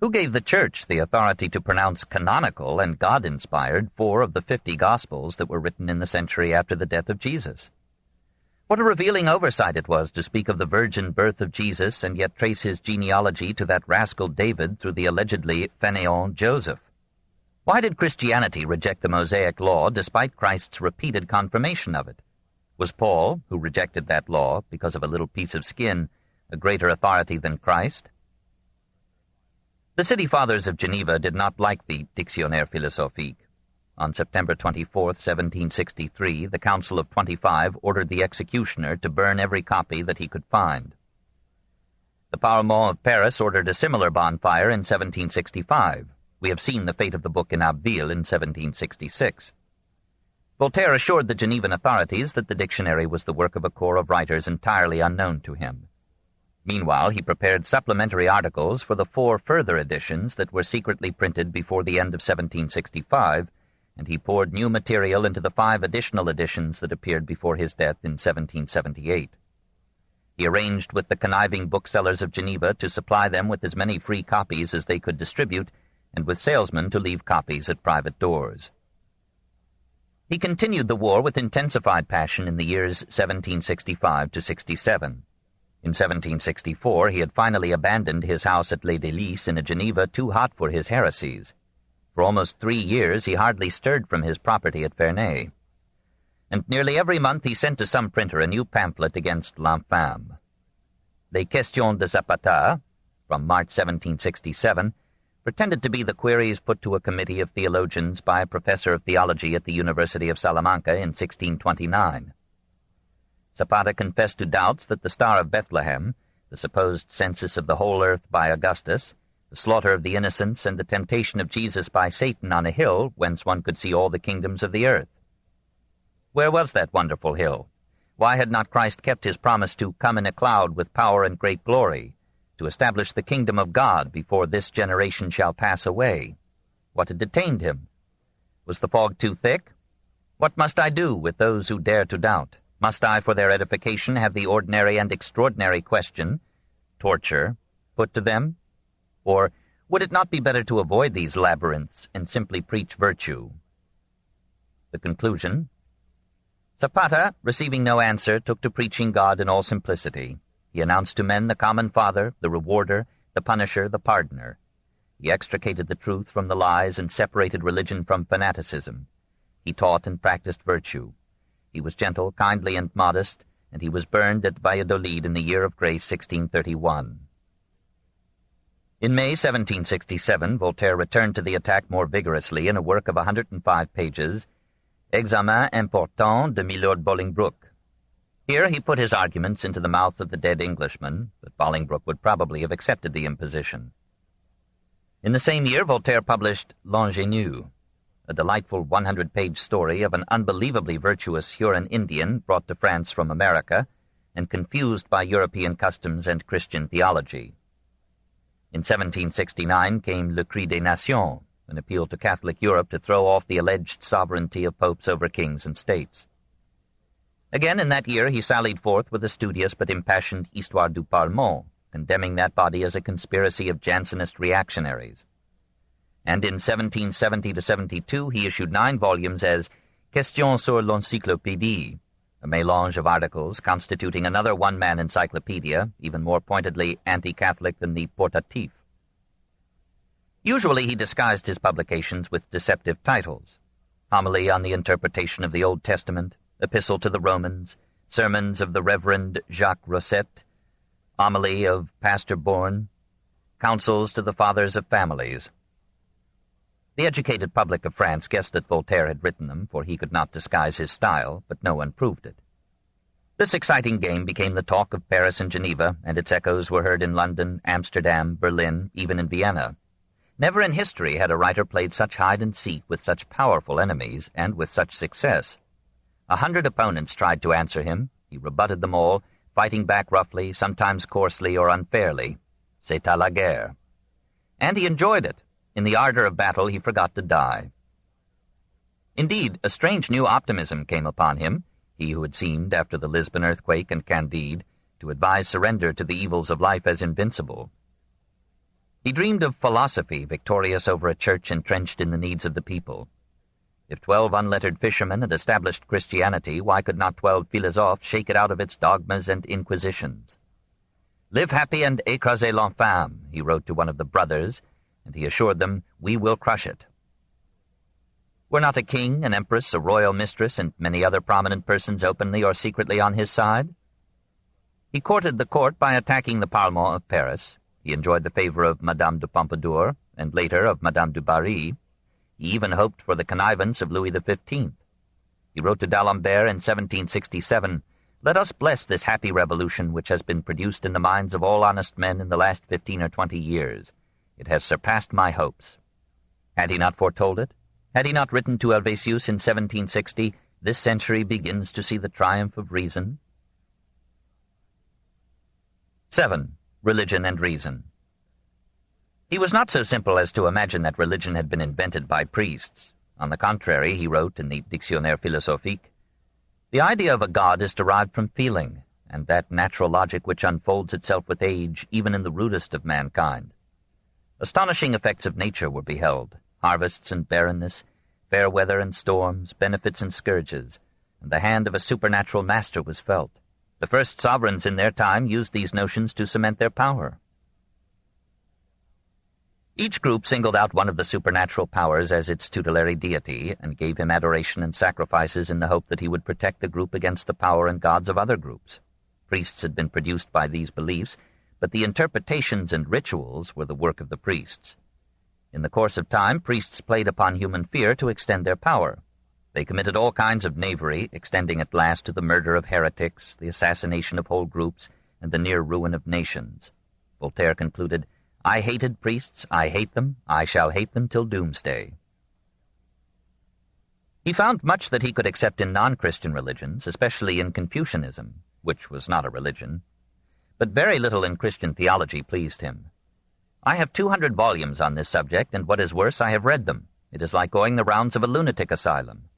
Who gave the Church the authority to pronounce canonical and God-inspired 4 of the 50 Gospels that were written in the century after the death of Jesus? What a revealing oversight it was to speak of the virgin birth of Jesus and yet trace his genealogy to that rascal David through the allegedly fainéant Joseph. Why did Christianity reject the Mosaic law despite Christ's repeated confirmation of it? Was Paul, who rejected that law because of a little piece of skin, a greater authority than Christ? The city fathers of Geneva did not like the Dictionnaire philosophique. On September 24, 1763, the Council of 25 ordered the executioner to burn every copy that he could find. The Parlement of Paris ordered a similar bonfire in 1765. We have seen the fate of the book in Abbeville in 1766. Voltaire assured the Genevan authorities that the dictionary was the work of a corps of writers entirely unknown to him. Meanwhile, he prepared supplementary articles for the 4 further editions that were secretly printed before the end of 1765, and he poured new material into the 5 additional editions that appeared before his death in 1778. He arranged with the conniving booksellers of Geneva to supply them with as many free copies as they could distribute, and with salesmen to leave copies at private doors. He continued the war with intensified passion in the years 1765 to 67. In 1764 he had finally abandoned his house at Les Délices in a Geneva too hot for his heresies. For almost 3 years he hardly stirred from his property at Ferney. And nearly every month he sent to some printer a new pamphlet against l'infâme. Les Questions de Zapata, from March 1767, pretended to be the queries put to a committee of theologians by a professor of theology at the University of Salamanca in 1629. Zapata confessed to doubts that the Star of Bethlehem, the supposed census of the whole earth by Augustus, the slaughter of the innocents, and the temptation of Jesus by Satan on a hill whence one could see all the kingdoms of the earth. Where was that wonderful hill? Why had not Christ kept his promise to come in a cloud with power and great glory, to establish the kingdom of God before this generation shall pass away? What had detained him? Was the fog too thick? What must I do with those who dare to doubt? Must I, for their edification, have the ordinary and extraordinary question, torture, put to them? Or would it not be better to avoid these labyrinths and simply preach virtue? The conclusion: Zapata, receiving no answer, took to preaching God in all simplicity. He announced to men the common Father, the Rewarder, the Punisher, the Pardoner. He extricated the truth from the lies and separated religion from fanaticism. He taught and practiced virtue. He was gentle, kindly, and modest, and he was burned at Valladolid in the year of grace 1631. In May 1767, Voltaire returned to the attack more vigorously in a work of 105 pages, Examen important de Milord Bolingbroke. Here he put his arguments into the mouth of the dead Englishman, but Bolingbroke would probably have accepted the imposition. In the same year, Voltaire published L'Ingenue, a delightful 100-page story of an unbelievably virtuous Huron Indian brought to France from America and confused by European customs and Christian theology. In 1769 came Le Cri des Nations, an appeal to Catholic Europe to throw off the alleged sovereignty of popes over kings and states. Again in that year he sallied forth with a studious but impassioned Histoire du Parlement, condemning that body as a conspiracy of Jansenist reactionaries. And in 1770-72 he issued 9 volumes as Questions sur l'Encyclopédie, a mélange of articles constituting another one-man encyclopedia, even more pointedly anti-Catholic than the Portatif. Usually he disguised his publications with deceptive titles: Homily on the Interpretation of the Old Testament, Epistle to the Romans, Sermons of the Reverend Jacques Rosset, Homily of Pastor Bourne, Counsels to the Fathers of Families. The educated public of France guessed that Voltaire had written them, for he could not disguise his style, but no one proved it. This exciting game became the talk of Paris and Geneva, and its echoes were heard in London, Amsterdam, Berlin, even in Vienna. Never in history had a writer played such hide-and-seek with such powerful enemies, and with such success. 100 opponents tried to answer him. He rebutted them all, fighting back roughly, sometimes coarsely or unfairly. C'est à la guerre. And he enjoyed it. In the ardor of battle he forgot to die. Indeed, a strange new optimism came upon him, he who had seemed, after the Lisbon earthquake and Candide, to advise surrender to the evils of life as invincible. He dreamed of philosophy victorious over a church entrenched in the needs of the people. If 12 unlettered fishermen had established Christianity, why could not 12 philosophes shake it out of its dogmas and inquisitions? Live happy and écraser l'infâme, he wrote to one of the brothers, and he assured them, we will crush it. Were not a king, an empress, a royal mistress, and many other prominent persons openly or secretly on his side? He courted the court by attacking the Parlement of Paris. He enjoyed the favor of Madame de Pompadour, and later of Madame du Barry. He even hoped for the connivance of Louis XV. He wrote to d'Alembert in 1767, "Let us bless this happy revolution which has been produced in the minds of all honest men in the last 15 or 20 years. It has surpassed my hopes." Had he not foretold it? Had he not written to Helvétius in 1760, "This century begins to see the triumph of reason"? 7. Religion and Reason. He was not so simple as to imagine that religion had been invented by priests. On the contrary, he wrote in the Dictionnaire Philosophique, "The idea of a god is derived from feeling. and that natural logic which unfolds itself with age even in the rudest of mankind. Astonishing effects of nature were beheld, harvests and barrenness, fair weather and storms, benefits and scourges, and the hand of a supernatural master was felt. The first sovereigns in their time used these notions to cement their power. Each group singled out one of the supernatural powers as its tutelary deity and gave him adoration and sacrifices in the hope that he would protect the group against the power and gods of other groups. Priests had been produced by these beliefs, but the interpretations and rituals were the work of the priests. In the course of time, priests played upon human fear to extend their power. They committed all kinds of knavery, extending at last to the murder of heretics, the assassination of whole groups, and the near ruin of nations. Voltaire concluded, "I hated priests, I hate them, I shall hate them till doomsday." He found much that he could accept in non-Christian religions, especially in Confucianism, which was not a religion, but very little in Christian theology pleased him. "I have 200 volumes on this subject, and what is worse, I have read them. It is like going the rounds of a lunatic asylum."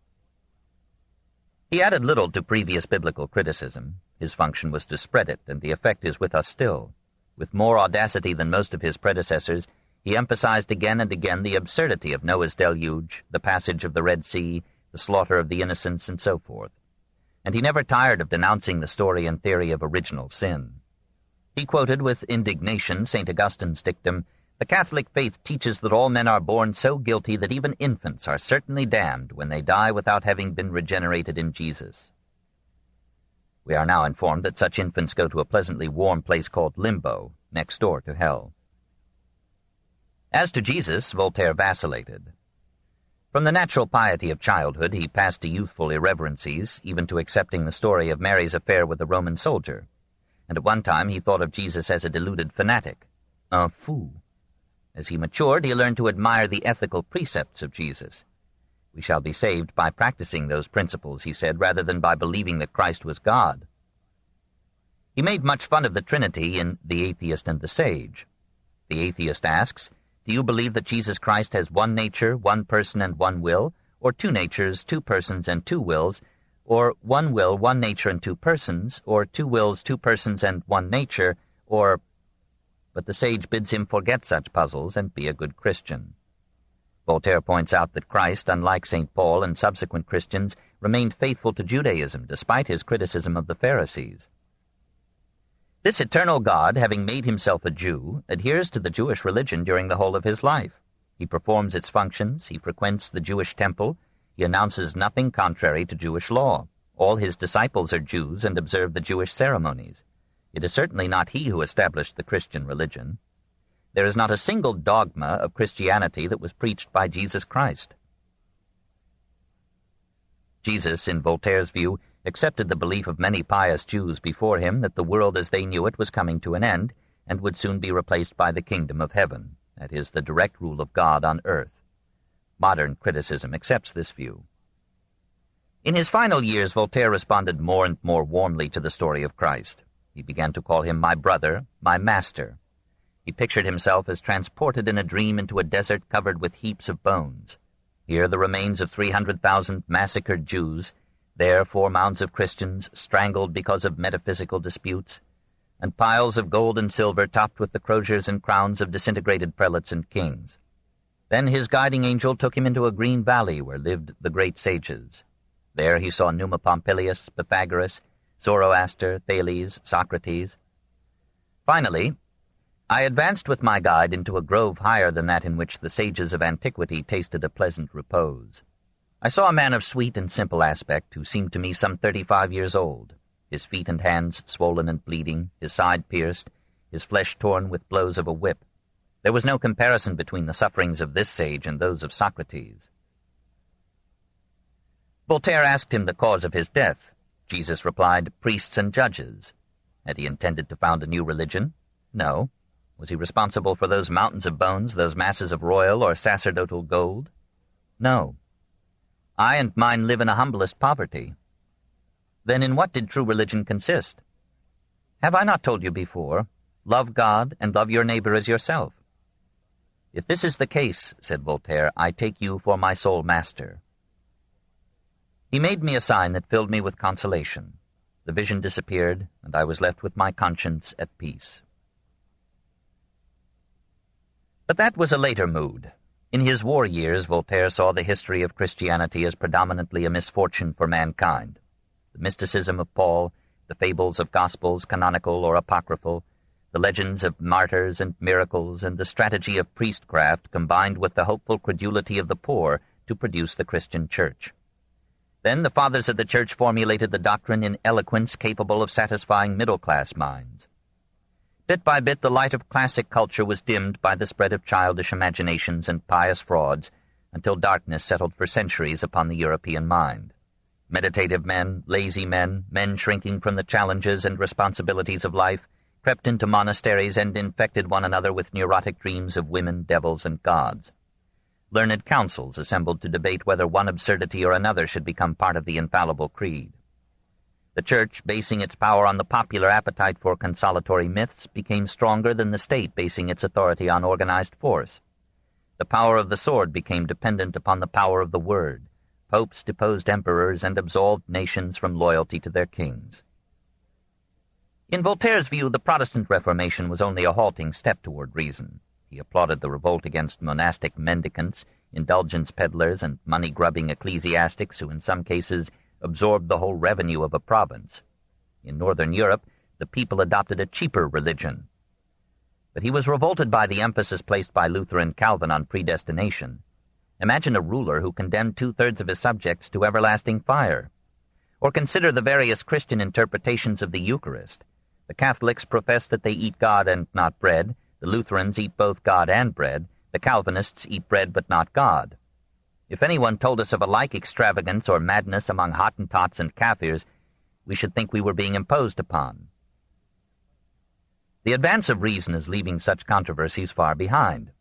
He added little to previous biblical criticism. His function was to spread it, and the effect is with us still. With more audacity than most of his predecessors, he emphasized again and again the absurdity of Noah's deluge, the passage of the Red Sea, the slaughter of the innocents, and so forth. And he never tired of denouncing the story and theory of original sin. He quoted with indignation St. Augustine's dictum, "The Catholic faith teaches that all men are born so guilty that even infants are certainly damned when they die without having been regenerated in Jesus." We are now informed that such infants go to a pleasantly warm place called Limbo, next door to hell. As to Jesus, Voltaire vacillated. From the natural piety of childhood, he passed to youthful irreverencies, even to accepting the story of Mary's affair with a Roman soldier. And at one time he thought of Jesus as a deluded fanatic, un fou. As he matured, he learned to admire the ethical precepts of Jesus. "We shall be saved by practicing those principles," he said, rather than by believing that Christ was God. He made much fun of the Trinity in The Atheist and the Sage. The atheist asks, "Do you believe that Jesus Christ has one nature, one person, and one will, or two natures, two persons, and two wills, or one will, one nature, and two persons, or two wills, two persons, and one nature, or—" But the sage bids him forget such puzzles and be a good Christian. Voltaire points out that Christ, unlike St. Paul and subsequent Christians, remained faithful to Judaism despite his criticism of the Pharisees. This eternal God, having made himself a Jew, adheres to the Jewish religion during the whole of his life. He performs its functions, he frequents the Jewish temple, he announces nothing contrary to Jewish law. All his disciples are Jews and observe the Jewish ceremonies. It is certainly not he who established the Christian religion. There is not a single dogma of Christianity that was preached by Jesus Christ. Jesus, in Voltaire's view, accepted the belief of many pious Jews before him that the world as they knew it was coming to an end and would soon be replaced by the kingdom of heaven, that is, the direct rule of God on earth. Modern criticism accepts this view. In his final years, Voltaire responded more and more warmly to the story of Christ. He began to call him my brother, my master. He pictured himself as transported in a dream into a desert covered with heaps of bones. Here the remains of 300,000 massacred Jews, there 4 mounds of Christians strangled because of metaphysical disputes, and piles of gold and silver topped with the croziers and crowns of disintegrated prelates and kings. Then his guiding angel took him into a green valley where lived the great sages. There he saw Numa Pompilius, Pythagoras, Zoroaster, Thales, Socrates. Finally, I advanced with my guide into a grove higher than that in which the sages of antiquity tasted a pleasant repose. I saw a man of sweet and simple aspect who seemed to me some 35 years old, his feet and hands swollen and bleeding, his side pierced, his flesh torn with blows of a whip. There was no comparison between the sufferings of this sage and those of Socrates. Voltaire asked him the cause of his death. Jesus replied, "Priests and judges." Had he intended to found a new religion? No. Was he responsible for those mountains of bones, those masses of royal or sacerdotal gold? No. I and mine live in the humblest poverty. Then in what did true religion consist? Have I not told you before? Love God and love your neighbor as yourself. If this is the case, said Voltaire, I take you for my sole master. He made me a sign that filled me with consolation. The vision disappeared, and I was left with my conscience at peace. But that was a later mood. In his war years, Voltaire saw the history of Christianity as predominantly a misfortune for mankind. The mysticism of Paul, the fables of Gospels, canonical or apocryphal, the legends of martyrs and miracles, and the strategy of priestcraft combined with the hopeful credulity of the poor to produce the Christian Church. Then the fathers of the Church formulated the doctrine in eloquence capable of satisfying middle-class minds. Bit by bit, the light of classic culture was dimmed by the spread of childish imaginations and pious frauds, until darkness settled for centuries upon the European mind. Meditative men, lazy men, men shrinking from the challenges and responsibilities of life, crept into monasteries and infected one another with neurotic dreams of women, devils, and gods. Learned councils assembled to debate whether one absurdity or another should become part of the infallible creed. The Church, basing its power on the popular appetite for consolatory myths, became stronger than the state basing its authority on organized force. The power of the sword became dependent upon the power of the word. Popes deposed emperors and absolved nations from loyalty to their kings. In Voltaire's view, the Protestant Reformation was only a halting step toward reason. He applauded the revolt against monastic mendicants, indulgence peddlers, and money-grubbing ecclesiastics who in some cases absorbed the whole revenue of a province. In Northern Europe, the people adopted a cheaper religion. But he was revolted by the emphasis placed by Luther and Calvin on predestination. Imagine a ruler who condemned two-thirds of his subjects to everlasting fire. Or consider the various Christian interpretations of the Eucharist. The Catholics profess that they eat God and not bread. The Lutherans eat both God and bread. The Calvinists eat bread but not God. If anyone told us of a like extravagance or madness among Hottentots and Kaffirs, we should think we were being imposed upon. The advance of reason is leaving such controversies far behind.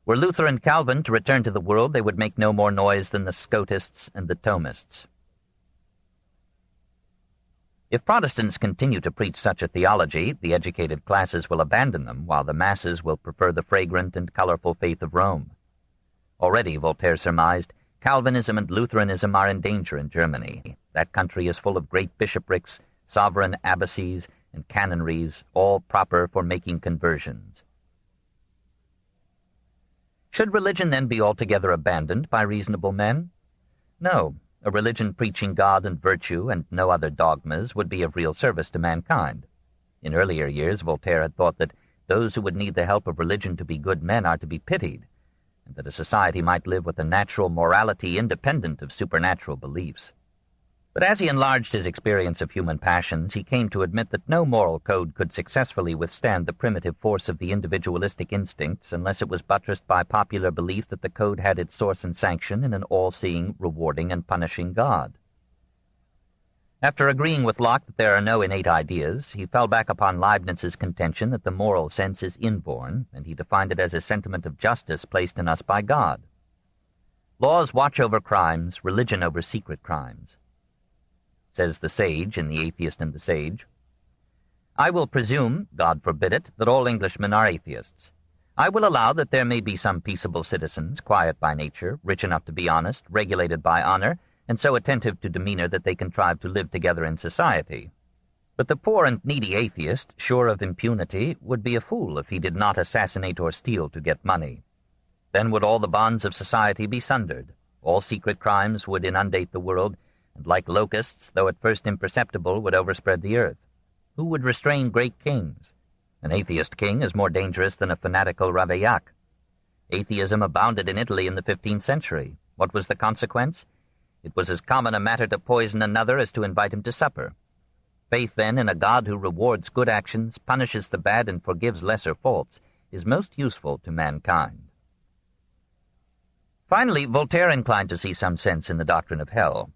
Were Luther and Calvin to return to the world, they would make no more noise than the Scotists and the Thomists. If Protestants continue to preach such a theology, the educated classes will abandon them, while the masses will prefer the fragrant and colorful faith of Rome. Already, Voltaire surmised, Calvinism and Lutheranism are in danger in Germany. That country is full of great bishoprics, sovereign abbacies, and canonries, all proper for making conversions. Should religion then be altogether abandoned by reasonable men? No. A religion preaching God and virtue and no other dogmas would be of real service to mankind. In earlier years, Voltaire had thought that those who would need the help of religion to be good men are to be pitied, and that a society might live with a natural morality independent of supernatural beliefs. But as he enlarged his experience of human passions, he came to admit that no moral code could successfully withstand the primitive force of the individualistic instincts unless it was buttressed by popular belief that the code had its source and sanction in an all-seeing, rewarding, and punishing God. After agreeing with Locke that there are no innate ideas, he fell back upon Leibniz's contention that the moral sense is inborn, and he defined it as a sentiment of justice placed in us by God. Laws watch over crimes, religion over secret crimes. Says the sage in The Atheist and the Sage, I will presume, God forbid it, that all Englishmen are atheists. I will allow that there may be some peaceable citizens, quiet by nature, rich enough to be honest, regulated by honor, and so attentive to demeanor that they contrive to live together in society. But the poor and needy atheist, sure of impunity, would be a fool if he did not assassinate or steal to get money. Then would all the bonds of society be sundered. All secret crimes would inundate the world, and like locusts, though at first imperceptible, would overspread the earth. Who would restrain great kings? An atheist king is more dangerous than a fanatical Ravaillac. Atheism abounded in Italy in the 15th century. What was the consequence? It was as common a matter to poison another as to invite him to supper. Faith, then, in a God who rewards good actions, punishes the bad, and forgives lesser faults, is most useful to mankind. Finally, Voltaire inclined to see some sense in the doctrine of hell.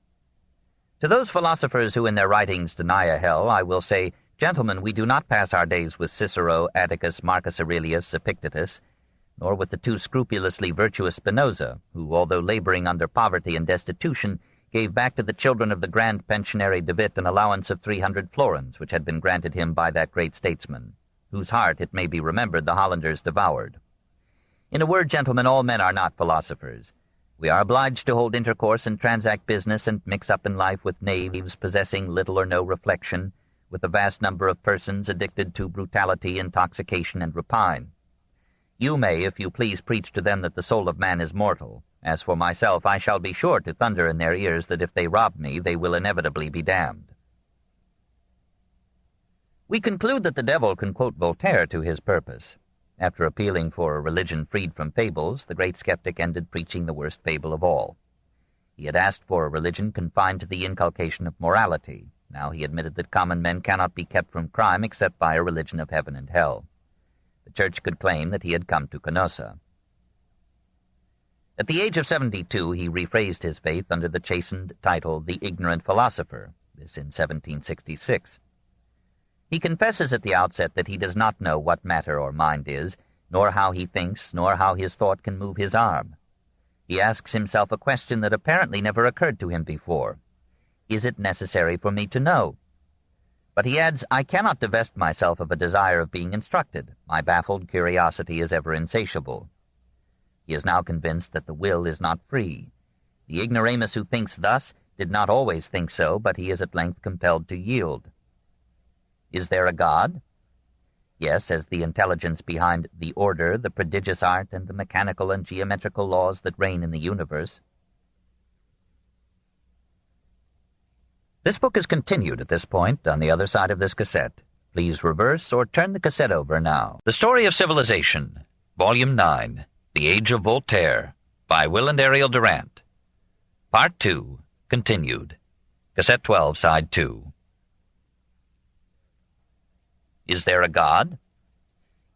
To those philosophers who in their writings deny a hell, I will say, Gentlemen, we do not pass our days with Cicero, Atticus, Marcus Aurelius, Epictetus, nor with the too scrupulously virtuous Spinoza, who, although laboring under poverty and destitution, gave back to the children of the Grand Pensionary de Witt an allowance of 300 florins, which had been granted him by that great statesman, whose heart, it may be remembered, the Hollanders devoured. In a word, gentlemen, all men are not philosophers. We are obliged to hold intercourse and transact business and mix up in life with knaves possessing little or no reflection, with a vast number of persons addicted to brutality, intoxication, and rapine. You may, if you please, preach to them that the soul of man is mortal. As for myself, I shall be sure to thunder in their ears that if they rob me, they will inevitably be damned. We conclude that the devil can quote Voltaire to his purpose. After appealing for a religion freed from fables, the great skeptic ended preaching the worst fable of all. He had asked for a religion confined to the inculcation of morality. Now he admitted that common men cannot be kept from crime except by a religion of heaven and hell. The Church could claim that he had come to Canossa. At the age of 72, he rephrased his faith under the chastened title, The Ignorant Philosopher, this in 1766. He confesses at the outset that he does not know what matter or mind is, nor how he thinks, nor how his thought can move his arm. He asks himself a question that apparently never occurred to him before. Is it necessary for me to know? But he adds, I cannot divest myself of a desire of being instructed. My baffled curiosity is ever insatiable. He is now convinced that the will is not free. The ignoramus who thinks thus did not always think so, but he is at length compelled to yield. Is there a God? Yes, as the intelligence behind the order, the prodigious art, and the mechanical and geometrical laws that reign in the universe. This book is continued at this point on the other side of this cassette. Please reverse or turn the cassette over now. The Story of Civilization, Volume 9, The Age of Voltaire, by Will and Ariel Durant. Part 2, continued. Cassette 12, Side 2. Is there a God?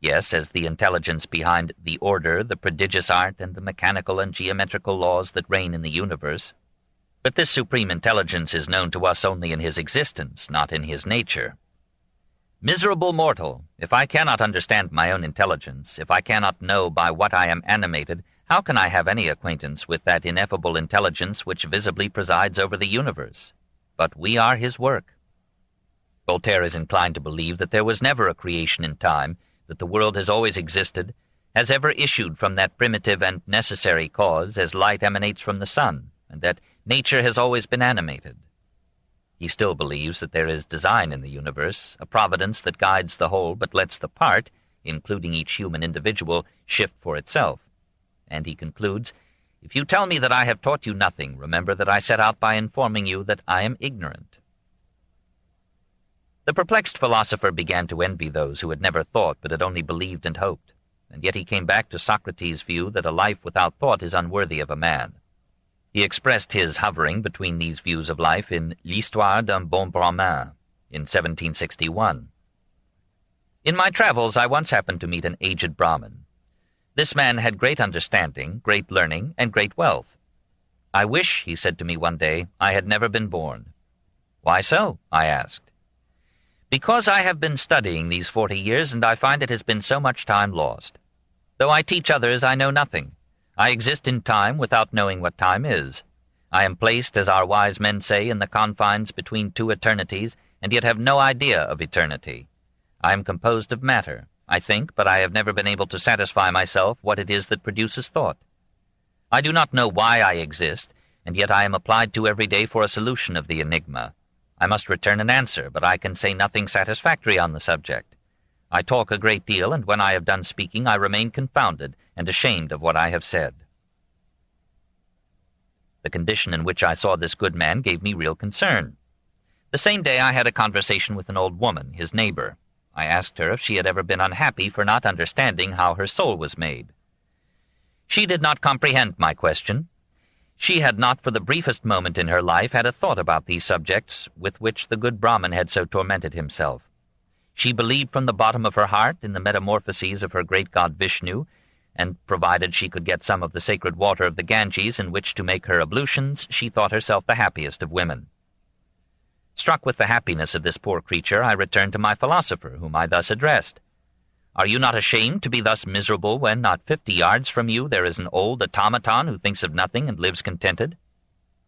Yes, as the intelligence behind the order, the prodigious art, and the mechanical and geometrical laws that reign in the universe. But this supreme intelligence is known to us only in his existence, not in his nature. Miserable mortal, if I cannot understand my own intelligence, if I cannot know by what I am animated, how can I have any acquaintance with that ineffable intelligence which visibly presides over the universe? But we are his work. Voltaire is inclined to believe that there was never a creation in time, that the world has always existed, has ever issued from that primitive and necessary cause as light emanates from the sun, and that nature has always been animated. He still believes that there is design in the universe, a providence that guides the whole but lets the part, including each human individual, shift for itself. And he concludes, If you tell me that I have taught you nothing, remember that I set out by informing you that I am ignorant. The perplexed philosopher began to envy those who had never thought but had only believed and hoped, and yet he came back to Socrates' view that a life without thought is unworthy of a man. He expressed his hovering between these views of life in L'Histoire d'un bon Brahmin in 1761. In my travels I once happened to meet an aged Brahmin. This man had great understanding, great learning, and great wealth. I wish, he said to me one day, I had never been born. Why so? I asked. Because I have been studying these 40 years, and I find it has been so much time lost. Though I teach others, I know nothing. I exist in time without knowing what time is. I am placed, as our wise men say, in the confines between two eternities, and yet have no idea of eternity. I am composed of matter. I think, but I have never been able to satisfy myself what it is that produces thought. I do not know why I exist, and yet I am applied to every day for a solution of the enigma. I must return an answer, but I can say nothing satisfactory on the subject. I talk a great deal, and when I have done speaking, I remain confounded and ashamed of what I have said. The condition in which I saw this good man gave me real concern. The same day I had a conversation with an old woman, his neighbor. I asked her if she had ever been unhappy for not understanding how her soul was made. She did not comprehend my question. She had not for the briefest moment in her life had a thought about these subjects with which the good Brahmin had so tormented himself. She believed from the bottom of her heart in the metamorphoses of her great god Vishnu, and provided she could get some of the sacred water of the Ganges in which to make her ablutions, she thought herself the happiest of women. Struck with the happiness of this poor creature, I returned to my philosopher, whom I thus addressed. Are you not ashamed to be thus miserable when, not 50 yards from you, there is an old automaton who thinks of nothing and lives contented?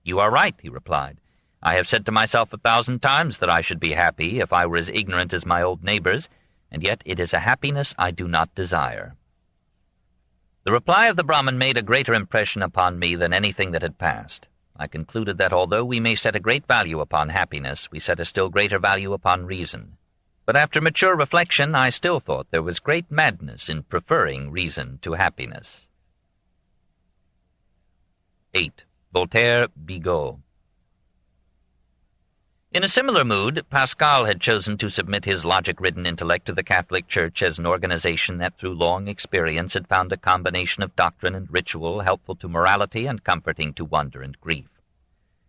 You are right, he replied. I have said to myself 1,000 times that I should be happy if I were as ignorant as my old neighbors, and yet it is a happiness I do not desire. The reply of the Brahmin made a greater impression upon me than anything that had passed. I concluded that although we may set a great value upon happiness, we set a still greater value upon reason. But after mature reflection, I still thought there was great madness in preferring reason to happiness. 8. Voltaire, Bigot. In a similar mood, Pascal had chosen to submit his logic-ridden intellect to the Catholic Church as an organization that through long experience had found a combination of doctrine and ritual helpful to morality and comforting to wonder and grief.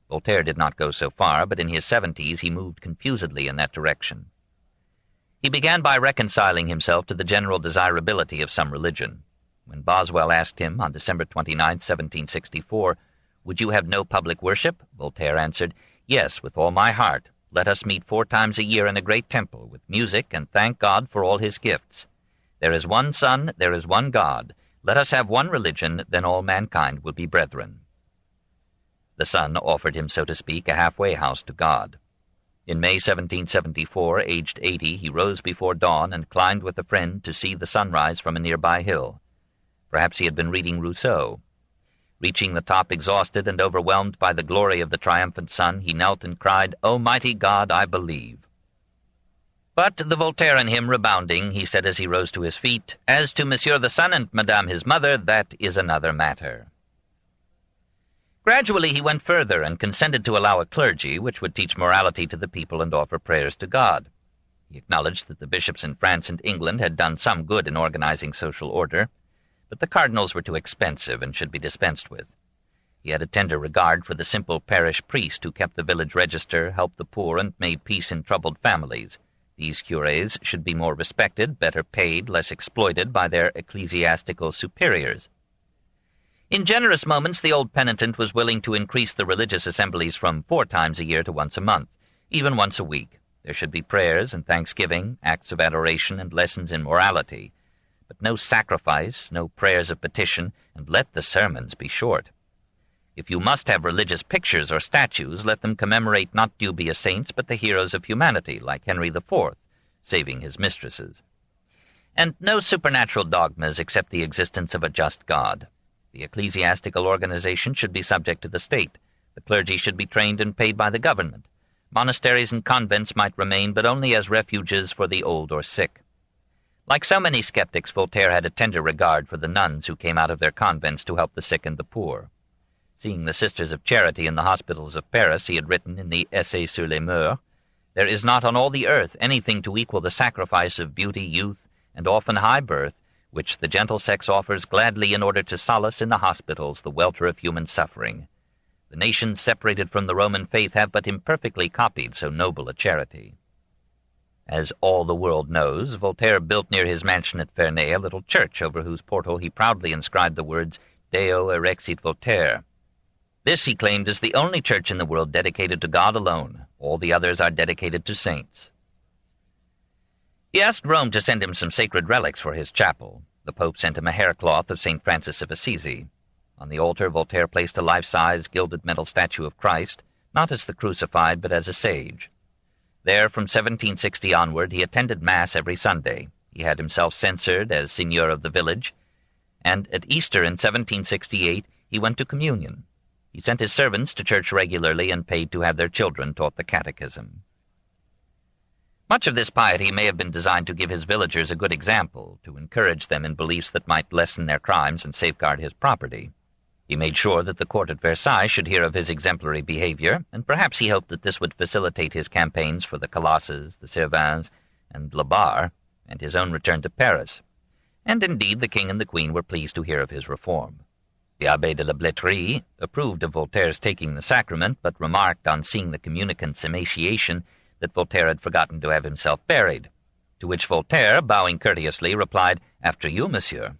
Voltaire did not go so far, but in his 70s he moved confusedly in that direction. He began by reconciling himself to the general desirability of some religion. When Boswell asked him on December 29, 1764, "Would you have no public worship?" Voltaire answered, "Yes, with all my heart. Let us meet 4 times a year in a great temple, with music, and thank God for all his gifts. There is one Son, there is one God. Let us have one religion, then all mankind will be brethren." The Son offered him, so to speak, a halfway house to God. In May 1774, aged 80, he rose before dawn and climbed with a friend to see the sunrise from a nearby hill. Perhaps he had been reading Rousseau. Reaching the top exhausted and overwhelmed by the glory of the triumphant sun, he knelt and cried, "O mighty God, I believe." But the Voltaire in him rebounding, he said as he rose to his feet, "As to Monsieur the Sun and Madame his mother, that is another matter." Gradually he went further and consented to allow a clergy which would teach morality to the people and offer prayers to God. He acknowledged that the bishops in France and England had done some good in organizing social order, but the cardinals were too expensive and should be dispensed with. He had a tender regard for the simple parish priest who kept the village register, helped the poor, and made peace in troubled families. These curés should be more respected, better paid, less exploited by their ecclesiastical superiors. In generous moments, the old penitent was willing to increase the religious assemblies from 4 times a year to once a month, even once a week. There should be prayers and thanksgiving, acts of adoration, and lessons in morality, but no sacrifice, no prayers of petition, and let the sermons be short. If you must have religious pictures or statues, let them commemorate not dubious saints, but the heroes of humanity, like Henry IV, saving his mistresses. And no supernatural dogmas except the existence of a just God. The ecclesiastical organization should be subject to the state. The clergy should be trained and paid by the government. Monasteries and convents might remain, but only as refuges for the old or sick. Like so many skeptics, Voltaire had a tender regard for the nuns who came out of their convents to help the sick and the poor. Seeing the Sisters of Charity in the hospitals of Paris, he had written in the Essai sur les Mœurs, "There is not on all the earth anything to equal the sacrifice of beauty, youth, and often high birth, which the gentle sex offers gladly in order to solace in the hospitals the welter of human suffering. The nations separated from the Roman faith have but imperfectly copied so noble a charity." As all the world knows, Voltaire built near his mansion at Ferney a little church over whose portal he proudly inscribed the words, "Deo erexit Voltaire." This, he claimed, is the only church in the world dedicated to God alone. All the others are dedicated to saints. He asked Rome to send him some sacred relics for his chapel. The Pope sent him a haircloth of St. Francis of Assisi. On the altar, Voltaire placed a life-size gilded metal statue of Christ, not as the crucified, but as a sage. There, from 1760 onward, he attended Mass every Sunday. He had himself censored as seigneur of the village, and at Easter in 1768 he went to communion. He sent his servants to church regularly and paid to have their children taught the catechism. Much of this piety may have been designed to give his villagers a good example, to encourage them in beliefs that might lessen their crimes and safeguard his property. He made sure that the court at Versailles should hear of his exemplary behavior, and perhaps he hoped that this would facilitate his campaigns for the Colosses, the Servins, and Le Bar, and his own return to Paris. And indeed the king and the queen were pleased to hear of his reform. The Abbé de la Blétrie approved of Voltaire's taking the sacrament, but remarked on seeing the communicant's emaciation that Voltaire had forgotten to have himself buried, to which Voltaire, bowing courteously, replied, "After you, monsieur."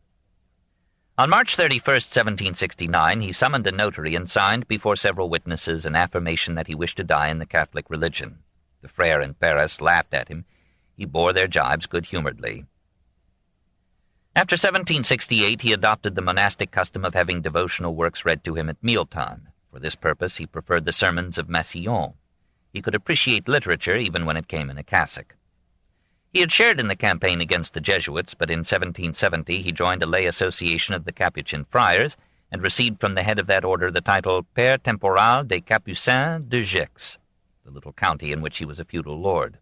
On March 31st, 1769, he summoned a notary and signed before several witnesses an affirmation that he wished to die in the Catholic religion. The frere in Paris laughed at him. He bore their jibes good-humoredly. After 1768, he adopted the monastic custom of having devotional works read to him at mealtime. For this purpose, he preferred the sermons of Massillon. He could appreciate literature even when it came in a cassock. He had shared in the campaign against the Jesuits, but in 1770 he joined a lay association of the Capuchin friars, and received from the head of that order the title Père temporal des Capucins de Gex, the little county in which he was a feudal lord.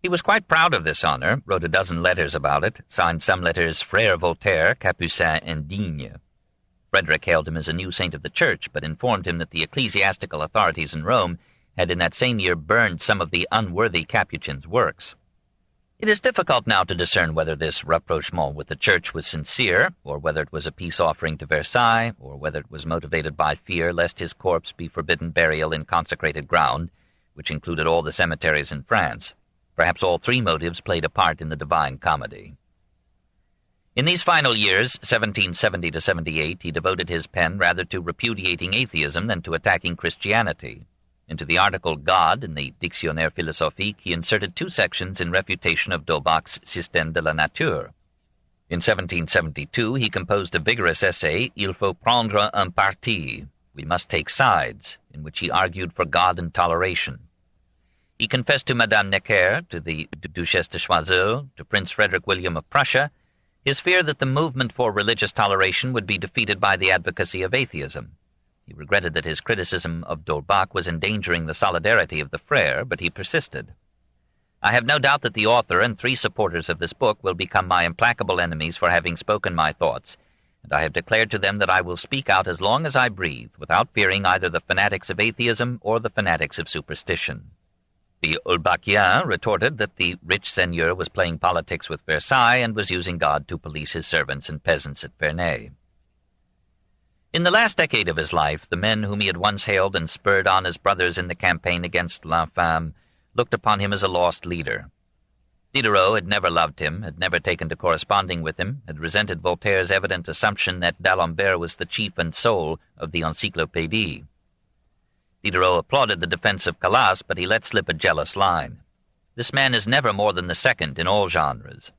He was quite proud of this honor, wrote a dozen letters about it, signed some letters Frère Voltaire, Capucin indigne. Frederick hailed him as a new saint of the Church, but informed him that the ecclesiastical authorities in Rome had in that same year burned some of the unworthy Capuchin's works. It is difficult now to discern whether this rapprochement with the Church was sincere, or whether it was a peace offering to Versailles, or whether it was motivated by fear lest his corpse be forbidden burial in consecrated ground, which included all the cemeteries in France. Perhaps all three motives played a part in the Divine Comedy. In these final years, 1770 to 78, he devoted his pen rather to repudiating atheism than to attacking Christianity. Into the article God in the Dictionnaire philosophique he inserted 2 sections in refutation of D'Holbach's Système de la Nature. In 1772 he composed a vigorous essay, Il faut prendre un parti, We Must Take Sides, in which he argued for God and toleration. He confessed to Madame Necker, to the Duchesse de Choiseul, to Prince Frederick William of Prussia, his fear that the movement for religious toleration would be defeated by the advocacy of atheism. He regretted that his criticism of D'Holbach was endangering the solidarity of the Frere, but he persisted. I have no doubt that the author and 3 supporters of this book will become my implacable enemies for having spoken my thoughts, and I have declared to them that I will speak out as long as I breathe, without fearing either the fanatics of atheism or the fanatics of superstition. The Holbachien retorted that the rich seigneur was playing politics with Versailles and was using God to police his servants and peasants at Ferney. In the last decade of his life, the men whom he had once hailed and spurred on as brothers in the campaign against l'infâme looked upon him as a lost leader. Diderot had never loved him, had never taken to corresponding with him, had resented Voltaire's evident assumption that d'Alembert was the chief and soul of the Encyclopédie. Diderot applauded the defense of Calas, but he let slip a jealous line. This man is never more than the second in all genres.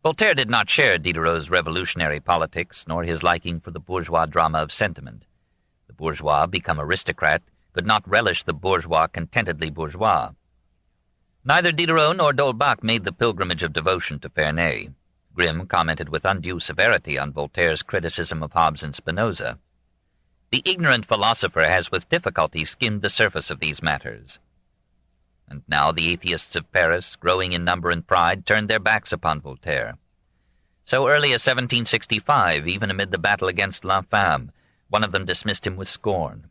Voltaire did not share Diderot's revolutionary politics, nor his liking for the bourgeois drama of sentiment. The bourgeois, become aristocrat, could not relish the bourgeois contentedly bourgeois. Neither Diderot nor D'Holbach made the pilgrimage of devotion to Ferney. Grimm commented with undue severity on Voltaire's criticism of Hobbes and Spinoza. The ignorant philosopher has with difficulty skimmed the surface of these matters. And now the atheists of Paris, growing in number and pride, turned their backs upon Voltaire. So early as 1765, even amid the battle against l'infâme, one of them dismissed him with scorn.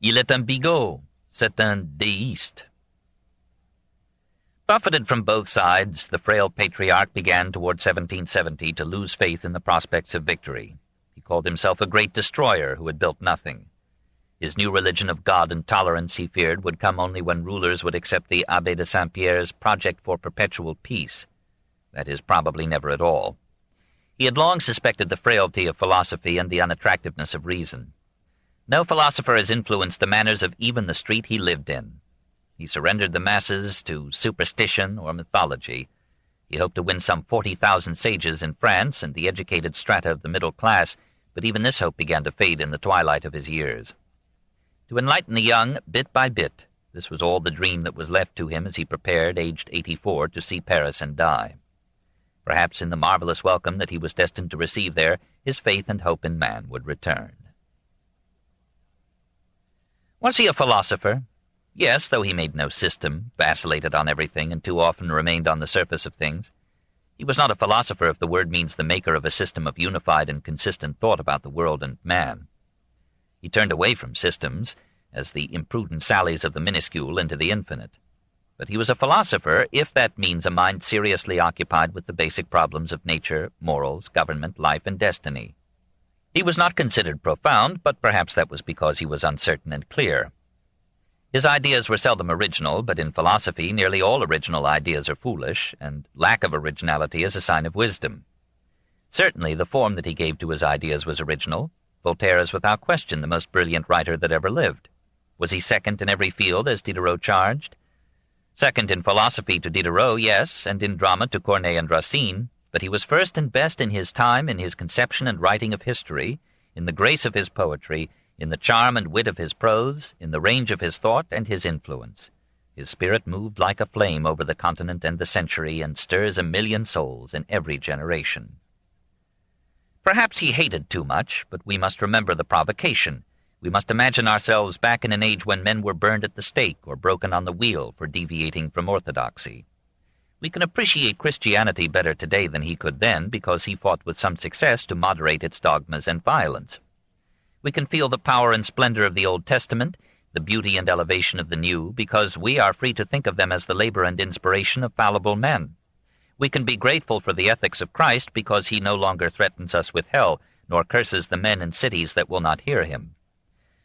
Il est un bigot, c'est un déiste. Buffeted from both sides, the frail patriarch began toward 1770 to lose faith in the prospects of victory. He called himself a great destroyer who had built nothing. His new religion of God and tolerance, he feared, would come only when rulers would accept the Abbé de Saint-Pierre's project for perpetual peace. That is, probably never at all. He had long suspected the frailty of philosophy and the unattractiveness of reason. No philosopher has influenced the manners of even the street he lived in. He surrendered the masses to superstition or mythology. He hoped to win some 40,000 sages in France and the educated strata of the middle class, but even this hope began to fade in the twilight of his years. To enlighten the young, bit by bit, this was all the dream that was left to him as he prepared, aged 84, to see Paris and die. Perhaps in the marvelous welcome that he was destined to receive there, his faith and hope in man would return. Was he a philosopher? Yes, though he made no system, vacillated on everything, and too often remained on the surface of things. He was not a philosopher if the word means the maker of a system of unified and consistent thought about the world and man. He turned away from systems, as the imprudent sallies of the minuscule into the infinite. But he was a philosopher if that means a mind seriously occupied with the basic problems of nature, morals, government, life, and destiny. He was not considered profound, but perhaps that was because he was uncertain and clear. His ideas were seldom original, but in philosophy nearly all original ideas are foolish, and lack of originality is a sign of wisdom. Certainly the form that he gave to his ideas was original. Voltaire is without question the most brilliant writer that ever lived. Was he second in every field, as Diderot charged? Second in philosophy to Diderot, yes, and in drama to Corneille and Racine, but he was first and best in his time in his conception and writing of history, in the grace of his poetry, in the charm and wit of his prose, in the range of his thought and his influence. His spirit moved like a flame over the continent and the century, and stirs 1,000,000 souls in every generation. Perhaps he hated too much, but we must remember the provocation. We must imagine ourselves back in an age when men were burned at the stake or broken on the wheel for deviating from orthodoxy. We can appreciate Christianity better today than he could then, because he fought with some success to moderate its dogmas and violence. We can feel the power and splendor of the Old Testament, the beauty and elevation of the New, because we are free to think of them as the labor and inspiration of fallible men. We can be grateful for the ethics of Christ because he no longer threatens us with hell, nor curses the men and cities that will not hear him.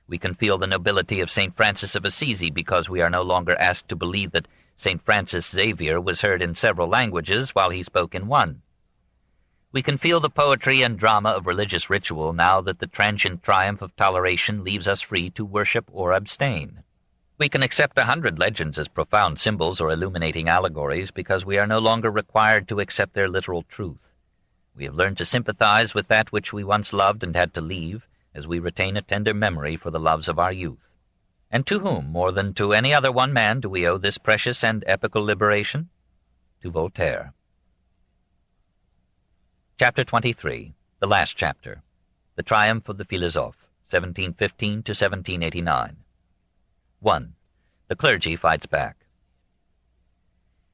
We can feel the nobility of St. Francis of Assisi because we are no longer asked to believe that St. Francis Xavier was heard in several languages while he spoke in one. We can feel the poetry and drama of religious ritual now that the transient triumph of toleration leaves us free to worship or abstain. We can accept 100 legends as profound symbols or illuminating allegories because we are no longer required to accept their literal truth. We have learned to sympathize with that which we once loved and had to leave, as we retain a tender memory for the loves of our youth. And to whom, more than to any other one man, do we owe this precious and epical liberation? To Voltaire. Chapter 23, the last chapter. The Triumph of the Philosophes, 1715 to 1789. 1. The clergy fights back.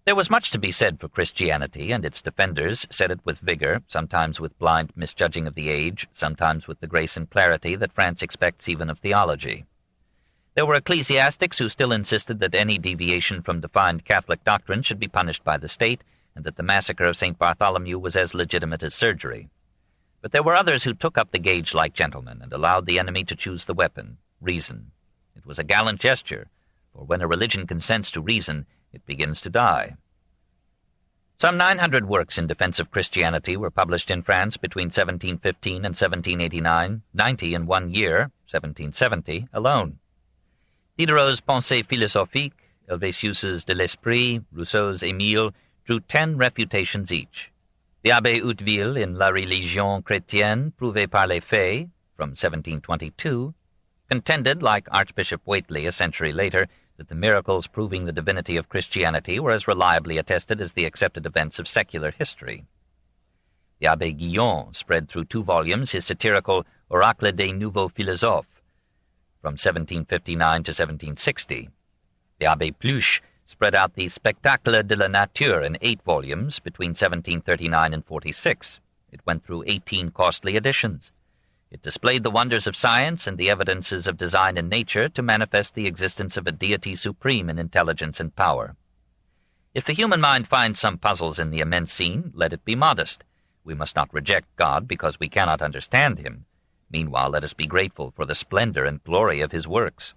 There was much to be said for Christianity, and its defenders said it with vigor, sometimes with blind misjudging of the age, sometimes with the grace and clarity that France expects even of theology. There were ecclesiastics who still insisted that any deviation from defined Catholic doctrine should be punished by the state, and that the massacre of St. Bartholomew was as legitimate as surgery. But there were others who took up the gauge like gentlemen and allowed the enemy to choose the weapon, reason. It was a gallant gesture, for when a religion consents to reason, it begins to die. Some 900 works in defense of Christianity were published in France between 1715 and 1789, 90 in 1 year, 1770, alone. Diderot's Pensées philosophiques, Helvétius's De l'Esprit, Rousseau's Émile, drew 10 refutations each. The Abbé Hauteville in La Religion chrétienne prouvée par les faits, from 1722, contended, like Archbishop Whately a century later, that the miracles proving the divinity of Christianity were as reliably attested as the accepted events of secular history. The Abbé Guillon spread through 2 volumes his satirical Oracle des Nouveaux Philosophes, from 1759 to 1760. The Abbé Pluche spread out the Spectacle de la Nature in 8 volumes between 1739 and 46. It went through 18 costly editions. It displayed the wonders of science and the evidences of design in nature to manifest the existence of a deity supreme in intelligence and power. If the human mind finds some puzzles in the immense scene, let it be modest. We must not reject God because we cannot understand him. Meanwhile, let us be grateful for the splendor and glory of his works.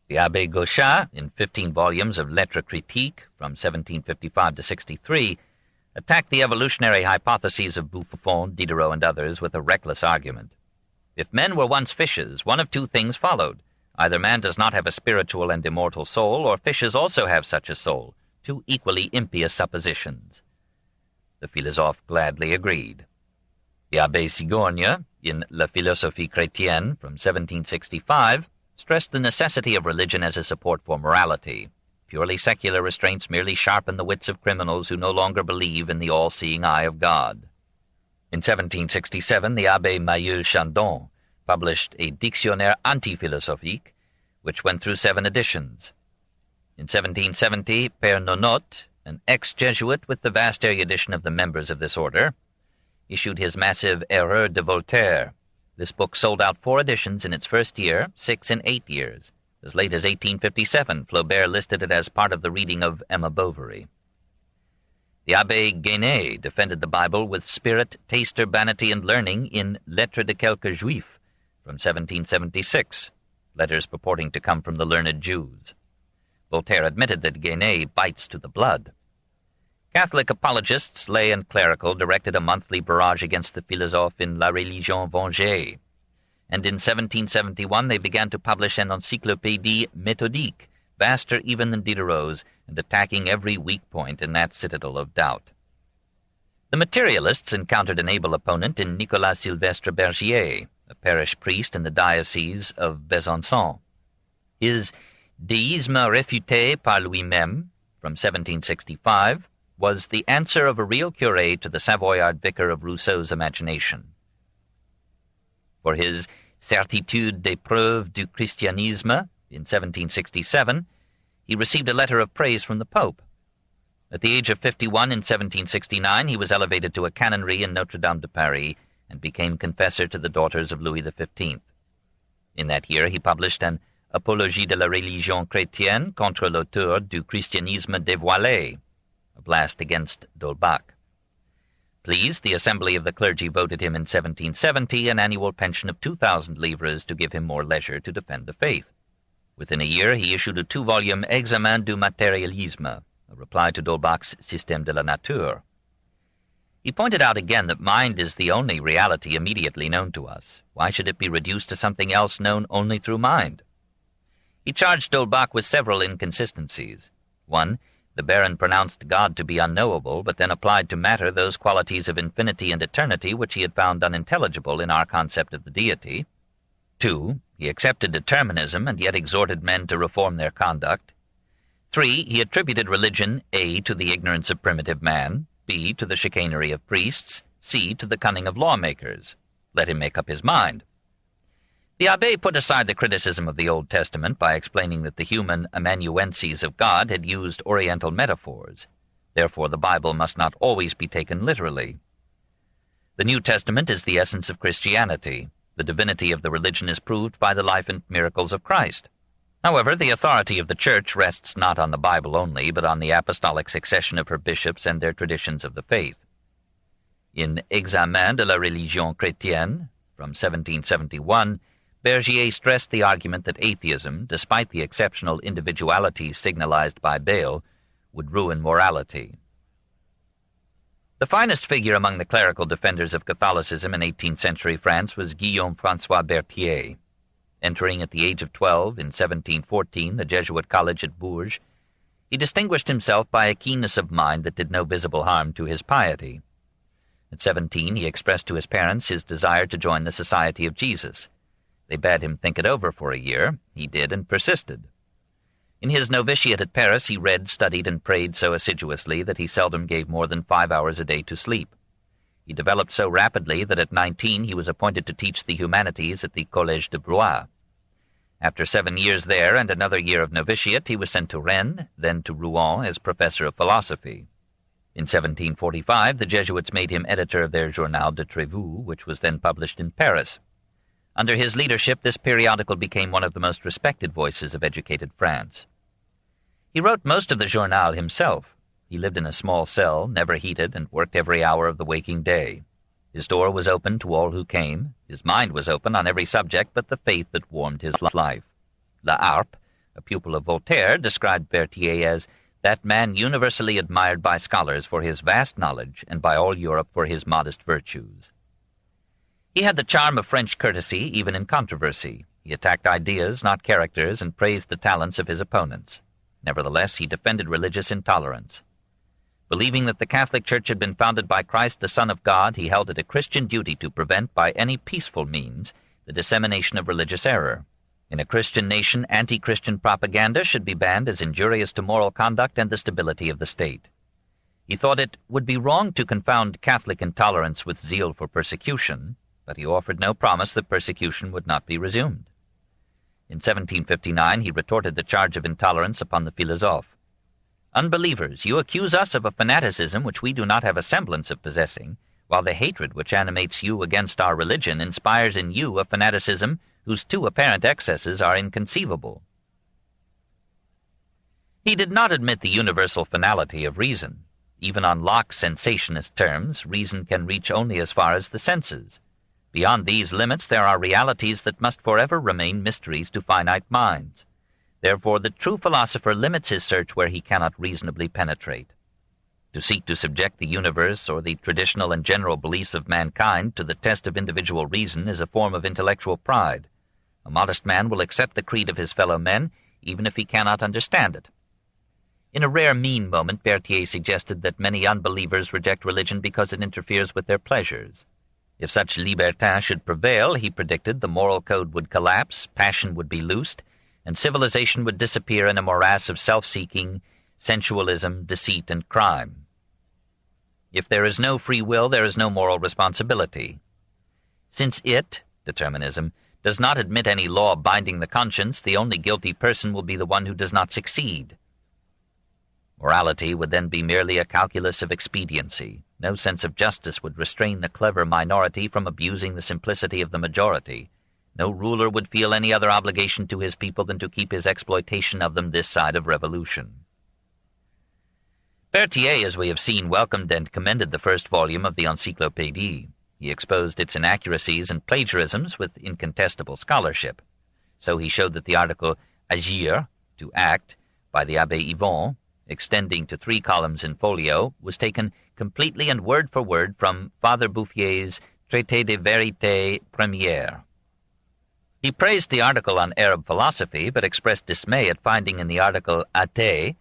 The Abbé Gauchat, in 15 volumes of Lettres critiques from 1755 to 63, attacked the evolutionary hypotheses of Buffon, Diderot, and others with a reckless argument. If men were once fishes, one of 2 things followed. Either man does not have a spiritual and immortal soul, or fishes also have such a soul, 2 equally impious suppositions. The philosophe gladly agreed. The Abbé Sigorgne, in La Philosophie chrétienne from 1765, stressed the necessity of religion as a support for morality. Purely secular restraints merely sharpen the wits of criminals who no longer believe in the all-seeing eye of God. In 1767, the Abbé Mailleul Chandon published a Dictionnaire anti-philosophique, which went through 7 editions. In 1770, Père Nonot, an ex-Jesuit with the vast erudition of the members of this order, issued his massive Erreurs de Voltaire. This book sold out 4 editions in its first year, 6 in 8 years. As late as 1857, Flaubert listed it as part of the reading of Emma Bovary. The Abbé Guéné defended the Bible with spirit, taste, urbanity, and learning in Lettres de quelques Juifs from 1776, letters purporting to come from the learned Jews. Voltaire admitted that Guéné bites to the blood. Catholic apologists, lay and clerical, directed a monthly barrage against the philosophe in La Religion vengée, and in 1771 they began to publish an Encyclopédie méthodique, vaster even than Diderot's, and attacking every weak point in that citadel of doubt. The materialists encountered an able opponent in Nicolas Sylvestre Bergier, a parish priest in the diocese of Besançon. His Déisme réfuté par lui-même, from 1765, was the answer of a real curé to the Savoyard vicar of Rousseau's imagination. For his Certitude des preuves du christianisme in 1767, he received a letter of praise from the Pope. At the age of 51 in 1769, he was elevated to a canonry in Notre-Dame de Paris and became confessor to the daughters of Louis XV. In that year, he published an Apologie de la religion chrétienne contre l'auteur du christianisme dévoilé, a blast against D'Holbach. Pleased, the Assembly of the Clergy voted him in 1770 an annual pension of 2,000 livres to give him more leisure to defend the faith. Within a year, he issued a 2-volume Examen du matérialisme, a reply to D'Holbach's Système de la Nature. He pointed out again that mind is the only reality immediately known to us. Why should it be reduced to something else known only through mind? He charged D'Holbach with several inconsistencies. 1. The Baron pronounced God to be unknowable, but then applied to matter those qualities of infinity and eternity which he had found unintelligible in our concept of the deity. 2. He accepted determinism and yet exhorted men to reform their conduct. 3. He attributed religion, A, to the ignorance of primitive man, B, to the chicanery of priests, C, to the cunning of lawmakers. Let him make up his mind. The abbé put aside the criticism of the Old Testament by explaining that the human amanuenses of God had used Oriental metaphors. Therefore, the Bible must not always be taken literally. The New Testament is the essence of Christianity. The divinity of the religion is proved by the life and miracles of Christ. However, the authority of the Church rests not on the Bible only, but on the apostolic succession of her bishops and their traditions of the faith. In Examen de la religion chrétienne, from 1771, Bergier stressed the argument that atheism, despite the exceptional individuality signalized by Bayle, would ruin morality. The finest figure among the clerical defenders of Catholicism in 18th century France was Guillaume-François Berthier. Entering at the age of 12 in 1714 the Jesuit college at Bourges, he distinguished himself by a keenness of mind that did no visible harm to his piety. At 17 he expressed to his parents his desire to join the Society of Jesus. They bade him think it over for a year. He did and persisted. In his novitiate at Paris he read, studied, and prayed so assiduously that he seldom gave more than 5 hours a day to sleep. He developed so rapidly that at 19 he was appointed to teach the humanities at the Collège de Blois. After 7 years there and another year of novitiate, he was sent to Rennes, then to Rouen as professor of philosophy. In 1745 the Jesuits made him editor of their Journal de Trévoux, which was then published in Paris. Under his leadership, this periodical became one of the most respected voices of educated France. He wrote most of the Journal himself. He lived in a small cell, never heated, and worked every hour of the waking day. His door was open to all who came. His mind was open on every subject but the faith that warmed his life. La Harpe, a pupil of Voltaire, described Berthier as that man universally admired by scholars for his vast knowledge and by all Europe for his modest virtues. He had the charm of French courtesy even in controversy. He attacked ideas, not characters, and praised the talents of his opponents. Nevertheless, he defended religious intolerance. Believing that the Catholic Church had been founded by Christ, the Son of God, he held it a Christian duty to prevent by any peaceful means the dissemination of religious error. In a Christian nation, anti-Christian propaganda should be banned as injurious to moral conduct and the stability of the state. He thought it would be wrong to confound Catholic intolerance with zeal for persecution, but he offered no promise that persecution would not be resumed. In 1759 he retorted the charge of intolerance upon the Philosophes. "Unbelievers, you accuse us of a fanaticism which we do not have a semblance of possessing, while the hatred which animates you against our religion inspires in you a fanaticism whose 2 apparent excesses are inconceivable." He did not admit the universal finality of reason. Even on Locke's sensationist terms, reason can reach only as far as the senses. Beyond these limits there are realities that must forever remain mysteries to finite minds. Therefore the true philosopher limits his search where he cannot reasonably penetrate. To seek to subject the universe or the traditional and general beliefs of mankind to the test of individual reason is a form of intellectual pride. A modest man will accept the creed of his fellow men, even if he cannot understand it. In a rare mean moment, Berthier suggested that many unbelievers reject religion because it interferes with their pleasures. If such libertin should prevail, he predicted, the moral code would collapse, passion would be loosed, and civilization would disappear in a morass of self-seeking, sensualism, deceit, and crime. If there is no free will, there is no moral responsibility. Since it, determinism, does not admit any law binding the conscience, the only guilty person will be the one who does not succeed. Morality would then be merely a calculus of expediency. No sense of justice would restrain the clever minority from abusing the simplicity of the majority. No ruler would feel any other obligation to his people than to keep his exploitation of them this side of revolution. Berthier, as we have seen, welcomed and commended the first volume of the Encyclopédie. He exposed its inaccuracies and plagiarisms with incontestable scholarship. So he showed that the article agir, to act, by the Abbé Yvon, extending to 3 columns in folio, was taken completely and word for word from Father Bouffier's Traité de Vérité Première. He praised the article on Arab philosophy, but expressed dismay at finding in the article athée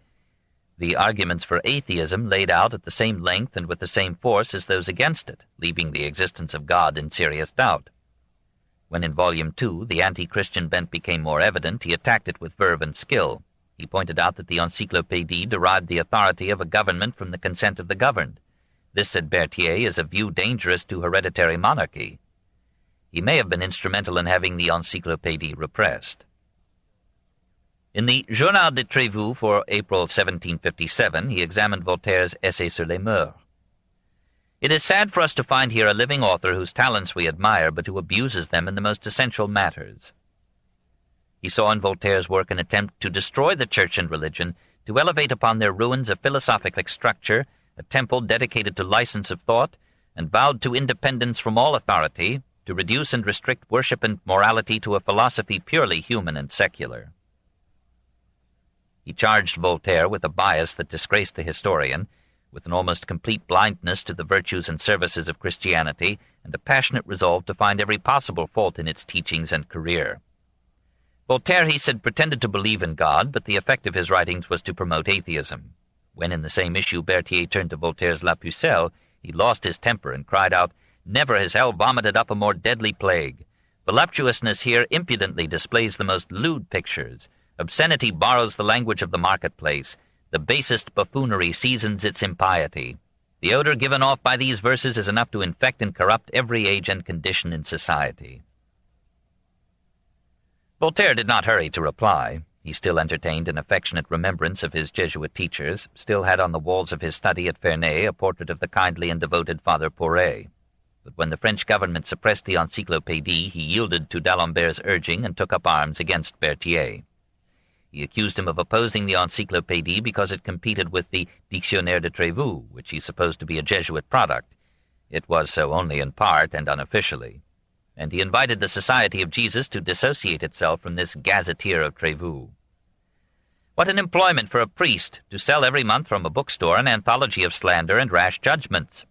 the arguments for atheism laid out at the same length and with the same force as those against it, leaving the existence of God in serious doubt. When in Volume 2 the anti-Christian bent became more evident, he attacked it with verve and skill. He pointed out that the Encyclopédie derived the authority of a government from the consent of the governed. This, said Berthier, is a view dangerous to hereditary monarchy. He may have been instrumental in having the Encyclopédie repressed. In the Journal de Trévoux for April 1757, he examined Voltaire's Essai sur les Mœurs. It is sad for us to find here a living author whose talents we admire, but who abuses them in the most essential matters. He saw in Voltaire's work an attempt to destroy the church and religion, to elevate upon their ruins a philosophic structure, a temple dedicated to license of thought, and vowed to independence from all authority, to reduce and restrict worship and morality to a philosophy purely human and secular. He charged Voltaire with a bias that disgraced the historian, with an almost complete blindness to the virtues and services of Christianity, and a passionate resolve to find every possible fault in its teachings and career. Voltaire, he said, pretended to believe in God, but the effect of his writings was to promote atheism. When in the same issue Berthier turned to Voltaire's La Pucelle, he lost his temper and cried out, "Never has hell vomited up a more deadly plague. Voluptuousness here impudently displays the most lewd pictures. Obscenity borrows the language of the marketplace. The basest buffoonery seasons its impiety. The odor given off by these verses is enough to infect and corrupt every age and condition in society." Voltaire did not hurry to reply. He still entertained an affectionate remembrance of his Jesuit teachers, still had on the walls of his study at Ferney a portrait of the kindly and devoted Father Poré. But when the French government suppressed the Encyclopédie, he yielded to d'Alembert's urging and took up arms against Berthier. He accused him of opposing the Encyclopédie because it competed with the Dictionnaire de Trévoux, which he supposed to be a Jesuit product. It was so only in part and unofficially. And he invited the Society of Jesus to dissociate itself from this gazetteer of Trévoux. What an employment for a priest, to sell every month from a bookstore an anthology of slander and rash judgments!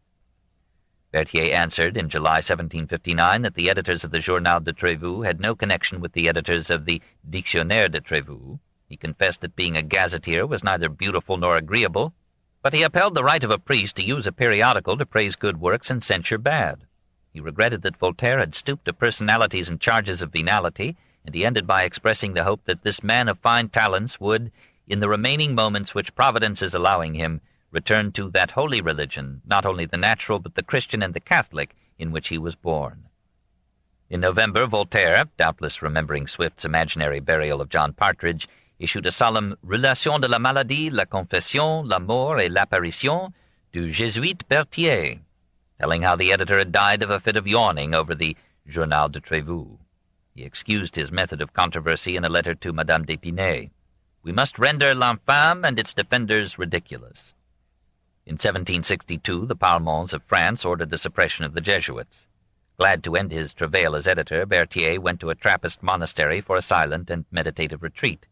Berthier answered in July 1759 that the editors of the Journal de Trévoux had no connection with the editors of the Dictionnaire de Trévoux. He confessed that being a gazetteer was neither beautiful nor agreeable, but he upheld the right of a priest to use a periodical to praise good works and censure bad. He regretted that Voltaire had stooped to personalities and charges of venality, and he ended by expressing the hope that this man of fine talents would, in the remaining moments which Providence is allowing him, return to that holy religion, not only the natural but the Christian and the Catholic, in which he was born. In November, Voltaire, doubtless remembering Swift's imaginary burial of John Partridge, issued a solemn Relation de la maladie, la confession, la mort et l'apparition du Jésuite Berthier, telling how the editor had died of a fit of yawning over the Journal de Trévoux. He excused his method of controversy in a letter to Madame d'Épinay. "We must render l'infâme and its defenders ridiculous." In 1762, the Parlements of France ordered the suppression of the Jesuits. Glad to end his travail as editor, Berthier went to a Trappist monastery for a silent and meditative retreat.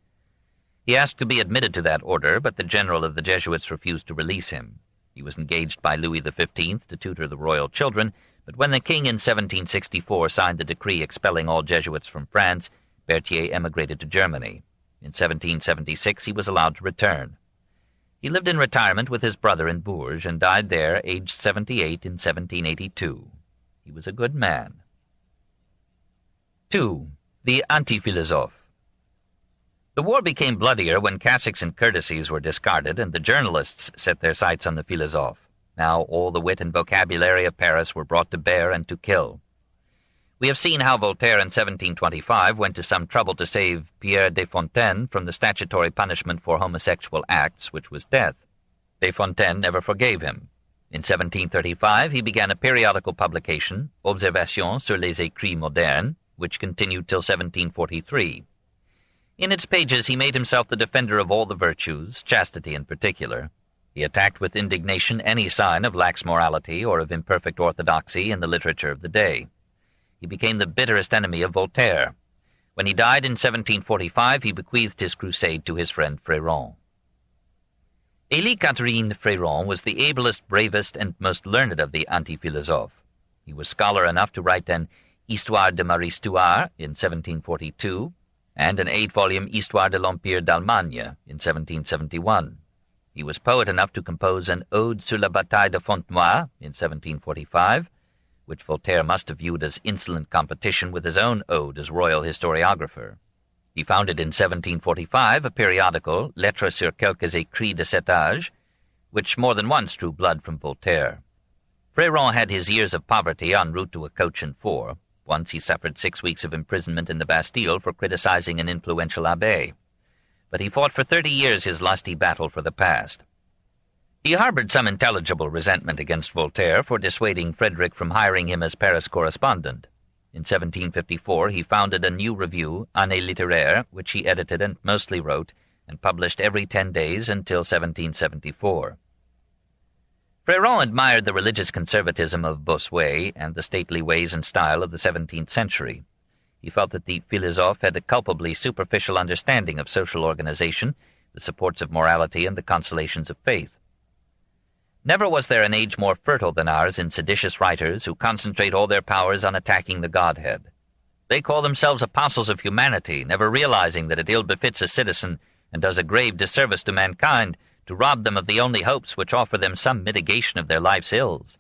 He asked to be admitted to that order, but the general of the Jesuits refused to release him. He was engaged by Louis XV to tutor the royal children, but when the king in 1764 signed the decree expelling all Jesuits from France, Berthier emigrated to Germany. In 1776 he was allowed to return. He lived in retirement with his brother in Bourges and died there, aged 78, in 1782. He was a good man. 2. The Anti-Philosophe. The war became bloodier when cassocks and courtesies were discarded and the journalists set their sights on the philosophe. Now all the wit and vocabulary of Paris were brought to bear and to kill. We have seen how Voltaire in 1725 went to some trouble to save Pierre Desfontaines from the statutory punishment for homosexual acts, which was death. Desfontaines never forgave him. In 1735 he began a periodical publication, Observations sur les écrits modernes, which continued till 1743. In its pages he made himself the defender of all the virtues, chastity in particular. He attacked with indignation any sign of lax morality or of imperfect orthodoxy in the literature of the day. He became the bitterest enemy of Voltaire. When he died in 1745, he bequeathed his crusade to his friend Fréron. Élie Catherine Fréron was the ablest, bravest, and most learned of the anti-philosophes. He was scholar enough to write an Histoire de Marie Stuart in 1742, and an 8-volume Histoire de l'Empire d'Allemagne in 1771. He was poet enough to compose an Ode sur la bataille de Fontenoy in 1745, which Voltaire must have viewed as insolent competition with his own ode as royal historiographer. He founded in 1745 a periodical, Lettres sur quelques écrits de cet âge, which more than once drew blood from Voltaire. Fréron had his years of poverty en route to a coach and four. Once he suffered 6 weeks of imprisonment in the Bastille for criticizing an influential abbé. But he fought for 30 years his lusty battle for the past. He harbored some intelligible resentment against Voltaire for dissuading Frederick from hiring him as Paris correspondent. In 1754 he founded a new review, Année littéraire, which he edited and mostly wrote, and published every 10 days until 1774. Fréron admired the religious conservatism of Bossuet and the stately ways and style of the 17th century. He felt that the philosophe had a culpably superficial understanding of social organization, the supports of morality, and the consolations of faith. Never was there an age more fertile than ours in seditious writers who concentrate all their powers on attacking the Godhead. They call themselves apostles of humanity, never realizing that it ill befits a citizen and does a grave disservice to mankind to rob them of the only hopes which offer them some mitigation of their life's ills.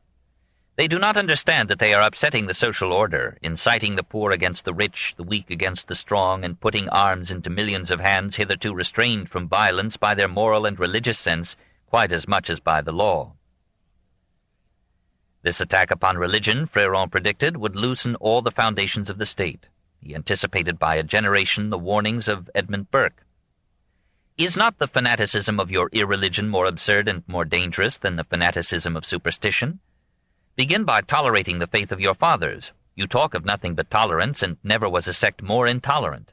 They do not understand that they are upsetting the social order, inciting the poor against the rich, the weak against the strong, and putting arms into millions of hands hitherto restrained from violence by their moral and religious sense quite as much as by the law. This attack upon religion, Fréron predicted, would loosen all the foundations of the state. He anticipated by a generation the warnings of Edmund Burke. Is not the fanaticism of your irreligion more absurd and more dangerous than the fanaticism of superstition? Begin by tolerating the faith of your fathers. You talk of nothing but tolerance, and never was a sect more intolerant.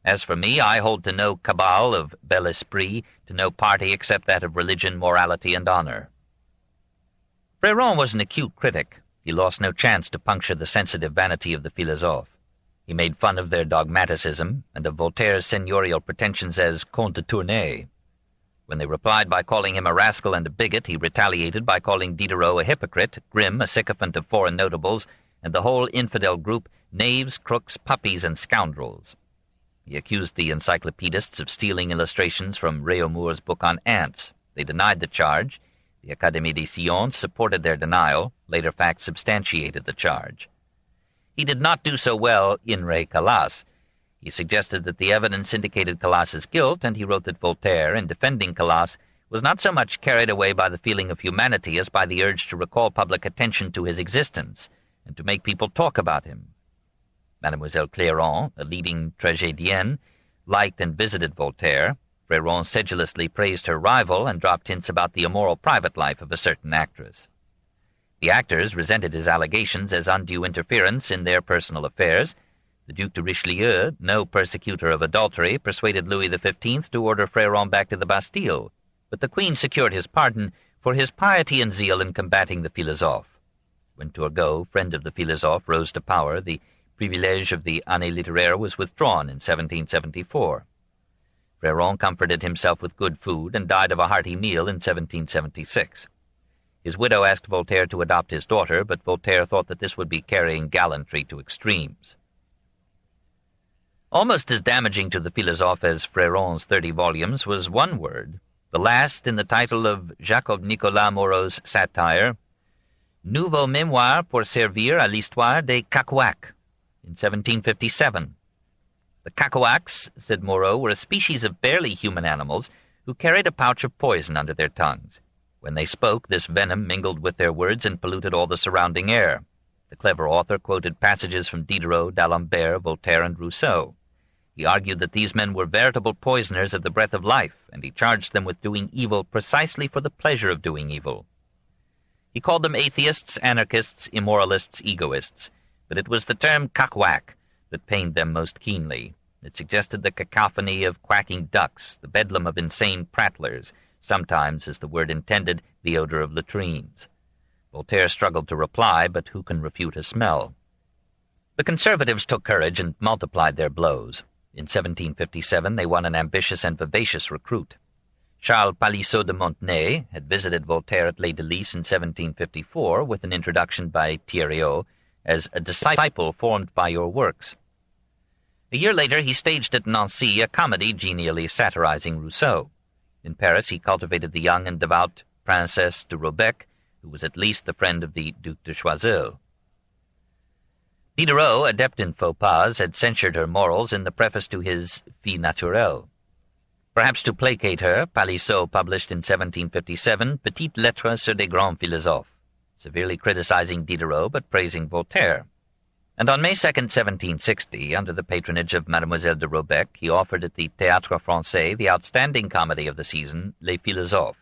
As for me, I hold to no cabal of bel esprit, to no party except that of religion, morality, and honor. Fréron was an acute critic. He lost no chance to puncture the sensitive vanity of the philosophes. He made fun of their dogmaticism and of Voltaire's seigneurial pretensions as Comte de Tournay. When they replied by calling him a rascal and a bigot, he retaliated by calling Diderot a hypocrite, Grimm a sycophant of foreign notables, and the whole infidel group knaves, crooks, puppies, and scoundrels. He accused the Encyclopédists of stealing illustrations from Réaumur's book on ants. They denied the charge. The Académie des Sciences supported their denial. Later facts substantiated the charge. He did not do so well in re Calas. He suggested that the evidence indicated Calas's guilt, and he wrote that Voltaire, in defending Calas, was not so much carried away by the feeling of humanity as by the urge to recall public attention to his existence and to make people talk about him. Mademoiselle Clairon, a leading tragédienne, liked and visited Voltaire. Fréron sedulously praised her rival and dropped hints about the immoral private life of a certain actress. The actors resented his allegations as undue interference in their personal affairs. The Duc de Richelieu, no persecutor of adultery, persuaded Louis XV to order Fréron back to the Bastille, but the Queen secured his pardon for his piety and zeal in combating the philosophe. When Turgot, friend of the philosophe, rose to power, the privilege of the Année littéraire was withdrawn in 1774. Fréron comforted himself with good food and died of a hearty meal in 1776. His widow asked Voltaire to adopt his daughter, but Voltaire thought that this would be carrying gallantry to extremes. Almost as damaging to the philosophe as Fréron's 30 volumes was one word, the last in the title of Jacob-Nicolas Moreau's satire, Nouveau Mémoire pour servir à l'histoire des Cacoacs, in 1757. The cacoacs, said Moreau, were a species of barely human animals who carried a pouch of poison under their tongues. When they spoke, this venom mingled with their words and polluted all the surrounding air. The clever author quoted passages from Diderot, d'Alembert, Voltaire, and Rousseau. He argued that these men were veritable poisoners of the breath of life, and he charged them with doing evil precisely for the pleasure of doing evil. He called them atheists, anarchists, immoralists, egoists, but it was the term cacoac that pained them most keenly. It suggested the cacophony of quacking ducks, the bedlam of insane prattlers, sometimes, as the word intended, the odor of latrines. Voltaire struggled to reply, but who can refute a smell? The conservatives took courage and multiplied their blows. In 1757 they won an ambitious and vivacious recruit. Charles Palissot de Montenay had visited Voltaire at Les Délices in 1754 with an introduction by Thierriot as a disciple formed by your works. A year later he staged at Nancy a comedy genially satirizing Rousseau. In Paris he cultivated the young and devout Princesse de Robec, who was at least the friend of the Duc de Choiseul. Diderot, adept in faux pas, had censured her morals in the preface to his Vie naturelle. Perhaps to placate her, Palissot published in 1757 Petites Lettres sur des grands philosophes, severely criticizing Diderot but praising Voltaire. And on May 2, 1760, under the patronage of Mademoiselle de Robec, he offered at the Théâtre Français the outstanding comedy of the season, Les Philosophes.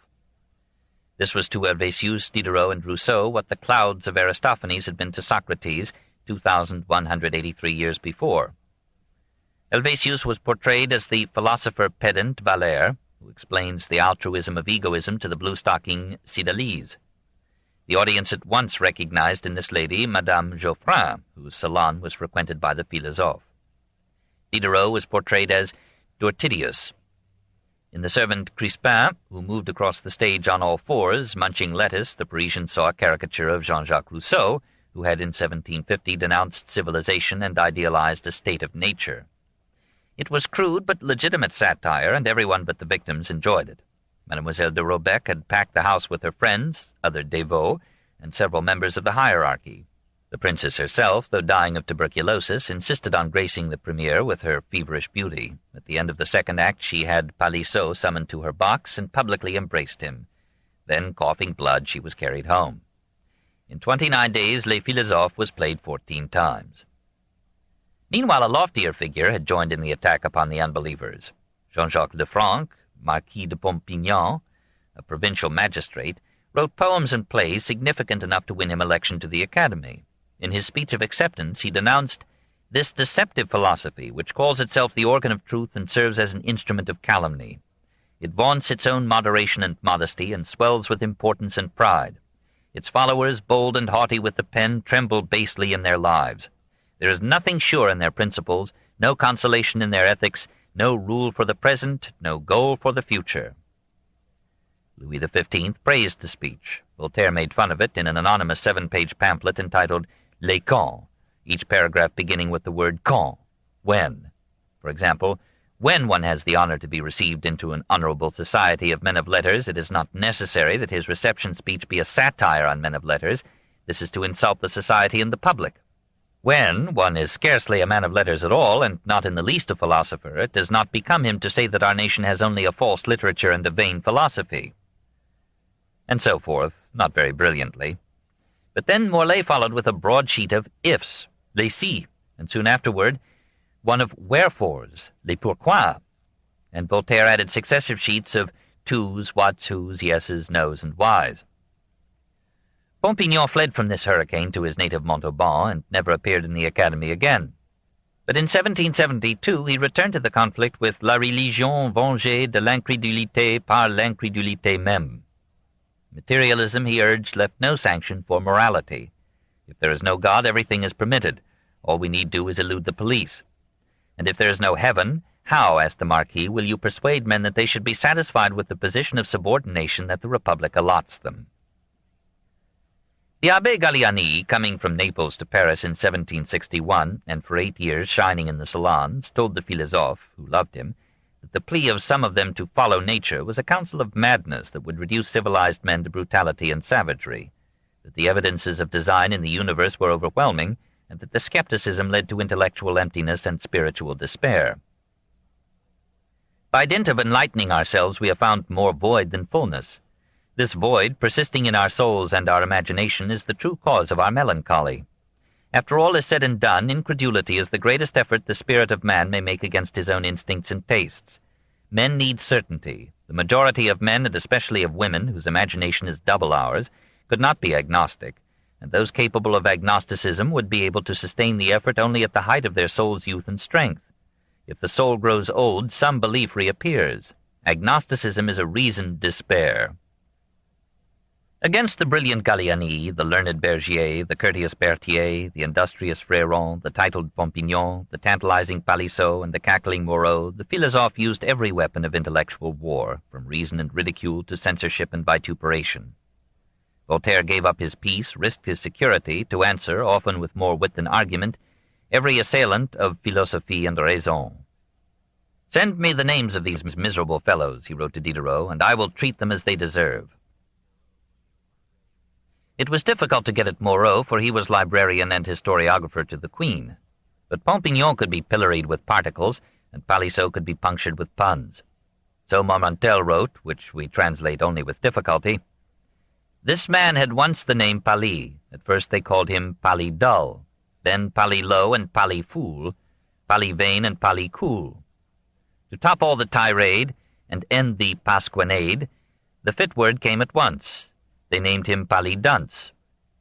This was to Helvétius, Diderot, and Rousseau what the clouds of Aristophanes had been to Socrates 2,183 years before. Helvétius was portrayed as the philosopher pedant Valère, who explains the altruism of egoism to the blue-stocking Cydalise. The audience at once recognized in this lady Madame Geoffrin, whose salon was frequented by the philosophes. Diderot was portrayed as Dortidius. In the servant Crispin, who moved across the stage on all fours, munching lettuce, the Parisians saw a caricature of Jean-Jacques Rousseau, who had in 1750 denounced civilization and idealized a state of nature. It was crude but legitimate satire, and everyone but the victims enjoyed it. Mademoiselle de Robec had packed the house with her friends, other dévots, and several members of the hierarchy. The princess herself, though dying of tuberculosis, insisted on gracing the premiere with her feverish beauty. At the end of the second act she had Palissot summoned to her box and publicly embraced him. Then, coughing blood, she was carried home. In 29 days, Les Philosophes was played 14 times. Meanwhile, a loftier figure had joined in the attack upon the unbelievers. Jean-Jacques Lefranc, Marquis de Pompignan, a provincial magistrate, wrote poems and plays significant enough to win him election to the Academy. In his speech of acceptance, he denounced this deceptive philosophy, which calls itself the organ of truth and serves as an instrument of calumny. It vaunts its own moderation and modesty, and swells with importance and pride. Its followers, bold and haughty with the pen, tremble basely in their lives. There is nothing sure in their principles, no consolation in their ethics, no rule for the present, no goal for the future. Louis XV praised the speech. Voltaire made fun of it in an anonymous 7-page pamphlet entitled Les Quand, each paragraph beginning with the word quand, when. For example, when one has the honor to be received into an honorable society of men of letters, it is not necessary that his reception speech be a satire on men of letters. This is to insult the society and the public. When one is scarcely a man of letters at all, and not in the least a philosopher, it does not become him to say that our nation has only a false literature and a vain philosophy. And so forth, not very brilliantly. But then Morlaix followed with a broadsheet of ifs, les si, and soon afterward one of wherefores, les pourquoi, and Voltaire added successive sheets of tos, whats, whos, yeses, nos, and whys. Pompignan fled from this hurricane to his native Montauban and never appeared in the Academy again. But in 1772 he returned to the conflict with La religion vengée de l'incrédulité par l'incrédulité même. Materialism, he urged, left no sanction for morality. If there is no God, everything is permitted. All we need do is elude the police. And if there is no heaven, how, asked the Marquis, will you persuade men that they should be satisfied with the position of subordination that the Republic allots them? The Abbé Galliani, coming from Naples to Paris in 1761, and for 8 years shining in the salons, told the philosophes, who loved him, that the plea of some of them to follow nature was a counsel of madness that would reduce civilized men to brutality and savagery, that the evidences of design in the universe were overwhelming, and that the skepticism led to intellectual emptiness and spiritual despair. By dint of enlightening ourselves, we have found more void than fullness. This void, persisting in our souls and our imagination, is the true cause of our melancholy. After all is said and done, incredulity is the greatest effort the spirit of man may make against his own instincts and tastes. Men need certainty. The majority of men, and especially of women, whose imagination is double ours, could not be agnostic, and those capable of agnosticism would be able to sustain the effort only at the height of their soul's youth and strength. If the soul grows old, some belief reappears. Agnosticism is a reasoned despair. Against the brilliant Gallieni, the learned Bergier, the courteous Berthier, the industrious Fréron, the titled Pompignan, the tantalizing Palissot, and the cackling Moreau, the philosophe used every weapon of intellectual war, from reason and ridicule to censorship and vituperation. Voltaire gave up his peace, risked his security, to answer, often with more wit than argument, every assailant of philosophie and raison. "Send me the names of these miserable fellows," he wrote to Diderot, "and I will treat them as they deserve." It was difficult to get at Moreau, for he was librarian and historiographer to the Queen. But Pompignan could be pilloried with particles, and Palissot could be punctured with puns. So Marmontel wrote, which we translate only with difficulty, "This man had once the name Pallis. At first they called him Pallis Dull, then Pallis Low and Pallis Fool, Pallis Vain and Pallis Cool. To top all the tirade, and end the pasquinade, the fit word came at once. They named him Pallis Dunce.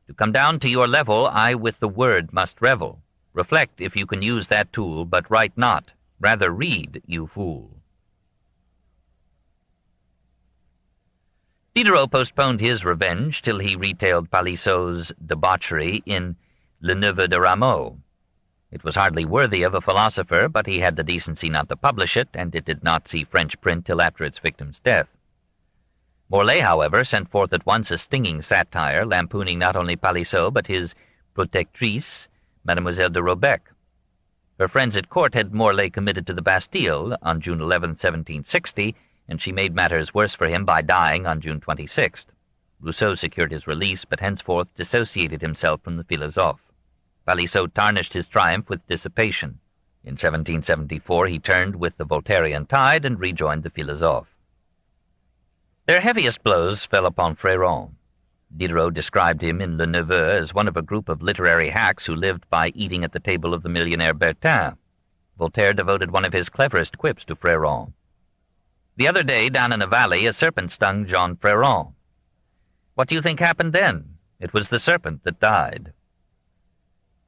To come down to your level, I with the word must revel. Reflect if you can use that tool, but write not. Rather read, you fool." Diderot postponed his revenge till he retailed Palissot's debauchery in Le Neveu de Rameau. It was hardly worthy of a philosopher, but he had the decency not to publish it, and it did not see French print till after its victim's death. Morlaix, however, sent forth at once a stinging satire, lampooning not only Palissot, but his protectrice, Mademoiselle de Robec. Her friends at court had Morlaix committed to the Bastille on June 11, 1760, and she made matters worse for him by dying on June 26th. Rousseau secured his release, but henceforth dissociated himself from the philosophe. Palissot tarnished his triumph with dissipation. In 1774 he turned with the Voltairian tide and rejoined the philosophe. Their heaviest blows fell upon Fréron. Diderot described him in Le Neveu as one of a group of literary hacks who lived by eating at the table of the millionaire Bertin. Voltaire devoted one of his cleverest quips to Fréron. "The other day, down in a valley, a serpent stung Jean Fréron. What do you think happened then? It was the serpent that died."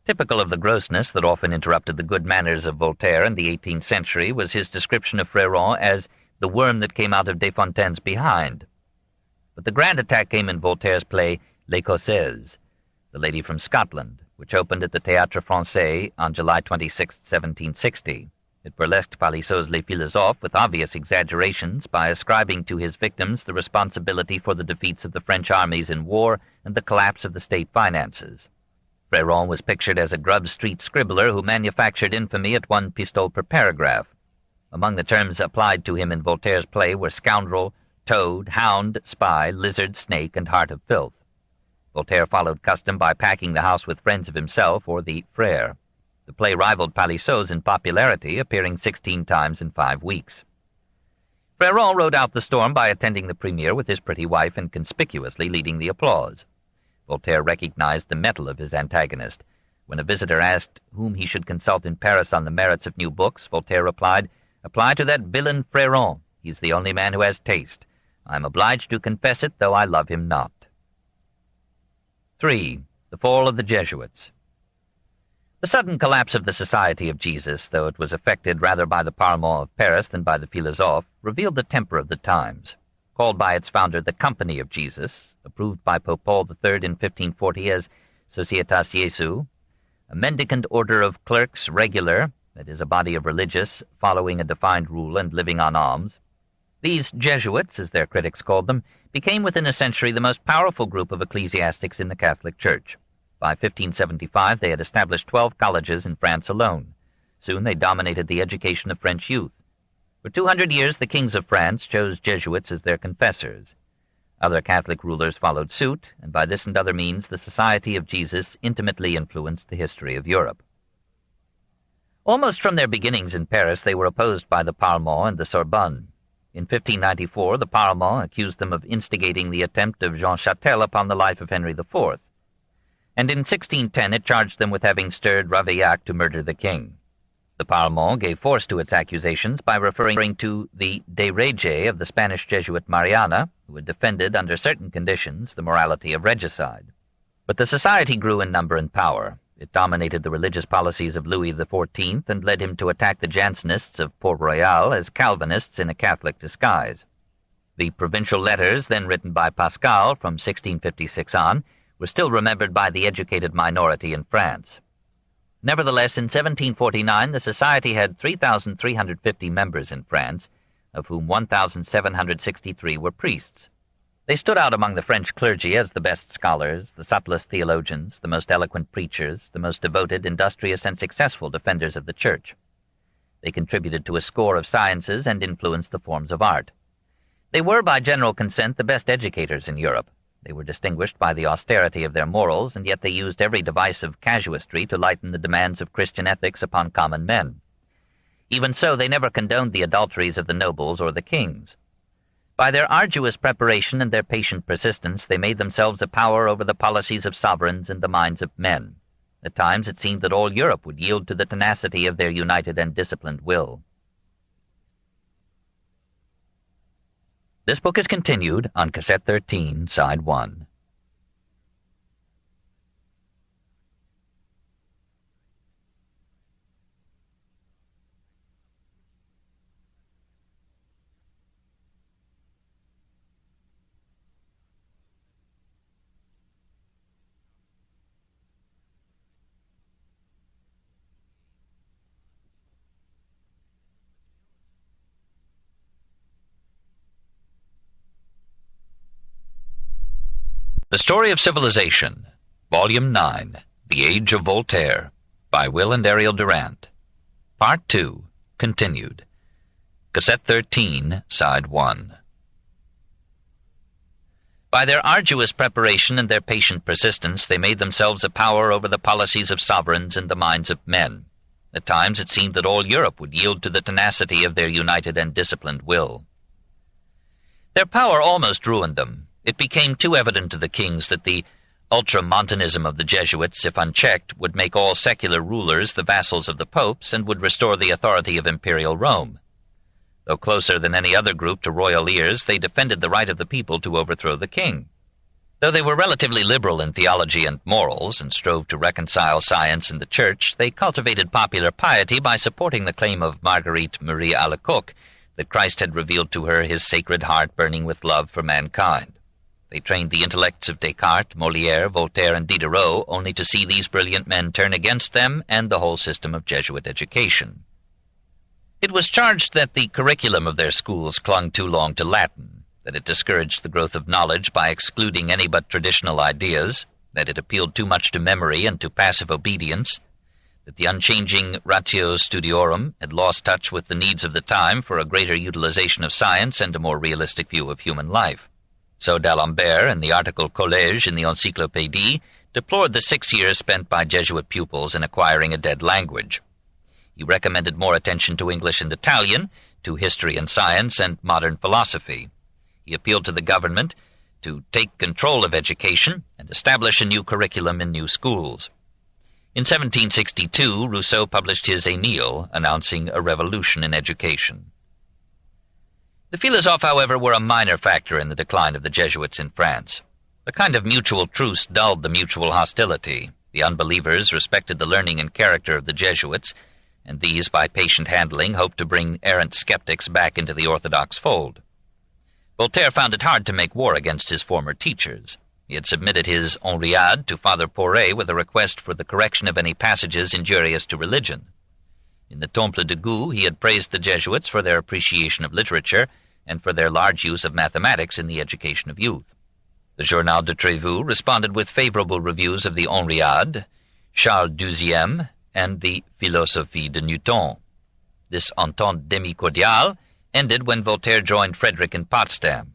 Typical of the grossness that often interrupted the good manners of Voltaire in the 18th century was his description of Fréron as the worm that came out of Desfontaine's behind. But the grand attack came in Voltaire's play L'Écossaise, The Lady from Scotland, which opened at the Théâtre Français on July 26, 1760. It burlesqued Palissot's Les Philosophes with obvious exaggerations by ascribing to his victims the responsibility for the defeats of the French armies in war and the collapse of the state finances. Fréron was pictured as a Grub Street scribbler who manufactured infamy at 1 pistole per paragraph. Among the terms applied to him in Voltaire's play were scoundrel, toad, hound, spy, lizard, snake, and heart of filth. Voltaire followed custom by packing the house with friends of himself or the frère. The play rivaled Palissot's in popularity, appearing 16 times in 5 weeks. Fréron rode out the storm by attending the premiere with his pretty wife and conspicuously leading the applause. Voltaire recognized the mettle of his antagonist. When a visitor asked whom he should consult in Paris on the merits of new books, Voltaire replied, "Apply to that villain Fréron. He's the only man who has taste. I am obliged to confess it, though I love him not." 3. The Fall of the Jesuits. The sudden collapse of the Society of Jesus, though it was effected rather by the Parlement of Paris than by the philosophe, revealed the temper of the times. Called by its founder the Company of Jesus, approved by Pope Paul III in 1540 as Societas Jesu, a mendicant order of clerks regular, that is, a body of religious, following a defined rule and living on alms. These Jesuits, as their critics called them, became within a century the most powerful group of ecclesiastics in the Catholic Church. By 1575 they had established 12 colleges in France alone. Soon they dominated the education of French youth. For 200 years the kings of France chose Jesuits as their confessors. Other Catholic rulers followed suit, and by this and other means the Society of Jesus intimately influenced the history of Europe. Almost from their beginnings in Paris they were opposed by the Parlement and the Sorbonne. In 1594 the Parlement accused them of instigating the attempt of Jean Châtel upon the life of Henry IV, and in 1610 it charged them with having stirred Ravaillac to murder the king. The Parlement gave force to its accusations by referring to the de rege of the Spanish Jesuit Mariana, who had defended, under certain conditions, the morality of regicide. But the society grew in number and power. It dominated the religious policies of Louis XIV and led him to attack the Jansenists of Port-Royal as Calvinists in a Catholic disguise. The provincial letters, then written by Pascal from 1656 on, were still remembered by the educated minority in France. Nevertheless, in 1749 the society had 3,350 members in France, of whom 1,763 were priests. They stood out among the French clergy as the best scholars, the subtlest theologians, the most eloquent preachers, the most devoted, industrious, and successful defenders of the Church. They contributed to a score of sciences and influenced the forms of art. They were, by general consent, the best educators in Europe. They were distinguished by the austerity of their morals, and yet they used every device of casuistry to lighten the demands of Christian ethics upon common men. Even so, they never condoned the adulteries of the nobles or the kings. By their arduous preparation and their patient persistence, they made themselves a power over the policies of sovereigns and the minds of men. At times it seemed that all Europe would yield to the tenacity of their united and disciplined will. This book is continued on Cassette 13, Side 1. The Story of Civilization, Volume 9, The Age of Voltaire, by Will and Ariel Durant. Part 2, continued. Cassette 13, Side 1. By their arduous preparation and their patient persistence, they made themselves a power over the policies of sovereigns and the minds of men. At times it seemed that all Europe would yield to the tenacity of their united and disciplined will. Their power almost ruined them. It became too evident to the kings that the ultramontanism of the Jesuits, if unchecked, would make all secular rulers the vassals of the popes and would restore the authority of imperial Rome. Though closer than any other group to royal ears, they defended the right of the people to overthrow the king. Though they were relatively liberal in theology and morals and strove to reconcile science and the Church, they cultivated popular piety by supporting the claim of Marguerite Marie Alacoque that Christ had revealed to her his sacred heart burning with love for mankind. They trained the intellects of Descartes, Molière, Voltaire, and Diderot, only to see these brilliant men turn against them and the whole system of Jesuit education. It was charged that the curriculum of their schools clung too long to Latin, that it discouraged the growth of knowledge by excluding any but traditional ideas, that it appealed too much to memory and to passive obedience, that the unchanging ratio studiorum had lost touch with the needs of the time for a greater utilization of science and a more realistic view of human life. So d'Alembert, in the article Collège in the Encyclopédie, deplored the 6 years spent by Jesuit pupils in acquiring a dead language. He recommended more attention to English and Italian, to history and science, and modern philosophy. He appealed to the government to take control of education and establish a new curriculum in new schools. In 1762, Rousseau published his Emile, announcing a revolution in education. The Philosophes, however, were a minor factor in the decline of the Jesuits in France. A kind of mutual truce dulled the mutual hostility. The unbelievers respected the learning and character of the Jesuits, and these, by patient handling, hoped to bring errant skeptics back into the orthodox fold. Voltaire found it hard to make war against his former teachers. He had submitted his Henriade to Father Poré with a request for the correction of any passages injurious to religion. In the Temple de Gouges he had praised the Jesuits for their appreciation of literature and for their large use of mathematics in the education of youth. The Journal de Trévoux responded with favorable reviews of the Henriade, Charles XII, and the Philosophie de Newton. This entente demi-cordiale ended when Voltaire joined Frederick in Potsdam.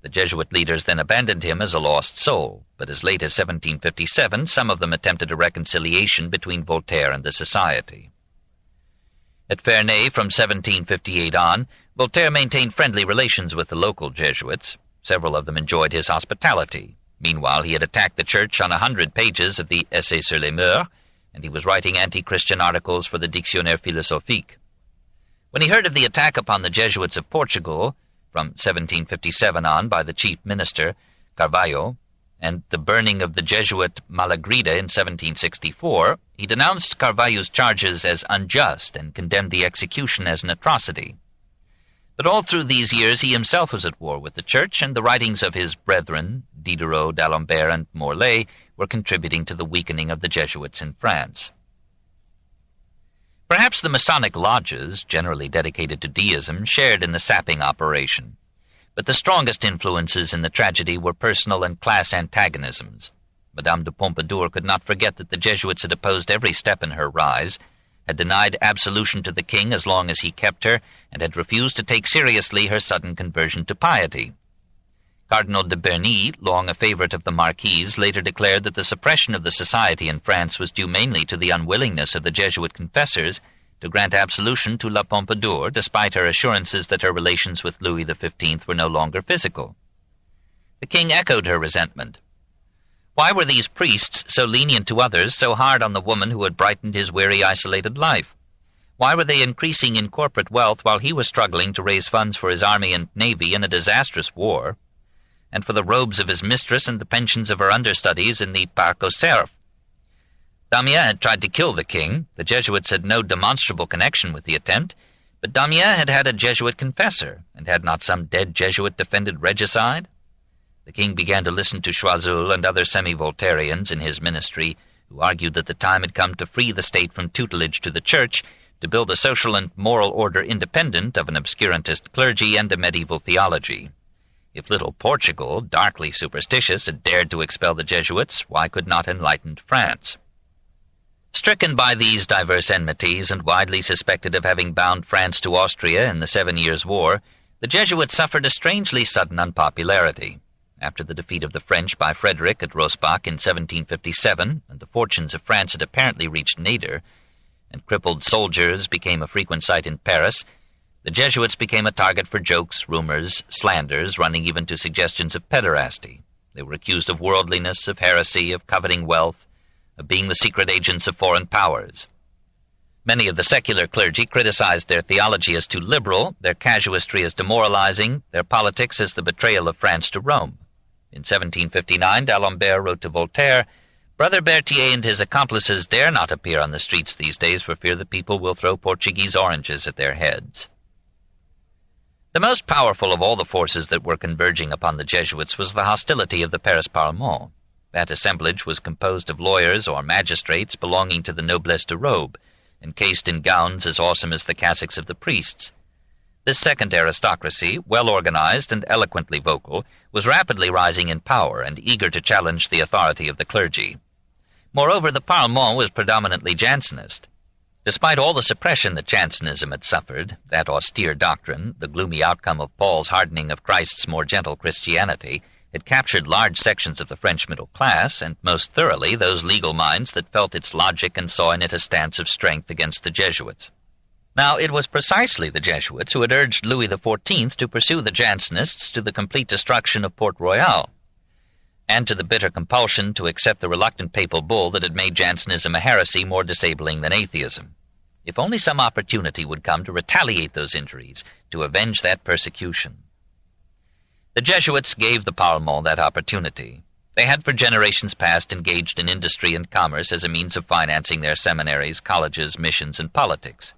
The Jesuit leaders then abandoned him as a lost soul, but as late as 1757 some of them attempted a reconciliation between Voltaire and the Society. At Ferney from 1758 on, Voltaire maintained friendly relations with the local Jesuits. Several of them enjoyed his hospitality. Meanwhile, he had attacked the Church on 100 pages of the Essai sur les Mœurs, and he was writing anti-Christian articles for the Dictionnaire philosophique. When he heard of the attack upon the Jesuits of Portugal, from 1757 on by the chief minister, Carvalho, and the burning of the Jesuit Malagrida in 1764, he denounced Carvalho's charges as unjust and condemned the execution as an atrocity. But all through these years he himself was at war with the Church, and the writings of his brethren, Diderot, d'Alembert, and Morlaix, were contributing to the weakening of the Jesuits in France. Perhaps the Masonic lodges, generally dedicated to deism, shared in the sapping operation, but the strongest influences in the tragedy were personal and class antagonisms. Madame de Pompadour could not forget that the Jesuits had opposed every step in her rise, had denied absolution to the king as long as he kept her, and had refused to take seriously her sudden conversion to piety. Cardinal de Bernis, long a favorite of the Marquise, later declared that the suppression of the society in France was due mainly to the unwillingness of the Jesuit confessors to grant absolution to La Pompadour, despite her assurances that her relations with Louis XV were no longer physical. The king echoed her resentment. Why were these priests so lenient to others, so hard on the woman who had brightened his weary, isolated life? Why were they increasing in corporate wealth while he was struggling to raise funds for his army and navy in a disastrous war, and for the robes of his mistress and the pensions of her understudies in the Parc aux Cerfs? Damiens had tried to kill the king. The Jesuits had no demonstrable connection with the attempt, but Damiens had had a Jesuit confessor, and had not some dead Jesuit defended regicide? The king began to listen to Choiseul and other semi-Voltairians in his ministry, who argued that the time had come to free the state from tutelage to the Church, to build a social and moral order independent of an obscurantist clergy and a medieval theology. If little Portugal, darkly superstitious, had dared to expel the Jesuits, why could not enlightened France? Stricken by these diverse enmities, and widely suspected of having bound France to Austria in the 7 Years' War, the Jesuits suffered a strangely sudden unpopularity. After the defeat of the French by Frederick at Rosbach in 1757, and the fortunes of France had apparently reached nadir, and crippled soldiers became a frequent sight in Paris, the Jesuits became a target for jokes, rumors, slanders, running even to suggestions of pederasty. They were accused of worldliness, of heresy, of coveting wealth, of being the secret agents of foreign powers. Many of the secular clergy criticized their theology as too liberal, their casuistry as demoralizing, their politics as the betrayal of France to Rome. In 1759, d'Alembert wrote to Voltaire, "Brother Berthier and his accomplices dare not appear on the streets these days for fear the people will throw Portuguese oranges at their heads." The most powerful of all the forces that were converging upon the Jesuits was the hostility of the Paris Parlement. That assemblage was composed of lawyers or magistrates belonging to the noblesse de robe, encased in gowns as awesome as the cassocks of the priests. This second aristocracy, well organized and eloquently vocal, was rapidly rising in power and eager to challenge the authority of the clergy. Moreover, the Parlement was predominantly Jansenist. Despite all the suppression that Jansenism had suffered, that austere doctrine, the gloomy outcome of Paul's hardening of Christ's more gentle Christianity, had captured large sections of the French middle class, and most thoroughly those legal minds that felt its logic and saw in it a stance of strength against the Jesuits. Now, it was precisely the Jesuits who had urged Louis XIV to pursue the Jansenists to the complete destruction of Port Royal, and to the bitter compulsion to accept the reluctant papal bull that had made Jansenism a heresy more disabling than atheism. If only some opportunity would come to retaliate those injuries, to avenge that persecution. The Jesuits gave the Parlement that opportunity. They had for generations past engaged in industry and commerce as a means of financing their seminaries, colleges, missions, and politics.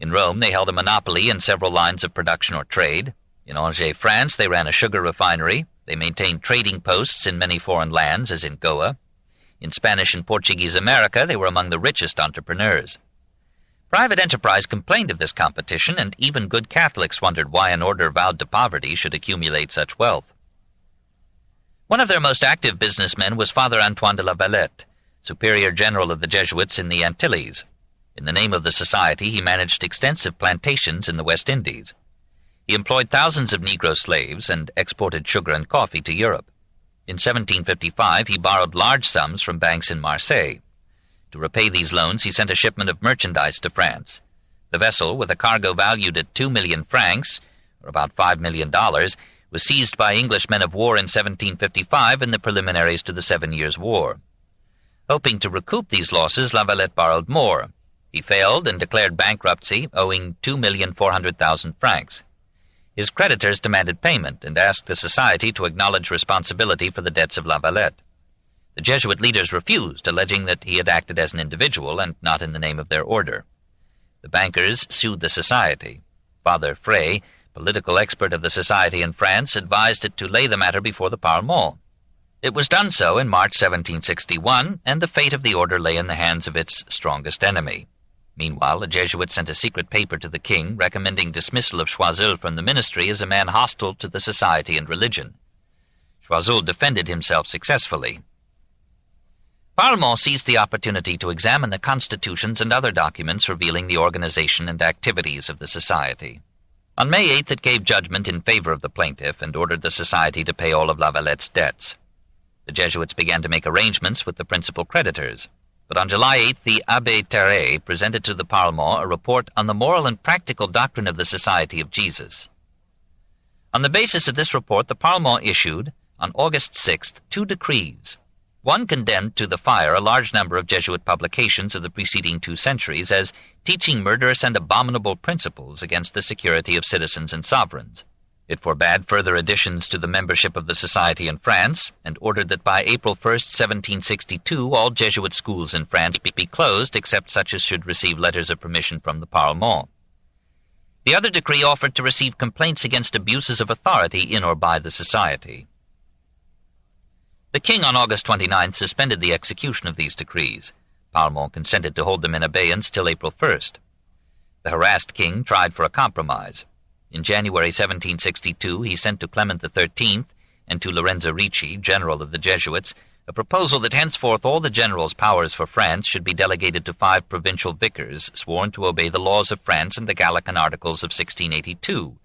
In Rome, they held a monopoly in several lines of production or trade. In Angers, France, they ran a sugar refinery. They maintained trading posts in many foreign lands, as in Goa. In Spanish and Portuguese America, they were among the richest entrepreneurs. Private enterprise complained of this competition, and even good Catholics wondered why an order vowed to poverty should accumulate such wealth. One of their most active businessmen was Father Antoine de la Valette, superior general of the Jesuits in the Antilles. In the name of the society, he managed extensive plantations in the West Indies. He employed thousands of Negro slaves and exported sugar and coffee to Europe. In 1755 he borrowed large sums from banks in Marseille. To repay these loans he sent a shipment of merchandise to France. The vessel, with a cargo valued at 2 million francs, or about $5 million, was seized by English men of war in 1755 in the preliminaries to the 7 Years' War. Hoping to recoup these losses, La Valette borrowed more. He failed and declared bankruptcy, owing 2,400,000 francs. His creditors demanded payment and asked the society to acknowledge responsibility for the debts of La Valette. The Jesuit leaders refused, alleging that he had acted as an individual and not in the name of their order. The bankers sued the society. Father Frey, political expert of the society in France, advised it to lay the matter before the Parlement. It was done so in March 1761, and the fate of the order lay in the hands of its strongest enemy. Meanwhile, a Jesuit sent a secret paper to the king recommending dismissal of Choiseul from the ministry as a man hostile to the society and religion. Choiseul defended himself successfully. Parlement seized the opportunity to examine the constitutions and other documents revealing the organization and activities of the society. On May 8th it gave judgment in favor of the plaintiff and ordered the society to pay all of La Valette's debts. The Jesuits began to make arrangements with the principal creditors. But on July 8th, the Abbé Terray presented to the Parlement a report on the moral and practical doctrine of the Society of Jesus. On the basis of this report, the Parlement issued, on August 6th, 2 decrees. One condemned to the fire a large number of Jesuit publications of the preceding 2 centuries as teaching murderous and abominable principles against the security of citizens and sovereigns. It forbade further additions to the membership of the Society in France, and ordered that by April 1st, 1762, all Jesuit schools in France be closed except such as should receive letters of permission from the Parlement. The other decree offered to receive complaints against abuses of authority in or by the Society. The king on August 29th suspended the execution of these decrees. Parlement consented to hold them in abeyance till April 1st. The harassed king tried for a compromise. In January 1762 he sent to Clement XIII and to Lorenzo Ricci, general of the Jesuits, a proposal that henceforth all the general's powers for France should be delegated to 5 provincial vicars sworn to obey the laws of France and the Gallican Articles of 1682,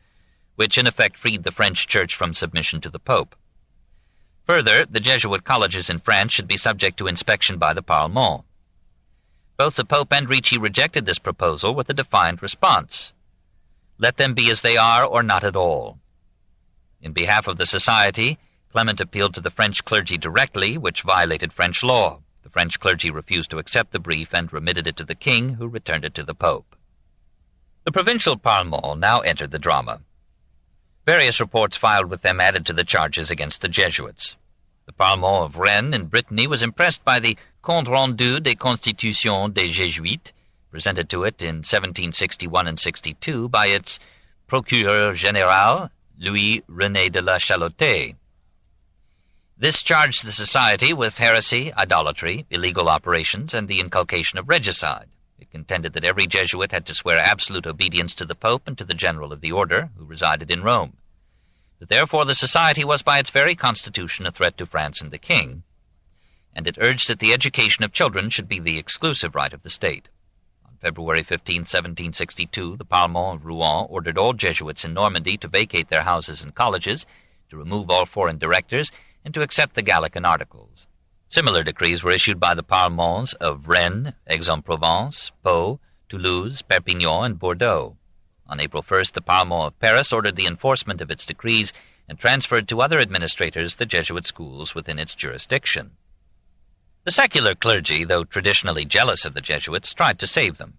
which in effect freed the French Church from submission to the Pope. Further, the Jesuit colleges in France should be subject to inspection by the Parlement. Both the Pope and Ricci rejected this proposal with a defiant response: "Let them be as they are or not at all." In behalf of the society, Clement appealed to the French clergy directly, which violated French law. The French clergy refused to accept the brief and remitted it to the king, who returned it to the Pope. The provincial Parlement now entered the drama. Various reports filed with them added to the charges against the Jesuits. The Parlement of Rennes in Brittany was impressed by the Compte rendu des Constitutions des Jésuites, presented to it in 1761 and 62 by its Procureur Général, Louis-René de la Chalotais. This charged the society with heresy, idolatry, illegal operations, and the inculcation of regicide. It contended that every Jesuit had to swear absolute obedience to the Pope and to the General of the Order, who resided in Rome. That therefore the society was by its very constitution a threat to France and the king, and it urged that the education of children should be the exclusive right of the state. On February 15, 1762, the Parlement of Rouen ordered all Jesuits in Normandy to vacate their houses and colleges, to remove all foreign directors, and to accept the Gallican Articles. Similar decrees were issued by the Parlements of Rennes, Aix-en-Provence, Pau, Toulouse, Perpignan, and Bordeaux. On April 1st, the Parlement of Paris ordered the enforcement of its decrees and transferred to other administrators the Jesuit schools within its jurisdiction. The secular clergy, though traditionally jealous of the Jesuits, tried to save them.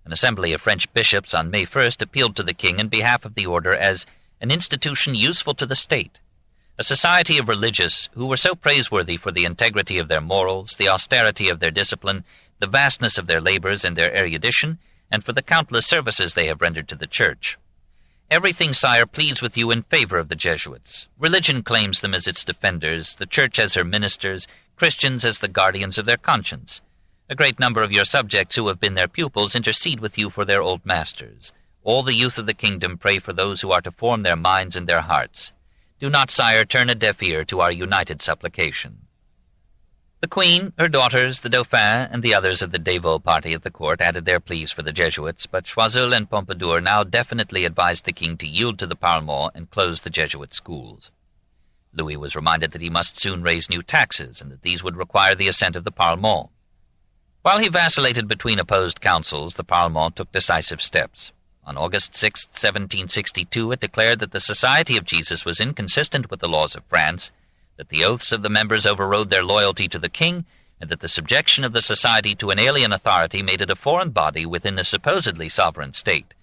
An assembly of French bishops on May 1st appealed to the king in behalf of the order as an institution useful to the state, a society of religious who were so praiseworthy for the integrity of their morals, the austerity of their discipline, the vastness of their labors and their erudition, and for the countless services they have rendered to the Church. Everything, sire, pleads with you in favor of the Jesuits. Religion claims them as its defenders, the Church as her ministers, Christians as the guardians of their conscience. A great number of your subjects who have been their pupils intercede with you for their old masters. All the youth of the kingdom pray for those who are to form their minds and their hearts. Do not, sire, turn a deaf ear to our united supplication. The Queen, her daughters, the Dauphin, and the others of the Dévot party at the court added their pleas for the Jesuits, but Choiseul and Pompadour now definitely advised the king to yield to the Parlement and close the Jesuit schools. Louis was reminded that he must soon raise new taxes, and that these would require the assent of the Parlement. While he vacillated between opposed councils, the Parlement took decisive steps. On August 6, 1762, it declared that the Society of Jesus was inconsistent with the laws of France, that the oaths of the members overrode their loyalty to the king, and that the subjection of the society to an alien authority made it a foreign body within a supposedly sovereign state.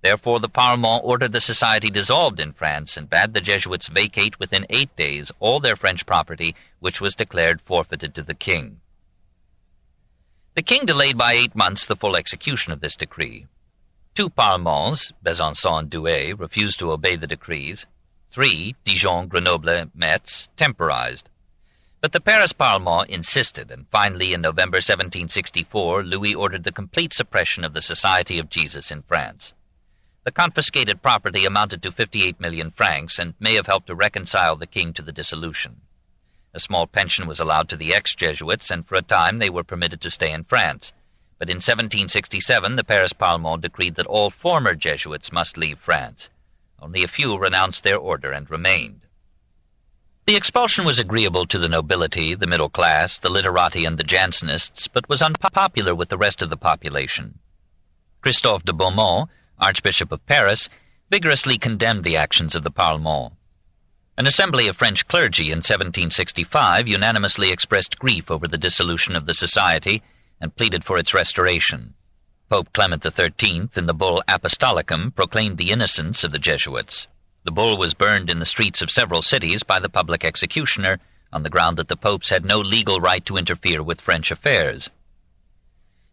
Therefore the Parlement ordered the society dissolved in France and bade the Jesuits vacate within 8 days all their French property, which was declared forfeited to the king. The king delayed by 8 months the full execution of this decree. 2 Parlements, Besançon and Douai, refused to obey the decrees. 3, Dijon, Grenoble, Metz, temporized. But the Paris Parlement insisted, and finally in November 1764 Louis ordered the complete suppression of the Society of Jesus in France. The confiscated property amounted to 58 million francs and may have helped to reconcile the king to the dissolution. A small pension was allowed to the ex-Jesuits, and for a time they were permitted to stay in France. But in 1767 the Paris Parlement decreed that all former Jesuits must leave France. Only a few renounced their order and remained. The expulsion was agreeable to the nobility, the middle class, the literati, and the Jansenists, but was unpopular with the rest of the population. Christophe de Beaumont, Archbishop of Paris, vigorously condemned the actions of the Parlement. An assembly of French clergy in 1765 unanimously expressed grief over the dissolution of the society and pleaded for its restoration. Pope Clement XIII, in the bull Apostolicum, proclaimed the innocence of the Jesuits. The bull was burned in the streets of several cities by the public executioner on the ground that the popes had no legal right to interfere with French affairs.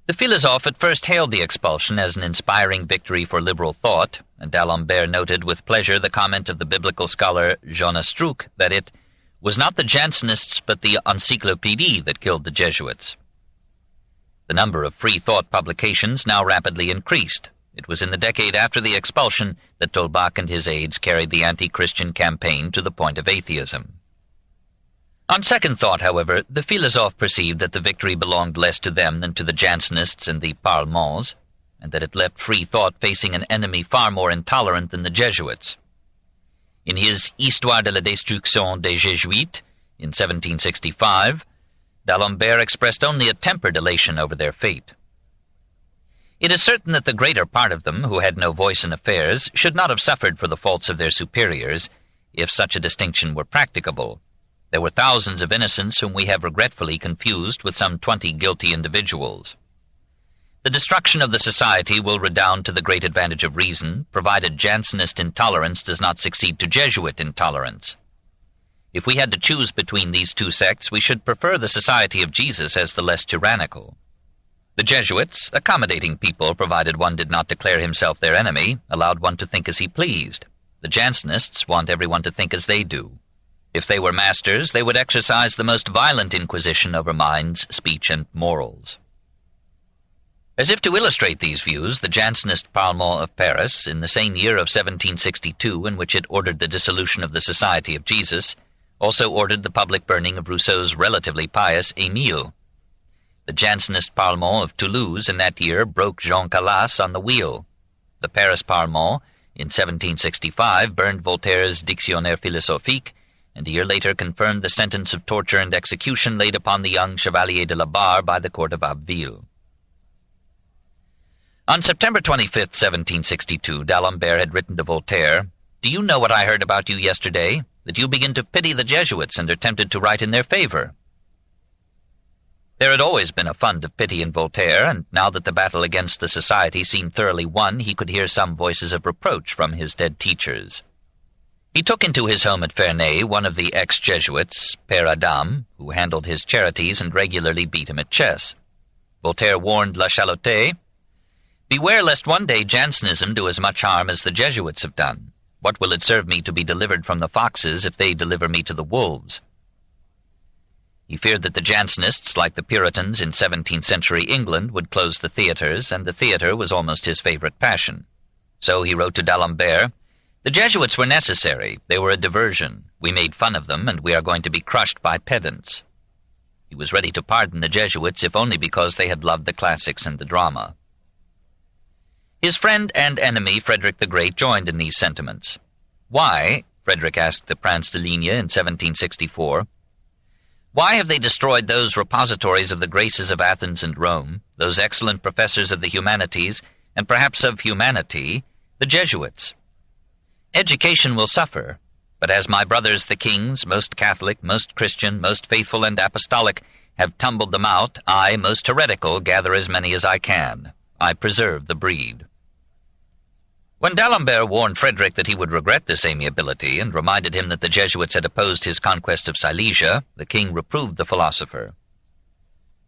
The Philosophes at first hailed the expulsion as an inspiring victory for liberal thought, and d'Alembert noted with pleasure the comment of the biblical scholar Jean Astruc that it was not the Jansenists but the Encyclopédie that killed the Jesuits. The number of free-thought publications now rapidly increased. It was in the decade after the expulsion that D'Holbach and his aides carried the anti-Christian campaign to the point of atheism. On second thought, however, the Philosophes perceived that the victory belonged less to them than to the Jansenists and the Parlements, and that it left free thought facing an enemy far more intolerant than the Jesuits. In his Histoire de la destruction des Jésuites, in 1765, d'Alembert expressed only a tempered elation over their fate. It is certain that the greater part of them, who had no voice in affairs, should not have suffered for the faults of their superiors, if such a distinction were practicable. There were thousands of innocents whom we have regretfully confused with some 20 guilty individuals. The destruction of the society will redound to the great advantage of reason, provided Jansenist intolerance does not succeed to Jesuit intolerance. If we had to choose between these two sects, we should prefer the Society of Jesus as the less tyrannical. The Jesuits, accommodating people provided one did not declare himself their enemy, allowed one to think as he pleased. The Jansenists want everyone to think as they do. If they were masters, they would exercise the most violent inquisition over minds, speech, and morals. As if to illustrate these views, the Jansenist Parlement of Paris, in the same year of 1762 in which it ordered the dissolution of the Society of Jesus, also ordered the public burning of Rousseau's relatively pious Émile. The Jansenist Parlement of Toulouse in that year broke Jean Calas on the wheel. The Paris Parlement, in 1765, burned Voltaire's Dictionnaire philosophique, and a year later confirmed the sentence of torture and execution laid upon the young Chevalier de la Barre by the court of Abbeville. On September 25, 1762, d'Alembert had written to Voltaire, "Do you know what I heard about you yesterday? That you begin to pity the Jesuits and are tempted to write in their favor." There had always been a fund of pity in Voltaire, and now that the battle against the society seemed thoroughly won, he could hear some voices of reproach from his dead teachers. He took into his home at Ferney one of the ex-Jesuits, Père Adam, who handled his charities and regularly beat him at chess. Voltaire warned La Chalotais, "Beware lest one day Jansenism do as much harm as the Jesuits have done. What will it serve me to be delivered from the foxes if they deliver me to the wolves?" He feared that the Jansenists, like the Puritans in 17th century England, would close the theatres, and the theatre was almost his favorite passion. So he wrote to d'Alembert, "The Jesuits were necessary. They were a diversion. We made fun of them, and we are going to be crushed by pedants." He was ready to pardon the Jesuits if only because they had loved the classics and the drama. His friend and enemy, Frederick the Great, joined in these sentiments. Why, Frederick asked the Prince de Ligne in 1764, why have they destroyed those repositories of the graces of Athens and Rome, those excellent professors of the humanities, and perhaps of humanity, the Jesuits? Education will suffer, but as my brothers the kings, most Catholic, most Christian, most faithful and apostolic, have tumbled them out, I, most heretical, gather as many as I can. I preserve the breed. When D'Alembert warned Frederick that he would regret this amiability, and reminded him that the Jesuits had opposed his conquest of Silesia, the king reproved the philosopher.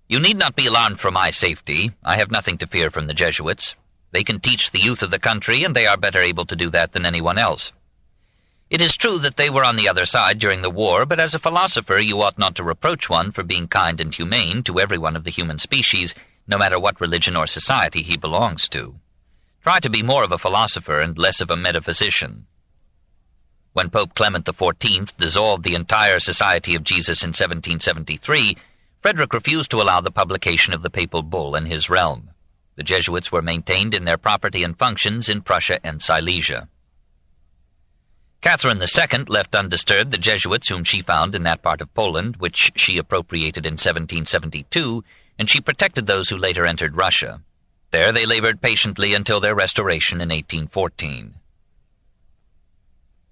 You need not be alarmed for my safety. I have nothing to fear from the Jesuits. They can teach the youth of the country, and they are better able to do that than anyone else. It is true that they were on the other side during the war, but as a philosopher you ought not to reproach one for being kind and humane to every one of the human species, no matter what religion or society he belongs to. Try to be more of a philosopher and less of a metaphysician. When Pope Clement XIV dissolved the entire Society of Jesus in 1773, Frederick refused to allow the publication of the papal bull in his realm. The Jesuits were maintained in their property and functions in Prussia and Silesia. Catherine II left undisturbed the Jesuits whom she found in that part of Poland, which she appropriated in 1772, and she protected those who later entered Russia. There they labored patiently until their restoration in 1814.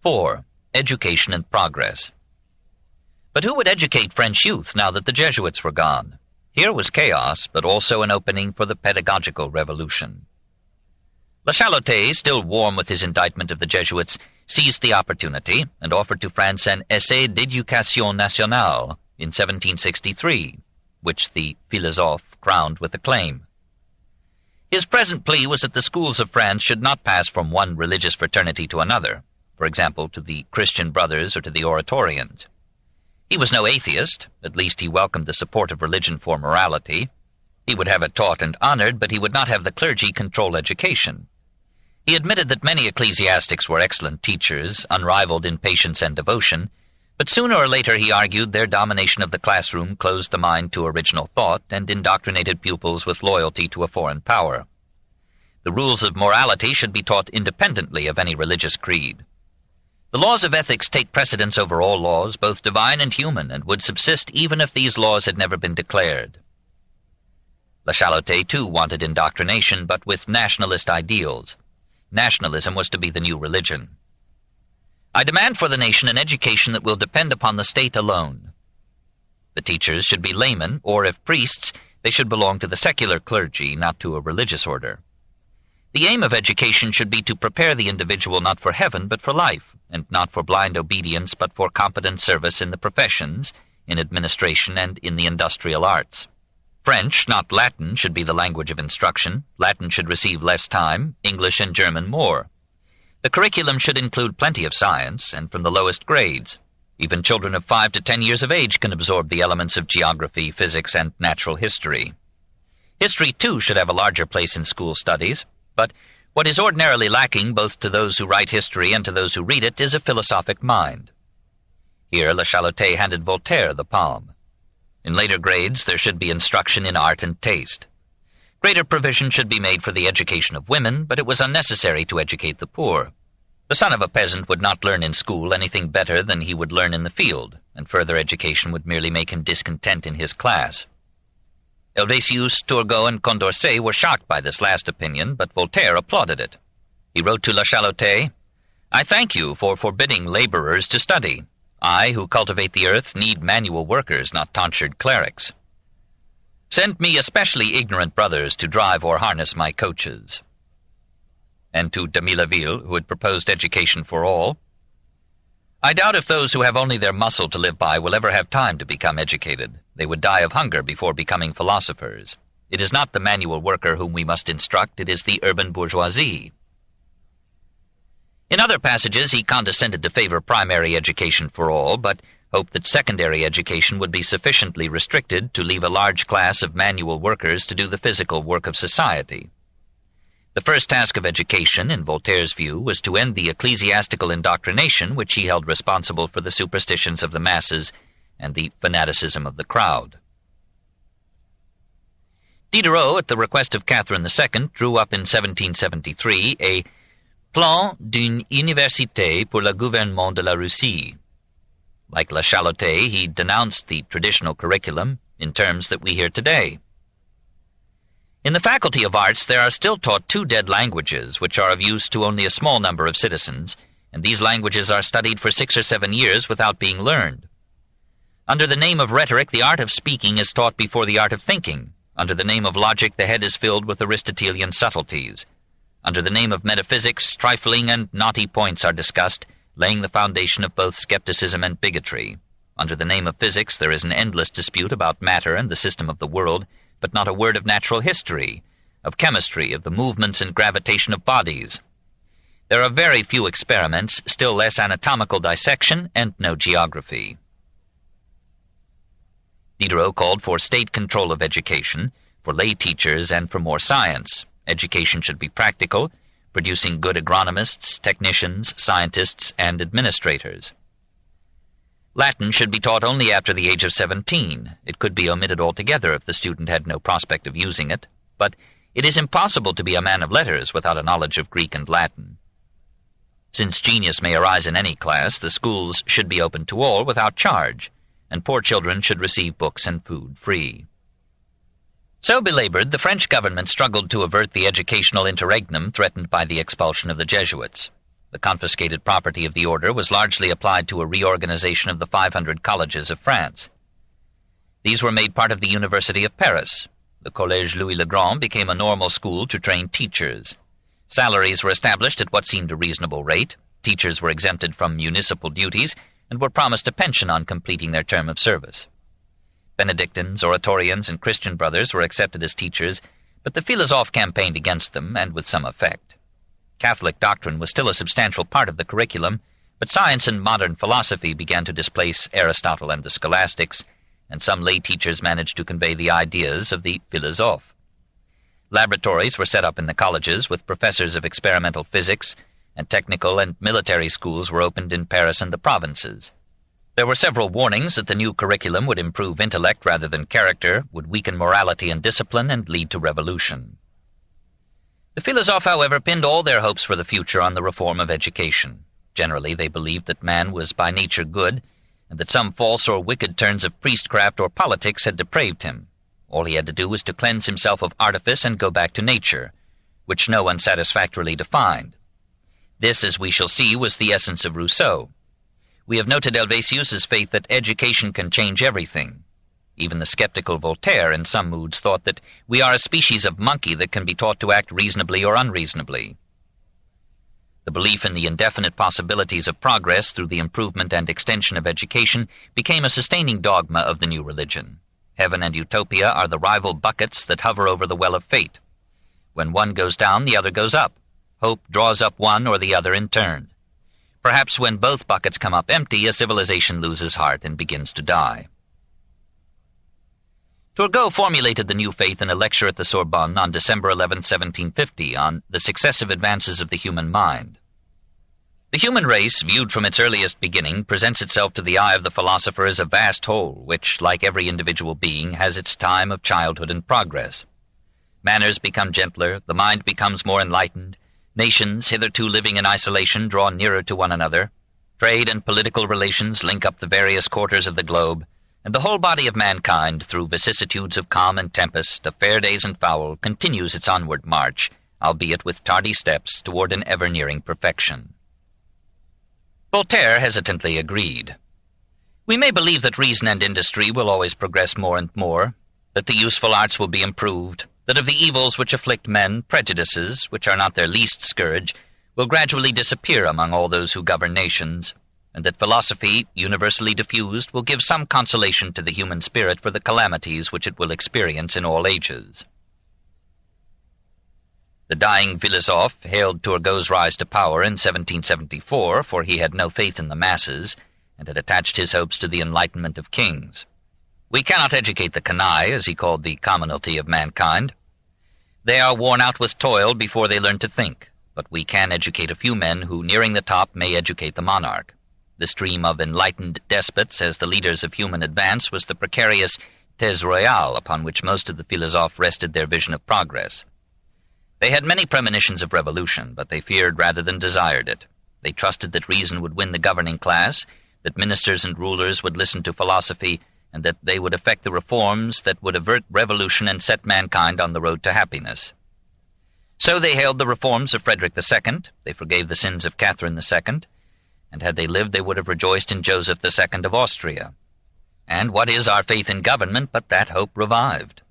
4. Education and progress. But who would educate French youth now that the Jesuits were gone? Here was chaos, but also an opening for the pedagogical revolution. Le Chalotais, still warm with his indictment of the Jesuits, seized the opportunity and offered to France an Essai d'éducation nationale in 1763, which the Philosophes crowned with acclaim. His present plea was that the schools of France should not pass from one religious fraternity to another, for example, to the Christian Brothers or to the Oratorians. He was no atheist, at least he welcomed the support of religion for morality. He would have it taught and honored, but he would not have the clergy control education. He admitted that many ecclesiastics were excellent teachers, unrivaled in patience and devotion, but sooner or later, he argued, their domination of the classroom closed the mind to original thought and indoctrinated pupils with loyalty to a foreign power. The rules of morality should be taught independently of any religious creed. The laws of ethics take precedence over all laws, both divine and human, and would subsist even if these laws had never been declared. Le Chalotais, too, wanted indoctrination, but with nationalist ideals. Nationalism was to be the new religion. I demand for the nation an education that will depend upon the state alone. The teachers should be laymen, or if priests, they should belong to the secular clergy, not to a religious order. The aim of education should be to prepare the individual not for heaven but for life, and not for blind obedience but for competent service in the professions, in administration, and in the industrial arts. French, not Latin, should be the language of instruction. Latin should receive less time, English and German more. The curriculum should include plenty of science, and from the lowest grades. Even children of 5 to 10 years of age can absorb the elements of geography, physics, and natural history. History, too, should have a larger place in school studies, but what is ordinarily lacking both to those who write history and to those who read it is a philosophic mind. Here Le Chalotais handed Voltaire the palm. In later grades there should be instruction in art and taste. Greater provision should be made for the education of women, but it was unnecessary to educate the poor. The son of a peasant would not learn in school anything better than he would learn in the field, and further education would merely make him discontent in his class. Helvétius, Turgot, and Condorcet were shocked by this last opinion, but Voltaire applauded it. He wrote to Le Chalotais, I thank you for forbidding laborers to study. I, who cultivate the earth, need manual workers, not tonsured clerics. Send me especially ignorant brothers to drive or harness my coaches. And to de Millaville, who had proposed education for all, I doubt if those who have only their muscle to live by will ever have time to become educated. They would die of hunger before becoming philosophers. It is not the manual worker whom we must instruct, it is the urban bourgeoisie. In other passages he condescended to favor primary education for all, but hoped that secondary education would be sufficiently restricted to leave a large class of manual workers to do the physical work of society. The first task of education, in Voltaire's view, was to end the ecclesiastical indoctrination which he held responsible for the superstitions of the masses and the fanaticism of the crowd. Diderot, at the request of Catherine II, drew up in 1773 a Plan d'une université pour le gouvernement de la Russie. Like Le Chalotais, he denounced the traditional curriculum in terms that we hear today. In the Faculty of Arts there are still taught 2 dead languages, which are of use to only a small number of citizens, and these languages are studied for 6 or 7 years without being learned. Under the name of rhetoric, the art of speaking is taught before the art of thinking. Under the name of logic, the head is filled with Aristotelian subtleties. Under the name of metaphysics, trifling and knotty points are discussed, laying the foundation of both skepticism and bigotry. Under the name of physics, there is an endless dispute about matter and the system of the world, but not a word of natural history, of chemistry, of the movements and gravitation of bodies. There are very few experiments, still less anatomical dissection, and no geography. Diderot called for state control of education, for lay teachers, and for more science. Education should be practical, producing good agronomists, technicians, scientists, and administrators. Latin should be taught only after the age of 17. It could be omitted altogether if the student had no prospect of using it, but it is impossible to be a man of letters without a knowledge of Greek and Latin. Since genius may arise in any class, the schools should be open to all without charge, and poor children should receive books and food free. So belabored, the French government struggled to avert the educational interregnum threatened by the expulsion of the Jesuits. The confiscated property of the order was largely applied to a reorganization of the 500 colleges of France. These were made part of the University of Paris. The Collège Louis-le-Grand became a normal school to train teachers. Salaries were established at what seemed a reasonable rate. Teachers were exempted from municipal duties and were promised a pension on completing their term of service. Benedictines, Oratorians, and Christian brothers were accepted as teachers, but the Philosophes campaigned against them, and with some effect. Catholic doctrine was still a substantial part of the curriculum, but science and modern philosophy began to displace Aristotle and the scholastics, and some lay teachers managed to convey the ideas of the Philosophes. Laboratories were set up in the colleges with professors of experimental physics, and technical and military schools were opened in Paris and the provinces. There were several warnings that the new curriculum would improve intellect rather than character, would weaken morality and discipline, and lead to revolution. The Philosophes, however, pinned all their hopes for the future on the reform of education. Generally, they believed that man was by nature good, and that some false or wicked turns of priestcraft or politics had depraved him. All he had to do was to cleanse himself of artifice and go back to nature, which no one satisfactorily defined. This, as we shall see, was the essence of Rousseau. We have noted Helvétius's faith that education can change everything. Even the skeptical Voltaire, in some moods, thought that we are a species of monkey that can be taught to act reasonably or unreasonably. The belief in the indefinite possibilities of progress through the improvement and extension of education became a sustaining dogma of the new religion. Heaven and utopia are the rival buckets that hover over the well of fate. When one goes down, the other goes up. Hope draws up one or the other in turn. Perhaps when both buckets come up empty, a civilization loses heart and begins to die. Turgot formulated the new faith in a lecture at the Sorbonne on December 11, 1750, on the successive advances of the human mind. The human race, viewed from its earliest beginning, presents itself to the eye of the philosopher as a vast whole, which, like every individual being, has its time of childhood and progress. Manners become gentler, the mind becomes more enlightened, nations, hitherto living in isolation, draw nearer to one another, trade and political relations link up the various quarters of the globe, and the whole body of mankind, through vicissitudes of calm and tempest, of fair days and foul, continues its onward march, albeit with tardy steps, toward an ever-nearing perfection. Voltaire hesitantly agreed. We may believe that reason and industry will always progress more and more, that the useful arts will be improved, that of the evils which afflict men, prejudices, which are not their least scourge, will gradually disappear among all those who govern nations, and that philosophy, universally diffused, will give some consolation to the human spirit for the calamities which it will experience in all ages. The dying philosophe hailed Turgot's rise to power in 1774, for he had no faith in the masses, and had attached his hopes to the enlightenment of kings. We cannot educate the canaille, as he called the commonalty of mankind. They are worn out with toil before they learn to think, but we can educate a few men who, nearing the top, may educate the monarch. The stream of enlightened despots as the leaders of human advance was the precarious, thèse royale upon which most of the Philosophes rested their vision of progress. They had many premonitions of revolution, but they feared rather than desired it. They trusted that reason would win the governing class, that ministers and rulers would listen to philosophy, and that they would effect the reforms that would avert revolution and set mankind on the road to happiness. So they hailed the reforms of Frederick II, they forgave the sins of Catherine II, and had they lived they would have rejoiced in Joseph II of Austria. And what is our faith in government but that hope revived?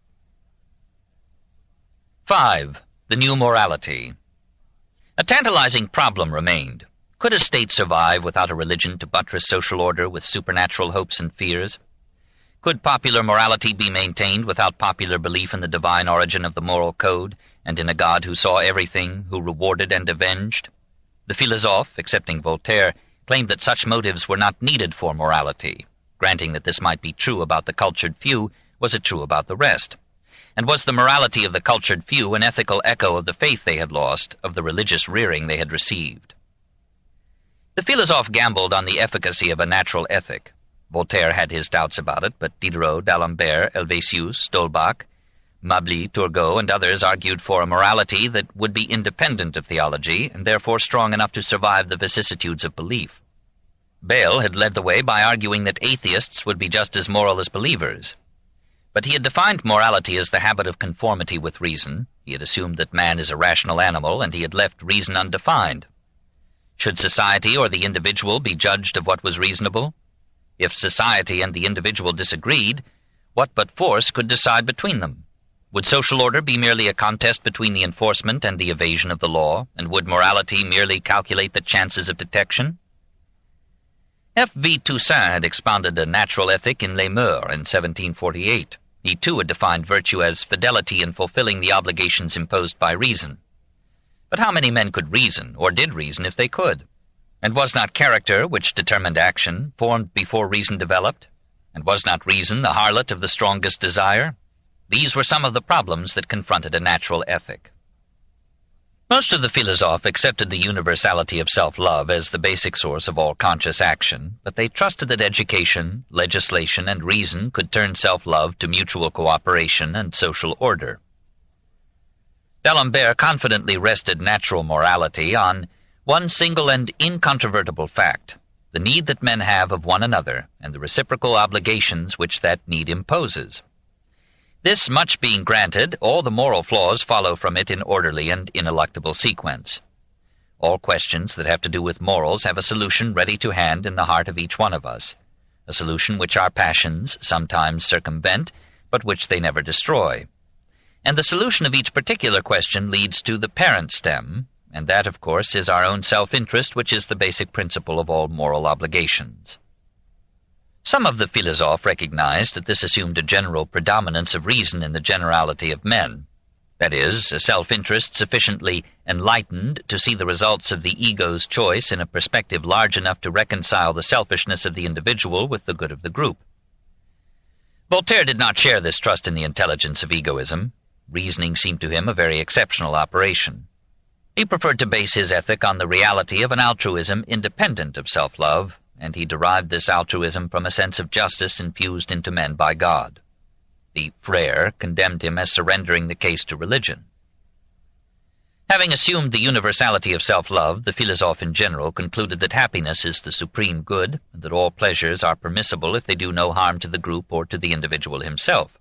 5. The new morality. A tantalizing problem remained. Could a state survive without a religion to buttress social order with supernatural hopes and fears? Could popular morality be maintained without popular belief in the divine origin of the moral code, and in a God who saw everything, who rewarded and avenged? The Philosophes, excepting Voltaire, claimed that such motives were not needed for morality. Granting that this might be true about the cultured few, was it true about the rest? And was the morality of the cultured few an ethical echo of the faith they had lost, of the religious rearing they had received? The Philosophes gambled on the efficacy of a natural ethic. Voltaire had his doubts about it, but Diderot, D'Alembert, Helvétius, Stolbach, Meslier, Turgot, and others argued for a morality that would be independent of theology, and therefore strong enough to survive the vicissitudes of belief. Bayle had led the way by arguing that atheists would be just as moral as believers. But he had defined morality as the habit of conformity with reason. He had assumed that man is a rational animal, and he had left reason undefined. Should society or the individual be judged of what was reasonable? If society and the individual disagreed, what but force could decide between them? Would social order be merely a contest between the enforcement and the evasion of the law, and would morality merely calculate the chances of detection? F. V. Toussaint had expounded a natural ethic in Les Mœurs in 1748. He too had defined virtue as fidelity in fulfilling the obligations imposed by reason. But how many men could reason, or did reason if they could? And was not character, which determined action, formed before reason developed? And was not reason the harlot of the strongest desire? These were some of the problems that confronted a natural ethic. Most of the Philosophes accepted the universality of self-love as the basic source of all conscious action, but they trusted that education, legislation, and reason could turn self-love to mutual cooperation and social order. D'Alembert confidently rested natural morality on one single and incontrovertible fact, the need that men have of one another, and the reciprocal obligations which that need imposes. This much being granted, all the moral flaws follow from it in orderly and ineluctable sequence. All questions that have to do with morals have a solution ready to hand in the heart of each one of us, a solution which our passions sometimes circumvent, but which they never destroy. And the solution of each particular question leads to the parent stem, and that, of course, is our own self-interest, which is the basic principle of all moral obligations. Some of the Philosophes recognized that this assumed a general predominance of reason in the generality of men, that is, a self-interest sufficiently enlightened to see the results of the ego's choice in a perspective large enough to reconcile the selfishness of the individual with the good of the group. Voltaire did not share this trust in the intelligence of egoism. Reasoning seemed to him a very exceptional operation. He preferred to base his ethic on the reality of an altruism independent of self-love, and he derived this altruism from a sense of justice infused into men by God. The Frère condemned him as surrendering the case to religion. Having assumed the universality of self-love, the Philosophes in general concluded that happiness is the supreme good, and that all pleasures are permissible if they do no harm to the group or to the individual himself.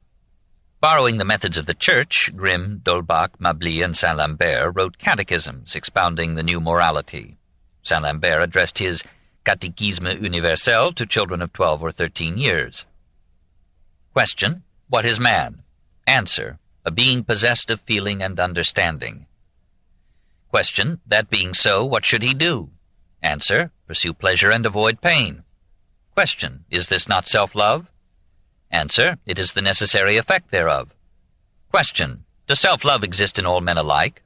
Borrowing the methods of the Church, Grimm, D'Holbach, Meslier, and Saint-Lambert wrote catechisms expounding the new morality. Saint-Lambert addressed his Catéchisme universel to children of 12 or 13 years. Question: what is man? Answer: a being possessed of feeling and understanding. Question: that being so, what should he do? Answer: pursue pleasure and avoid pain. Question: is this not self-love? Answer: it is the necessary effect thereof. Question: does self-love exist in all men alike?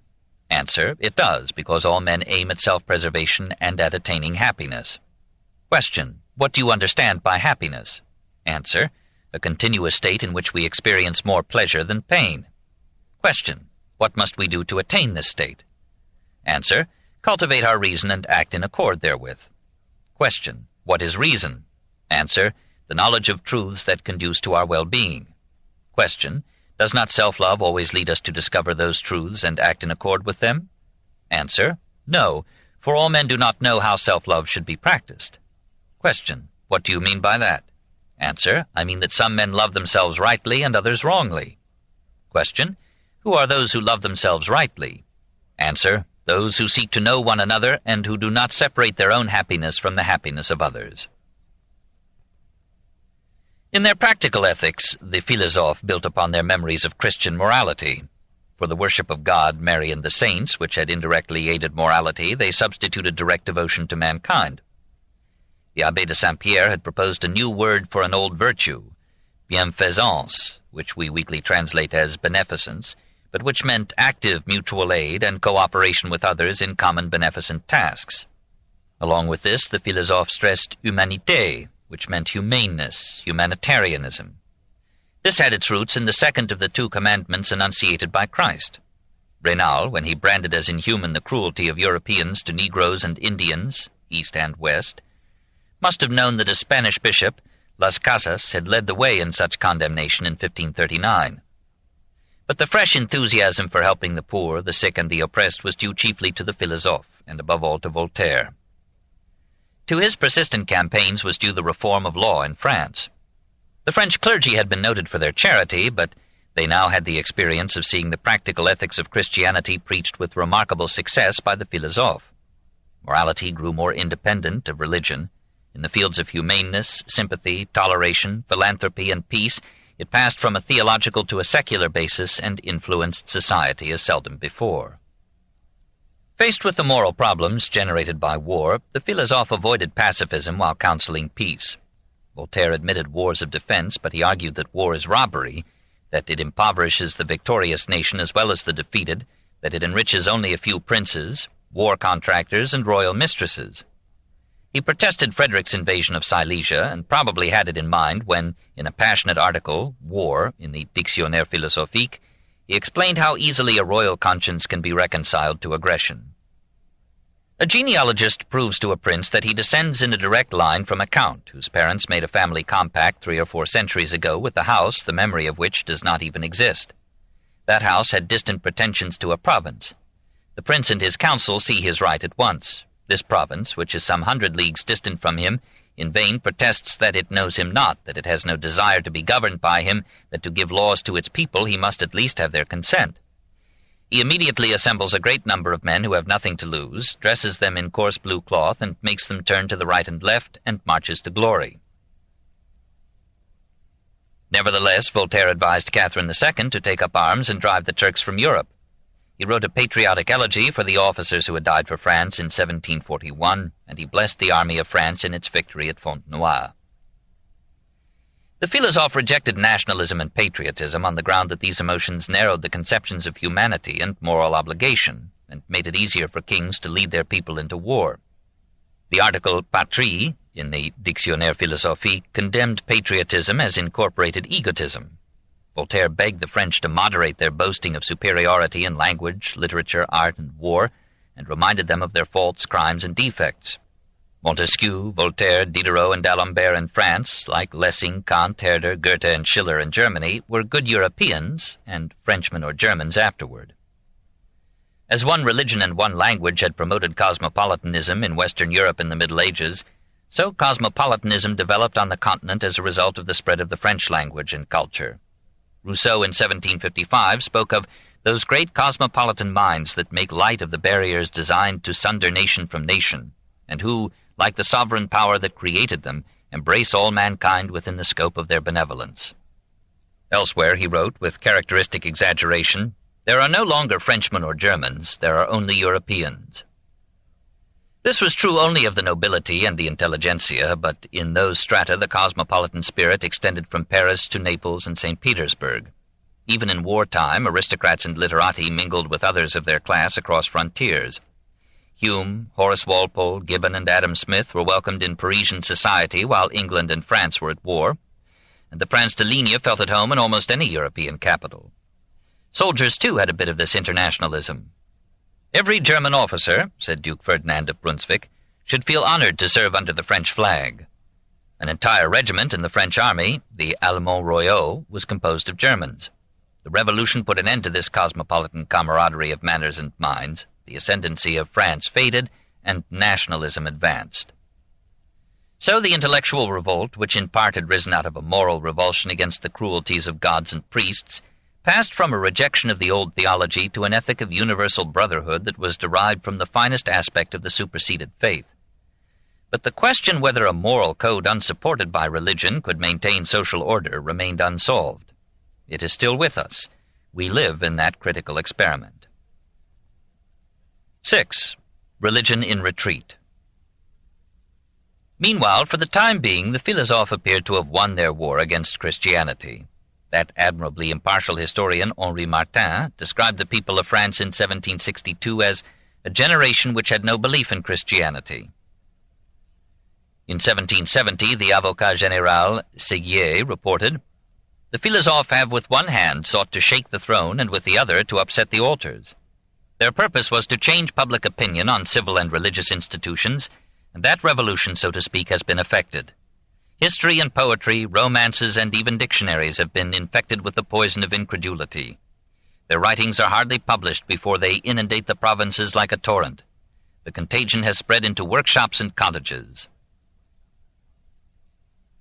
Answer: it does, because all men aim at self-preservation and at attaining happiness. Question: what do you understand by happiness? Answer: a continuous state in which we experience more pleasure than pain. Question: what must we do to attain this state? Answer: cultivate our reason and act in accord therewith. Question: what is reason? Answer: the knowledge of truths that conduce to our well-being. Question. Does not self-love always lead us to discover those truths and act in accord with them? Answer. No, for all men do not know how self-love should be practiced. Question. What do you mean by that? Answer. I mean that some men love themselves rightly and others wrongly. Question. Who are those who love themselves rightly? Answer. Those who seek to know one another and who do not separate their own happiness from the happiness of others. In their practical ethics, the Philosophes built upon their memories of Christian morality. For the worship of God, Mary, and the saints, which had indirectly aided morality, they substituted direct devotion to mankind. The Abbé de Saint-Pierre had proposed a new word for an old virtue, bienfaisance, which we weakly translate as beneficence, but which meant active mutual aid and cooperation with others in common beneficent tasks. Along with this, the Philosophes stressed humanité, which meant humaneness, humanitarianism. This had its roots in the second of the two commandments enunciated by Christ. Raynal, when he branded as inhuman the cruelty of Europeans to Negroes and Indians, East and West, must have known that a Spanish bishop, Las Casas, had led the way in such condemnation in 1539. But the fresh enthusiasm for helping the poor, the sick, and the oppressed was due chiefly to the Philosophes, and above all to Voltaire. To his persistent campaigns was due the reform of law in France. The French clergy had been noted for their charity, but they now had the experience of seeing the practical ethics of Christianity preached with remarkable success by the Philosophes. Morality grew more independent of religion. In the fields of humaneness, sympathy, toleration, philanthropy, and peace, it passed from a theological to a secular basis and influenced society as seldom before. Faced with the moral problems generated by war, the Philosophes avoided pacifism while counseling peace. Voltaire admitted wars of defense, but he argued that war is robbery, that it impoverishes the victorious nation as well as the defeated, that it enriches only a few princes, war contractors, and royal mistresses. He protested Frederick's invasion of Silesia, and probably had it in mind when, in a passionate article, War, in the Dictionnaire philosophique, he explained how easily a royal conscience can be reconciled to aggression. A genealogist proves to a prince that he descends in a direct line from a count, whose parents made a family compact 3 or 4 centuries ago with a house, the memory of which does not even exist. That house had distant pretensions to a province. The prince and his council see his right at once. This province, which is some 100 leagues distant from him, in vain protests that it knows him not, that it has no desire to be governed by him, that to give laws to its people he must at least have their consent. He immediately assembles a great number of men who have nothing to lose, dresses them in coarse blue cloth, and makes them turn to the right and left, and marches to glory. Nevertheless, Voltaire advised Catherine II to take up arms and drive the Turks from Europe. He wrote a patriotic elegy for the officers who had died for France in 1741, and he blessed the army of France in its victory at Fontenoy. The Philosophes rejected nationalism and patriotism on the ground that these emotions narrowed the conceptions of humanity and moral obligation, and made it easier for kings to lead their people into war. The article patrie in the Dictionnaire philosophique condemned patriotism as incorporated egotism. Voltaire begged the French to moderate their boasting of superiority in language, literature, art, and war, and reminded them of their faults, crimes, and defects. Montesquieu, Voltaire, Diderot, and D'Alembert in France, like Lessing, Kant, Herder, Goethe, and Schiller in Germany, were good Europeans, and Frenchmen or Germans afterward. As one religion and one language had promoted cosmopolitanism in Western Europe in the Middle Ages, so cosmopolitanism developed on the continent as a result of the spread of the French language and culture. Rousseau in 1755 spoke of those great cosmopolitan minds that make light of the barriers designed to sunder nation from nation, and who, like the sovereign power that created them, embrace all mankind within the scope of their benevolence. Elsewhere he wrote, with characteristic exaggeration, "There are no longer Frenchmen or Germans, there are only Europeans." This was true only of the nobility and the intelligentsia, but in those strata the cosmopolitan spirit extended from Paris to Naples and St. Petersburg. Even in wartime, aristocrats and literati mingled with others of their class across frontiers. Hume, Horace Walpole, Gibbon, and Adam Smith were welcomed in Parisian society while England and France were at war, and the Prince de Ligne felt at home in almost any European capital. Soldiers, too, had a bit of this internationalism. "Every German officer," said Duke Ferdinand of Brunswick, "should feel honored to serve under the French flag." An entire regiment in the French army, the Allemands Royaux, was composed of Germans. The Revolution put an end to this cosmopolitan camaraderie of manners and minds. The ascendancy of France faded, and nationalism advanced. So the intellectual revolt, which in part had risen out of a moral revulsion against the cruelties of gods and priests, passed from a rejection of the old theology to an ethic of universal brotherhood that was derived from the finest aspect of the superseded faith. But the question whether a moral code unsupported by religion could maintain social order remained unsolved. It is still with us. We live in that critical experiment. 6. Religion in retreat. Meanwhile, for the time being, the Philosophes appeared to have won their war against Christianity. That admirably impartial historian, Henri Martin, described the people of France in 1762 as a generation which had no belief in Christianity. In 1770, the Avocat Général Séguier reported, "The Philosophes have with one hand sought to shake the throne and with the other to upset the altars. Their purpose was to change public opinion on civil and religious institutions, and that revolution, so to speak, has been effected. History and poetry, romances, and even dictionaries have been infected with the poison of incredulity. Their writings are hardly published before they inundate the provinces like a torrent. The contagion has spread into workshops and cottages."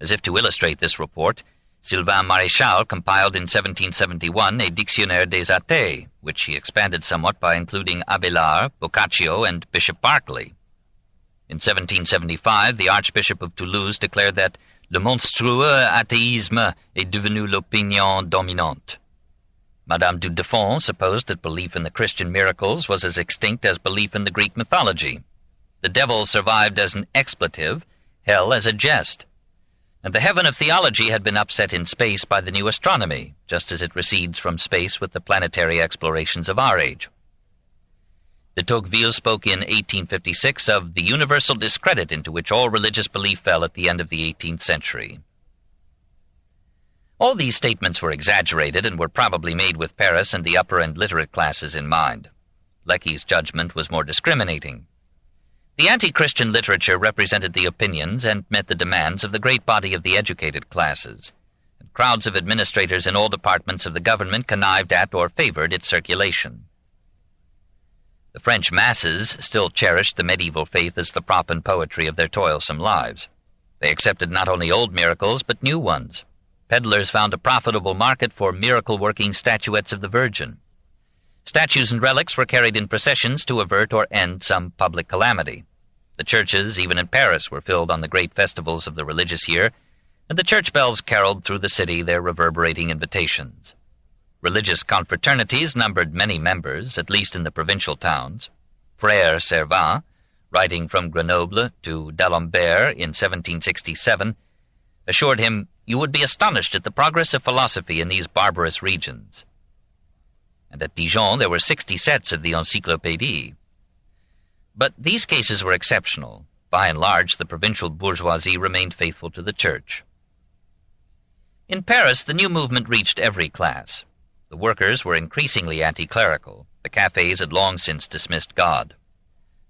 As if to illustrate this report, Sylvain Maréchal compiled in 1771 a Dictionnaire des Athées, which he expanded somewhat by including Abélard, Boccaccio, and Bishop Berkeley. In 1775, the Archbishop of Toulouse declared that le monstrueux athéisme est devenu l'opinion dominante. Madame du Deffand supposed that belief in the Christian miracles was as extinct as belief in the Greek mythology. The devil survived as an expletive, hell as a jest. And the heaven of theology had been upset in space by the new astronomy, just as it recedes from space with the planetary explorations of our age. De Tocqueville spoke in 1856 of the universal discredit into which all religious belief fell at the end of the 18th century. All these statements were exaggerated and were probably made with Paris and the upper and literate classes in mind. Lecky's judgment was more discriminating. The anti-Christian literature represented the opinions and met the demands of the great body of the educated classes, and crowds of administrators in all departments of the government connived at or favored its circulation. The French masses still cherished the medieval faith as the prop and poetry of their toilsome lives. They accepted not only old miracles, but new ones. Peddlers found a profitable market for miracle-working statuettes of the Virgin. Statues and relics were carried in processions to avert or end some public calamity. The churches, even in Paris, were filled on the great festivals of the religious year, and the church bells caroled through the city their reverberating invitations. Religious confraternities numbered many members, at least in the provincial towns. Frère Servan, writing from Grenoble to d'Alembert in 1767, assured him, "You would be astonished at the progress of philosophy in these barbarous regions." And at Dijon there were 60 sets of the Encyclopédie. But these cases were exceptional. By and large, the provincial bourgeoisie remained faithful to the church. In Paris, the new movement reached every class. The workers were increasingly anti-clerical. The cafes had long since dismissed God.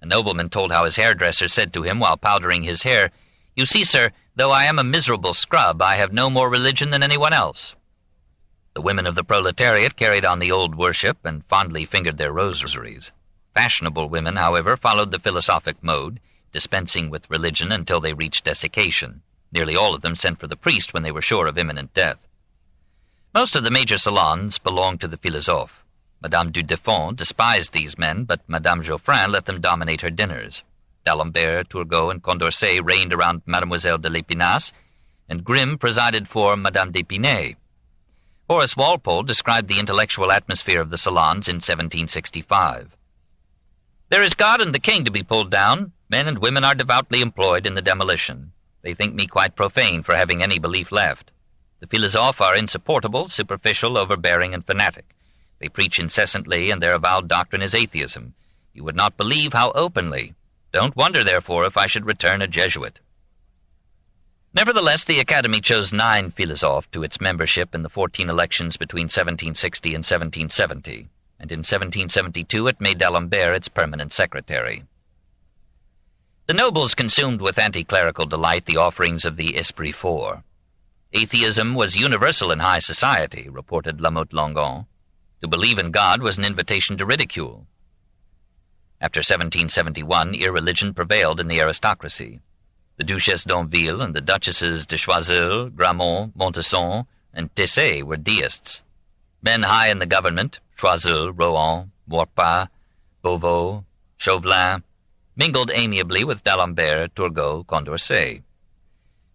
A nobleman told how his hairdresser said to him while powdering his hair, "You see, sir, though I am a miserable scrub, I have no more religion than anyone else." The women of the proletariat carried on the old worship and fondly fingered their rosaries. Fashionable women, however, followed the philosophic mode, dispensing with religion until they reached desiccation. Nearly all of them sent for the priest when they were sure of imminent death. Most of the major salons belonged to the Philosophes. Madame du Deffand despised these men, but Madame Geoffrin let them dominate her dinners. D'Alembert, Turgot, and Condorcet reigned around Mademoiselle de l'Épinasse, and Grimm presided for Madame d'Épinay. Horace Walpole described the intellectual atmosphere of the salons in 1765. "There is God and the king to be pulled down. Men and women are devoutly employed in the demolition. They think me quite profane for having any belief left. The Philosophes are insupportable, superficial, overbearing, and fanatic. They preach incessantly, and their avowed doctrine is atheism. You would not believe how openly. Don't wonder, therefore, if I should return a Jesuit." Nevertheless, the Academy chose 9 Philosophes to its membership in the 14 elections between 1760 and 1770, and in 1772 it made d'Alembert its permanent secretary. The nobles consumed with anti-clerical delight the offerings of the Esprit Fort. Atheism was universal in high society, reported Lamotte-Longon. To believe in God was an invitation to ridicule. After 1771, irreligion prevailed in the aristocracy. The Duchesse d'Anville and the Duchesses de Choiseul, Gramont, Montesson, and Tessé were deists. Men high in the government, Choiseul, Rohan, Maurepas, Beauvau, Chauvelin, mingled amiably with d'Alembert, Turgot, Condorcet.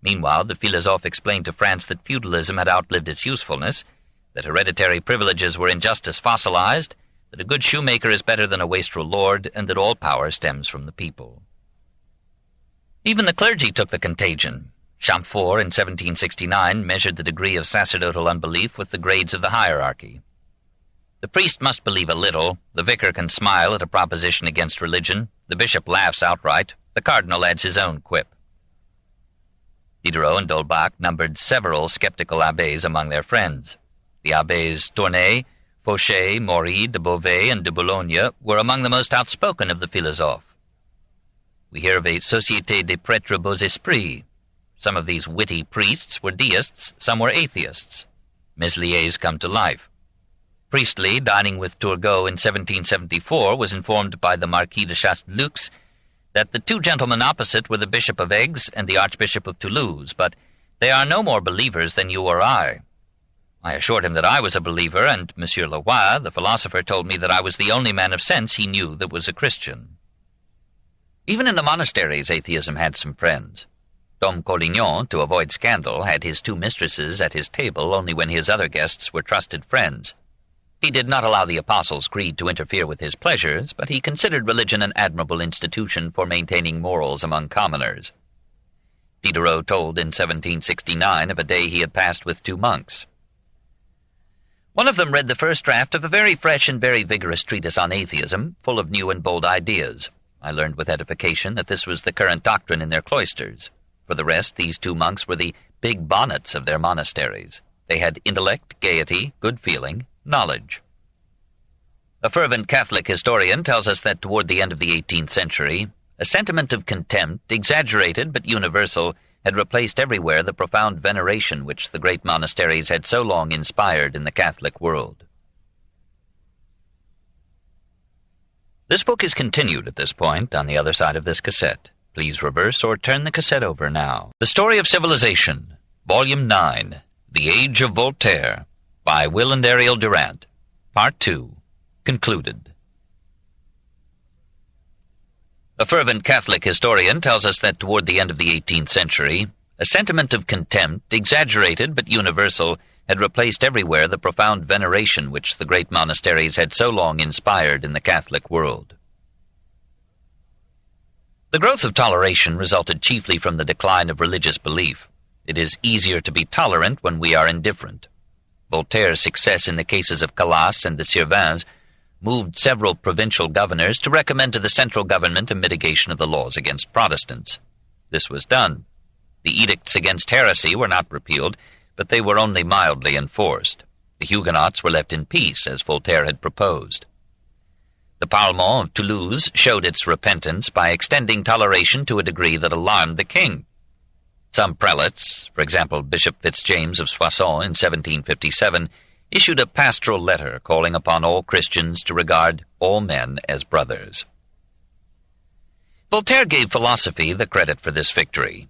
Meanwhile, the Philosophes explained to France that feudalism had outlived its usefulness, that hereditary privileges were injustice fossilized, that a good shoemaker is better than a wastrel lord, and that all power stems from the people. Even the clergy took the contagion. Chamfort in 1769 measured the degree of sacerdotal unbelief with the grades of the hierarchy. The priest must believe a little, the vicar can smile at a proposition against religion, the bishop laughs outright, the cardinal adds his own quip. Diderot and D'Holbach numbered several skeptical abbés among their friends. The abbés Tournay, Fauché, Maury, de Beauvais, and de Boulogne were among the most outspoken of the philosophes. We hear of a Société des Prêtres Beaux Esprits. Some of these witty priests were deists, some were atheists. Meslier's come to life. Priestley, dining with Turgot in 1774, was informed by the Marquis de Chastellux that the two gentlemen opposite were the Bishop of Aix and the Archbishop of Toulouse, but they are no more believers than you or I. I assured him that I was a believer, and Monsieur Leroy, the philosopher, told me that I was the only man of sense he knew that was a Christian. Even in the monasteries, atheism had some friends. Dom Collignon, to avoid scandal, had his two mistresses at his table only when his other guests were trusted friends. He did not allow the Apostles' Creed to interfere with his pleasures, but he considered religion an admirable institution for maintaining morals among commoners. Diderot told in 1769 of a day he had passed with two monks. One of them read the first draft of a very fresh and very vigorous treatise on atheism, full of new and bold ideas. I learned with edification that this was the current doctrine in their cloisters. For the rest, these two monks were the big bonnets of their monasteries. They had intellect, gaiety, good feeling, knowledge. A fervent Catholic historian tells us that toward the end of the 18th century, a sentiment of contempt, exaggerated but universal, had replaced everywhere the profound veneration which the great monasteries had so long inspired in the Catholic world. This book is continued at this point on the other side of this cassette. Please reverse or turn the cassette over now. The Story of Civilization, Volume 9, The Age of Voltaire, by Will and Ariel Durant, Part 2, concluded. A fervent Catholic historian tells us that toward the end of the 18th century, a sentiment of contempt, exaggerated but universal, had replaced everywhere the profound veneration which the great monasteries had so long inspired in the Catholic world. The growth of toleration resulted chiefly from the decline of religious belief. It is easier to be tolerant when we are indifferent. Voltaire's success in the cases of Calas and the Servins moved several provincial governors to recommend to the central government a mitigation of the laws against Protestants. This was done. The edicts against heresy were not repealed, but they were only mildly enforced. The Huguenots were left in peace, as Voltaire had proposed. The Parlement of Toulouse showed its repentance by extending toleration to a degree that alarmed the king. Some prelates, for example Bishop Fitzjames of Soissons in 1757, issued a pastoral letter calling upon all Christians to regard all men as brothers. Voltaire gave philosophy the credit for this victory.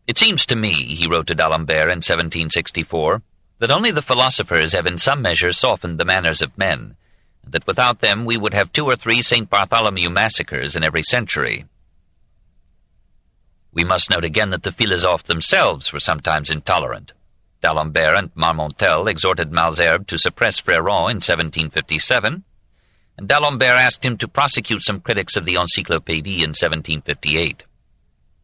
It seems to me, he wrote to d'Alembert in 1764, that only the philosophers have in some measure softened the manners of men, and that without them we would have 2 or 3 St. Bartholomew massacres in every century. We must note again that the philosophes themselves were sometimes intolerant. D'Alembert and Marmontel exhorted Malesherbes to suppress Fréron in 1757, and d'Alembert asked him to prosecute some critics of the Encyclopédie in 1758.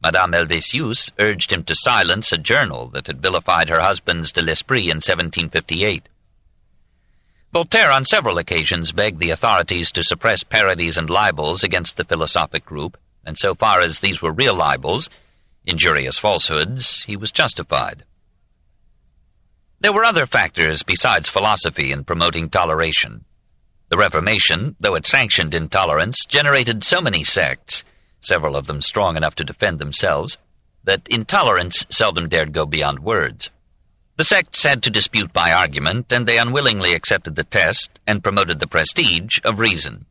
Madame Helvétius urged him to silence a journal that had vilified her husband's de l'Esprit in 1758. Voltaire on several occasions begged the authorities to suppress parodies and libels against the philosophic group, and so far as these were real libels, injurious falsehoods, he was justified. There were other factors besides philosophy in promoting toleration. The Reformation, though it sanctioned intolerance, generated so many sects several of them strong enough to defend themselves, that intolerance seldom dared go beyond words. The sects had to dispute by argument, and they unwillingly accepted the test and promoted the prestige of reason.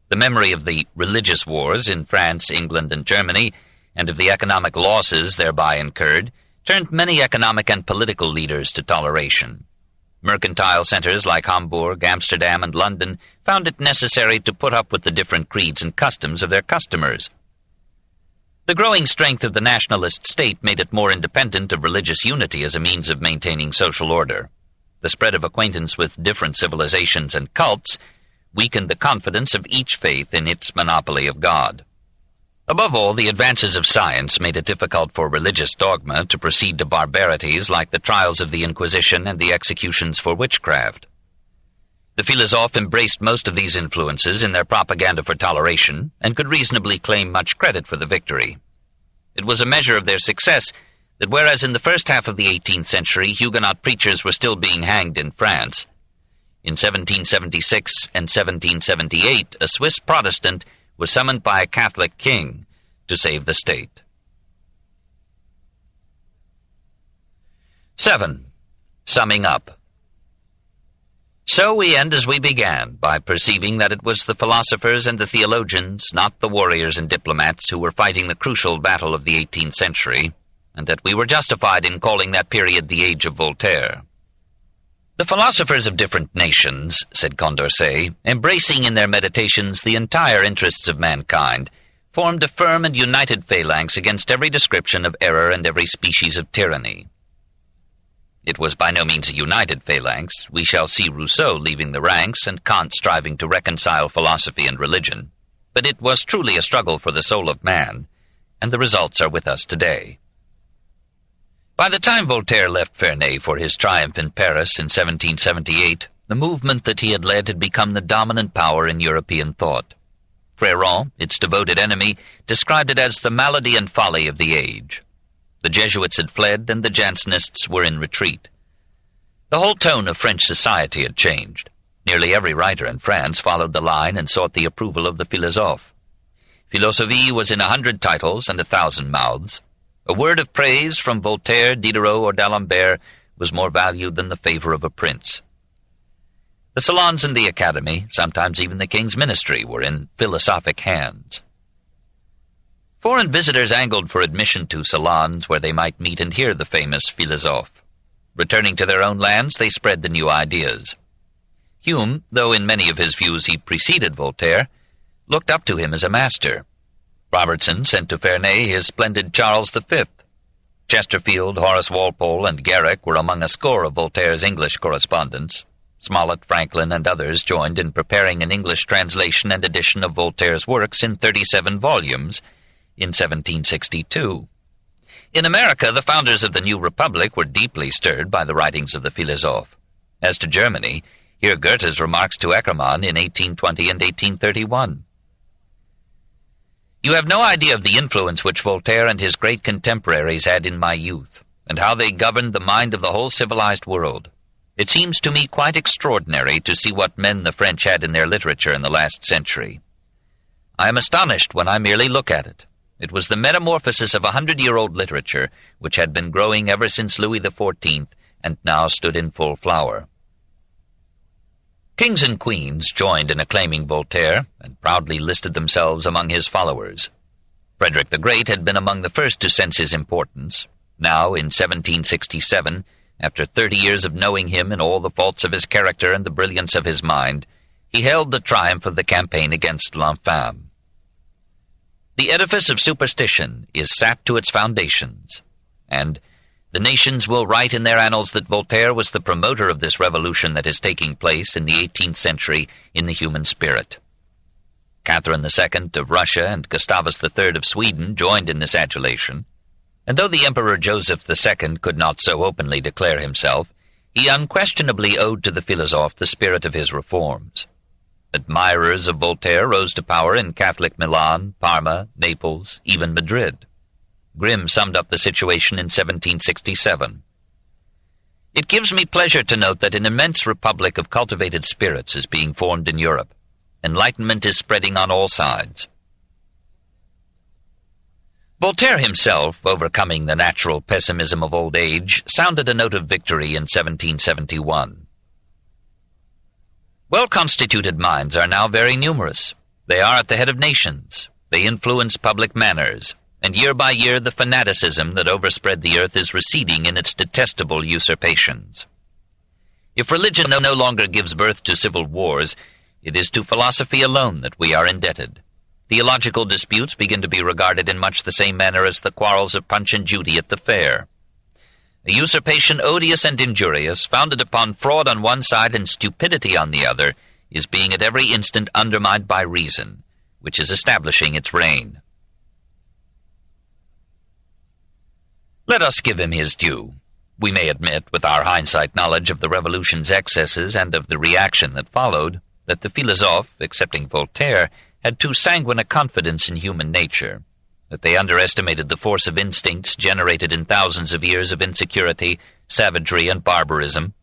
The memory of the religious wars in France, England, and Germany, and of the economic losses thereby incurred, turned many economic and political leaders to toleration. Mercantile centers like Hamburg, Amsterdam, and London found it necessary to put up with the different creeds and customs of their customers. The growing strength of the nationalist state made it more independent of religious unity as a means of maintaining social order. The spread of acquaintance with different civilizations and cults weakened the confidence of each faith in its monopoly of God. Above all, the advances of science made it difficult for religious dogma to proceed to barbarities like the trials of the Inquisition and the executions for witchcraft. The Philosophes embraced most of these influences in their propaganda for toleration and could reasonably claim much credit for the victory. It was a measure of their success that whereas in the first half of the 18th century Huguenot preachers were still being hanged in France, in 1776 and 1778 a Swiss Protestant was summoned by a Catholic king to save the state. 7. Summing up. So we end as we began, by perceiving that it was the philosophers and the theologians, not the warriors and diplomats, who were fighting the crucial battle of the 18th century, and that we were justified in calling that period the age of Voltaire. The philosophers of different nations, said Condorcet, embracing in their meditations the entire interests of mankind, formed a firm and united phalanx against every description of error and every species of tyranny. It was by no means a united phalanx. We shall see Rousseau leaving the ranks and Kant striving to reconcile philosophy and religion. But it was truly a struggle for the soul of man, and the results are with us today. By the time Voltaire left Ferney for his triumph in Paris in 1778, the movement that he had led had become the dominant power in European thought. Fréron, its devoted enemy, described it as the malady and folly of the age. The Jesuits had fled, and the Jansenists were in retreat. The whole tone of French society had changed. Nearly every writer in France followed the line and sought the approval of the Philosophes. Philosophy was in 100 titles and 1,000 mouths. A word of praise from Voltaire, Diderot, or d'Alembert was more valued than the favor of a prince. The salons in the Academy, sometimes even the king's ministry, were in philosophic hands. Foreign visitors angled for admission to salons where they might meet and hear the famous philosophe. Returning to their own lands, they spread the new ideas. Hume, though in many of his views he preceded Voltaire, looked up to him as a master. Robertson sent to Ferney his splendid Charles V. Chesterfield, Horace Walpole, and Garrick were among a score of Voltaire's English correspondents. Smollett, Franklin, and others joined in preparing an English translation and edition of Voltaire's works in 37 volumes in 1762. In America, the founders of the new republic were deeply stirred by the writings of the Philosophe. As to Germany, hear Goethe's remarks to Eckermann in 1820 and 1831. You have no idea of the influence which Voltaire and his great contemporaries had in my youth, and how they governed the mind of the whole civilized world. It seems to me quite extraordinary to see what men the French had in their literature in the last century. I am astonished when I merely look at it. It was the metamorphosis of 100-year-old literature which had been growing ever since Louis XIV and now stood in full flower. Kings and queens joined in acclaiming Voltaire and proudly listed themselves among his followers. Frederick the Great had been among the first to sense his importance. Now, in 1767, after 30 years of knowing him in all the faults of his character and the brilliance of his mind, he hailed the triumph of the campaign against l'Infame. The edifice of superstition is sapped to its foundations, and the nations will write in their annals that Voltaire was the promoter of this revolution that is taking place in the 18th century in the human spirit. Catherine II of Russia and Gustavus III of Sweden joined in this adulation, and though the Emperor Joseph II could not so openly declare himself, he unquestionably owed to the Philosophe the spirit of his reforms. Admirers of Voltaire rose to power in Catholic Milan, Parma, Naples, even Madrid. Grimm summed up the situation in 1767. It gives me pleasure to note that an immense republic of cultivated spirits is being formed in Europe. Enlightenment is spreading on all sides. Voltaire himself, overcoming the natural pessimism of old age, sounded a note of victory in 1771. Well-constituted minds are now very numerous. They are at the head of nations. They influence public manners, and year by year the fanaticism that overspread the earth is receding in its detestable usurpations. If religion no longer gives birth to civil wars, it is to philosophy alone that we are indebted. Theological disputes begin to be regarded in much the same manner as the quarrels of Punch and Judy at the fair. A usurpation odious and injurious, founded upon fraud on one side and stupidity on the other, is being at every instant undermined by reason, which is establishing its reign. Let us give him his due. We may admit, with our hindsight knowledge of the Revolution's excesses and of the reaction that followed, that the philosophes, excepting Voltaire, had too sanguine a confidence in human nature, that they underestimated the force of instincts generated in thousands of years of insecurity, savagery, and barbarism,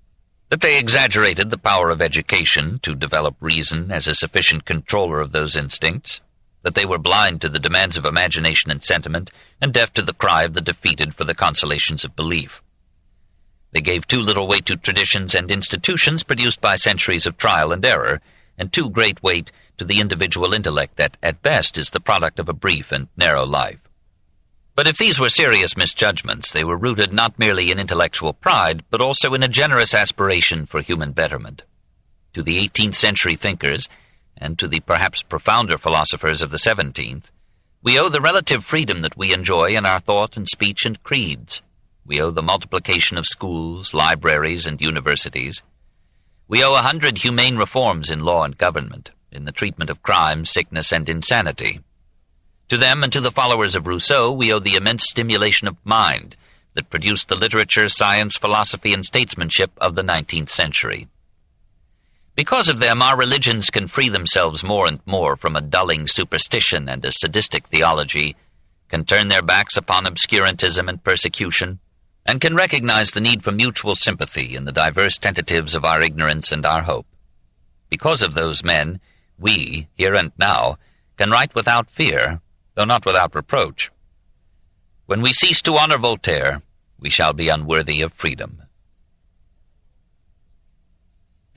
that they exaggerated the power of education to develop reason as a sufficient controller of those instincts, that they were blind to the demands of imagination and sentiment, and deaf to the cry of the defeated for the consolations of belief. They gave too little weight to traditions and institutions produced by centuries of trial and error, and too great weight to the individual intellect that, at best, is the product of a brief and narrow life. But if these were serious misjudgments, they were rooted not merely in intellectual pride, but also in a generous aspiration for human betterment. To the 18th century thinkers, and to the perhaps profounder philosophers of the 17th, we owe the relative freedom that we enjoy in our thought and speech and creeds. We owe the multiplication of schools, libraries, and universities. We owe 100 humane reforms in law and government, in the treatment of crime, sickness, and insanity. To them and to the followers of Rousseau we owe the immense stimulation of mind that produced the literature, science, philosophy, and statesmanship of the 19th century. Because of them, our religions can free themselves more and more from a dulling superstition and a sadistic theology, can turn their backs upon obscurantism and persecution, and can recognize the need for mutual sympathy in the diverse tentatives of our ignorance and our hope. Because of those men, we, here and now, can write without fear, though not without reproach. When we cease to honor Voltaire, we shall be unworthy of freedom.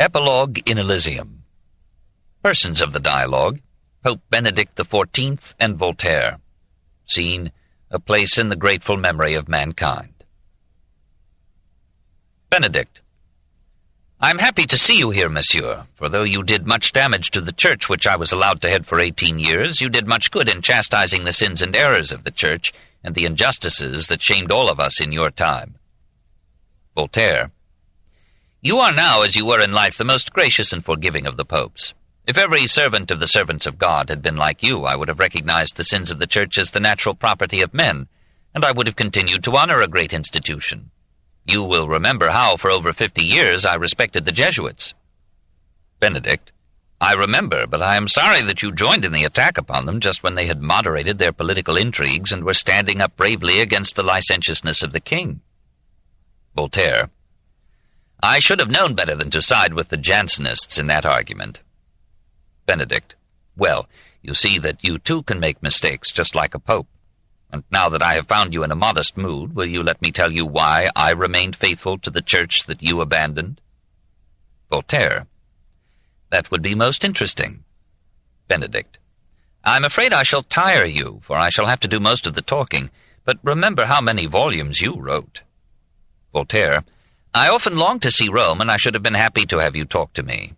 Epilogue in Elysium. Persons of the dialogue: Pope Benedict XIV and Voltaire. Scene: a place in the grateful memory of mankind. Benedict: I am happy to see you here, monsieur, for though you did much damage to the Church which I was allowed to head for 18 years, you did much good in chastising the sins and errors of the Church and the injustices that shamed all of us in your time. Voltaire: You are now, as you were in life, the most gracious and forgiving of the popes. If every servant of the servants of God had been like you, I would have recognized the sins of the Church as the natural property of men, and I would have continued to honor a great institution. You will remember how, for over 50 years, I respected the Jesuits. Benedict: I remember, but I am sorry that you joined in the attack upon them just when they had moderated their political intrigues and were standing up bravely against the licentiousness of the king. Voltaire: I should have known better than to side with the Jansenists in that argument. Benedict: Well, you see that you too can make mistakes, just like a pope. And now that I have found you in a modest mood, will you let me tell you why I remained faithful to the Church that you abandoned? Voltaire: That would be most interesting. Benedict: I'm afraid I shall tire you, for I shall have to do most of the talking, but remember how many volumes you wrote. Voltaire: I often longed to see Rome, and I should have been happy to have you talk to me.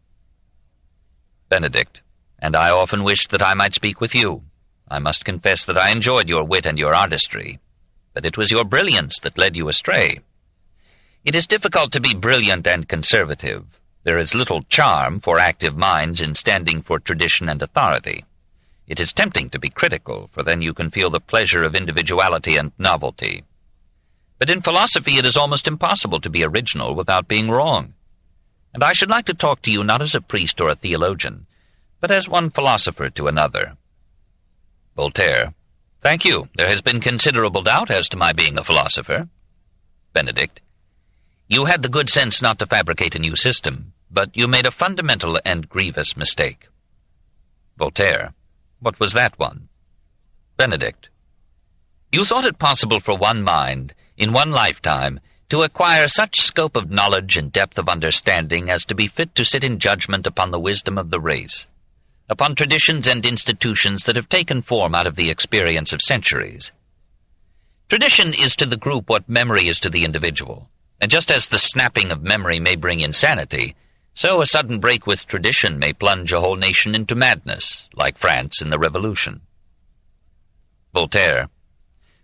Benedict: And I often wished that I might speak with you. I must confess that I enjoyed your wit and your artistry, but it was your brilliance that led you astray. It is difficult to be brilliant and conservative. There is little charm for active minds in standing for tradition and authority. It is tempting to be critical, for then you can feel the pleasure of individuality and novelty. But in philosophy it is almost impossible to be original without being wrong. And I should like to talk to you not as a priest or a theologian, but as one philosopher to another. Voltaire: Thank you. There has been considerable doubt as to my being a philosopher. Benedict: You had the good sense not to fabricate a new system, but you made a fundamental and grievous mistake. Voltaire: What was that one? Benedict: You thought it possible for one mind, in one lifetime, to acquire such scope of knowledge and depth of understanding as to be fit to sit in judgment upon the wisdom of the race, upon traditions and institutions that have taken form out of the experience of centuries. Tradition is to the group what memory is to the individual, and just as the snapping of memory may bring insanity, so a sudden break with tradition may plunge a whole nation into madness, like France in the Revolution. Voltaire.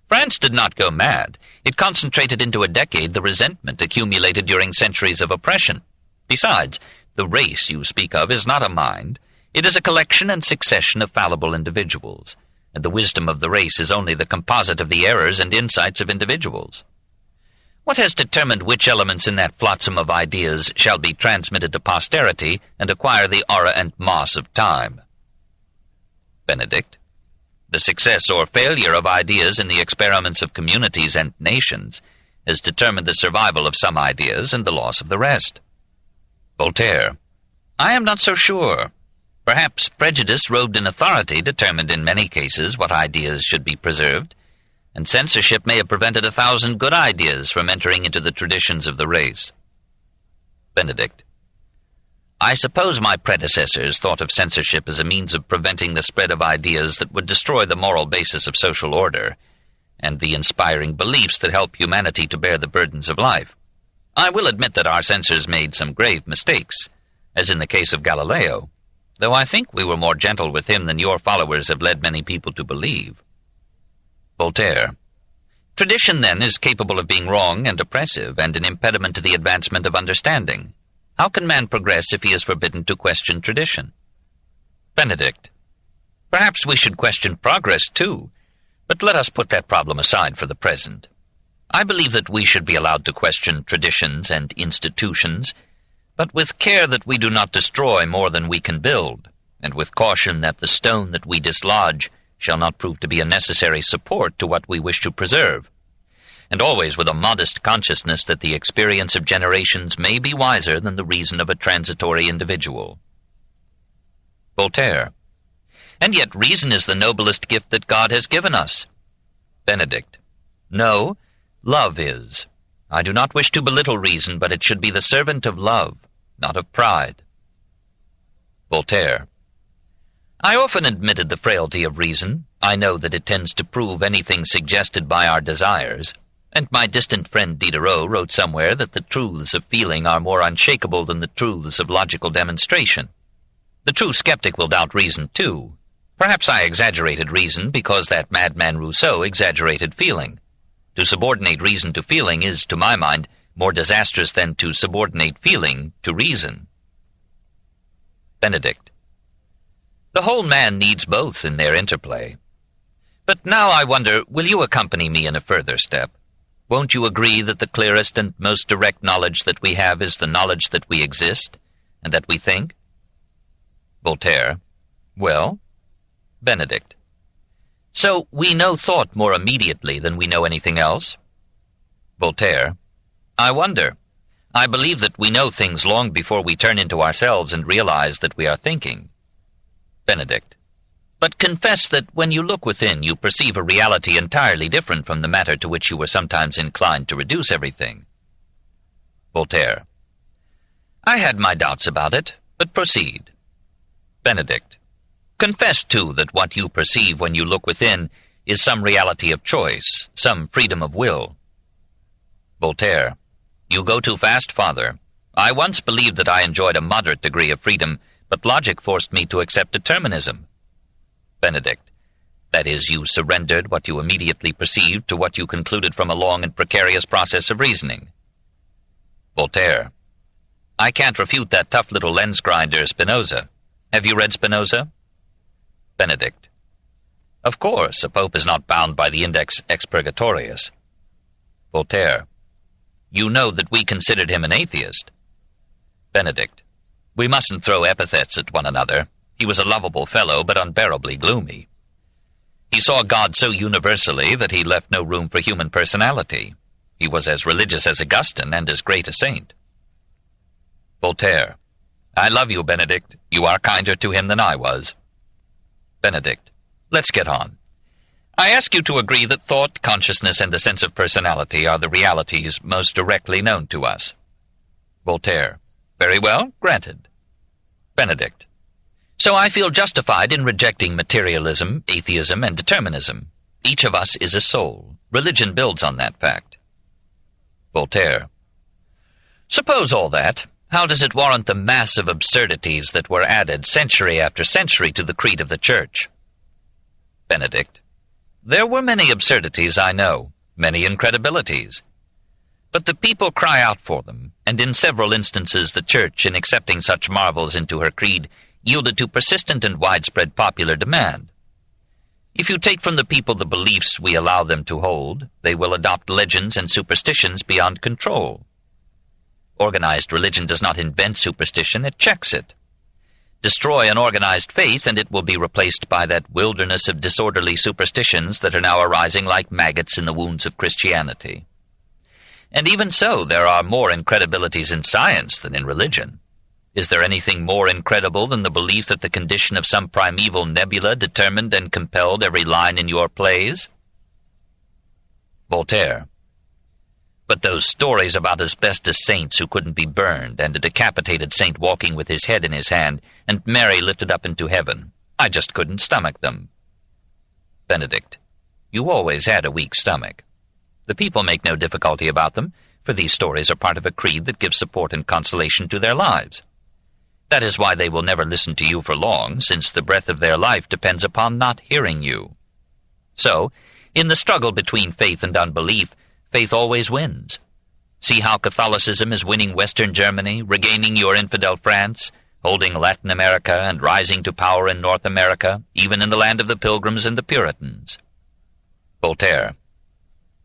France did not go mad. It concentrated into a decade the resentment accumulated during centuries of oppression. Besides, the race you speak of is not a mind. It is a collection and succession of fallible individuals, and the wisdom of the race is only the composite of the errors and insights of individuals. What has determined which elements in that flotsam of ideas shall be transmitted to posterity and acquire the aura and moss of time? Benedict. The success or failure of ideas in the experiments of communities and nations has determined the survival of some ideas and the loss of the rest. Voltaire. I am not so sure. Perhaps prejudice robed in authority determined in many cases what ideas should be preserved, and censorship may have prevented 1,000 good ideas from entering into the traditions of the race. Benedict. I suppose my predecessors thought of censorship as a means of preventing the spread of ideas that would destroy the moral basis of social order, and the inspiring beliefs that help humanity to bear the burdens of life. I will admit that our censors made some grave mistakes, as in the case of Galileo, though I think we were more gentle with him than your followers have led many people to believe. Voltaire. Tradition, then, is capable of being wrong and oppressive, and an impediment to the advancement of understanding. How can man progress if he is forbidden to question tradition? Benedict. Perhaps we should question progress, too, but let us put that problem aside for the present. I believe that we should be allowed to question traditions and institutions, but with care that we do not destroy more than we can build, and with caution that the stone that we dislodge shall not prove to be a necessary support to what we wish to preserve, and always with a modest consciousness that the experience of generations may be wiser than the reason of a transitory individual. Voltaire. And yet reason is the noblest gift that God has given us. Benedict. No, love is. I do not wish to belittle reason, but it should be the servant of love, not of pride. Voltaire. I often admitted the frailty of reason. I know that it tends to prove anything suggested by our desires, and my distant friend Diderot wrote somewhere that the truths of feeling are more unshakable than the truths of logical demonstration. The true skeptic will doubt reason, too. Perhaps I exaggerated reason because that madman Rousseau exaggerated feeling. To subordinate reason to feeling is, to my mind, more disastrous than to subordinate feeling to reason. Benedict. The whole man needs both in their interplay. But now I wonder, will you accompany me in a further step? Won't you agree that the clearest and most direct knowledge that we have is the knowledge that we exist, and that we think? Voltaire. Well? Benedict. So we know thought more immediately than we know anything else? Voltaire. I wonder. I believe that we know things long before we turn into ourselves and realize that we are thinking. Benedict. But confess that when you look within, you perceive a reality entirely different from the matter to which you were sometimes inclined to reduce everything. Voltaire. I had my doubts about it, but proceed. Benedict. Confess, too, that what you perceive when you look within is some reality of choice, some freedom of will. Voltaire. You go too fast, Father. I once believed that I enjoyed a moderate degree of freedom, but logic forced me to accept determinism. Benedict. That is, you surrendered what you immediately perceived to what you concluded from a long and precarious process of reasoning. Voltaire. I can't refute that tough little lens grinder Spinoza. Have you read Spinoza? Benedict. Of course, a pope is not bound by the Index Expurgatorius. Voltaire. You know that we considered him an atheist. Benedict. We mustn't throw epithets at one another. He was a lovable fellow, but unbearably gloomy. He saw God so universally that he left no room for human personality. He was as religious as Augustine and as great a saint. Voltaire. I love you, Benedict. You are kinder to him than I was. Benedict. Let's get on. I ask you to agree that thought, consciousness, and the sense of personality are the realities most directly known to us. Voltaire. Very well, granted. Benedict. So I feel justified in rejecting materialism, atheism, and determinism. Each of us is a soul. Religion builds on that fact. Voltaire. Suppose all that. How does it warrant the mass of absurdities that were added century after century to the creed of the Church? Benedict. There were many absurdities, I know, many incredibilities. But the people cry out for them, and in several instances the Church, in accepting such marvels into her creed, yielded to persistent and widespread popular demand. If you take from the people the beliefs we allow them to hold, they will adopt legends and superstitions beyond control. Organized religion does not invent superstition, it checks it. Destroy an organized faith, and it will be replaced by that wilderness of disorderly superstitions that are now arising like maggots in the wounds of Christianity. And even so, there are more incredibilities in science than in religion. Is there anything more incredible than the belief that the condition of some primeval nebula determined and compelled every line in your plays? Voltaire. But those stories about asbestos saints who couldn't be burned, and a decapitated saint walking with his head in his hand, and Mary lifted up into heaven, I just couldn't stomach them. Benedict. You always had a weak stomach. The people make no difficulty about them, for these stories are part of a creed that gives support and consolation to their lives. That is why they will never listen to you for long, since the breath of their life depends upon not hearing you. So, in the struggle between faith and unbelief, faith always wins. See how Catholicism is winning Western Germany, regaining your infidel France, holding Latin America, and rising to power in North America, even in the land of the Pilgrims and the Puritans. Voltaire.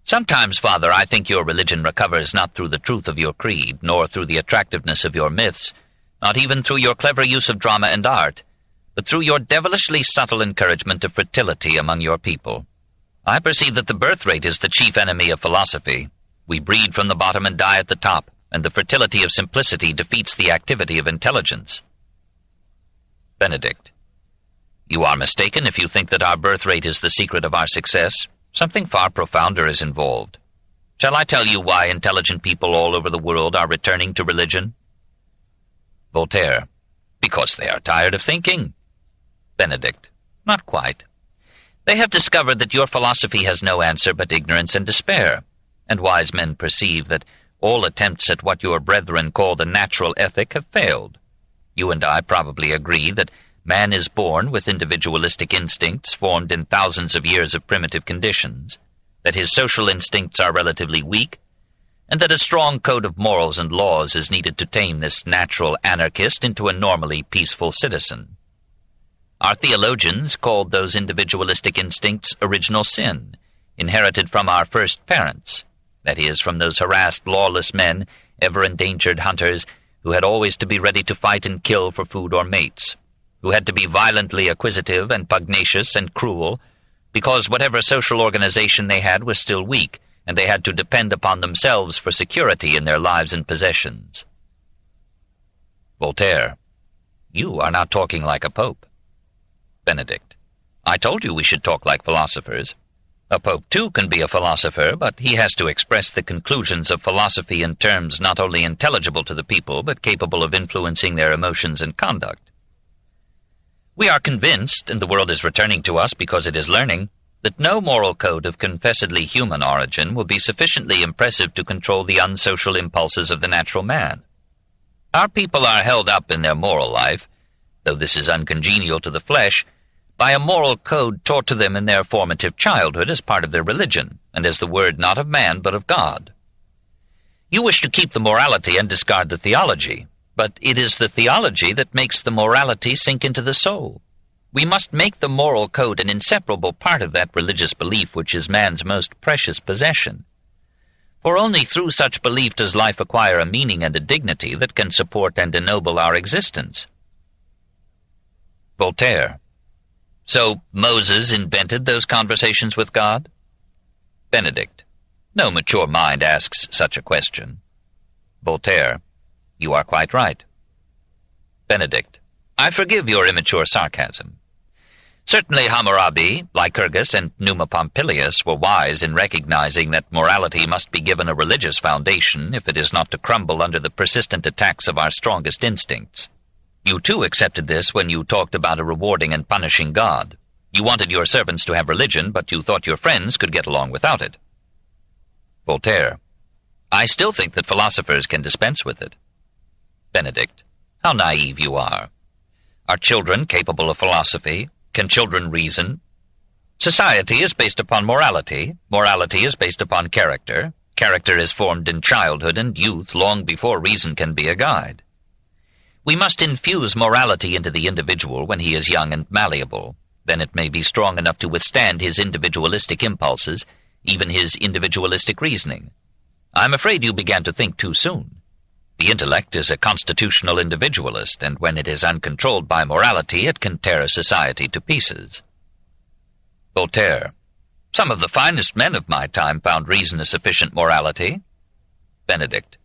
Sometimes, Father, I think your religion recovers not through the truth of your creed, nor through the attractiveness of your myths, not even through your clever use of drama and art, but through your devilishly subtle encouragement of fertility among your people. I perceive that the birth rate is the chief enemy of philosophy. We breed from the bottom and die at the top, and the fertility of simplicity defeats the activity of intelligence. Benedict. You are mistaken if you think that our birth rate is the secret of our success. Something far profounder is involved. Shall I tell you why intelligent people all over the world are returning to religion? Voltaire. Because they are tired of thinking. Benedict. Not quite. They have discovered that your philosophy has no answer but ignorance and despair, and wise men perceive that all attempts at what your brethren call the natural ethic have failed. You and I probably agree that man is born with individualistic instincts formed in thousands of years of primitive conditions, that his social instincts are relatively weak, and that a strong code of morals and laws is needed to tame this natural anarchist into a normally peaceful citizen. Our theologians called those individualistic instincts original sin, inherited from our first parents, that is, from those harassed, lawless men, ever-endangered hunters, who had always to be ready to fight and kill for food or mates, who had to be violently acquisitive and pugnacious and cruel, because whatever social organization they had was still weak, and they had to depend upon themselves for security in their lives and possessions. Voltaire. You are not talking like a pope. Benedict. I told you we should talk like philosophers. A pope, too, can be a philosopher, but he has to express the conclusions of philosophy in terms not only intelligible to the people, but capable of influencing their emotions and conduct. We are convinced, and the world is returning to us because it is learning, that no moral code of confessedly human origin will be sufficiently impressive to control the unsocial impulses of the natural man. Our people are held up in their moral life, though this is uncongenial to the flesh, by a moral code taught to them in their formative childhood as part of their religion, and as the word not of man but of God. You wish to keep the morality and discard the theology, but it is the theology that makes the morality sink into the soul. We must make the moral code an inseparable part of that religious belief which is man's most precious possession. For only through such belief does life acquire a meaning and a dignity that can support and ennoble our existence. Voltaire. So Moses invented those conversations with God? Benedict. No mature mind asks such a question. Voltaire. You are quite right. Benedict. I forgive your immature sarcasm. Certainly Hammurabi, Lycurgus, and Numa Pompilius were wise in recognizing that morality must be given a religious foundation if it is not to crumble under the persistent attacks of our strongest instincts. You too accepted this when you talked about a rewarding and punishing God. You wanted your servants to have religion, but you thought your friends could get along without it. Voltaire. I still think that philosophers can dispense with it. Benedict. How naive you are. Are children capable of philosophy? Can children reason? Society is based upon morality. Morality is based upon character. Character is formed in childhood and youth long before reason can be a guide. We must infuse morality into the individual when he is young and malleable. Then it may be strong enough to withstand his individualistic impulses, even his individualistic reasoning. I'm afraid you began to think too soon. The intellect is a constitutional individualist, and when it is uncontrolled by morality, it can tear a society to pieces. Voltaire. Some of the finest men of my time found reason a sufficient morality. Benedict.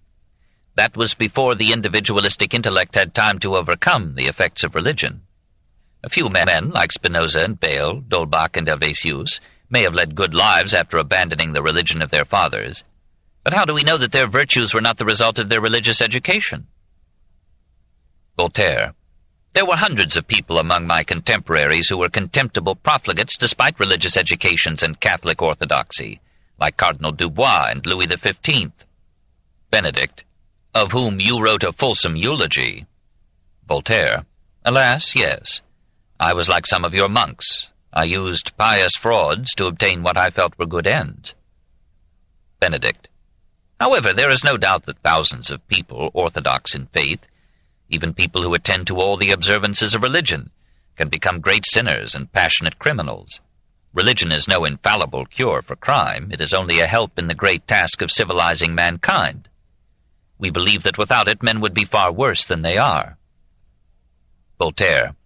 That was before the individualistic intellect had time to overcome the effects of religion. A few men, like Spinoza and Bayle, D'Holbach and Helvétius, may have led good lives after abandoning the religion of their fathers. But how do we know that their virtues were not the result of their religious education? Voltaire. There were hundreds of people among my contemporaries who were contemptible profligates despite religious educations and Catholic orthodoxy, like Cardinal Dubois and Louis XV. Benedict. Of whom you wrote a fulsome eulogy. Voltaire. Alas, yes. I was like some of your monks. I used pious frauds to obtain what I felt were good ends. Benedict. However, there is no doubt that thousands of people, orthodox in faith, even people who attend to all the observances of religion, can become great sinners and passionate criminals. Religion is no infallible cure for crime. It is only a help in the great task of civilizing mankind. We believe that without it men would be far worse than they are. Voltaire.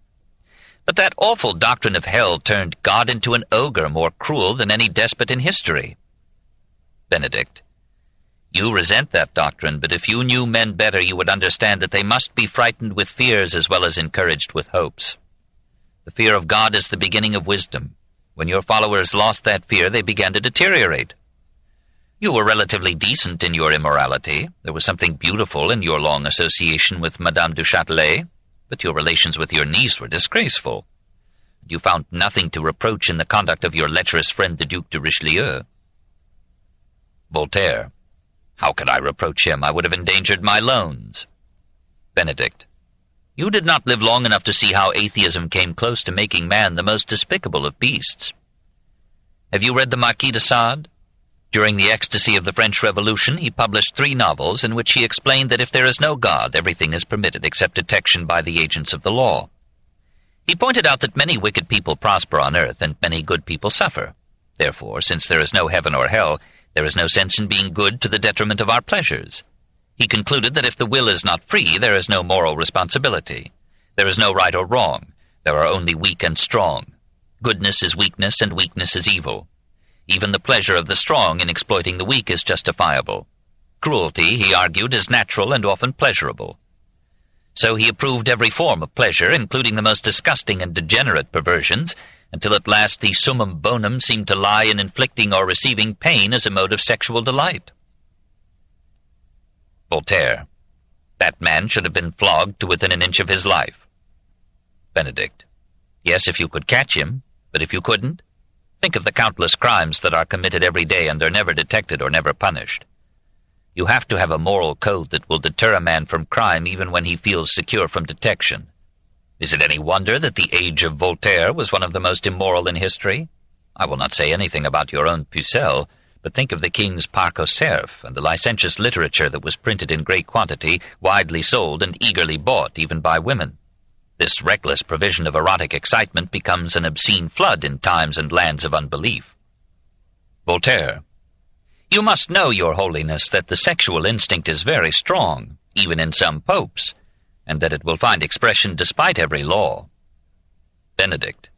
But that awful doctrine of hell turned God into an ogre more cruel than any despot in history. Benedict. You resent that doctrine, but if you knew men better, you would understand that they must be frightened with fears as well as encouraged with hopes. The fear of God is the beginning of wisdom. When your followers lost that fear, they began to deteriorate. You were relatively decent in your immorality. There was something beautiful in your long association with Madame du Châtelet, but your relations with your niece were disgraceful. You found nothing to reproach in the conduct of your lecherous friend the Duc de Richelieu. Voltaire. How could I reproach him? I would have endangered my loans. Benedict. You did not live long enough to see how atheism came close to making man the most despicable of beasts. Have you read the Marquis de Sade? During the ecstasy of the French Revolution, he published 3 novels in which he explained that if there is no God, everything is permitted except detection by the agents of the law. He pointed out that many wicked people prosper on earth and many good people suffer. Therefore, since there is no heaven or hell, there is no sense in being good to the detriment of our pleasures. He concluded that if the will is not free, there is no moral responsibility. There is no right or wrong. There are only weak and strong. Goodness is weakness, and weakness is evil. Even the pleasure of the strong in exploiting the weak is justifiable. Cruelty, he argued, is natural and often pleasurable. So he approved every form of pleasure, including the most disgusting and degenerate perversions, until at last the summum bonum seemed to lie in inflicting or receiving pain as a mode of sexual delight. Voltaire. That man should have been flogged to within an inch of his life. Benedict. Yes, if you could catch him, but if you couldn't, think of the countless crimes that are committed every day and are never detected or never punished. You have to have a moral code that will deter a man from crime even when he feels secure from detection. Is it any wonder that the age of Voltaire was one of the most immoral in history? I will not say anything about your own Pucelle, but think of the king's Parc aux Cerfs and the licentious literature that was printed in great quantity, widely sold and eagerly bought even by women. This reckless provision of erotic excitement becomes an obscene flood in times and lands of unbelief. Voltaire. You must know, Your Holiness, that the sexual instinct is very strong, even in some popes, and that it will find expression despite every law. Benedict.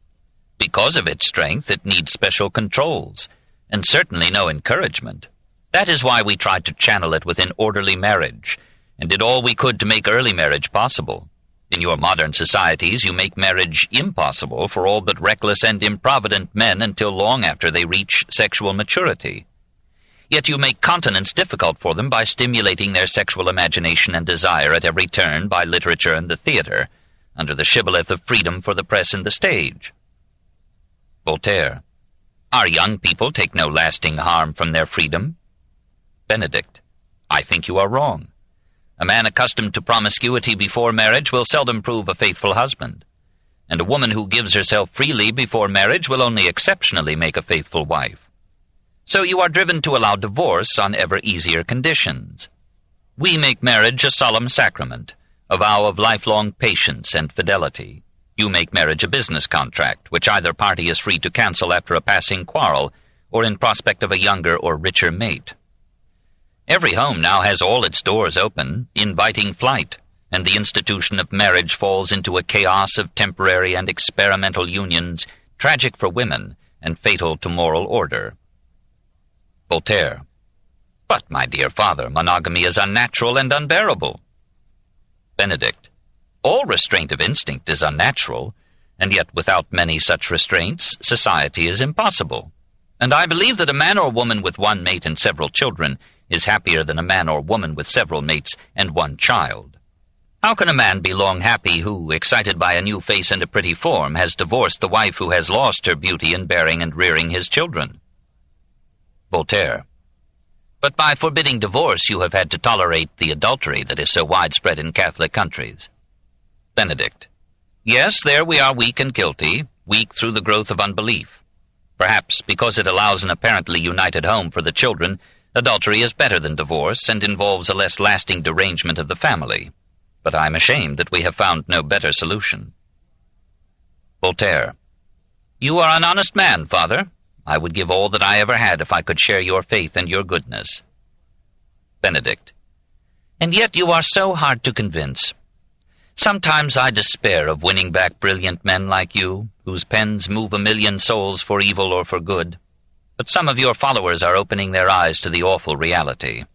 Because of its strength, it needs special controls, and certainly no encouragement. That is why we tried to channel it within orderly marriage, and did all we could to make early marriage possible. In your modern societies, you make marriage impossible for all but reckless and improvident men until long after they reach sexual maturity. Yet you make continence difficult for them by stimulating their sexual imagination and desire at every turn by literature and the theatre, under the shibboleth of freedom for the press and the stage. Voltaire. Our young people take no lasting harm from their freedom. Benedict. I think you are wrong. A man accustomed to promiscuity before marriage will seldom prove a faithful husband, and a woman who gives herself freely before marriage will only exceptionally make a faithful wife. So you are driven to allow divorce on ever easier conditions. We make marriage a solemn sacrament, a vow of lifelong patience and fidelity. You make marriage a business contract, which either party is free to cancel after a passing quarrel, or in prospect of a younger or richer mate. Every home now has all its doors open, inviting flight, and the institution of marriage falls into a chaos of temporary and experimental unions, tragic for women and fatal to moral order. Voltaire. But, my dear father, monogamy is unnatural and unbearable. Benedict. All restraint of instinct is unnatural, and yet without many such restraints, society is impossible. And I believe that a man or woman with one mate and several children is happier than a man or woman with several mates and one child. How can a man be long happy who, excited by a new face and a pretty form, has divorced the wife who has lost her beauty in bearing and rearing his children? Voltaire. But by forbidding divorce you have had to tolerate the adultery that is so widespread in Catholic countries. Benedict. Yes, there we are weak and guilty, weak through the growth of unbelief. Perhaps because it allows an apparently united home for the children, adultery is better than divorce and involves a less lasting derangement of the family. But I am ashamed that we have found no better solution. Voltaire. You are an honest man, father. I would give all that I ever had if I could share your faith and your goodness. Benedict. And yet you are so hard to convince. Sometimes I despair of winning back brilliant men like you, whose pens move a million souls for evil or for good. But some of your followers are opening their eyes to the awful reality.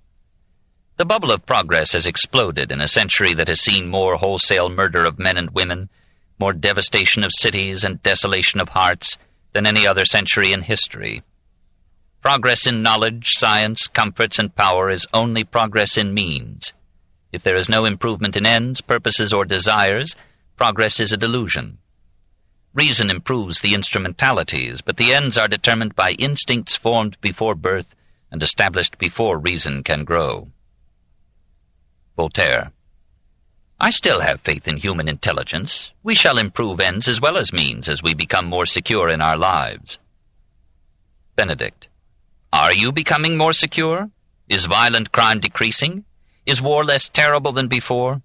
The bubble of progress has exploded in a century that has seen more wholesale murder of men and women, more devastation of cities and desolation of hearts than any other century in history. Progress in knowledge, science, comforts, and power is only progress in means. If there is no improvement in ends, purposes, or desires, progress is a delusion. Reason improves the instrumentalities, but the ends are determined by instincts formed before birth and established before reason can grow. Voltaire. I still have faith in human intelligence. We shall improve ends as well as means as we become more secure in our lives. Benedict. Are you becoming more secure? Is violent crime decreasing? Is war less terrible than before?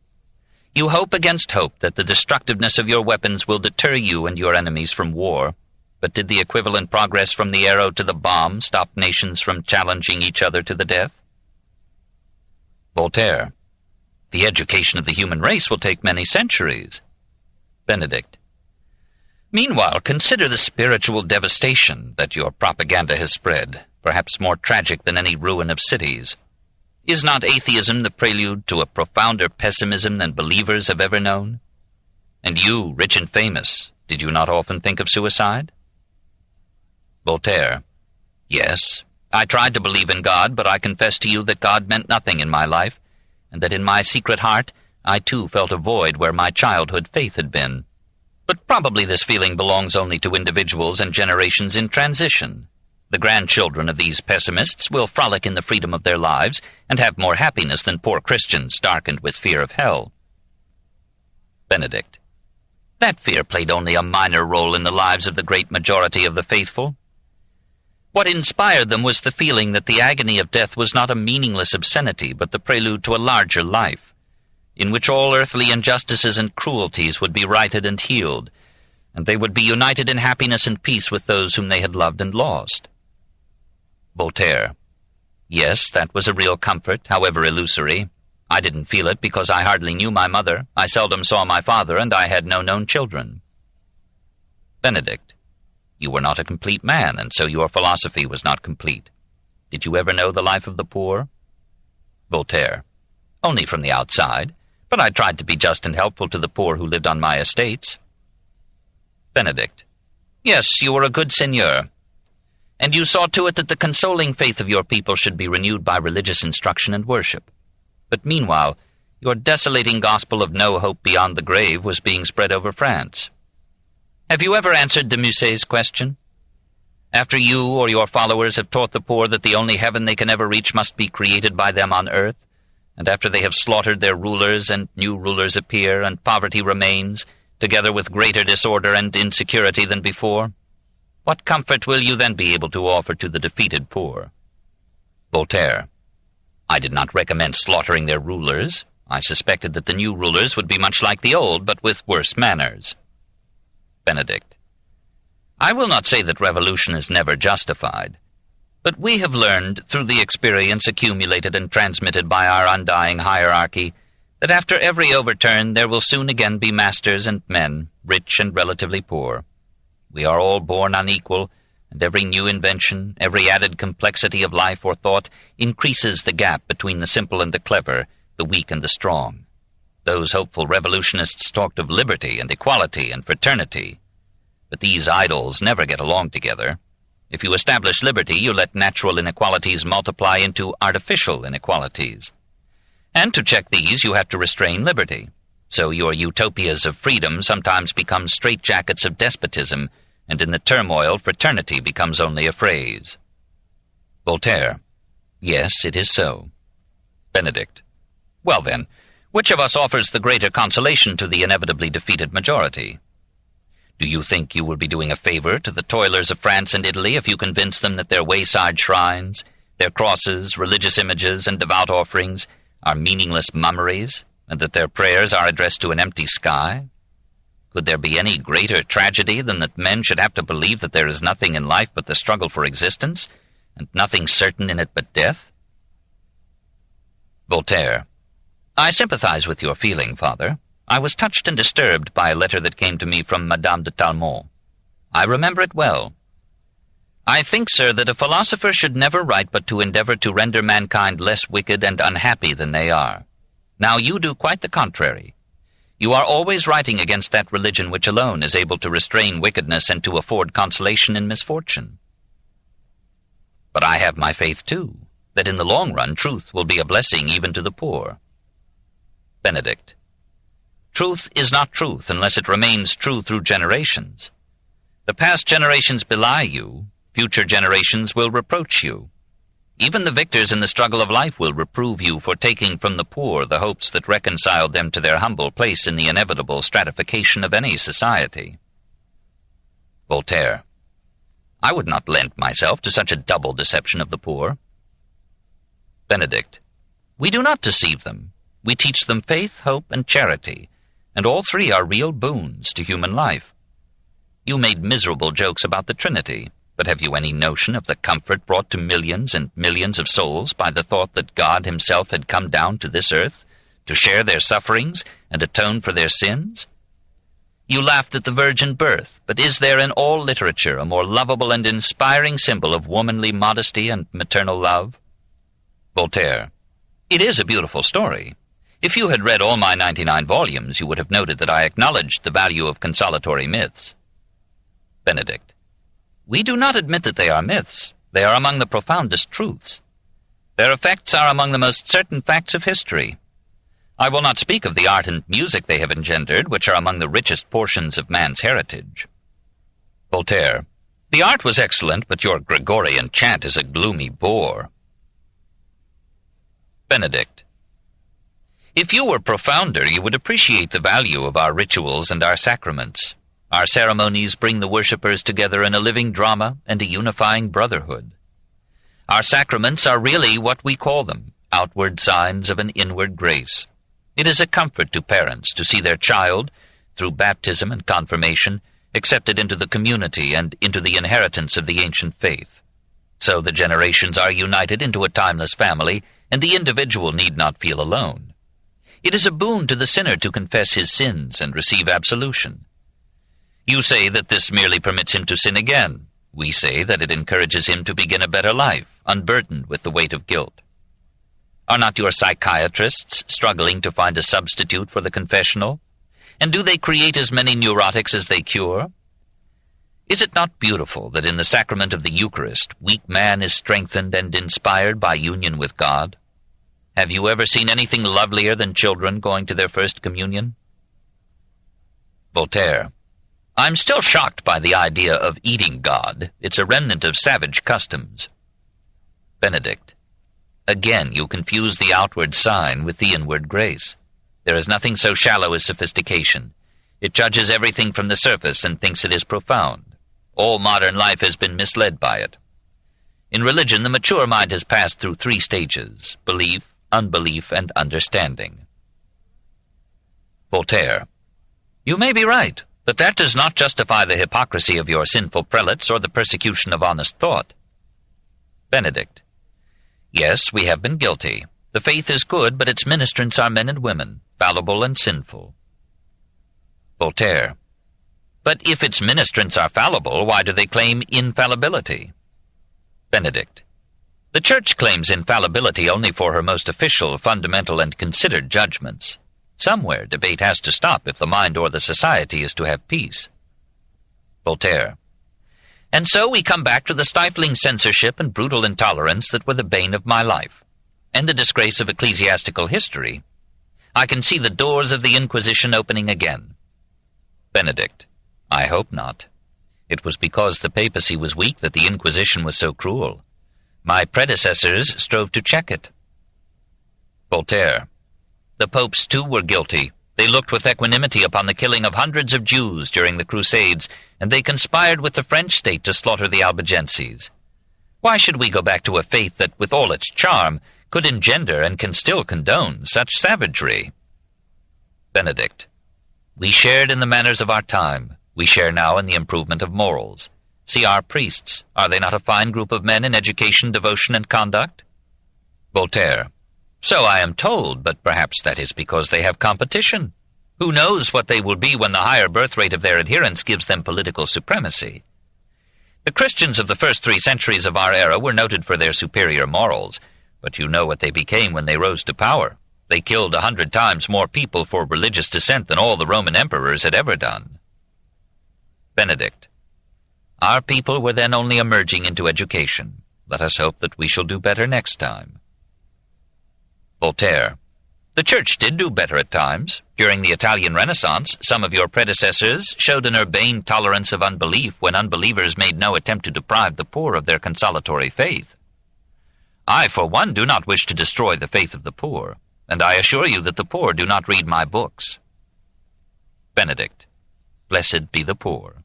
You hope against hope that the destructiveness of your weapons will deter you and your enemies from war, but did the equivalent progress from the arrow to the bomb stop nations from challenging each other to the death? Voltaire. The education of the human race will take many centuries. Benedict. Meanwhile, consider the spiritual devastation that your propaganda has spread, perhaps more tragic than any ruin of cities. Is not atheism the prelude to a profounder pessimism than believers have ever known? And you, rich and famous, did you not often think of suicide? Voltaire. Yes, I tried to believe in God, but I confess to you that God meant nothing in my life, and that in my secret heart I too felt a void where my childhood faith had been. But probably this feeling belongs only to individuals and generations in transition. The grandchildren of these pessimists will frolic in the freedom of their lives and have more happiness than poor Christians darkened with fear of hell. Benedict. That fear played only a minor role in the lives of the great majority of the faithful. What inspired them was the feeling that the agony of death was not a meaningless obscenity, but the prelude to a larger life, in which all earthly injustices and cruelties would be righted and healed, and they would be united in happiness and peace with those whom they had loved and lost. Voltaire. Yes, that was a real comfort, however illusory. I didn't feel it because I hardly knew my mother, I seldom saw my father, and I had no known children. Benedict. You were not a complete man, and so your philosophy was not complete. Did you ever know the life of the poor? Voltaire. Only from the outside, but I tried to be just and helpful to the poor who lived on my estates. Benedict. Yes, you were a good seigneur, and you saw to it that the consoling faith of your people should be renewed by religious instruction and worship. But meanwhile, your desolating gospel of no hope beyond the grave was being spread over France. Have you ever answered de Musset's question? After you or your followers have taught the poor that the only heaven they can ever reach must be created by them on earth, and after they have slaughtered their rulers and new rulers appear and poverty remains, together with greater disorder and insecurity than before, what comfort will you then be able to offer to the defeated poor? Voltaire. I did not recommend slaughtering their rulers. I suspected that the new rulers would be much like the old, but with worse manners. Benedict. I will not say that revolution is never justified, but we have learned, through the experience accumulated and transmitted by our undying hierarchy, that after every overturn there will soon again be masters and men, rich and relatively poor. We are all born unequal, and every new invention, every added complexity of life or thought increases the gap between the simple and the clever, the weak and the strong. Those hopeful revolutionists talked of liberty and equality and fraternity. But these idols never get along together. If you establish liberty, you let natural inequalities multiply into artificial inequalities. And to check these, you have to restrain liberty. So your utopias of freedom sometimes become straitjackets of despotism, and in the turmoil, fraternity becomes only a phrase. Voltaire. Yes, it is so. Benedict. Well then, which of us offers the greater consolation to the inevitably defeated majority? Do you think you will be doing a favor to the toilers of France and Italy if you convince them that their wayside shrines, their crosses, religious images, and devout offerings are meaningless mummeries, and that their prayers are addressed to an empty sky? Could there be any greater tragedy than that men should have to believe that there is nothing in life but the struggle for existence, and nothing certain in it but death? Voltaire. I sympathize with your feeling, Father. I was touched and disturbed by a letter that came to me from Madame de Talmont. I remember it well. I think, sir, that a philosopher should never write but to endeavor to render mankind less wicked and unhappy than they are. Now you do quite the contrary. You are always writing against that religion which alone is able to restrain wickedness and to afford consolation in misfortune. But I have my faith, too, that in the long run truth will be a blessing even to the poor. Benedict. Truth is not truth unless it remains true through generations. The past generations belie you, future generations will reproach you. Even the victors in the struggle of life will reprove you for taking from the poor the hopes that reconciled them to their humble place in the inevitable stratification of any society. Voltaire. I would not lend myself to such a double deception of the poor. Benedict. We do not deceive them. We teach them faith, hope, and charity, and all three are real boons to human life. You made miserable jokes about the Trinity, but have you any notion of the comfort brought to millions and millions of souls by the thought that God himself had come down to this earth to share their sufferings and atone for their sins? You laughed at the virgin birth, but is there in all literature a more lovable and inspiring symbol of womanly modesty and maternal love? Voltaire. It is a beautiful story. If you had read all my 99 volumes, you would have noted that I acknowledged the value of consolatory myths. Benedict. We do not admit that they are myths. They are among the profoundest truths. Their effects are among the most certain facts of history. I will not speak of the art and music they have engendered, which are among the richest portions of man's heritage. Voltaire. The art was excellent, but your Gregorian chant is a gloomy bore. Benedict. If you were profounder, you would appreciate the value of our rituals and our sacraments. Our ceremonies bring the worshippers together in a living drama and a unifying brotherhood. Our sacraments are really what we call them, outward signs of an inward grace. It is a comfort to parents to see their child, through baptism and confirmation, accepted into the community and into the inheritance of the ancient faith. So the generations are united into a timeless family, and the individual need not feel alone. It is a boon to the sinner to confess his sins and receive absolution. You say that this merely permits him to sin again. We say that it encourages him to begin a better life, unburdened with the weight of guilt. Are not your psychiatrists struggling to find a substitute for the confessional? And do they create as many neurotics as they cure? Is it not beautiful that in the sacrament of the Eucharist, weak man is strengthened and inspired by union with God? Have you ever seen anything lovelier than children going to their first communion? Voltaire. I'm still shocked by the idea of eating God. It's a remnant of savage customs. Benedict. Again, you confuse the outward sign with the inward grace. There is nothing so shallow as sophistication. It judges everything from the surface and thinks it is profound. All modern life has been misled by it. In religion, the mature mind has passed through 3 stages: belief, unbelief, and understanding. Voltaire. You may be right, but that does not justify the hypocrisy of your sinful prelates or the persecution of honest thought. Benedict. Yes, we have been guilty. The faith is good, but its ministrants are men and women, fallible and sinful. Voltaire. But if its ministrants are fallible, why do they claim infallibility? Benedict. The Church claims infallibility only for her most official, fundamental, and considered judgments. Somewhere debate has to stop if the mind or the society is to have peace. Voltaire. And so we come back to the stifling censorship and brutal intolerance that were the bane of my life, and the disgrace of ecclesiastical history. I can see the doors of the Inquisition opening again. Benedict. I hope not. It was because the papacy was weak that the Inquisition was so cruel. My predecessors strove to check it. Voltaire. The popes, too, were guilty. They looked with equanimity upon the killing of hundreds of Jews during the Crusades, and they conspired with the French state to slaughter the Albigenses. Why should we go back to a faith that, with all its charm, could engender and can still condone such savagery? Benedict. We shared in the manners of our time. We share now in the improvement of morals. See our priests. Are they not a fine group of men in education, devotion, and conduct? Voltaire. So I am told, but perhaps that is because they have competition. Who knows what they will be when the higher birth rate of their adherents gives them political supremacy? The Christians of the first 3 centuries of our era were noted for their superior morals, but you know what they became when they rose to power. They killed 100 times more people for religious dissent than all the Roman emperors had ever done. Benedict. Our people were then only emerging into education. Let us hope that we shall do better next time. Voltaire. The Church did do better at times. During the Italian Renaissance, some of your predecessors showed an urbane tolerance of unbelief when unbelievers made no attempt to deprive the poor of their consolatory faith. I, for one, do not wish to destroy the faith of the poor, and I assure you that the poor do not read my books. Benedict. Blessed be the poor.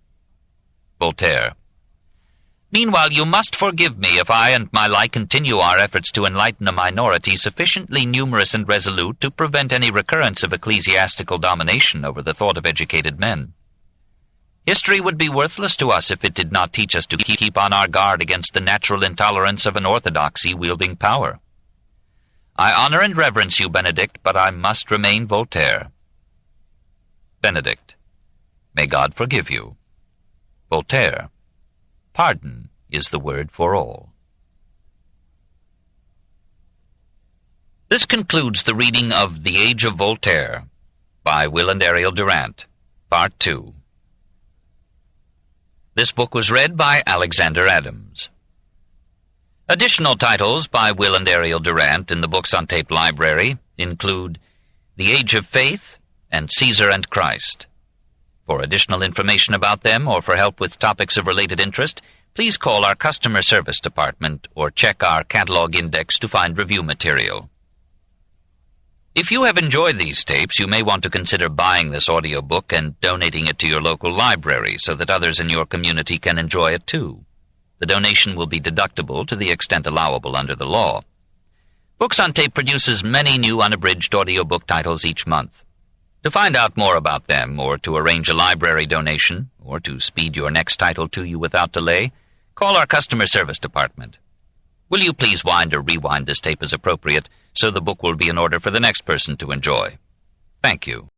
Voltaire. Meanwhile, you must forgive me if I and my like continue our efforts to enlighten a minority sufficiently numerous and resolute to prevent any recurrence of ecclesiastical domination over the thought of educated men. History would be worthless to us if it did not teach us to keep on our guard against the natural intolerance of an orthodoxy wielding power. I honor and reverence you, Benedict, but I must remain Voltaire. Benedict. May God forgive you. Voltaire. Pardon is the word for all. This concludes the reading of The Age of Voltaire by Will and Ariel Durant, Part 2. This book was read by Alexander Adams. Additional titles by Will and Ariel Durant in the Books on Tape library include The Age of Faith and Caesar and Christ. For additional information about them or for help with topics of related interest, please call our customer service department or check our catalog index to find review material. If you have enjoyed these tapes, you may want to consider buying this audiobook and donating it to your local library so that others in your community can enjoy it too. The donation will be deductible to the extent allowable under the law. Books on Tape produces many new unabridged audiobook titles each month. To find out more about them, or to arrange a library donation, or to speed your next title to you without delay, call our customer service department. Will you please wind or rewind this tape as appropriate, so the book will be in order for the next person to enjoy? Thank you.